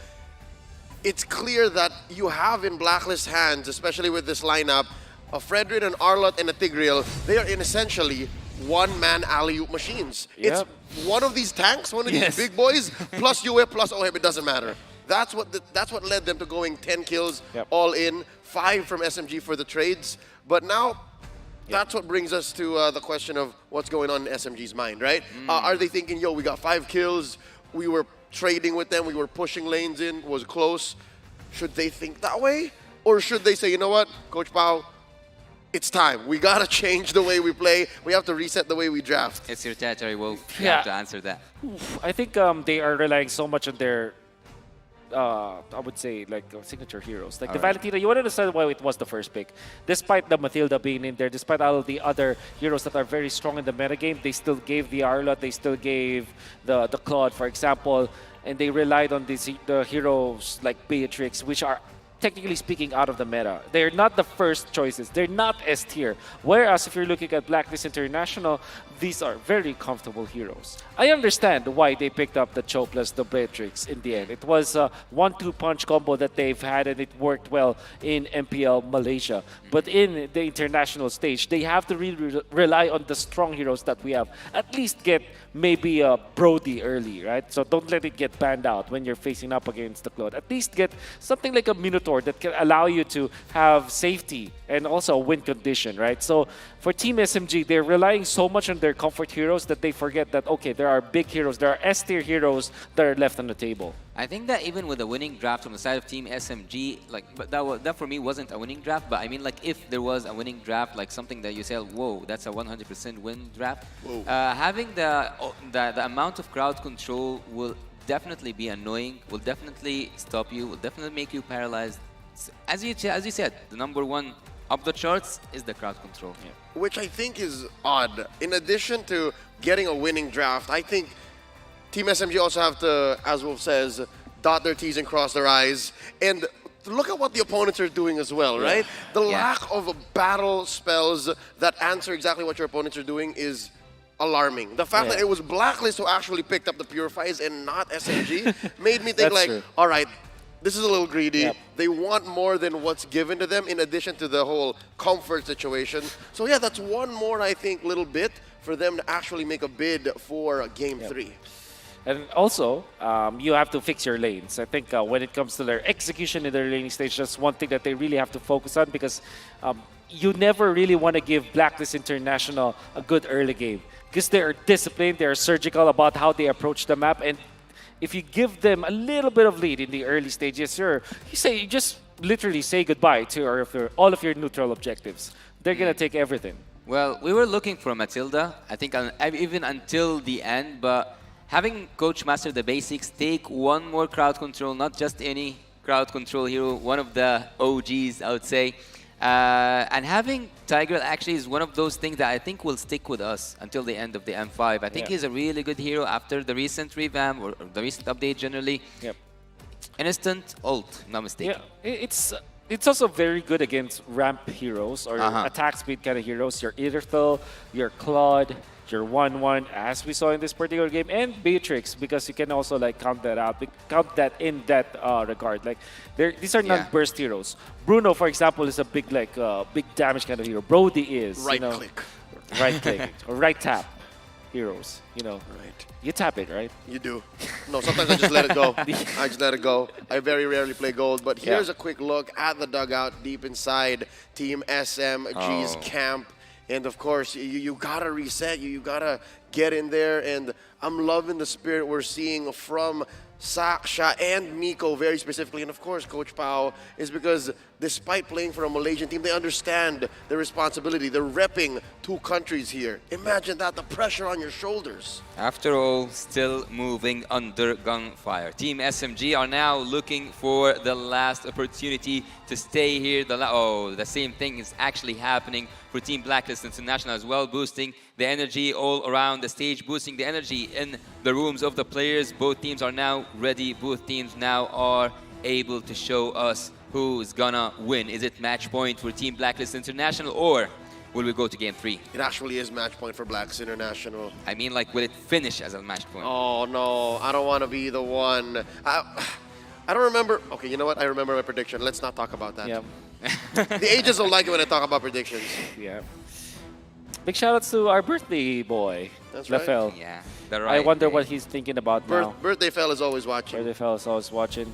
I: it's clear that you have in Blacklist hands, especially with this lineup, a Fredrin, an Arlott, and a Tigreal. They are in essentially one-man alley-oop machines. It's one of these tanks, one of these big boys, plus Yue, plus Oheb, it doesn't matter. That's what led them to going 10 kills all in, 5 from SMG for the trades. But now, that's what brings us to the question of what's going on in SMG's mind, right? Are they thinking, yo, we got 5 kills, we were trading with them, we were pushing lanes in, was close. Should they think that way? Or should they say, you know what, Coach Pao, it's time. We gotta change the way we play. We have to reset the way we draft.
E: It's your territory, Wolf. You have to answer that.
H: I think they are relying so much on their I would say like signature heroes. Like the Valentina, you want to understand why it was the first pick. Despite the Matilda being in there, despite all of the other heroes that are very strong in the metagame, they still gave the Arlott, they still gave the Claude, for example, and they relied on the heroes like Beatrix, which are technically speaking out of the meta. They're not the first choices. They're not S tier. Whereas if you're looking at Blacklist International, these are very comfortable heroes. I understand why they picked up the Cho plus the Beatrix in the end. It was a 1-2 punch combo that they've had, and it worked well in MPL Malaysia. But in the international stage, they have to really rely on the strong heroes that we have. At least get maybe Brody early, right? So don't let it get banned out when you're facing up against the Claude. At least get something like a Minotaur that can allow you to have safety and also a win condition, right? So for Team SMG, they're relying so much on their comfort heroes that they forget that, okay, there are big heroes, there are S-tier heroes that are left on the table.
E: I think that even with a winning draft from the side of Team SMG, like, but that for me wasn't a winning draft. But I mean, like, if there was a winning draft, like something that you say, whoa, that's a 100% win draft. Having the amount of crowd control will definitely be annoying. Will definitely stop you. Will definitely make you paralyzed. As you said, the number one up the charts is the crowd control.
I: Which I think is odd. In addition to getting a winning draft, I think Team SMG also have to, as Wolf says, dot their T's and cross their I's. And look at what the opponents are doing as well, right? The lack of battle spells that answer exactly what your opponents are doing is alarming. The fact that it was Blacklist who actually picked up the Purifies and not SMG made me think like, all right, this is a little greedy. They want more than what's given to them in addition to the whole comfort situation. So yeah, that's one more, I think, little bit for them to actually make a bid for Game 3.
H: And also, you have to fix your lanes. I think when it comes to their execution in their laning stage, that's one thing that they really have to focus on, because you never really want to give Blacklist International a good early game, because they are disciplined, they are surgical about how they approach the map, and if you give them a little bit of lead in the early stages, you just literally say goodbye to all of your neutral objectives. They're gonna take everything.
E: Well, we were looking for Matilda, I think even until the end, but having Coach master the basics, take one more crowd control, not just any crowd control hero, one of the OGs, I would say. And having Tiger actually is one of those things that I think will stick with us until the end of the M5. I think he's a really good hero after the recent revamp or the recent update generally. Instant ult, not mistaken.
H: Yeah, it's also very good against ramp heroes or attack speed kind of heroes. Your Irithel, your Claude, your 1-1, as we saw in this particular game, and Beatrix, because you can also like count that in that regard. Like these are not burst heroes. Bruno, for example, is a big big damage kind of hero. Brody is right click or right tap heroes. Right. You tap it, right?
I: You do. No, sometimes I just let it go. I just let it go. I very rarely play gold, but here's a quick look at the dugout deep inside Team SMG's camp. And of course, you gotta reset, you gotta get in there, and I'm loving the spirit we're seeing from Saksha and Miko very specifically, and of course Coach Pao, is because despite playing for a Malaysian team, they understand the responsibility. They're repping two countries here. Imagine that, the pressure on your shoulders.
E: After all, still moving under gunfire. Team SMG are now looking for the last opportunity to stay here. The same thing is actually happening for Team Blacklist International as well, boosting the energy all around the stage, boosting the energy in the rooms of the players. Both teams are now ready. Both teams now are able to show us who's gonna win. Is it match point for Team Blacklist International, or will we go to Game 3?
I: It actually is match point for Blacklist International.
E: I mean, like, will it finish as a match point?
I: Oh, no. I don't want to be the one. I don't remember. Okay, you know what? I remember my prediction. Let's not talk about that. The ages don't like it when I talk about predictions.
H: Yeah. Big shout-outs to our birthday boy,
I: That's
H: Lafel.
I: right.
E: Yeah,
H: I wonder what he's thinking about now.
I: Birthday Fell is always watching.
H: Birthday Fell is always watching.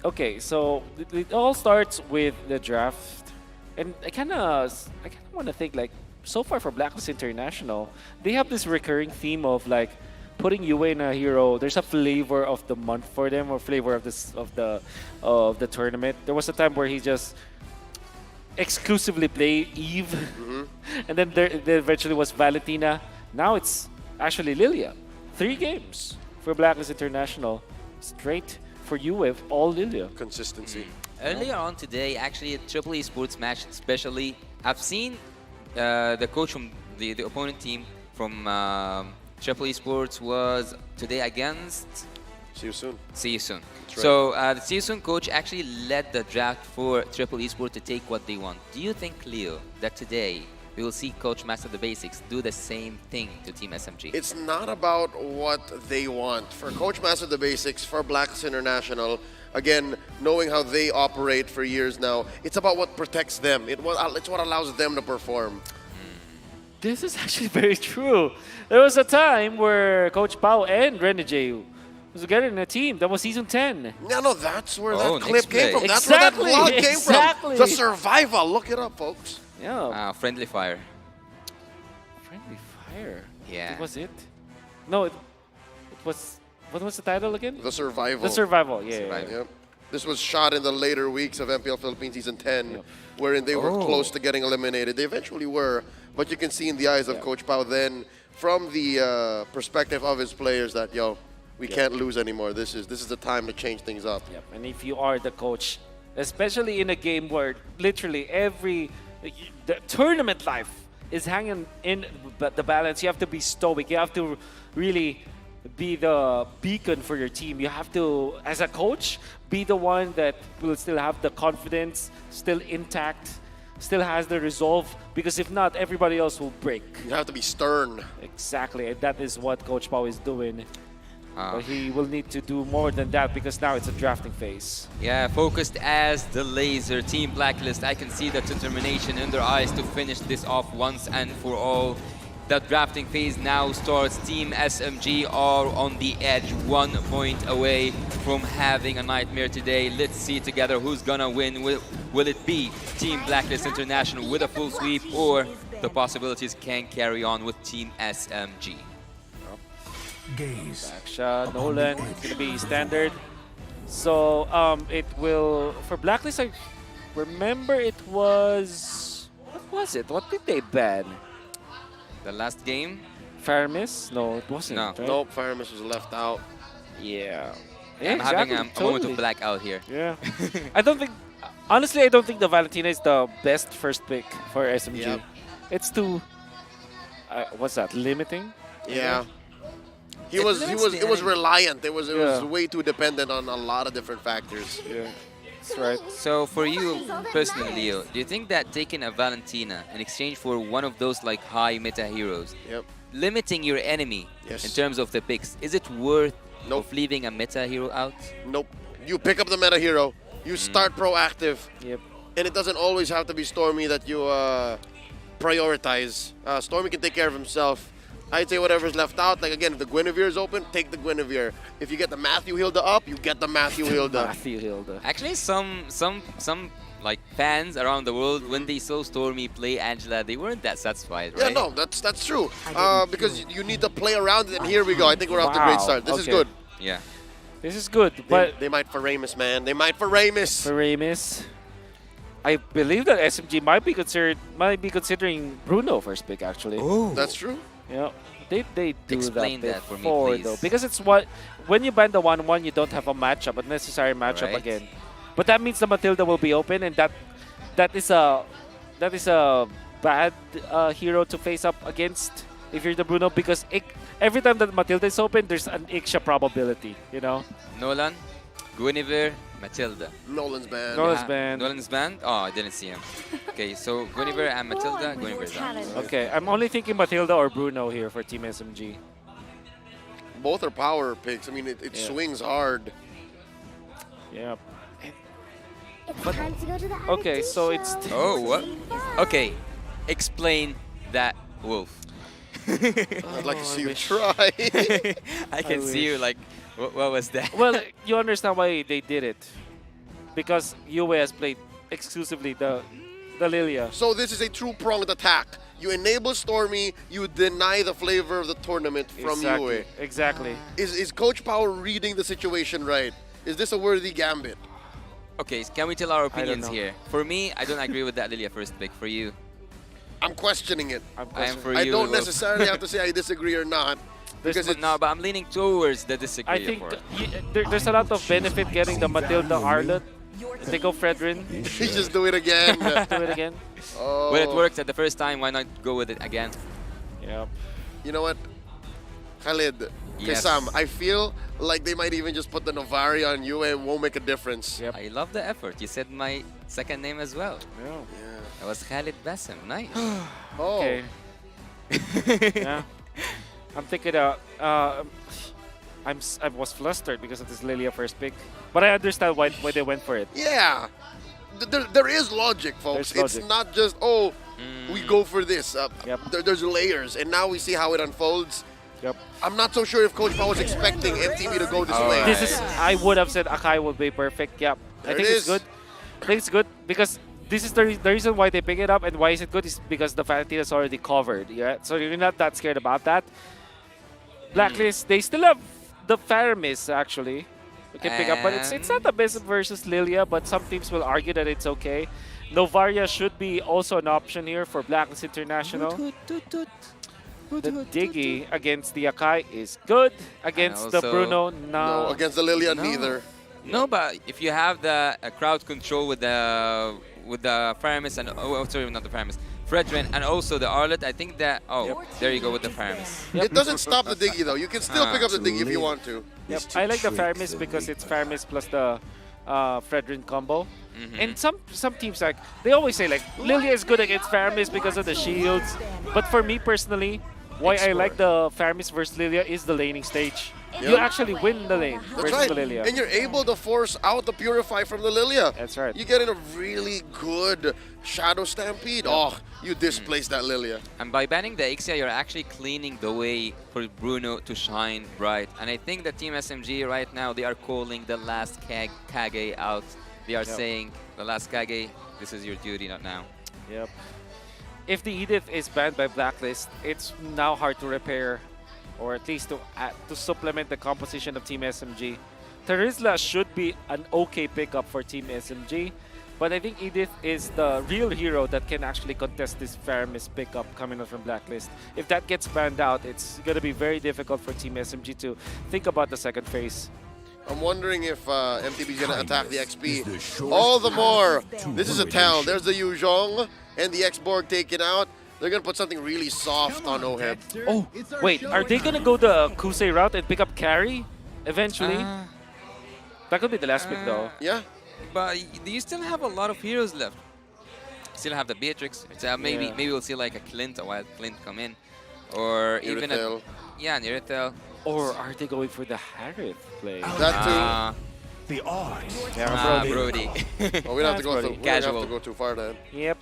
H: Okay, so it all starts with the draft, and I kind of want to think, like, so far for Blacklist International, they have this recurring theme of like putting Yue in a hero. There's a flavor of the month for them, or flavor of the tournament. There was a time where he just exclusively played Eve, and then there eventually was Valentina. Now it's actually Lilia. 3 games for Blacklist International, straight for Yue, all Lilia.
I: Consistency.
E: Earlier on today, actually, at Triple Esports match especially, I've seen the coach from the opponent team from Triple Esports was today against...
I: See you soon.
E: See you soon.
I: That's right.
E: So the See you soon coach actually led the draft for Triple Esports to take what they want. Do you think, Leo, that today we will see Coach Master the Basics do the same thing to Team SMG?
I: It's not about what they want. For Coach Master the Basics, for Blacklist International, again, knowing how they operate for years now, it's about what protects them. It's what allows them to perform.
H: This is actually very true. There was a time where Coach Pao and Renegade was together in a team. That was season 10.
I: Yeah, no, that's where
E: Oh,
I: that clip
E: next
I: came from.
E: play.
I: That's where that
H: Exactly,
I: vlog came
H: exactly.
I: from. The survival. Look it up, folks.
H: Yeah.
E: Friendly fire.
H: Friendly Fire.
E: Yeah.
H: That was it? No, it was... What was the title again?
I: The survival.
H: The Survival, yeah.
E: Survival.
I: Yep. This was shot in the later weeks of MPL Philippines Season 10, wherein they were close to getting eliminated. They eventually were, but you can see in the eyes of Coach Pao then, from the perspective of his players, that, yo, we can't lose anymore. This is the time to change things up.
H: Yep. And if you are the coach, especially in a game where literally the tournament life is hanging in the balance, you have to be stoic. You have to really be the beacon for your team. You have to, as a coach, be the one that will still have the confidence, still intact, still has the resolve, because if not, everybody else will break.
I: You have to be stern.
H: Exactly, and that is what Coach Pao is doing. But he will need to do more than that, because now it's a drafting phase.
E: Yeah, focused as the laser. Team Blacklist, I can see the determination in their eyes to finish this off once and for all. The drafting phase now starts. Team SMG are on the edge, 1 point away from having a nightmare today. Let's see together who's gonna win. Will it be Team Blacklist International with a full sweep, or the possibilities can carry on with Team SMG?
H: Gaze. Back shot, Nolan. It's gonna be standard. So it will, for Blacklist, I remember it was, what was it? What did they ban?
E: The last game?
H: Faramis? No, it wasn't.
E: No.
H: Right?
I: Nope, Faramis was left out.
H: Yeah.
E: I'm having a moment of blackout here.
H: Yeah. I don't think, honestly, I don't think the Valentina is the best first pick for SMG.
I: Yep.
H: It's too, what's that, limiting?
I: Yeah. It was reliant. It was way too dependent on a lot of different factors.
H: Yeah. That's right.
E: So for you personally, Leo, do you think that taking a Valentina in exchange for one of those like high meta heroes, limiting your enemy in terms of the picks, is it worth of leaving a meta hero out?
I: Nope. You pick up the meta hero, you start proactive, and it doesn't always have to be Stormy that you prioritize. Stormy can take care of himself. I'd say whatever's left out, like again, if the Guinevere is open, take the Guinevere. If you get the Matthew Hilda up, you get the Matthew Hilda.
H: Matthew Hilda.
E: Actually, some like fans around the world, when they saw Stormy play Angela, they weren't that satisfied, right?
I: Yeah, no, that's true. Because you need to play around it, and here we go. I think we're off to a great start. This is good.
E: Yeah.
H: This is good, but
I: they might for Ramus, man. They might for Ramus.
H: For Ramus. I believe that SMG might be considering Bruno first pick, actually.
I: Oh, that's true.
H: Yeah, they do
E: Explain
H: that
E: that for me,
H: before,
E: please.
H: though, because it's what when you ban the 1-1, you don't have a matchup, a necessary matchup
E: Right.
H: again. But that means the Matilda will be open, and that is a bad hero to face up against if you're the Bruno, because every time that Matilda is open, there's an Iksha probability, you know.
E: Nolan, Guinevere, Matilda.
I: Nolan's banned.
H: Nolan's banned.
E: Nolan's banned? Oh, I didn't see him. Okay, so Guinevere and Matilda. Guinevere's out.
H: Okay, I'm only thinking Matilda or Bruno here for Team SMG.
I: Both are power picks. I mean, it swings hard.
H: Yeah.
G: But,
H: okay, so it's...
E: Oh, what? Okay, explain that wolf.
I: I'd like to see you try.
E: I can see you like, what was that?
H: Well, you understand why they did it. Because Yue has played exclusively the Lilia.
I: So this is a true pronged attack. You enable Stormy, you deny the flavor of the tournament from Yue.
H: Exactly.
I: Is Coach Power reading the situation right? Is this a worthy gambit?
E: Okay, can we tell our
H: I don't
E: opinions
H: know.
E: here? For me, I don't agree with that Lilia first pick. For you?
I: I'm questioning it.
E: I am for
I: I
E: you.
I: don't
E: Wolf.
I: necessarily have to say I disagree or not. Because it's,
E: no, but I'm leaning towards the disagree.
H: I think there's a lot of benefit getting the Matilda Arlet. They go Fredrin.
I: Just do it again.
H: Do it again.
I: Oh.
E: When it worked at the first time, why not go with it again?
H: Yep.
I: You know what? Khalid,
E: Yes.
I: Sam, I feel like they might even just put the Novari on you and it won't make a difference.
E: I love the effort. You said my second name as well.
H: Yeah.
E: That was Khalid Bassem. Nice.
I: Oh.
H: Okay. Yeah. I'm thinking I was flustered because of this Lilia first pick, but I understand why they went for it.
I: Yeah. There is logic, folks.
H: There's
I: It's
H: logic.
I: not just, oh, we go for this. There's layers, and now we see how it unfolds.
H: Yep.
I: I'm not so sure if Coach Pao was expecting MTV to go this way.
H: This is, I would have said Akai would be perfect. Yep. I
I: There
H: think
I: it
H: it's
I: is.
H: good. I think it's good because this is the reason why they pick it up, and why is it good is because the Fanatine is already covered. Yeah, so you're not that scared about that. Blacklist, they still have the Faramis actually. You can pick up, but it's not the best versus Lilia, but some teams will argue that it's okay. Novaria should be also an option here for Blacklist International. The Diggy against the Akai is good. Against the Bruno, no.
I: No, against the Lilia, neither.
E: No, but if you have the crowd control with the Faramis and sorry, not the Faramis, Fredrin and also the Arlet, I think that there you go with the Faramis.
I: It doesn't stop the Diggy though. You can still pick up the Diggy if you want to.
H: Yep. I like the Faramis because it's Faramis plus the Fredrin combo. And some teams like they always say like Lilia is good against Faramis because of the shields. But for me personally, why I like the Faramis versus Lilia is the laning stage. You actually win the lane versus the Lilia.
I: And you're able to force out the Purify from the Lilia.
H: That's right.
I: You get in a really good Shadow Stampede. Oh, you displace that Lilia.
E: And by banning the Ixia, you're actually cleaning the way for Bruno to shine bright. And I think that Team SMG right now, they are calling the last Kage out. They are saying, the last Kage, this is your duty, not now.
H: Yep. If the Edith is banned by Blacklist, it's now hard to repair, or at least to supplement the composition of Team SMG. Terizla should be an okay pickup for Team SMG, but I think Edith is the real hero that can actually contest this Faramis pickup coming out from Blacklist. If that gets banned out, it's going to be very difficult for Team SMG to think about the second phase.
I: I'm wondering if MTB is going to attack the XP. All the more. This is a tell. There's the Yuzhong and the X-Borg taken out. They're going to put something really soft on Oheb.
H: Oh, wait. Are they going to go the Kusei route and pick up carry eventually? That could be the last pick, though.
I: Yeah.
E: But you still have a lot of heroes left. Still have the Beatrix. Maybe we'll see like a Clint, a wild Clint come in. Or even a... Yeah, Nirithel.
H: Or are they going for the Harith play?
I: That too.
B: The odds.
E: Brody.
I: Well, we don't have to go we don't have to go too far then.
H: Yep.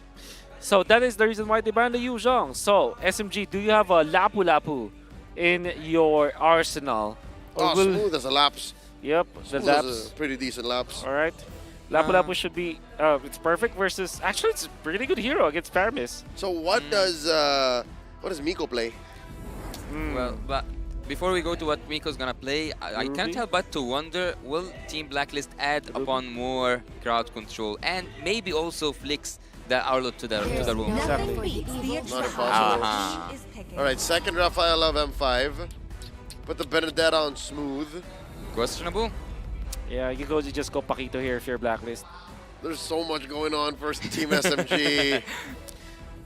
H: So that is the reason why they banned the Yuzhong. So SMG, do you have a Lapu Lapu in your arsenal?
I: Or Smooth as a lapse.
H: Yep,
I: Smooth
H: the lapse.
I: is a pretty decent lapse.
H: All right. Lapu Lapu should be, it's perfect versus, actually it's a pretty good hero against Faramis.
I: So what does Miko play?
E: Well, but before we go to what Miko's gonna play, I can't help but to wonder, will Team Blacklist add upon more crowd control and maybe also flicks the Arlot to the room?
I: Exactly. Not impossible. All right, second Rafael of M5. Put the Benedetta on Smooth.
E: Questionable?
H: Yeah, you just go Paquito here if you're Blacklist.
I: There's so much going on for Team SMG.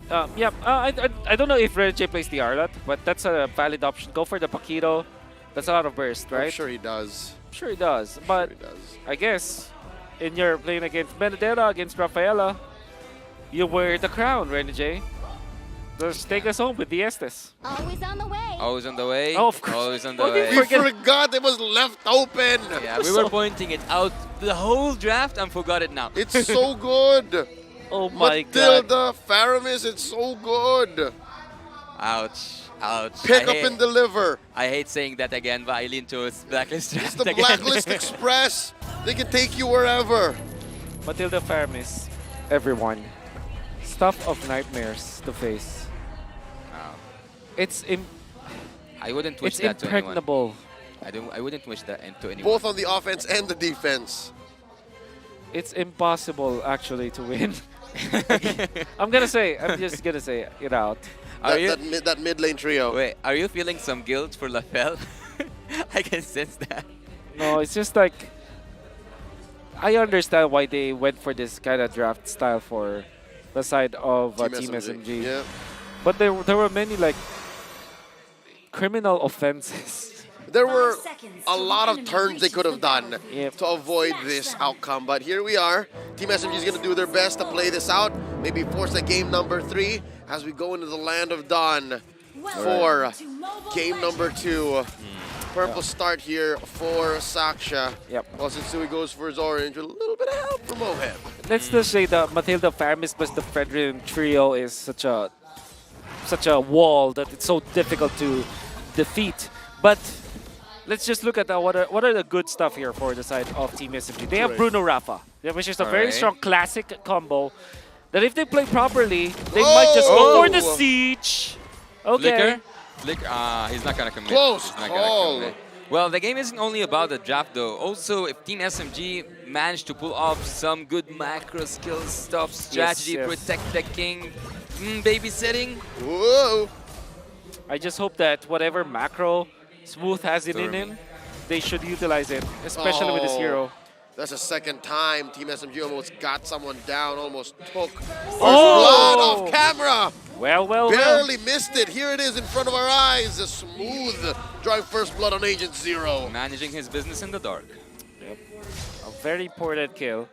H: I don't know if Red J plays the Arlot, but that's a valid option. Go for the Paquito. That's a lot of burst, right?
I: I'm sure he does.
H: I'm sure he does. But I guess in your playing against Benedetta, against Rafaela, you wear the crown, Ren J. Just take us home with the Estes.
G: Always on the way.
E: Always on the way.
H: Oh, of course.
E: Always on the
H: How did
E: way.
I: We forgot it was left open.
E: Yeah, we were pointing it out the whole draft and forgot it now.
I: It's so good.
H: Oh my god.
I: Matilda, Faramis, it's so good.
E: Ouch. Ouch.
I: Pick up and deliver.
E: I hate saying that again, but I lean towards Blacklist
I: It's
E: draft
I: the
E: again.
I: Blacklist Express. They can take you wherever.
H: Matilda Faramis, everyone. Stuff of nightmares to face.
E: I wouldn't wish that to anyone.
H: Impregnable.
E: I wouldn't wish that to anyone.
I: Both on the offense and the defense.
H: It's impossible actually to win. I'm just gonna say it out.
I: That mid lane trio.
E: Wait, are you feeling some guilt for Lafelle? I can sense that.
H: No, it's just like I understand why they went for this kind of draft style for the side of Team SMG.
I: Yeah.
H: But there were many like criminal offenses.
I: There were a lot of turns they could have done to avoid this outcome, but here we are. Team SMG is going to do their best to play this out, maybe force a game number 3 as we go into the land of Dawn for game number 2. Purple start here for Saksha.
H: Yep.
I: While Sensui goes for his orange with a little bit of help from Oheb.
H: let's just say the Matilda Faramis plus the Fredrin trio is such a wall that it's so difficult to defeat. But let's just look at what are the good stuff here for the side of Team SMG. They have Bruno Rafa, which is a very strong classic combo. That if they play properly, they might just go for the siege. Okay.
E: Flicker? He's not gonna commit.
I: Close
E: He's not
I: call.
E: gonna commit. Well, the game isn't only about the draft though. Also, if Team SMG managed to pull off some good macro skill stuff, strategy, protect the king, babysitting.
I: Whoa!
H: I just hope that whatever macro Smooth has it in him, they should utilize it, especially with this hero.
I: That's the second time Team SMG almost got someone down, almost took first blood off camera.
H: Well,
I: Barely missed it. Here it is in front of our eyes. A Smooth drawing first blood on Agent Zero.
E: Managing his business in the dark.
H: Yep. A very important kill.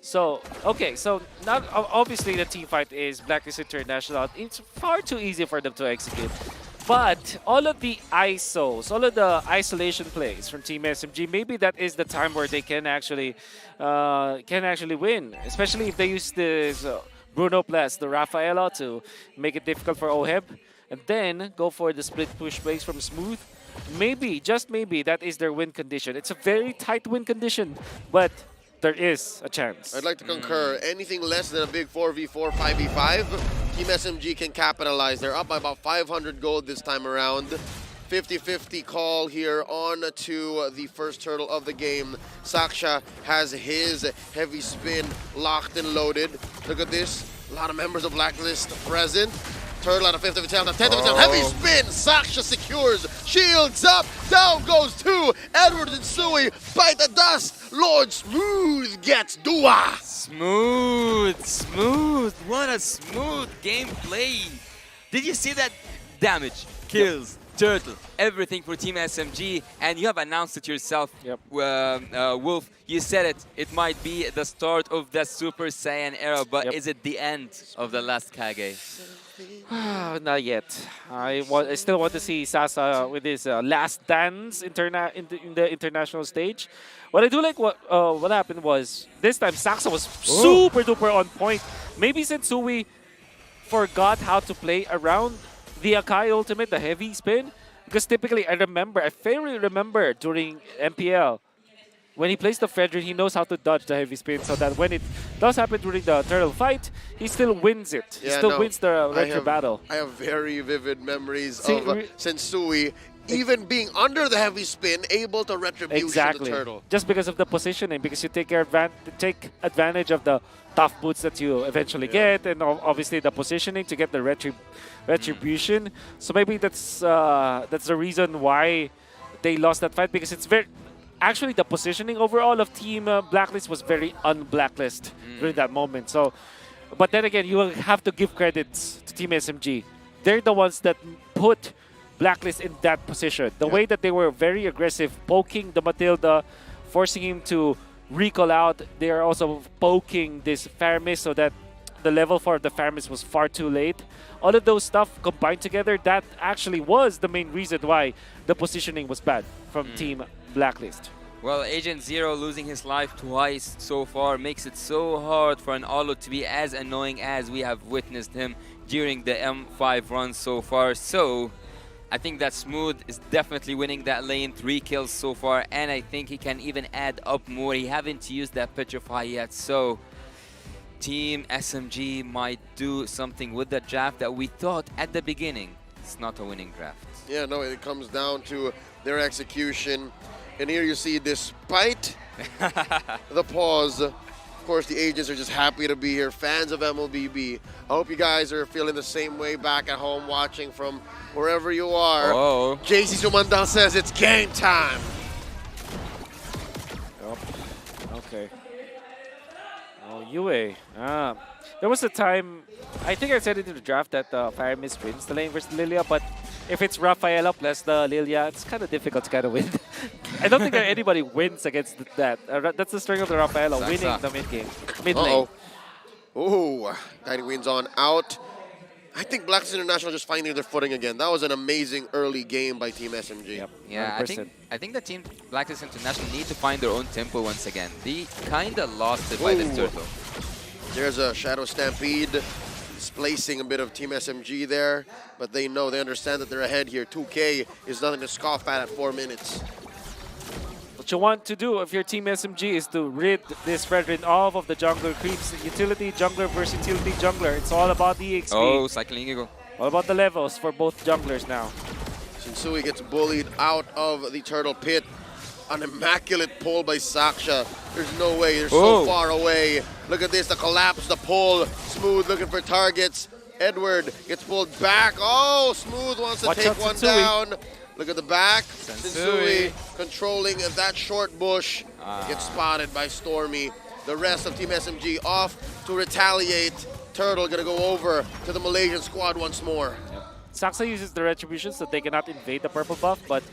H: So, okay, so now obviously the team fight is Blacklist International. It's far too easy for them to execute. But all of the ISOs, all of the isolation plays from Team SMG, maybe that is the time where they can actually win. Especially if they use this Bruno plus the Rafaela to make it difficult for Oheb, and then go for the split push plays from Smooth. Maybe, just maybe, that is their win condition. It's a very tight win condition, but there is a chance.
I: I'd like to concur. Anything less than a big 4v4, 5v5, Team SMG can capitalize. They're up by about 500 gold this time around. 50-50 call here on to the first turtle of the game. Saksha has his heavy spin locked and loaded. Look at this. A lot of members of Blacklist present. Turtle at a 50th attempt, a 10th attempt, heavy spin, Saksha secures, shields up, down goes two, Edwards and Sui bite the dust, Lord Smooth gets Dua.
E: Smooth, what a smooth gameplay. Did you see that damage, kills, turtle, everything for Team SMG, and you have announced it yourself, Wolf. You said it might be the start of the Super Saiyan era, but is it the end of the last Kage?
H: Not yet. I still want to see Sasa with his last dance in the international stage. What I do like what happened was this time Saxa was super duper on point. Maybe Sensui forgot how to play around the Akai ultimate, the heavy spin, because typically I fairly remember during MPL. When he plays the Fredrin, he knows how to dodge the heavy spin, so that when it does happen during the turtle fight, he still wins it. He still wins the retro battle.
I: I have very vivid memories of Sensui even being under the heavy spin, able to retribution the turtle.
H: Just because of the positioning, because you take advantage of the tough boots that you eventually get, and obviously the positioning to get the retribution. So maybe that's the reason why they lost that fight, because it's very... Actually, the positioning overall of Team Blacklist was very un-Blacklist during that moment. So, but then again, you will have to give credits to Team SMG. They're the ones that put Blacklist in that position. The way that they were very aggressive, poking the Matilda, forcing him to recall out. They are also poking this Faramis so that the level for the Faramis was far too late. All of those stuff combined together, that actually was the main reason why the positioning was bad from Team Blacklist.
E: Well, Agent Zero losing his life twice so far makes it so hard for an Olo to be as annoying as we have witnessed him during the M5 run so far. So, I think that Smooth is definitely winning that lane, 3 kills so far, and I think he can even add up more. He haven't used that Petrify yet, so Team SMG might do something with the draft that we thought at the beginning. It's not a winning draft.
I: Yeah, no, it comes down to their execution. And here you see, despite the pause, of course, the agents are just happy to be here. Fans of MLBB. I hope you guys are feeling the same way back at home watching from wherever you are. JC Sumandang says it's game time.
H: Okay. Oh, UA. There was a time, I think I said it in the draft, that Faramis wins the lane versus Lilia, but if it's Rafaela plus the Lilia, it's kind of difficult to kind of win. I don't think that anybody wins against that. That's the strength of the Rafaela, winning the mid lane.
I: Oh, Guiding Queen's on out. I think Blacklist International just finding their footing again. That was an amazing early game by Team SMG.
H: Yep.
E: Yeah, I think the Team Blacklist International need to find their own tempo once again. They kind of lost it by this turtle.
I: There's a Shadow Stampede displacing a bit of Team SMG there, but they know, they understand that they're ahead here. 2K is nothing to scoff at 4 minutes.
H: What you want to do if your Team SMG is to rid this Fredrin off of the jungler creeps. Utility jungler versus utility jungler. It's all about the XP.
E: Oh, cycling eagle.
H: All about the levels for both junglers now.
I: Shinsui gets bullied out of the turtle pit. An immaculate pull by Saksha. There's no way, they're so far away. Look at this, the collapse, the pull. Smooth looking for targets. Edward gets pulled back. Oh, Smooth wants to take one down. Look at the back. Shinsui controlling that short bush. Gets spotted by Stormy. The rest of Team SMG off to retaliate. Turtle gonna go over to the Malaysian squad once more.
H: Saksa uses the retribution so they cannot invade the purple buff, but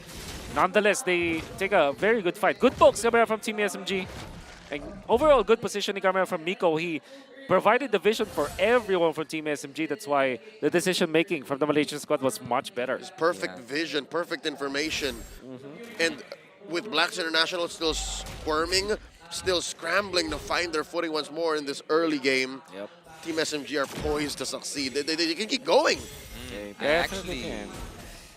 H: nonetheless, they take a very good fight. Good pokes coming from Team SMG. And overall, good positioning coming from Nico. He provided the vision for everyone from Team SMG. That's why the decision-making from the Malaysian squad was much better.
I: It's perfect vision, perfect information. And with Blacks International still squirming, still scrambling to find their footing once more in this early game, Team SMG are poised to succeed. They can keep going.
E: Actually,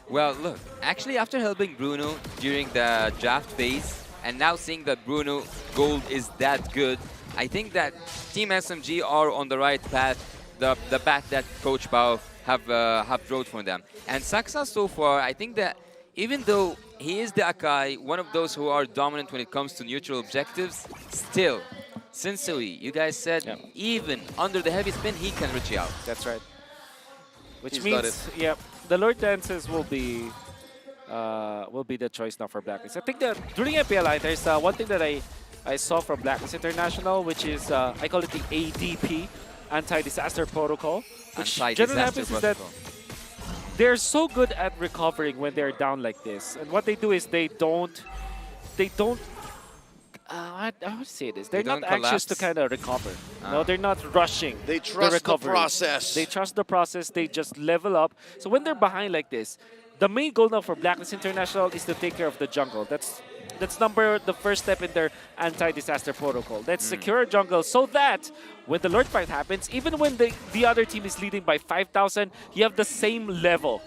E: well, look, actually after helping Bruno during the draft phase, and now seeing that Bruno Gold is that good, I think that Team SMG are on the right path, the path that Coach Bao have wrote for them. And Saksa so far, I think that even though he is the Akai, one of those who are dominant when it comes to neutral objectives, still, Shinsui, you guys said even under the heavy spin, he can reach out.
H: That's right. Which means, the Lord Dances will be the choice now for Blacklist. I think that during MPLI, there's one thing that I saw from Blacklist International, which is, I call it the ADP, Anti-Disaster Protocol. Which generally happens is that they're so good at recovering when they're down like this. And what they do is they don't how to say this? They're not anxious to kind of recover. No, they're not rushing.
I: They trust the process.
H: They trust the process. They just level up. So when they're behind like this, the main goal now for Blacklist International is to take care of the jungle. That's the first step in their anti-disaster protocol. Let's secure jungle so that when the Lord fight happens, even when the other team is leading by 5,000, you have the same level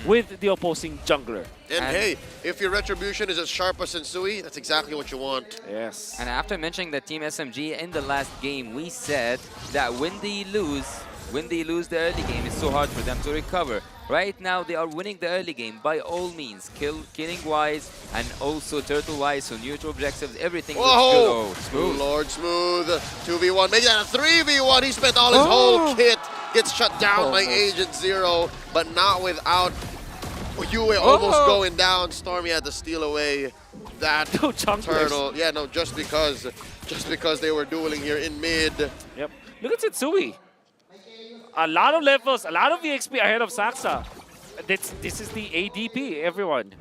H: with the opposing jungler.
I: And hey, if your retribution is as sharp as Shinsui, that's exactly what you want.
H: Yes.
E: And after mentioning the Team SMG in the last game, we said that when they lose the early game, it's so hard for them to recover. Right now, they are winning the early game by all means, killing-wise and also turtle-wise, so neutral objectives, everything looks good. Oh, Smooth.
I: Lord Smooth, 2v1, maybe not a 3v1. He spent all his whole kit, gets shut down by Agent Zero, but not without Yue almost going down. Stormy had to steal away that turtle. Yeah, no, just because they were dueling here in mid.
H: Yep. Look at Shinsui. A lot of levels, a lot of EXP ahead of Saksa. This is the ADP, everyone.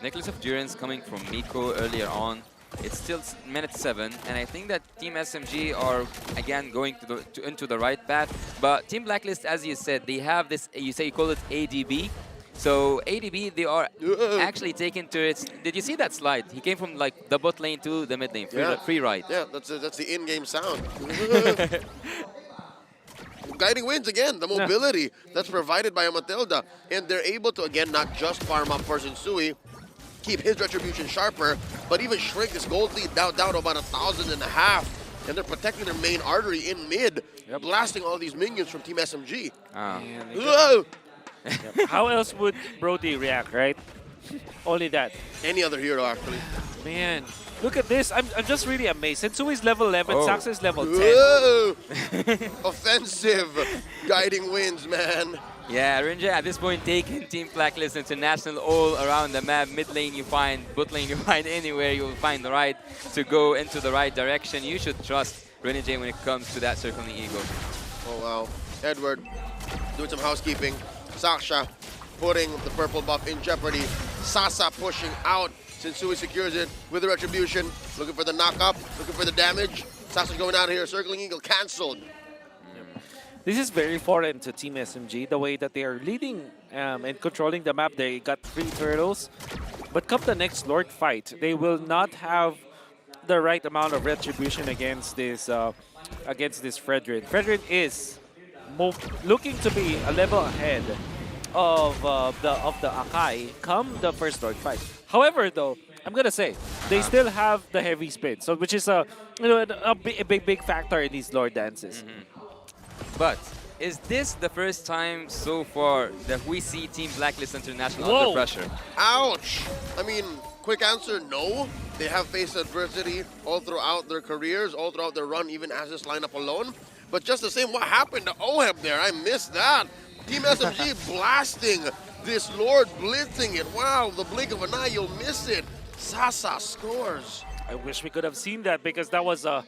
E: Necklace of Durance coming from Miko earlier on. It's still minute 7, and I think that Team SMG are again going into the right path. But Team Blacklist, as you said, they have this. You call it ADB. So ADB, they are actually taking turrets. Did you see that slide? He came from like the bot lane to the mid lane, free ride.
I: Yeah, that's the in-game sound. Guiding wins again, the mobility that's provided by a Matilda. And they're able to, again, not just farm up for Shinsui, keep his retribution sharper, but even shrink this gold lead down to about 1,500. And they're protecting their main artery in mid, blasting all these minions from Team SMG.
H: How else would Brody react, right? Only that.
I: Any other hero, actually.
H: Man, look at this. I'm just really amazed. Sensui level 11, Saksa is level 10.
I: Whoa. Offensive guiding wins, man.
E: Yeah, Rinja at this point taking Team Blacklist International all around the map. Mid lane you find, bot lane you find, anywhere you will find the right to go into the right direction. You should trust Renegade when it comes to that circling eagle.
I: Oh wow. Edward doing some housekeeping. Saksha putting the purple buff in jeopardy. Sasa pushing out. Shinsui secures it with the retribution. Looking for the knock-up, looking for the damage. Sasa's going out here. Circling eagle cancelled.
H: This is very foreign to Team SMG, the way that they are leading and controlling the map. They got 3 turtles. But come the next Lord fight, they will not have the right amount of retribution against this against this Fredrin. Fredrin is looking to be a level ahead of the Akai come the first Lord fight. However, though, I'm gonna say they still have the heavy spin, so which is a big factor in these Lord dances.
E: But is this the first time so far that we see Team Blacklist International
I: Whoa.
E: under pressure?
I: Ouch! I mean, quick answer, no. They have faced adversity all throughout their careers, all throughout their run, even as this lineup alone. But just the same, what happened to OHEB there? I missed that. Team SMG blasting this Lord, blitzing it. Wow, the blink of an eye, you'll miss it. Sasa scores.
H: I wish we could have seen that because that was the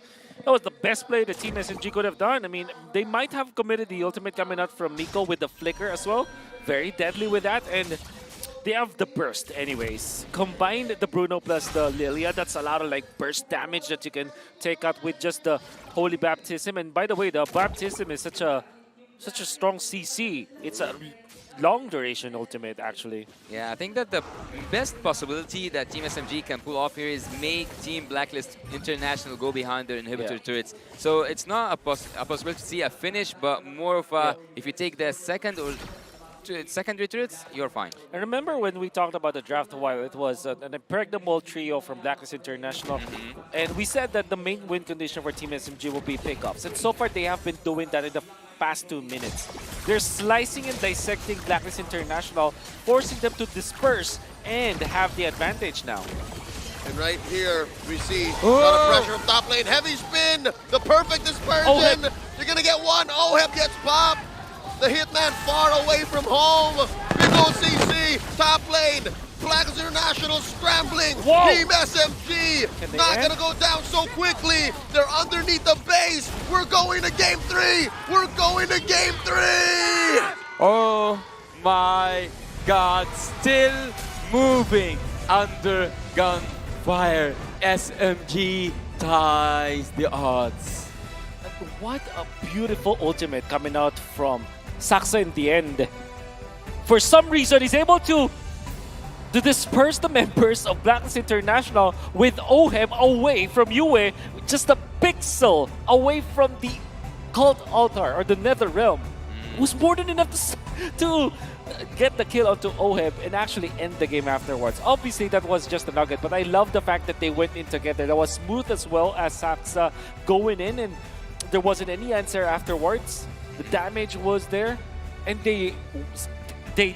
H: best play the Team SMG could have done. I mean, they might have committed the ultimate coming out from Miko with the flicker as well. Very deadly with that, and they have the burst anyways. Combined the Bruno plus the Lilia, that's a lot of like burst damage that you can take out with just the Holy Baptism. And by the way, the Baptism is such a strong CC. It's a long duration ultimate actually.
E: Yeah, I think that the best possibility that Team SMG can pull off here is make Team Blacklist International go behind their inhibitor turrets. So it's not a possibility to see a finish, but more of a, if you take the second or secondary turrets, you're fine.
H: And remember when we talked about the draft a while, it was an impregnable trio from Blacklist International. And we said that the main win condition for Team SMG will be pickups. And so far, they have been doing that in the past 2 minutes. They're slicing and dissecting Blacklist International, forcing them to disperse and have the advantage now.
I: And right here, we see a lot of pressure from top lane. Heavy spin, the perfect dispersion. You're going to get one. OHEB gets popped. The Hitman far away from home. Big ol' CC, top lane. Blacklist International scrambling. Team SMG not going to go down so quickly. They're underneath the base. We're going to game 3. We're going to game 3.
E: Oh my God, still moving under gunfire. SMG ties the odds.
H: And what a beautiful ultimate coming out from Saksa in the end. For some reason, he's able to disperse the members of Blacklist International with OHEB away from Yue, just a pixel away from the cult altar or the nether realm. It was more than enough to get the kill onto OHEB and actually end the game afterwards. Obviously, that was just a nugget, but I love the fact that they went in together. That was smooth as well as Saksa going in, and there wasn't any answer afterwards. The damage was there, and they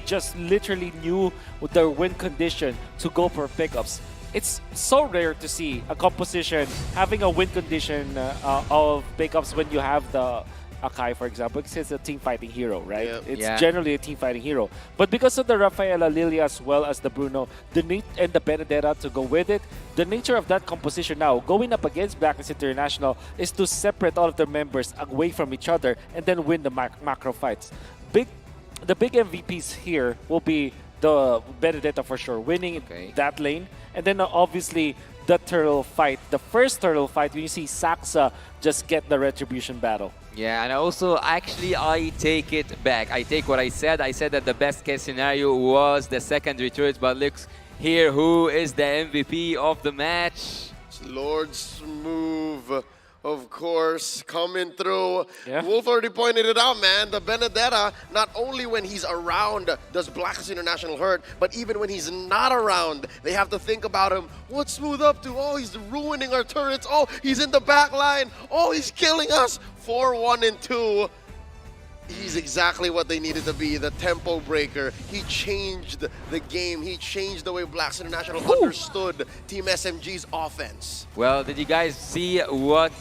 H: just literally knew their win condition to go for pickups. It's so rare to see a composition having a win condition of pickups when you have the Akai, for example, because it's a team fighting hero, right? It's generally a team fighting hero. But because of the Rafaela, Lilia, as well as the Bruno, and the Benedetta to go with it, the nature of that composition now, going up against Blacklist International, is to separate all of their members away from each other and then win the macro fights. The big MVPs here will be the Benedetta for sure, winning that lane. And then obviously the turtle fight, the first turtle fight, when you see Saksa just get the retribution battle.
E: Yeah, and also, actually, I take it back. I take what I said. I said that the best case scenario was the secondary turret, but look here, who is the MVP of the match?
I: It's Lord Smooth, of course, coming through. Wolf already pointed it out, man. The Benedetta, not only when he's around does Blacklist International hurt, but even when he's not around, they have to think about him. What's Smooth up to? Oh, he's ruining our turrets. Oh, he's in the back line. Oh, he's killing us. 4-1 and 2. He's exactly what they needed to be, the tempo breaker. He changed the game. He changed the way Blacklist International understood Team SMG's offense.
E: Well, did you guys see what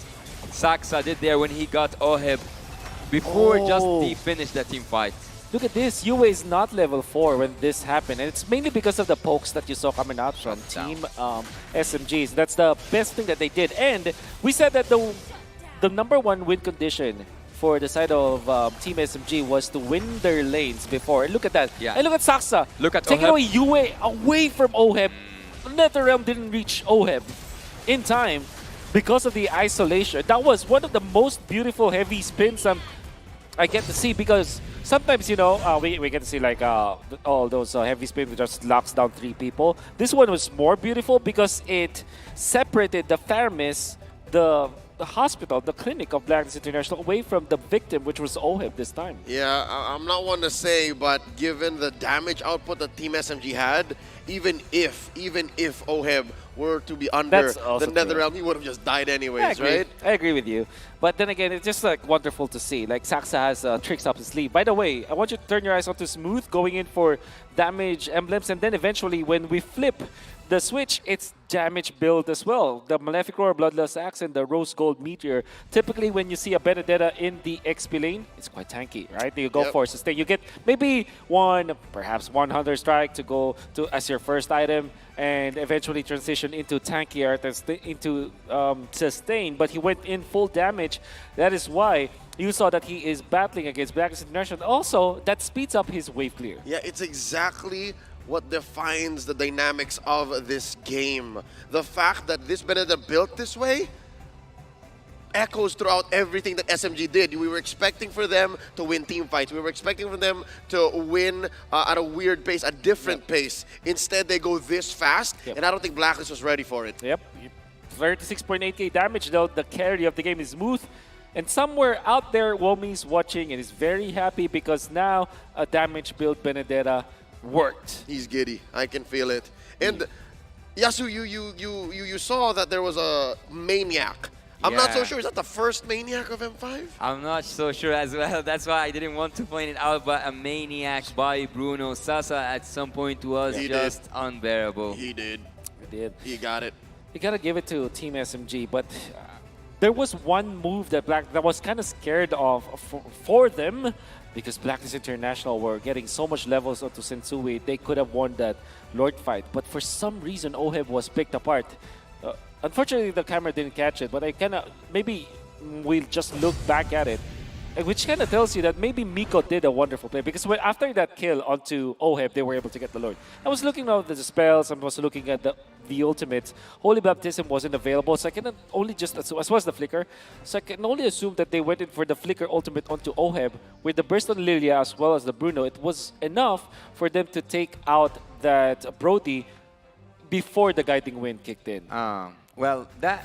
E: Saksa did there when he got OHEB before just he finished that team fight?
H: Look at this, Yue is not level 4 when this happened, and it's mainly because of the pokes that you saw coming out from Team SMGs. That's the best thing that they did. And we said that the #1 win condition for the side of Team SMG was to win their lanes before. And look at that. And look at Saksa.
E: Look at
H: taking away Yue away from OHEB. NetherRealm didn't reach OHEB in time because of the isolation. That was one of the most beautiful heavy spins I get to see, because sometimes, you know, we get to see like all those heavy spins that just locks down 3 people. This one was more beautiful because it separated the Theramis, the the hospital, the clinic of Blacklist International, away from the victim, which was OHIB this time.
I: Yeah, I'm not one to say, but given the damage output that Team SMG had, even if OHIB were to be under the Netherrealm, he would have just died anyways, right?
H: I agree with you. But then again, it's just like wonderful to see. Like Saxa has tricks up his sleeve. By the way, I want you to turn your eyes onto Smooth going in for damage emblems, and then eventually when we flip the switch, it's damage build as well. The Malefic Roar, Bloodlust Axe, and the Rose Gold Meteor. Typically, when you see a Benedetta in the XP lane, it's quite tanky, right? You go for sustain. You get maybe perhaps one Hunter Strike to go to as your first item, and eventually transition into tanky art into sustain. But he went in full damage. That is why you saw that he is battling against Blacklist International. Also, that speeds up his wave clear.
I: Yeah, it's exactly what defines the dynamics of this game. The fact that this Benedetta built this way echoes throughout everything that SMG did. We were expecting for them to win team fights. We were expecting for them to win at a weird pace, a different pace. Instead, they go this fast, and I don't think Blacklist was ready for it.
H: Yep. 36.8k damage, though. The carry of the game is Smooth. And somewhere out there, Womi's watching and is very happy because now a damage build Benedetta worked.
I: He's giddy. I can feel it. And Yasu, you saw that there was a Maniac. I'm not so sure. Is that the first Maniac of M5?
E: I'm not so sure as well. That's why I didn't want to point it out, but a Maniac by Bruno Sasa at some point was just unbearable.
I: He did.
H: He did.
I: He got it.
H: You gotta give it to Team SMG, but there was one move that was kind of scared of for them, because Blacklist International were getting so much levels onto Sensui, they could have won that Lord fight. But for some reason, OHIB was picked apart. Unfortunately, the camera didn't catch it, but maybe we'll just look back at it, which kind of tells you that maybe Miko did a wonderful play, because after that kill onto OHIB, they were able to get the Lord. I was looking at the spells, I was looking at the ultimates. Holy Baptism wasn't available, so I can only just assume, as well as the Flicker, so I can only assume that they went in for the Flicker ultimate onto OHIB. With the Burst on Lilia as well as the Bruno, it was enough for them to take out that Brody before the Guiding Wind kicked in.
E: Well, there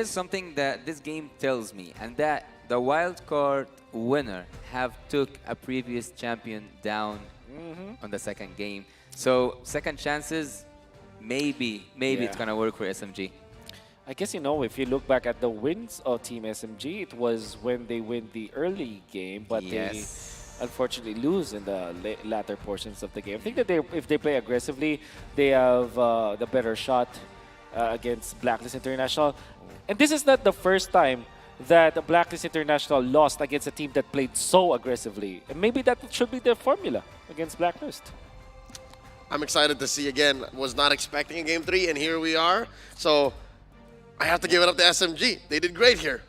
E: is something that this game tells me, and that the wildcard winner have took a previous champion down on the second game. So second chances, maybe it's gonna work for SMG.
H: I guess, if you look back at the wins of Team SMG, it was when they win the early game, but they unfortunately lose in the latter portions of the game. I think that if they play aggressively, they have the better shot against Blacklist International. And this is not the first time that Blacklist International lost against a team that played so aggressively. And maybe that should be their formula against Blacklist.
I: I'm excited to see again. Was not expecting a Game 3, and here we are. So I have to give it up to SMG. They did great here.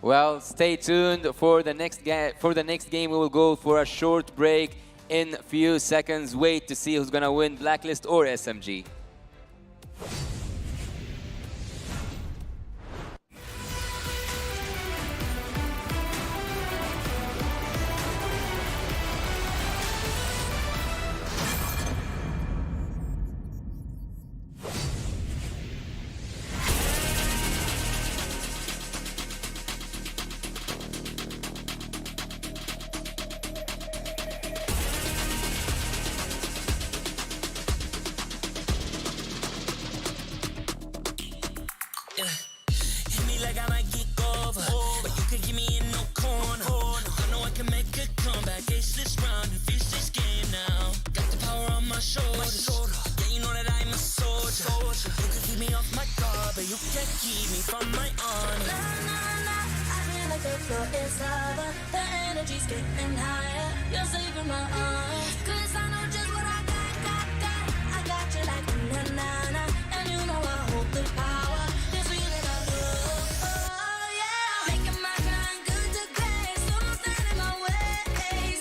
E: Well, stay tuned for the next game. For the next game, we will go for a short break in a few seconds. Wait to see who's gonna win, Blacklist or SMG.
F: Hit me like I might get over, but you can get me in no corner. I know I can make a comeback, ace this round and finish this game now. Got the power on my shoulders, yeah, you know that I'm a soldier. You can keep me off my guard, but you can't keep me from my honor.
G: I feel like the floor is lava, the energy's getting higher. You're saving my arms, 'cause I know just what I got. I got you like na-na-na, and you know I hold the power. This feeling I love, oh yeah. Making my grind good to great, so don't stand in my way.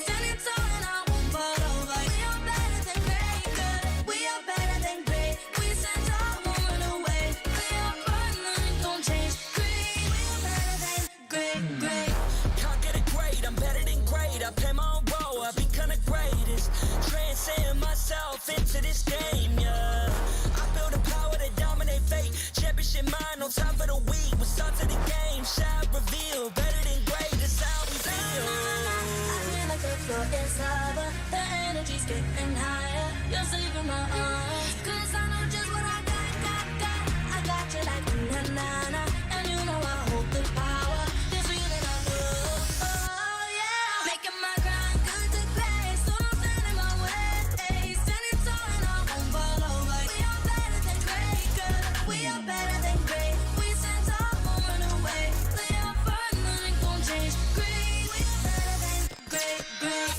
G: Standing tall and I won't fall over. We are better than great, good. We are better than great. We stand tall, won't run away. We are fun, nothing gon' change. Great, we are better than great.
F: Can't get it great, I'm better than great. I play my own role, I become the greatest. Transcend myself into this game, yeah. I build a power to dominate fate. Championship fresh in mind, no time for the week. We start to the game, shot reveal. Better than great, that's how we feel.
G: I feel like the floor is lava. The energy's getting higher. You're saving my arms. 'Cause I know just what I got. I got you like na-na-na. And you know I hold the power. This feeling I know. Oh yeah. Making my grind good to great. So don't stand in my way. Standing tall and I won't fall over. We are better than great, girl. We are better than great. We stand tall, won't run away. Lay our first, nothing gon' change. Great, we are better than great.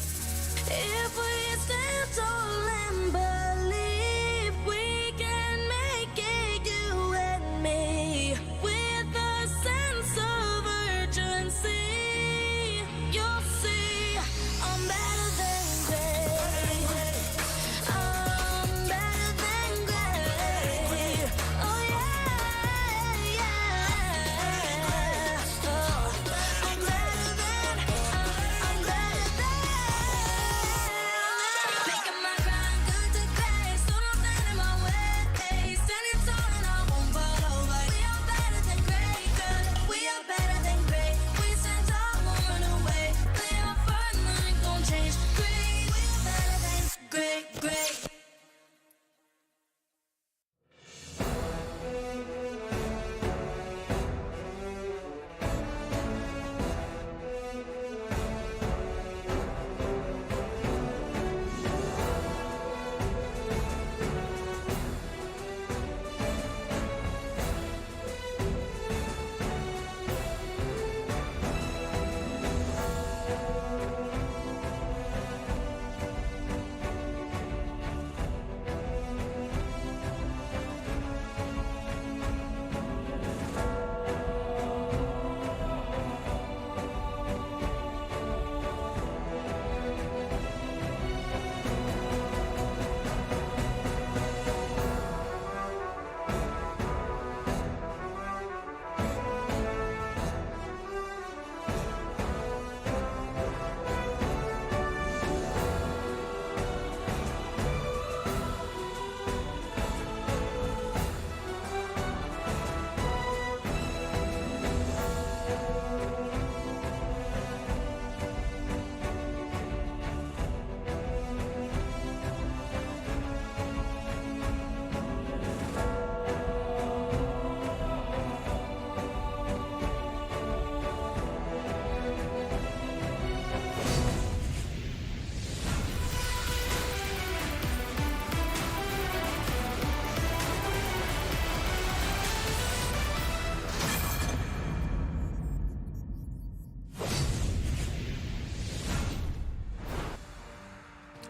G: If we stand tall and believe we can make it, you and me, with a sense of urgency, you'll see I'm better than great. I'm better than great. Oh yeah, yeah. Oh, I'm better than. Making my grind good to great, so don't stand in my way. Standing tall and I won't fall over. We are better than great, girl. We are better than great. We stand tall, won't run away. Lay our first, nothing gon' change. Great, we are better than great.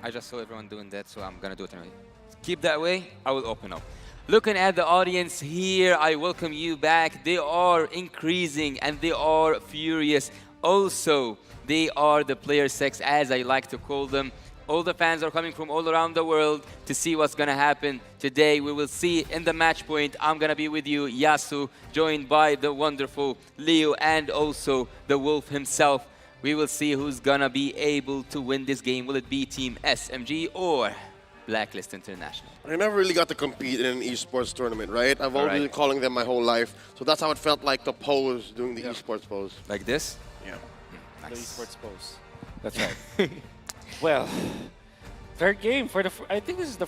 E: I just saw everyone doing that, so I'm gonna do it anyway. Keep that way, I will open up. Looking at the audience here, I welcome you back. They are increasing and they are furious. Also, they are the player sex, as I like to call them. All the fans are coming from all around the world to see what's gonna happen today. We will see in the match point. I'm gonna be with you, Yasu, joined by the wonderful Leo and also the Wolf himself. We will see who's gonna be able to win this game. Will it be Team SMG or Blacklist International?
I: I never really got to compete in an esports tournament, right? I've always been calling them my whole life. So that's how it felt like the pose, doing the esports pose.
E: Like this?
I: Yeah.
H: The esports pose. That's right. Well, third game for the. I think this is the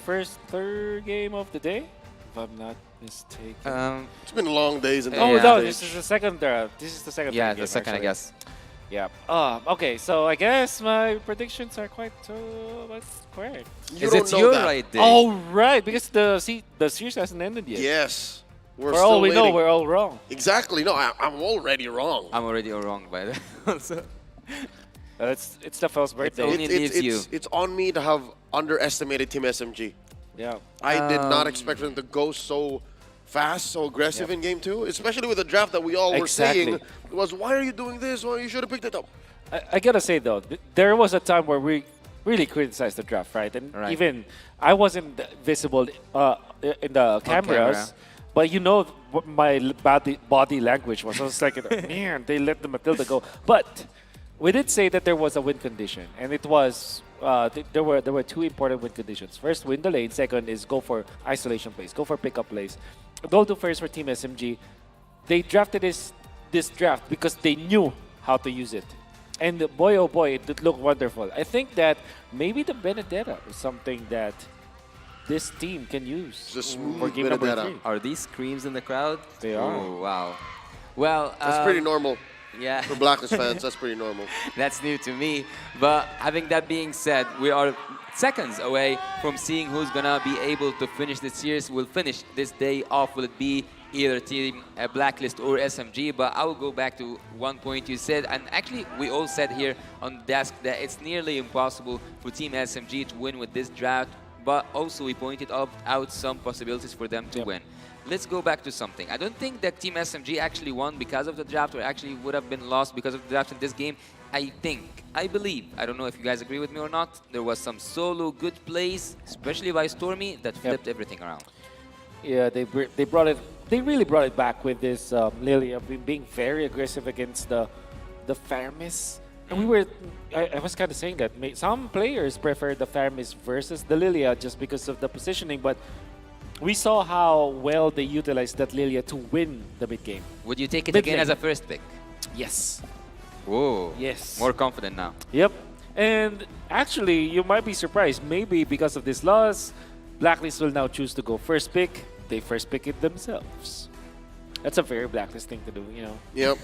H: third game of the day, if I'm not mistaken.
I: It's been long days. And
H: no, this is the second. This is the second.
E: Yeah,
H: game,
E: the second,
H: actually.
E: I guess.
H: Yeah. Okay, so I guess my predictions are quite correct.
I: You don't know that.
E: right day?
H: Oh, right, because the series hasn't ended yet.
I: Yes.
H: For all we know, we're all wrong.
I: Exactly. No, I'm already wrong.
E: I'm already wrong by the way. Also.
H: It's the first birthday.
I: It's on me to have underestimated Team SMG.
H: Yeah.
I: I did not expect them to go so fast, so aggressive in game 2, especially with the draft that we all were saying. It was, why are you doing this? Well, you should have picked it up.
H: I gotta say though, there was a time where we really criticized the draft, right? And even I wasn't visible in the cameras, but you know what my body language was. I was like, man, they let the Matilda go. But we did say that there was a win condition, and it was there were two important win conditions. First, win the lane. Second is go for isolation plays, go for pickup plays. go to first for Team SMG. They drafted this draft because they knew how to use it. And boy, oh boy, it looked wonderful. I think that maybe the Benedetta is something that this team can use for game number 3.
A: Are these screams in the crowd?
H: They are.
A: Oh, wow. Well,
I: that's pretty normal.
A: Yeah.
I: For Blacklist fans, that's pretty normal.
E: That's new to me. But having that being said, we are seconds away from seeing who's gonna be able to finish this series. Will finish this day off. Will it be either Team Blacklist or SMG? But I will go back to one point you said, and actually we all said here on the desk that it's nearly impossible for Team SMG to win with this draft. But also we pointed out some possibilities for them to win. Let's go back to something. I don't think that Team SMG actually won because of the draft, or actually would have been lost because of the draft in this game. I believe, I don't know if you guys agree with me or not, there was some solo good plays, especially by Stormy, that flipped everything around.
H: Yeah, they really brought it back with this Lilia being very aggressive against the Faramis. And I was kind of saying that some players prefer the Faramis versus the Lilia just because of the positioning, but we saw how well they utilized that Lilia to win the mid game.
E: Would you take it again as a first pick?
H: Yes.
E: Whoa.
H: Yes.
E: More confident now.
H: Yep. And actually, you might be surprised. Maybe because of this loss, Blacklist will now choose to go first pick. They first pick it themselves. That's a very Blacklist thing to do, you know.
I: Yep.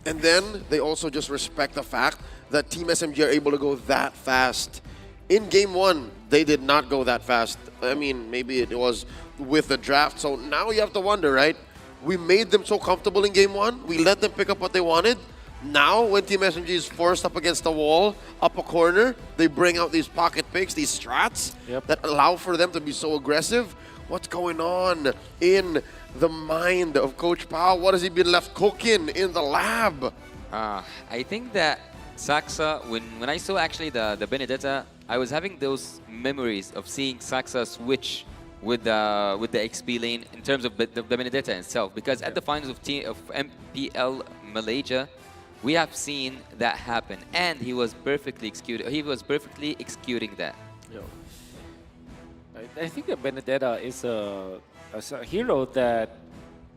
I: And then they also just respect the fact that Team SMG are able to go that fast. In Game 1, they did not go that fast. I mean, maybe it was with the draft. So now you have to wonder, right? We made them so comfortable in Game 1. We let them pick up what they wanted. Now, when Team SMG is forced up against the wall, up a corner, they bring out these pocket picks, these strats that allow for them to be so aggressive. What's going on in the mind of Coach Pao? What has he been left cooking in the lab?
E: I think that Saxa, when I saw actually the Benedetta, I was having those memories of seeing Saxa switch with the XP lane in terms of the Benedetta itself. Because at the finals of MPL Malaysia, we have seen that happen, and he was perfectly executing that.
H: I think that Benedetta is a hero that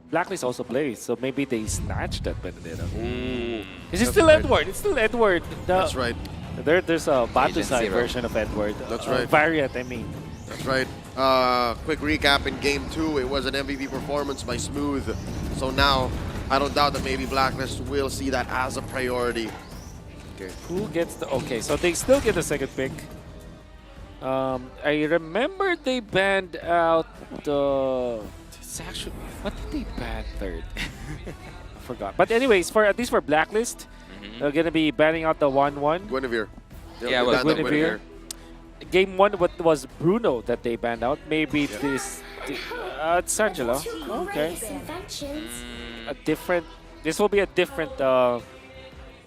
H: Blacklist also plays, so maybe they snatched that Benedetta. It's still Edward. It's still Edward.
I: That's right.
H: There's a Batusai version of Edward.
I: That's right.
H: Variant, I mean.
I: That's right. Quick recap in Game 2, it was an MVP performance by Smooth. So now, I don't doubt that maybe Blacklist will see that as a priority.
H: Okay. Who gets the... Okay, so they still get the second pick. I remember they banned out the... It's actually... What did they ban third? I forgot. But anyways, at least for Blacklist, they're going to be banning out the 1-1.
I: Guinevere.
E: Yeah, well,
H: Guinevere. Game 1 was Bruno that they banned out. Maybe this... it's Angela. Okay. A different... This will be a different...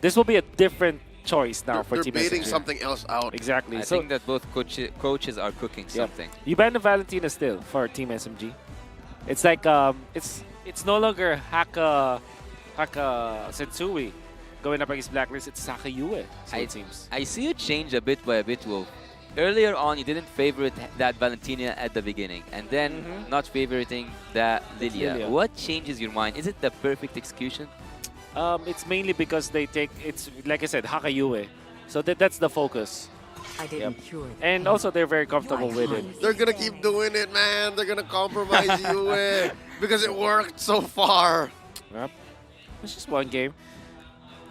H: this will be a different choice now for Team SMG.
I: They're baiting something else out.
H: Exactly.
E: I think that both coaches are cooking something.
H: You ban the Valentina still for Team SMG. It's like it's no longer Haka Sensui going up against Blacklist. It's Sakayue. So it seems.
E: I see you change a bit by a bit, Wolf. Earlier on, you didn't favorite that Valentina at the beginning, and then not favoriting that Lilia. What changes your mind? Is it the perfect execution?
H: It's mainly because they take, it's like I said, Hakayue. So that's the focus.
K: I didn't cure it.
H: And also they're very comfortable with it.
I: They're going to keep doing it, man. They're going to compromise Yue because it worked so far.
H: Yep. It's just one game.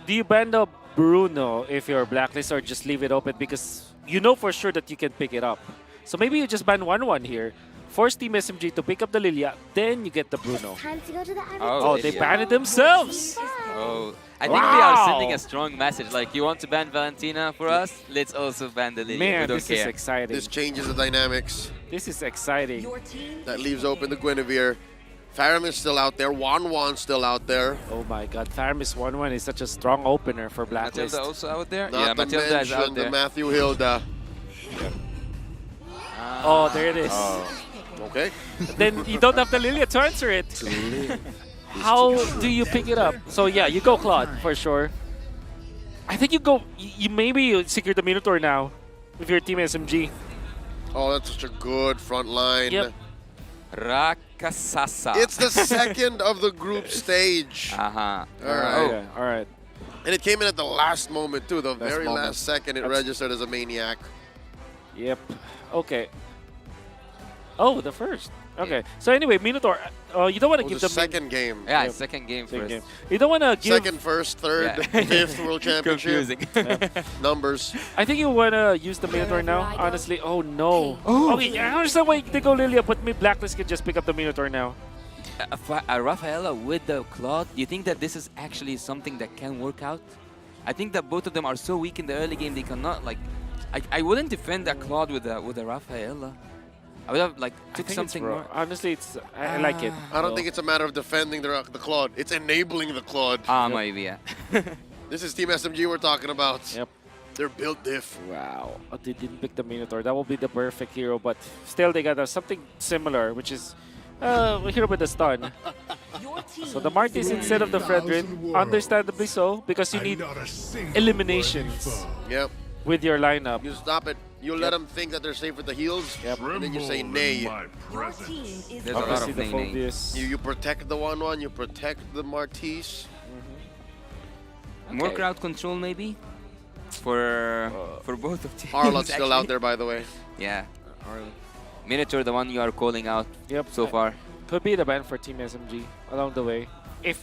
H: Do you ban the Bruno if you're Blacklist, or just leave it open because you know for sure that you can pick it up? So maybe you just ban 1-1 here. Force Team SMG to pick up the Lilia, then you get the Bruno.
G: Time to go to the
H: Oh, they banned it themselves.
E: Oh, I think they are sending a strong message. Like, you want to ban Valentina for us? Let's also ban the Lilia.
H: Man,
E: we don't
H: this
E: care.
H: is exciting.
I: This changes the dynamics.
H: This is exciting.
I: That leaves open the Guinevere. Faram is still out there. Wan's still out there.
H: Oh my god, Faramis 1-1 is such a strong opener for Blacklist.
E: Matilda also out there?
I: Not
E: yeah,
I: to
E: Matilda is out
I: mention
E: there.
I: the Matthew Hilda.
H: Oh, there it is.
I: Okay.
H: Then you don't have the Lilia to answer it. How do you pick it up? So yeah, you go Claude for sure. I think you go. You maybe secure the Minotaur now if you're Team SMG.
I: Oh, that's such a good front line.
H: Yep.
E: Kasasa.
I: It's the second of the group stage.
E: Uh-huh.
I: All right.
H: All right.
I: And it came in at the last moment, too. The very
H: moment.
I: last second, it registered as a maniac.
H: Yep. Okay. Oh, the first. Okay. So anyway, Minotaur, you don't want to give
I: the
H: the
I: second game.
E: Yeah,
H: Yep.
E: second game
H: Second
E: first.
H: game. You don't want to give
I: Second, first, third,
E: Yeah.
I: fifth World Championship.
E: Confusing.
I: Numbers.
H: I think you want to use the Minotaur now, honestly. Oh, no. Okay, I understand why they go Lilia, but Blacklist can just pick up the Minotaur now.
E: Rafaela with the Claude, do you think that this is actually something that can work out? I think that both of them are so weak in the early game, they cannot, like... I wouldn't defend that Claude with a Rafaela. I would have, like, took something more...
H: Honestly, it's I like it.
I: I don't think it's a matter of defending the Claude. It's enabling the Claude.
E: Maybe, yeah.
I: This is Team SMG we're talking about.
H: Yep.
I: They're built diff.
H: Wow. They didn't pick the Minotaur. That will be the perfect hero, but still they got something similar, which is a hero with a stun. So the Martis instead of the Fredrin, understandably so, because you need eliminations
I: Yep.
H: with your lineup.
I: You stop it. You let them think that they're safe with the heals, and then you say nay.
E: There's a lot of nay.
I: You protect the 1-1, you protect the Martis.
E: More crowd control, maybe? For both of teams.
I: Harlot's still out there, by the way.
E: Yeah. Minotaur, the one you are calling out so far.
H: Could be the ban for Team SMG along the way. If,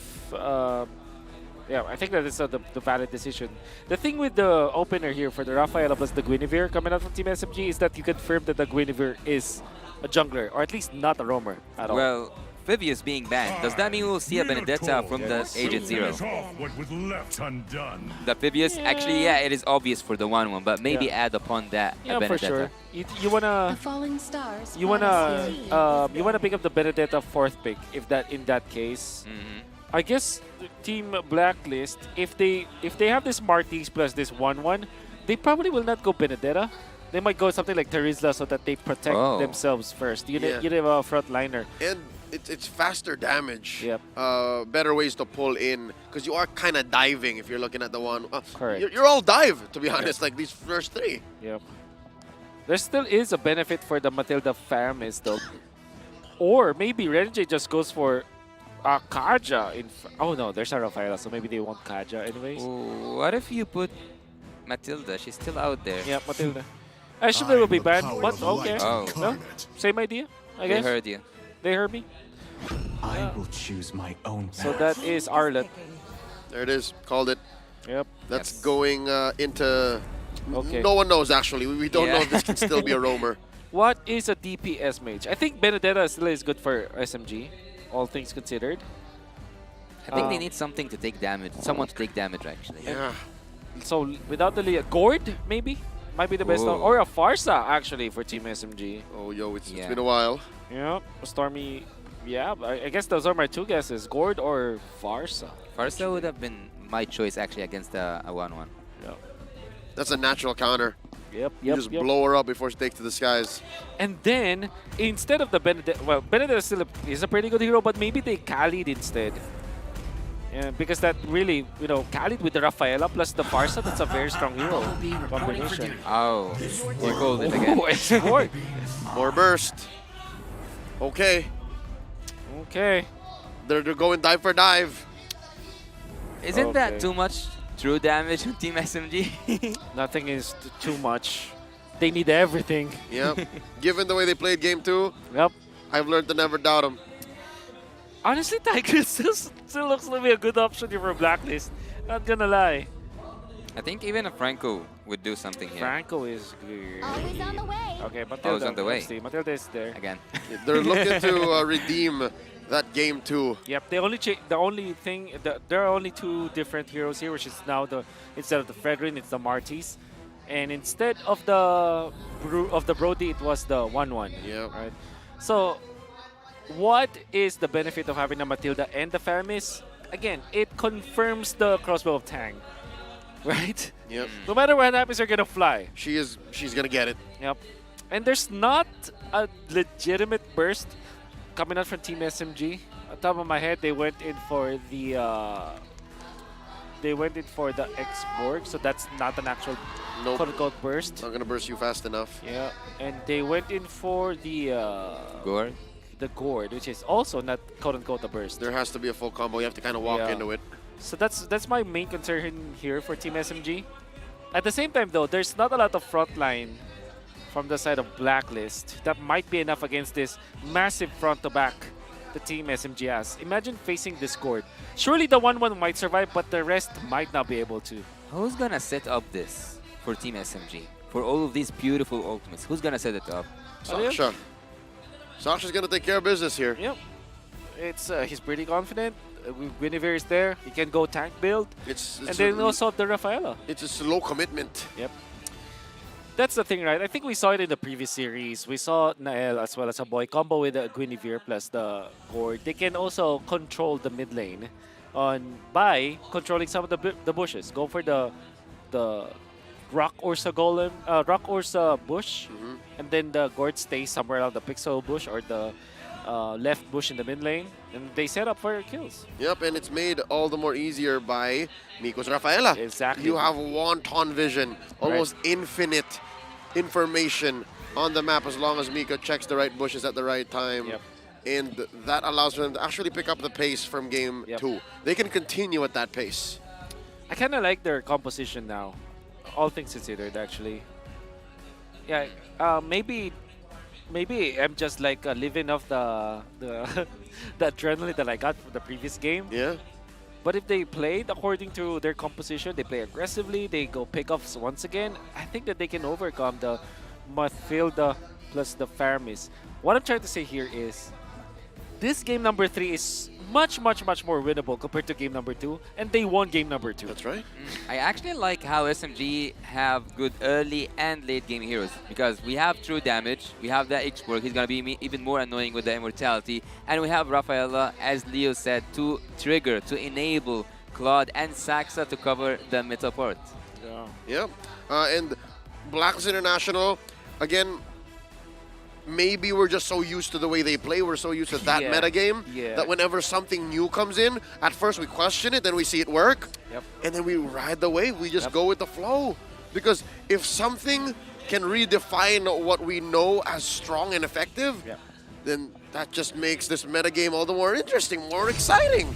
H: yeah, I think that is the valid decision. The thing with the opener here for the Rafaela plus the Guinevere coming out from Team SMG is that you confirm that the Guinevere is a jungler, or at least not a roamer at all.
E: Well, Phivius being banned, does that mean we'll see a Benedetta from the Agent Zero?
K: What was left undone.
E: The Phivius, actually, yeah, it is obvious for the 1-1, but maybe add upon that a
H: Yeah, for
E: Benedetta.
H: sure. You wanna you wanna pick up the Benedetta 4th pick if that in that case. I guess Team Blacklist, if they have this Martis plus this 1-1, they probably will not go Benedetta. They might go something like Terizla so that they protect themselves first. You need a front liner.
I: And it's faster damage.
H: Yep.
I: Better ways to pull in, because you are kind of diving if you're looking at the one.
H: Correct.
I: You're all dive, to be honest, like these first three.
H: Yep. There still is a benefit for the Matilda Famis though. Or maybe Renjay just goes for Kaja. Oh no, there's a Rafaela, so maybe they want Kaja anyways.
E: Ooh, what if you put Matilda? She's still out there.
H: Yeah, Matilda. I assume they will be banned, but okay.
E: Oh.
H: No? Same idea, I guess.
E: They heard you.
H: They heard me.
K: I will choose my own path.
H: So that is Arlet.
I: There it is. Called it.
H: Yep.
I: That's going into...
H: Okay.
I: No one knows, actually. We don't know if this can still be a roamer.
H: What is a DPS mage? I think Benedetta still is good for SMG, all things considered.
E: I think they need something to take damage. Someone to take damage, actually.
I: Yeah.
H: So without the Leah, Gord maybe might be the best,
E: Ooh.
H: or a Farsa actually for Team SMG.
I: Oh, yo, it's been a while.
H: Yeah, Stormy. Yeah, I guess those are my two guesses: Gord or Farsa.
E: Farsa would have been my choice actually against a 1-1.
H: Yeah.
I: That's a natural counter.
H: Yep,
I: You just blow her up before she takes to the skies.
H: And then instead of the Benedetta, well, Benedetta still is a pretty good hero, but maybe they Khalid instead. Yeah, because that really, Khalid with the Rafaela plus the Farsa, that's a very strong hero combination.
E: Oh, you called it again.
H: Oh, it's worked.
I: More burst. Okay.
H: Okay.
I: They're going dive for dive.
E: Isn't that too much true damage on Team SMG?
H: Nothing is too much. They need everything.
I: Yep. Given the way they played game 2, I've learned to never doubt them.
H: Honestly, Tiger still looks like a good option here for Blacklist. Not gonna lie.
E: I think even a Franco would do something here.
H: Franco is good.
G: Always on the way.
H: Okay, Matilda.
E: Oh, it's on the way.
H: Let's see. Matilda is there.
E: Again.
I: They're looking to redeem that game 2.
H: Yep. There are only two different heroes here, which is now instead of the Fredrin, it's the Martis, and instead of the Brody, it was the 1-1.
I: Yeah.
H: Right. So, what is the benefit of having a Matilda and the Famis? Again, it confirms the crossbow of Tang, right?
I: Yep.
H: No matter what happens, you're gonna fly.
I: She's gonna get it.
H: Yep. And there's not a legitimate burst coming out from Team SMG. On top of my head, they went in for the X-Borg, so that's not an actual quote-unquote burst.
I: Not gonna burst you fast enough.
H: Yeah, and they went in for the
E: Gord.
H: the gourd, which is also not quote-unquote a burst.
I: There has to be a full combo. You have to kind of walk into it.
H: So that's my main concern here for Team SMG. At the same time, though, there's not a lot of front line from the side of Blacklist that might be enough against this massive front-to-back the Team SMG has. Imagine facing this gourd. Surely the 1-1 might survive, but the rest might not be able to.
E: Who's gonna set up this for Team SMG? For all of these beautiful ultimates, who's gonna set it up?
I: Sasha. Sasha's gonna take care of business here.
H: Yep. He's pretty confident. Guinevere is there. He can go tank build. And then also the Rafaela.
I: It's a slow commitment.
H: Yep. That's the thing, right? I think we saw it in the previous series. We saw Nael as well as a boy combo with the Guinevere plus the Gourd. They can also control the mid lane by controlling some of the bushes. Go for the Rock Ursa Golem, Rock Ursa bush, and then the Gourd stays somewhere around the Pixel bush or the left bush in the mid lane, and they set up for kills.
I: Yep, and it's made all the more easier by Miko's Rafaela.
H: Exactly.
I: You have wanton vision, almost infinite information on the map as long as Miko checks the right bushes at the right time.
H: Yep.
I: And that allows them to actually pick up the pace from game 2. They can continue at that pace.
H: I kind of like their composition now, all things considered, actually. Yeah, maybe I'm just like living off the the adrenaline that I got from the previous game.
I: Yeah.
H: But if they played according to their composition, they play aggressively, they go pickoffs once again, I think that they can overcome the Mathilda plus the Faramis. What I'm trying to say here is, this game number 3 is much more winnable compared to game number 2, and they won game number 2.
I: That's right.
E: I actually like how SMG have good early and late game heroes, because we have true damage, we have that X-Work, he's gonna be even more annoying with the immortality, and we have Rafaela, as Leo said, to trigger, to enable Claude and Saxa to cover the middle part.
I: Yeah. And Blacklist International, again, maybe we're just so used to the way they play, we're so used to that metagame, that whenever something new comes in, at first we question it, then we see it work, and then we ride the wave, we just go with the flow. Because if something can redefine what we as as strong and effective, then that just makes this metagame all the more interesting, more exciting.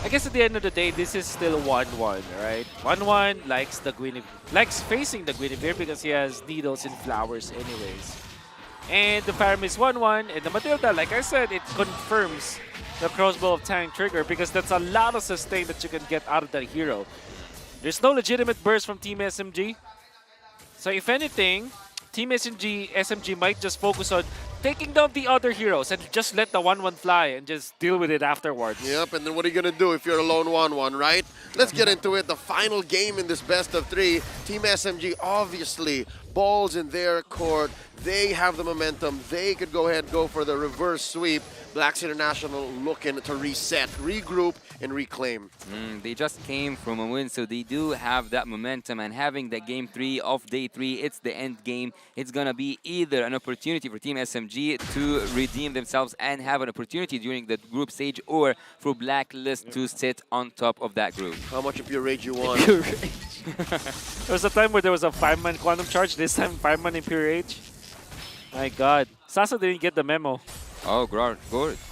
H: I guess at the end of the day, this is still 1-1, right? 1-1 likes facing the Guinevere because he has needles and flowers anyways. And the Faramis 1-1, and the Matilda, like I said, it confirms the crossbow of tank trigger because that's a lot of sustain that you can get out of that hero. There's no legitimate burst from Team SMG. So if anything, Team SMG might just focus on taking down the other heroes and just let the 1-1 fly and just deal with it afterwards.
I: Yep, and then what are you going to do if you're a lone 1-1, right? Let's get into it. The final game in this best of 3. Team SMG, obviously, balls in their court. They have the momentum. They could go ahead and go for the reverse sweep. Blacks International looking to reset, regroup, and reclaim.
E: They just came from a win, so they do have that momentum. And having that game 3 of day 3, it's the end game. It's going to be either an opportunity for Team SMG to redeem themselves and have an opportunity during the group stage, or for Blacklist to sit on top of that group.
I: How much of Pure Rage you want?
H: Pure Rage. There was a time where there was a 5-man Quantum Charge, this time 5-man in Pure Rage. My God. Sasa didn't get the memo.
E: Oh, good.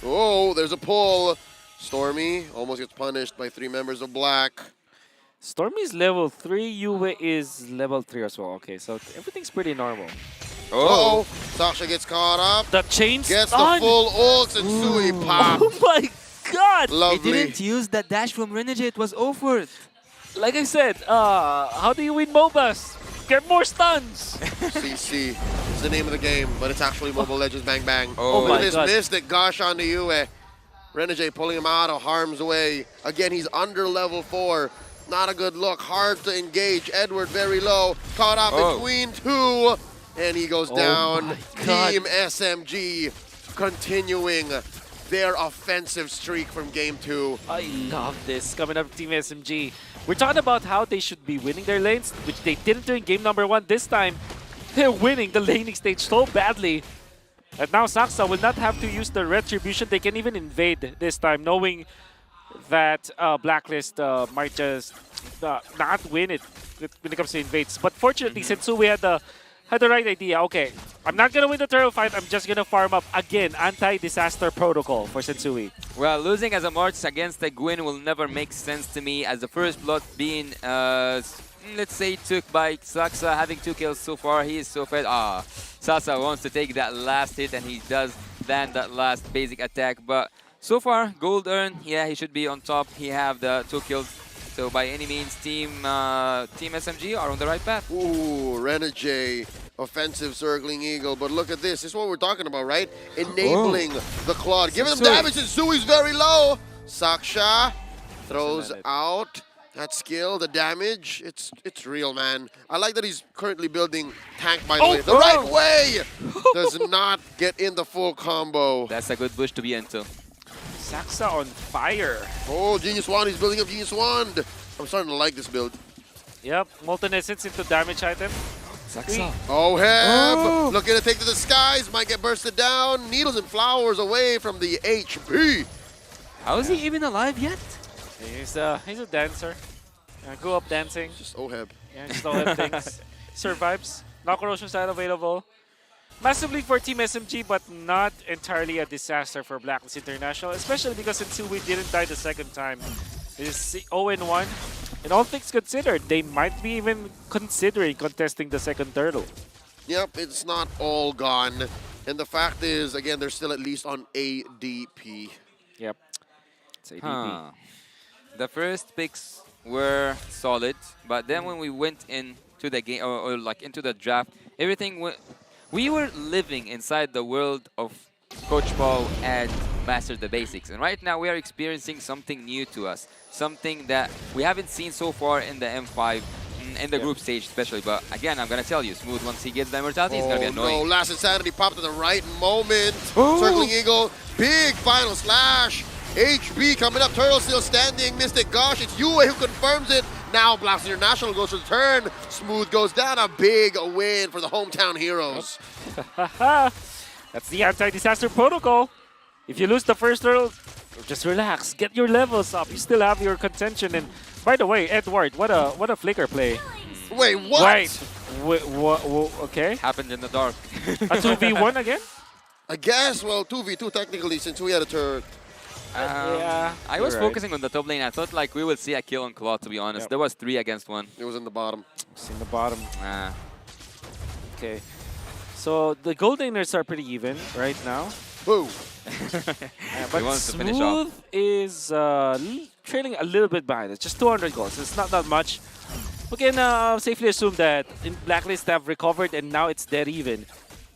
I: Oh, there's a pull. Stormy almost gets punished by 3 members of Black.
H: Stormy's level 3, Yue is level 3 as well. Okay, so everything's pretty normal.
I: Oh, Sasha gets caught up.
H: The chain
I: gets
H: stun.
I: the full ult and Sui pop.
H: Oh my God!
I: Lovely.
E: They didn't use that dash from Renegade. It was offered.
H: Like I said, how do you win MOBAs? Get more stuns!
I: CC is the name of the game, but it's actually Mobile Legends Bang Bang.
H: Oh
I: Look
H: my
I: at this
H: God.
I: Mystic Gosh onto Yue. Renegade pulling him out of harm's way. Again, he's under level 4. Not a good look. Hard to engage. Edward very low. Caught up between 2. And he goes down. Team SMG continuing their offensive streak from game 2.
H: I love this coming up from Team SMG. We're talking about how they should be winning their lanes, which they didn't do in game number 1. This time, they're winning the laning stage so badly. And now Saxa will not have to use the Retribution. They can even invade this time, knowing that Blacklist might just not win it when it comes to invades. But fortunately, since we had the had the right idea. Okay, I'm not gonna win the turtle fight. I'm just gonna farm up again. Anti-disaster protocol for Sensui.
E: Well, losing as a March against a Gwyn will never make sense to me, as the first blood being, let's say, took by Saksa, having 2 kills so far. He is so fed. Sasa wants to take that last hit, and he does land that last basic attack. But so far, gold earned. Yeah, he should be on top. He have the 2 kills. So by any means, Team SMG are on the right path.
I: Ooh, Renegade, offensive circling eagle. But look at this. This is what we're talking about, right? Enabling the Claude. Giving them damage, and Sui's very low. Saksha throws out that skill, the damage. It's real, man. I like that he's currently building tank, by the way. The right way! Does not get in the full combo.
E: That's a good bush to be into.
H: Saksa on fire.
I: Oh, Genius Wand. He's building up Genius Wand. I'm starting to like this build.
H: Yep, Molten Essence into damage item.
E: Saksa.
I: Oh, Heb! Looking to take to the skies. Might get bursted down. Needles and flowers away from the HP.
E: How is he even alive yet?
H: He's a dancer. Grew up dancing.
I: Just Oheb.
H: Yeah, just Oheb things. Survives. No corrosion side available. Massively for Team SMG, but not entirely a disaster for Blacklist International, especially because Sensui didn't die the second time. It is 0-1. And all things considered, they might be even considering contesting the second turtle.
I: Yep, it's not all gone. And the fact is, again, they're still at least on ADP.
H: Yep. It's ADP.
E: Huh. The first picks were solid, but then when we went into the game, or like into the draft, everything went... We were living inside the world of Coach Paul and Master the Basics. And right now we are experiencing something new to us. Something that we haven't seen so far in the M5, in the group stage especially. But again, I'm going to tell you, Smooth, once he gets the immortality, he's going to be annoying.
I: No, last Insanity popped at the right moment. Circling Eagle, big final slash. HB coming up, Turtle still standing. Mystic Gosh, it's Yue who confirms it. Now Blast International goes to the turn. Smooth goes down, a big win for the hometown heroes.
H: That's the anti-disaster protocol. If you lose the first turtle, just relax, get your levels up. You still have your contention. And by the way, Edward, what a flicker play.
I: Wait, what?
H: Okay.
E: Happened in the dark.
H: A 2v1 again?
I: I guess, well, 2v2 technically, since we had a turret.
E: Yeah, I was focusing on the top lane. I thought like we would see a kill on Claw, to be honest.
H: Yep.
E: There was 3 against 1.
I: It was in the bottom.
H: It's in the bottom. Okay. So the gold laners are pretty even right now.
I: Boo!
H: But Smooth is trailing a little bit behind. It's just 200 goals. It's not that much. We can safely assume that in Blacklist they have recovered and now it's dead even.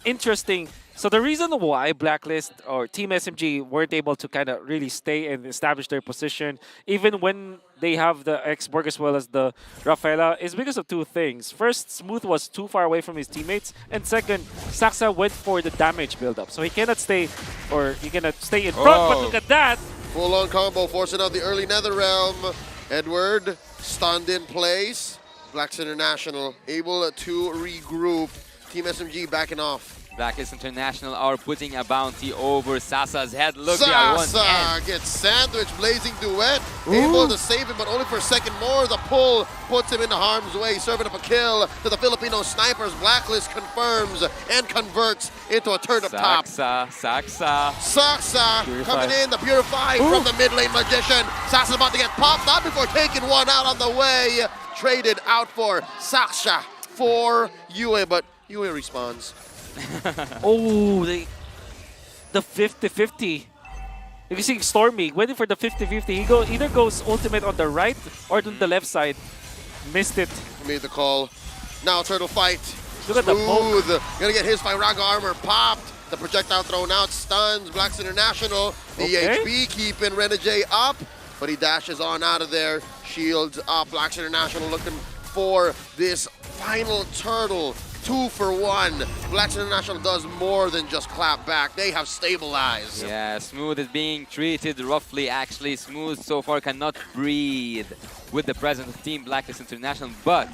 H: Interesting. So the reason why Blacklist or Team SMG weren't able to kind of really stay and establish their position, even when they have the X-Borg as well as the Rafaela, is because of 2 things. First, Smooth was too far away from his teammates, and second, Saksa went for the damage build-up. So he cannot stay, or he cannot stay in front, but look at that!
I: Full-on combo, forcing out the early Nether Realm. Edward, stunned in place. Blacks International able to regroup. Team SMG backing off.
E: Blacklist International are putting a bounty over Sasa's head. Look,
I: Sasa gets sandwiched, blazing duet. Able to save him, but only for a second more. The pull puts him into harm's way, serving up a kill to the Filipino snipers. Blacklist confirms and converts into a turn up top.
E: Saksa
I: coming in, the Purify from the mid lane Magician. Sasa's about to get popped, not before taking one out on the way. Traded out for Saksha for Yue, but Yue responds.
H: Oh, the 50-50. You can see Stormy waiting for the 50-50. He either goes ultimate on the right or on the left side. Missed it.
I: Made the call. Now turtle fight.
H: Look at the poke.
I: Gonna get his Firaga armor popped. The projectile thrown out stuns Blacks International. The HP keeping Renegade up, but he dashes on out of there. Shields up. Blacks International looking for this final turtle. 2 for 1. Blacks International does more than just clap back. They have stabilized.
E: Yeah, Smooth is being treated roughly. Actually, Smooth so far cannot breathe with the presence of Team Blacklist International. But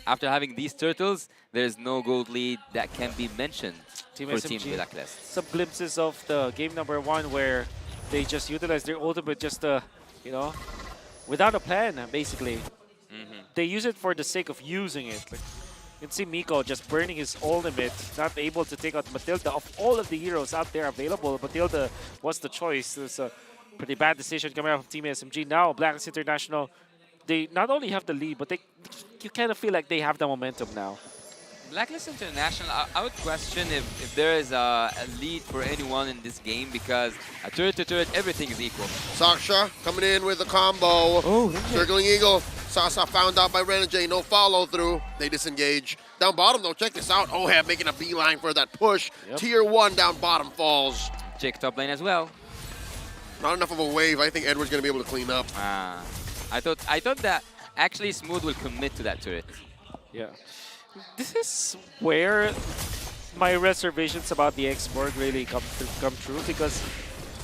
E: after having these turtles, there's no gold lead that can be mentioned for
H: SMG.
E: Team Blacklist.
H: Some glimpses of the game number 1 where they just utilize their ultimate just, you know, without a plan, basically. They use it for the sake of using it. Like, You can see Miko just burning his ultimate, not able to take out Matilda. Of all of the heroes out there available, Matilda was the choice. It's a pretty bad decision coming out from Team SMG. Now, Blacklist International, they not only have the lead, but you kind of feel like they have the momentum now.
E: Blacklist International, I would question if there is a lead for anyone in this game, because a turret to turret, everything is equal.
I: Sasha coming in with the combo. Circling Eagle. Sasa found out by Renegade. No follow through. They disengage. Down bottom though, check this out. Oheb making a beeline for that push.
E: Yep.
I: Tier 1 down bottom falls.
E: Jake top lane as well.
I: Not enough of a wave. I think Edward's going to be able to clean up.
E: I thought that actually Smooth will commit to that turret.
H: Yeah. This is where my reservations about the X-Borg really come true, because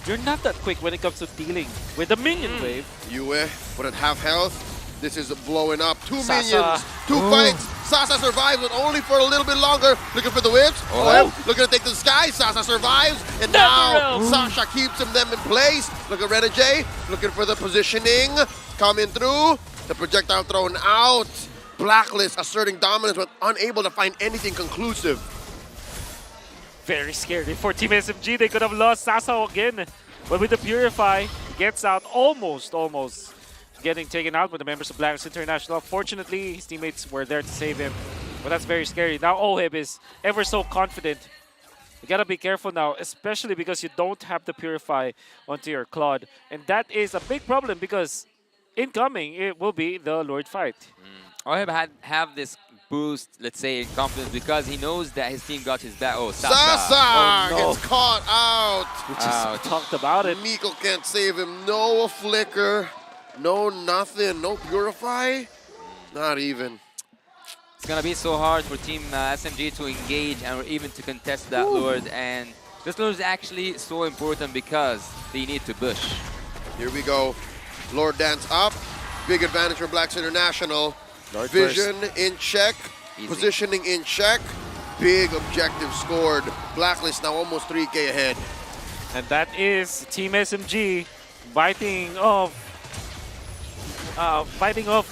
H: you're not that quick when it comes to dealing with the minion wave.
I: Yue, but at half health, this is blowing up. Two
H: Sasa.
I: minions, two fights. Sasa survives, but only for a little bit longer. Looking for the whips. Looking to take to the sky. Sasa survives, and now Sasha keeps them in place. Look at Renegade, looking for the positioning. Coming through, the projectile thrown out. Blacklist asserting dominance, but unable to find anything conclusive.
H: Very scary for Team SMG. They could have lost Sasa again. But with the Purify, gets out almost getting taken out by the members of Blacklist International. Fortunately, his teammates were there to save him. But that's very scary. Now Oheb is ever so confident. You gotta be careful now, especially because you don't have the Purify onto your Claude. And that is a big problem, because incoming, it will be the Lord fight.
E: Oheb have this boost, let's say, in confidence, because he knows that his team got his back. Oh,
I: Sasa
E: no.
I: gets caught out.
H: We just talked about it.
I: Miko can't save him. No flicker, no nothing, no purify, not even.
E: It's gonna be so hard for Team SMG to engage and even to contest that Lord, and this Lord is actually so important because they need to push.
I: Here we go. Lord dance up. Big advantage for Blacks International.
H: Lord
I: Vision
H: first.
I: in check.
E: Easy.
I: Positioning in check. Big objective scored. Blacklist now almost 3K ahead.
H: And that is Team SMG biting off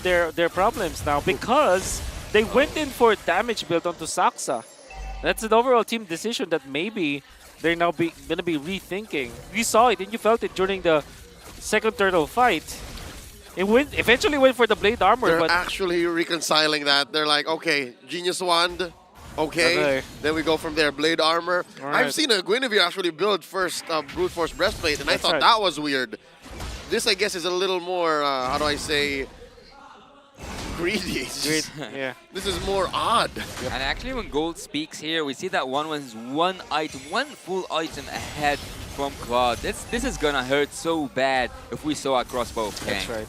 H: their problems now, because they went in for damage build onto Saksa. That's an overall team decision that maybe they're now gonna be rethinking. You saw it and you felt it during the second turtle fight. It eventually went for the blade armor.
I: They're actually reconciling that. They're like, okay, Genius Wand, okay. Then we go from there. Blade armor. I've seen a Guinevere actually build first Brute Force Breastplate, and I thought that was weird. This, I guess, is a little more, how do I say, greedy.
H: Yeah.
I: This is more odd.
E: And actually, when Gold speaks here, we see that one full item ahead from Claude. This is gonna hurt so bad if we saw a crossbow.
H: That's right.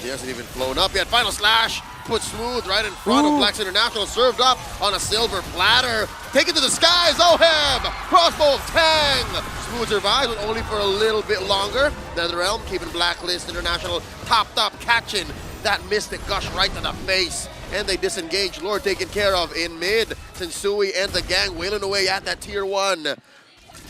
I: He hasn't even flown up yet. Final slash, put Smooth right in front of Blacks International, served up on a silver platter. Take it to the skies, Oheb! Crossbow Tang! Smooth survives, but only for a little bit longer. NetherRealm keeping Blacklist International topped up, catching that Mystic Gush right to the face. And they disengage. Lord taken care of in mid. Sensui and the gang wailing away at that tier 1.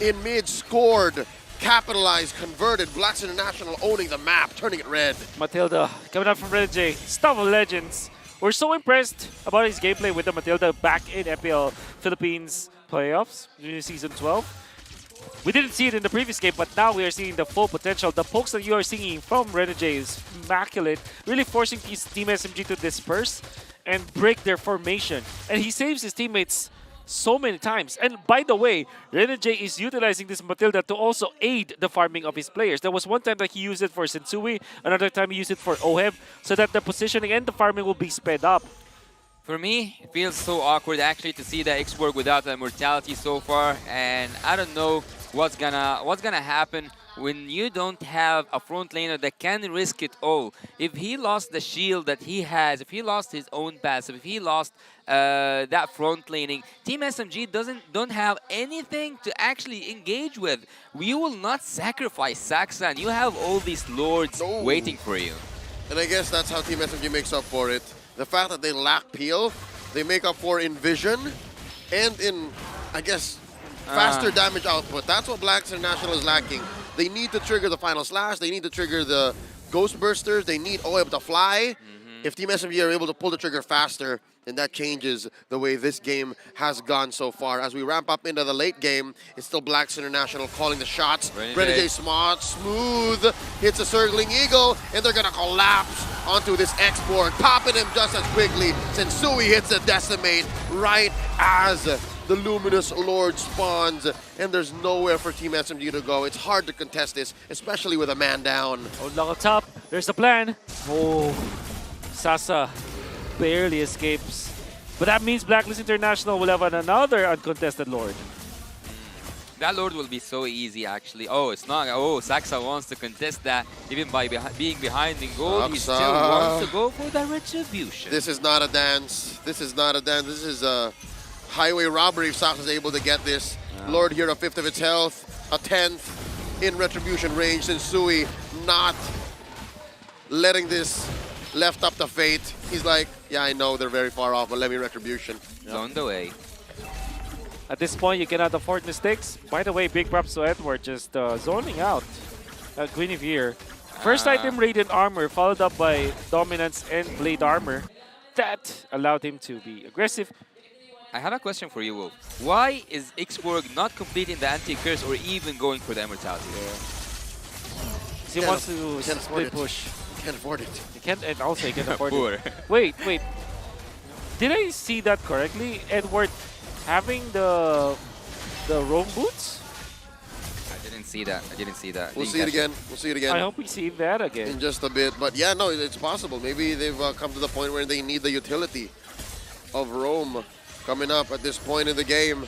I: In mid, scored, capitalized, converted. Blacks International owning the map, turning it red.
H: Matilda coming up from Red J, Stuff of Legends. We're so impressed about his gameplay with the Matilda back in FPL Philippines playoffs in Season 12. We didn't see it in the previous game, but now we are seeing the full potential. The pokes that you are seeing from Renegade is immaculate, really forcing Team SMG to disperse and break their formation. And he saves his teammates so many times. And by the way, Renegade is utilizing this Matilda to also aid the farming of his players. There was one time that he used it for Sensui, another time he used it for Oheb, so that the positioning and the farming will be sped up.
E: For me, it feels so awkward actually to see the X-Borg without the immortality so far, and I don't know what's gonna happen when you don't have a front laner that can risk it all. If he lost the shield that he has, if he lost his own passive, if he lost that front laning, Team SMG don't have anything to actually engage with. You will not sacrifice Saksa, and you have all these lords waiting for you.
I: And I guess that's how Team SMG makes up for it. The fact that they lack peel, they make up for in vision and in, I guess, faster damage output. That's what Blacks International is lacking. They need to trigger the final slash. They need to trigger the Ghost Bursters. They need Oheb to fly. If Team SMG are able to pull the trigger faster, then that changes the way this game has gone so far. As we ramp up into the late game, it's still Blacks International calling the shots. Renegade smooth hits a circling eagle, and they're gonna collapse onto this export, popping him just as quickly. Sensui hits the decimate right as the Luminous Lord spawns, and there's nowhere for Team SMG to go. It's hard to contest this, especially with a man down.
H: Lock up top. There's the plan. Oh, Sasa barely escapes. But that means Blacklist International will have another uncontested Lord.
E: That Lord will be so easy, actually. Oh, it's not. Oh, Saxa wants to contest that. Even by being behind in goal, he still wants to go for the retribution.
I: This is not a dance. This is not a dance. This is a highway robbery if Sax is able to get this. Lord here, a fifth of its health, a 10th in retribution range. Sensui not letting this left up to fate. He's like, yeah, I know they're very far off, but let me retribution.
E: It's on the way.
H: At this point, you cannot afford mistakes. By the way, big props to Edward just zoning out Guinevere. First item, Radiant Armor, followed up by Dominance and Blade Armor. That allowed him to be aggressive.
E: I have a question for you, Wolf. Why is Ixborg not completing the anti-curse or even going for the immortality?
H: He wants to split push.
I: He can't afford it.
H: He can't, and also he can't afford
E: Poor.
H: it. Wait. Did I see that correctly? Edward having the roam boots?
E: I didn't see that.
I: We'll see it again. We'll see it again.
H: I hope we see that again.
I: In just a bit. But yeah, no, it's possible. Maybe they've come to the point where they need the utility of Rome coming up at this point in the game.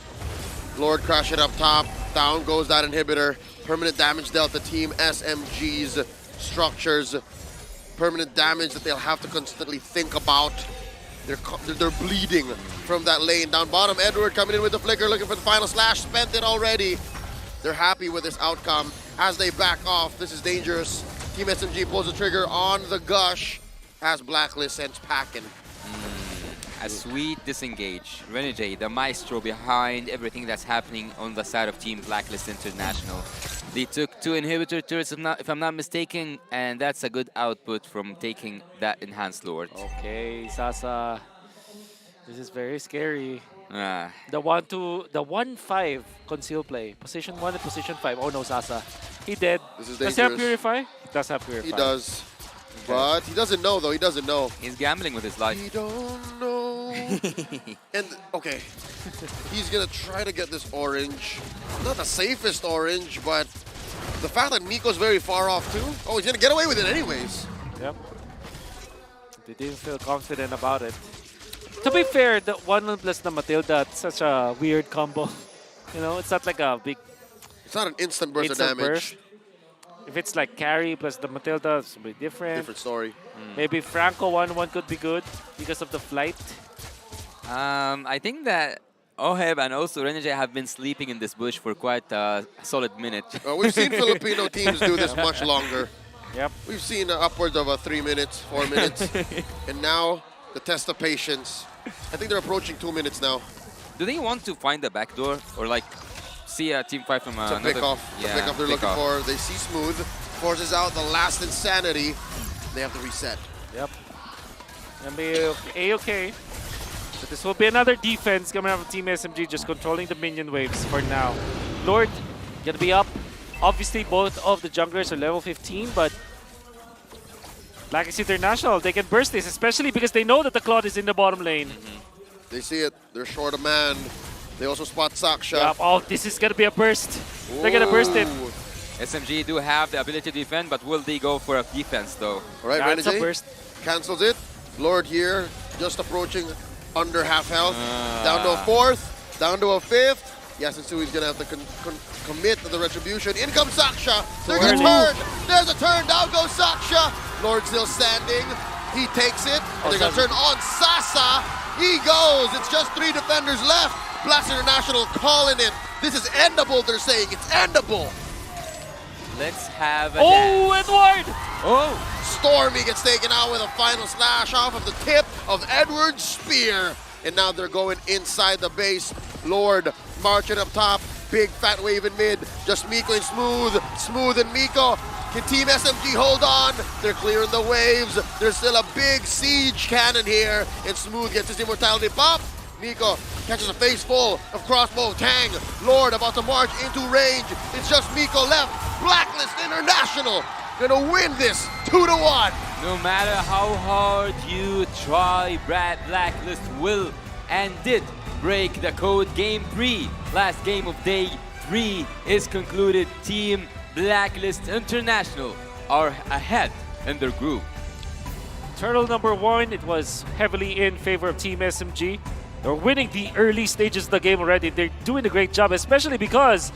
I: Lord crash it up top. Down goes that inhibitor. Permanent damage dealt to Team SMG's structures. Permanent damage that they'll have to constantly think about. They're bleeding from that lane. Down bottom, Edward coming in with the flicker, looking for the final slash. Spent it already. They're happy with this outcome as they back off. This is dangerous. Team SMG pulls the trigger on the gush as Blacklist sends packing.
E: A sweet disengage. Renegade, the maestro behind everything that's happening on the side of Team Blacklist International. They took 2 inhibitor turrets, if I'm not mistaken, and that's a good output from taking that enhanced Lord.
H: Okay, Sasa. This is very scary. The 1-5 conceal play. Position 1 and position 5. Oh no, Sasa. He dead.
I: This is
H: Does he have
I: dangerous.
H: Purify? He does have Purify.
I: He does. But he doesn't know, though. He doesn't know.
E: He's gambling with his life.
I: He don't know. And, okay. He's going to try to get this orange. Not the safest orange, but the fact that Miko's very far off, too. Oh, he's going to get away with it anyways.
H: Yep. They didn't feel confident about it. To be fair, the 1 plus the Matilda, it's such a weird combo. You know, it's not like a big...
I: It's not an instant burst of damage.
H: Burst. If it's like carry plus the Matilda, it's a bit different.
I: Different story.
H: Maybe Franco 1-1 could be good because of the flight.
E: I think that Oheb and also Renegade have been sleeping in this bush for quite a solid minute.
I: We've seen Filipino teams do this much longer.
H: Yep.
I: We've seen upwards of 3 minutes, 4 minutes. And now, the test of patience. I think they're approaching 2 minutes now.
E: Do they want to find the back door or like see a team fight from
I: It's a
E: another?
I: pick off. The pick off they're looking for. They see Smooth, forces out the last insanity. They have to reset.
H: Yep. And be A-okay. But this will be another defense coming out of Team SMG, just controlling the minion waves for now. Lord, gonna be up. Obviously, both of the junglers are level 15, but Blacklist International, they can burst this, especially because they know that the Claude is in the bottom lane.
I: They see it. They're short of man. They also spot Saksha.
H: Yep. Oh, this is gonna be a burst. They're gonna burst it.
E: SMG do have the ability to defend, but will they go for a defense though?
I: All right,
H: That's a
I: Renegade
H: burst.
I: cancels it. Lord here, just approaching under half health. Down to a 4th, down to a 5th. Yes, and Sui's gonna have to commit to the retribution. In comes Saksha. There's a turn. There's a turn. Down goes Saksha. Lord still standing. He takes it. And they're gonna turn on Sasa. He goes. It's just 3 defenders left. Blast International calling it. This is endable, they're saying. It's endable.
E: Let's have a
H: Edward!
E: Oh!
I: Stormy gets taken out with a final slash off of the tip of Edward's spear. And now they're going inside the base. Lord marching up top. Big fat wave in mid. Just Miko and Smooth. Smooth and Miko. Can Team SMG hold on? They're clearing the waves. There's still a big siege cannon here. And Smooth gets his immortality pop. Nico catches a face full of crossbow. Tang, Lord about to march into range. It's just Miko left. Blacklist International gonna win this 2-1.
E: No matter how hard you try, Blacklist will and did break the code. Game 3, last game of day 3 is concluded. Team Blacklist International are ahead in their group.
H: Turtle number 1, it was heavily in favor of Team SMG. They're winning the early stages of the game already. They're doing a great job, especially because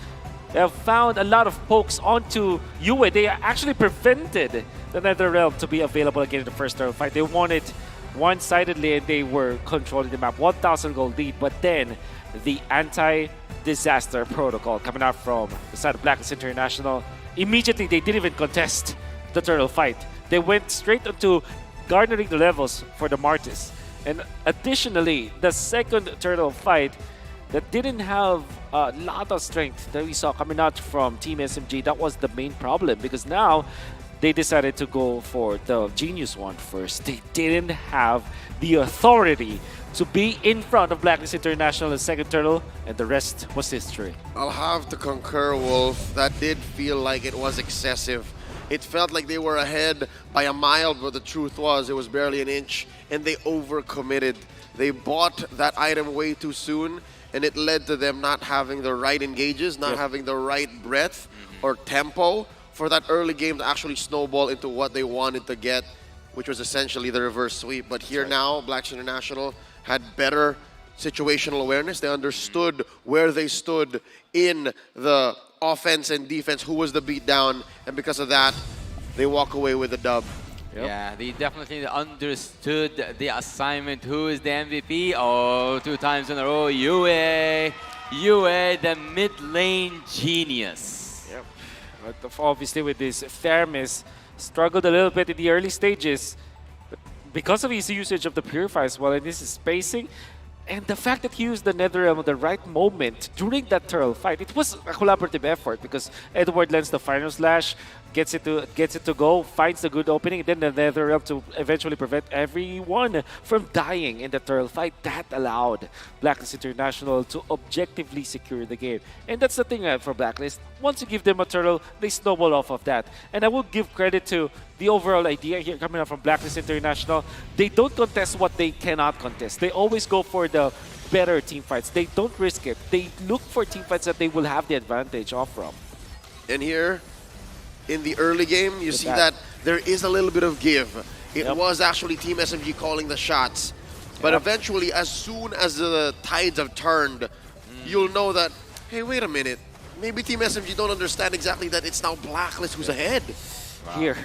H: they have found a lot of pokes onto Yue. They actually prevented the NetherRealm to be available again in the first turtle fight. They won it one-sidedly and they were controlling the map. 1,000 gold lead, but then the anti-disaster protocol coming out from the side of Blacklist International. Immediately, they didn't even contest the turtle fight. They went straight into garnering the levels for the Martis. And additionally, the second turtle fight that didn't have a lot of strength that we saw coming out from Team SMG, that was the main problem because now they decided to go for the Genius one first. They didn't have the authority to be in front of Blacklist International in second turtle, and the rest was history.
I: I'll have to concur, Wolf. That did feel like it was excessive. It felt like they were ahead by a mile, but the truth was it was barely an inch, and they overcommitted. They bought that item way too soon, and it led to them not having the right engages, not having the right breadth or tempo for that early game to actually snowball into what they wanted to get, which was essentially the reverse sweep. But here now, Blacks International had better situational awareness. They understood where they stood in the offense and defense, who was the beatdown, and because of that, they walk away with the dub.
E: Yeah, they definitely understood the assignment. Who is the MVP? Oh, 2 times in a row, Yue. Yue, the mid lane genius.
H: Yep. But obviously with this, Thermis struggled a little bit in the early stages. But because of his usage of the Purify as well, and this is spacing, and the fact that he used the NetherRealm at the right moment during that turtle fight, it was a collaborative effort because Edward lands the final slash, gets it to go, finds the good opening, and then the NetherRealm to eventually prevent everyone from dying in the turtle fight. That allowed Blacklist International to objectively secure the game. And that's the thing for Blacklist. Once you give them a turtle, they snowball off of that. And I will give credit to the overall idea here coming up from Blacklist International. They don't contest what they cannot contest. They always go for the better team fights. They don't risk it. They look for team fights that they will have the advantage off from.
I: And here, in the early game, you see that there is a little bit of give. It was actually Team SMG calling the shots. But eventually, as soon as the tides have turned, you'll know that, hey, wait a minute. Maybe Team SMG don't understand exactly that it's now Blacklist who's ahead.
H: Wow. Here,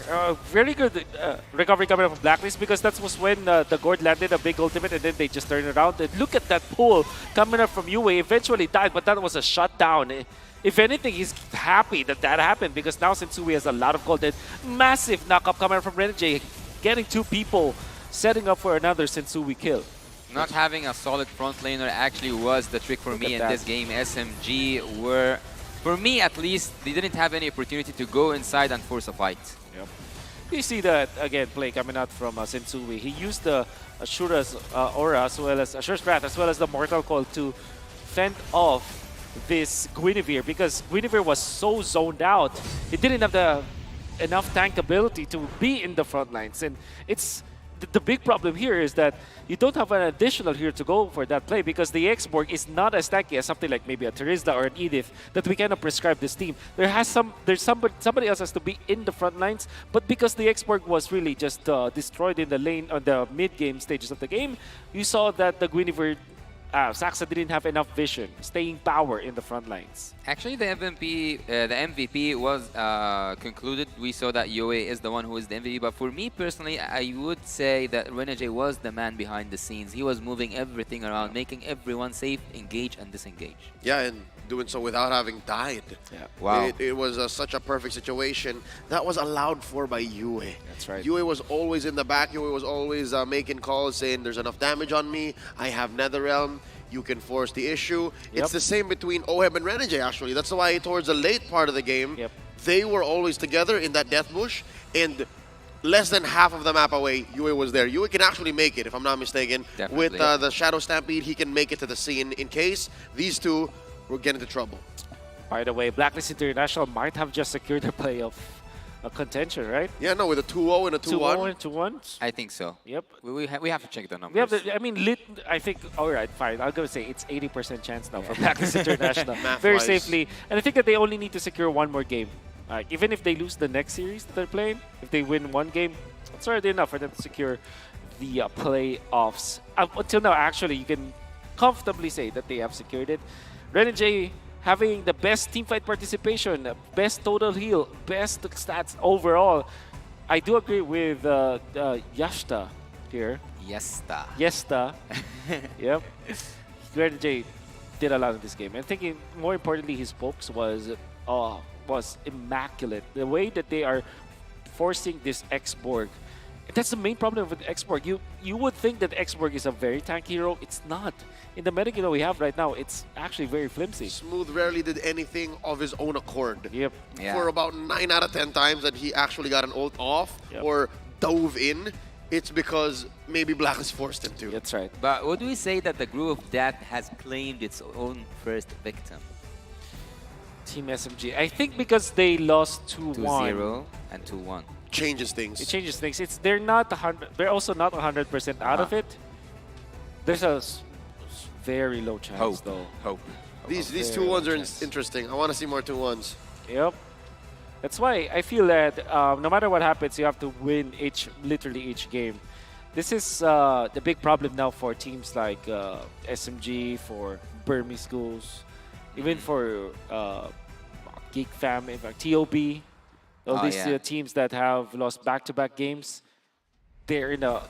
H: very good recovery coming up from Blacklist because that was when the Gord landed a big ultimate and then they just turned it around. And look at that pull coming up from Yue. Eventually died, but that was a shutdown. If anything, he's happy that that happened because now Sensui has a lot of gold. And massive knockup coming from Renegade, getting 2 people, setting up for another Sensui kill.
E: Not having a solid front laner actually was the trick for me in this game. SMG were, for me at least, they didn't have any opportunity to go inside and force a fight.
H: Yep. You see that, again, play coming out from Sensui. He used the Ashura's Aura as well as Ashura's Wrath as well as the Mortal Coil to fend off this Guinevere because Guinevere was so zoned out. He didn't have the enough tank ability to be in the front lines. And it's the big problem here is that you don't have an additional here to go for that play because the X-Borg is not as tanky as something like maybe a Terizda or an Edith that we cannot prescribe this team. There's somebody else has to be in the front lines, but because the X-Borg was really just destroyed in the lane on the mid-game stages of the game, you saw that the Guinevere Saxa didn't have enough vision, staying power in the front lines.
E: Actually, the MVP was concluded. We saw that Yue is the one who is the MVP. But for me personally, I would say that Renegade was the man behind the scenes. He was moving everything around, making everyone safe, engage and disengage.
I: Yeah, and doing so without having died.
E: Yeah. Wow.
I: It was such a perfect situation. That was allowed for by Yue.
H: That's right.
I: Yue was always in the back. Yue was always making calls saying, there's enough damage on me. I have NetherRealm. You can force the issue. It's the same between Oheb and Renegade, actually. That's why towards the late part of the game, they were always together in that death bush, and less than half of the map away, Yue was there. Yue can actually make it, if I'm not mistaken.
E: Definitely.
I: With the Shadow Stampede, he can make it to the scene in case these two will get into trouble.
H: By the way, Blacklist International might have just secured a playoff contention, right?
I: Yeah, no, with a 2-0 and a 2-1.
H: 2-0 and 2-1.
E: I think so.
H: Yep.
E: We have to check the numbers.
H: We have I mean, I think, all right, fine. I'm going to say it's 80% chance now for Blacklist International. Very
I: Math-wise.
H: safely. And I think that they only need to secure one more game. Even if they lose the next series that they're playing, if they win one game, it's already enough for them to secure the playoffs. Until now, actually, you can comfortably say that they have secured it. Renegade having the best teamfight participation, best total heal, best stats overall. I do agree with Yashta here. Yesta. Yep. Renegade did a lot in this game. And thinking more importantly, his pokes was immaculate. The way that they are forcing this X-Borg. That's the main problem with X-Borg. You would think that X-Borg is a very tanky hero. It's not. In the metagame that we have right now, it's actually very flimsy.
I: Smooth rarely did anything of his own accord.
H: Yep.
E: Yeah.
I: For about 9 out of 10 times that he actually got an ult off or dove in, it's because maybe Blacklist forced him to.
H: That's right.
E: But would we say that the Group of Death has claimed its own first victim?
H: Team SMG. I think because they lost 2-1.
E: 2-0 and 2-1.
I: Changes things.
H: It changes things. They're not 100. They're also not 100% out of it. There's a very low chance though.
E: Hope.
I: These 2-1s are interesting. I want to see more 2-1s.
H: Yep. That's why I feel that no matter what happens, you have to win literally each game. This is the big problem now for teams like SMG, for Burmese Schools, even for Geek Fam, in fact, TOB. All these teams that have lost back-to-back games, they're in a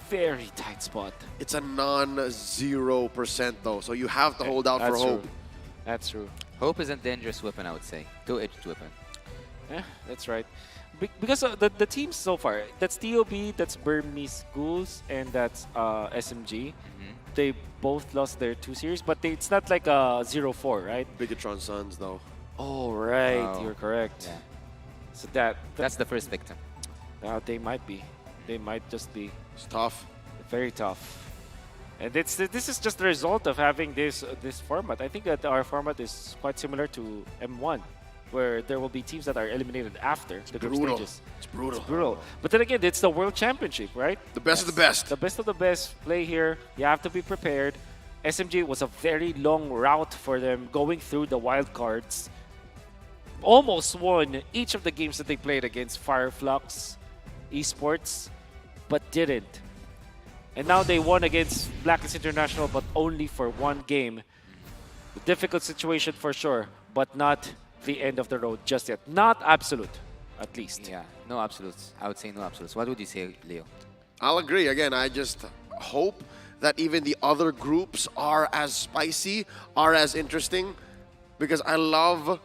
H: very tight spot.
I: It's a non-0% though, so you have to hold out for hope.
H: True. That's true.
E: Hope is a dangerous weapon, I would say. Two-edged weapon.
H: Yeah, that's right. Because the teams so far, that's TOB, that's Burmese Schools, and that's SMG. They both lost their 2 series, but it's not like a 0-4, right?
I: Bigatron Suns though.
H: Oh, right.
E: Wow.
H: You're correct.
E: Yeah.
H: So
E: that's the first victim.
H: They might be. They might just be.
I: It's tough.
H: Very tough. And this is just the result of having this format. I think that our format is quite similar to M1, where there will be teams that are eliminated after the group stages.
I: It's brutal.
H: It's brutal. But then again, it's the World Championship, right?
I: The best of the best.
H: The best of the best play here. You have to be prepared. SMG was a very long route for them going through the wild cards. Almost won each of the games that they played against Fireflux Esports, but didn't. And now they won against Blacklist International, but only for 1 game. A difficult situation for sure, but not the end of the road just yet. Not absolute, at least.
E: Yeah, no absolutes. I would say no absolutes. What would you say, Leo?
I: I'll agree. Again, I just hope that even the other groups are as spicy, are as interesting, because I love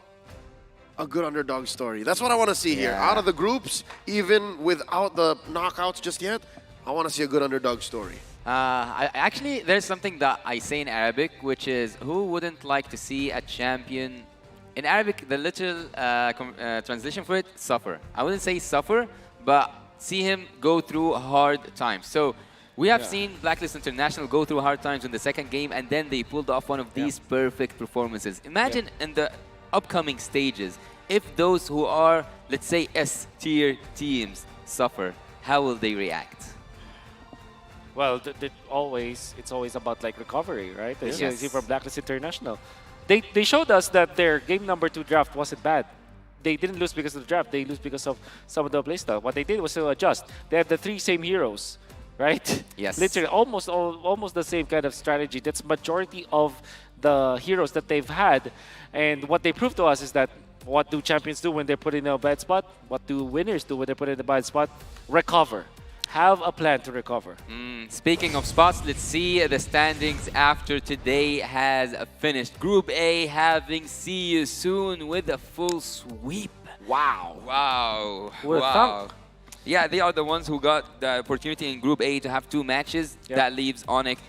I: a good underdog story. That's what I want to see here. Out of the groups, even without the knockouts just yet, I want to see a good underdog story.
E: Actually, there's something that I say in Arabic, which is, who wouldn't like to see a champion? In Arabic, the literal translation for it, suffer. I wouldn't say suffer, but see him go through hard times. So we have seen Blacklist International go through hard times in the second game, and then they pulled off one of these perfect performances. Imagine in the upcoming stages, if those who are, let's say, S-tier teams suffer, how will they react?
H: Well, it's always about like recovery, right? As you see from Blacklist International. They showed us that their game number 2 draft wasn't bad. They didn't lose because of the draft. They lose because of some of the playstyle. What they did was to adjust. They had the 3 same heroes, right?
E: Yes.
H: Literally, almost the same kind of strategy. That's majority of the heroes that they've had. And what they proved to us is that what do champions do when they're put in a bad spot? What do winners do when they're put in a bad spot? Recover. Have a plan to recover.
E: Speaking of spots, let's see the standings after today has finished. Group A having see you soon with a full sweep.
H: Wow.
E: Wow.
H: What a
E: Wow.
H: thunk.
E: Yeah, they are the ones who got the opportunity in Group A to have 2 matches. That leaves Onyx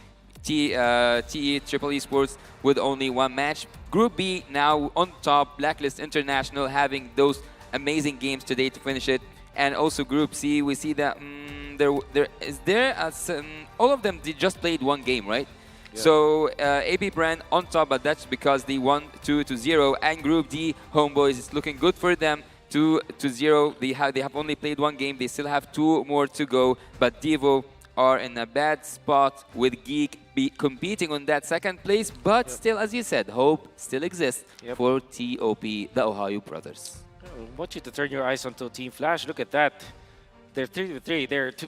E: TE Triple Esports with only one match. Group B now on top, Blacklist International having those amazing games today to finish it. And also Group C, we see that all of them they just played one game, right? Yeah. So AB Brand on top, but that's because they won 2-0. And Group D, Homeboys, is looking good for them. 2-0. They have only played one game. They still have 2 more to go. But Devo are in a bad spot with Geek competing on that second place. But still, as you said, hope still exists for TOP, the Ohio Brothers.
H: I want you to turn your eyes onto Team Flash. Look at that. They're 3-3.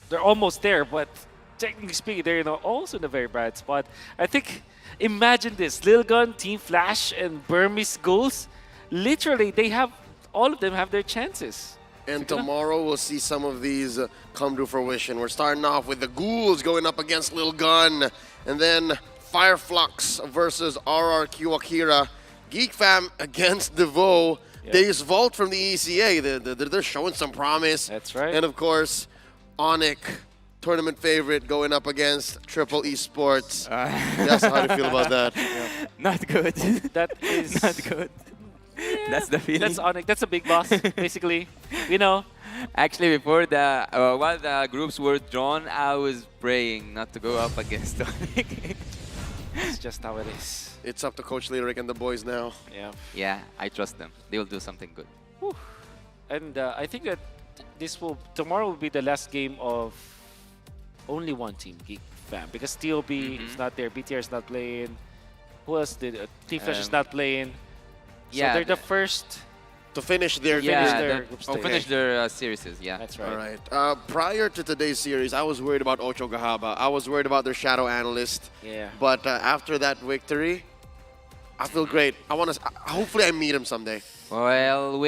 H: They're almost there, but technically speaking, they're also in a very bad spot. I think, imagine this: Lil Gun, Team Flash, and Burmese Ghouls. Literally, all of them have their chances.
I: And tomorrow we'll see some of these come to fruition. We're starting off with the Ghouls going up against Lil Gun, and then Fireflux versus RRQ Akira. Geek Fam against Devo. Days Vault from the ECA. They're showing some promise.
H: That's right.
I: And of course, Onic, tournament favorite, going up against Triple Esports. That's how you feel about that.
E: Not good.
H: That is
E: not good. Yeah. That's the feeling.
H: That's Onic. That's a big boss, basically.
E: Actually, before while the groups were drawn, I was praying not to go up against Onic.
H: It's just how it is.
I: It's up to Coach Lyric and the boys now.
E: Yeah, I trust them. They will do something good.
H: Whew. And I think that tomorrow will be the last game of only one team, Geek Fam, because TOB is not there, BTR is not playing. Who else did? Team Flash is not playing. So they're the first
I: to finish their
E: finish their series. Yeah,
H: that's right.
I: All right. Prior to today's series, I was worried about Ocho Gahaba. I was worried about their shadow analyst.
H: Yeah.
I: But after that victory, I feel great. Hopefully I meet him someday.
E: Well.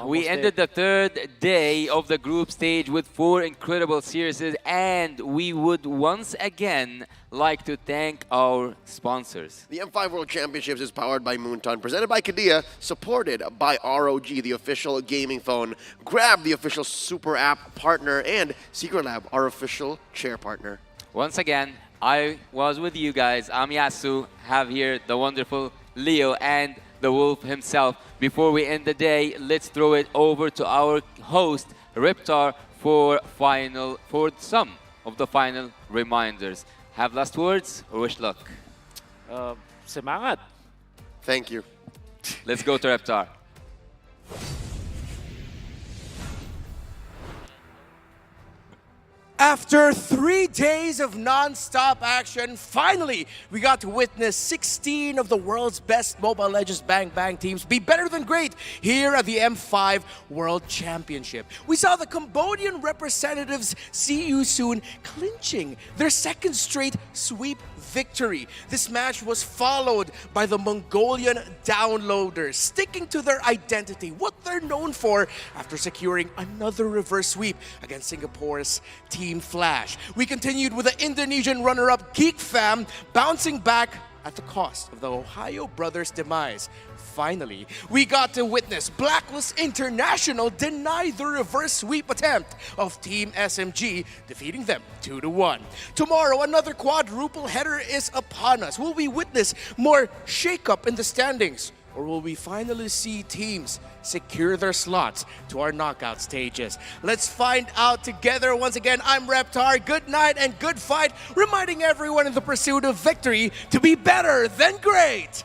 E: We ended the 3rd day of the group stage with 4 incredible series, and we would once again like to thank our sponsors.
I: The M5 World Championships is powered by Moonton, presented by Kadia, supported by ROG, the official gaming phone, Grab, the official super app partner, and Secret Lab, our official chair partner.
E: Once again, I was with you guys. I'm Yasu, have here the wonderful Leo and the Wolf himself. Before we end the day, let's throw it over to our host, Reptar, for some of the final reminders. Have last words or wish luck?
H: Semangat.
I: Thank you.
E: Let's go to Reptar.
B: After 3 days of non-stop action, finally, we got to witness 16 of the world's best Mobile Legends Bang Bang teams be better than great here at the M5 World Championship. We saw the Cambodian representatives See You Soon clinching their 2nd straight sweep victory. This match was followed by the Mongolian Downloaders, sticking to their identity, what they're known for, after securing another reverse sweep against Singapore's Team Flash. We continued with the Indonesian runner-up Geek Fam, bouncing back at the cost of the Ohio Brothers' demise. Finally, we got to witness Blacklist International deny the reverse sweep attempt of Team SMG, defeating them 2-1. Tomorrow, another quadruple header is upon us. Will we witness more shakeup in the standings? Or will we finally see teams secure their slots to our knockout stages? Let's find out together. Once again, I'm Reptar. Good night and good fight, reminding everyone in the pursuit of victory to be better than great.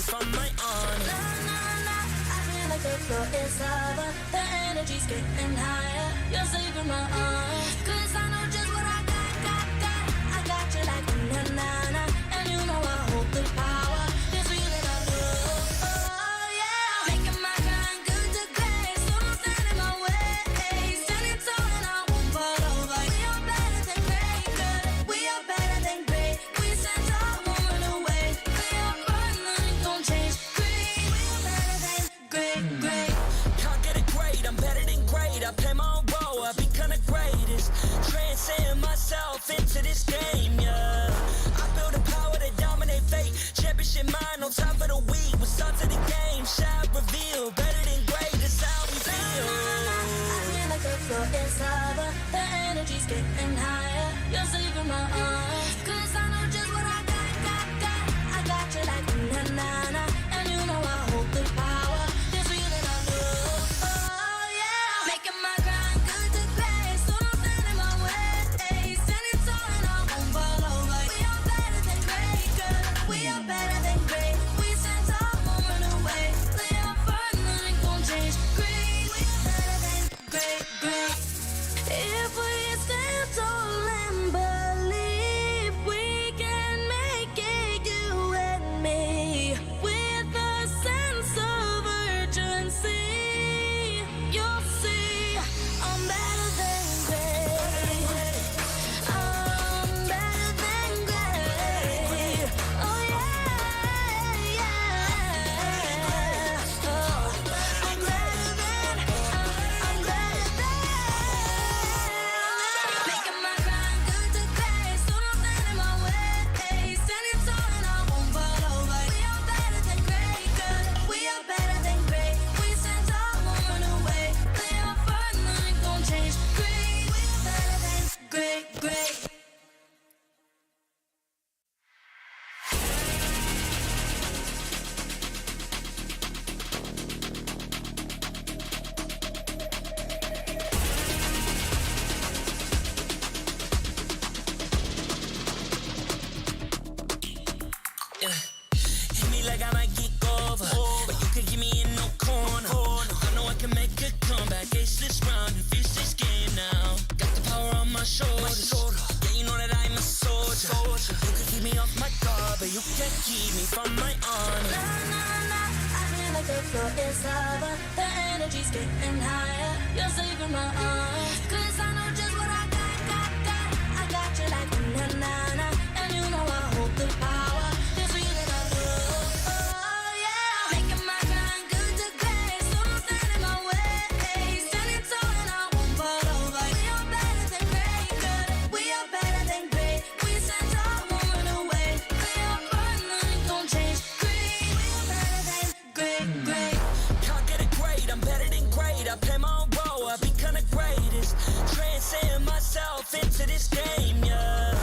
F: from my honor.
G: I feel like the floor is lava. The energy's getting higher. You're saving my arms. 'Cause I know just what I got. I got you like na-na-na. And you know I hold the power. It's real that I love. Oh yeah. Making my grind good to great. So don't stand in my way. Standing tall and I won't fall over. We are better than great, good. We are better than great. We stand tall, won't run away. We are burn, nothing gon' change. Great. We are better than great.
F: Can't get it great, I'm better than great. I play my own role, I become the greatest. Transcend myself into this game, yeah. I build a power to dominate fate. Championship mind on top of the week. We start to the game, shout, reveal. Better than great, that's how we feel.
G: I feel like the floor is lava. The energy's getting higher. You're saving my arms. 'Cause I know just what I got. I got you like na-na-na. And you know I hold the power. It's real that I love. Oh yeah. Making my grind good to great. So don't stand in my way. Standing tall and I won't fall over. We are better than great, good. We are better than great. We stand tall, won't run away. We are firm, nothing gon' change. Great. We are better than great. If we stand tall and believe we can make it, you and me, with a sense of urgency, you'll see I'm better than great. I'm better than great. Oh yeah. Oh, I'm better than. Making my grind good to great. So don't stand in my way. Standing tall and I won't fall over. We are better than great, good. We are better than great. We stand tall, won't run away. We are firm, nothing gon' change. Great. We are better than great.
F: Hit me like I might get over, but you could give me in no corner. I know I can make a comeback, ace this round and finish this game now. Got the power on my shoulders, yeah, you know that I'm a soldier. You could keep me off my guard, but you can't keep me from my honor.
G: I feel like the floor is lava. The energy's getting higher. You're saving my arms. 'Cause I know just what I got. I got you like na-na-na. And you know I hold the power. It's real that I love. Oh yeah. Making my grind good to great. So don't stand in my way. Standing tall and I won't fall over. We are better than great, good. We are better than great. We stand tall, won't run away. We are firm, nothing gon' change. Great. We are better than great.
F: Can't get it great, I'm better than great. I play my own role, I become the greatest. Transcend myself into this game, yeah.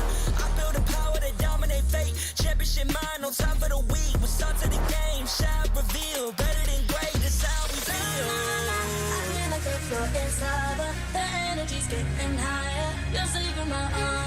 F: I build a power to dominate fate. Championship mind on top of the week. We start to the game, shout, reveal. Better than great, that's how we feel.
G: I feel like the floor is lava. The energy's getting higher. You're saving my arms.